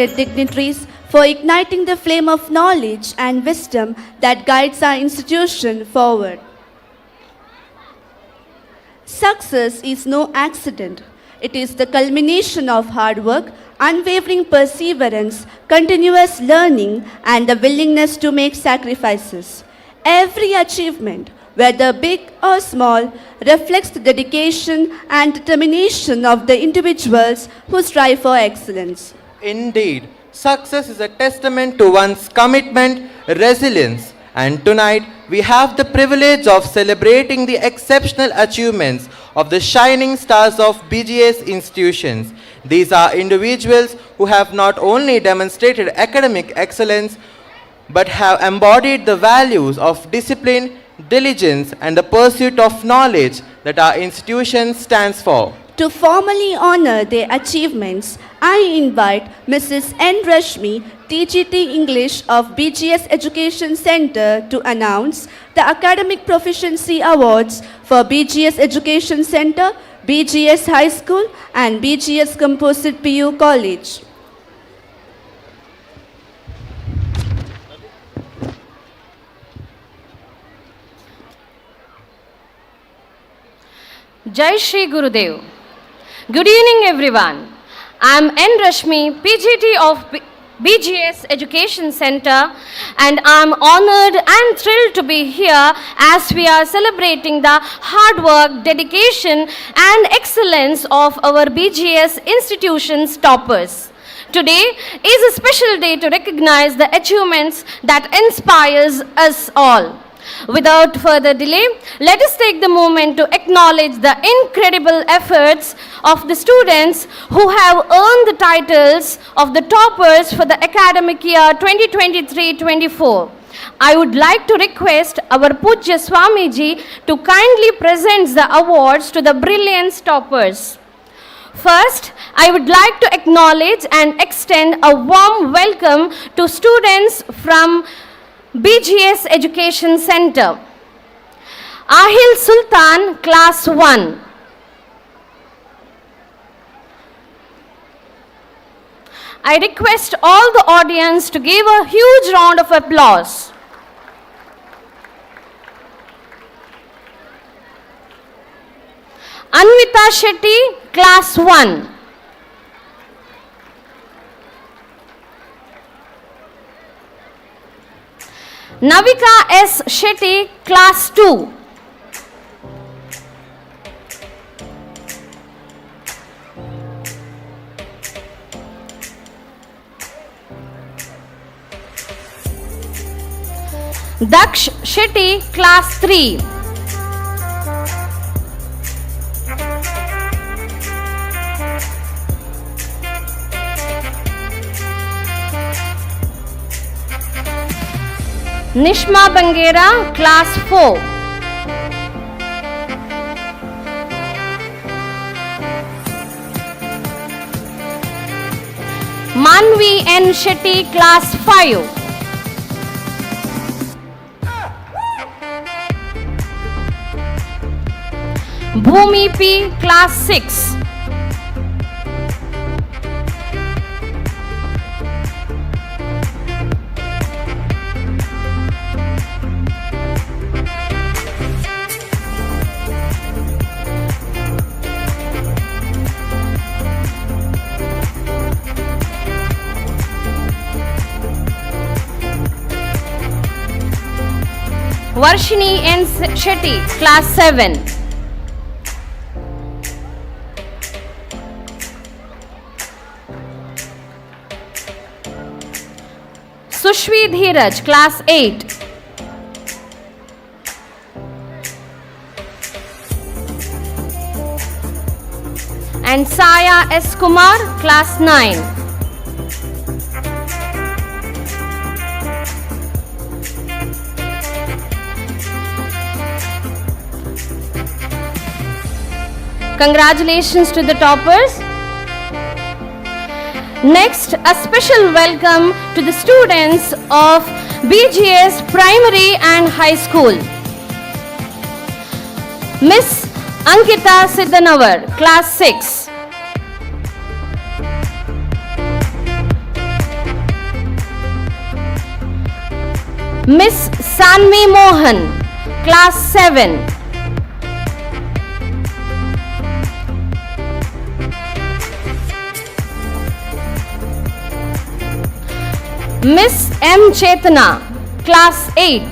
Speaker 11: respected dignitaries, for igniting the flame of knowledge and wisdom that guides our institution forward. Success is no accident. It is the culmination of hard work, unwavering perseverance, continuous learning, and the willingness to make sacrifices. Every achievement, whether big or small, reflects the dedication and determination of the individuals who strive for excellence.
Speaker 4: Indeed, success is a testament to one's commitment, resilience, and tonight we have the privilege of celebrating the exceptional achievements of the shining stars of BGS institutions. These are individuals who have not only demonstrated academic excellence but have embodied the values of discipline, diligence, and the pursuit of knowledge that our institution stands for.
Speaker 11: To formally honor their achievements, I invite Mrs. N. Rashmi, TGT English of BGS Education Center, to announce the Academic Proficiency Awards for BGS Education Center, BGS High School, and BGS Composite PU College.
Speaker 21: Jai Shri Gurudev. Good evening everyone. I am N. Rashmi, PGT of BGS Education Center, and I am honored and thrilled to be here as we are celebrating the hard work, dedication and excellence of our BGS institution's toppers. Today is a special day to recognize the achievements that inspires us all. Without further delay, let us take the moment to acknowledge the incredible efforts of the students who have earned the titles of the toppers for the academic year 2023-24. I would like to request our Pujya Swamiji to kindly present the awards to the brilliance toppers. First, I would like to acknowledge and extend a warm welcome to students from BGS Education Center. Ahil Sultan, Class 1. I request all the audience to give a huge round of applause. Anvita Shetty, Class 1. Navika S. Shetty, Class 2. Daksh Shetty, Class 3. Nishma Bangera, Class 4. Manvi N. Shetty, Class 5. Bhumi P, Class 6. Varshini N. Shetty, Class 7. Sushvi Dheeraj, Class 8. And Saya S. Kumar, Class 9. Congratulations to the toppers. Next, a special welcome to the students of BGS Primary and High School. Miss Ankita Siddhanavar, Class 6. Miss Sanvi Mohan, Class 7. Miss M. Chetana, Class 8.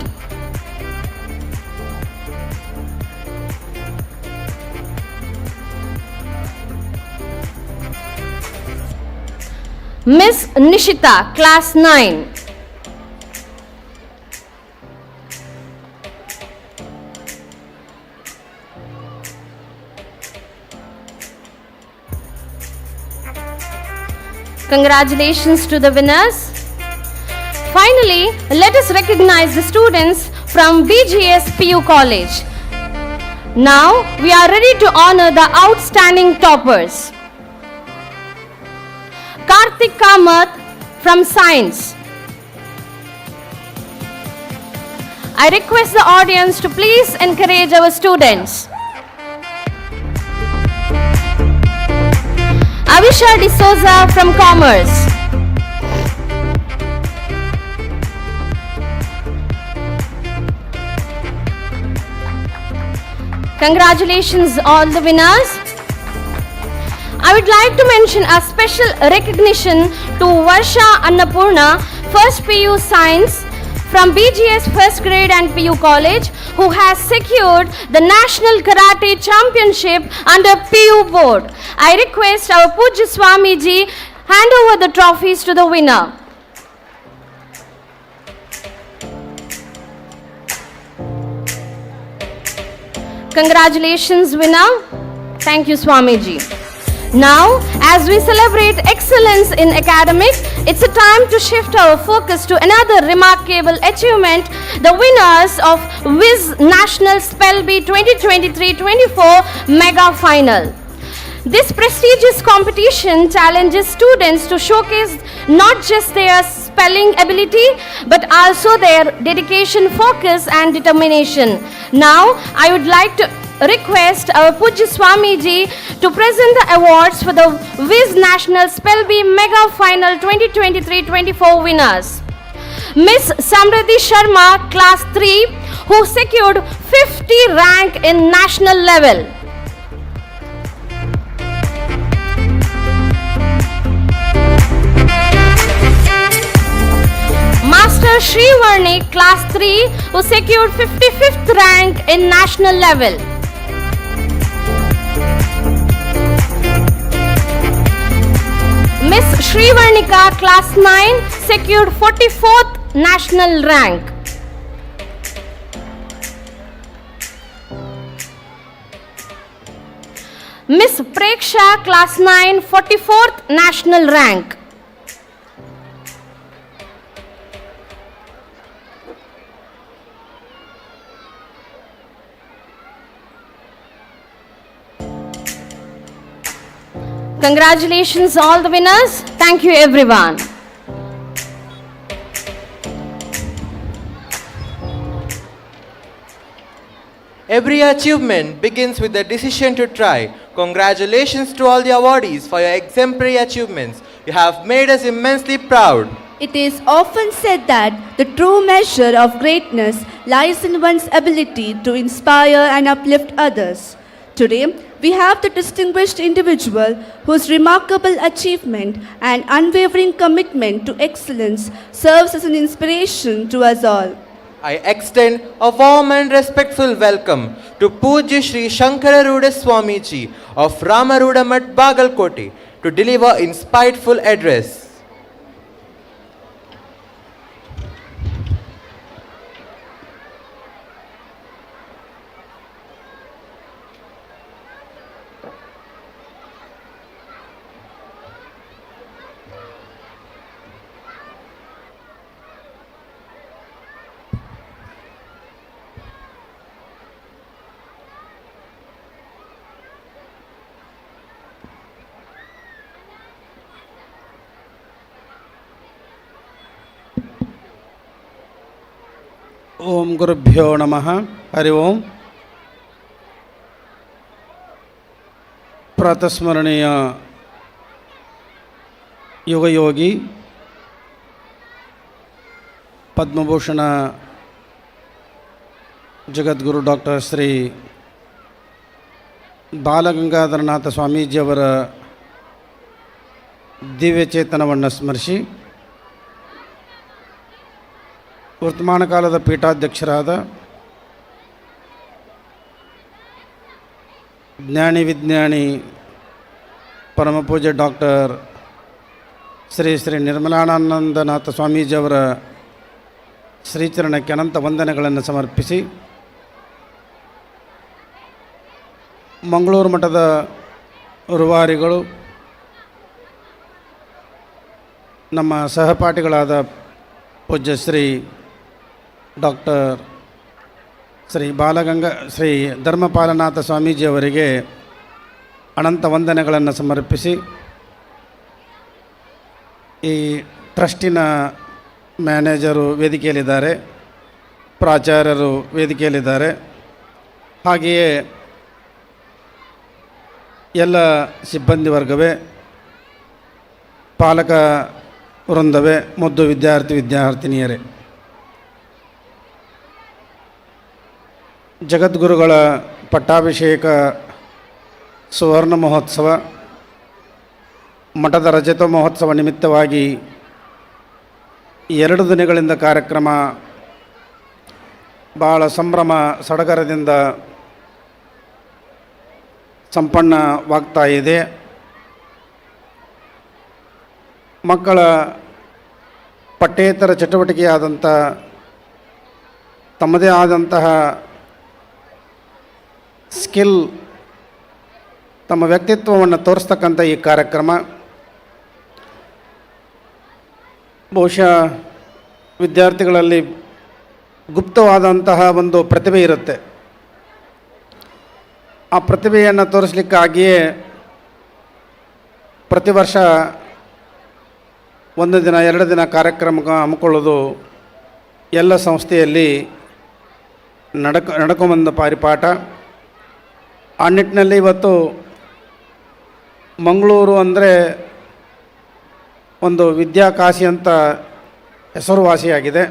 Speaker 21: Miss Nishita, Class 9. Congratulations to the winners. Finally, let us recognize the students from BGS PU College. Now, we are ready to honor the outstanding toppers. Karthik Kamath from Science. I request the audience to please encourage our students. Avisha D'Souza from Commerce. Congratulations all the winners. I would like to mention a special recognition to Varsha Annapurna, First PU Science from BGS First Grade and PU College, who has secured the National Karate Championship under PU Board. I request our Pujya Swamiji hand over the trophies to the winner. Congratulations, winner. Thank you, Swamiji. Now, as we celebrate excellence in academics, it's a time to shift our focus to another remarkable achievement, the winners of Viz National Spell Bee 2023-24 Mega Final. This prestigious competition challenges students to showcase not just their spelling ability, but also their dedication, focus and determination. Now, I would like to request our Pujya Swamiji to present the awards for the Viz National Spell Bee Mega Final 2023-24 winners. Miss Samriddhi Sharma, Class 3, who secured 50 rank in national level. Master Srivarni, Class 3, who secured 55th rank in national level. Miss Srivarnika, Class 9, secured 44th national rank. Miss Preksha, Class 9, 44th national rank. Congratulations all the winners. Thank you everyone.
Speaker 4: Every achievement begins with the decision to try. Congratulations to all the awardees for your exemplary achievements. You have made us immensely proud.
Speaker 11: It is often said that the true measure of greatness lies in one's ability to inspire and uplift others. Today, we have the distinguished individual whose remarkable achievement and unwavering commitment to excellence serves as an inspiration to us all.
Speaker 4: I extend a warm and respectful welcome to Pujya Shri Shankararuda Swamiji of Ramaruda Mat Bagalkote to deliver insightful address.
Speaker 5: ಓಂ ಗುರುಭ್ಯೋ ನಮಃ. ಹರಿ ಓಂ. ಪ್ರಾತಸ್ಮರಣೀಯ ಯುಗಯೋಗಿ
Speaker 14: ಪದ್ಮಭೂಷಣ ಜಗದ್ಗುರು ಡಾಕ್ಟರ್ ಶ್ರೀ ಬಾಲಗಂಗಾಧರನಾಥ ಸ್ವಾಮೀಜಿಯವರ ದಿವ್ಯಚೇತನವನ್ನು ಸ್ಮರಿಸಿ ವರ್ತಮಾನ ಕಾಲದ ಪೀಠಾಧ್ಯಕ್ಷರಾದ ಜ್ಞಾನಿ ವಿಜ್ಞಾನಿ ಪರಮಪೂಜ್ಯ ಡಾಕ್ಟರ್ ಶ್ರೀ ಶ್ರೀ ನಿರ್ಮಲಾನಂದನಾಥ ಸ್ವಾಮೀಜಿಯವರ ಶ್ರೀಚರಣಕ್ಕೆ ಅನಂತ ವಂದನೆಗಳನ್ನು ಸಮರ್ಪಿಸಿ ಮಂಗಳೂರು ಮಠದ ರೂವಾರಿಗಳು ನಮ್ಮ ಸಹಪಾಠಿಗಳಾದ ಪೂಜ್ಯ ಶ್ರೀ ಡಾಕ್ಟರ್ ಶ್ರೀ ಧರ್ಮಪಾಲನಾಥ ಸ್ವಾಮೀಜಿಯವರಿಗೆ ಅನಂತ ವಂದನೆಗಳನ್ನು ಸಮರ್ಪಿಸಿ ಈ ಟ್ರಸ್ಟಿನ ಮ್ಯಾನೇಜರು ವೇದಿಕೆಯಲ್ಲಿದ್ದಾರೆ, ಪ್ರಾಚಾರ್ಯರು ವೇದಿಕೆಯಲ್ಲಿದ್ದಾರೆ, ಹಾಗೆಯೇ ಎಲ್ಲ ಸಿಬ್ಬಂದಿ ವರ್ಗವೇ, ಪಾಲಕ ವೃಂದವೇ ಮತ್ತು ವಿದ್ಯಾರ್ಥಿನಿಯರೇ. ಜಗದ್ಗುರುಗಳ ಪಟ್ಟಾಭಿಷೇಕ ಸುವರ್ಣ ಮಹೋತ್ಸವ, ಮಠದ ರಜತ ಮಹೋತ್ಸವ ನಿಮಿತ್ತವಾಗಿ 2 ದಿನಗಳಿಂದ ಕಾರ್ಯಕ್ರಮ ಭಾಳ ಸಂಭ್ರಮ ಸಡಗರದಿಂದ ಸಂಪನ್ನವಾಗ್ತಾ ಇದೆ. ಮಕ್ಕಳ ಪಠ್ಯೇತರ ಚಟುವಟಿಕೆಯಾದಂಥ ತಮ್ಮದೇ ಆದಂತಹ ಸ್ಕಿಲ್, ತಮ್ಮ ವ್ಯಕ್ತಿತ್ವವನ್ನು ತೋರಿಸ್ತಕ್ಕಂಥ ಈ ಕಾರ್ಯಕ್ರಮ ಬಹುಶಃ ವಿದ್ಯಾರ್ಥಿಗಳಲ್ಲಿ ಗುಪ್ತವಾದಂತಹ ಒಂದು ಪ್ರತಿಭೆ ಇರುತ್ತೆ. ಆ ಪ್ರತಿಭೆಯನ್ನು ತೋರಿಸಲಿಕ್ಕಾಗಿಯೇ ಪ್ರತಿ ವರ್ಷ 1 ದಿನ 2 ದಿನ ಕಾರ್ಯಕ್ರಮ ಹಮ್ಮಿಕೊಳ್ಳೋದು ಎಲ್ಲ ಸಂಸ್ಥೆಯಲ್ಲಿ ನಡ್ಕೊಂಬಂದ ಪರಿಪಾಠ. ಆ ನಿಟ್ಟಿನಲ್ಲಿ ಇವತ್ತು ಮಂಗಳೂರು ಅಂದರೆ ಒಂದು ವಿದ್ಯಾಕಾಶಿ ಅಂತ ಹೆಸರುವಾಸಿಯಾಗಿದೆ.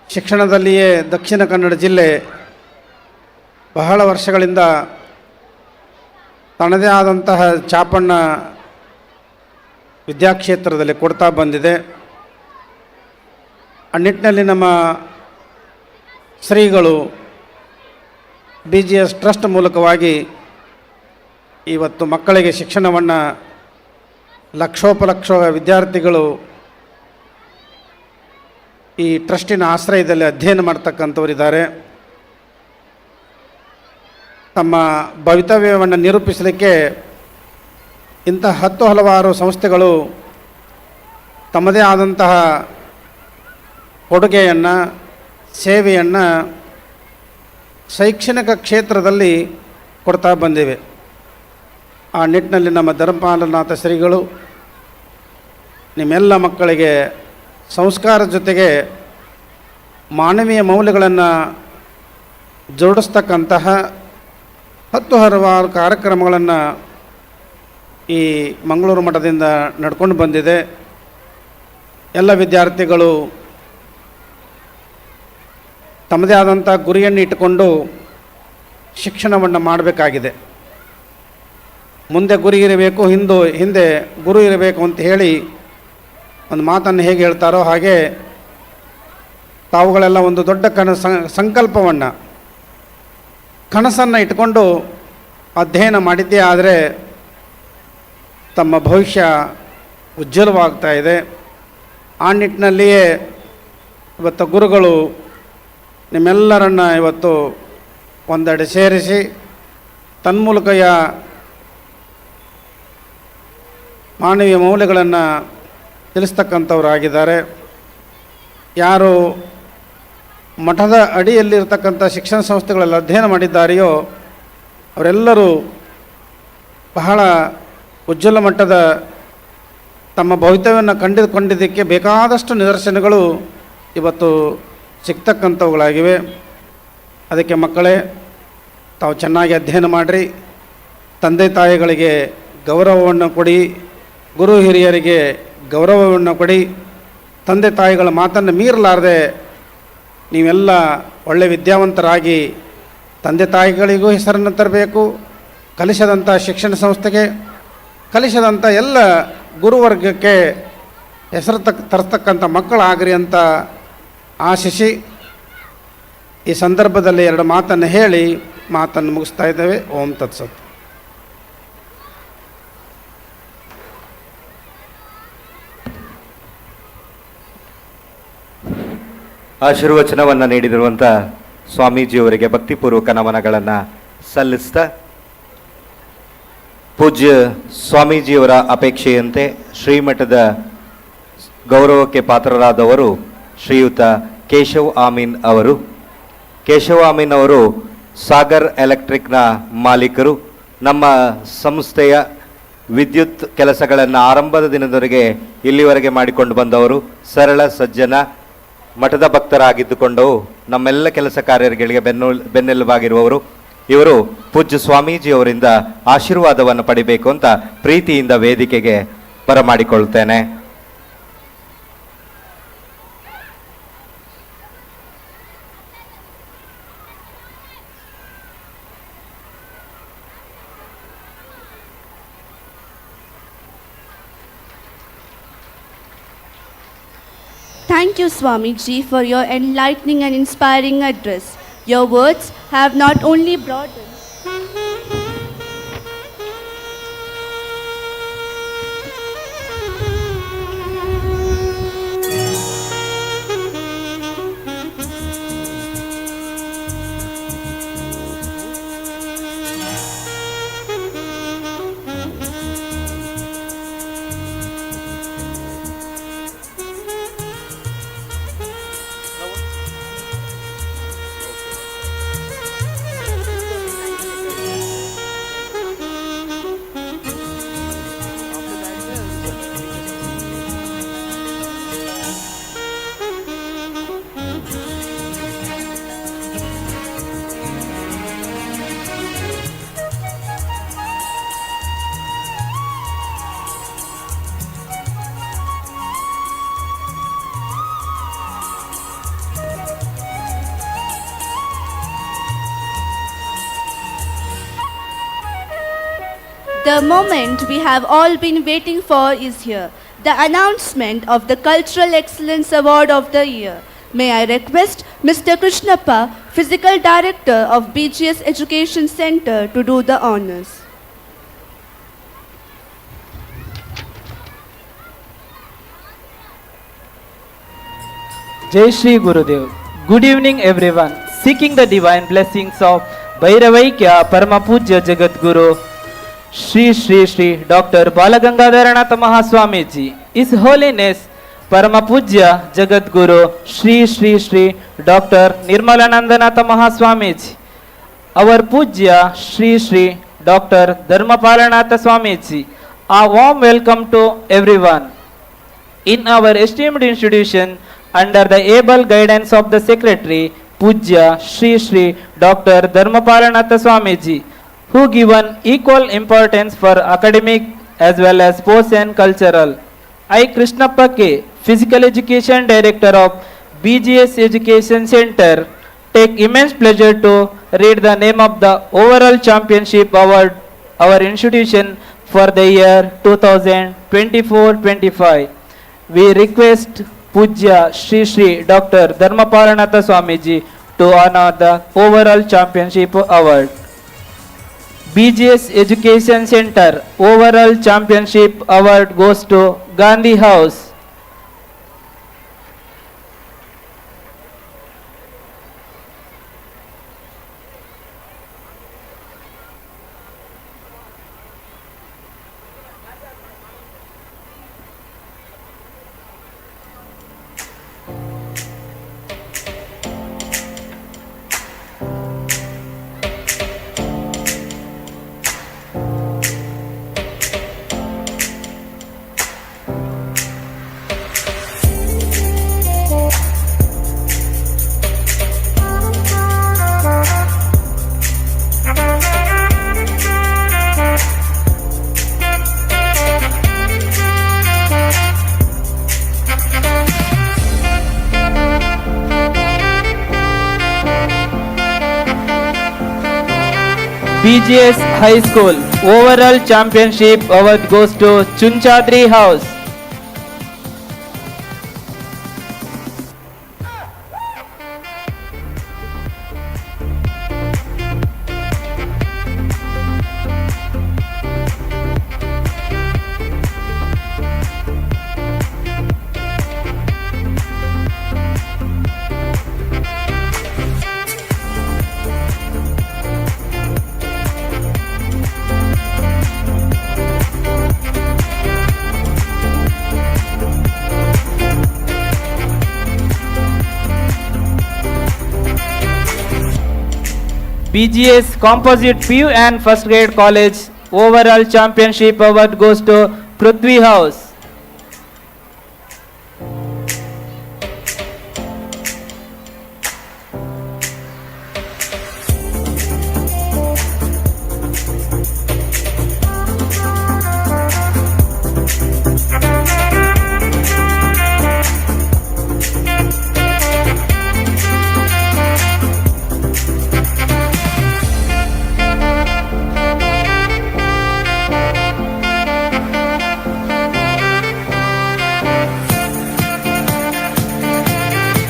Speaker 14: ಶಿಕ್ಷಣದಲ್ಲಿಯೇ ದಕ್ಷಿಣ ಕನ್ನಡ ಜಿಲ್ಲೆ ಬಹಳ ವರ್ಷಗಳಿಂದ ತನ್ನದೇ ಆದಂತಹ ಛಾಪನ್ನು ವಿದ್ಯಾಕ್ಷೇತ್ರದಲ್ಲಿ ಕೊಡ್ತಾ ಬಂದಿದೆ. ಆ ನಿಟ್ಟಿನಲ್ಲಿ ನಮ್ಮ ಶ್ರೀಗಳು BGS ಟ್ರಸ್ಟ್ ಮೂಲಕವಾಗಿ ಇವತ್ತು ಮಕ್ಕಳಿಗೆ ಶಿಕ್ಷಣವನ್ನು ಲಕ್ಷೋಪಲಕ್ಷ ವಿದ್ಯಾರ್ಥಿಗಳು ಈ ಟ್ರಸ್ಟಿನ ಆಶ್ರಯದಲ್ಲಿ ಅಧ್ಯಯನ ಮಾಡ್ತಕ್ಕಂಥವರಿದ್ದಾರೆ. ತಮ್ಮ ಭವಿತವ್ಯವನ್ನು ನಿರೂಪಿಸಲಿಕ್ಕೆ ಇಂಥ ಹಲವಾರು ಸಂಸ್ಥೆಗಳು ತಮ್ಮದೇ ಆದಂತಹ ಕೊಡುಗೆಯನ್ನು, ಸೇವೆಯನ್ನು ಶೈಕ್ಷಣಿಕ ಕ್ಷೇತ್ರದಲ್ಲಿ ಕೊಡ್ತಾ ಬಂದಿವೆ. ಆ ನಿಟ್ಟಿನಲ್ಲಿ ನಮ್ಮ ಧರ್ಮಪಾಲನಾಥ ಶ್ರೀಗಳು ನಿಮ್ಮೆಲ್ಲ ಮಕ್ಕಳಿಗೆ ಸಂಸ್ಕಾರದ ಜೊತೆಗೆ ಮಾನವೀಯ ಮೌಲ್ಯಗಳನ್ನು ಜೋಡಿಸ್ತಕ್ಕಂತಹ ಹಲವಾರು ಕಾರ್ಯಕ್ರಮಗಳನ್ನು ಈ ಮಂಗಳೂರು ಮಠದಿಂದ ನಡ್ಕೊಂಡು ಬಂದಿದೆ. ಎಲ್ಲ ವಿದ್ಯಾರ್ಥಿಗಳು ತಮ್ಮದೇ ಆದಂಥ ಗುರಿಯನ್ನು ಇಟ್ಟುಕೊಂಡು ಶಿಕ್ಷಣವನ್ನು ಮಾಡಬೇಕಾಗಿದೆ. ಮುಂದೆ ಗುರಿ ಇರಬೇಕು, ಹಿಂದೆ ಗುರು ಇರಬೇಕು ಅಂತ ಹೇಳಿ ಒಂದು ಮಾತನ್ನು ಹೇಗೆ ಹೇಳ್ತಾರೋ ಹಾಗೆ ತಾವುಗಳೆಲ್ಲ ಒಂದು ದೊಡ್ಡ ಕನಸನ್ನು ಇಟ್ಕೊಂಡು ಅಧ್ಯಯನ ಮಾಡಿದ್ದೇ ಆದರೆ ತಮ್ಮ ಭವಿಷ್ಯ ಉಜ್ವಲವಾಗ್ತಾ ಇದೆ. ಆ ನಿಟ್ಟಿನಲ್ಲಿಯೇ ಇವತ್ತು ಗುರುಗಳು ನಿಮ್ಮೆಲ್ಲರನ್ನ ಇವತ್ತು ಒಂದೆಡೆ ಸೇರಿಸಿ ತನ್ಮೂಲಕ ಮಾನವೀಯ ಮೌಲ್ಯಗಳನ್ನು ತಿಳಿಸ್ತಕ್ಕಂಥವರಾಗಿದ್ದಾರೆ. ಯಾರು ಮಠದ ಅಡಿಯಲ್ಲಿರ್ತಕ್ಕಂಥ ಶಿಕ್ಷಣ ಸಂಸ್ಥೆಗಳಲ್ಲಿ ಅಧ್ಯಯನ ಮಾಡಿದ್ದಾರೆಯೋ ಅವರೆಲ್ಲರೂ ಬಹಳ ಉಜ್ವಲ ಮಟ್ಟದ ತಮ್ಮ ಭವಿತವ್ಯವನ್ನು ಕಂಡುಕೊಂಡಿದ್ದಕ್ಕೆ ಬೇಕಾದಷ್ಟು ನಿದರ್ಶನಗಳು ಇವತ್ತು ಸಿಗ್ತಕ್ಕಂಥವುಗಳಾಗಿವೆ. ಅದಕ್ಕೆ ಮಕ್ಕಳೇ, ತಾವು ಚೆನ್ನಾಗಿ ಅಧ್ಯಯನ ಮಾಡಿರಿ, ತಂದೆ ತಾಯಿಗಳಿಗೆ ಗೌರವವನ್ನು ಕೊಡಿ, ಗುರು ಹಿರಿಯರಿಗೆ ಗೌರವವನ್ನು ಕೊಡಿ. ತಂದೆ ತಾಯಿಗಳ ಮಾತನ್ನು ಮೀರಲಾರದೆ ನೀವೆಲ್ಲ ಒಳ್ಳೆ ವಿದ್ಯಾವಂತರಾಗಿ ತಂದೆ ತಾಯಿಗಳಿಗೂ ಹೆಸರನ್ನು ತರಬೇಕು, ಕಲಿಸದಂಥ ಶಿಕ್ಷಣ ಸಂಸ್ಥೆಗೆ, ಕಲಿಸದಂಥ ಎಲ್ಲ ಗುರುವರ್ಗಕ್ಕೆ ಹೆಸರು ತರ್ತಕ್ಕಂಥ ಮಕ್ಕಳಾಗ್ರಿ ಅಂತ ಆಶಿಸಿ ಈ ಸಂದರ್ಭದಲ್ಲಿ 2 ಮಾತನ್ನು ಹೇಳಿ ಮಾತನ್ನು ಮುಗಿಸ್ತಾ ಇದ್ದೇವೆ. ಓಂ ತತ್ಸತ್.
Speaker 6: ಆಶೀರ್ವಚನವನ್ನು ನೀಡಿರುವಂಥ ಸ್ವಾಮೀಜಿಯವರಿಗೆ ಭಕ್ತಿಪೂರ್ವಕ ನಮನಗಳನ್ನು ಸಲ್ಲಿಸ್ತಾ, ಪೂಜ್ಯ ಸ್ವಾಮೀಜಿಯವರ ಅಪೇಕ್ಷೆಯಂತೆ ಶ್ರೀಮಠದ ಗೌರವಕ್ಕೆ ಪಾತ್ರರಾದವರು ಶ್ರೀಯುತ ಕೇಶವ್ ಆಮೀನ್ ಅವರು. ಕೇಶವ್ ಆಮೀನ್ ಅವರು ಸಾಗರ್ ಎಲೆಕ್ಟ್ರಿಕ್ನ ಮಾಲೀಕರು. ನಮ್ಮ ಸಂಸ್ಥೆಯ ವಿದ್ಯುತ್ ಕೆಲಸಗಳನ್ನು ಆರಂಭದ ದಿನದವರೆಗೆ ಇಲ್ಲಿವರೆಗೆ ಮಾಡಿಕೊಂಡು ಬಂದವರು. ಸರಳ ಸಜ್ಜನ, ಮಠದ ಭಕ್ತರಾಗಿದ್ದುಕೊಂಡು ನಮ್ಮೆಲ್ಲ ಕೆಲಸ ಕಾರ್ಯಗಳಿಗೆ ಬೆನ್ನೆಲುಬಾಗಿರುವವರು. ಇವರು ಪೂಜ್ಯ ಸ್ವಾಮೀಜಿಯವರಿಂದ ಆಶೀರ್ವಾದವನ್ನು ಪಡಿಬೇಕು ಅಂತ ಪ್ರೀತಿಯಿಂದ ವೇದಿಕೆಗೆ ಬರಮಾಡಿಕೊಳ್ತೇನೆ.
Speaker 11: Thank you, Swamiji, for your enlightening and inspiring address. Your words have not only broadened The moment we have all been waiting for is here, the announcement of the Cultural Excellence Award of the Year. May I request Mr. Krishnappa, Physical Director of BGS Education Center, to do the honors.
Speaker 22: Jai Shri Gurudev. Good evening everyone. Seeking the divine blessings of Bhairavaikya Paramapujya Jagadguru Shri Shri Shri Dr. Balagangadharanatha Mahaswamiji, His Holiness Paramapujya Jagadguru Shri Shri Shri Dr. Nirmalanandanatha Mahaswamiji, our Pujya Shri Shri Dr. Dharmapalanatha Swamiji, a warm welcome to everyone. In our esteemed institution, under the able guidance of the Secretary, Pujya Shri Shri Dr. Dharmapalanatha Swamiji, who given equal importance for academic as well as sports and cultural. I, Krishnappa K, Physical Education Director of BGS Education Center, take immense pleasure to read the name of the overall championship award our institution for the year 2024-25. We request Pujya Shri Shri Dr. Dharmapalanatha Swamiji to honor the overall championship award. BGS Education Center overall championship award goes to Gandhi House. BGS High School. Overall championship award goes to Chunchadri House. BGS Composite PU and First Grade College Overall Championship Award goes to Prithvi House.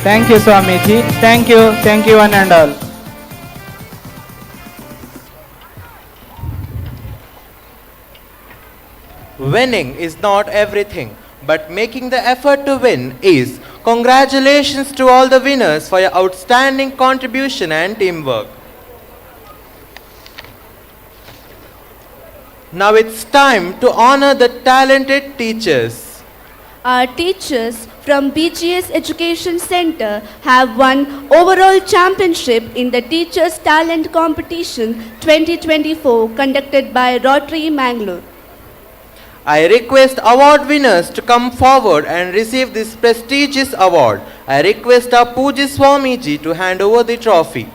Speaker 22: Thank you, Swamiji. Thank you one and all.
Speaker 4: Winning is not everything, but making the effort to win is. Congratulations to all the winners for your outstanding contribution and teamwork. Now it's time to honor the talented teachers.
Speaker 11: Our teachers from BGS Education Center have won overall championship in the Teachers Talent Competition 2024 conducted by Rotary Mangalore.
Speaker 4: I request award winners to come forward and receive this prestigious award. I request our Pujya Swamiji to hand over the trophy.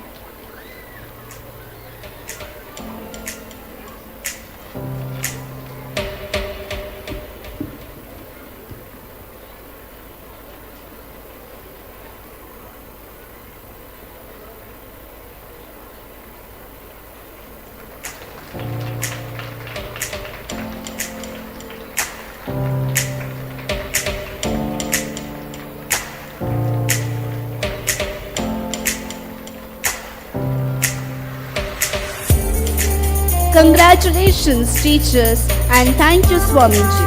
Speaker 11: Congratulations, teachers, and thank you, Swamiji.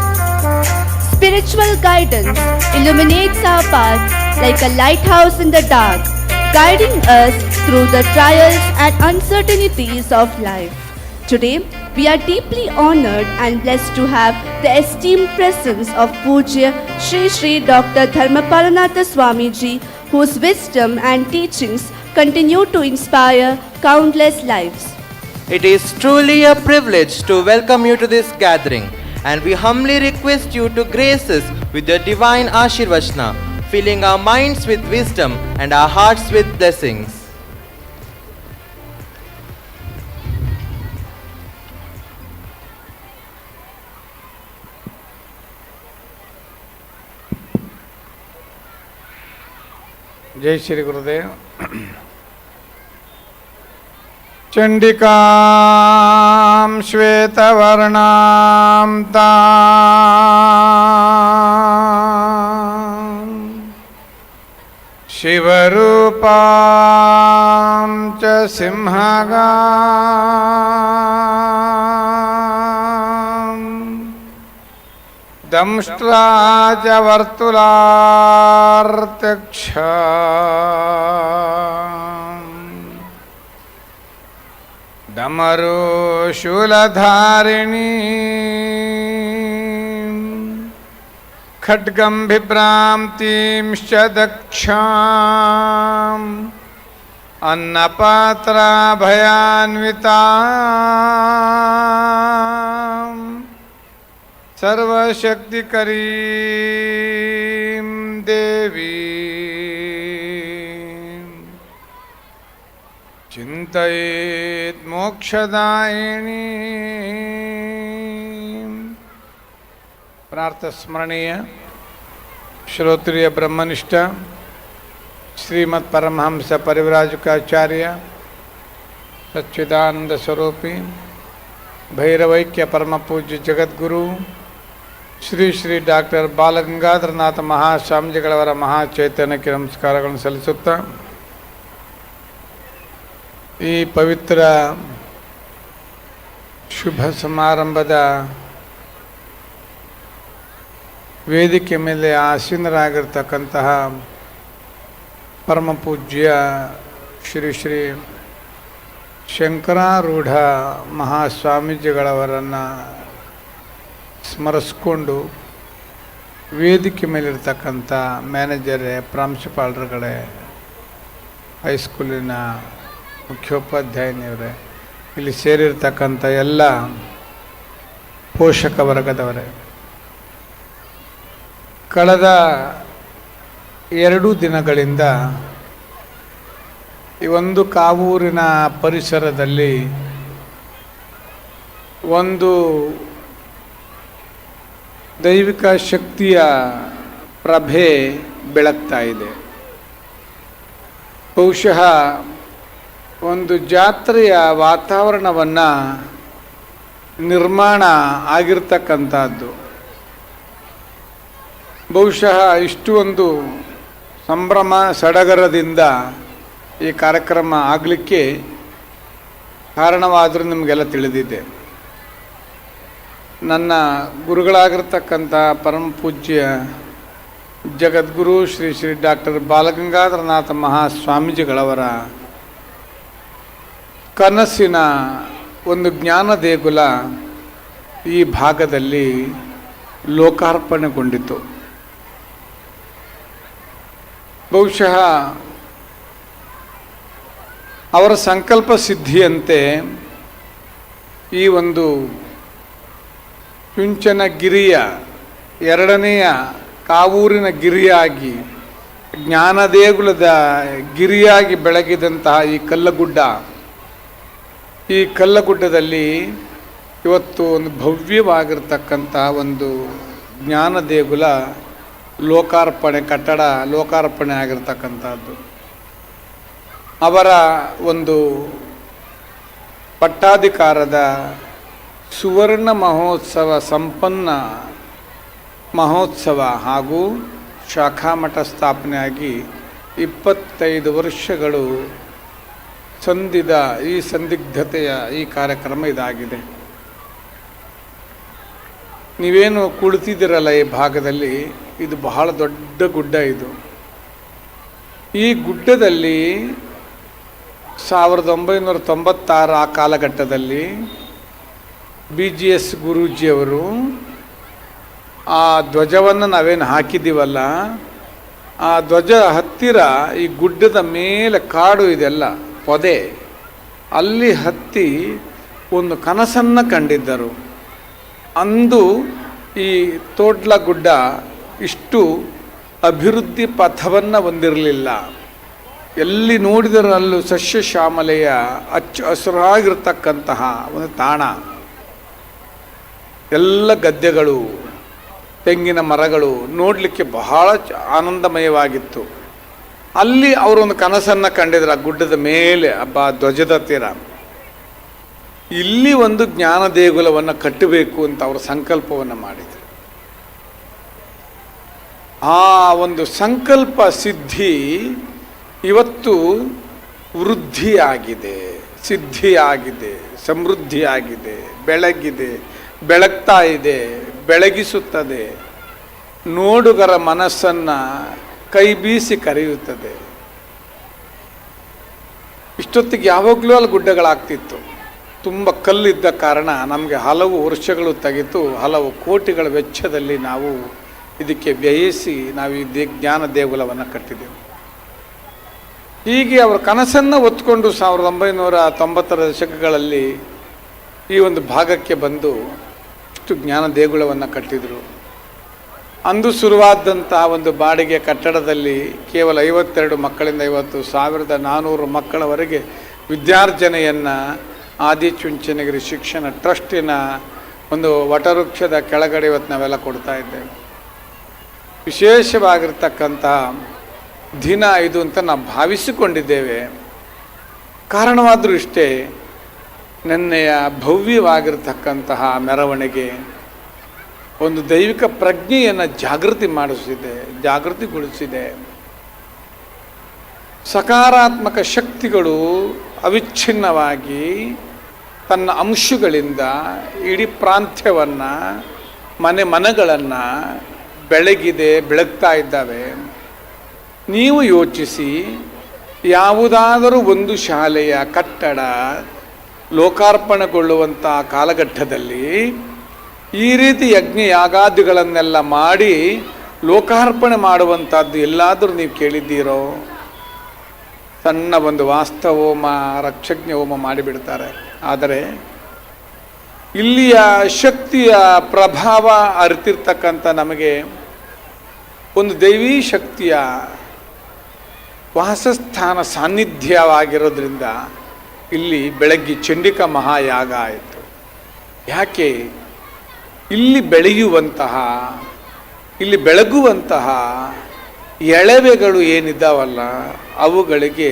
Speaker 11: Spiritual guidance illuminates our path like a lighthouse in the dark, guiding us through the trials and uncertainties of life. Today, we are deeply honored and blessed to have the esteemed presence of Pujya Sri Sri Dr. Dharmapalanatha Swamiji, whose wisdom and teachings continue to inspire countless lives.
Speaker 4: It is truly a privilege to welcome you to this gathering, and we humbly request you to grace us with your divine Ashirvachana, filling our minds with wisdom and our hearts with blessings.
Speaker 5: जय श्री गुरुदेव। चंडिकां श्वेतवर्णां तां शिवरूपां च सिंहगां दंष्ट्रा च वर्तुलार्तक्षां डमरुशूलधारिणी खड्गं बिभ्रांतींश्च दक्षाम् अन्नपात्राभयान्विताम् सर्वशक्तिकरीं देवीं चिन्तयेत् मोक्षदायिनी। प्रार्थस्मरणीय श्रोत्रिय ब्रह्मनिष्ठ श्रीमद् परमहंस परिव्राजकाचार्य
Speaker 9: ಸಚ್ಚಿದಾನಂದ ಸ್ವರೂಪಿ ಭೈರವೈಕ್ಯ ಪರಮ ಪೂಜ್ಯ ಜಗದ್ಗುರು ಶ್ರೀ ಶ್ರೀ ಡಾಕ್ಟರ್ ಬಾಲಗಂಗಾಧರನಾಥ ಮಹಾಸ್ವಾಮೀಜಿಗಳವರ ಮಹಾಚೈತನ್ಯಕ್ಕೆ ನಮಸ್ಕಾರಗಳನ್ನು ಸಲ್ಲಿಸುತ್ತಾ ಈ ಪವಿತ್ರ ಶುಭ ಸಮಾರಂಭದ ವೇದಿಕೆ ಮೇಲೆ ಆಸೀನರಾಗಿರ್ತಕ್ಕಂತಹ ಪರಮ ಪೂಜ್ಯ ಶ್ರೀ ಶ್ರೀ ಶಂಕರಾರೂಢ ಮಹಾಸ್ವಾಮೀಜಿಗಳವರನ್ನು ಸ್ಮರಿಸ್ಕೊಂಡು ವೇದಿಕೆ ಮೇಲಿರ್ತಕ್ಕಂಥ ಮ್ಯಾನೇಜರೇ, ಪ್ರಾಂಶುಪಾಲರುಗಳೇ, ಹೈಸ್ಕೂಲಿನ ಮುಖ್ಯೋಪಾಧ್ಯಾಯನಿಯವರೇ, ಇಲ್ಲಿ ಸೇರಿರ್ತಕ್ಕಂಥ ಎಲ್ಲ ಪೋಷಕ ವರ್ಗದವರೇ, ಕಳೆದ 2 ದಿನಗಳಿಂದ ಈ ಒಂದು ಕಾವೂರಿನ ಪರಿಸರದಲ್ಲಿ ಒಂದು ದೈವಿಕ ಶಕ್ತಿಯ ಪ್ರಭೆ ಬೆಳಗ್ತಾ ಇದೆ. ಬಹುಶಃ ಒಂದು ಜಾತ್ರೆಯ ವಾತಾವರಣವನ್ನು ನಿರ್ಮಾಣ ಆಗಿರ್ತಕ್ಕಂಥದ್ದು. ಬಹುಶಃ ಇಷ್ಟು ಒಂದು ಸಂಭ್ರಮ ಸಡಗರದಿಂದ ಈ ಕಾರ್ಯಕ್ರಮ ಆಗಲಿಕ್ಕೆ ಕಾರಣವಾದರೂ ನಿಮಗೆಲ್ಲ ತಿಳಿದಿದೆ. ನನ್ನ ಗುರುಗಳಾಗಿರ್ತಕ್ಕಂಥ ಪರಮ ಪೂಜ್ಯ ಜಗದ್ಗುರು ಶ್ರೀ ಶ್ರೀ ಡಾಕ್ಟರ್ ಬಾಲಗಂಗಾಧರನಾಥ ಮಹಾಸ್ವಾಮೀಜಿಗಳವರ ಕನಸಿನ ಒಂದು ಜ್ಞಾನ ದೇಗುಲ ಈ ಭಾಗದಲ್ಲಿ ಲೋಕಾರ್ಪಣೆಗೊಂಡಿತು. ಬಹುಶಃ ಅವರ ಸಂಕಲ್ಪ ಸಿದ್ಧಿಯಂತೆ ಈ ಒಂದು ಚುಂಚನಗಿರಿಯ 2ನೆಯ ಕಾವೂರಿನ ಗಿರಿಯಾಗಿ, ಜ್ಞಾನದೇಗುಲದ ಗಿರಿಯಾಗಿ ಬೆಳಗಿದಂತಹ ಈ ಕಲ್ಲಗುಡ್ಡದಲ್ಲಿ ಇವತ್ತು ಒಂದು ಭವ್ಯವಾಗಿರ್ತಕ್ಕಂಥ ಒಂದು ಜ್ಞಾನ ದೇಗುಲ ಕಟ್ಟಡ ಲೋಕಾರ್ಪಣೆ ಆಗಿರ್ತಕ್ಕಂಥದ್ದು. ಅವರ ಒಂದು ಪಟ್ಟಾಧಿಕಾರದ ಸುವರ್ಣ ಮಹೋತ್ಸವ ಸಂಪನ್ನ ಮಹೋತ್ಸವ ಹಾಗೂ ಶಾಖಾಮಠ ಸ್ಥಾಪನೆಯಾಗಿ 25 ವರ್ಷಗಳು ಸಂದಿದ ಈ ಸಂದಿಗ್ಧತೆಯ ಈ ಕಾರ್ಯಕ್ರಮ ಇದಾಗಿದೆ. ನೀವೇನು ಕುಳಿತಿದ್ದೀರಲ್ಲ ಈ ಭಾಗದಲ್ಲಿ, ಇದು ಬಹಳ ದೊಡ್ಡ ಗುಡ್ಡ. ಇದು ಈ ಗುಡ್ಡದಲ್ಲಿ 1996 ಆ ಕಾಲಘಟ್ಟದಲ್ಲಿ BGS ಗುರೂಜಿಯವರು ಆ ಧ್ವಜವನ್ನು ನಾವೇನು ಹಾಕಿದ್ದೀವಲ್ಲ, ಆ ಧ್ವಜ ಹತ್ತಿರ ಈ ಗುಡ್ಡದ ಮೇಲೆ ಕಾಡು ಇದೆಲ್ಲ ಪೊದೆ, ಅಲ್ಲಿ ಹತ್ತಿ ಒಂದು ಕನಸನ್ನು ಕಂಡಿದ್ದರು. ಅಂದು ಈ ತೋಡ್ಲಗುಡ್ಡ ಇಷ್ಟು ಅಭಿವೃದ್ಧಿ ಪಥವನ್ನು ಹೊಂದಿರಲಿಲ್ಲ. ಎಲ್ಲಿ ನೋಡಿದರಲ್ಲೂ ಸಸ್ಯ ಶ್ಯಾಮಲೆಯ ಹಸುರಾಗಿರ್ತಕ್ಕಂತಹ ಒಂದು ತಾಣ, ಎಲ್ಲ ಗದ್ದೆಗಳು, ತೆಂಗಿನ ಮರಗಳು, ನೋಡಲಿಕ್ಕೆ ಬಹಳ ಆನಂದಮಯವಾಗಿತ್ತು. ಅಲ್ಲಿ ಅವರೊಂದು ಕನಸನ್ನು ಕಂಡಿದ್ರು, ಆ ಗುಡ್ಡದ ಮೇಲೆ ಧ್ವಜದ ತೀರ ಇಲ್ಲಿ ಒಂದು ಜ್ಞಾನ ದೇಗುಲವನ್ನು ಕಟ್ಟಬೇಕು ಅಂತ ಅವರು ಸಂಕಲ್ಪವನ್ನು ಮಾಡಿದರು. ಆ ಒಂದು ಸಂಕಲ್ಪ ಸಿದ್ಧಿ ಇವತ್ತು ವೃದ್ಧಿಯಾಗಿದೆ, ಸಿದ್ಧಿಯಾಗಿದೆ, ಸಮೃದ್ಧಿಯಾಗಿದೆ, ಬೆಳಗ್ತಾ ಇದೆ, ಬೆಳಗಿಸುತ್ತದೆ, ನೋಡುಗರ ಮನಸ್ಸನ್ನು ಕೈ ಬೀಸಿ ಕರೆಯುತ್ತದೆ. ಇಷ್ಟೊತ್ತಿಗೆ ಯಾವಾಗಲೂ ಅಲ್ಲಿ ಗುಡ್ಡಗಳಾಗ್ತಿತ್ತು. ತುಂಬ ಕಲ್ಲಿದ್ದ ಕಾರಣ ನಮಗೆ ಹಲವು ವರ್ಷಗಳು ತೆಗೆದು ಹಲವು ಕೋಟಿಗಳ ವೆಚ್ಚದಲ್ಲಿ ನಾವು ಇದಕ್ಕೆ ವ್ಯಯಿಸಿ ನಾವು ಈ ಜ್ಞಾನ ದೇಗುಲವನ್ನು ಕಟ್ಟಿದೆವು. ಹೀಗೆ ಅವರ ಕನಸನ್ನು ಹೊತ್ಕೊಂಡು 1990ರ ದಶಕಗಳಲ್ಲಿ ಈ ಒಂದು ಭಾಗಕ್ಕೆ ಬಂದು ಇಷ್ಟು ಜ್ಞಾನ ದೇಗುಲವನ್ನು ಕಟ್ಟಿದರು. ಅಂದು ಶುರುವಾದಂತಹ ಒಂದು ಬಾಡಿಗೆ ಕಟ್ಟಡದಲ್ಲಿ ಕೇವಲ 52 ಮಕ್ಕಳಿಂದ ಇವತ್ತು 1400 ಮಕ್ಕಳವರೆಗೆ ವಿದ್ಯಾರ್ಜನೆಯನ್ನು ಆದಿಚುಂಚನಗಿರಿ ಶಿಕ್ಷಣ ಟ್ರಸ್ಟಿನ ಒಂದು ವಟವೃಕ್ಷದ ಕೆಳಗಡೆ ಇವತ್ತು ನಾವೆಲ್ಲ ಕೊಡ್ತಾ ಇದ್ದೇವೆ. ವಿಶೇಷವಾಗಿರ್ತಕ್ಕಂಥ ದಿನ ಇದು ಅಂತ ನಾವು ಭಾವಿಸಿಕೊಂಡಿದ್ದೇವೆ. ಕಾರಣವಾದರೂ ಇಷ್ಟೇ,
Speaker 5: ನೆನ್ನೆಯ ಭವ್ಯವಾಗಿರ್ತಕ್ಕಂತಹ ಮೆರವಣಿಗೆ ಒಂದು ದೈವಿಕ ಪ್ರಜ್ಞೆಯನ್ನು ಜಾಗೃತಿಗೊಳಿಸಿದೆ. ಸಕಾರಾತ್ಮಕ ಶಕ್ತಿಗಳು ಅವಿಚ್ಛಿನ್ನವಾಗಿ ತನ್ನ ಅಂಶಗಳಿಂದ ಇಡೀ ಪ್ರಾಂತ್ಯವನ್ನು ಮನೆಗಳನ್ನು ಬೆಳಗ್ತಾ ಇದ್ದಾವೆ. ನೀವು ಯೋಚಿಸಿ, ಯಾವುದಾದರೂ ಒಂದು ಶಾಲೆಯ ಕಟ್ಟಡ ಲೋಕಾರ್ಪಣೆಗೊಳ್ಳುವಂಥ ಕಾಲಘಟ್ಟದಲ್ಲಿ ಈ ರೀತಿ ಯಜ್ಞ ಯಾಗಾದಿಗಳನ್ನೆಲ್ಲ ಮಾಡಿ ಲೋಕಾರ್ಪಣೆ ಮಾಡುವಂಥದ್ದು ಎಲ್ಲಾದರೂ ನೀವು ಕೇಳಿದ್ದೀರೋ? ಸಣ್ಣ ಒಂದು ವಾಸ್ತವೋಮ ರಕ್ಷಜ್ಞ ಹೋಮ ಮಾಡಿಬಿಡ್ತಾರೆ. ಆದರೆ ಇಲ್ಲಿಯ ಶಕ್ತಿಯ ಪ್ರಭಾವ ಅರಿತಿರ್ತಕ್ಕಂಥ ನಮಗೆ ಒಂದು ದೈವೀ ಶಕ್ತಿಯ ವಾಸಸ್ಥಾನ ಸಾನ್ನಿಧ್ಯವಾಗಿರೋದ್ರಿಂದ ಇಲ್ಲಿ ಬೆಳಗ್ಗೆ ಚಂಡಿಕಾ ಮಹಾಯಾಗ ಆಯಿತು. ಯಾಕೆ? ಇಲ್ಲಿ ಬೆಳಗುವಂತಹ ಎಳವೆಗಳು ಏನಿದ್ದಾವಲ್ಲ, ಅವುಗಳಿಗೆ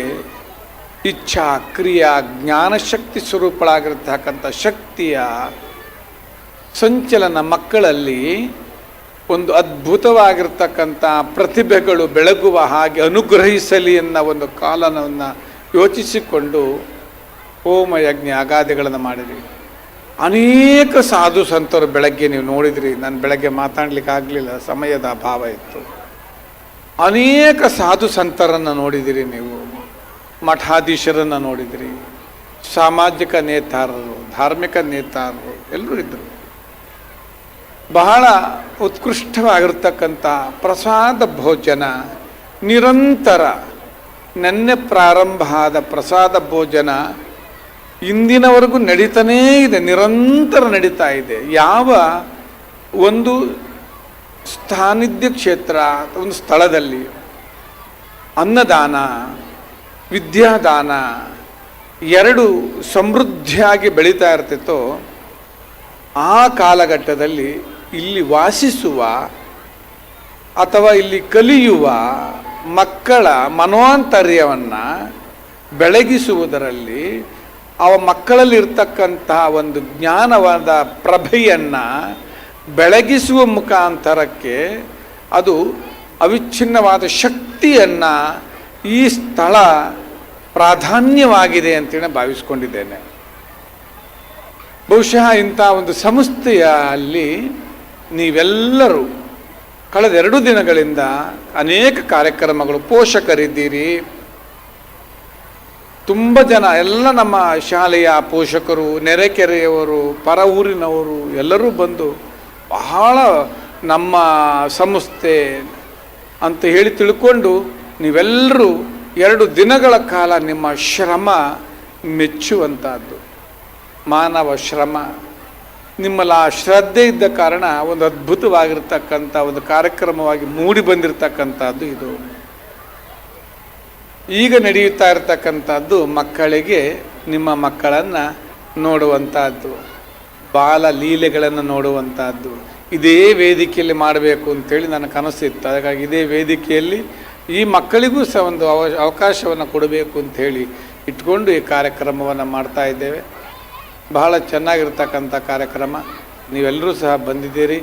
Speaker 5: ಇಚ್ಛಾ, ಕ್ರಿಯಾ, ಜ್ಞಾನಶಕ್ತಿ ಸ್ವರೂಪಳಾಗಿರ್ತಕ್ಕಂಥ ಶಕ್ತಿಯ ಸಂಚಲನ ಮಕ್ಕಳಲ್ಲಿ ಒಂದು ಅದ್ಭುತವಾಗಿರ್ತಕ್ಕಂಥ ಪ್ರತಿಭೆಗಳು ಬೆಳಗುವ ಹಾಗೆ ಅನುಗ್ರಹಿಸಲಿ ಅನ್ನೋ ಒಂದು ಕಾಲನವನ್ನು ಯೋಚಿಸಿಕೊಂಡು ಹೋಮ ಯಜ್ಞ ಅಗಾದಿಗಳನ್ನು ಮಾಡಿದ್ವಿ. ಅನೇಕ ಸಾಧು ಸಂತರು ಬೆಳಗ್ಗೆ ನೀವು ನೋಡಿದ್ರಿ. ನಾನು ಬೆಳಗ್ಗೆ ಮಾತಾಡ್ಲಿಕ್ಕೆ ಆಗಲಿಲ್ಲ, ಸಮಯದ ಅಭಾವ ಇತ್ತು. ಅನೇಕ ಸಾಧು ಸಂತರನ್ನು ನೋಡಿದಿರಿ ನೀವು, ಮಠಾಧೀಶರನ್ನು ನೋಡಿದಿರಿ, ಸಾಮಾಜಿಕ ನೇತಾರರು, ಧಾರ್ಮಿಕ ನೇತಾರರು ಎಲ್ಲರೂ ಇದ್ದರು. ಬಹಳ ಉತ್ಕೃಷ್ಟವಾಗಿರ್ತಕ್ಕಂಥ ಪ್ರಸಾದ ಭೋಜನ ನಿರಂತರ, ನೆನ್ನೆ ಪ್ರಾರಂಭ ಆದ ಪ್ರಸಾದ ಭೋಜನ ಇಂದಿನವರೆಗೂ ನಡೀತಾನೇ ಇದೆ, ನಿರಂತರ ನಡೀತಾ ಇದೆ. ಯಾವ ಒಂದು ಸಾನ್ನಿಧ್ಯ ಕ್ಷೇತ್ರ, ಒಂದು ಸ್ಥಳದಲ್ಲಿ ಅನ್ನದಾನ, ವಿದ್ಯಾದಾನ ಎರಡು ಸಮೃದ್ಧಿಯಾಗಿ ಬೆಳೀತಾ ಇರ್ತಿತ್ತೋ, ಆ ಕಾಲಘಟ್ಟದಲ್ಲಿ ಇಲ್ಲಿ ವಾಸಿಸುವ ಅಥವಾ ಇಲ್ಲಿ ಕಲಿಯುವ ಮಕ್ಕಳ ಮನೋಂತರ್ಯವನ್ನು ಬೆಳಗಿಸುವುದರಲ್ಲಿ, ಅವ ಮಕ್ಕಳಲ್ಲಿರ್ತಕ್ಕಂತಹ ಒಂದು ಜ್ಞಾನವಾದ ಪ್ರಭೆಯನ್ನು ಬೆಳಗಿಸುವ ಮುಖಾಂತರಕ್ಕೆ ಅದು ಅವಿಚ್ಛಿನ್ನವಾದ ಶಕ್ತಿಯನ್ನು ಈ ಸ್ಥಳ ಪ್ರಾಧಾನ್ಯವಾಗಿದೆ ಅಂತೇಳಿ ಭಾವಿಸ್ಕೊಂಡಿದ್ದೇನೆ. ಬಹುಶಃ ಇಂಥ ಒಂದು ಸಂಸ್ಥೆಯಲ್ಲಿ ನೀವೆಲ್ಲರೂ ಕಳೆದ 2 ದಿನಗಳಿಂದ ಅನೇಕ ಕಾರ್ಯಕ್ರಮಗಳು, ಪೋಷಕರಿದ್ದೀರಿ, ತುಂಬ ಜನ, ಎಲ್ಲ ನಮ್ಮ ಶಾಲೆಯ ಪೋಷಕರು, ನೆರೆಕೆರೆಯವರು, ಪರ ಊರಿನವರು ಎಲ್ಲರೂ ಬಂದು ಬಹಳ ನಮ್ಮ ಸಂಸ್ಥೆ ಅಂತ ಹೇಳಿ ತಿಳ್ಕೊಂಡು ನೀವೆಲ್ಲರೂ 2 ದಿನಗಳ ಕಾಲ ನಿಮ್ಮ ಶ್ರಮ ಮೆಚ್ಚುವಂಥದ್ದು. ಮಾನವ ಶ್ರಮ ನಿಮ್ಮಲ್ಲಿ ಆ ಶ್ರದ್ಧೆ ಇದ್ದ ಕಾರಣ ಒಂದು ಅದ್ಭುತವಾಗಿರ್ತಕ್ಕಂಥ ಒಂದು ಕಾರ್ಯಕ್ರಮವಾಗಿ ಮೂಡಿ ಬಂದಿರತಕ್ಕಂಥದ್ದು ಇದು. ಈಗ ನಡೆಯುತ್ತಾ ಇರತಕ್ಕಂಥದ್ದು ಮಕ್ಕಳಿಗೆ, ನಿಮ್ಮ ಮಕ್ಕಳನ್ನು ನೋಡುವಂಥದ್ದು, ಬಾಲ ಲೀಲೆಗಳನ್ನು ನೋಡುವಂಥದ್ದು. ಇದೇ ವೇದಿಕೆಯಲ್ಲಿ ಮಾಡಬೇಕು ಅಂತೇಳಿ ನನ್ನ ಕನಸಿತ್ತು. ಹಾಗಾಗಿ ಇದೇ ವೇದಿಕೆಯಲ್ಲಿ ಈ ಮಕ್ಕಳಿಗೂ ಸಹ ಒಂದು ಅವಕಾಶವನ್ನು ಕೊಡಬೇಕು ಅಂಥೇಳಿ ಇಟ್ಕೊಂಡು ಈ ಕಾರ್ಯಕ್ರಮವನ್ನು ಮಾಡ್ತಾ ಇದ್ದೇವೆ. ಬಹಳ ಚೆನ್ನಾಗಿರ್ತಕ್ಕಂಥ ಕಾರ್ಯಕ್ರಮ. ನೀವೆಲ್ಲರೂ ಸಹ ಬಂದಿದ್ದೀರಿ.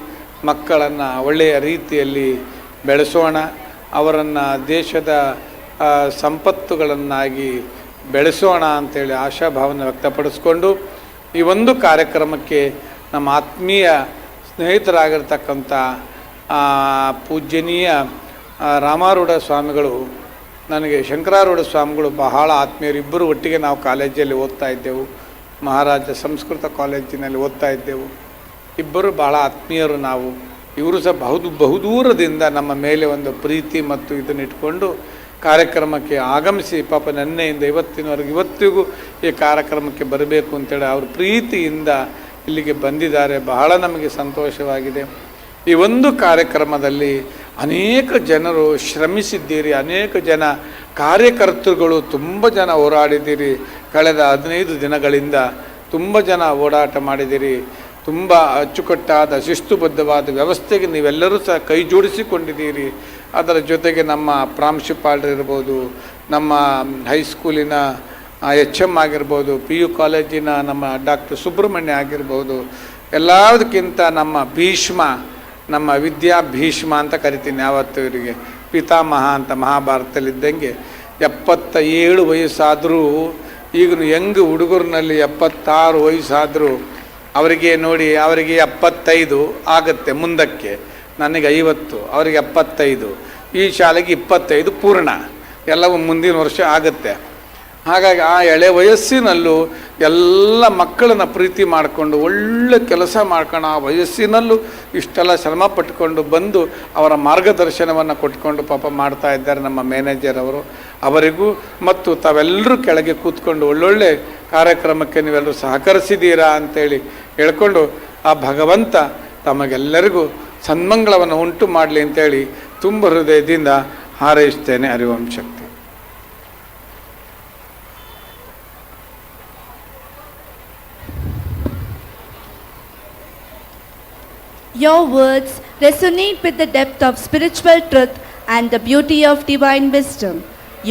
Speaker 5: ಮಕ್ಕಳನ್ನು ಒಳ್ಳೆಯ ರೀತಿಯಲ್ಲಿ ಬೆಳೆಸೋಣ, ಅವರನ್ನು ದೇಶದ ಸಂಪತ್ತುಗಳನ್ನಾಗಿ ಬೆಳೆಸೋಣ ಅಂಥೇಳಿ ಆಶಾಭಾವನೆ ವ್ಯಕ್ತಪಡಿಸ್ಕೊಂಡು ಈ ಒಂದು ಕಾರ್ಯಕ್ರಮಕ್ಕೆ ನಮ್ಮ ಆತ್ಮೀಯ ಸ್ನೇಹಿತರಾಗಿರ್ತಕ್ಕಂಥ ಪೂಜ್ಯನೀಯ ರಾಮಾರೂಢ ಸ್ವಾಮಿಗಳು, ನನಗೆ ಶಂಕರಾರೂಢ ಸ್ವಾಮಿಗಳು ಬಹಳ ಆತ್ಮೀಯರು. ಇಬ್ಬರು ಒಟ್ಟಿಗೆ ನಾವು ಕಾಲೇಜಲ್ಲಿ ಓದ್ತಾ ಇದ್ದೆವು, ಮಹಾರಾಜ ಸಂಸ್ಕೃತ ಕಾಲೇಜಿನಲ್ಲಿ ಓದ್ತಾ ಇದ್ದೆವು. ಇಬ್ಬರು ಬಹಳ ಆತ್ಮೀಯರು ನಾವು. ಇವರು ಸಹ ಬಹುದೂರದಿಂದ ನಮ್ಮ ಮೇಲೆ ಒಂದು ಪ್ರೀತಿ ಮತ್ತು ಇದನ್ನು ಇಟ್ಕೊಂಡು ಕಾರ್ಯಕ್ರಮಕ್ಕೆ ಆಗಮಿಸಿ, ಪಾಪ ನೆನ್ನೆಯಿಂದ ಇವತ್ತಿಗೂ ಈ ಕಾರ್ಯಕ್ರಮಕ್ಕೆ ಬರಬೇಕು ಅಂತೇಳಿ ಅವ್ರ ಪ್ರೀತಿಯಿಂದ ಇಲ್ಲಿಗೆ ಬಂದಿದ್ದಾರೆ. ಬಹಳ ನಮಗೆ ಸಂತೋಷವಾಗಿದೆ. ಈ ಒಂದು ಕಾರ್ಯಕ್ರಮದಲ್ಲಿ ಅನೇಕ ಜನರು ಶ್ರಮಿಸಿದ್ದೀರಿ, ಅನೇಕ ಜನ ಕಾರ್ಯಕರ್ತರುಗಳು ತುಂಬ ಜನ ಹೋರಾಡಿದ್ದೀರಿ. ಕಳೆದ 15 ದಿನಗಳಿಂದ ತುಂಬ ಜನ ಓಡಾಟ ಮಾಡಿದ್ದೀರಿ. ತುಂಬ ಅಚ್ಚುಕಟ್ಟಾದ ಶಿಸ್ತುಬದ್ಧವಾದ ವ್ಯವಸ್ಥೆಗೆ ನೀವೆಲ್ಲರೂ ಸಹ ಕೈ ಜೋಡಿಸಿಕೊಂಡಿದ್ದೀರಿ. ಅದರ ಜೊತೆಗೆ ನಮ್ಮ ಪ್ರಾಂಶುಪಾಲರಿರ್ಬೋದು, ನಮ್ಮ ಹೈಸ್ಕೂಲಿನ HM ಆಗಿರ್ಬೋದು, PU ಕಾಲೇಜಿನ ನಮ್ಮ ಡಾಕ್ಟರ್ ಸುಬ್ರಹ್ಮಣ್ಯ ಆಗಿರ್ಬೋದು, ಎಲ್ಲದಕ್ಕಿಂತ ನಮ್ಮ ಭೀಷ್ಮ, ನಮ್ಮ ವಿದ್ಯಾ ಭೀಷ್ಮ ಅಂತ ಕರಿತೀನಿ ಯಾವತ್ತು ಇವರಿಗೆ, ಪಿತಾಮಹ ಅಂತ ಮಹಾಭಾರತದಲ್ಲಿದ್ದಂಗೆ 77 ವಯಸ್ಸಾದರೂ ಈಗನು ಯಂಗ್ ಹುಡುಗರಿನಲ್ಲಿ 76 ವಯಸ್ಸಾದರೂ ಅವರಿಗೆ ನೋಡಿ, ಅವರಿಗೆ 75 ಆಗುತ್ತೆ ಮುಂದಕ್ಕೆ, ನನಗೆ 50, ಅವರಿಗೆ 75, ಈ ಶಾಲೆಗೆ 25 ಪೂರ್ಣ, ಎಲ್ಲವೂ ಮುಂದಿನ ವರ್ಷ ಆಗುತ್ತೆ. ಹಾಗಾಗಿ ಆ ಎಳೆ ವಯಸ್ಸಿನಲ್ಲೂ ಎಲ್ಲ ಮಕ್ಕಳನ್ನ ಪ್ರೀತಿ ಮಾಡಿಕೊಂಡು ಒಳ್ಳೆ ಕೆಲಸ ಮಾಡ್ಕೊಂಡು ಆ ವಯಸ್ಸಿನಲ್ಲೂ ಇಷ್ಟೆಲ್ಲ ಶ್ರಮ ಪಟ್ಕೊಂಡು ಬಂದು ಅವರ ಮಾರ್ಗದರ್ಶನವನ್ನು ಕೊಟ್ಕೊಂಡು ಪಾಪ ಮಾಡ್ತಾ ಇದ್ದಾರೆ ನಮ್ಮ ಮ್ಯಾನೇಜರ್ ಅವರು. ಅವರಿಗೂ ಮತ್ತು ತಾವೆಲ್ಲರೂ ಕೆಳಗೆ ಕೂತ್ಕೊಂಡು ಒಳ್ಳೊಳ್ಳೆ ಕಾರ್ಯಕ್ರಮಕ್ಕೆ ನೀವೆಲ್ಲರೂ ಸಹಕರಿಸಿದ್ದೀರಾ ಅಂತೇಳಿ ಹೇಳ್ಕೊಂಡು ಆ ಭಗವಂತ ತಮಗೆಲ್ಲರಿಗೂ ಸನ್ಮಂಗಳವನ್ನು ಉಂಟು ಮಾಡಲಿ ಅಂತೇಳಿ ತುಂಬ ಹೃದಯದಿಂದ ಹಾರೈಸ್ತೇನೆ. ಹರಿವಂಶ ಶಕ್ತಿ.
Speaker 11: Your words resonate with the depth of spiritual truth and the beauty of divine wisdom.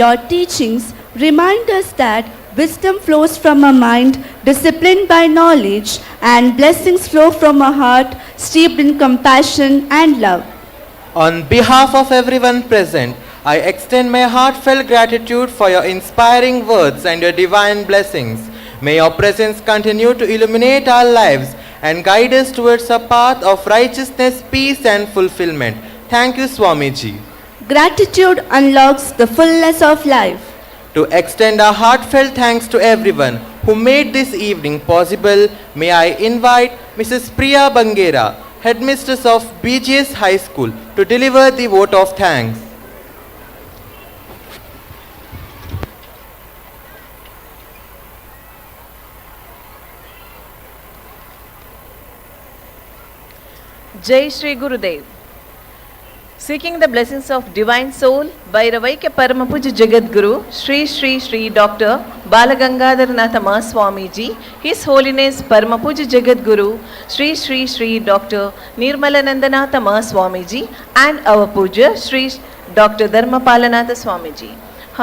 Speaker 11: Your teachings remind us that wisdom flows from a mind disciplined by knowledge, and blessings flow from a heart steeped in compassion and love.
Speaker 4: On behalf of everyone present, I extend my heartfelt gratitude for your inspiring words and your divine blessings. May your presence continue to illuminate our lives and guide us towards a path of righteousness, peace and fulfillment. Thank you, Swamiji.
Speaker 11: Gratitude unlocks the fullness of life.
Speaker 4: To extend our heartfelt thanks to everyone who made this evening possible, may I invite Mrs. Priya Bangera, Headmistress of BGS High School, to deliver the vote of thanks.
Speaker 2: Jai Shri Gurudev. Seeking the blessings of divine soul, Bhairavaikya Paramapuja Jagadguru, Shri Shri Shri Dr. Balagangadharanatha Mahaswamiji, His Holiness Paramapuja Jagadguru, Shri Shri Shri Dr. Nirmalanandanatha Mahaswamiji, and our Puja, Shri Dr. Dharmapalanatha Swamiji.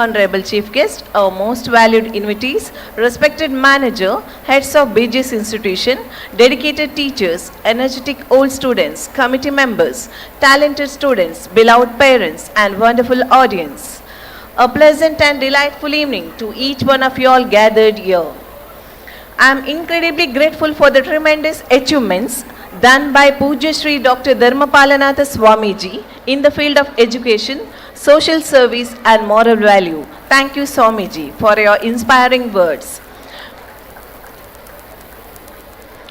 Speaker 2: Honorable Chief Guest, our most valued invitees, respected manager, heads of BGS institution, dedicated teachers, energetic old students, committee members, talented students, beloved parents, and wonderful audience. A pleasant and delightful evening to each one of you all gathered here. I am incredibly grateful for the tremendous achievements done by Puja Shri Dr. Dharmapalanatha Swamiji in the field of education, social service and moral value. Thank you, Swamiji, for your inspiring words.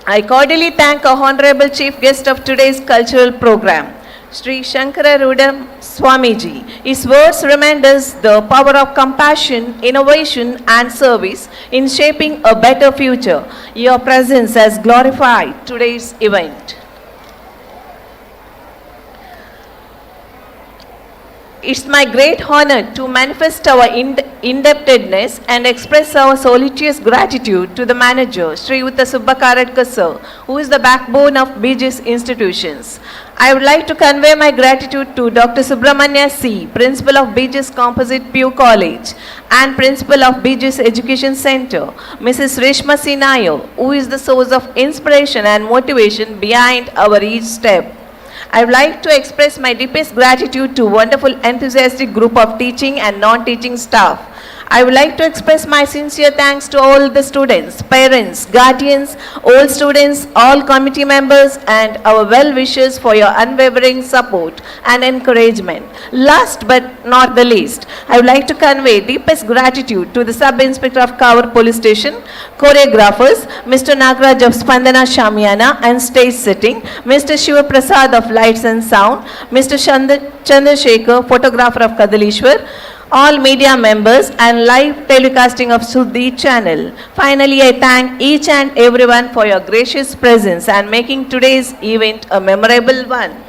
Speaker 2: I cordially thank our honorable chief guest of today's cultural program, Sri Shankararudam Swamiji. His words remind us the power of compassion, innovation and service in shaping a better future. Your presence has glorified today's event. It's my great honor to manifest our indebtedness and express our solicitous gratitude to the manager, Sri Uta Subbakaradkar sir, who is the backbone of BGS institutions. I would like to convey my gratitude to Dr. Subramanya C., Principal of BGS Composite PU College and Principal of BGS Education Center, Mrs. Reshma C. Nair, who is the source of inspiration and motivation behind our each step. I would like to express my deepest gratitude to wonderful enthusiastic group of teaching and non-teaching staff. I would like to express my sincere thanks to all the students, parents, guardians, all students, all committee members and our well-wishers for your unwavering support and encouragement. Last but not the least, I would like to convey deepest gratitude to the Sub-Inspector of Kawar Police Station, choreographers, Mr. Nagraj of Spandana Shamiana and stage setting, Mr. Shiva Prasad of Lights and Sound, Mr. Chandrasekhar, photographer of Kadalishwar, all media members and live telecasting of Suddhi channel. Finally, I thank each and everyone for your gracious presence and making today's event a memorable one.